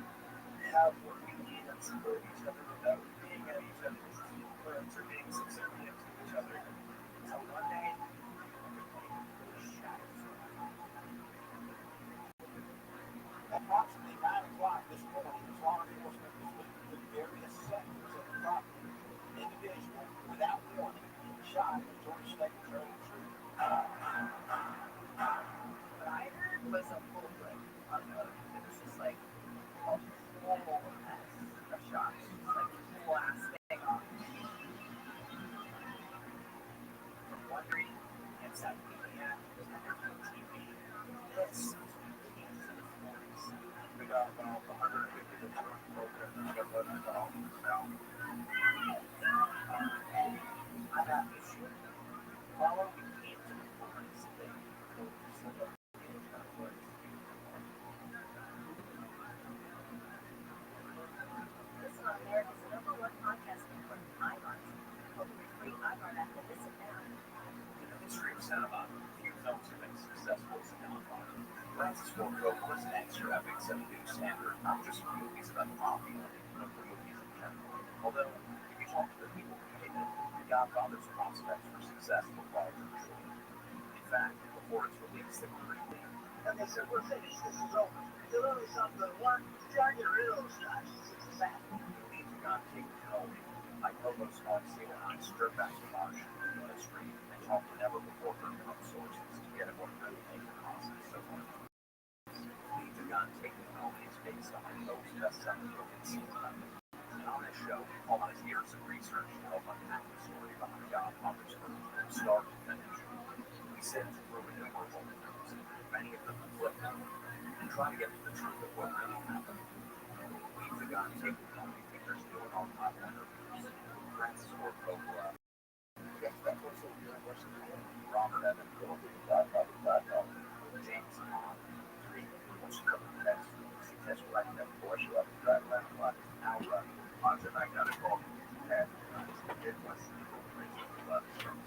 have what we need and support each other without being at each other's throats or being subservient to each other. So one day, those shadows. Approximately 9 o'clock this morning, law enforcement was meeting with various sectors of the property. An individual, without warning, shot at George Stecker's early tree. What I heard was a full clip on the other. It was just like a whole mess of shots. Like blasting off. From wondering encyclopedia to national TV, this is Kings of the Forest. We got about 150 to 200 programs that got let out now. I have this short. Follow the Kings of the Forest. They focus on the Kings of the Forest. Listen on America's #1 podcast network, iHeart. Open your free iHeart app and listen now. In the history of cinema, few films have been successful as a godfather. Francis Ford Coppola's gangster epics set a new standard, not just for movies about the mafia, but for movies in general. Although, if you talk to the people who made it, The Godfather's prospects for success were far from short. In fact, before its release, they were pretty weak. And they said, we're finished, this is over. Deliver something to work, try to get rid of those guys. It's a fact. You need to not take the penalty. Like Hobo Small Seal, I stripped back the marsh in the street and talked to never before heard from sources to get at what really made the process so much. Leave the Gun, Take the Penalty is based on my most best-selling book in cinema. And on this show, all my years of research to help unpack the story behind The Godfather's film from start to finish. We sit through a number of old films, many of them conflicting, and try to get to the truth of what really happened. Leave the Gun, Take the Penalty figures doing all time interviews. Francis Ford Coppola, Robert Evan Godfather, James Bond, what's the cover next? Success right now, Porsche, up the drive around the block, now run. Lots of I got a call from Ted, it was from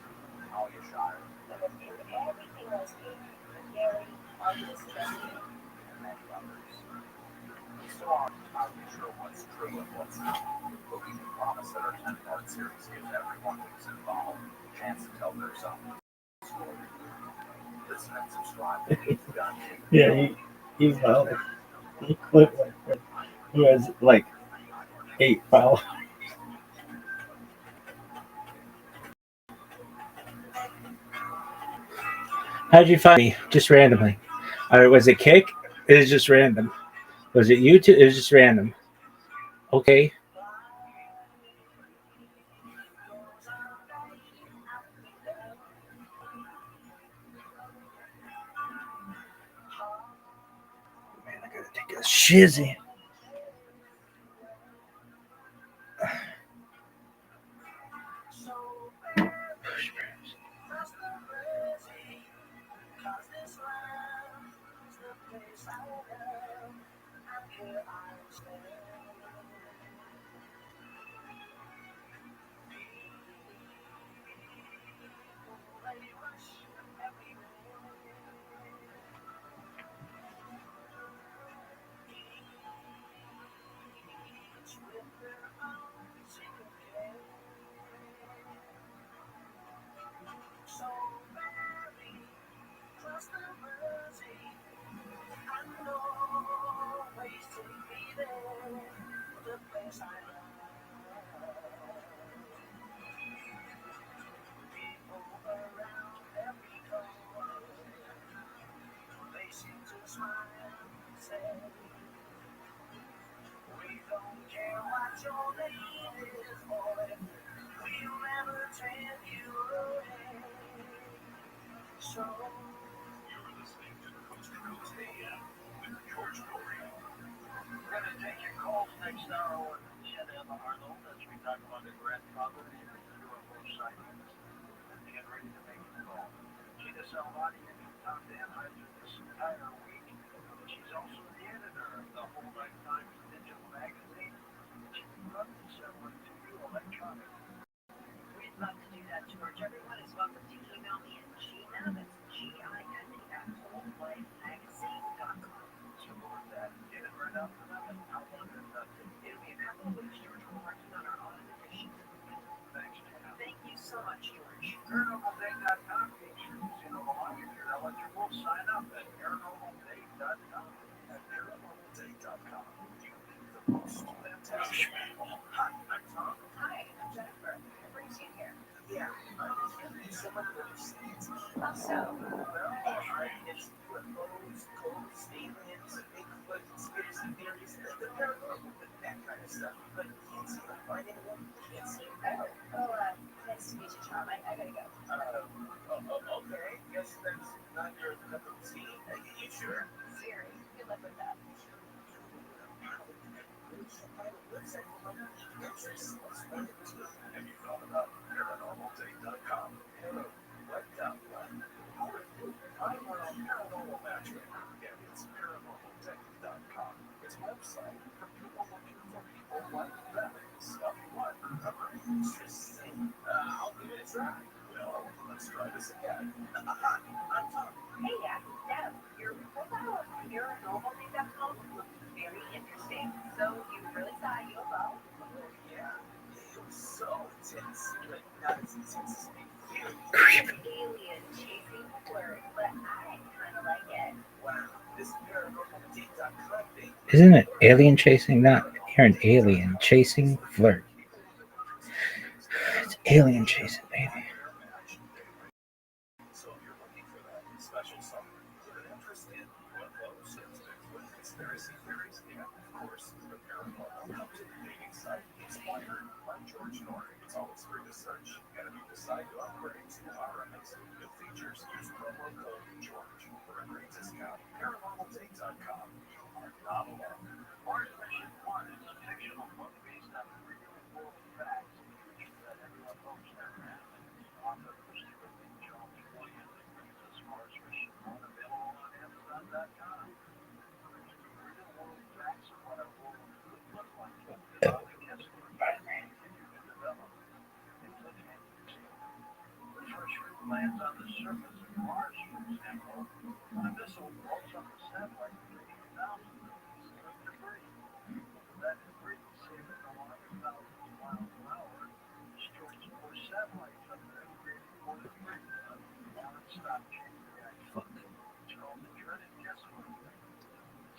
Talia Shire. But if you everything was Gary, August, Jesse, And many others. We still aren't entirely sure what's true and what's not, but we can promise that our 10-part series gives everyone who's involved a chance to tell their own story. Listen and subscribe to Leave the Gun. Yeah, he followed. He clipped like that. He has like 8 followers. How'd you find me? Just randomly. Or was it Kick? It was just random. Was it YouTube? It was just random. Okay. Man, I gotta take a shizzy. You're listening to Coast to Coast AM with George Dorian. We're going to take your calls next hour with Jen Emma Arnold as we talk about the grandfather and the UFO sightings. And get ready to make the call. Gina Salvati, you can talk to Anheuser this entire week. She's also the editor of the Whole Life Times digital magazine. She can run and send one to you electronically. We'd love to do that, George. Everyone is welcome to email me at Gina, that's Gina, at wholelifemagazine.com. Simple as that. Get it right out for them and how long is that? It'll be a couple of weeks, George. We're working on our autumn edition. Thanks, Gina. Thank you so much, George. Paranormalday.com features, eligible. Sign up at paranormalday.com. At paranormalday.com. You meet the most fantastic people. Hi, I'm Tom. Hi, I'm Jennifer. What brings you here? Yeah, I'm just going to be someone who understands. How so? Well, it's UFOs, ghosts, aliens, Bigfoot, conspiracy theories, the paranormal, that kind of stuff. But you can't seem to find anyone. Can't seem to. Well, nice to meet you, Tom. I gotta go. Okay. Guess that's not your cup of tea. You sure? Siri, good luck with that. Have you thought about paranormalday.com? I'm on Paranormal Matchmaker, and it's paranormalday.com. It's a website for people looking for people like them. Stuff like interesting. I'll give it a try. Well, let's try this again. I'm Tom. Hey, Deb, your profile on paranormalday.com looks very interesting. So you really saw a UFO? Yeah, it was so intense, but not as intense as me. Alien chasing flirt, but I kind of like it. Wow, this paranormalday.com thing. Isn't it alien chasing? Not you're an alien chasing flirt. It's alien chasing, baby. So if you're looking for that special something with an interest in UFOs, with conspiracy theories, and of course the paranormal, come to the dating site Inspired by George Norrie. It's always free to search, and if you decide to upgrade to our amazing new features, use promo code George for a great discount. Paranormalday.com. You are not alone. Mars Mission 1 is a fictional book based on real world facts that everyone hopes never happened. Author Christopher Lee Jones Williams brings us Mars Mission 1, available on Amazon.com. Real world facts of what our world could look like. Lands on the surface of Mars, for example, when a missile blows up a satellite for 80,000 pieces of debris. That debris, saving along at thousands of miles an hour, destroys more satellites up there, creating more debris. Non-stop chain reaction. It's called the dreaded guesswork effect.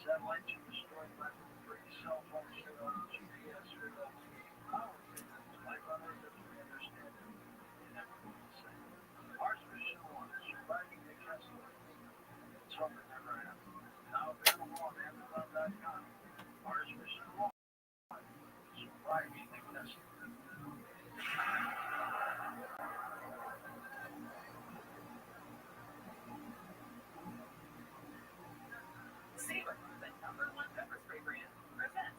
Satellites are destroyed by the debris, cell phones fail, GPS fails, power fails, life on Earth as we understand it, and everything the same. Mars Mission 1 is surviving the guesswork. Let's hope it never happens. Now available on Amazon.com. Mars Mission 1, surviving the guesswork. Sabre, the #1 pepper spray brand, presents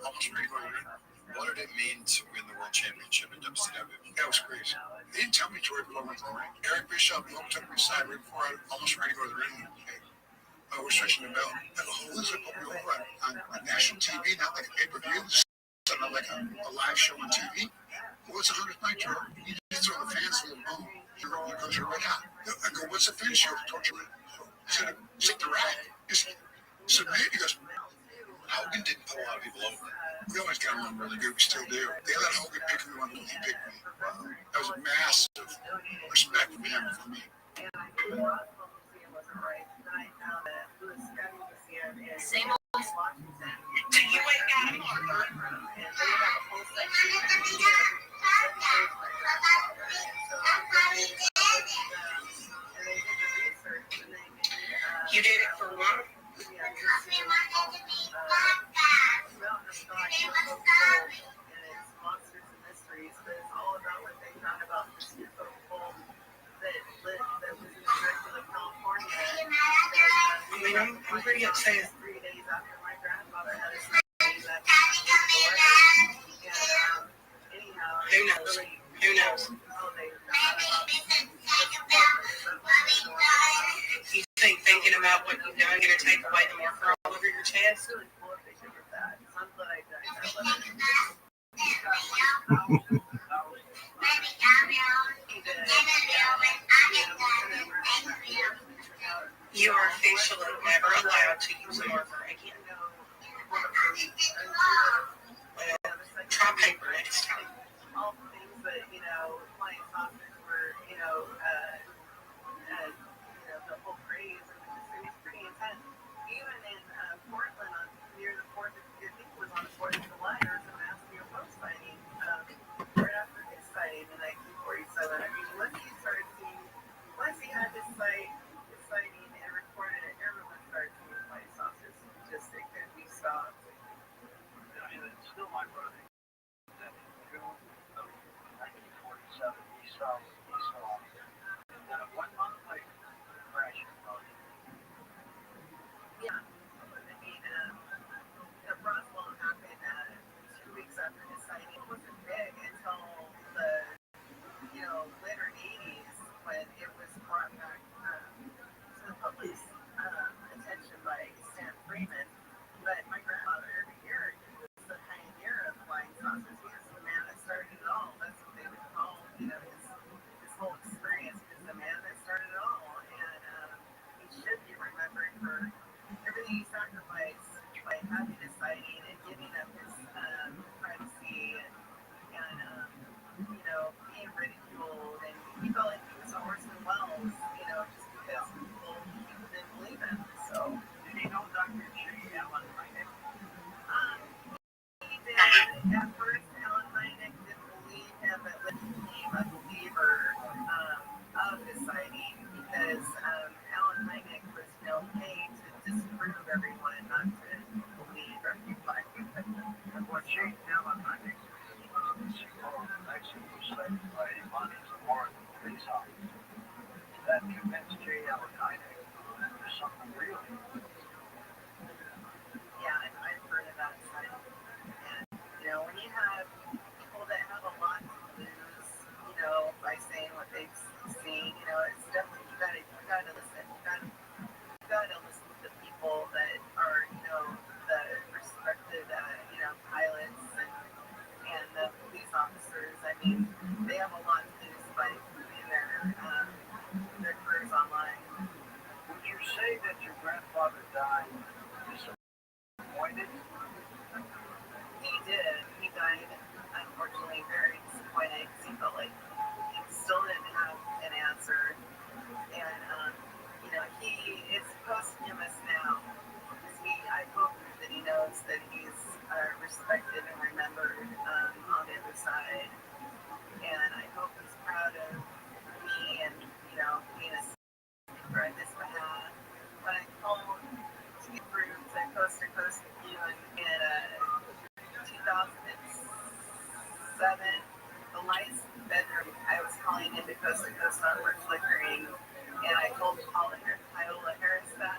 Almost ready to go to the ring. What did it mean to win the world championship in WCW? That was crazy. They didn't tell me Troy before I went to the ring. Eric Bischoff took me aside right before I almost ready to go to the ring. We're stretching the belt. And the whole Elizabeth put me over on national TV, not like a pay-per-view, not like a live show on TV. What's the 100th night, Joe? You just throw the fans a little bone. You're right out. I go, what's the finish here? Torture. He said, sit the rack. Just submit. He goes, Hogan didn't put a lot of people over. We always got along really good. We still do. They let Hogan pick me when he picked me. That was a massive respect from him for me. Same old. You ain't got it. You did it for what? I'm pretty upset. 3 days after my grandfather had his who knows? Who knows? You think thinking about what you've done going to take away the marker all over your chest? You are officially never allowed to use a marker again. Try paper next time. All the things that, flying saucers were, the whole craze, and it was pretty intense. Even in Portland, near the 4th, I think it was on the 4th of July, there was a mass UFO sighting right after his sighting in 1947. I mean, once he had his sighting and recorded it, everyone started seeing flying saucers. It couldn't be stopped. It's still my brother. That in June of 1947, he saw and then 1 month later, crash and burn. Yeah, I mean, the Roswell happened 2 weeks after his sighting. It wasn't big until the later 80s when it was brought back to the public's attention by Sam Freeman. But my grandfather, every year, he was the pioneer of flying saucers. He was the man that started it all. That's what they would call, his whole experience. He was the man that started it all. And he should be remembered for everything he sacrificed by having a sighting and giving up his privacy and being ridiculed. And he felt like he was a Orson Welles, just because people didn't believe him. So, did he know Dr. J. Allen Hynek? He did. At first, Alan Hynek didn't believe him, but later became a believer of his sighting because Alan Hynek was paid to disprove everyone, not to believe everybody. And what changed Alan Hynek was Mexico was sighted by Monty's Warren police officer. That convinced J. Allen Hynek there's something real. Yeah, I've heard of that sighting. And, when you have people that have a lot to lose, by saying what they've seen, it's definitely, you gotta listen. You gotta listen to the people that are, the respected, pilots and the police officers. I mean, they have a lot to lose by putting their careers online. Would you say that your grandfather died disappointed? He did. He died, unfortunately, very disappointed because he felt like he still didn't have an answer. And, he is posthumous now. I hope that he knows that he's respected and remembered on the other side. And I hope he's proud of me and, being a speaker on his behalf. When I called to get through to Coast with you in 2007, the lights in the bedroom, I was calling into Coast to Coast on were flickering. And I told Paula Harris that.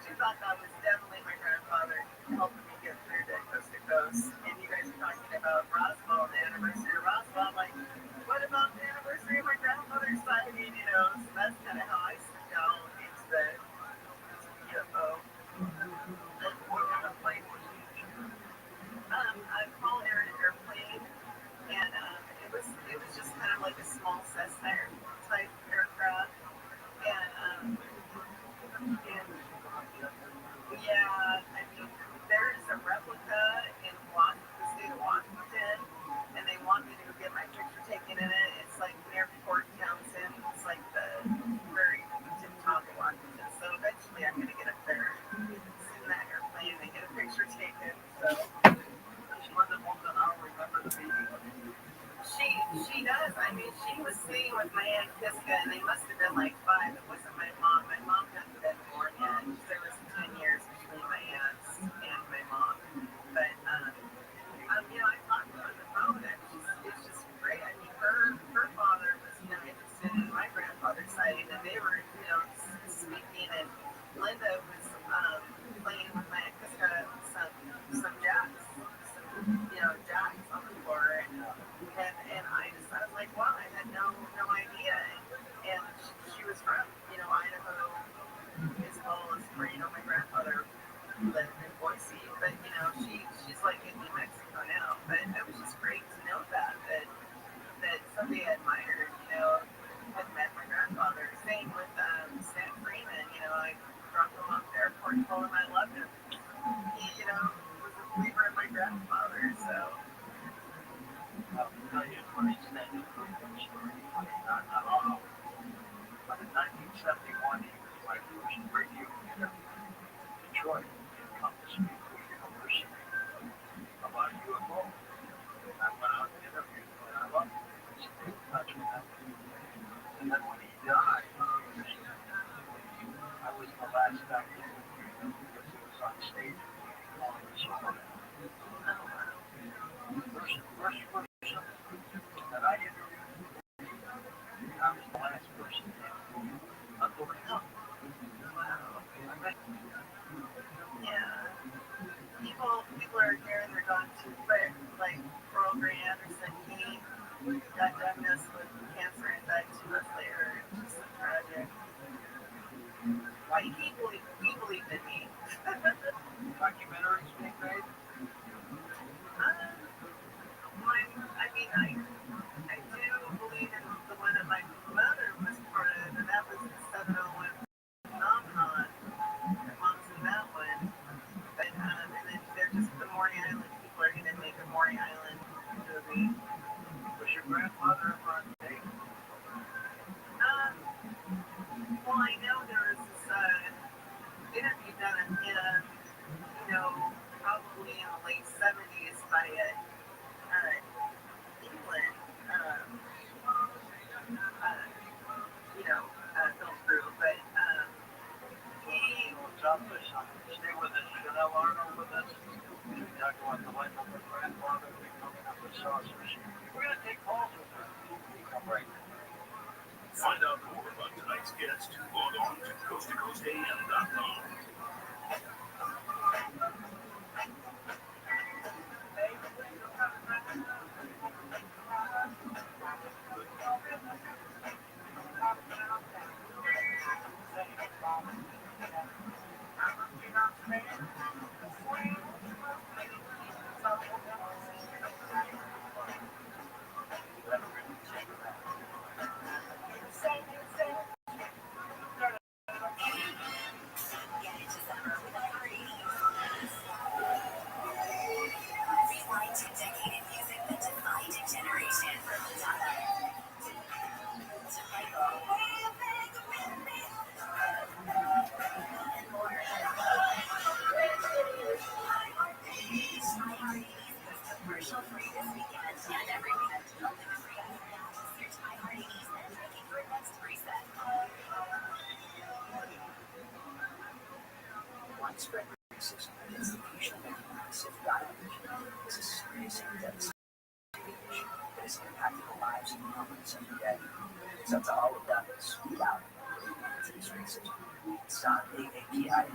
She thought that was definitely my grandfather helping me get through to Coast. And you guys are talking about Roswell, the anniversary of Roswell. I'm like, what about the anniversary of my grandfather's sighting? So that's kind of how I slipped down into the UFO. What kind of plane was it? I call it an airplane, and it was just kind of like a small Cessna type aircraft, and yeah, I mean, there's a replica in the state of Washington, and they want me to go get my picture taken in it. It's like near Fort Townsend. It's like the very tip top of Washington. So eventually I'm going to get up there, sit in that airplane, and get a picture taken. So Does Linda Moulton remember the meeting? She does. I mean, she was sitting with my Aunt Kiska, and they must have been like 5. It wasn't my mom. My mom hadn't been born yet. There was 10 years between my aunts and my mom. But, I talked to her on the phone, and it's just great. I mean, her father was interested in my grandfather's sighting, and they were, speaking, and Linda was playing with my because I got some jacks, jacks on the floor, and I was like, wow, I had no idea, and she was from Idaho, as well as where my grandfather lived in Boise, but she's like in New Mexico now, but it was just great to know that somebody I admired, had met my grandfather. Same with Sam Freeman, I dropped him off the airport and told him I loved him. He, was a believer in my grandfather, so. I'll tell you an extended story. Not all. But in 1971, he was my first radio interview in Detroit at Columbus University about UFOs. And I went out and interviewed him, and I loved him. I stayed in touch with him. And then when he died, I was the last guy to interview him because he was on stage on the show. First person that I interviewed, I was the last person to interview. Unbelievable. Yeah. People are here and they're gone too quick. Like Earl Grey Anderson, he got diagnosed with cancer and died 2 months later. It's just so tragic. Why he believed in me. Documentaries being made? I do believe in the one that my mother was part of, and that was the 701 phenomenon. My mom's in that one. But, and then they're just the Maury Island people are going to make a Maury Island movie. Was your grandfather ever on tape? Well, I know there was this interview done of him, probably in the late 70s by England, film crew, but he... Stay with us. Chanel Arnold with us. We talk about the life of her grandfather becoming up with saucers. We're going to take calls with her. Come right now. Find out more about tonight's guest. Log on to coasttocoastam.com. Widespread racism and institutional massive diet is a serious and devastating issue that has impacted the lives of millions every day. It's up to all of them to speak out against racism. Stop AAPI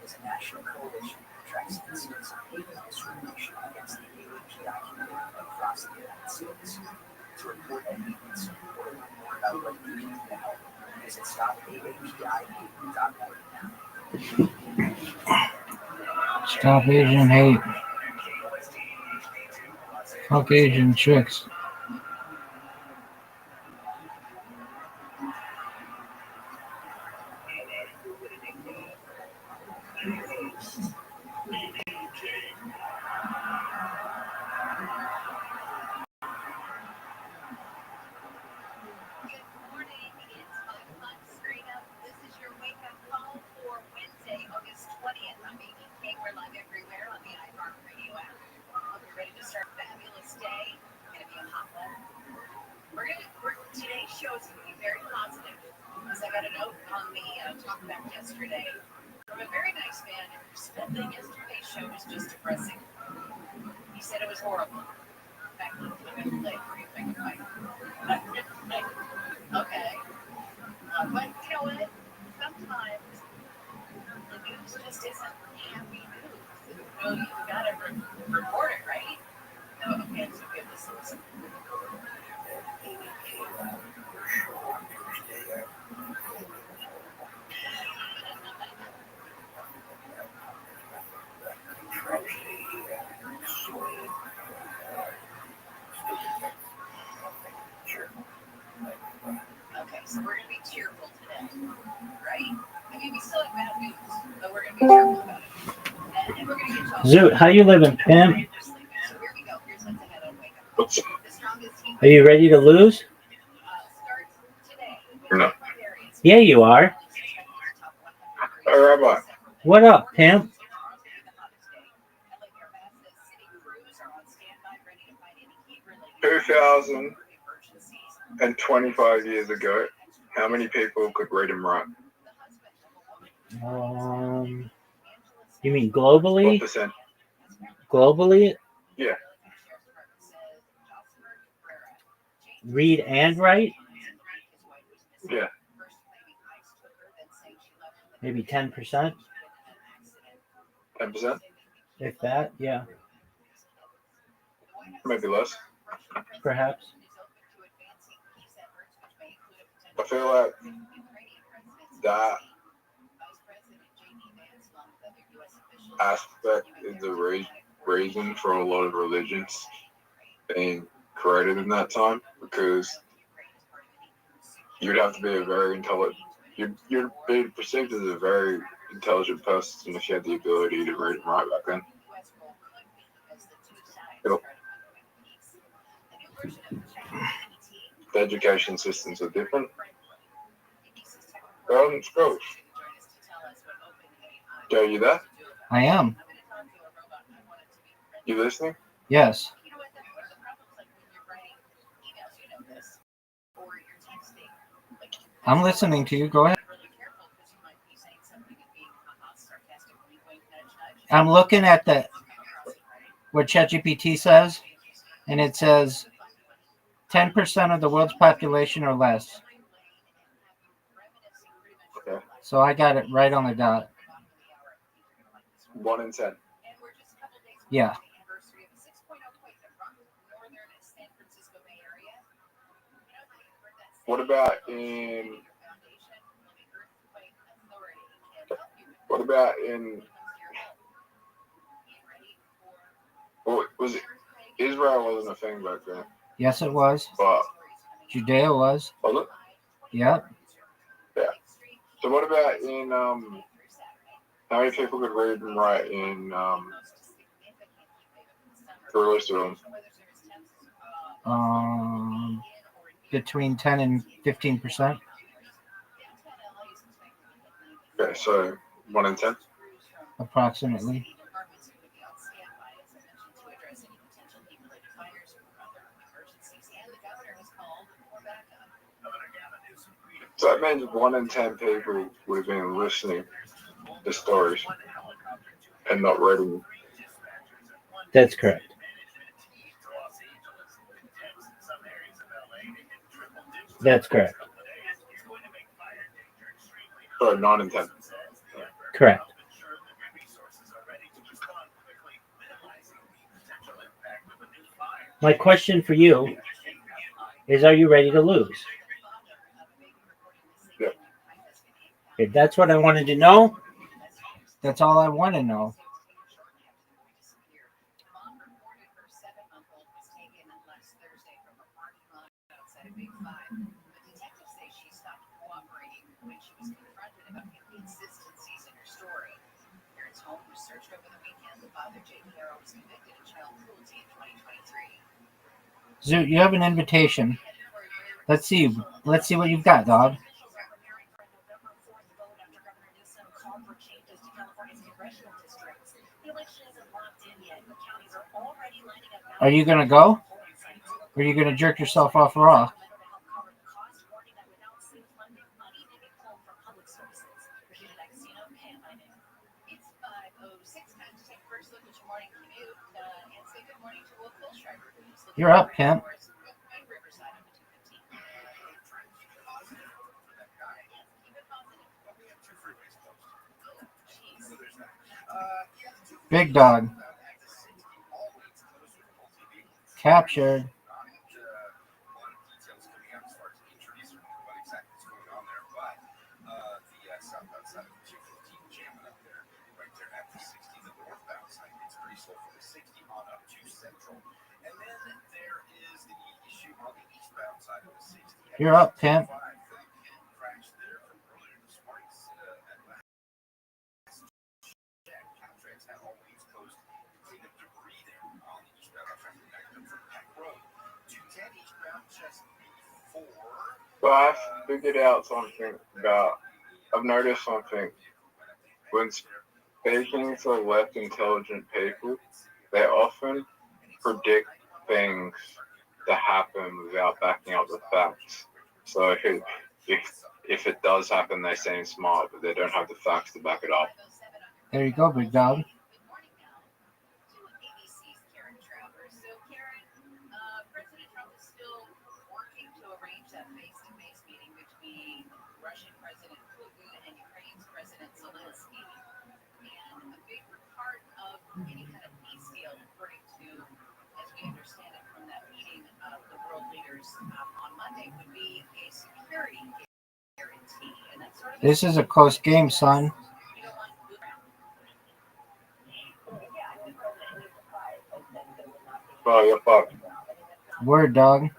is a national coalition that tracks incidents of hate and discrimination against the AAPI community across the United States. To report any incident or learn more about what you can do to help, visit stopaapi.org now. Stop Asian hate. Fuck Asian chicks. Today's show is going to be very positive because I got a note on the talkback yesterday from a very nice man who said that yesterday's show was just depressing. He said it was horrible. In fact, I'm going to play it for you if I can find it. Okay. But you know what? Sometimes cheerful today, right? I mean, we still have bad news, but we're going to be cheerful about it. And we're going to get y'all. Zoot, how you living, pimp? So here we go. Here's what's ahead on Wake Up. The strongest team Are you ready to lose? starts today. No. Yeah, you are. Hey, Rabbi. What up, pimp? 2,025 years ago, how many people could read and write? You mean globally? What percent? Globally? Yeah. Read and write? Yeah. Maybe 10%? 10%? If that, yeah. Maybe less. Perhaps. I feel like that aspect is the reason for a lot of religions being created in that time, because you'd have to be a very intelligent, you'd be perceived as a very intelligent person if you had the ability to read and write back then. The education systems are different. Go in schools. Joe, you there? I am. You listening? Yes. I'm listening to you. Go ahead. I'm looking at what ChatGPT says, and it says 10% of the world's population or less. Okay. So I got it right on the dot. 1 in 10. Yeah. What about in well, was it Israel wasn't a thing back then? Yes, it was. But Judea was. Was it? Yep. Yeah. So what about in how many people could read and write in Jerusalem? Between 10 and 15%. Okay, so 1 in 10? Approximately. So that means 1 in 10 people would have been listening to stories and not reading them. That's correct. That's correct. So 9 in 10. Correct. My question for you is, are you ready to lose? Yeah. Okay, that's what I wanted to know. That's all I want to know. Zoot, you have an invitation. Let's see what you've got, dog. Are you gonna go? Or are you gonna jerk yourself off raw? You're up, pimp. Big dog. Captured. You're up, pimp. But I've figured out something about, I've noticed something. When speaking to less intelligent people, they often predict things to happen without backing up the facts. So if it does happen, they seem smart, but they don't have the facts to back it up. There you go, big dog. ABC's Karen Travers. So, Karen, President Trump is still working to arrange that face-to-face meeting between Russian President Putin and Ukraine's President Zelensky. And a big part of any kind of peace deal, according to, as we understand it from that meeting of the world leaders on Monday, would be a security guarantee. And that's sort of This is a close game, son. Oh, you're fucked. Word, dog.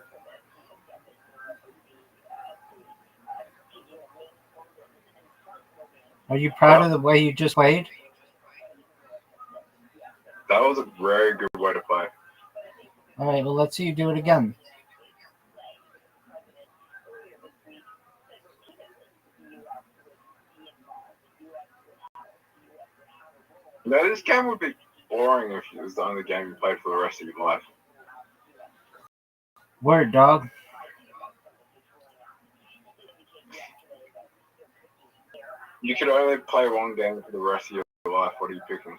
Are you proud of the way you just played? That was a very good way to play. All right, well, let's see you do it again. Now, this game would be boring if it was the only game you played for the rest of your life. Word, dog. You could only play one game for the rest of your life. What are you picking?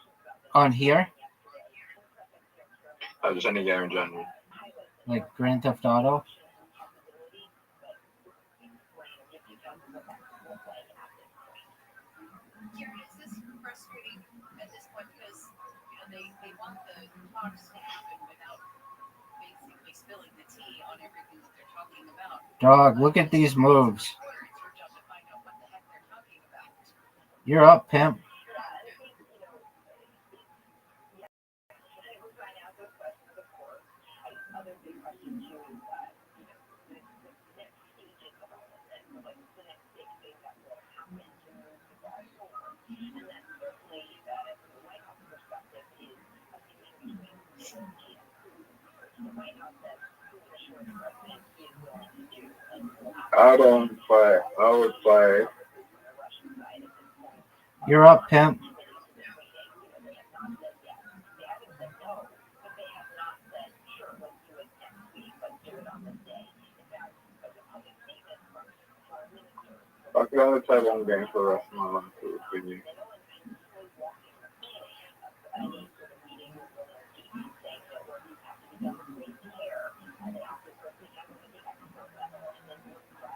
On here? Just any game in general. Like Grand Theft Auto? Karen, is this frustrating at this point because they want the talks to happen without basically spilling the tea on everything that they're talking about? Dog, look at these moves. You're up, pimp. I don't play. I would play. You're up, pimp. I could only play one game for the rest of my life. It would be you.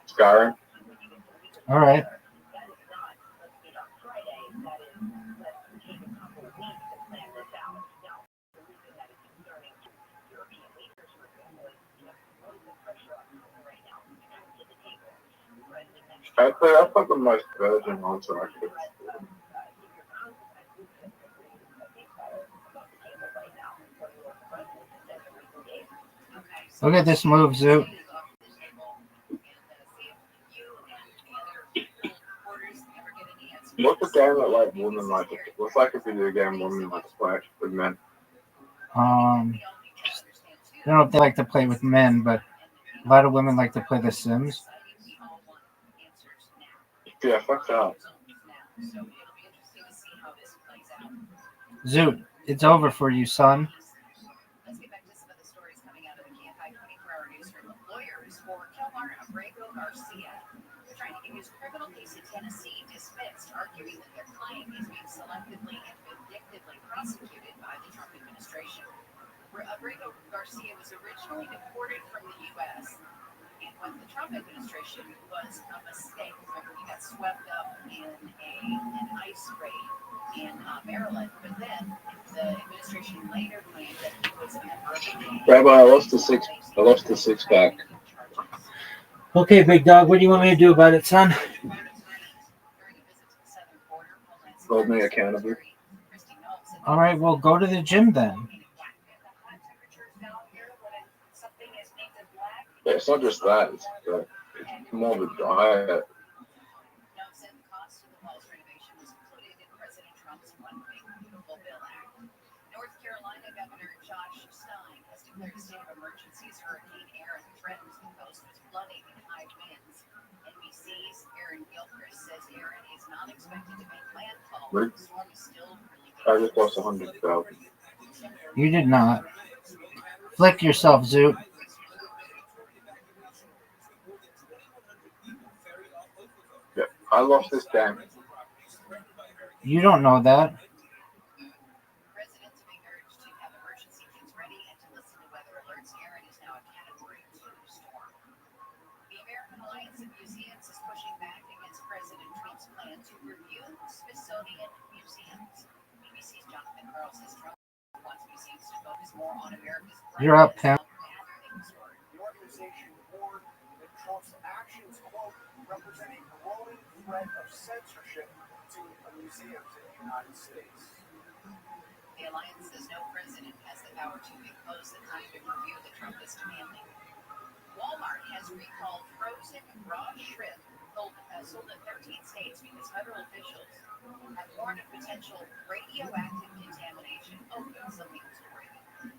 Skyrim. All right. I'd say that's like the most virgin answer I could. Look at this move, Zoot. What's a game that like women like to? What's like a video game women like to play with men? I don't know if they like to play with men, but a lot of women like to play The Sims. Yeah, fuck that. Zoot, it's over for you, son. Let's get back to some of the stories coming out of the KFI 24-hour newsroom. Lawyers for Rabbi Garcia trying to get his criminal case in Tennessee dismissed, arguing that their client is being selectively and vindictively prosecuted by the Trump administration. Rabbi Garcia was originally deported from the U.S. and what the Trump administration was a mistake. Remember, he got swept up in an ICE raid in Maryland, but then the administration later claimed that he was a member of the gang. Rabbi, I lost the six pack. Okay, big dog, what do you want me to do about it, son? Hold me accountable. All right, well, go to the gym then. Yeah, it's not just that. It's more of a diet. North Carolina Governor Josh Stein has declared a state of emergency as Hurricane Aaron threatens the coast with flooding and high winds. NBC's Aaron Gilchrist says Aaron is not expected to make landfall. Wait. The storm is still really I just lost 100,000. You did not. Flick yourself, Zoot. Yeah, I lost this game. You don't know that. Residents being urged to have emergency kits ready and to listen to weather alerts. Aaron is now a Category 2 storm. The American Alliance of Museums is pushing back against President Trump's plan to review Smithsonian museums. BBC's Jonathan Carl says Trump wants museums to focus more on America's. You're up, pimp. The organization warned that Trump's actions, quote, represent a growing threat of censorship to museums in the United States. The alliance says no president has the power to impose the kind of review that Trump is demanding. Walmart has recalled frozen raw shrimp sold in 13 states because federal officials have warned of potential radioactive contamination. Oh, that's something to worry.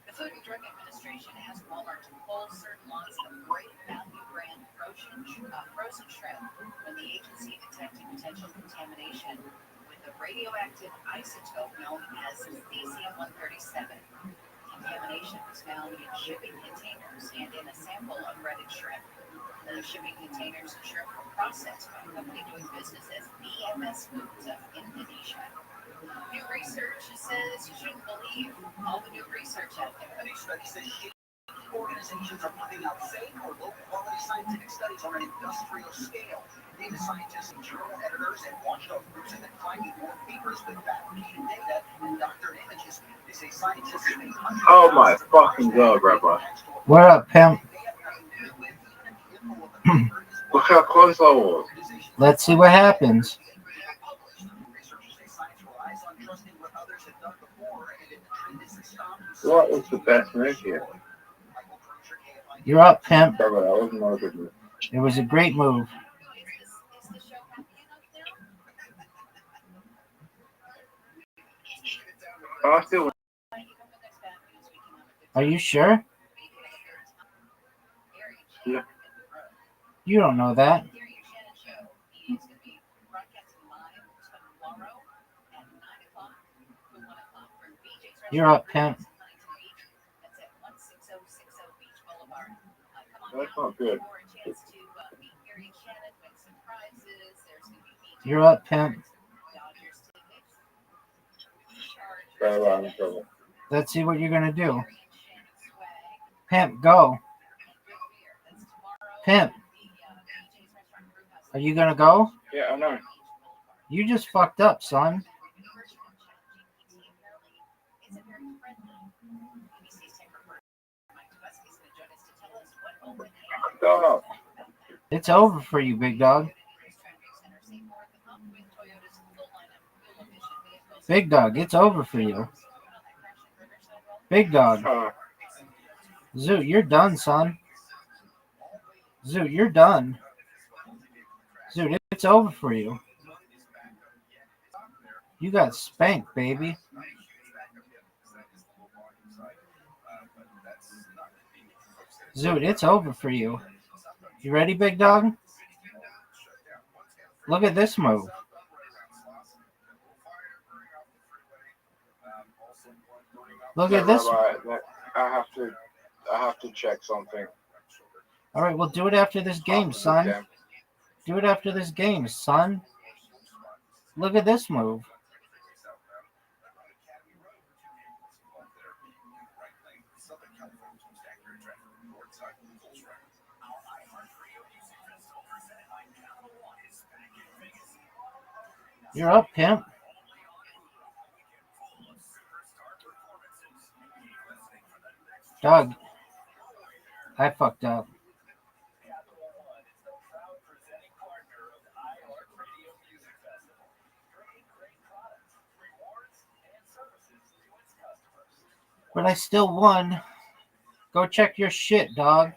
The Food and Drug Administration asked Walmart to pull certain lots of Great Value brand frozen shrimp when the agency detected potential contamination with a radioactive isotope known as cesium-137. Contamination was found in shipping containers and in a sample of breaded shrimp. The shipping containers and shrimp were processed by a company doing business as BMS Foods of Indonesia. New research says you shouldn't believe all the new research out there. New studies say organizations are putting out fake or low-quality scientific studies on an industrial scale. Data scientists and journal editors and watchdog groups have been finding more papers with fabricated data and doctored images. They say scientists spend hundreds of Oh my fucking god, Rabbi. What up, pimp? Look how close I was. Let's see what happens. What was the best move here? You're up, pimp. Rabbi, that wasn't a good move. It was a great move. I still. Are you sure? Yeah. You don't know that. You're up, pimp. That's not good. You're up, pimp. Rabbi, I'm in trouble. Let's see what you're gonna do. Pimp, go. Pimp. Are you gonna go? Yeah, I know. You just fucked up, son. Stop. It's over for you, big dog. Big dog, it's over for you. Big dog. Zoot, you're done, son. Zoot, you're done. Zoot, it's over for you. You got spanked, baby. Zoot, it's over for you. You ready, big dog? Look at this move. Look at this. Rabbi, I have to check something. All right, we'll do it after this game, son. Do it after this game, son. Look at this move. You're up, pimp. Dog, I fucked up. But I still won. Go check your shit, dog.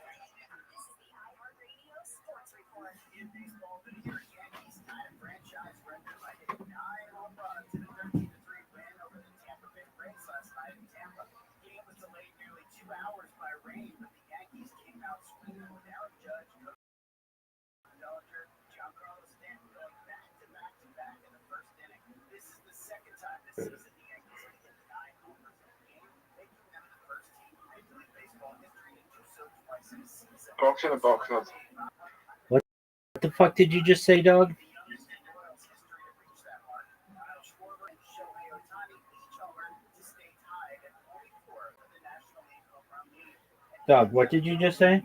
Box in a box. What the fuck did you just say, dog? Dog, what did you just say?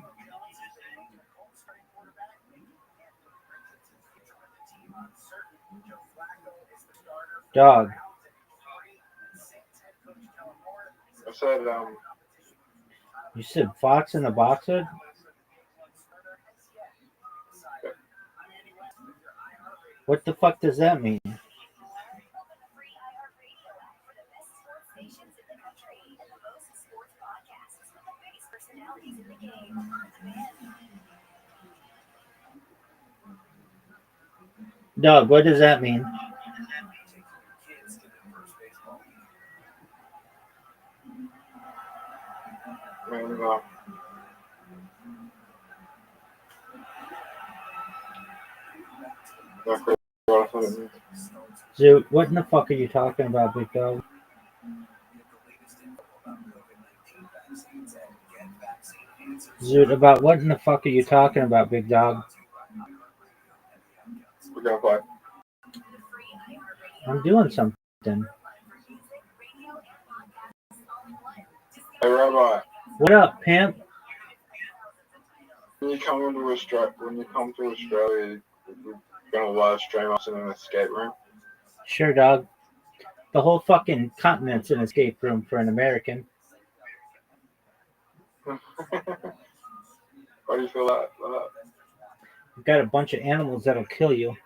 Dog. I said, You said fox in a boxer? What the fuck does that mean? Dog, what does that mean? Dude, what in the fuck are you talking about, big dog? Dude, about what in the fuck are you talking about, big dog? We're gonna play. I'm doing something. Hey, Rabbi. What up, pimp? When you come to Australia, you're gonna live stream us in an escape room. Sure, dog. The whole fucking continent's an escape room for an American. Why do you feel that? You've got a bunch of animals that'll kill you.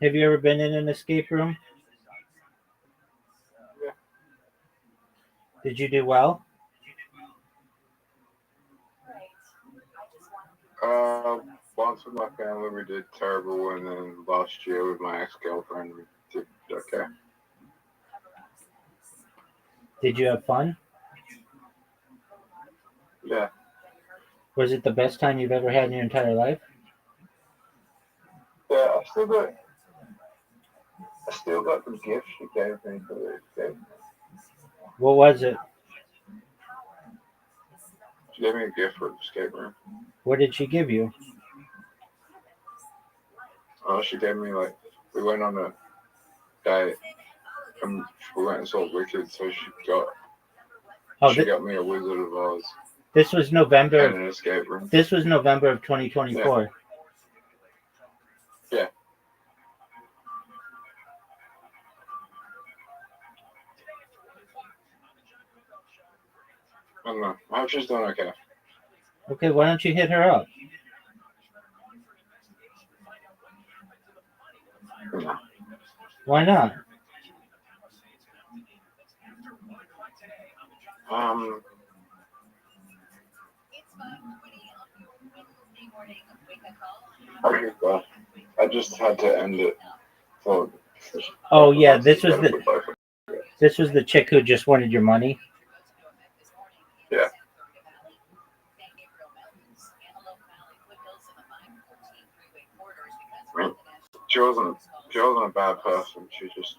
Have you ever been in an escape room? Yeah. Did you do well? Once with my family we did terrible, and then last year with my ex-girlfriend we did okay. Did you have fun? Yeah. Was it the best time you've ever had in your entire life? Yeah, I still got the gift she gave me for the escape. What was it? She gave me a gift for the escape room. What did she give you? Oh, she gave me we went on a date and we went and saw Wicked, so she got me a Wizard of Oz. This was November. And an escape room. This was November of 2024. Yeah. I don't know. I hope she's doing okay. Okay, why don't you hit her up? No. Why not? I just had to end it. So, oh yeah, this was the chick who just wanted your money. Yeah. I mean, she wasn't a bad person. She just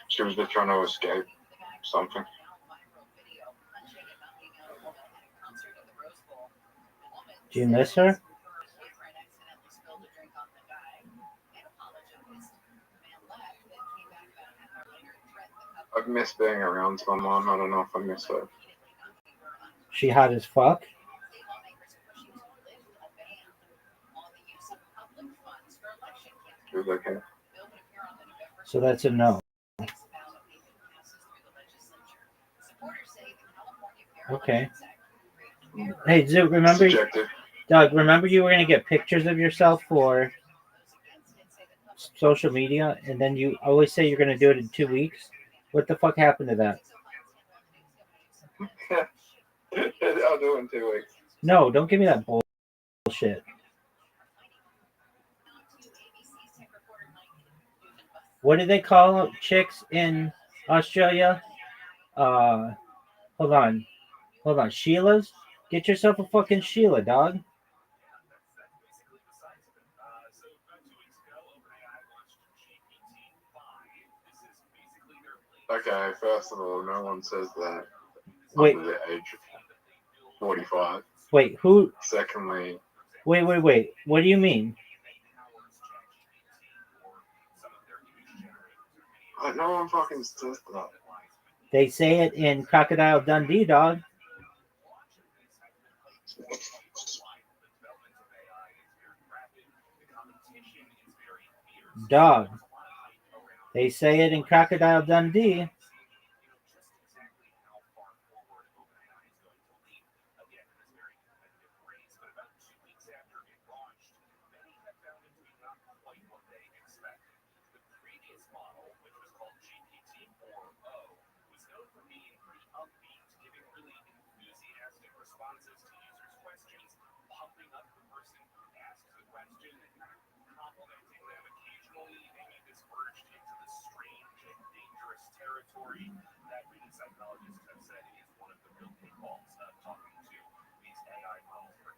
she was just trying to escape something. Do you miss her? I've missed being around my mom. I don't know if I miss her. She hot as fuck? She was okay. So that's a no. Okay. Hey, Zoo, remember? Doug, remember you were going to get pictures of yourself for social media, and then you always say you're going to do it in 2 weeks? What the fuck happened to that? I'll do it in 2 weeks. No, don't give me that bullshit. What do they call chicks in Australia? Hold on. Hold on, Sheila's? Get yourself a fucking Sheila, dog. Okay, first of all, no one says that Wait. under the age of 45. Wait, who? Secondly, Wait. What do you mean? no one fucking says that. They say it in Crocodile Dundee, dog. Dog. They say it in Crocodile Dundee.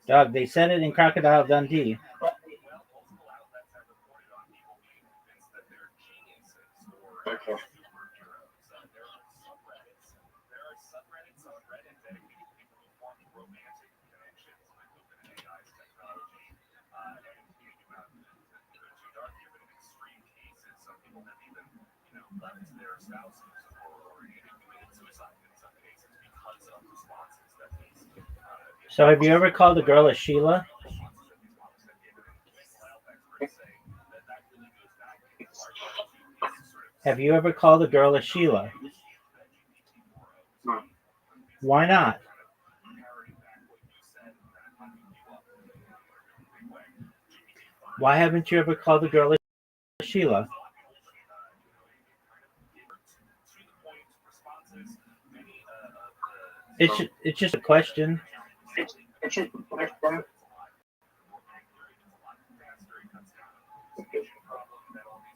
Dog, they said it in Crocodile Dundee. Okay. So have you ever called a girl a Sheila? Have you ever called a girl a Sheila? No. Why not? Why haven't you ever called a girl a Sheila? It's just a question.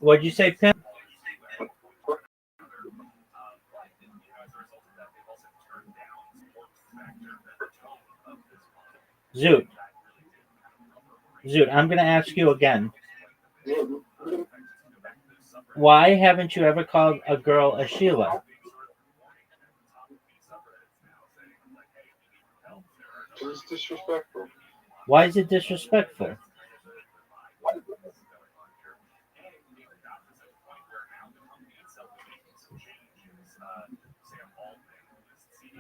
What'd you say, Pim? Zoot, I'm going to ask you again. Why haven't you ever called a girl a Sheila? It's disrespectful. Why is it disrespectful?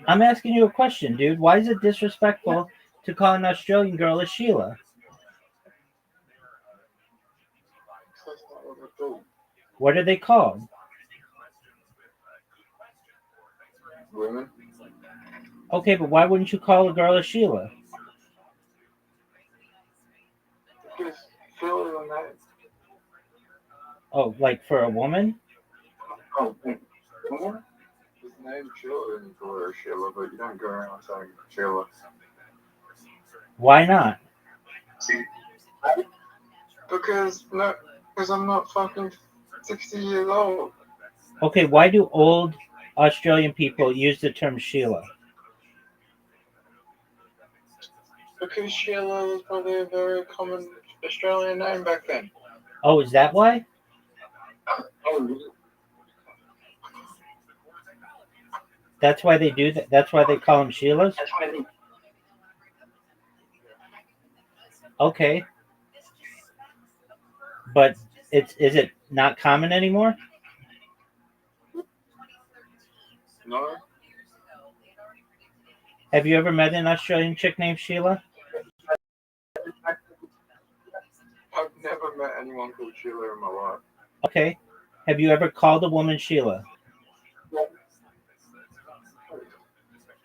I'm asking you a question, dude. Why is it disrespectful to call an Australian girl a Sheila? What are they called? Women. Okay, but why wouldn't you call a girl a Sheila? Because Sheila is a name. Oh, like for a woman? Oh, woman? His name's Sheila, and you call her Sheila, but you don't go around saying Sheila. Why not? Because I'm not fucking 60 years old. Okay, why do old Australian people use the term Sheila? Because Sheila was probably a very common Australian name back then. Oh, is that why? That's why they do that. That's why they call them Sheilas. Okay, but is it not common anymore? No. Have you ever met an Australian chick named Sheila? I've never met anyone called Sheila in my life. Okay. Have you ever called a woman Sheila?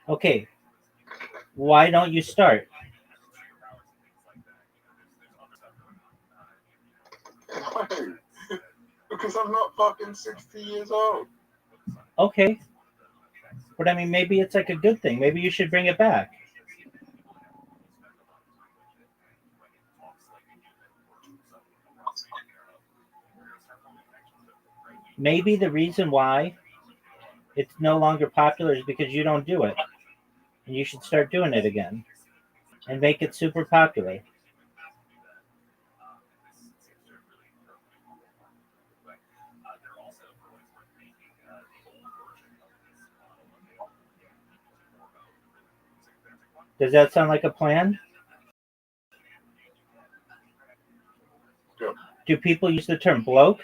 Okay. Why don't you start? No. Because I'm not fucking 60 years old. Okay. But I mean, maybe it's like a good thing. Maybe you should bring it back. Maybe the reason why it's no longer popular is because you don't do it. and you should start doing it again and make it super popular. Does that sound like a plan? Yeah. Do people use the term bloke?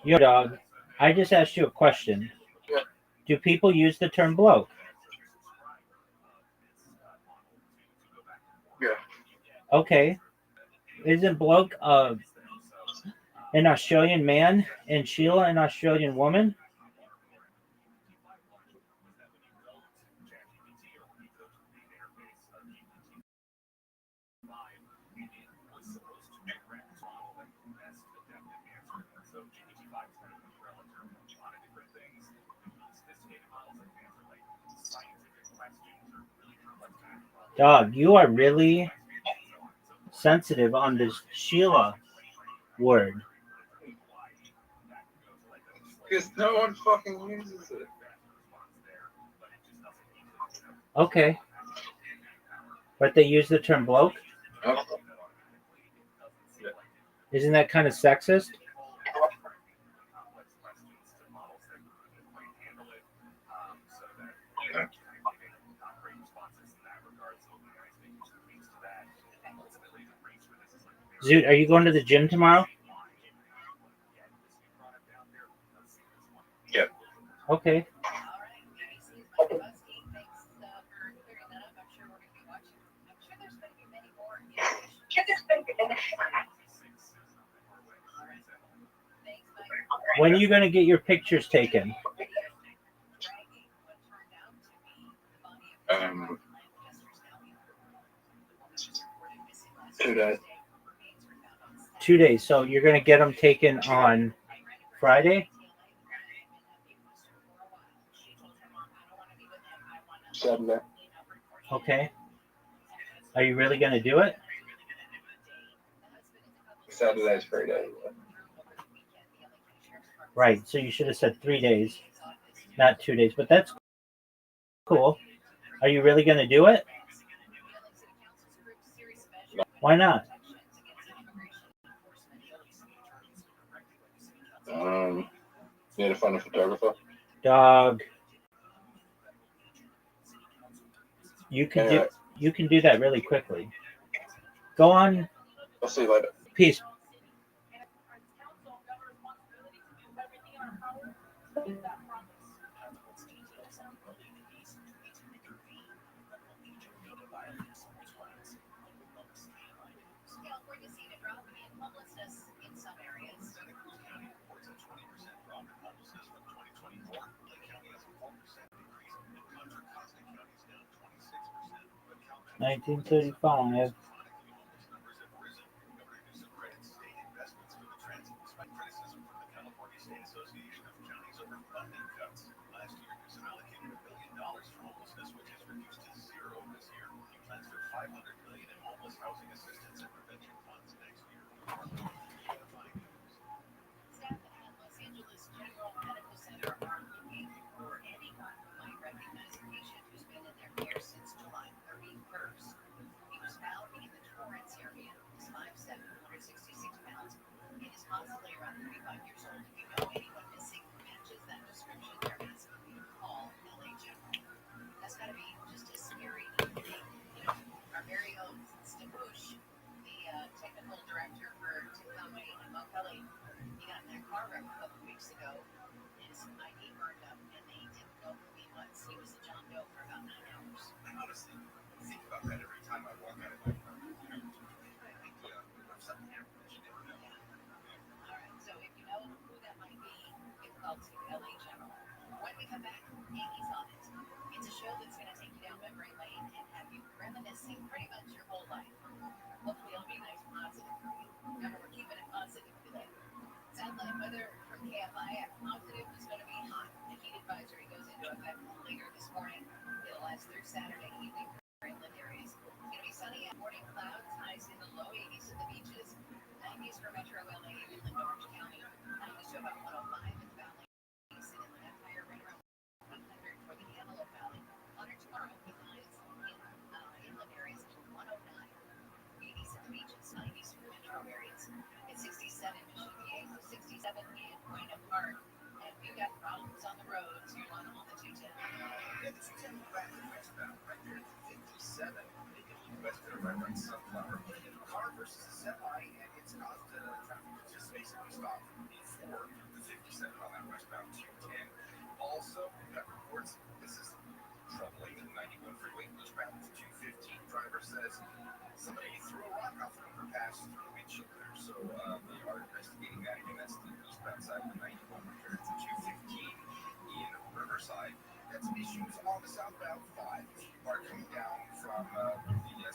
Yo, dog, I just asked you a question. Yeah. Do people use the term bloke? Yeah. Okay. Isn't bloke an Australian man and Sheila an Australian woman? Dog, you are really sensitive on this Sheila word. Because no one fucking uses it. Okay. But they use the term bloke? Oh. Yeah. Isn't that kind of sexist? Zoot, are you going to the gym tomorrow? Yep. Okay. When are you going to get your pictures taken? Um, 2 days. 2 days. So you're going to get them taken on Friday? Saturday. Okay. Are you really going to do it? Saturday's free day. Right. So you should have said 3 days, not 2 days. But that's cool. Are you really going to do it? Why not? Need to find a photographer. Dog. You can Anyway. you can do that really quickly. Go on. I'll see you later. Peace. California seen a drop in homelessness in some areas. 1935. Staff at Los Angeles General Medical Center are looking for anyone who might recognize a patient who's been in their care since July 31st. He was found run sunflower. A car versus a semi, and it's caused traffic to just basically stop before the 57 on that westbound 210. Also, we've got reports. This is troubling. The 91 freeway eastbound 215 driver says somebody threw a rock off the overpass through the windshield there. So they are investigating that. Again, that's the eastbound side of the 91 compared to 215 in Riverside. Got some issues on the southbound 5. If you are coming down from the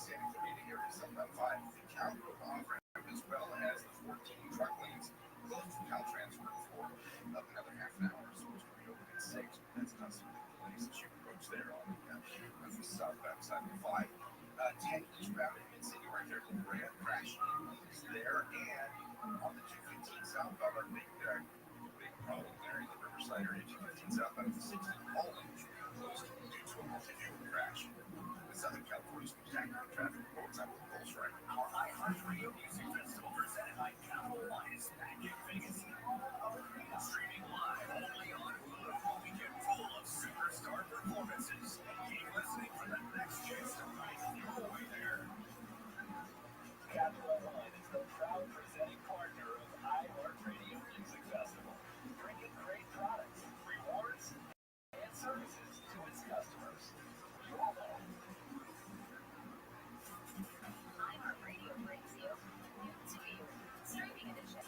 Santa Clarita area, southbound 5, the Calgary off-ramp, as well as the 14 truck lanes closed to Caltrans Route 4 up another half an hour. Supposed to reopen at 6, but that's caused some delays as you approach there on the southbound side of the 5. 10 eastbound in Mid-City right there, the Grand crash is there, and on the 215 southbound, our big problem there in the Riverside area, 215 southbound of the 60, all lanes closed due to a multi-fuel crash. The Southern California spectacular traffic reports on the Pulse right. Our iHeartRadio Music Festival presented by Capital One is back in Vegas. Streaming live only on Hulu. A weekend full of superstar performances. Keep listening for the next chance to ride your way there. Capital One is the proud presenting partner of iHeartRadio Music Festival, bringing great products, rewards, and services to its customers. You're welcome. iHeartRadio brings you New to You, streaming edition.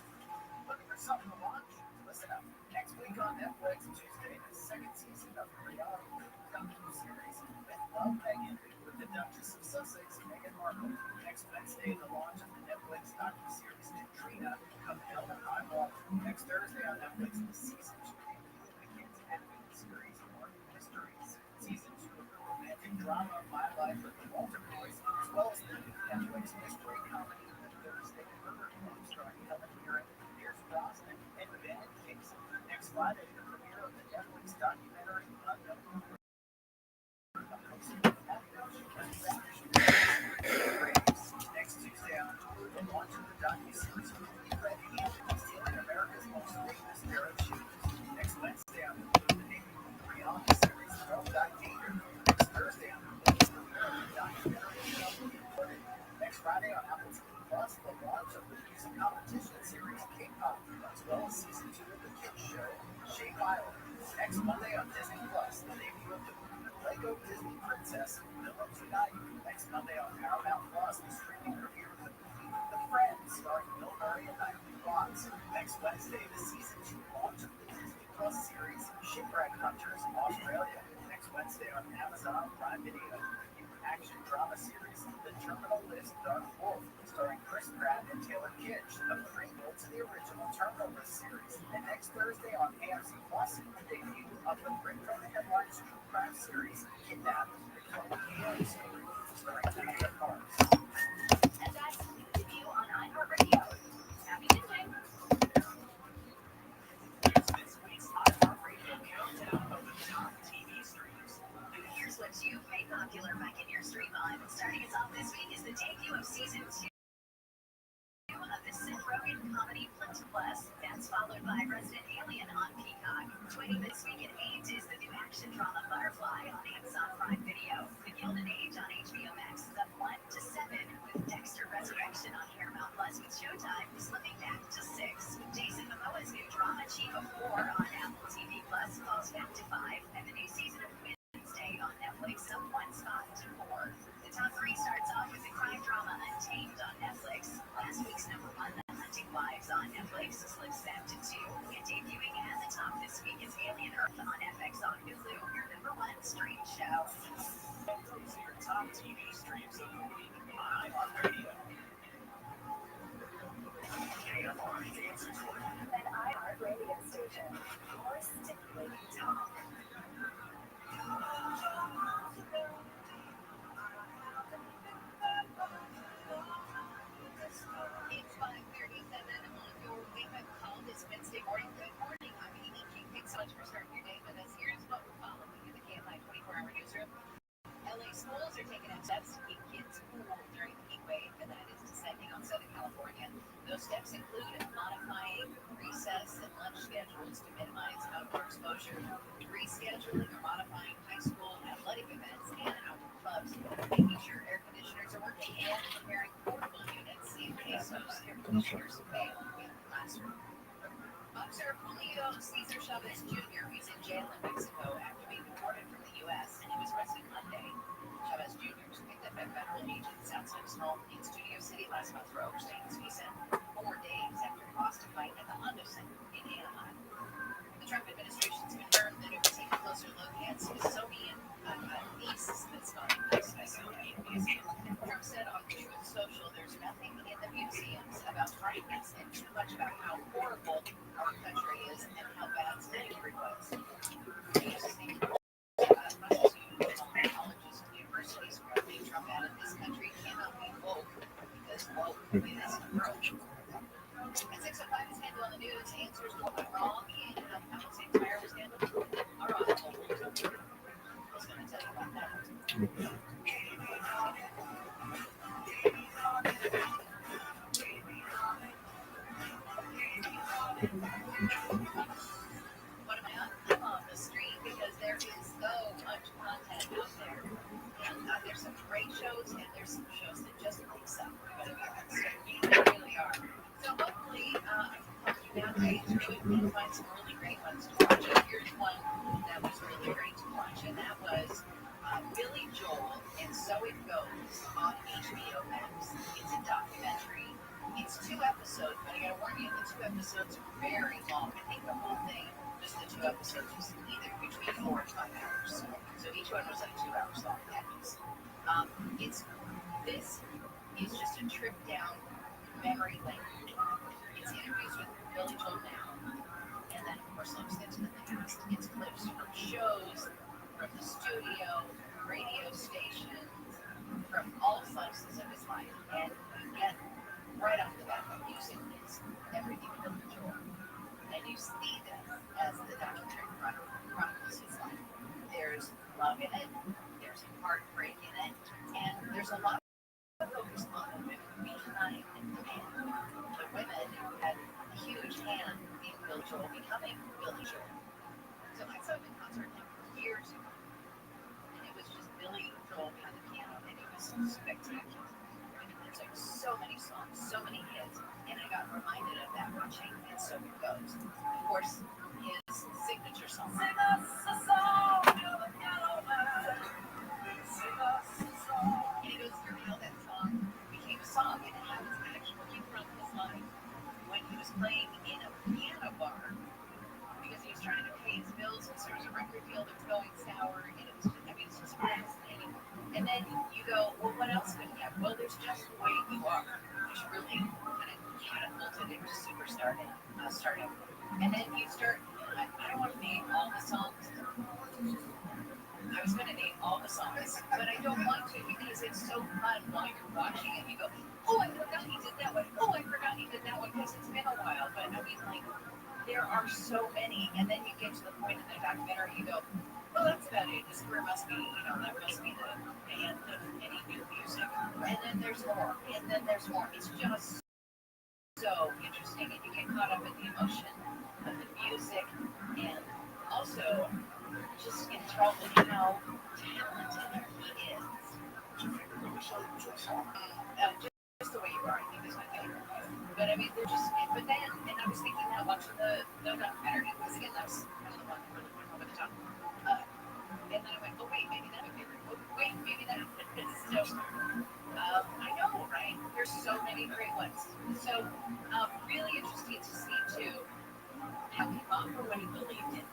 Looking for something to watch? Listen up. Next week on Netflix, Tuesday, the second season of the reality docu-series with Love Meghan with the Duchess of Sussex, Meghan Markle. Next Wednesday, the launch of the Netflix docu-series Katrina, Come Hell or High Water. Next Thursday on Netflix, the season 2 begins epic series Martin Mysteries. Season 2 of the romantic drama My Life with the Walter Boys, as well as the new Netflix mystery comedy The Thursday Murder Club starring Helen Mirren, Pierce Brosnan, and Ben Kingston. Next Friday, the premiere of the Netflix documentary Unknown. Next Tuesday on Hulu, the launch of the docu-series Red Hand, stealing America's most famous pair of shoes. Next Wednesday on Hulu, the debut of the reality series Throwback Danger. Next Thursday on Hulu, the premiere of the documentary Recorded. Next Friday on Apple TV Plus, the launch of the music competition series K-pop, as well as season 2 of the kids show Shape Island. Next Monday on Disney Plus, the debut of the Lego Disney Princess Villain Tonight. Next Monday on Paramount Plus, the streaming premiere of the movie The Friends, starring Bill Murray and Naomi Watts. Next Wednesday, the season 2 launch of the Disney Plus series Shipwreck Hunters Australia. Next Wednesday on Amazon Prime Video, the new action drama series The Terminal List Dark Wolf, starring Chris Pratt and Taylor Kitsch, a prequel to the original Terminal List series. And next Thursday on AMC Plus, the debut of the Brit from the Headlines true crime series Kidnapped, the Chloe Leone story, starring Julia Parks. And that's New to You on iHeartRadio. Happy Tuesday. Here's this week's iHeartRadio countdown of the top TV streams. Here's what you've made popular back in your stream on. Starting us off this week is the debut of season 2 of the Seth Rogen comedy Plus. That's followed by Resident Alien on Peacock. Joining this week at 8 is the new action drama Butterfly on Amazon Prime Video. The Gilded Age on HBO Max is up 1 to 7, with Dexter Resurrection on Paramount Plus with Showtime slipping back to 6. Jason Momoa's new drama Chief of War on Apple TV Plus falls back to 5, and the new season of Wednesday on Netflix up 1 spot to 4. The top 3 starts off with the crime drama Untamed on Netflix. Last week's number 1, The Hunting Wives on Netflix, slips back to 2. And debuting at the top this week is Alien Earth on FX on Hulu, your number 1 stream show. Those are your top TV streams of the week on iHeartRadio. KFR Games Recording. An iHeartRadio station. More stimulating talk. It's 5:37 on your wake-up call this Wednesday morning. Good morning. I'm Amy King. Thanks so much for starting your day with us. Here's what we're following in the KFI 24-hour newsroom. LA schools are taking out steps to keep kids cool during the heat wave, and that is descending on Southern California. Those steps include modifying recess and lunch schedules to minimize outdoor exposure, rescheduling or modifying high school athletic events and outdoor clubs, making sure air conditioners are working, and Boxer Julio Cesar Chavez Jr. is in jail in Mexico after being deported from the U.S. and he was arrested Monday. Chavez Jr. was picked up by federal agents outside his home in Studio City last month for overstaying his visa 4 days after he lost a fight at the Honda Center in Anaheim. The Trump administration's confirmed that it will take a closer look at Smithsonian Trump said on Truth Social, there's nothing in the museums about kindness and too much about how horrible our country is and how bad slavery was. Colleges and universities surrounding Trump added this country cannot be woke because woke is approach. At 6:05 is Handle on the News answers what went wrong in how Palisades fire was handled. Our article was going to tell you about that. What am I on the street because there is so much content out there. And there's some great shows and there's some shows that just make some. But they really are. So hopefully I can help you navigate through it and find some really great ones to watch. And here's one that was really great to watch, and that was Billy Joel and So It Goes on HBO Max. It's a documentary. It's 2 episodes, but I gotta warn you, the 2 episodes are very long. I think the whole thing, just the 2 episodes, was either between 4 and 5 hours. So each one was like 2 hours long. This is just a trip down memory lane. It's interviews with Billy Joel now, and then of course looks into the past. It's clips from shows, from the studio, radio stations, from all slices of his life, and you get right off the bat, music is everything to Billy Joel. And you see this as the documentary chronicles his life. There's love in it, there's heartbreak in it, and there's a lot of focus on the women behind the man. The women had a huge hand in Billy Joel becoming Billy Joel. So I saw him in concert like years ago, and it was just Billy Joel behind the piano, and it was spectacular. There's like so many songs, so many hits, and I got reminded of that watching And So It Goes. Of course, his signature song. Sing us a song, you're the piano man. Sing us a song. And he goes through how that song became a song and how it's actually from his life when he was playing in a piano bar because he was trying to pay his bills, and so there was a record deal that was going sour, and it was just, it's just fascinating. And then you go, well, what else could he have? Well, there's Just the Way You Are, which really kind of catapulted him to superstardom. And then you start, I don't want to name all the songs. I was going to name all the songs, but I don't want to because it's so fun while you're watching it. You go, oh, I forgot he did that one. Oh, I forgot he did that one because it's been a while. But I mean, like, there are so many, and then you get to the point in the documentary, you go, well, that's about it. This career must be, that must be the end of any new music. And then there's more, and then there's more. It's just so interesting, and you get caught up in the emotion of the music, and also just enthralled with how talented he is. Just the Way You Are, I think is my favorite. But I mean, they're just, but then, and I was thinking that watching the documentary, because again, that's kind of the one that really went over the top. And then I went, oh, wait, maybe that's my favorite. Oh, wait, maybe that is. So, I know, right? There's so many great ones. So, really interesting to see, too, how he fought for what he believed in.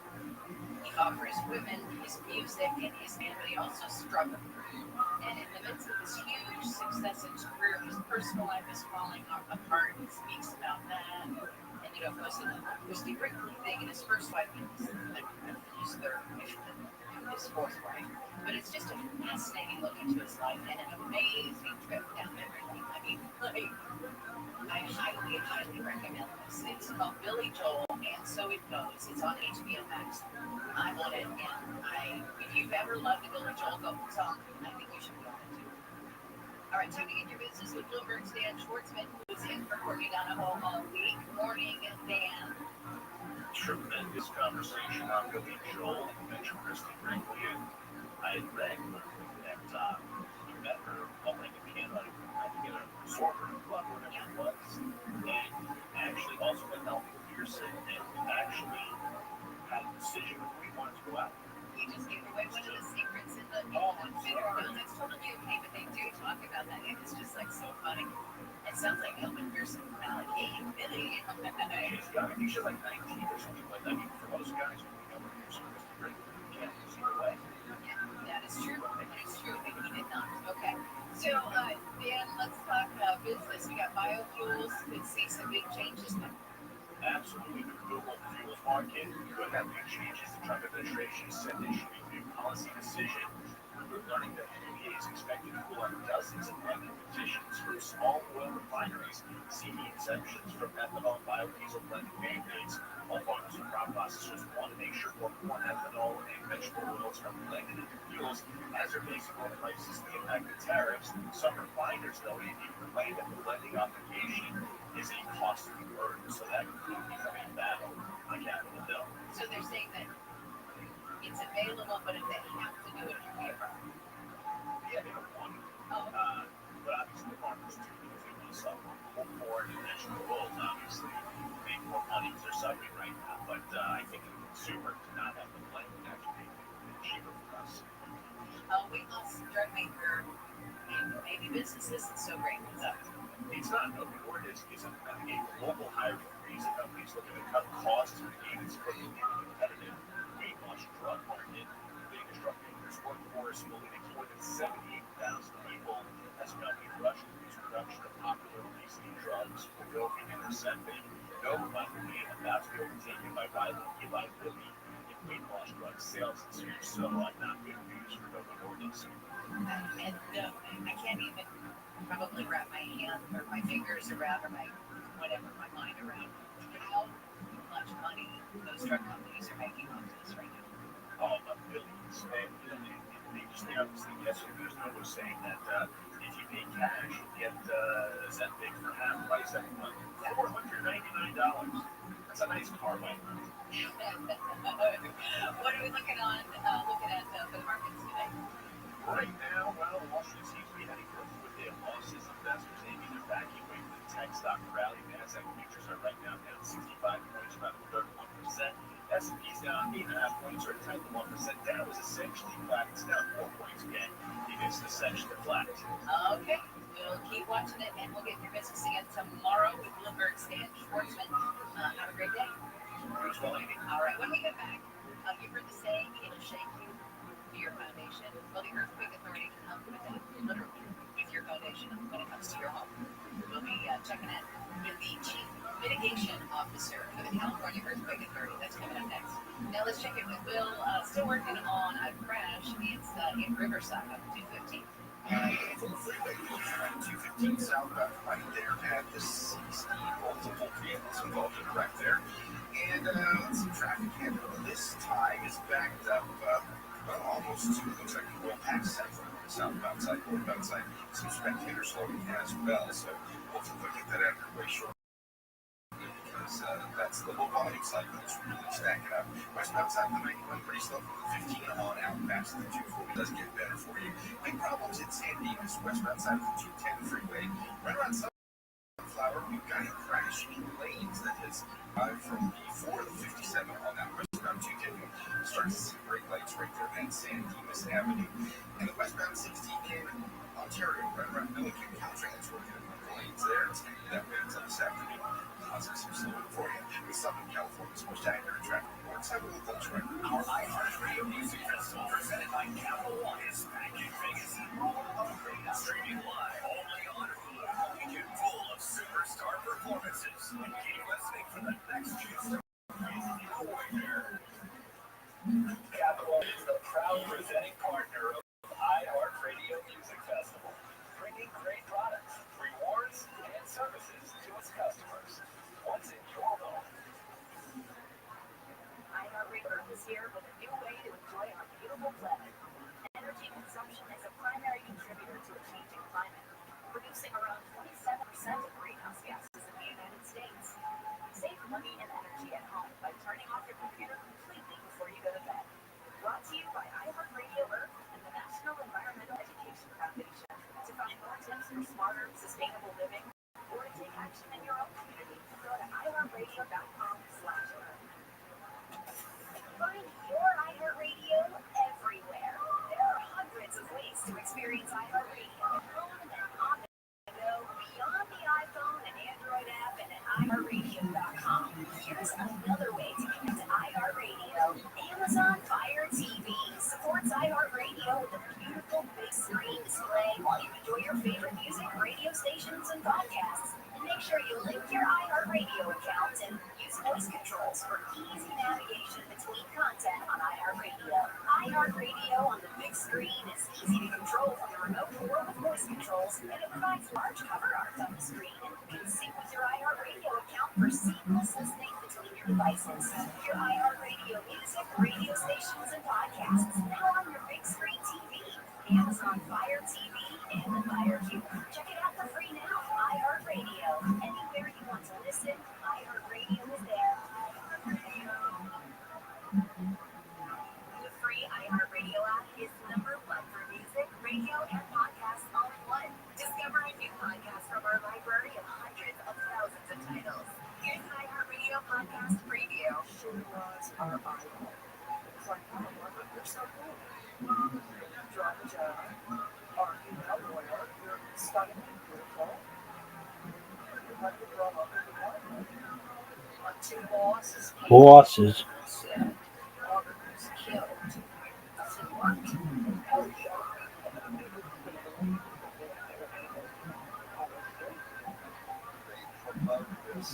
He fought for his women, his music, and his man, but he also struggled. And in the midst of this huge success in his career, his personal life is falling apart. He speaks about that. And, of course, Christy Brinkley thing, and his first wife, and his third, his fourth wife. But it's just a fascinating look into his life and an amazing trip down memory lane. I mean, like, I highly, highly recommend this. It's called Billy Joel, and So It Goes. It's on HBO Max. I'm on it, and if you've ever loved a Billy Joel song, I think you should be on it too. All right, tuning in your business with Bloomberg's Dan Schwartzman, who's in for Courtney Donahoe all week. Morning, Dan. Tremendous conversation on Billy Joel. You mentioned Christy Brinkley, and I had read that you met her playing the piano, I think in a resort or club, whatever it was. sounds like Elvin Pearson from Alec. Hey, Billy. She's like 19 or something like that. I mean, for most guys, when we know we're supposed to break, we can't lose either way. That is true. That is true, but he did not. Okay. So, Dan, let's talk business. We got biofuels. Could see some big changes now. Absolutely. The renewable fuels market could have big changes. The Trump administration said they should be a new policy decision. We're learning that the EPA is expected to rule on dozens of blending petitions from small oil refineries seeking exemptions from ethanol and biodiesel blending mandates. All farmers and crop processors want to make sure more corn, ethanol, and vegetable oils are blended into fuels as their basic oil prices be impacted tariffs. Some refiners, though, even claim that the blending obligation is a costly burden, so that could become a battle on Capitol Hill. So they're saying that it's available, but if they have to do it, it can be a problem. Yeah, they don't want it. But obviously the farmers do because they want to sell more corn and vegetable oils, obviously. Make more money because they're suffering right now. But I think the consumer to not have the blend would actually make it cheaper for us. Weight loss drug maker and maybe business isn't so great. What's up? It's not. No, the board is implementing a global hiring freeze. The company's looking to cut costs and gain its foot in the competitive weight loss drug market. The biggest drug maker's workforce will employ more than 78,000 people as a company rushed to reduce production of popular obesity drugs, Wegovy and Ozempic. Novo Nordisk is about to be overtaken by rival Eli Lilly in weight loss drug sales this year. So not good news for Novo Nordisk. And I can't even probably wrap my hand or my fingers around or my mind around how much money those drug companies are making off this right now. Billions. And they obviously yesterday Novo was saying that if you pay cash, you get Ozempic for half price every month. $499. That's a nice car bike. What are we looking at for the markets today? Right now, well, Wall Street seems to be heading for liquidated losses. Investors aiming to evacuate the tech stock rally. NASDAQ futures are right now down 65 points, about 31%. S&P's down 8.5 points, or 10.1%. Dow is essentially flat. It's down 4 points again. It is essentially flat. Okay, we'll keep watching it, and we'll get your business again tomorrow with Bloomberg's Dan Schwartzman. Have a great day. All right, when we get back, you've heard the saying, it'll shake you to your foundation. Well, the Earthquake Authority can help you with that, literally, with your foundation when it comes to your home. We'll be checking in with the Chief Mitigation Officer for the California Earthquake Authority. That's coming up next. Now let's check in with Will. Still working on a crash. It's in Riverside up 215. From the freeway, 215 southbound, right there at the CC. Multiple vehicles involved in a wreck there. And some traffic here. This time is backed up almost to, looks like well past Central, southbound side, northbound side. Some spectators loading as well. So hopefully we'll get that out of your way shortly. Because that's the low volume side that's really stacking up. Westbound side of the 91 pretty slow from the 15 on out past the 240 does get better for you. Big problems in San Dimas, westbound side of the 210 freeway. Right around Sunflower, we've got a crash in lanes that has from the 4 to the 57 on that westbound 210. Starting to see brake lights right there at San Dimas Avenue. And the westbound 60 in Ontario, right around Milliken, Caltrans, working on the lanes there. It's going to be that way until this afternoon. Some slowing for you. With Southern California's most accurate traffic reports, have a little closer right now. Our iHeartRadio Music Festival, presented by Capital One, is back in Vegas. Streaming live only on Hulu. A weekend full of superstar performances. And keep listening for the next chance to go away there. Capital One is the proud presenting partner of iHeartRadio Music Festival, bringing great products, rewards, and services to its customers. What's in your home? iHeartRadio is here with a new way to enjoy our beautiful planet. Energy consumption is a primary contributor to a changing climate. iHeartRadio.com. Here's another way to connect to iHeartRadio. Amazon Fire TV supports iHeartRadio with a beautiful big screen display while you enjoy your favorite music, radio stations, and podcasts. And make sure you link your iHeartRadio account and use voice controls for easy navigation between content on iHeartRadio. iHeartRadio on the big screen is easy to control from the remote or with voice controls, and it provides large cover art on the screen. And you can sync with your iHeartRadio account for seamless listening between your devices. Your iHeartRadio music, radio stations, and podcasts now on your big screen TV. Amazon Fire TV and the Fire Cube. Check it out for free now. iHeartRadio. Anywhere you want to listen, iHeartRadio is there. The free iHeartRadio app is number one for music, radio, and podcasts all in one. Discover a new podcast from our library of hundreds of thousands of titles. Here's an iHeartRadio podcast preview. She was our idol. It's like, oh, Margaret, you're so cool. Drive a job, are you a lawyer? You're stunning and beautiful. You have to grow up in the world. Our two bosses. Bosses. Said Margaret was killed. I said, what? Oh, yeah. Promote this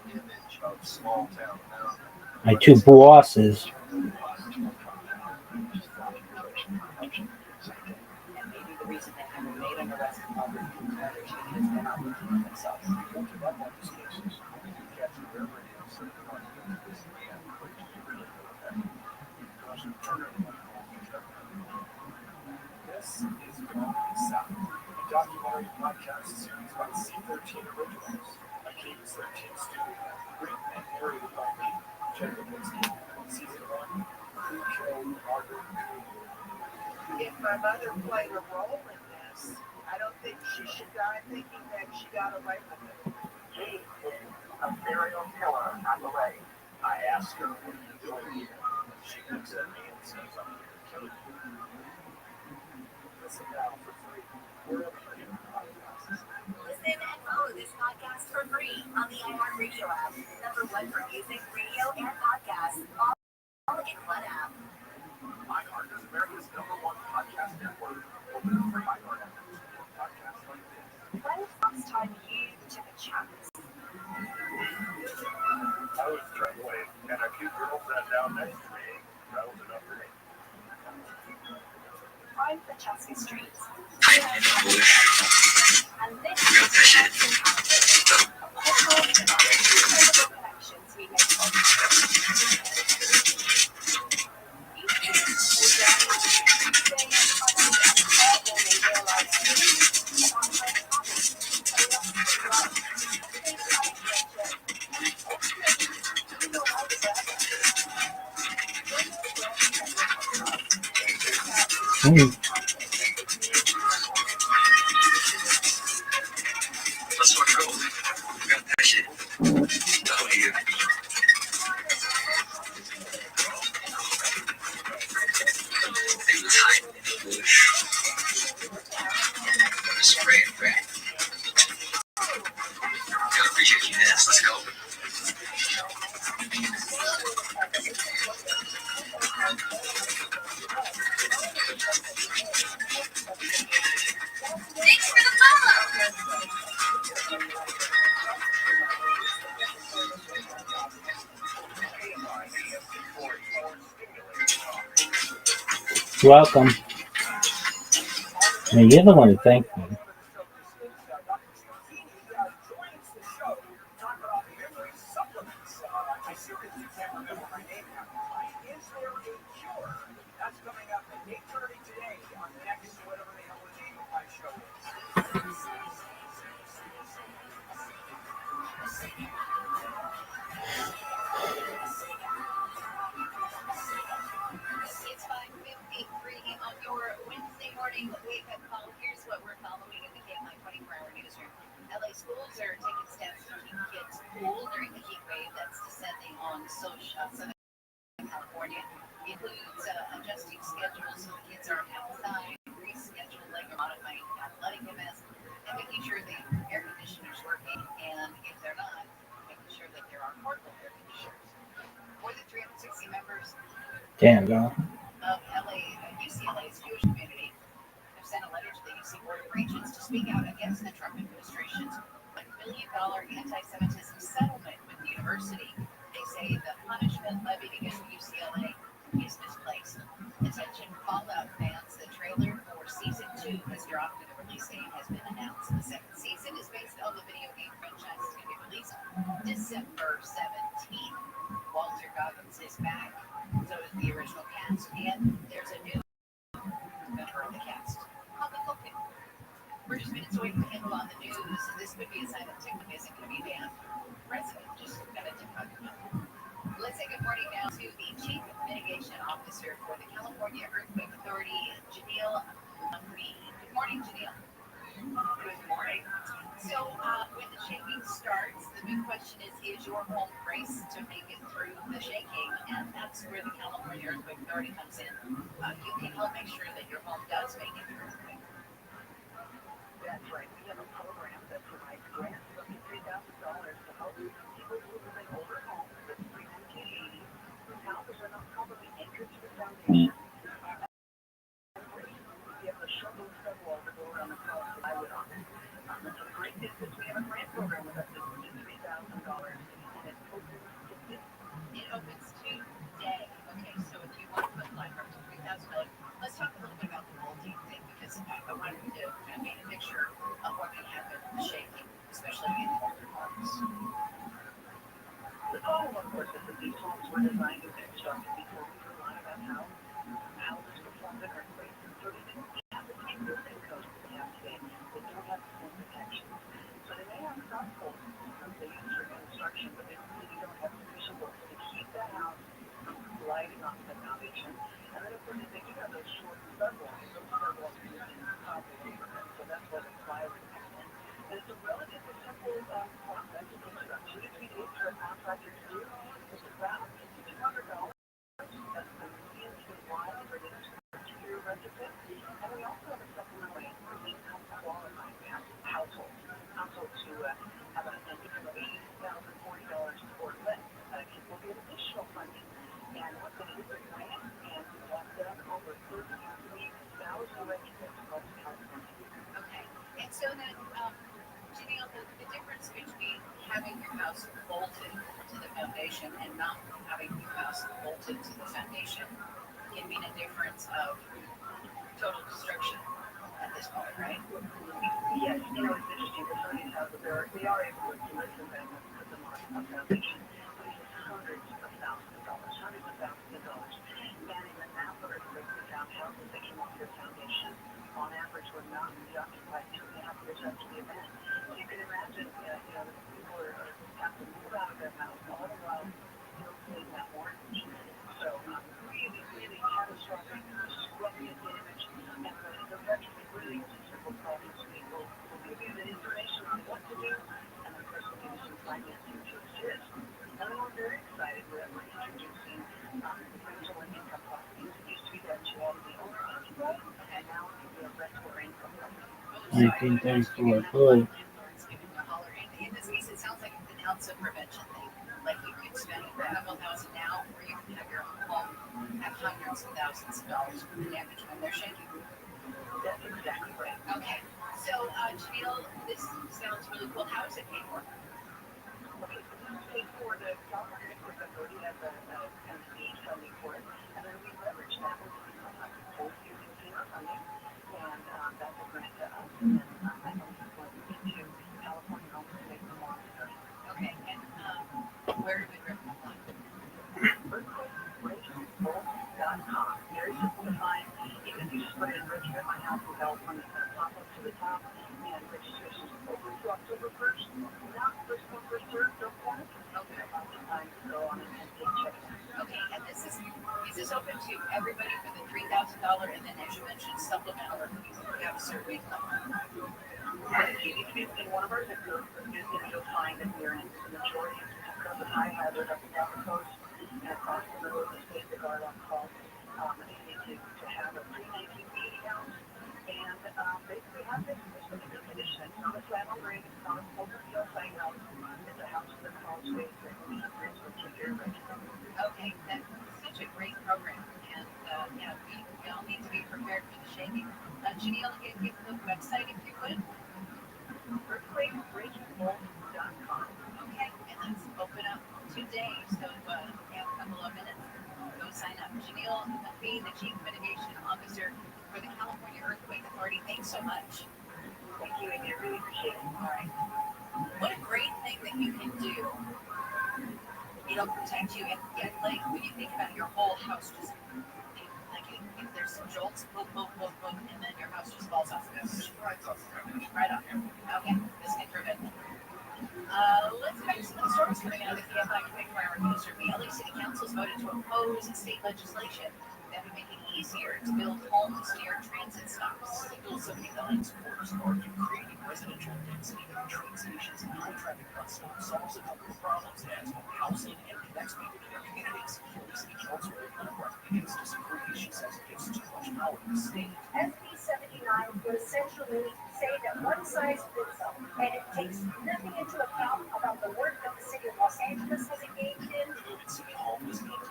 image of small town America. My two bosses. And maybe the reason they haven't made an arrest in Margaret is because they're not looking at themselves. This is Gone South, a documentary podcast series by C13 Originals, a Cadence 13 studio, written and narrated by me, Jacob Winston. Season 1, Who Killed Margaret? If my mother played a role in this, I don't think she should die thinking that she got away with it. Me, a serial killer on the way. I asked her, what are you doing here? She looks at me and says, I'm here to kill you. Listen now for free, wherever you get your podcasts. Listen and follow this podcast for free on the iHeartRadio app. Number one for music, radio, and podcasts. All in one app. iHeart is America's #1 podcast network. Open a free iHeart app for podcasts like this. When was the last time you took a chance? I was turned away, and a cute girl sat down next to me. That was enough for me. I'm Francesca Streets. And this is cultural connections we make. Let's talk gold. Got that shit. Out here. They was hiding in the bush. Spraying crack. Gotta appreciate you, Ness. Let's go. Thanks for the follow. Welcome. Now, you're the one to thank me. That's coming up at 8:30 today on the next whatever the hell the name of my show is. It's 5:53 on your Wednesday morning wake-up call. Here's what we're following Damn, girl. of UCLA's Jewish community have sent a letter to the UC Board of Regents to speak out against the Trump administration's $1 billion anti-Semitism settlement with the university. They say the punishment levied against UCLA is misplaced. Attention Fallout fans, the trailer for season 2 has dropped and the release date has been announced. The second season is based on the video game franchise. It's going to be released December 17th. Walter Goggins is back, so is the original cast, and there's a new member of the cast, Holly Culkin. We're just minutes away from the handle on the news. This could be a sign that TikTok isn't going to be banned. President just got a TikTok account. Let's say good morning now to the Chief Mitigation Officer for the California Earthquake Authority, Janelle Reed. Good morning, Janelle. Good morning. So when the shaking starts, the big question is your home braced to make it through the shaking? And that's where the California Earthquake Authority comes in. You can help make sure that your home does make it through. That's right. We have a program that provides grants up to $3,000 to help people who live in older homes that pre-1980 whose houses are not properly anchored to the foundation. We have a shovel stud wall to go around the house with plywood on it. That's a great business. We have a grant program with us that's $3,000, and it opens today. It opens today. Okay, so if you want to put like up to $3,000, let's talk a little bit about the molding thing because I wanted to kind of paint a picture of what can happen with shaking, especially in older homes. The problem, of course, is that these homes were designed and constructed before we knew a lot about how houses performed in earthquakes, so they didn't have the same building codes that we have today. They don't have the same protections. So they may have some holes they use for construction, but they really don't have sufficient bolts to keep that house from sliding off the foundation. And then, of course, if they do have those short stud walls, those stud walls are used in the top of the neighborhood, so that's where the plywood comes in. And it's a relatively simple process to construct. 2 to 3 days for a contractor to do. It's about $200. That's the median statewide for this 2-year retrofit. And we also have a supplemental aid for income qualifying households. Households who have an income of $80,040 or less will get additional funding. And what they do is a grant, and we have done over 33,000 retrofits across California. Okay, and so then, Janelle, the difference between having your house bolted to the foundation and not having your house bolted to the foundation can mean a difference of total destruction at this point, right? Yes, it's interesting because some of these houses, they are able to listen and put them on a foundation. But it's hundreds of thousands of dollars. And in the Napa earthquake, we found houses that came off their foundation, on average, were not reoccupied 2.5 years after the event. So you can imagine, that people have to move out of their house all the while still paying that mortgage. So really, really catastrophic, disruptive damage. And the retrofit really is a simple process. People will give you the information on what to do, and of course, we'll give you some financing to assist. And then we're very excited that we're introducing rental and income properties. It used to be that you had the owner occupied, and now it can be a rental or income property. 1934. In this case, it sounds like an ounce of prevention thing. Like you could spend $2,000 now, or you can have your home have hundreds of thousands of dollars for the damage when they're shaking. That's exactly right. Okay, so Janelle, this sounds really cool. How is it paid for? Okay, so this is paid for. The California Earthquake Authority has a seed funding for it, and then we leverage that with both using FEMA funding, and that's a grant to us, and then I know this is going into California homes to make them more resilient. Okay, and where do we rip them on? EarthquakeBraceBolt.com. Very simple to find. Even if you just put it in Richmond, my house will help when it pop up to the top, and registration is open to October 1st. Not first come, first served, don't panic. Okay. Lots of time to go on and take checks. Okay, and is this open to everybody for the $3,000, and then as you mentioned, supplemental, or you have a certain income? If you need to be in one of our zip codes, you'll find that we're in the majority of zip codes of high hazard up and down the coast and across the middle of the state, the guard on call. You need to have a pre-1980 house and basically have this in good condition. It's not a flat on grade, it's not a older site house. It's a house with a crawl space that we have to take care of. Okay, that's such a great program. Rabbi, the Chief Mitigation Officer for the California Earthquake Authority. Thanks so much. Thank you, and I really appreciate it. All right. What a great thing that you can do. It'll protect you, and like when you think about your whole house, just like if there's some jolts, boom, boom, boom, boom, and then your house just falls off the foundation. Right off. Okay, this can prevent that. Let's go to some of the stories coming out of the KFI 24-hour news. The LA City Council has voted to oppose state legislation that would make it easier to build homes near transit stops. Bill 79 supporters argue creating residential density near train stations and high-traffic bus stops solves a couple of problems as housing and connects people to their communities. The city council Republicans disagree. She says it gives too much power to the state. SB 79 would essentially say that one size fits all, and it takes nothing into account about the work that the city of Los Angeles has engaged in. The movement City Hall was named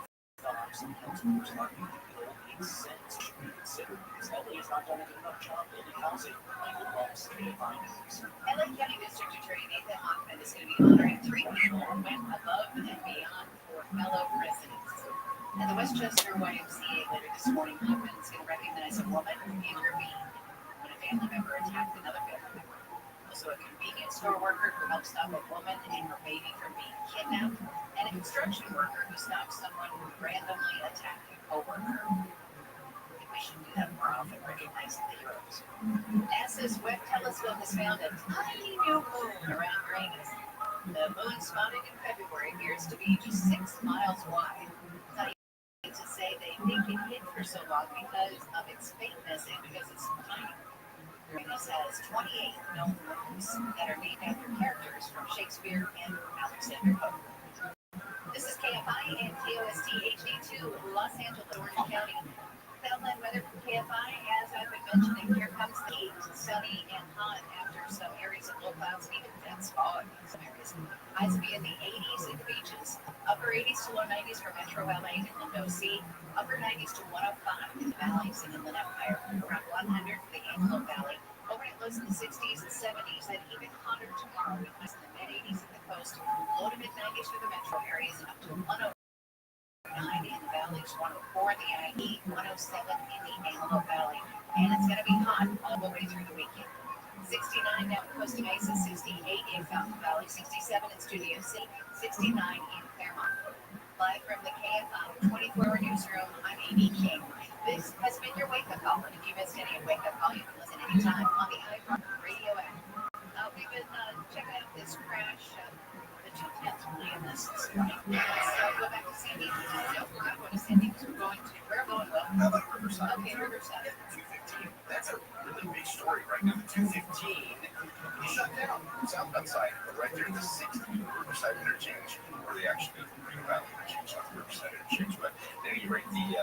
some council members argue the bill makes sense. Should be considered because LA has not done a good enough job building housing. Michael Ross, KFI News. LA County District Attorney Nathan Hoffman is going to be honoring 3 people who went above and beyond for fellow residents. At the Westchester YMCA later this morning, Hoffman is going to recognize a woman who intervened when a family member attacked another family member. Also, a convenience store worker who helped stop a woman and her baby from being kidnapped, and a construction worker who stopped someone who randomly attacked a coworker. We should do that more often, recognizing the heroes. NASA's Webb telescope has found a tiny new moon around Uranus. The moon spotted in February appears to be just 6 miles wide. It's not easy to say they think it hid for so long because of its faintness and because it's so tiny. Uranus has 28 known moons that are named after characters from Shakespeare and Alexander Pope. This is KFI and KOST HD2, Los Angeles, Orange County. Southland weather from KFI, as I've been mentioning, here comes the heat, sunny and hot after some areas of low clouds, even dense fog in some areas. Highs will be in the 80s in the beaches, upper 80s to low 90s for Metro LA and Lindo Sea, upper 90s to 105 in the valleys and Inland Empire, around 100 for the Antelope Valley, overnight lows in the 60s and 70s, and even hotter tomorrow with highs in the mid 80s at the coast, low to mid 90s for the metro areas, and up to 109 in the valleys, 104 in the IE, 107 in the Antelope Valley, and it's going to be hot all the way through the weekend. 69 down Costa Mesa, 68 in Fountain Valley, 67 in Studio C, 69 in Claremont. Live from the KFI 24-hour newsroom, I'm Amy King. This has been your wake-up call, and if you missed any Wake Up Call, you can listen anytime on the iPhone radio app. We've been checking out this crash. The 210's playing this morning. So go back to San Diego. No, we're not going to San Diego. We're going, Will? How about Riverside? Okay, Riverside. 215. That's a really big story right now. The 215 shut down southbound side, but right there, the 60 Riverside interchange, where they actually bring about the interchange, not the Riverside interchange. But at any rate, the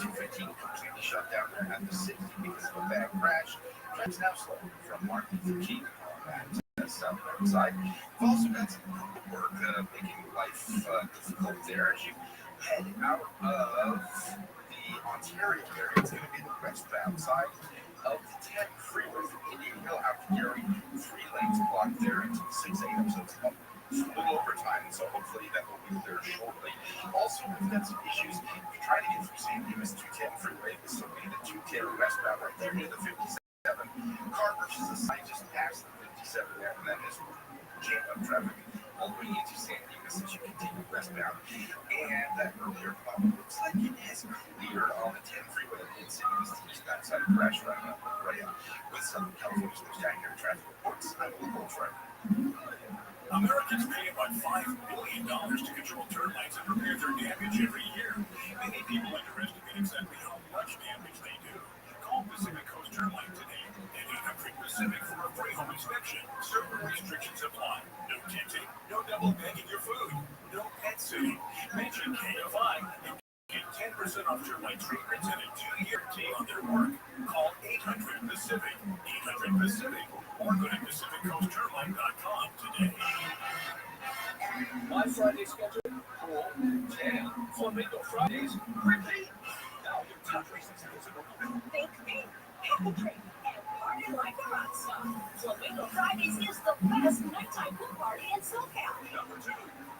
215 completely shut down there at the 60 because of a bad crash. Traffic's now slow from Martin Luther King on that southbound side. We've also got some work making life difficult there as you head out of the Ontario area. It's going to be the westbound side of the 10 freeway from Indian Hill out to Gary. 3 lanes blocked there until 6 a.m. So it's a little over time, so hopefully that will be clear shortly. Also, we've got some issues. If you're trying to get from San Dimas 210 freeway, this will be the 210 westbound right there near the 57. Car versus the sign just past the 57 there, and that is jammed up traffic all the way into San Dimas as you continue westbound. And that earlier problem looks like it has cleared on the 10 freeway in San Dimas to eastbound side crash right up. With Southern California's most accurate traffic reports, I'm Will Driver. Americans pay about $5 billion to control termites and repair their damage every year. Many people underestimate exactly how much damage they do. Call Pacific Coast Termite today at 800 Pacific for a free home inspection. Certain restrictions apply. No tinting, no double bagging your food, no pet sitting. Mention KFI and get 10% off termite treatments and a 2-year guarantee on their work. Call 800 Pacific, 800 Pacific, or go to PacificCoastTermite.com today. My Friday schedule, pool, tan, Flamingo Fridays, repeat. Now your top reasons to visit a woman. Think big, pick a drink, and party like a rock star. Flamingo Fridays is the best nighttime pool party in SoCal. Number 2.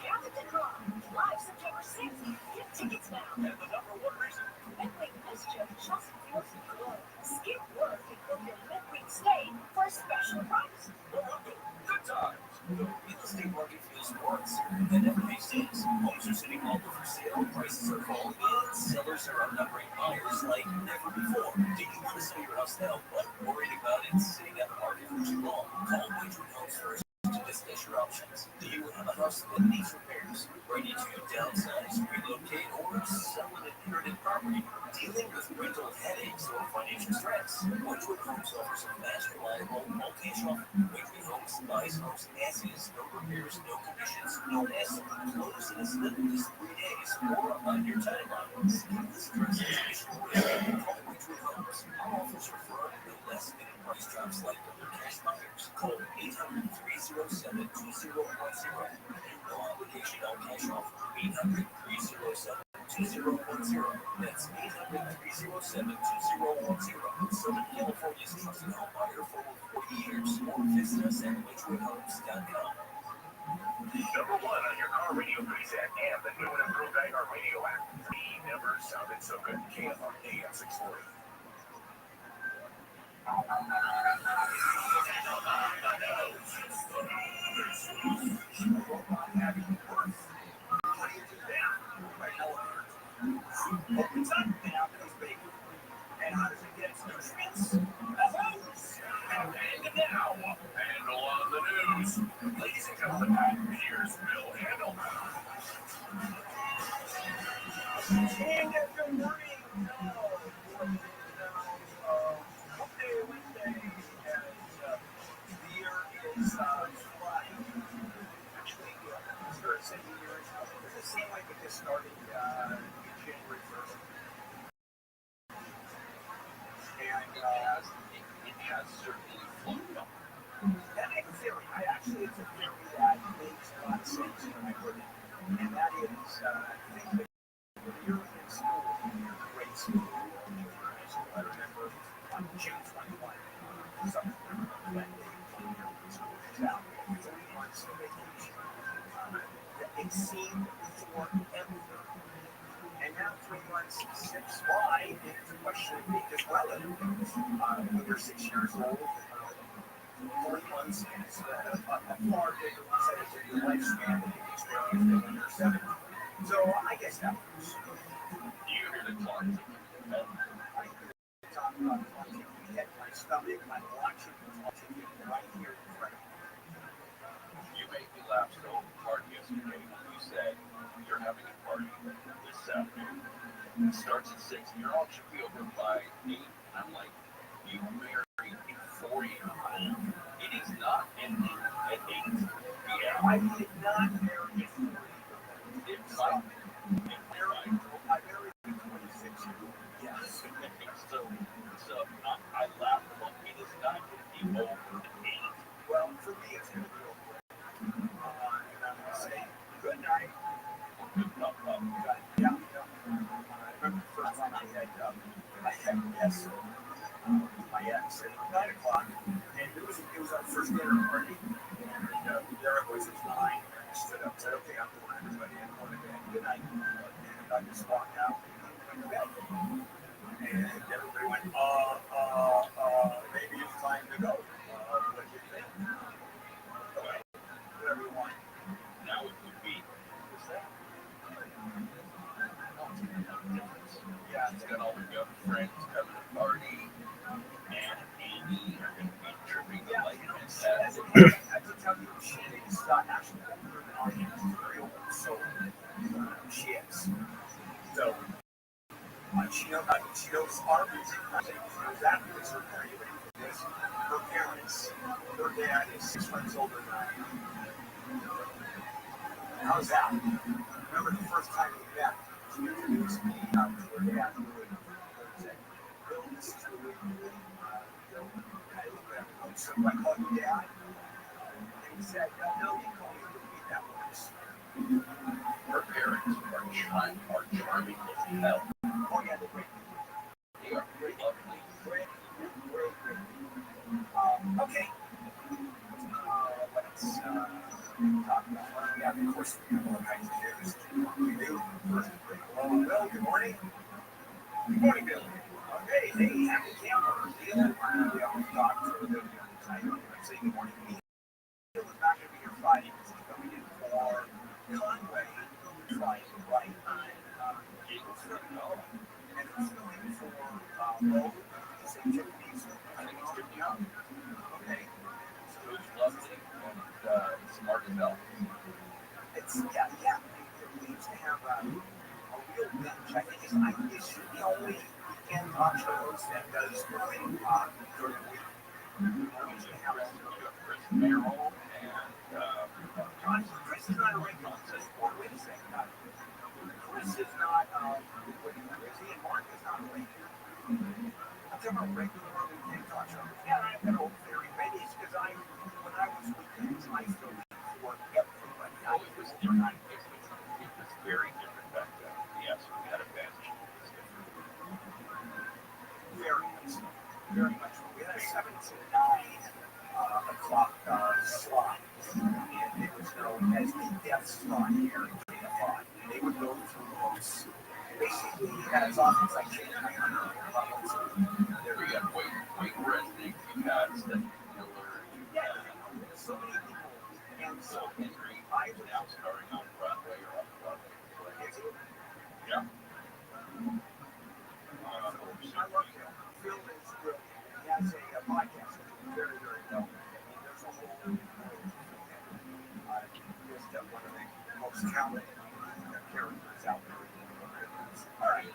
Gather to draw live September 6th. Get tickets now. And the number 1 reason. Midway West Just feels good. Skip work and book your midweek stay for a special price. Good times. The real estate market feels more uncertain than ever these days. Homes are sitting longer for sale, prices are falling in, sellers are outnumbering buyers like never before. Do you want to sell your house now, but worried about it sitting on the market for too long? Call Winthrop Homes first to discuss your options. Do you have a house that needs repairs? Ready to downsize, relocate, or sell an inherited property? Dealing with rental headaches or financial stress? Winthrop Homes offers a fast, reliable, multi-cash offer. Winthrop Homes buys homes as is, no repairs, no commissions, no hassle. Close in as little as 3 days or on your timeline. Skip the stress and traditional risk. Call Winthrop Homes. Our offers are firm, no less than price drops like other cash buyers. Call 800-307-2010. No obligation on cash offer. 800-307-2010. That's 800-307-2010. Southern California's trusted home buyer for over 40 years. Or visit us at witchwoodhomes.com. Number one on your car radio preset and the new and improved iHeartRadio app. He never sounded so good. KFR AM 640. Opens up and out comes bacon. And how does it get its nutrients? The hose. And now, Handle on the news. ladies and gentlemen, Here's Bill Handle. And good morning. Wednesday, as the year is flying. Actually, started saying the year is, does it seem like it just started January 1st? And it has certainly flown up. And I have a theory. It's a theory that makes a lot of sense when I heard it. And that is, I think that when you're in school, grade school, junior high school, I remember on June 21, something that day, when you're in school, it's out, 3 months of vacation. It seemed forever. And now 3 months slips by, and it's a question of me as well. When you're 6 years old, 3 months is a far bigger percentage of your lifespan than you experience than when you're 7. So I guess that works. Do you hear the clock? I could talk about the clock ticking at my stomach. I'm watching the clock ticking right here in front of me. You made me laugh so hard yesterday when you said you're having a party this Saturday. It starts at 6. Your all should be over by 8. I'm like, you married a 4-year-old. It is not ending at 8 p.m. I did not marry a 4-year-old. It's not. I married a 26-year-old. Yes. So I laugh about it is not going to be over at 8. Well, for me, it's going to be over. And I'm going to say good night. Yeah. I remember the first time I had yes, my ex at 9 o'clock, and it was our first dinner party. And there I was at 9, and I stood up and said, okay, I'm going everybody in, going to bed. Good night. And I just walked out and went to bed. And everybody went, maybe it's time to go. What do you think? Okay, whatever you want. Now it would be, what's that? Yeah, it's got all the young friends having a party, and Amy are going to be tripping the light fantastic. I have to tell you, she is actually older than I am. She's very old, so she is. So she knows our music. She knows that music. Are you ready for this? Her parents, her dad is 6 months older than I am. How's that? Remember the first time we met? She introduced me to her dad. Said, Bill, this is really cool. And I looked at him and said, do I call you Dad? And he said, no, you call me Ruby. That works. Her parents are charming as hell. Oh, yeah, they're great. They are lovely. Great. Okay. Let's talk about yeah, of course, we have all kinds of news. We do. First, hello, Bill. Good morning. Good morning, Bill. I say good morning. He was not going to be here Friday because he's coming in for Conway Friday, right? And it's going for Bo. He's a Japanese. I think it's good job. Okay. So it's lovely and smart as hell. It's, yeah. It needs to have a real bench. I think it should be only weekend nachos that does during the week. We should have Chris Merrill and Chris is not a regular. Wait a second. Chris is not, is he and Mark is not a regular? I'm talking about regular weekend nachos. Yeah, I've got old theory. Maybe it's because when I was weekends, I still for everybody. It was different. It was very different back then. Yes, we had a bench. Very much so. Very much so. We had a 7 to 9 o'clock slot, and it was known as the death slot here in KFI. They would go through those. Basically, as often as I changed my levels. There we go. Wait, resting. You had Stephen Miller. So many people. And so Henry, I was now starting on Broadway or off Broadway. Yeah. I love Phil. Phil is brilliant. He has a podcast very, very well. There's a whole just one of the most talented characters out there. All right.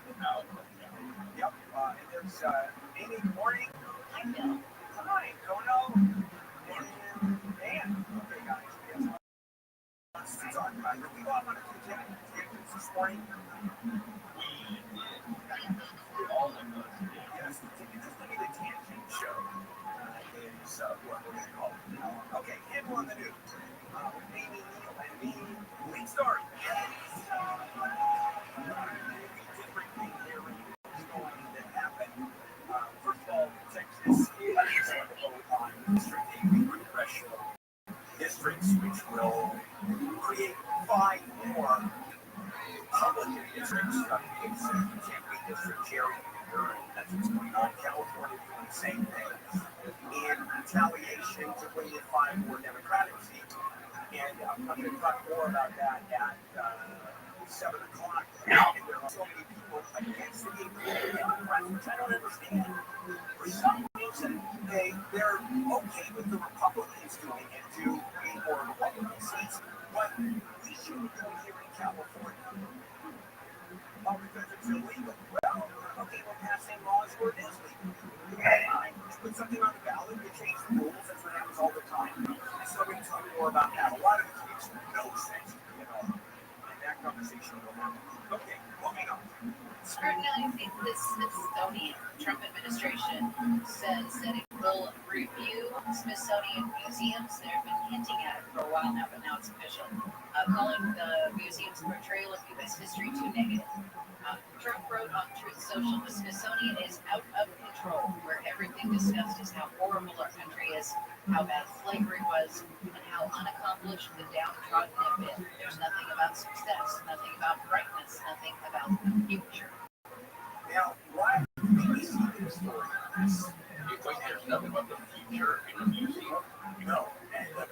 Yep. And there's Amy. Good morning. Hi, Bill. Hi, Kono. And Dan. Okay, guys. Yes. It's on. Did we go off on a few tangents this morning? All of us. Yes, just look at the tangent show. Is what we're going to call it now. Okay, and on the news. Amy, Neil, and me. Lead story. Different thing here is going to happen. First of all, Texas is going to vote on districting congressional districts, which will create 5 more Republican districts. It's Tempe district, Cherry, that's what's going on. California doing the same thing. In retaliation to bring in 5 more Democratic seats. And I'm going to talk more about that at 7 o'clock. And there are so many people against the Democrats, which I don't understand. For some reason, they're okay with the Republicans doing it to create more Republican seats, but we shouldn't do it here in California. Because it's illegal. Well, okay, we're passing laws where it is legal. You put something on the ballot, you change the rules, that's what happens all the time. So we're going to talk more about that. A lot of it makes no sense to me at all. And that conversation will happen. Okay, moving on. Scrutinizing the Smithsonian. Trump administration says that it will review Smithsonian museums. They've been hinting at it for a while now, but now it's official. Calling the museum's portrayal of U.S. history too negative. Trump wrote on Truth Social, the Smithsonian is out of control, where everything discussed is how horrible our country is, how bad slavery was, and how unaccomplished the downtrodden have been. There's nothing about success, nothing about brightness, nothing about the future. Now, why do we see this story? Because there's nothing about the future in the museum? No. And the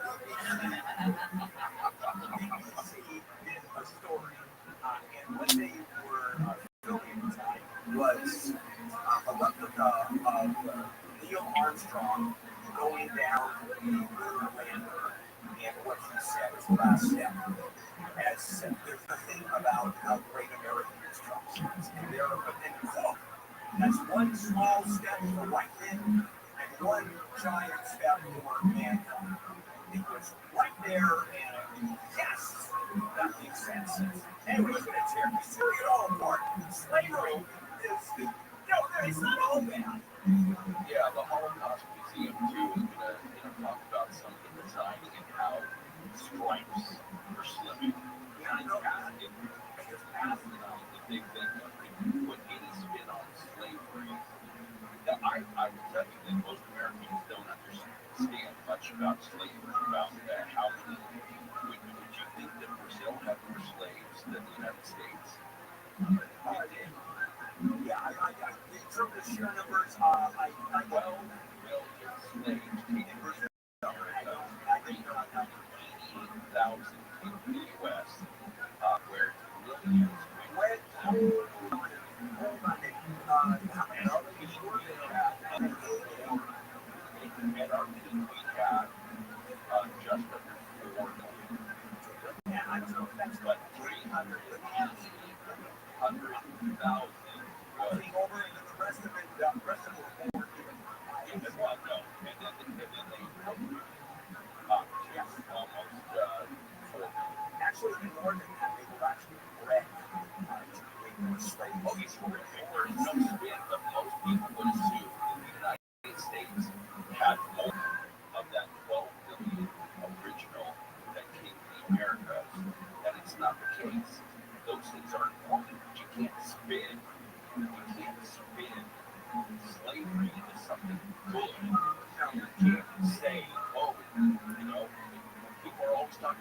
BBC did a story, and what they were filming at the time was Neil Armstrong going down the lunar lander, and what he said was the last step. As there's nothing about how great America is, Trump says. And they're a quote. That's one small step for white men and one giant step for mankind. It was right there, and yes, that makes sense. Anyway, it's here it all apart. Slavery is, it's not all bad. Yeah, the Holocaust Museum, too, is going to talk about some of the design and how stripes were slipping. Yeah, I know that. Because past the big thing that they put in spin on slavery. Now, I will tell you that most Americans don't understand much about slavery, about how many. Would you think that Brazil had more slaves than the United States? Yeah, in terms of sheer numbers, 12 million slaves taken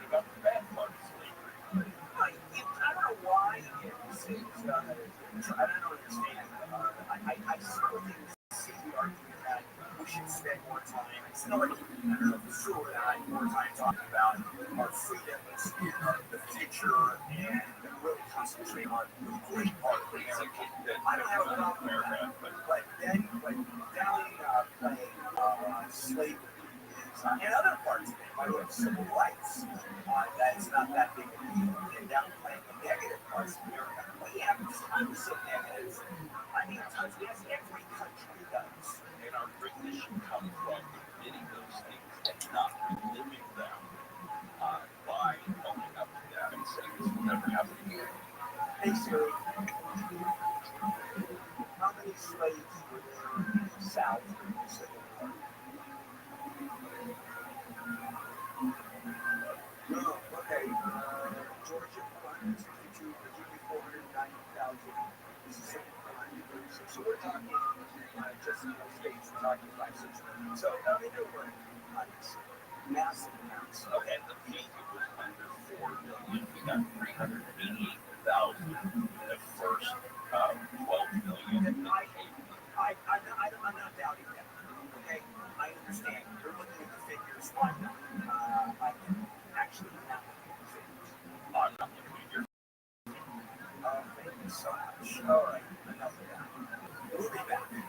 about the bad part of slavery. I don't know why it's I don't understand. I certainly see the argument that we should spend more time, it's not like Sue and I, more time talking about our freedoms in the future and really concentrate on the great part of America. I don't have a problem with that, but then playing slavery and other parts of it, by the way, civil rights, that's not that big of a deal. And downplaying the negative parts of America. We have tons of negatives. I mean, tons. Yes, every country does. And our greatness should come from admitting those things and not reliving them by owning up to them and saying this will never happen again. Hey, Siri. How many slaves were there in the South during the Civil War? No, okay. Georgia, 462, Virginia, 490,000, Mississippi, 436. So we're talking just in those states, we're talking 5, 6 million. So, I mean, there were massive amounts. Okay, the peak was under 4 million. We got 388,000 in the first 12 million. I'm not doubting that. Okay, I understand. You're looking at the figures. I'm not. I can actually not look at the figures. I'm not looking at your. Thank you so much. All right, enough of that. We'll be back. We're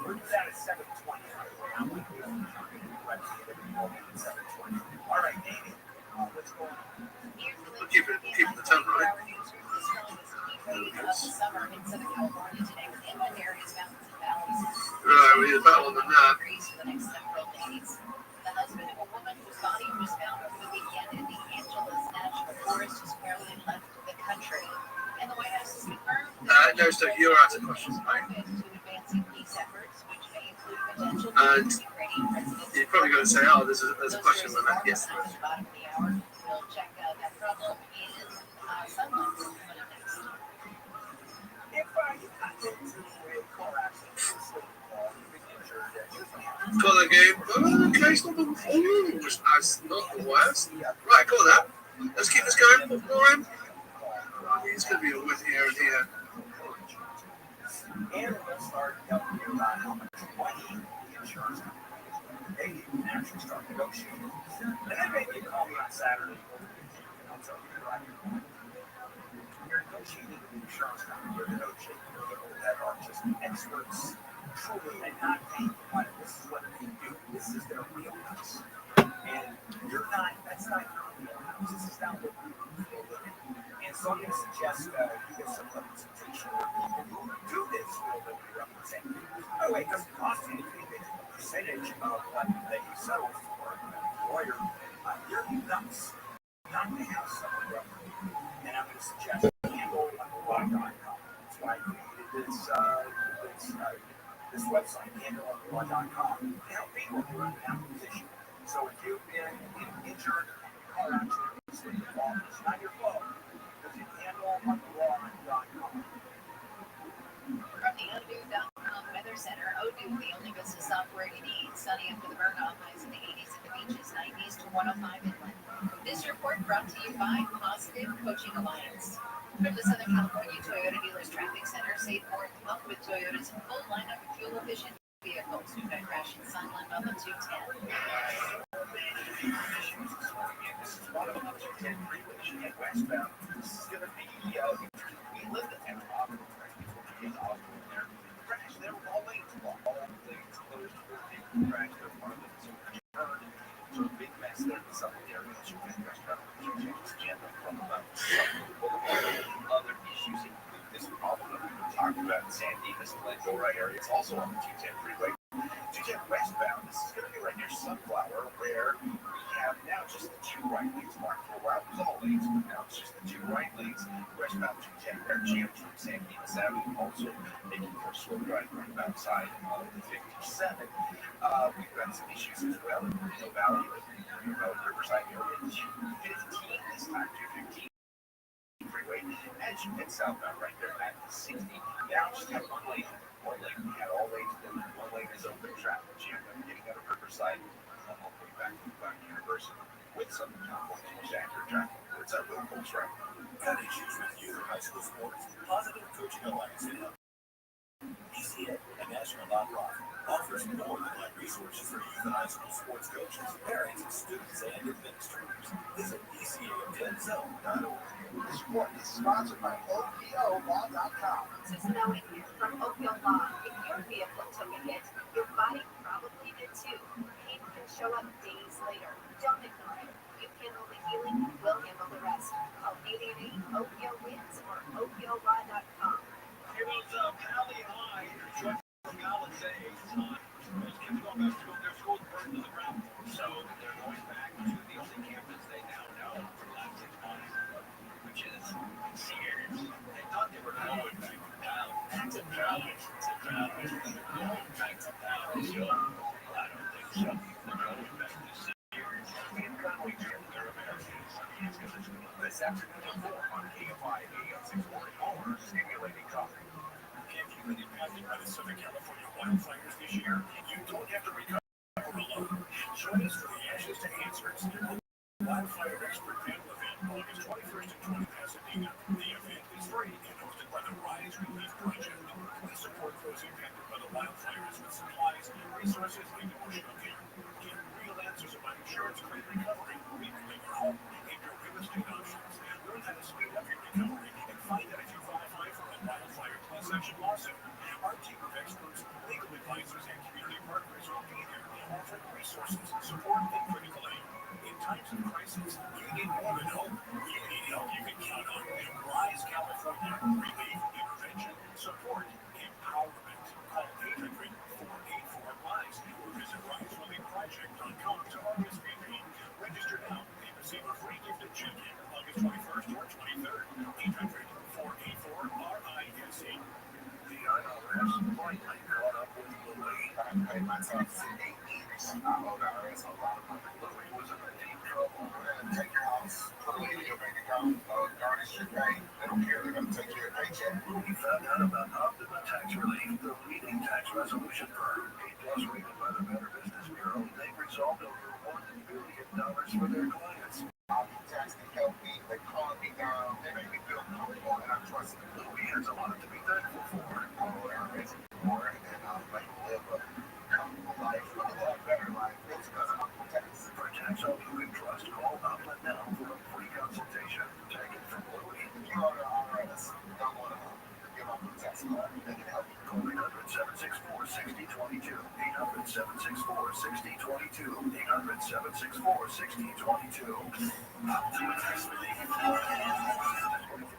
doing that at 7:20. I'm going to be on the 7:20. All right, Amy, what's going on? We'll keep the tone right. Summer in Southern California today with inland areas, mountains, and valleys. Right, we need a battle on the map. For the next several days. The husband of a woman whose body was found over the weekend in the Angeles National Forest has apparently left the country. And the White House has confirmed No, so you're out of questions, right? to advancing peace efforts, which may include potential And Ukrainian president. you're probably going to say, oh, there's a question when that gets to At the bottom of the hour, we'll check out that problem in sunlight coming up next. If I get into a car accident, call the game. Oh, okay, it's not the worst. Right, call that. Let's keep this going for him. He's going to be a win here and here. And we'll start telling you about how much money the insurance company they can actually start negotiating. And then maybe you call me on Saturday and I'll tell you right here. You're negotiating with the insurance company. You're negotiating with people that are just experts, truly, and not paying money. This is what they do. This is their wheelhouse. And you're not, that's not your wheelhouse. This is not what you feel living. And so I'm going to suggest you get some representation with people who do this will be represented. By the way, it doesn't cost you anything. It's a percentage of what they settle for a lawyer. You're nuts not to have someone represent you. And I'm going to suggest handleonthelaw.com. That's why I created this website, handleonthelaw.com, to help people who are in that position. So if you've been injured in a car accident, it's not your fault. Visit handleonthelaw.com. From the Odoo.com Weather Center, Odoo, the only business software you need. Sunny after the burn off, highs in the 80s at the beaches, 90s to 105 inland. This report brought to you by Positive Coaching Alliance. From the Southern California Toyota Dealers Traffic Center, save more and come with Toyota's full lineup of fuel-efficient vehicles. Do not crash in Sunland on the 210. This is one of them, 210 freeway, she had westbound. This is going to be, we lived in Tampa, in the hospital there. Crash, they were all lanes blocked. All lanes closed for a big crash. There was one of them, so a big mess there in the southern area. She went westbound, she changed agenda from other issues include this problem that we've been talking about in San Dimas, Glendora area. It's also on the 210 freeway. 210 westbound, this is going to be right near Sunflower, where we have now just the 2 right lanes marked. For a while, it was all lanes, but now it's just the 2 right lanes. Westbound 210, they're jammed from San Dimas Avenue, also making for a slow drive right outside of the 57. We've got some issues as well in the Valley, Riverside area, 215 this time, 215. Freeway, as you head southbound right there at the 60. Now just have one lane. We had all lanes, one lane is open, traffic jam. I'm getting out of Riverside. I'm all the way back to the back. person with Southern California's most accurate tracking. It's at Locals, right? Got issues with youth or high school sports? Positive Coaching Alliance can help. PCA, a national nonprofit, offers more than like resources for youth and high school sports coaches, parents, students, and administrators. Visit PCA10zone.org. This report is sponsored by OPOLaw.com. Just knowing you from Oakville Law, if your vehicle took a hit, your body probably did too. Pain can show up days later. Don't ignore it. You handle the healing, we'll handle the rest. Call 888-OPO-WINS or OPOLaw.com. Hey, what's up? Allie High, joint college days. Those kids going back to school, their schools burned to the ground. So they're going back to the only campus they now know for the last 6 months, which is Sears. They thought they were going back to Dallas. Back to Dallas. Going back to Dallas, yo. I don't think so. They're going back to Sears. In Conway, Jim, they're Americans. This afternoon at 4 on KFI AM 640 or Stimulating Coffee. If you've been impacted by the Southern California wildfires this year, you don't have to recover alone. Join us for the Ashes to Answers Wildfire Expert Panel event August 21st and 20th in Pasadena. The event is free and hosted by the Rise Relief Project. We support those impacted by the wildfires with supplies, resources, and emotional care. Get real answers about insurance claim recovery, rebuilding your home, and your real estate options. Learn how to speed up your recovery and find out if you qualify for a wildfire class action lawsuit. Our team of experts, legal advisors, and community partners will be there, offering resources, support, and critical aid. In times of crisis, you need more than hope. You need help you can count on. Rise California, relief, intervention, support, empowerment. Call 800-484-RISE or visit risereliefproject.com to RSVP. Register now and receive a free gifted check August 21st or 23rd. 800-484-RISE. The IRS finally caught up with Louis. I paid my taxes in 8 years. I owed the IRS a lot of money. Louis was in deep trouble. They're going to take your house, put it in your bank account, garnish your bank. They don't care. They're going to take your paycheck. Louis found out about Optima Tax Relief, the leading tax resolution firm. A-plus rated by the Better Business Bureau. They've resolved over $1 billion for their clients. Optima Tax can help me. They calm me down. They make me feel comfortable, and I trust them. Louis has a lot to be thankful for. I owe the IRS more, and I'll make them live a comfortable life, a lot better life. It's because of Optima Tax. For tax help you can trust, call Optima now for a free consultation. Take it from Louis. If you owe the IRS, don't want to give Optima Tax a call. They can help you. Call 800-764-6022. 800-764-6022. 800-764-6022. Optima Tax Relief.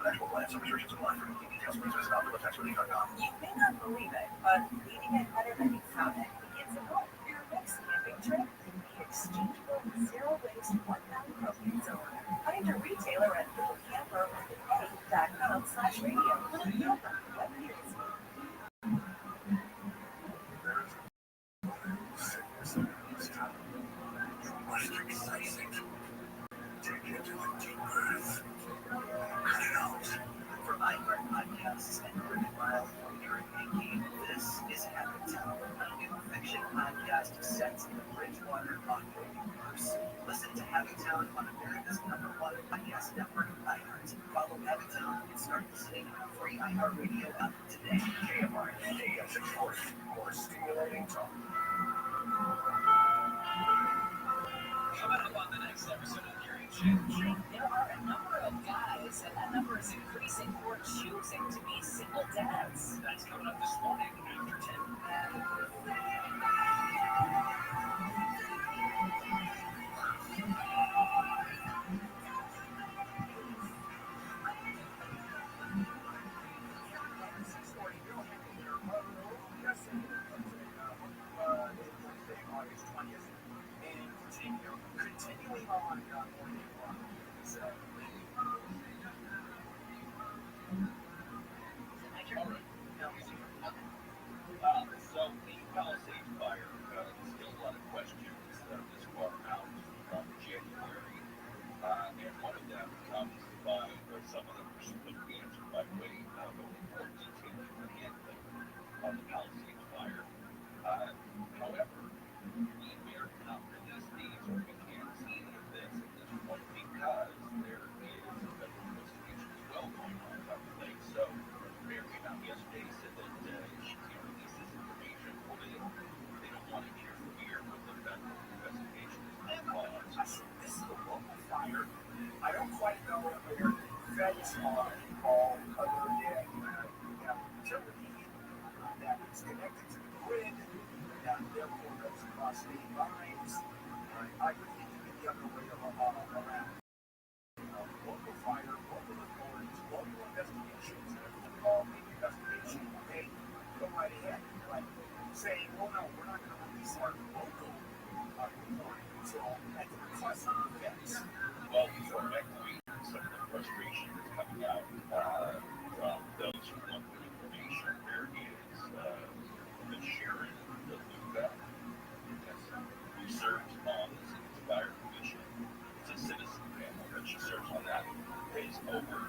Actual plans, some restrictions apply for complete details. Please visit OptimaTaxRelief.com. You may not believe it, but leaving it better than you found it begins at home. Your next camping trip can be exchangeable, zero-waste, one-pound propane zone. Find a retailer at littlecamper.com/radio. Little Camper, what years? Most exciting. Take it to a deep breath. Cut it out. From iHeart Podcasts and Cricket Mile from Eric Mankey, this is Habit Town, a new fiction podcast set in the Bridgewater audio universe. Listen to Habit Town on America's #1 podcast network, iHeart. Follow Habit Town and start listening on the free iHeartRadio app today. KFI AM 640, more stimulating talk. Coming up on the next episode of Gary Jim Show, there are a number of guys, and that number is increasing who are choosing to be single dads. That's coming up this morning after 10. August 20th, and continuing on morning one. So, so the Palisades fire, still a lot of questions this far out from January, and one of them comes by, or some of them would be answered by way of a report detailing the handling of the Palisades fire. However, the American Outdoor News or McKenzie on all other utility that is connected to the grid, that therefore goes across state lines. I would think it the other way around. Local fire, local authorities, local investigations, and if it's involved in the investigation, okay, go right ahead. But saying, oh no, we're not going to release our local reporting until at the request of the feds. Well, before next week, some of the frustration is coming out from those who want the information. There is the sharing of the who serves on the City's Fire Commission. It's a citizen panel that she serves on that. Is over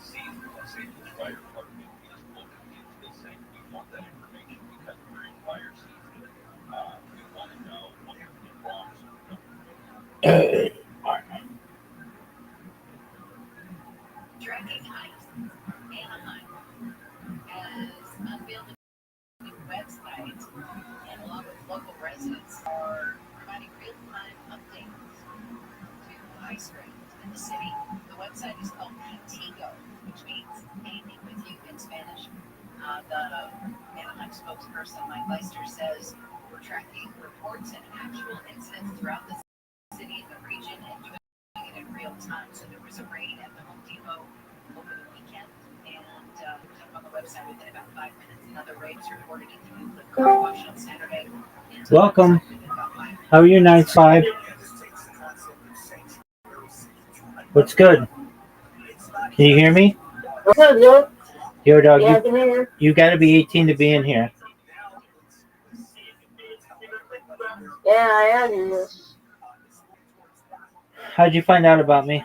sees the Los Angeles Fire Department is looking into this saying we want that information because we're in fire season. We want to know what could be wrong so we don't. Tracking Heights, Anaheim, has unveiled a new website, and along with local residents, are providing real-time updates to ice rink in the city. The website is called Contigo, which means painting with you in Spanish. The Anaheim spokesperson, Mike Leister, says we're tracking reports and actual incidents throughout the city and the region and doing it in real time. So there was a raid at the Home Depot over the weekend, and it was up on the website within about 5 minutes. Another raid was reported at the Euclid Car Wash on Saturday. Welcome. How are you, 9-5? What's good? Can you hear me? Good, look. Yo, dog, Yeah, I can hear you got to be 18 to be in here. Yeah, I am in this. How'd you find out about me?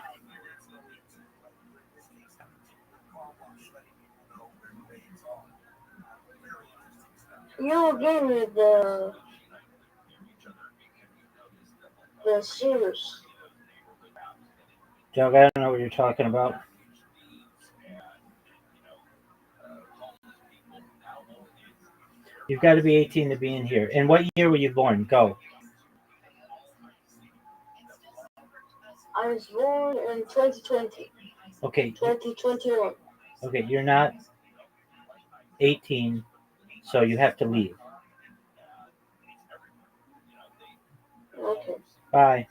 You gave me the shoes. Dog, I don't know what you're talking about. You've got to be 18 to be in here. And what year were you born? Go. I was born in 2020. Okay. 2021. Okay, you're not 18, so you have to leave. Okay. Bye.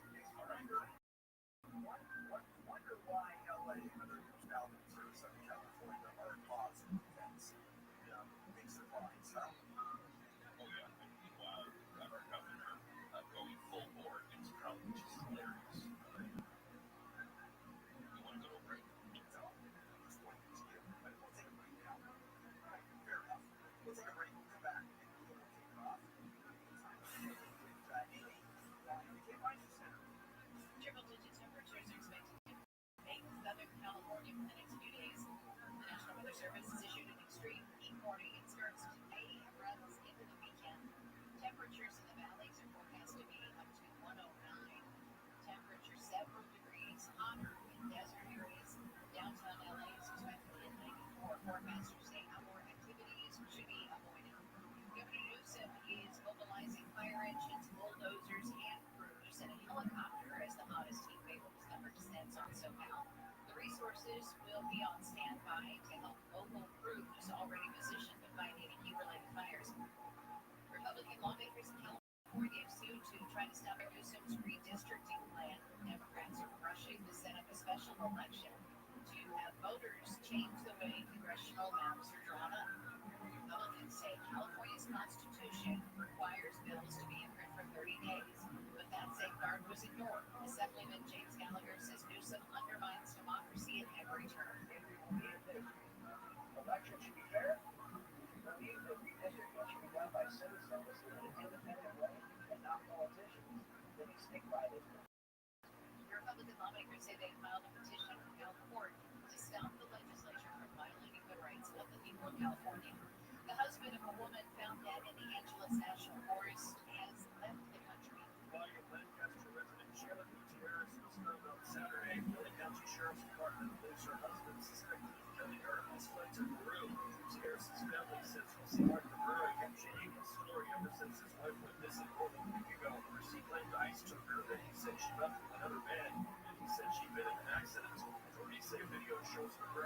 Triple-digit temperatures are expected to make Southern California for the next few days. The National Weather Service has issued an extreme heat warning. It starts today and runs into the weekend. Temperatures in the valleys are forecast to be up to 109. Temperatures several degrees hotter in desert areas. Downtown LA is expected to hit 94. Forecasters say outdoor activities should be avoided. Governor Newsom is mobilizing fire engines, bulldozers, hand crews, and a helicopter as the hottest heat wave of summer descends on SoCal. The resources will be on standby to help local crews already positioned to fight any heat-related fires. Republican lawmakers in California have sued to try to stop Newsom's redistricting plan. Democrats are rushing to set up a special election to have voters change the way congressional maps are drawn up. Republicans say California's constitution requires bills to be in print for 30 days, but that safeguard was ignored. Assemblyman James Gallagher says Newsom undermines democracy at every turn. Election should be fair. Believe that redistricting should be done by citizens in an independent way and not politicians. Then you stick by this. Republican lawmakers say they filed a petition with Cal Court to stop the legislature from violating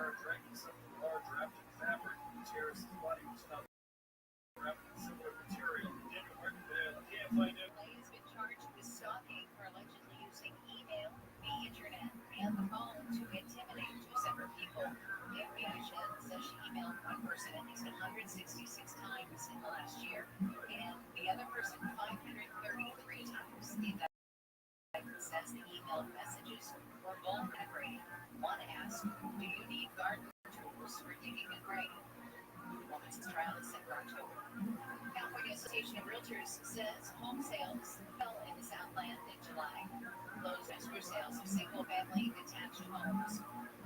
are dragging some large wrapped in fabric. Terrace's body was found wrapped in similar material. Can't find it. Lay has been charged with stalking for allegedly using email, the internet, and the phone to intimidate two separate people. The FBI says she emailed one person at least 166 times in the last year, and the other person 533 times. The indictment says the emailed messages were both aggravating. One asked, "Do you need garden tools for digging a grave?" The woman's trial is set for October. California Association of Realtors says home sales fell in the Southland in July. Closed escrow sales of single-family detached homes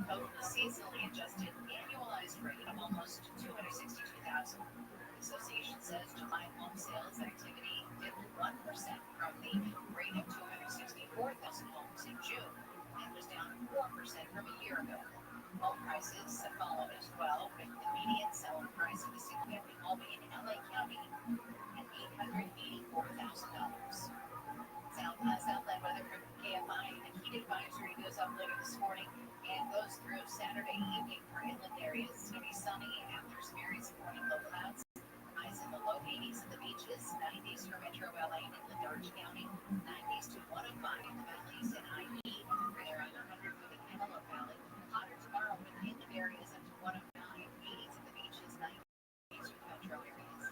totaled a seasonally adjusted annualized rate of almost 262,000. The association says July home sales activity dipped 1% from the rate of 264,000 homes in June and was down 4% from a year ago. Home prices have followed as well, with the median selling price of a single-family home in LA County at $884,000. Southland weather from KFI. A heat advisory goes up later this morning and goes through Saturday evening for inland areas. It's going to be sunny after experiencing morning low clouds. Highs in the low 80s at the beaches, 90s for Metro LA and Inland Orange County, 90s to 105 in the valleys and IE. We're around 100 for the Antelope Valley. Hotter tomorrow with inland areas up to 109, 80s at the beaches, 90s for the metro areas.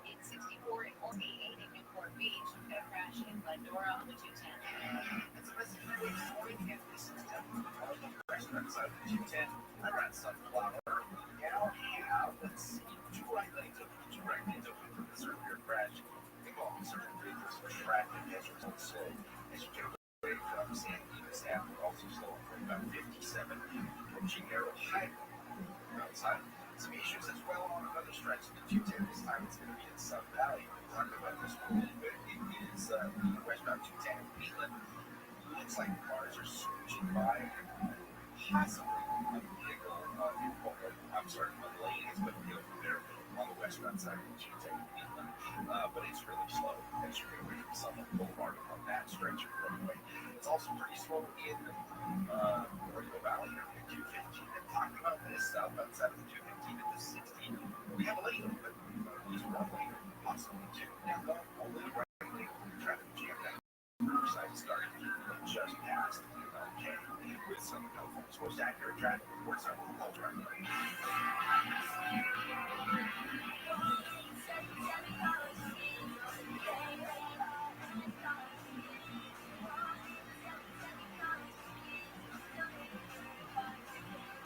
It's 64 in Orkney, 8 in Newport Beach. We've got a crash in Glendora on the 210. It's a message for this morning and this is the restaurants out of the 210. I ran sunflower. Let's see. 2 right lanes open, 2 right lanes open for the surveyor crash. Big officer and vehicles were tracked and as results say, as you get away from San Dimas Avenue, also slowing from about 57, approaching narrow highway. Outside, some issues as well on another stretch of the 210. This time it's going to be in Sun Valley. We'll talk about this for a little bit. It is westbound 210 in Wheatland. Looks like cars are switching by. Possibly a vehicle a lane is going to go from there on the westbound side of the 210 in Wheatland. But it's really slow as you get away from Summit Boulevard on that stretch of roadway. It's also pretty slow in Moreno Valley here at 215. And talking about this southbound side of the 215 at the 16, we have a lane open, at least one lane, possibly two. Now, only the right lane open, traffic jam down. Riverside started just past MLK with some California's most accurate traffic reports on the Ultra.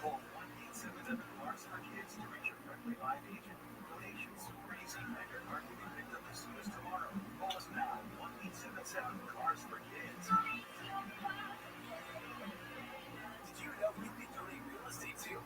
Call 1-877 Cars for Kids to reach your friendly live agent. Donations super easy and your car can be picked up as soon as tomorrow. Call us now, 1-877 Cars for Kids. Did you know you can donate real estate too?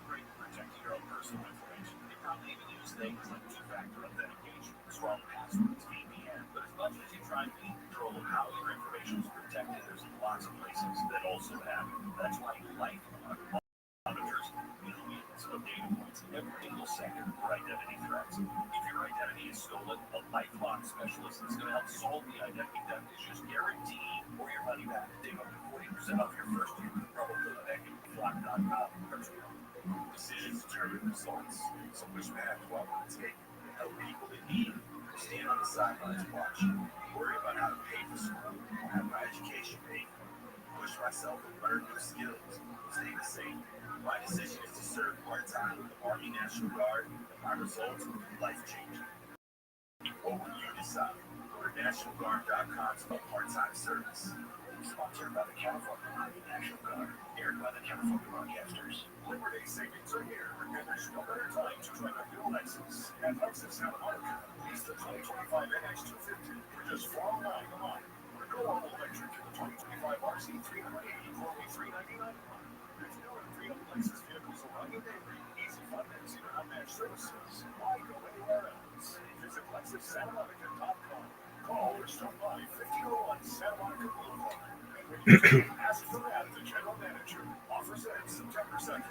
Great for protecting your own personal information. You probably even use things like two-factor authentication, strong passwords, VPN. But as much as you try to be in control of how your information is protected, there's lots of places that also have. That's why LifeLock monitors millions of data points every single second for identity threats. If your identity is stolen, a LifeLock specialist is going to help solve the identity theft issues, guaranteed, or your money back. Save up to 40% off your first year. Promo code LifeLock.com. This is determined results. So which path do I want to take? Help people in need. Stand on the sidelines watching. Worry about how to pay for school or have my education paid for. Push myself and learn new skills. Stay the same. My decision is to serve part-time with the Army National Guard, and my results will be life-changing. What will you decide? Go to NationalGuard.com/part-time service. Sponsored by the California Army National Guard. Aired by the California Broadcasters. Labor Day savings are here, and there's no better time to try out your Lexus. At Lexus Santa Monica, lease the 2025 NX250 for just $409 a month. Or go all electric in the 2025 RC380 for only $399 a month. If you know and pre-owned Lexus vehicles are running daily, easy financing or unmatched services, why go anywhere else? Visit LexusSantaMonica.com. Call or stop by 1501 Santa Monica Boulevard. And when you do, ask for Matt, the general manager. Offers end September 2nd.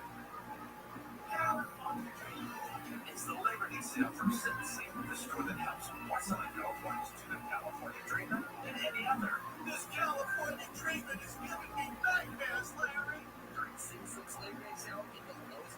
It's the Labor Day sale from Cincy, the store that helps more Southern Californians do the California Dreamer than any other. This California Dreamer is giving me nightmares, Larry. During Cincy's Labor Day sale, get the lowest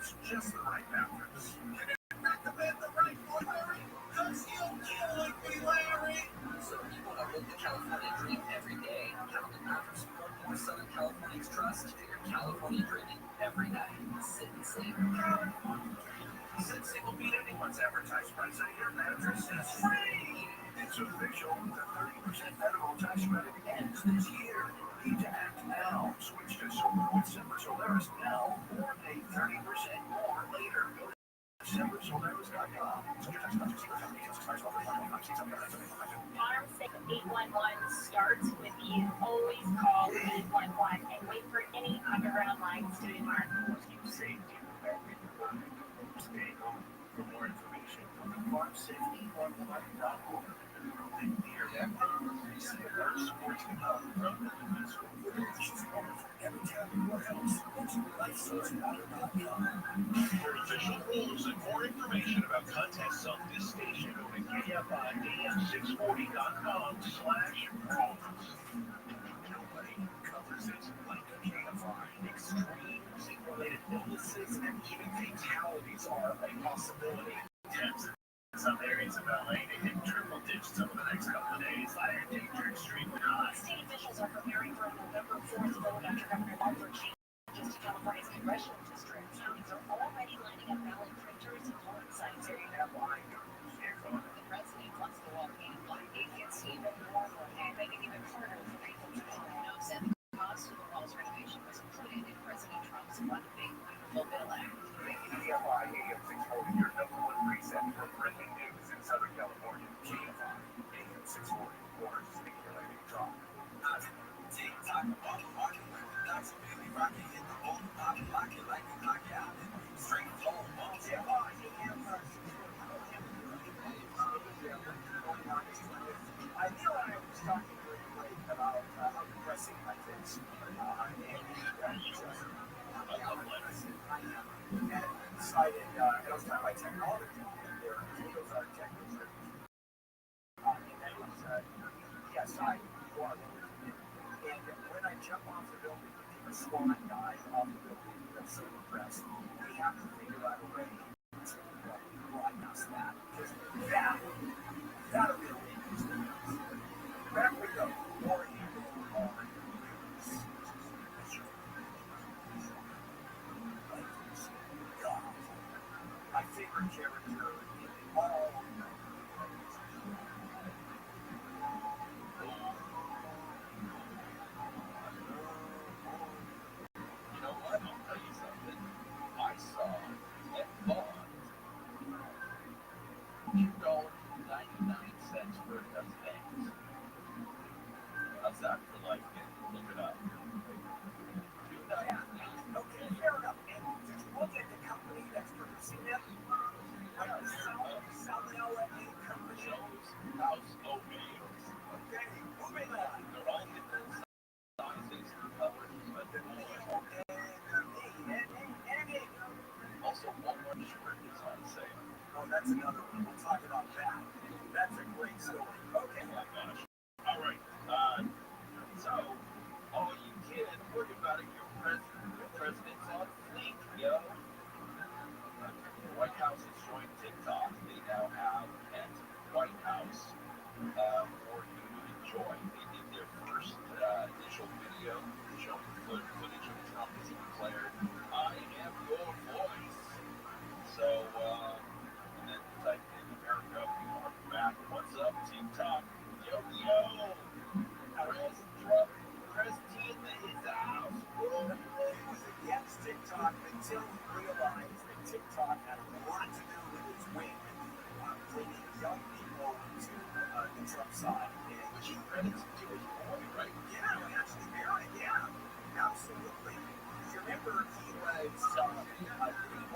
choose just the right mattress. You didn't recommend the right one, Larry, because you're killing me, Larry. So people are living the California dream every day. Count the mattress from more Southern Californians trust. Your California dreaming every night. Sit and sleep. Since it will beat anyone's advertised price on your mattress is free. It's official. The 30% federal tax credit ends this year. Need to act now. Switch to solar with Semper Solaris now or pay 30% more later. Go to SemperSolaris.com. Farm 811 starts with you. Always call 811 and wait for any underground lines to be marked. Safety Stay home. For more information, go to farmsafety11.org. And near that, see our sports development program. Every time you else, go to lifesourcewater.com. For official rules and more information about contests on this station, go to KFIAM640.com/rules. Nobody covers it like KFI. Extreme music-related illnesses and even fatalities are a possibility. Temps in some areas of LA to hit triple digits over the next couple of days. Fire danger extremely high. State officials are preparing for a November 4th vote after Governor Walter changes to California's congressional district. Counties are already lining up ballot printers and polling sites. The president wants the wall painted black. It gets even more and making it even harder for people to vote. Said the cost of the wall's renovation was included in President Trump's One Big Beautiful Bill Act. KFI AM 640, your number one preset for breaking news in Southern California. KFI AM 640, or stimulating talk. TikTok, all the market, that's really rocking in the old pocket, lock it like you knock out. Straight home, KFI AM 640. I knew I was talking to everybody about how depressing life is. And decided, and I was talking about technology, and there are technical. And that was, yes, I was. And when I jump off the building, a SWAT guy off the building, that's so impressed, we have to figure out a way to broadcast that. Because that ability is the news. Back we go. More evil on news. God. My favorite character in all You know what? I'll tell you something. I saw Ed Bond $2.99 for a dozen eggs. How's that for like it? Look it up. Okay, fair enough. And did you look at the company that's producing them? Like the Salmonella egg company? House oatmeals. Okay, moving on. They're all different sizes and colors, but they're all also Walmart shrimp is on sale. Oh, that's another one. We'll talk about that. That's a great story. Okay. Oh my gosh. All right. So, all you kids worry about it, your president's on fleek, yo. The White House has joined TikTok. They now have at White House for you to enjoy. They did their first initial video showing footage of Trump as he declared, "I am your voice." So, and then typed in America, we are back. What's up, TikTok? Yo, yo! President in his house. He was against TikTok until he realized that TikTok had a lot to do with its win, bringing young people to the Trump side. And Which he credits to his boy, right? yeah, actually, yeah, absolutely. You remember he was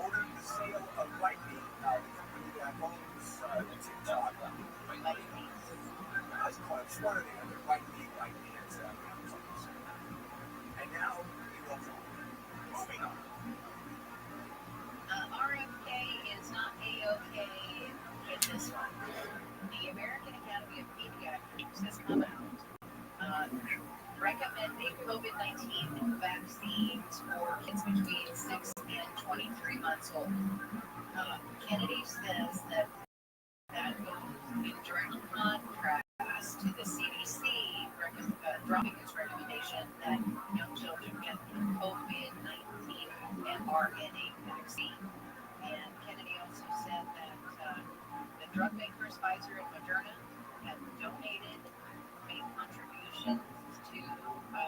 ordered the sale of Lightning, the company that owns the TikTok. That's close. One or the other. Lightning, it's and now he will go. Moving on. RFK is not A-OK with this one. The American Academy of Pediatrics has come out recommending COVID-19 vaccines for kids between 6 and 23 months old. Kennedy says that goes in direct contrast to the CDC dropping its recommendation that young children get the COVID-19 mRNA vaccine. And Kennedy also said that the drug makers Pfizer and Moderna have donated, made contributions to the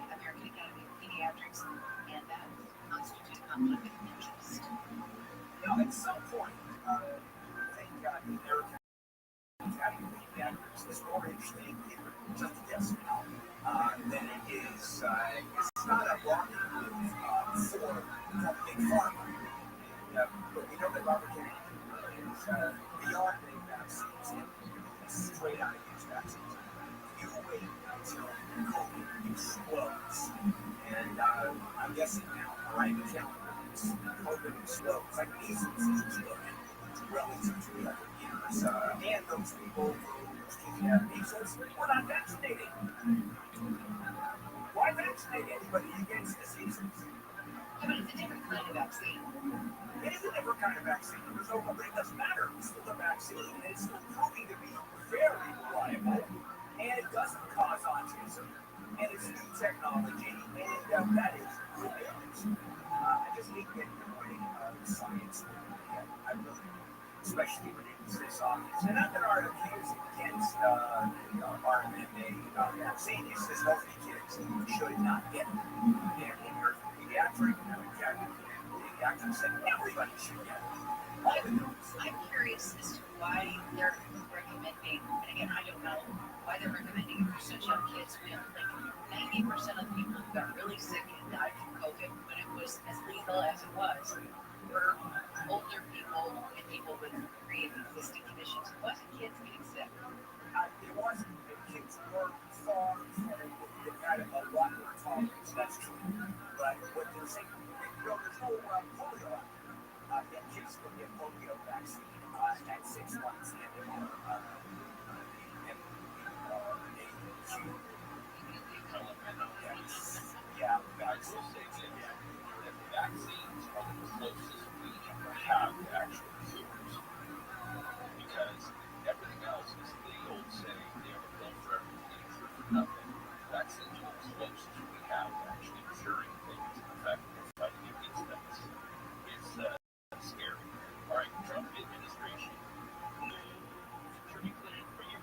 American Academy of Pediatrics, and that constitutes conflict of interest. At some point, thank God, the American Academy of Pediatrics is more interesting in just a guess now than it is. It's not a rocket move for big pharma. But we know that Robert Kennedy is beyond the vaccines and straight out of these vaccines. You wait until COVID explodes. And I'm guessing now, right, the calendar is COVID explodes. Like measles is exploding relative to the other years. And those people who have measles were not vaccinated. Why vaccinate anybody against diseases? Yeah, but it's a different kind of vaccine. It is a different kind of vaccine. There's no, but it doesn't matter. It's still a vaccine, and it's still proving to be very reliable, and it doesn't cause autism, and it's new technology, and that is good news. I just need to get in the way of science. I really, especially when it's this obvious. And not that our views against RMNA vaccine is this healthy kids should not get it. And in your pediatric academy said everybody should get it. I'm curious as to why they're recommending, and again, I don't know why they're recommending it for such young kids when like 90% of the people who got really sick and died from COVID when it was as lethal as it was were older people and people with pre-existing conditions. It wasn't kids getting sick. It wasn't. The kids were far from it. They had a lot more tolerance, that's true. But what they're saying, there's no polio out there. Yet kids will get polio vaccine at 6 months and vaccines are the closest we have to actual cures. Because everything else is the old saying, they are built for everything, true for nothing. Vaccines are the closest we have to actually curing things. In fact, it's fighting against things. It's scary. All right, Trump administration, security clearance for you.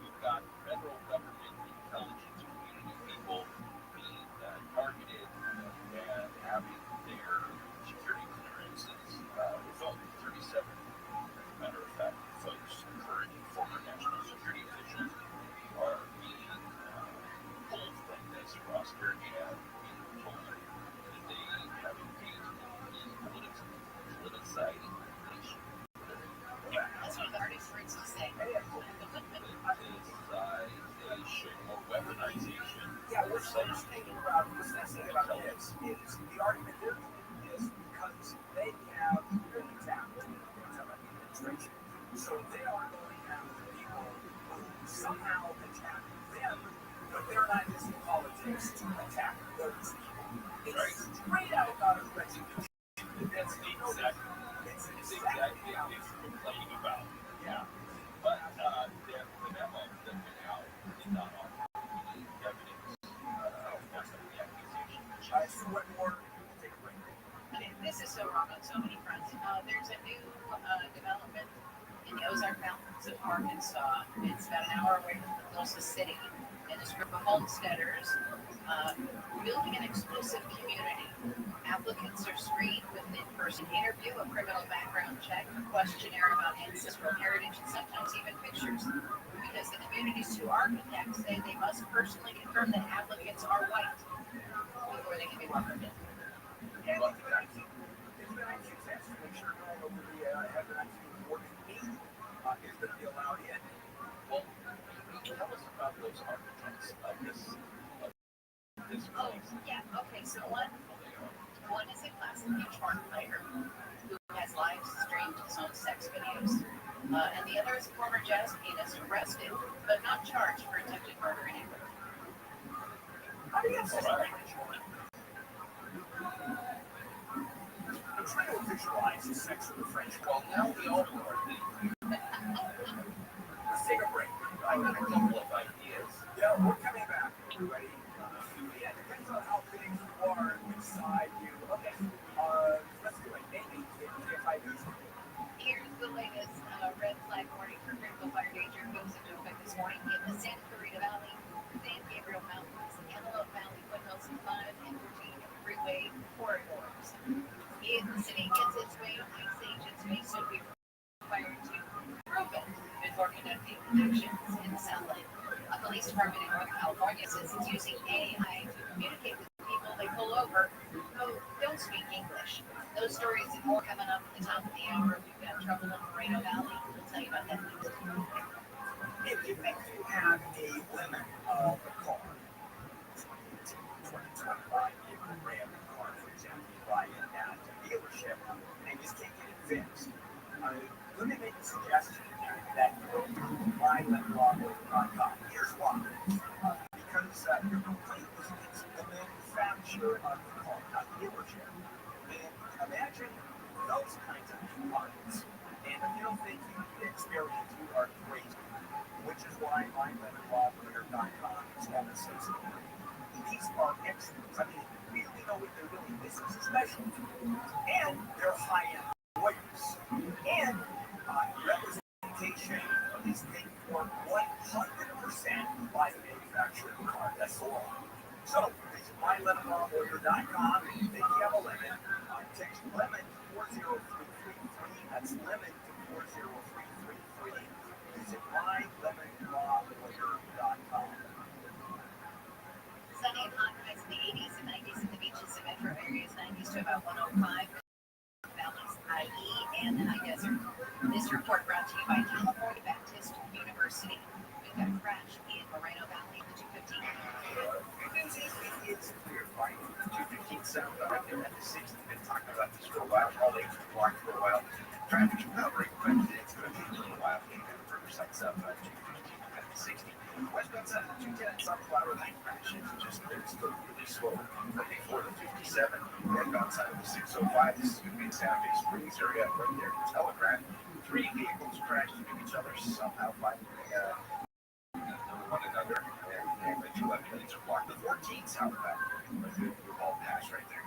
You've got federal government intelligence community people being targeted and having their security clearances revoked. 37, as a matter of fact, folks, current and former national security officials are being pulled from this roster and being told that they have engaged in politicizing the nation. Yeah, that's what the artists were to say. Politicization or weaponization. Yeah, what's interesting about this is the argument they're doing is because they have really tapped into the administration. So they are going after people who somehow attack them, but they're not using politics to attack those people. It's straight out of retribution. That's exactly what they're complaining about. Yeah. But the memo that went out did not offer any evidence of the accusation. What more? Take a break. Okay, this is so wrong on so many fronts. There's a new development in the Ozark Mountains of Arkansas. It's about an hour away from the closest city. And this group of homesteaders building an exclusive community. Applicants are screened with an in-person interview, a criminal background check, a questionnaire about ancestral heritage, and sometimes even pictures. Because the community's two architects say they must personally confirm that applicants are white before they can be welcomed in. And it's been actually tests to make sure no one over the have an actually more than 8 is going to be allowed in. Well, tell us about those architects of this place. Yeah, okay, so one is a classic benchmark player who has live streamed his own sex videos. And the other is a former jazz pianist arrested, but not charged for attempted murder in England. How do you have such a ritualize sex with the French. Well, now we all know our thing. Let's take a break. I got a couple of ideas. Yeah, we're coming back, everybody. Yeah, it depends on how big you are, which side you. Okay, let's do it. Maybe if I do. Here's the latest red flag warning for critical fire danger goes into effect this morning in the Santa Clarita Valley, San Gabriel Mountains, Antelope Valley, foothills of 5 and 13 freeway corridors. If the city gets its way, ice agents may soon be required to prove it before conducting actions in the South Lake. A police department in Northern California says it's using AI to communicate with people they pull over who don't speak English. Those stories and more coming up at the top of the hour. We've got trouble in Moreno Valley. We'll tell you about that next. If you think you have a lemon of a car, 2025, you can ram a car, for example, you buy it at a dealership and just can't get it fixed. Let me make a suggestion that you go to mylemonlaw.com. Here's why. Because your complaint is against the manufacturer of the car, not the dealership. And imagine those kinds of complaints. And if you don't think you need experience, you are crazy. Which is why mylemonlaw.com is having so support. These are experts. I mean, they really know what they're doing. This is special. And they're high-end lawyers. And representation of these things for 100% by the manufacturer of the car. That's the law. So, visit mylemonlawlawyer.com and you think you have a lemon. Text lemon to 40333. That's lemon to 40333. Visit mylemonlawlawyer.com. Sunny and hot, highs in the 80s and 90s in the beaches and metro areas, 90s to about 105. Valleys, IE, and the high desert. This report brought to you by California Baptist University. We've got a crash in Moreno Valley, the 215. It's weird, right? 215 South out there at the 60. Been talking about this for a while. All they've been blocked for a while. Traffic's recovering, but it's going to be a little while. Getting out of Riverside South out 215 at the 60. Westbound side of the 210 Sunflower Lane crashes. It's still really slow. Right before the 57. Northbound side of the 605. This is going to be in San Fe Springs area right there. Telegraph. 3 vehicles crashed into each other, somehow finding one another. And the 2 lanes are blocked. The 14 southbound. We've all passed right there.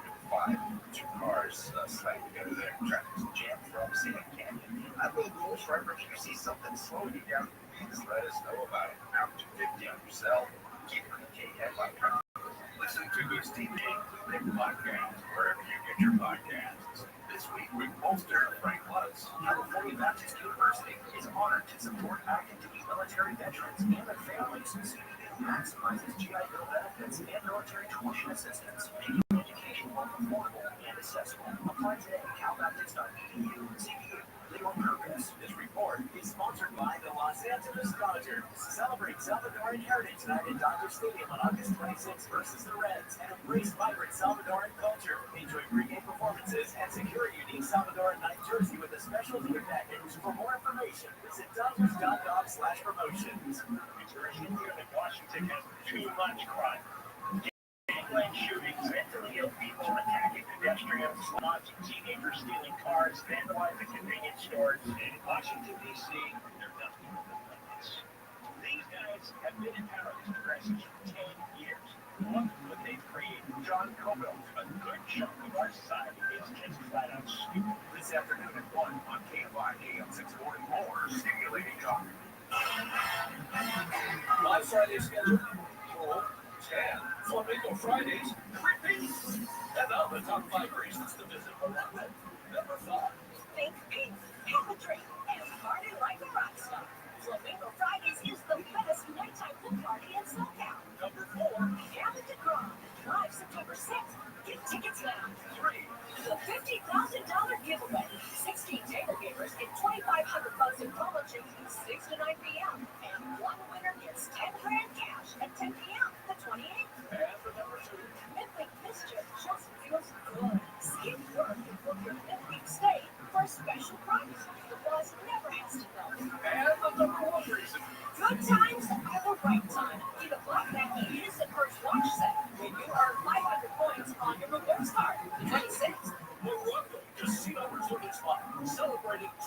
2 cars slammed together there. Traffic's jammed from Sand Canyon. I will go driver if you see something slowing you down. Please let us know about it. Out 250 on your cell. Keep it in the headline. Listen to the Steve King podcast wherever you get your podcasts. This week we bolster Frank Lutz. California Baptist University is honored to support active duty military veterans and their families. CBD maximizes GI Bill benefits and military tuition assistance, making education more affordable and accessible. Apply today at calbaptist.edu. CBD. Legal Purpose. This report is sponsored by the Los Angeles Dodgers. Celebrate Salvadoran Heritage Night at Dodger Stadium on August 26th versus the Reds and embrace vibrant Salvadoran culture. Enjoy pregame performances and secure a unique Salvadoran night jersey with a special tier package. For more information, visit Dodgers.com/promotions. It's urgent here that Washington has too much crime. Gangland shootings, mentally ill people attacking pedestrians, lots of teenagers stealing cars, vandalizing convenience stores. In Washington, D.C., they're nothing but this. These guys have been in power as progressives for 10 years. Look what they've created. John Cobell, a good chunk of our society is just flat out stupid. This afternoon at 1 on KFI AM 640. More stimulating talk. My Friday schedule. 10 Flamingo Fridays. Repeat. And now the top 5 reasons to visit Morocco. Number 5. Think big, have a drink, and party like a rock star. Flamingo Fridays is the best nighttime pool party in SoCal. Number 4. Gather to Grom, live September 6th. Get tickets now. 3. The $50,000 giveaway. 16 table gamers get $2,500 in promo chips from 6 to 9 p.m. And one winner gets $10,000 cash at 10 p.m. the 28th. And the number 2. Midweek mischief just feels good. Skip work and book your midweek stay for a special price. The boss never has to know. And the number 1 reason. Good times at the right time. Get a Black Nike Instant Perks watch set when you earn 500 points on your rewards card. 26. Morocco Casino Resort.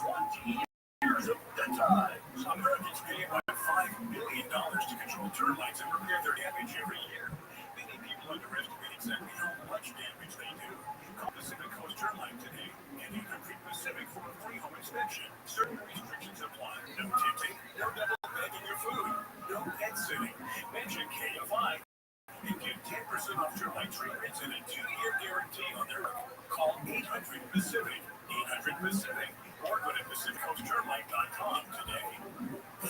20 years of good times. Americans pay about $5 billion to control termites and repair their damage every year. Many people underestimate exactly how much damage they do. Call Pacific Coast Termite today and 800 Pacific for a free home inspection. Certain restrictions apply. No tinting, no double bagging your food, no pet sitting. Mention KFI and get 10% off termite treatments and a 2-year guarantee on their call 800 Pacific, 800 Pacific, or go to PacificCoastTermite.com today.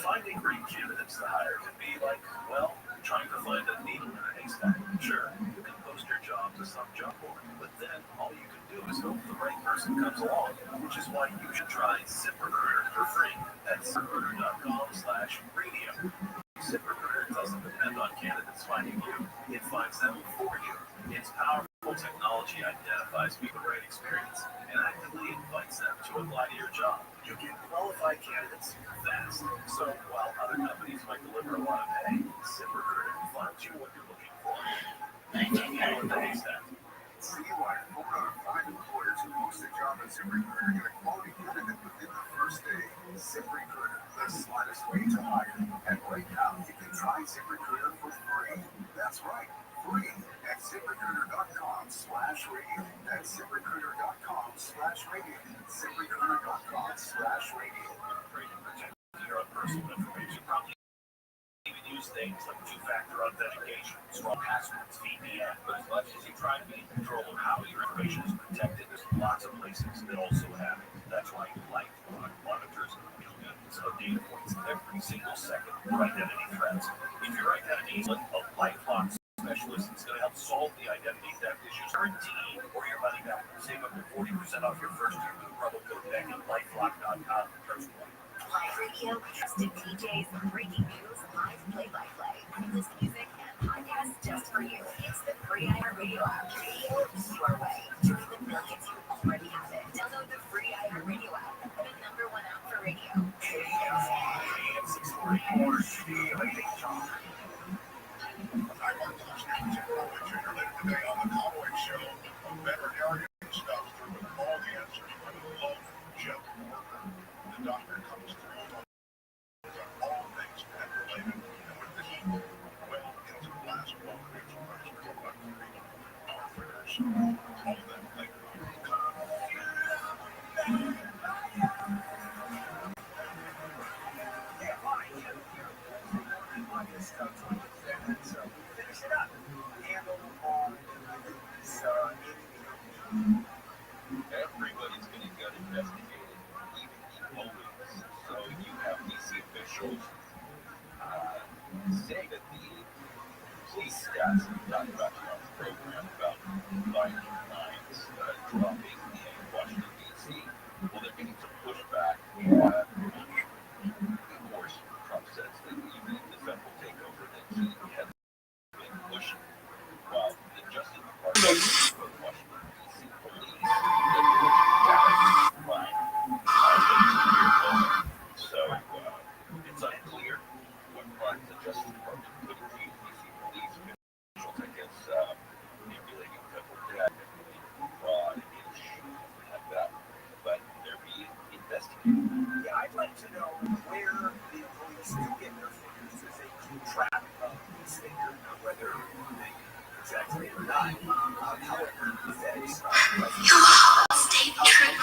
Finding great candidates to hire can be like, well, trying to find a needle in a haystack. Sure, you can post your job to some job board, but then all you can do is hope the right person comes along, which is why you should try ZipRecruiter for free at ZipRecruiter.com/radio. ZipRecruiter doesn't depend on candidates finding you, it finds them for you. Its powerful technology identifies people with the right experience and actively invites them to apply to your job. You get qualified candidates fast. So while other companies might deliver a lot of pay, ZipRecruiter finds you what you're looking for. Needle in the haystack. Citywide, 4 out of 5 employers who post a job on ZipRecruiter get a quality candidate within the first day. ZipRecruiter, the smartest way to hire. And right now, you can try ZipRecruiter for free. That's right, free at ZipRecruiter.com/radio. That's ZipRecruiter.com/radio. ZipRecruiter.com/radio. Your own personal information, probably even use things like two-factor authentication, strong passwords, VPN. But as much as you try to be in control of how your information is protected, there's lots of places that also have it. That's why LifeLock monitors millions of data points every single second for identity threats. If your identity is a LifeLock specialist, it's going to help solve the identity theft issues. Guaranteed or your money back. Save up to 40% off your first year with promo code BECK at LifeLock.com. Live radio, trusted DJs, breaking news, live play-by-play, this music and podcasts just for you. It's the free iHeartRadio app. Radio your way. Join the millions who already have it. Download the free iHeartRadio app, the #1 app for radio. AM 640 Lady John. I'm on today on the Cowboy Show. A veterinarian stuff through with all the answers. I love Jeff Morgan. The doctor comes through on all things pet related. And with the heat, well, it's a blast of all creatures. So all of that later on. So finish it up. Handle on everybody's going to get investigated, even the police. So you have DC officials say that the police stats that we talked about on the program about violent crimes dropping in Washington, D.C. Well, they're getting some pushback. Of course, Trump says that even if the federal takeover that he had been pushing, while the Justice Department of Washington, D.C. police that crime. So it's unclear what crimes the Justice Department could accuse D.C. police officials, I guess, manipulating federal debt, fraud, and like that. But they're being investigated. Yeah, I'd like to know where the police do get their figures. Is they keep track of these figures, whether they exaggerate or not. However, that is not Stay true.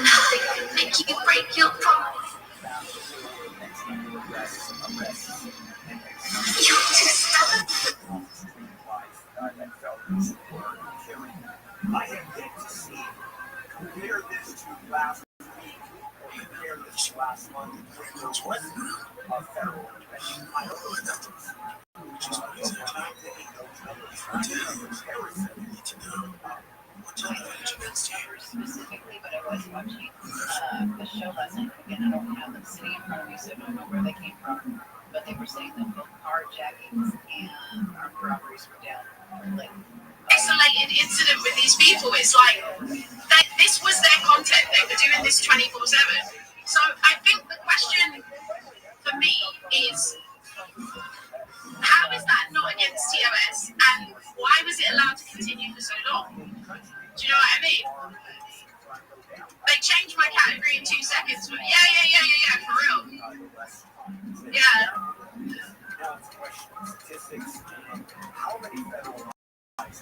Nothing can make you break your promise. You're too stubborn. I have yet to see. Compare this to last week or compare this to last month when there wasn't a federal intervention. I don't know what that is. Which is what is taking those numbers. Comparison. You need to know what type of instruments to use. Specifically, but I was watching the show last night. Again, I don't have them sitting in front of me, so I don't know where they came from. But they were saying that both carjackings and armed robberies were down. Like, isolated incident with these people. It's like this was their content. They were doing this 24/7. So I think the question for me is, how is that not against TOS, and why was it allowed to continue for so long? Do you know what I mean? I changed my category in 2 seconds. But yeah, for real. Yeah. Now it's a question of statistics and how many federal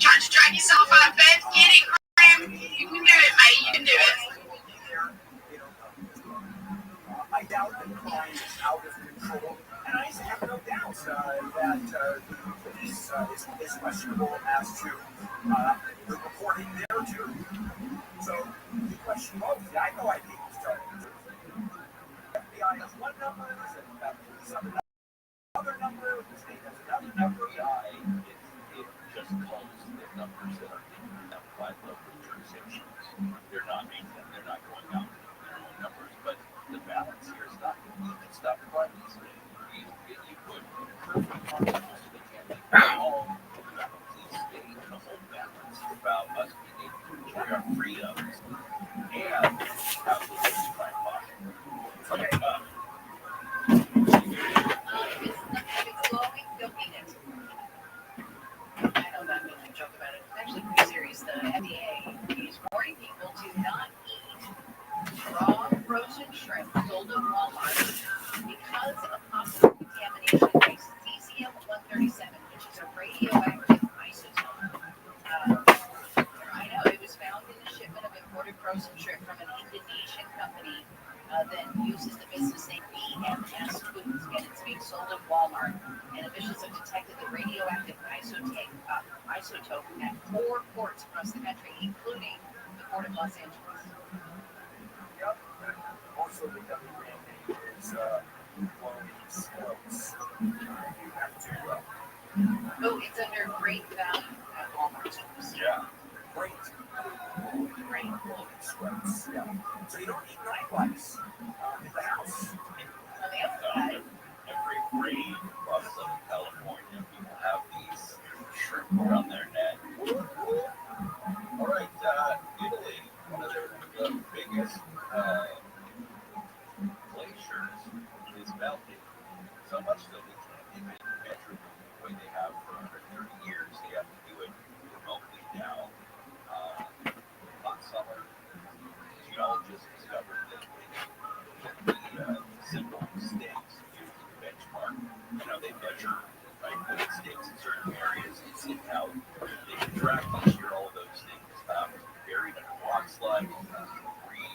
Trying to drag yourself out of bed, get it, Graham. You can do it, mate. You can do it. I doubt that crime is out of control, and I have no doubt that the police is questionable as to the reporting there too. So you question both. I had no idea he was telling the truth. FBI has one number, and police have another number, the state has another number. It just calls the numbers that are given out by local jurisdictions. They're not making them. They're not going out with their own numbers. But the balance here is not you can stop crime easily. You put perfect controls so they can't make all about a police state and a whole balance about us being able to enjoy our freedoms and have the least crime possible. Okay. If it's glowing, don't eat it. I know that we can joke about it. It's actually pretty serious. The FDA is warning people to not eat raw frozen shrimp sold at Walmart because of possible contamination by cesium-137, which is a radioactive isotope. I know it was found in the shipment of imported frozen shrimp from an Indonesian company that uses the business name BMS Foods, and it's being sold at Walmart. And officials have detected the radioactive isotope at 4 ports across the country, including the Port of Los Angeles. Yep. Also, the WNA is floats. You have to. Oh, it's under great value at Walmart stores. Yeah. Great. Sweats. Yeah. So you don't need nightlights in the house. On the other side, Every grade across Southern California, people have these shrimp around their neck. All right, Italy, one of the biggest glaciers is melting. So much so they can't even measure the way they have for 130 years. They have to do it remotely now. Last summer, geologists discovered that the simple stakes used to benchmark, they measure put stakes in certain areas and see how they can track each year all of those things buried under rock slide, debris,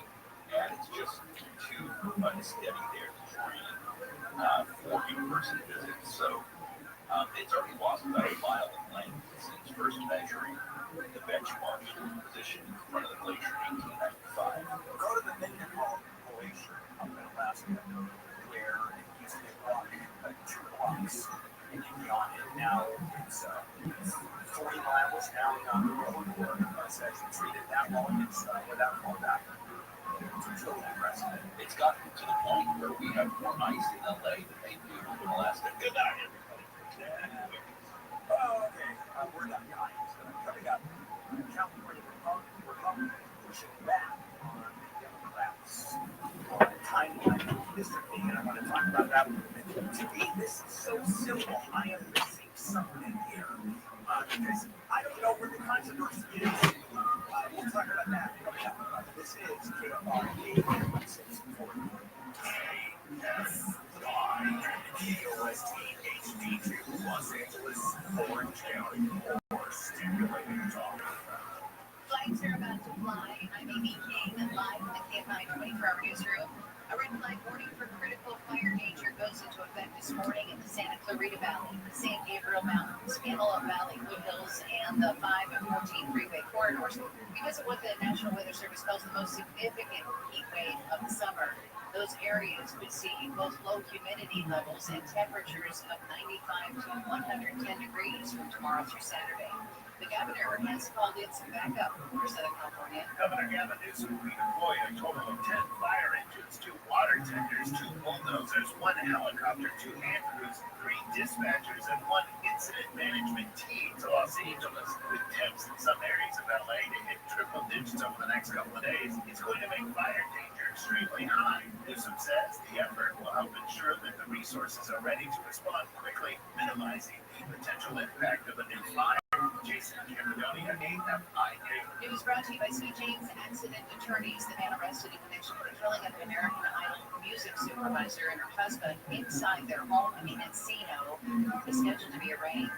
and it's just too unsteady there to train for in-person visits. So it's already lost about a mile in length since first measuring the benchmark position in front of the glacier in 1895. Go to the Mendenhall Glacier up in Alaska, where it used to be rock, 2 blocks, and you'd be on it. Now it's 40 miles down on the road, or it's actually treated that long, it's without going back. It's really impressive. It's gotten to the point where we have more ice in LA than they do in Alaska. Good night, everybody. Oh, okay. We're done, guys. Coming up, California Republicans pushing back on the Democrats' timeline districting, and I want to talk about that a little bit. To me, this is so simple. I am missing something here because I don't know where the controversy is. We'll talk about that coming up. This is KFRD 1640. KFI, HD2, Los Angeles, Orange County, or stimulating talk. flags are about to fly. I'm Amy King, and live in the KFI 24-hour newsroom. A red flag warning for critical fire danger goes into effect this morning in the Santa Clarita Valley, the San Gabriel Mountains, Antelope Valley, foothills, and the 5 and 14 freeway corridors because of what the National Weather Service calls the most significant heat wave of the summer. Those areas would see both low humidity levels and temperatures of 95 to 110 degrees from tomorrow through Saturday. The governor has called in some backup for Southern California. Governor Gavin Newsom will deploy a total of 10 fire engines, 2 water tenders, 2 bulldozers, 1 helicopter, 2 hand crews, 3 dispatchers, and 1 incident management team to Los Angeles. With temps in some areas of LA to hit triple digits over the next couple of days, it's going to make fire danger extremely high. Newsom says the effort will help ensure that the resources are ready to respond quickly, minimizing the potential impact of a new fire. Jason Campidonia, AFIA. News brought to you by St. James Accident Attorneys. The man arrested in connection with the killing of an American Idol music supervisor and her husband inside their home in Encino is scheduled to be arraigned.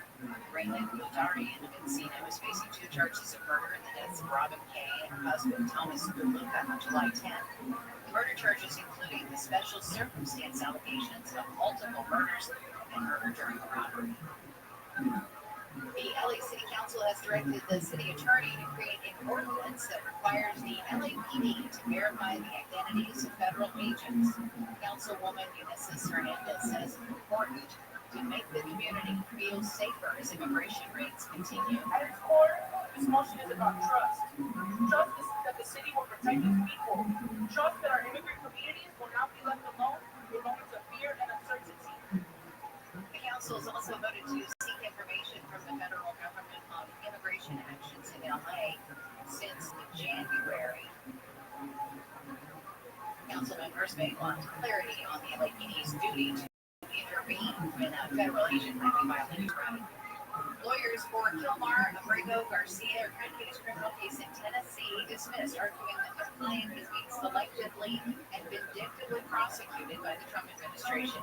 Raylan Budarian of Encino is facing 2 charges of murder in the deaths of Robin Kay and her husband Thomas Guluka on July 10th. The murder charges including the special circumstance allegations of multiple murders and murder during the robbery. The LA City Council has directed the city attorney to create an ordinance that requires the LAPD to verify the identities of federal agents. Councilwoman Eunices Hernandez says it's important to make the community feel safer as immigration rates continue. At its core, this motion is about trust. Trust that the city will protect its people. Trust that our immigrant communities will not be left alone in moments of fear and uncertainty. The council has also voted to seek information from the federal government on immigration actions in LA since January. Council members may want clarity on the LAPD's duty to intervene when a federal agent might be violating rights. Lawyers for Kilmar Abrego Garcia are trying to get his criminal case in Tennessee dismissed, arguing that the client is being selectively and vindictively prosecuted by the Trump administration.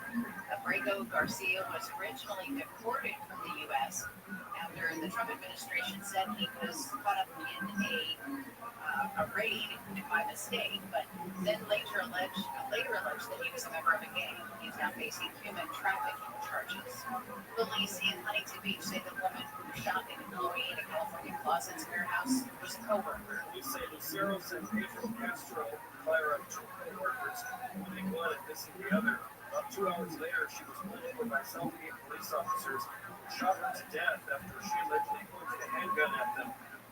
Abrego Garcia was originally deported from the U.S. after the Trump administration said he was caught up in a raid by mistake, but then later alleged that he was a member of a gang. He's now facing human trafficking charges. Police in Huntington Beach say the woman who shot an employee in a California closets warehouse was a co-worker. Police say Lucero sent Pedro Castro and Clara, 2 co-workers, when they collided, missing the other. About 2 hours later, she was wounded by Southgate police officers who shot her to death after she allegedly pointed a handgun at them.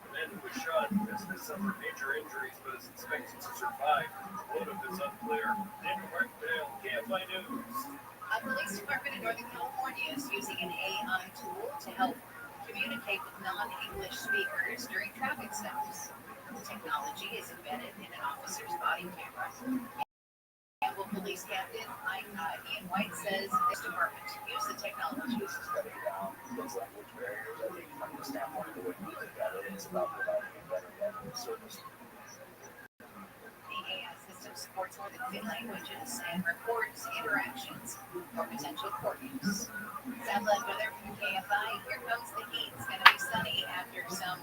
The man who was shot has suffered major injuries but is expected to survive. The motive is unclear. David Markdale, KFI News. A police department in Northern California is using an AI tool to help communicate with non-English speakers during traffic stops. The technology is embedded in an officer's body camera. Campbell Police Captain Ian White says this department use the technology to study down those language barriers. I think from the standpoint of the way we look at it, it's about providing a better level of service. The AI system supports more than 10 languages and records interactions for potential court use. Southland weather from KFI. Here comes the heat. It's going to be sunny after some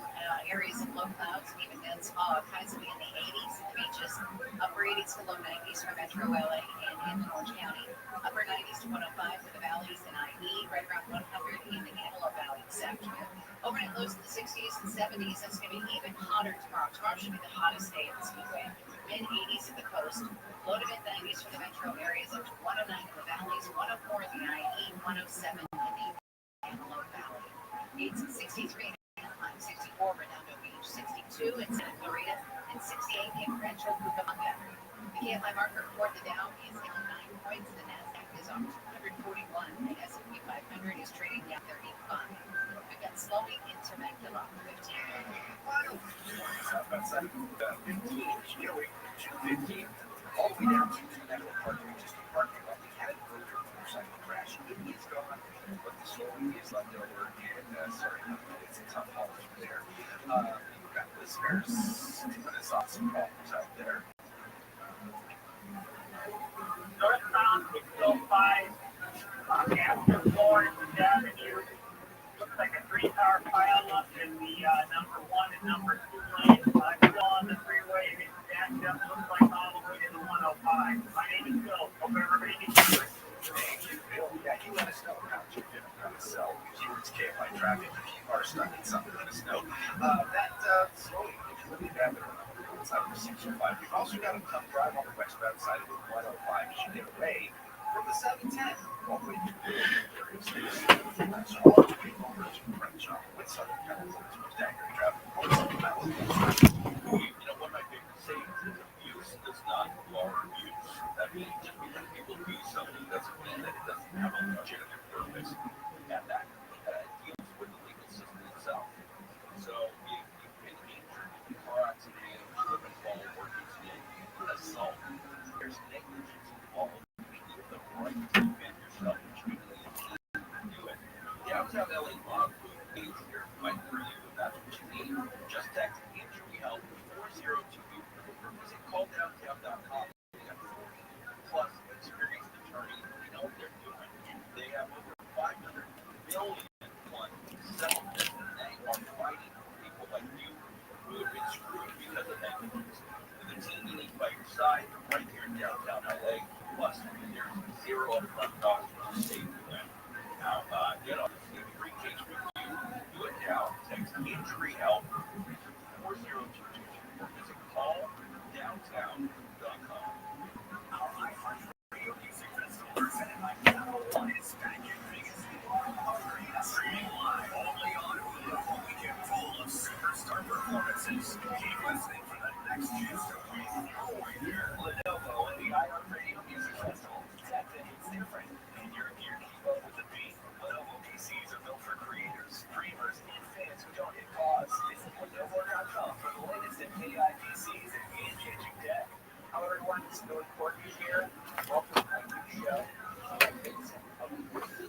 areas of low clouds and even dense fog. Highs will be in the 80s at the beaches. Upper 80s to low 90s for Metro LA and in Orange County. Upper 90s to 105 for the valleys and IE. Right around 100 in the Antelope Valley this afternoon. Overnight lows in the 60s and 70s. It's going to be even hotter tomorrow. Tomorrow should be the hottest day of the speedway. Mid-80s at the coast. Low to mid-90s for the metro areas, up to 109 in the valleys, 104 in the IE, 107 in the Antelope Valley. It's 63 in Anaheim, 64 Redondo Beach, 62 in Santa Clarita, and 68 in Rancho Cucamonga. The KFI market report, the Dow is down 9 points, the NASDAQ is up 241, the S&P 500 is trading down 35. We've got slowing in Temecula, 15. Southbound side of 15, Joey, 215, all the way down to Temecula Parkway, just a parking lot. We had a motorcycle crash. It is gone, but the slowing is left over, and sorry, it's a tough haul through there. We've got listeners giving us on some problems out there. Northbound 605, after Florence Avenue. Looks like a 3-car pileup in the number 1 and number 2 lanes. I'm still on the freeway. It's backed up. Looks like all the way to the 105. My name is Bill. Hope everybody can hear it. Thank you, Bill. Yeah, you let us know how you're doing on the cell. It's KFI traffic. If you are stuck in something, let us know. That slowing is really bad there on the north side of the 605. We've also got a tough drive on the westbound side of the 105 as you get away from the 710 all the way to the area station. So all the way over to Crenshaw with Southern California's most accurate traffic. You know, one of my favorite sayings is abuse does not bar abuse. That means just because people abuse something doesn't mean that it doesn't have a legitimate purpose. And that deals with the legal system itself. So if you've been injured in a car accident, slip and fall, or incident, assault, there's negligence involved. You have the right to defend yourself, which means you do it. Yeah, I was out in LA Law Group here, my career. side right here in downtown LA. Plus, there's zero upfront cost for the state plan. Now, get on the free case review. Do it now. Text injury help 40222 or visit calldowntown.com. Our iHeartRadio Music Festival presented by Capital One is back in Vegas. Streaming live only on Hulu. A weekend full of superstar performances. Keep listening for the next chance to win your way there. Lenovo and the iHeartRadio Music Festival. Tech that hits different. And you're here to keep up with the beat. Lenovo PCs are built for creators, dreamers, and fans who don't hit pause. Visit Lenovo.com for the latest in AI PCs and game-changing tech. Hello everyone, it's Billy Corky here. Welcome to my new show.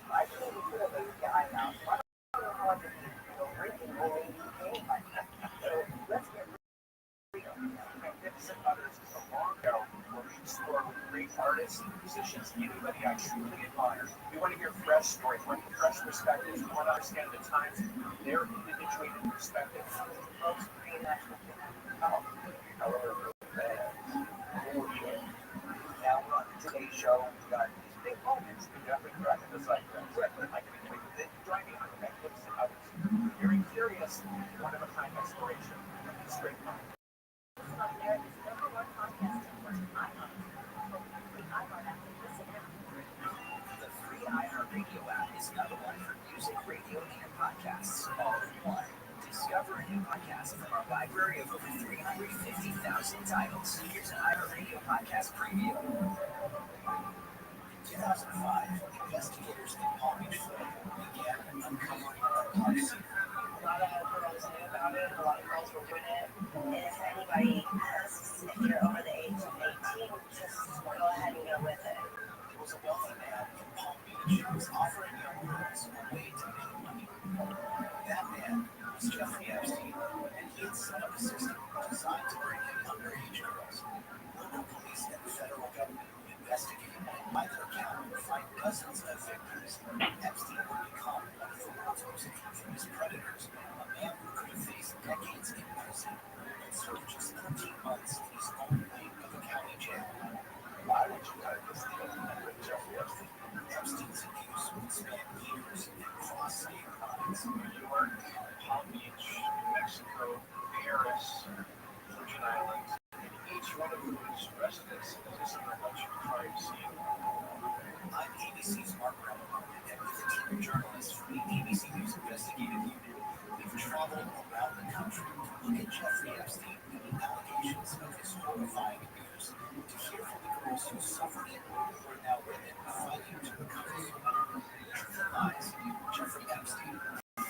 I told you before that guy now, so I don't know how I can breaking away game like that. So let's get real. Magnificent Others is a long ago where we explore with great artists and musicians, anybody I truly admire. We want to hear fresh stories, we want to hear fresh perspectives, we want to understand the times, their individuated perspectives. Folks, being national however, now on today's show, we got these big moments that definitely cracking the cycle. I can wait with it. Join me on the Magnificent Others. Very curious, one-of-a-kind exploration. Straight from America's #1 podcast network, iHeart. The iHeart app and listen everywhere. The free iHeartRadio app is another one for music, radio, and podcasts, all in one. Discover a new podcast from our library of over 350,000 titles. Here's an iHeartRadio podcast preview. In 2005, investigators in Palm Beach, Florida began uncovering a dark secret. A lot of girls knew about it, a lot of girls were doing it. And if anybody asks if you're over the age of 18, just go ahead and go with it. There was a wealthy man in Palm Beach who was offering young girls a way to make money. That man was Jeffrey Epstein, and he had set up a system designed to bring in underage girls. Local police and the federal government investigated and, by their account, find dozens of victims. Epstein would become one of the world's most infamous predators, a man who could have faced decades in prison and served just 13 months in his own wing of a county jail. Why would you have this deal with Jeffrey Epstein? Epstein's abuse would span years and cross state lines. New York, Palm Beach, New Mexico, Paris, Virgin Islands, and each one of those residents is in a luxury crime scene. I'm ABC's Mark Rumble, and with a team of journalists from the ABC News Investigative Unit, we've traveled around the country to look at Jeffrey Epstein and the allegations of his horrifying abuse, to hear from the girls who suffered it, who are now women fighting to recover from it. Truth Lies, Jeffrey Epstein.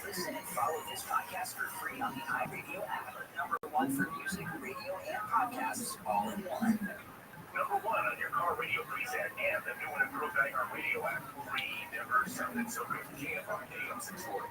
Listen and follow this podcast for free on the iRadio app, #1 for music, radio, and podcasts, all in one. #1 on your car radio preset and the new and improved iHeartRadio app. Free, never sounded so good. KFR AM 640.